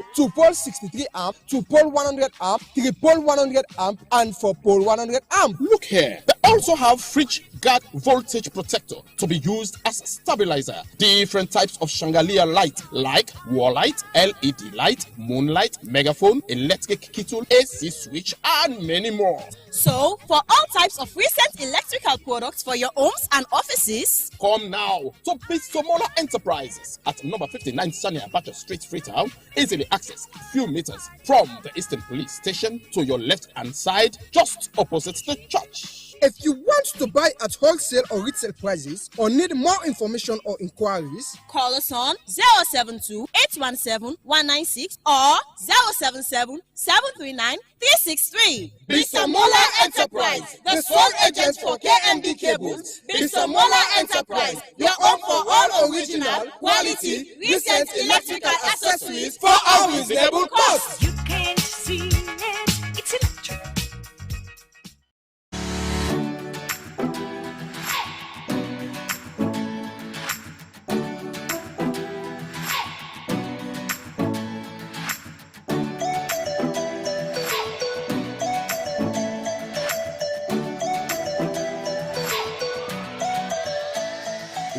63 amp, 2 pole 100 amp, 3 pole 100 amp, and 4 pole 100 amp. Look here. They also have fridge guard voltage protector to be used as stabilizer. Different types of chandelier light like wall light, LED light, moonlight, megaphone, electric kettle, AC switch, and many more. So, for all types of recent electrical products for your homes and offices, come now to Bisomola Enterprises at number 59 Shani Abacha Street, Freetown. Easily accessed, few meters from the Eastern Police Station to your left-hand side, just opposite the church. If you want to buy at wholesale or retail prices or need more information or inquiries, call us on 072-817-196 or 077-739-363. Bisomola Enterprise, the sole agent for KMB cables. Bisomola Enterprise, your home for all original, quality, recent electrical accessories for a reasonable cost. You can't see it, it's electric.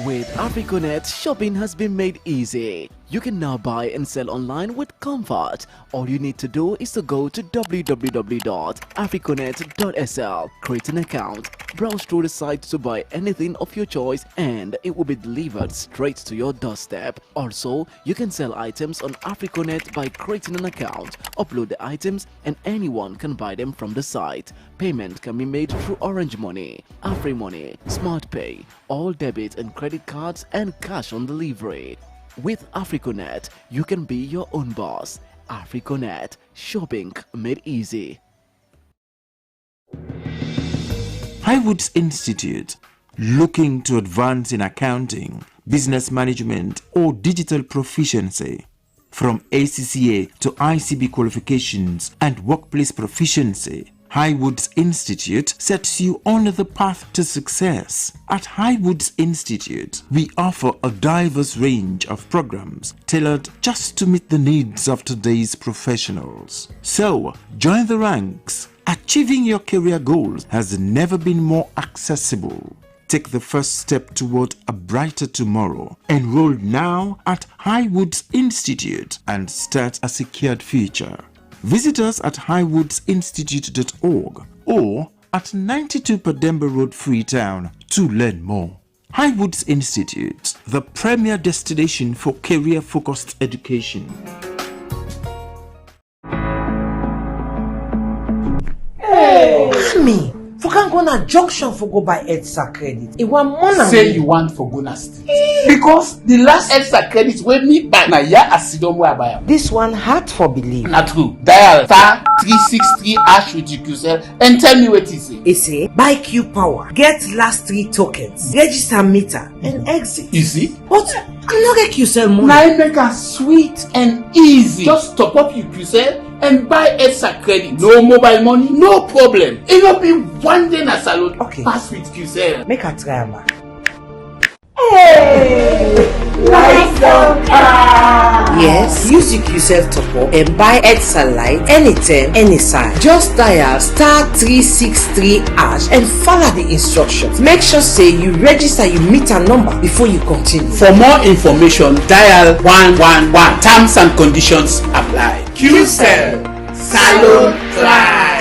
With Africonet, shopping has been made easy. You can now buy and sell online with comfort. All you need to do is to go to www.africonet.sl, create an account, browse through the site to buy anything of your choice, and it will be delivered straight to your doorstep. Also, you can sell items on Africonet by creating an account, upload the items, and anyone can buy them from the site. Payment can be made through Orange Money, AfriMoney, SmartPay, all debit and credit cards, and cash on delivery. With Africonet, you can be your own boss. Africonet, shopping made easy. Highwoods Institute, looking to advance in accounting, business management, or digital proficiency. From ACCA to ICB qualifications and workplace proficiency, Highwoods Institute sets you on the path to success. At Highwoods Institute, we offer a diverse range of programs tailored just to meet the needs of today's professionals. So, join the ranks. Achieving your career goals has never been more accessible. Take the first step toward a brighter tomorrow. Enroll now at Highwoods Institute and start a secured future. Visit us at highwoodsinstitute.org or at 92 Pademba Road, Freetown to learn more. Highwoods Institute, the premier destination for career-focused education. Hey! Me, For can go na junction for go buy EDSA credit. It want more than say you want for Gona Street. Because the last EDSA credit wey me buy na ya asidom wey I buy am. This one hard for believe. Na true. Dial star 363 hash with QCell and tell me what it say. It say buy Q Power, get last 3 tokens, register meter and exit. Easy. But I no get QCell money. Now make am sweet and easy. Just top up your QCell and buy EDSA credit. No mobile money, no problem. It will be one day na salon. Okay. Pass with QCell. Make a try am. Hey! Nice car! Yes, use your QCell top up and buy EDSA Lite anytime, any size. Just dial star 363 hash and follow the instructions. Make sure say you register your meter number before you continue. For more information, dial 111. Terms and conditions apply. QCell Salon Pride.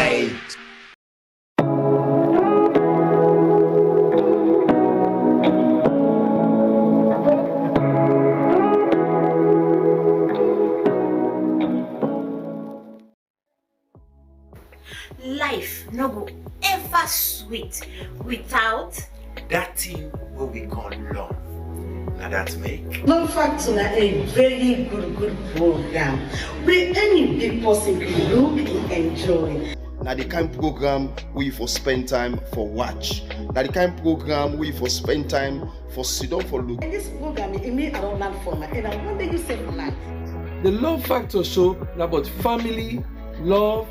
Life no go ever sweet without that thing what we call love. Now that make Love Factor a very good program where any big person can look and enjoy. Now the kind program where you for spend time for watch. Now the kind program where you for spend time for sit down for look. And this program it may around land for and I wonder you say for life. The Love Factor show is about family, love,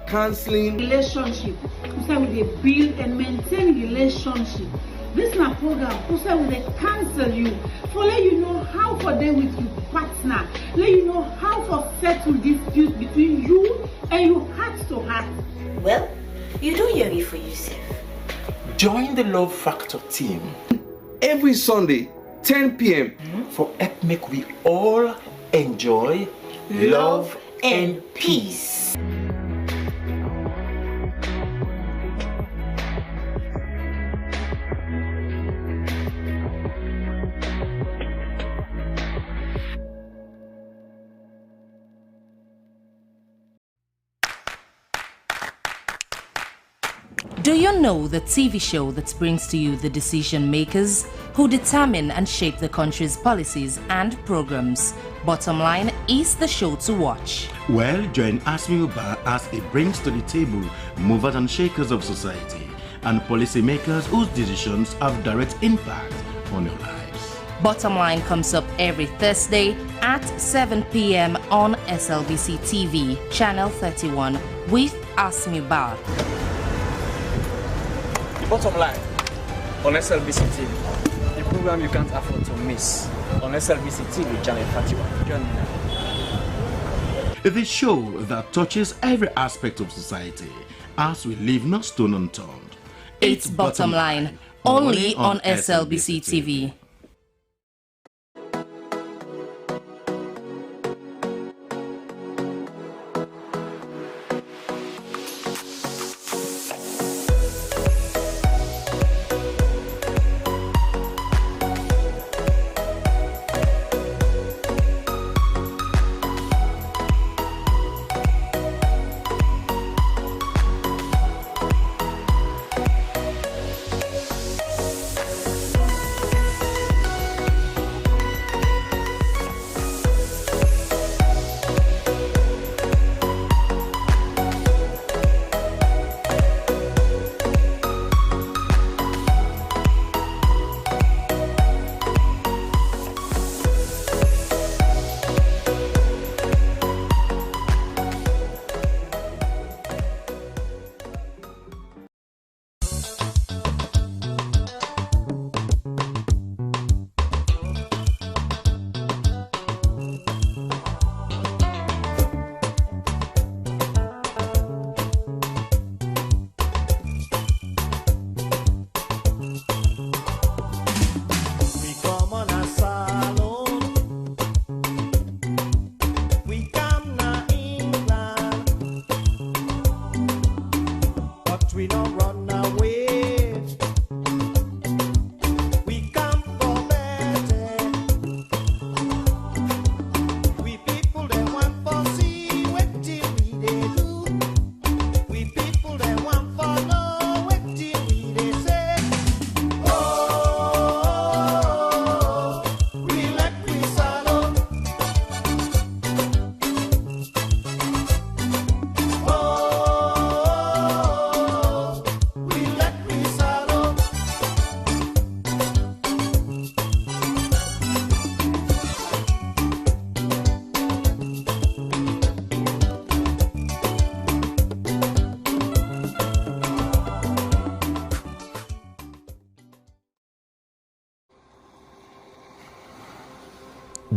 counseling, relationship. We say we dey build and maintain relationship. This na program we say we dey counsel you for let you know how for dey with your partner, let you know how for settle dispute between you and your heart to heart. Well, you don't hear it for yourself. Join the Love Factor team every Sunday, 10 p.m. for help make we all enjoy love and peace. Do you know the TV show that brings to you the decision makers who determine and shape the country's policies and programs? Bottom Line is the show to watch. Well, join Asmi Uba as it brings to the table movers and shakers of society and policymakers whose decisions have direct impact on your lives. Bottom Line comes up every Thursday at 7 p.m. on SLBC TV, Channel 31 with Asmi Uba. Bottom Line on SLBC TV, the program you can't afford to miss on SLBC TV, Channel 31. Join me now. The show that touches every aspect of society as we leave no stone unturned. It's Bottom Line, only on SLBC TV.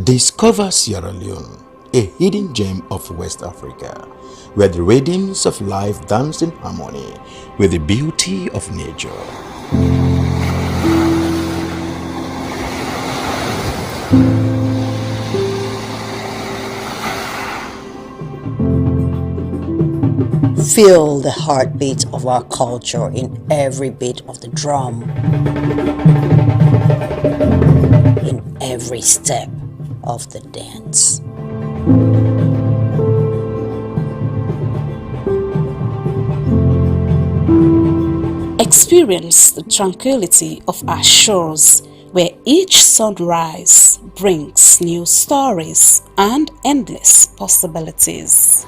Discover Sierra Leone, a hidden gem of West Africa, where the rhythms of life dance in harmony with the beauty of nature. Feel the heartbeat of our culture in every beat of the drum, in every step of the dance. Experience the tranquility of our shores, where each sunrise brings new stories and endless possibilities.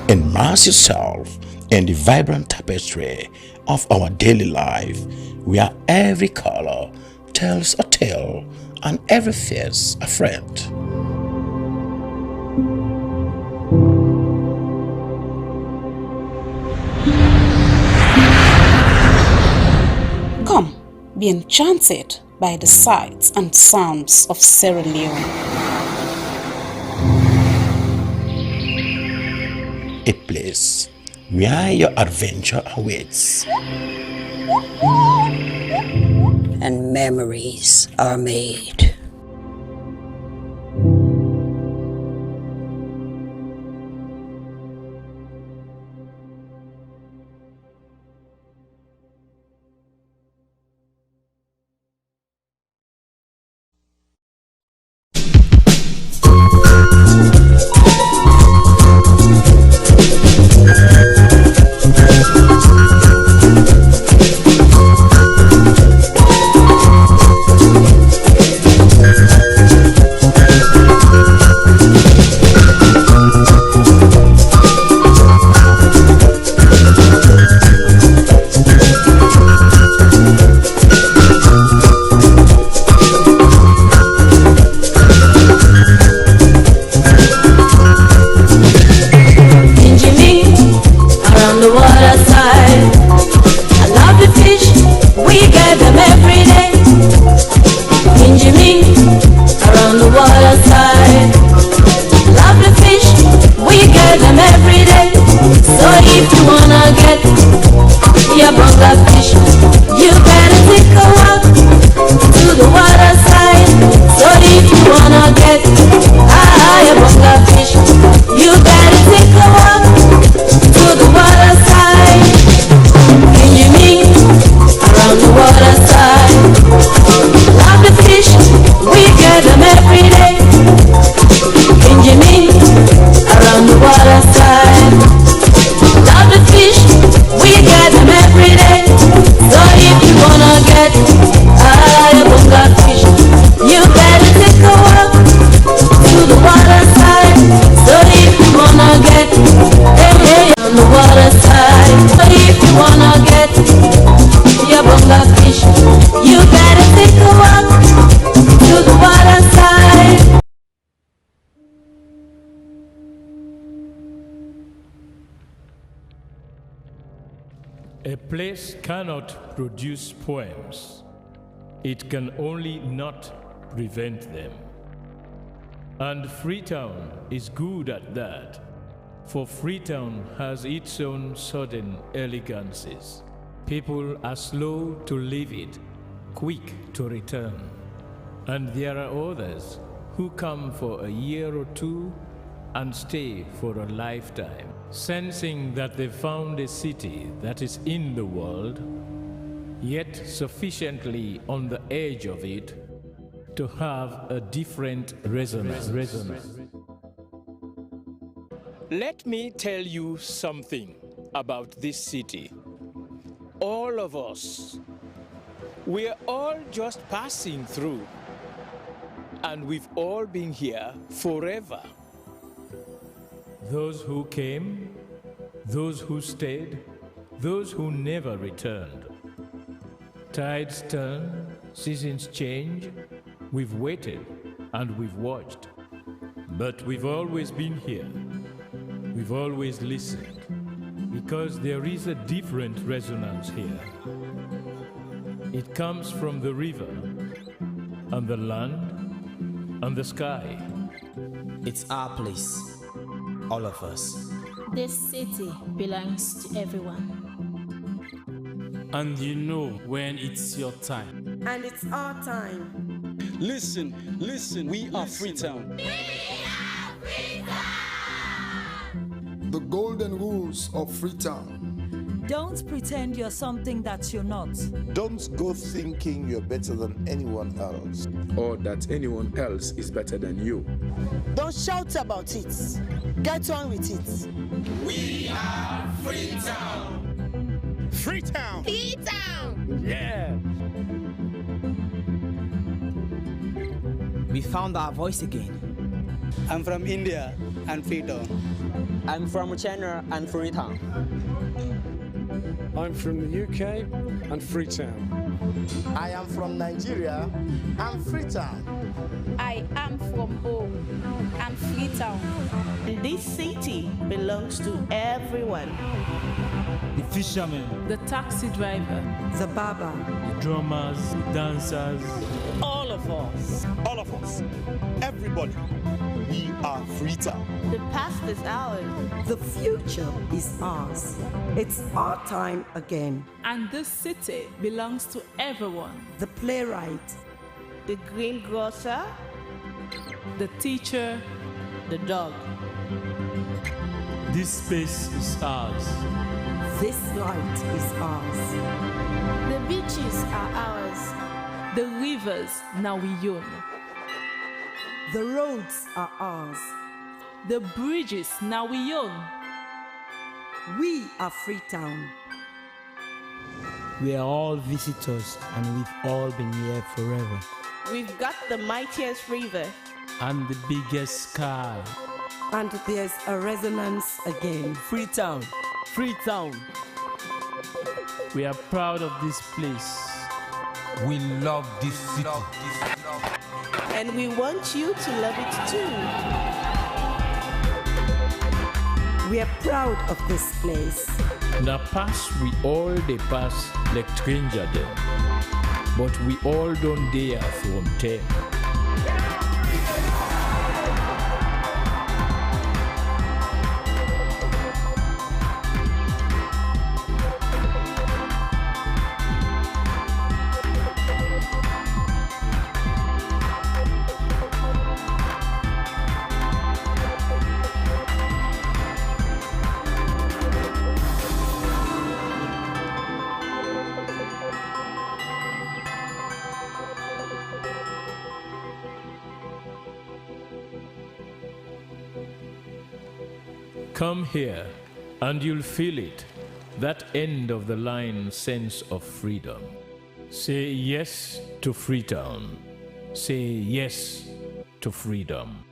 Immerse yourself in the vibrant tapestry of our daily life, where every color tells a tale and every face a friend. Come, be enchanted by the sights and sounds of Sierra Leone. A place where your adventure awaits And memories are made. A place cannot produce poems. It can only not prevent them. And Freetown is good at that, for Freetown has its own sudden elegances. People are slow to leave it, quick to return. And there are others who come for a year or two and stay for a lifetime, sensing that they found a city that is in the world, yet sufficiently on the edge of it to have a different resonance. Let me tell you something about this city. All of us, we're all just passing through, and we've all been here forever. Those who came, those who stayed, those who never returned. Tides turn, seasons change, we've waited and we've watched. But we've always been here. We've always listened. because there is a different resonance here. It comes from the river, and the land, and the sky. It's our place, all of us. This city belongs to everyone. And you know when it's your time. And it's our time. Listen, we are Freetown. The golden rules of Freetown. Don't pretend you're something that you're not. Don't go thinking you're better than anyone else. Or that anyone else is better than you. Don't shout about it. Get on with it. We are Freetown. Freetown. Freetown. Yeah. We found our voice again. I'm from India and Freetown. I'm from China and Freetown. I'm from the UK and Freetown. I am from Nigeria and Freetown. I am from home and Freetown. This city belongs to everyone. The fishermen, The taxi driver, The barber, the drummers, the dancers. All of us. All of us. Everybody. We are Freetown. The past is ours. The future is ours. It's our time again. And this city belongs to everyone. The playwright, The greengrocer, The teacher, the dog. This space is ours. this light is ours. The beaches are ours. the rivers now we own. The roads are ours. The bridges now we own. We are Freetown. We are all visitors and we've all been here forever. We've got the mightiest river. And the biggest sky. And there's a resonance again. Freetown. Freetown. We are proud of this place. We love this city. And we want you to love it too. We are proud of this place. Na pass we all dey pass like stranger dem, but we all don dey from ten. Come here, and you'll feel it, that end of the line sense of freedom. Say yes to Freetown. Say yes to freedom.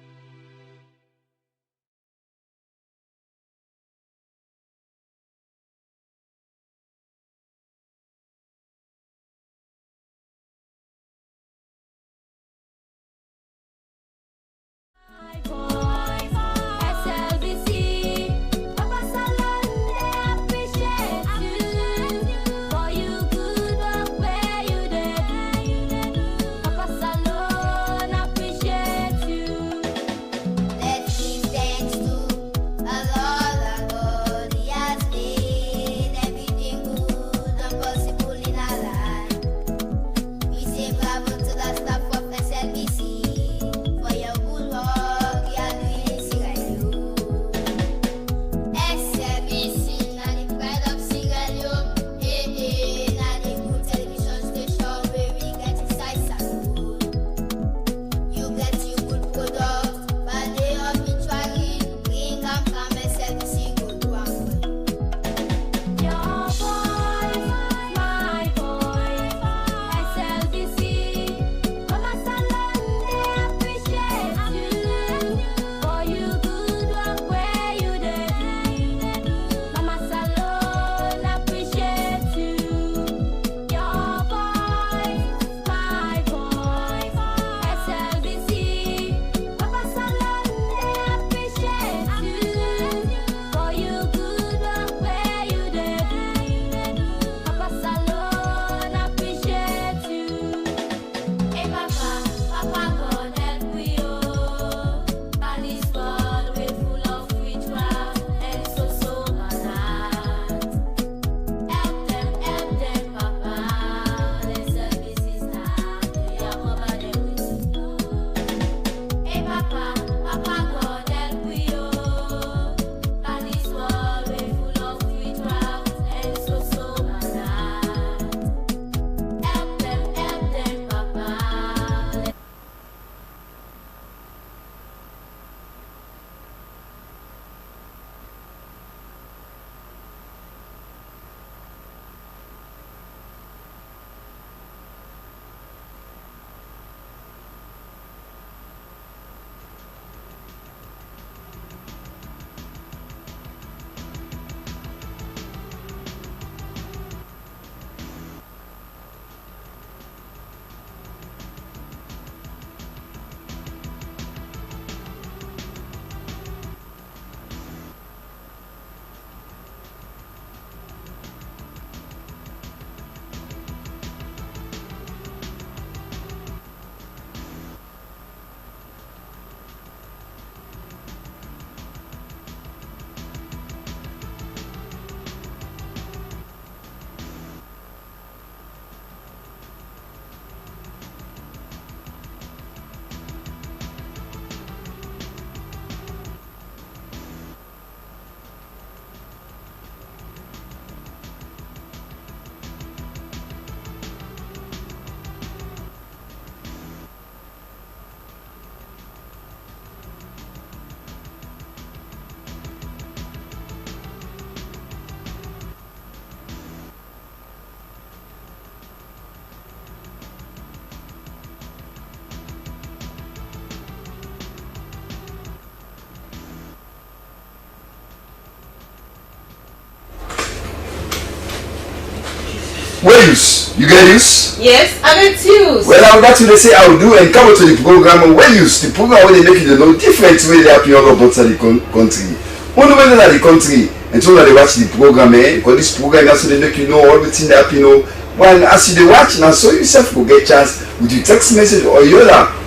Where use? You get use? Yes, I get use. Well, I would like to say I will do and come to the program where use the program where they make it different way they happen all about the country. Only when they're in the country and so that they watch the program, because this program also they make you know everything that happen. Well, as you watch now, so yourself will get chance with your text message or your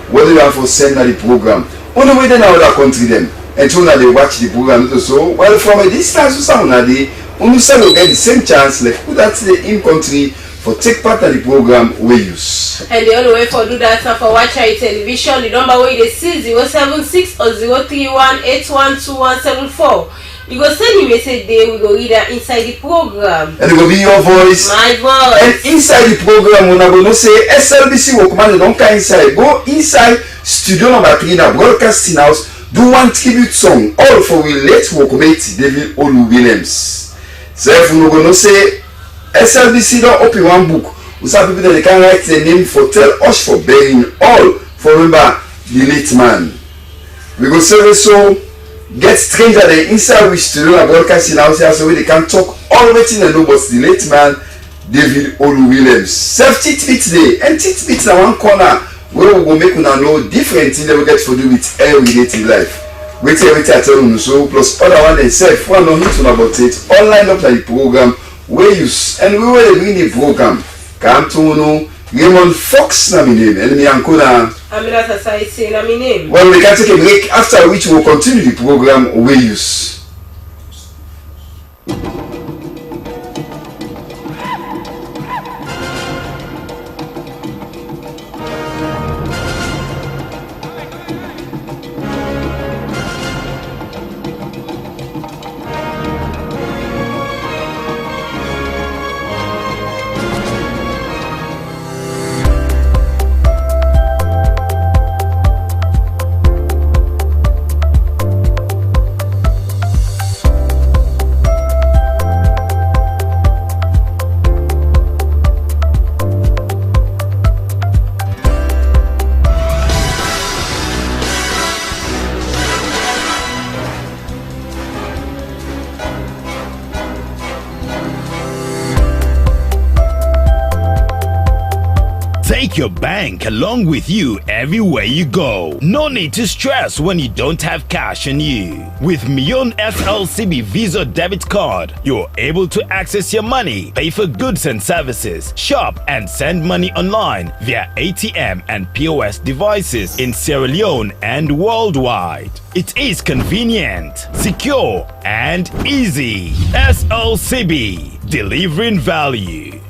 whether you have for send the program. Only way they know that country them and so that they watch the program so well from a distance to someone that they only will get the same chance like who that's the in country for take part of the program we use. And the only way for do that is for watch our television. The number where they see 076 or 031 812174. You go send me message there, we go read that inside the program. And it will be your voice. My voice. And inside the program, when I go say SLBC Workman, don't come inside. Go inside studio number 3 in a broadcasting house. Do one tribute song, all for we late workmate David Olu Williams. So if you go say SLBC don't open one book, we have people that they can write their name for tell us for bearing all for remember the late man. We go say so. Get stranger than inside which studio and broadcasting house here so they can talk all the things they know about the late man David Olu Williams. Self titbit day and titbit na one corner where we go make una know different things that we get to do with everyday life. Wait everything I tell you so plus other one themselves one know hit about it online up like the program we use and we will bring the program. Come to know Raymond Fox na my name and me Ankona Aminata Saisi na my name. Well, we can take a break after which we will continue the program we use. Take your bank along with you everywhere you go. No need to stress when you don't have cash on you. With Mion FLCB Visa debit card, you're able to access your money, pay for goods and services, shop and send money online via ATM and POS devices in Sierra Leone and worldwide. It is convenient, secure and easy. SLCB, delivering value.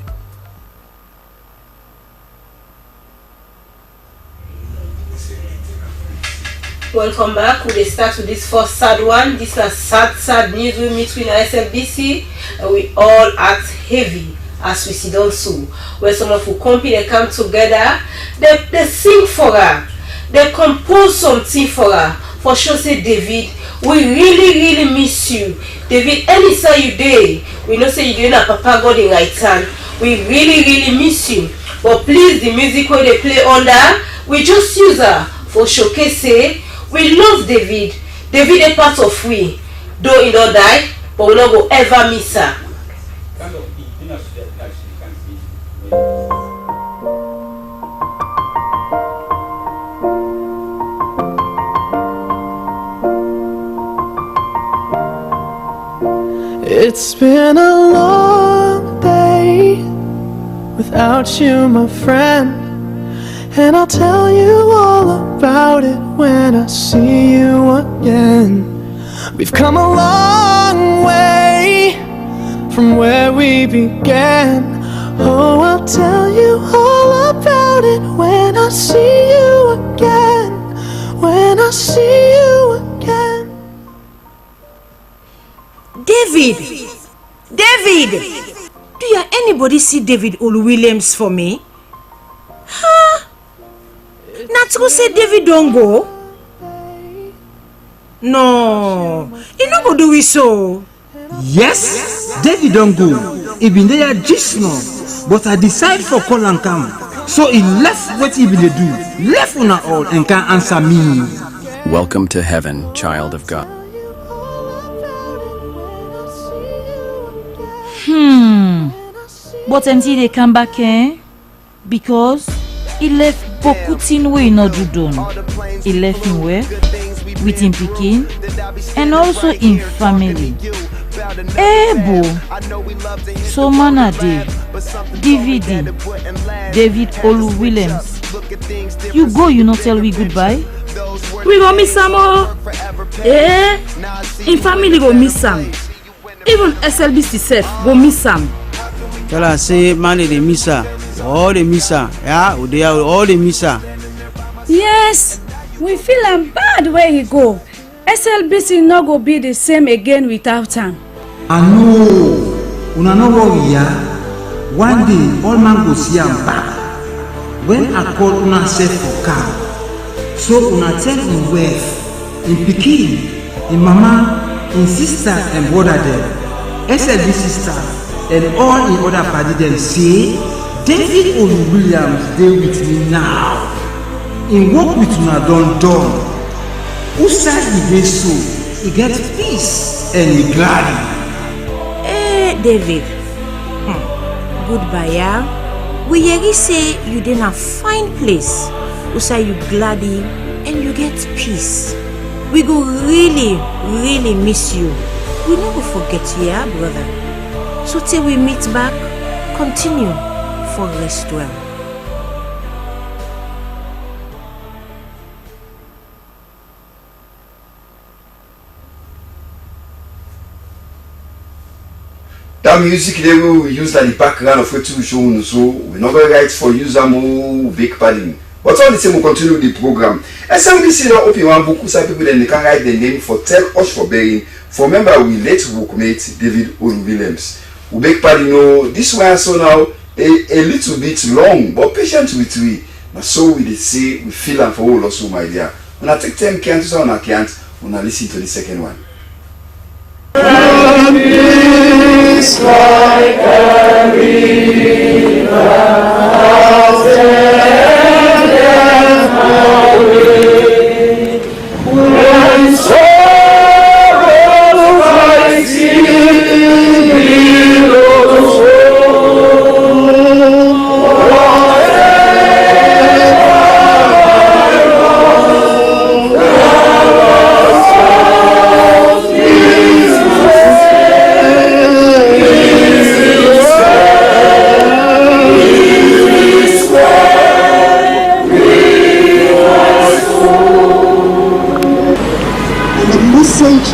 Welcome back. We start with this first sad one. This is sad news we meet with SLBC and we all act heavy as we sit down so. Where some of our company they come together, they sing for her, they compose something for her. For sure say David, we really miss you. David, anytime you day, we know say you doing a Papa God in right hand. We really miss you. But please the music where they play under, we just use her for showcase say we love David. David is part of we. Though he don't die, but we not go ever miss her. It's been a long day without you, my friend. And I'll tell you all about it when I see you again. We've come a long way from where we began. Oh, I'll tell you all about it when I see you again. When I see you again. David! Do you anybody see David Olu Williams for me? Huh? Not to say David don't go. No, he not go do it so. Yes, David don't go. He been there just now, but I decide for call and come. So he left what he been do. Left on all and can't answer me. Welcome to heaven, child of God. But until they come back, because he left beaucoup things where he not do done. He left him where? With him picking and also in family. Bo. So mana DVD, David Olu-Williams. You go, you not tell we goodbye? We go miss some more. In family go miss some. Even SLBC self go miss some. Tell her say man they miss her. All they miss her. Yeah, they are all they miss her. Yes, we feel am bad where he go. SLBC no go be the same again without him. I know. Una no worry, yeah. One day all man go see am back. When I call una self for car, so una tell him wife, in pikin, in mama, in sister and brother them, SLBC sister and all in other party them say, David Olu-Williams dey with me now. In work with una done. Who side he dey so, he get peace and he glad. David, goodbye, yeah. We hear say you in a fine place. We say you glady and you get peace. We go really miss you. We never forget you, yeah, brother. So till we meet back, continue for rest well. That music they will use at the background of what you show, so we're not going to write for user more big padding. But all the same, we'll continue the program. SLBC now open one book, some people then they can write the name for Tell Us for Bearing. For member we late workmate David Olu-Williams. We beg pardon, no, this one so now a little bit long, but patient with we. Now so we say we feel and for all also my dear. When I take 10 can't on I can't, when I listen to the second one. Peace like a river, when sorrow rising billows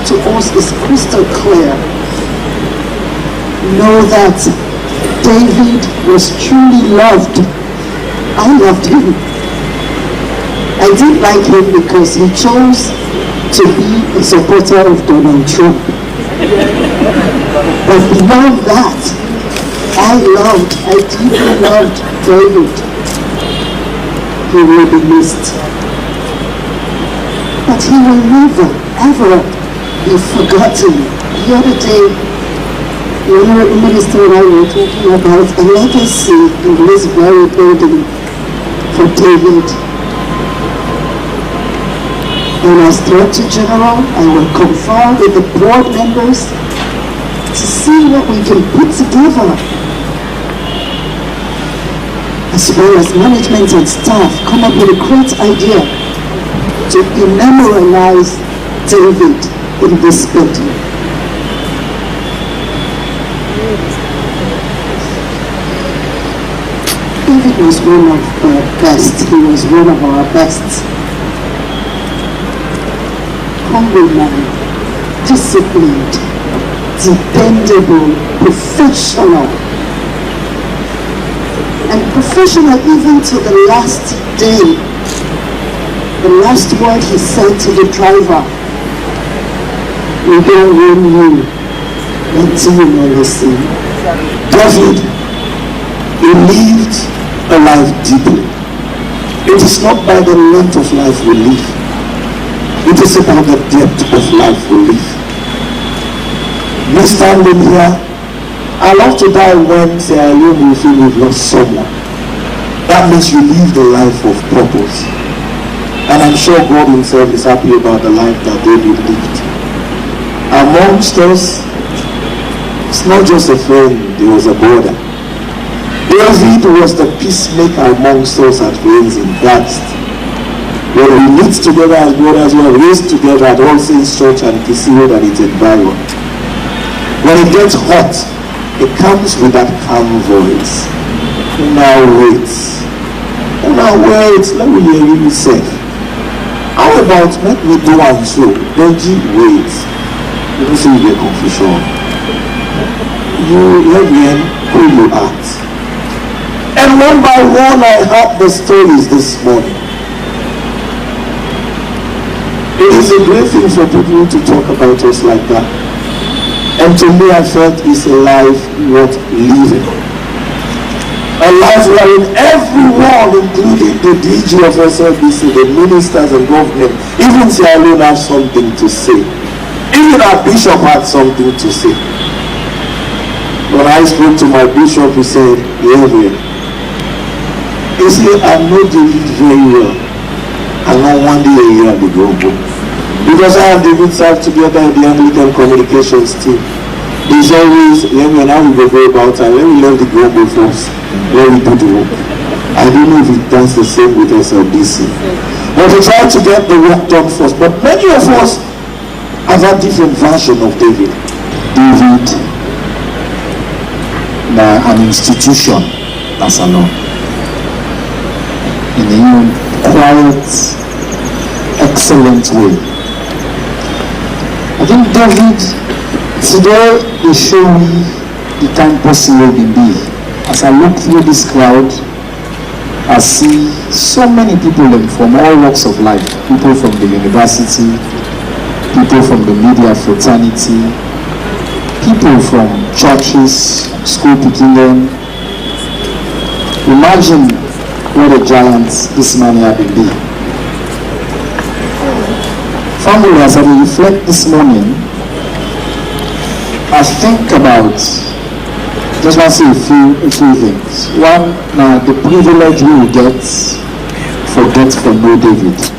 to us is crystal clear. Know that David was truly loved. I loved him. I didn't like him because he chose to be a supporter of Donald Trump. But beyond that, I deeply loved David. He will be missed. But he will never, ever be forgotten. The other day, the Honorable Minister and I were talking about a legacy in this very building for David. And as Director General, I will confer with the board members to see what we can put together, as well as management and staff come up with a great idea to memorialize David in this building. David was one of our best. He was one of our best. Humble man, disciplined, dependable, professional. And professional even to the last day. The last word he said to the driver, "We don't win you until you know listen." David, he lived a life deeply. It is not by the length of life we live. It is about the depth of life we live. Me standing here, I love to die when say I know you feel you've lost someone. That means you live the life of purpose. And I'm sure God himself is happy about the life that David lived. Amongst us, it's not just a friend, he was a brother. David was the peacemaker amongst us at friends in Christ. When we meet together as brothers, we are raised together at All Saints Church and PC Road and its environment. When it gets hot, it comes with that calm voice. Now wait. Now wait. Let me hear you say. How about let me do and so? Don't you wait. You don't see the confusion. You let me who you at. And one by one I heard the stories this morning. It is a great thing for people to talk about us like that. And to me, I felt it's a life worth living. A life wherein everyone, including the DG of SLBC, the ministers and government, even Sierra Leone have something to say. Even our bishop had something to say. When I spoke to my bishop, he said, "Yeah, he said, I know David very well. I know one day a year the global. Because I and David served together in the Anglican communications team. There's always, when I will go about and let me learn the global first. Let me do the work. I don't know if it does the same with SLBC. But we try to get the work done first. But many of us have a different version of David. David, an institution, that's alone. In a quiet, excellent way. I think David, today they show me the kind person he can be. As I look through this crowd, I see so many people from all walks of life. People from the university, people from the media fraternity, people from churches, school picking them. Imagine what a giant this man had been be. Family, as I reflect this morning, I think about, just want to say a few things. One, the privilege we will get for no David.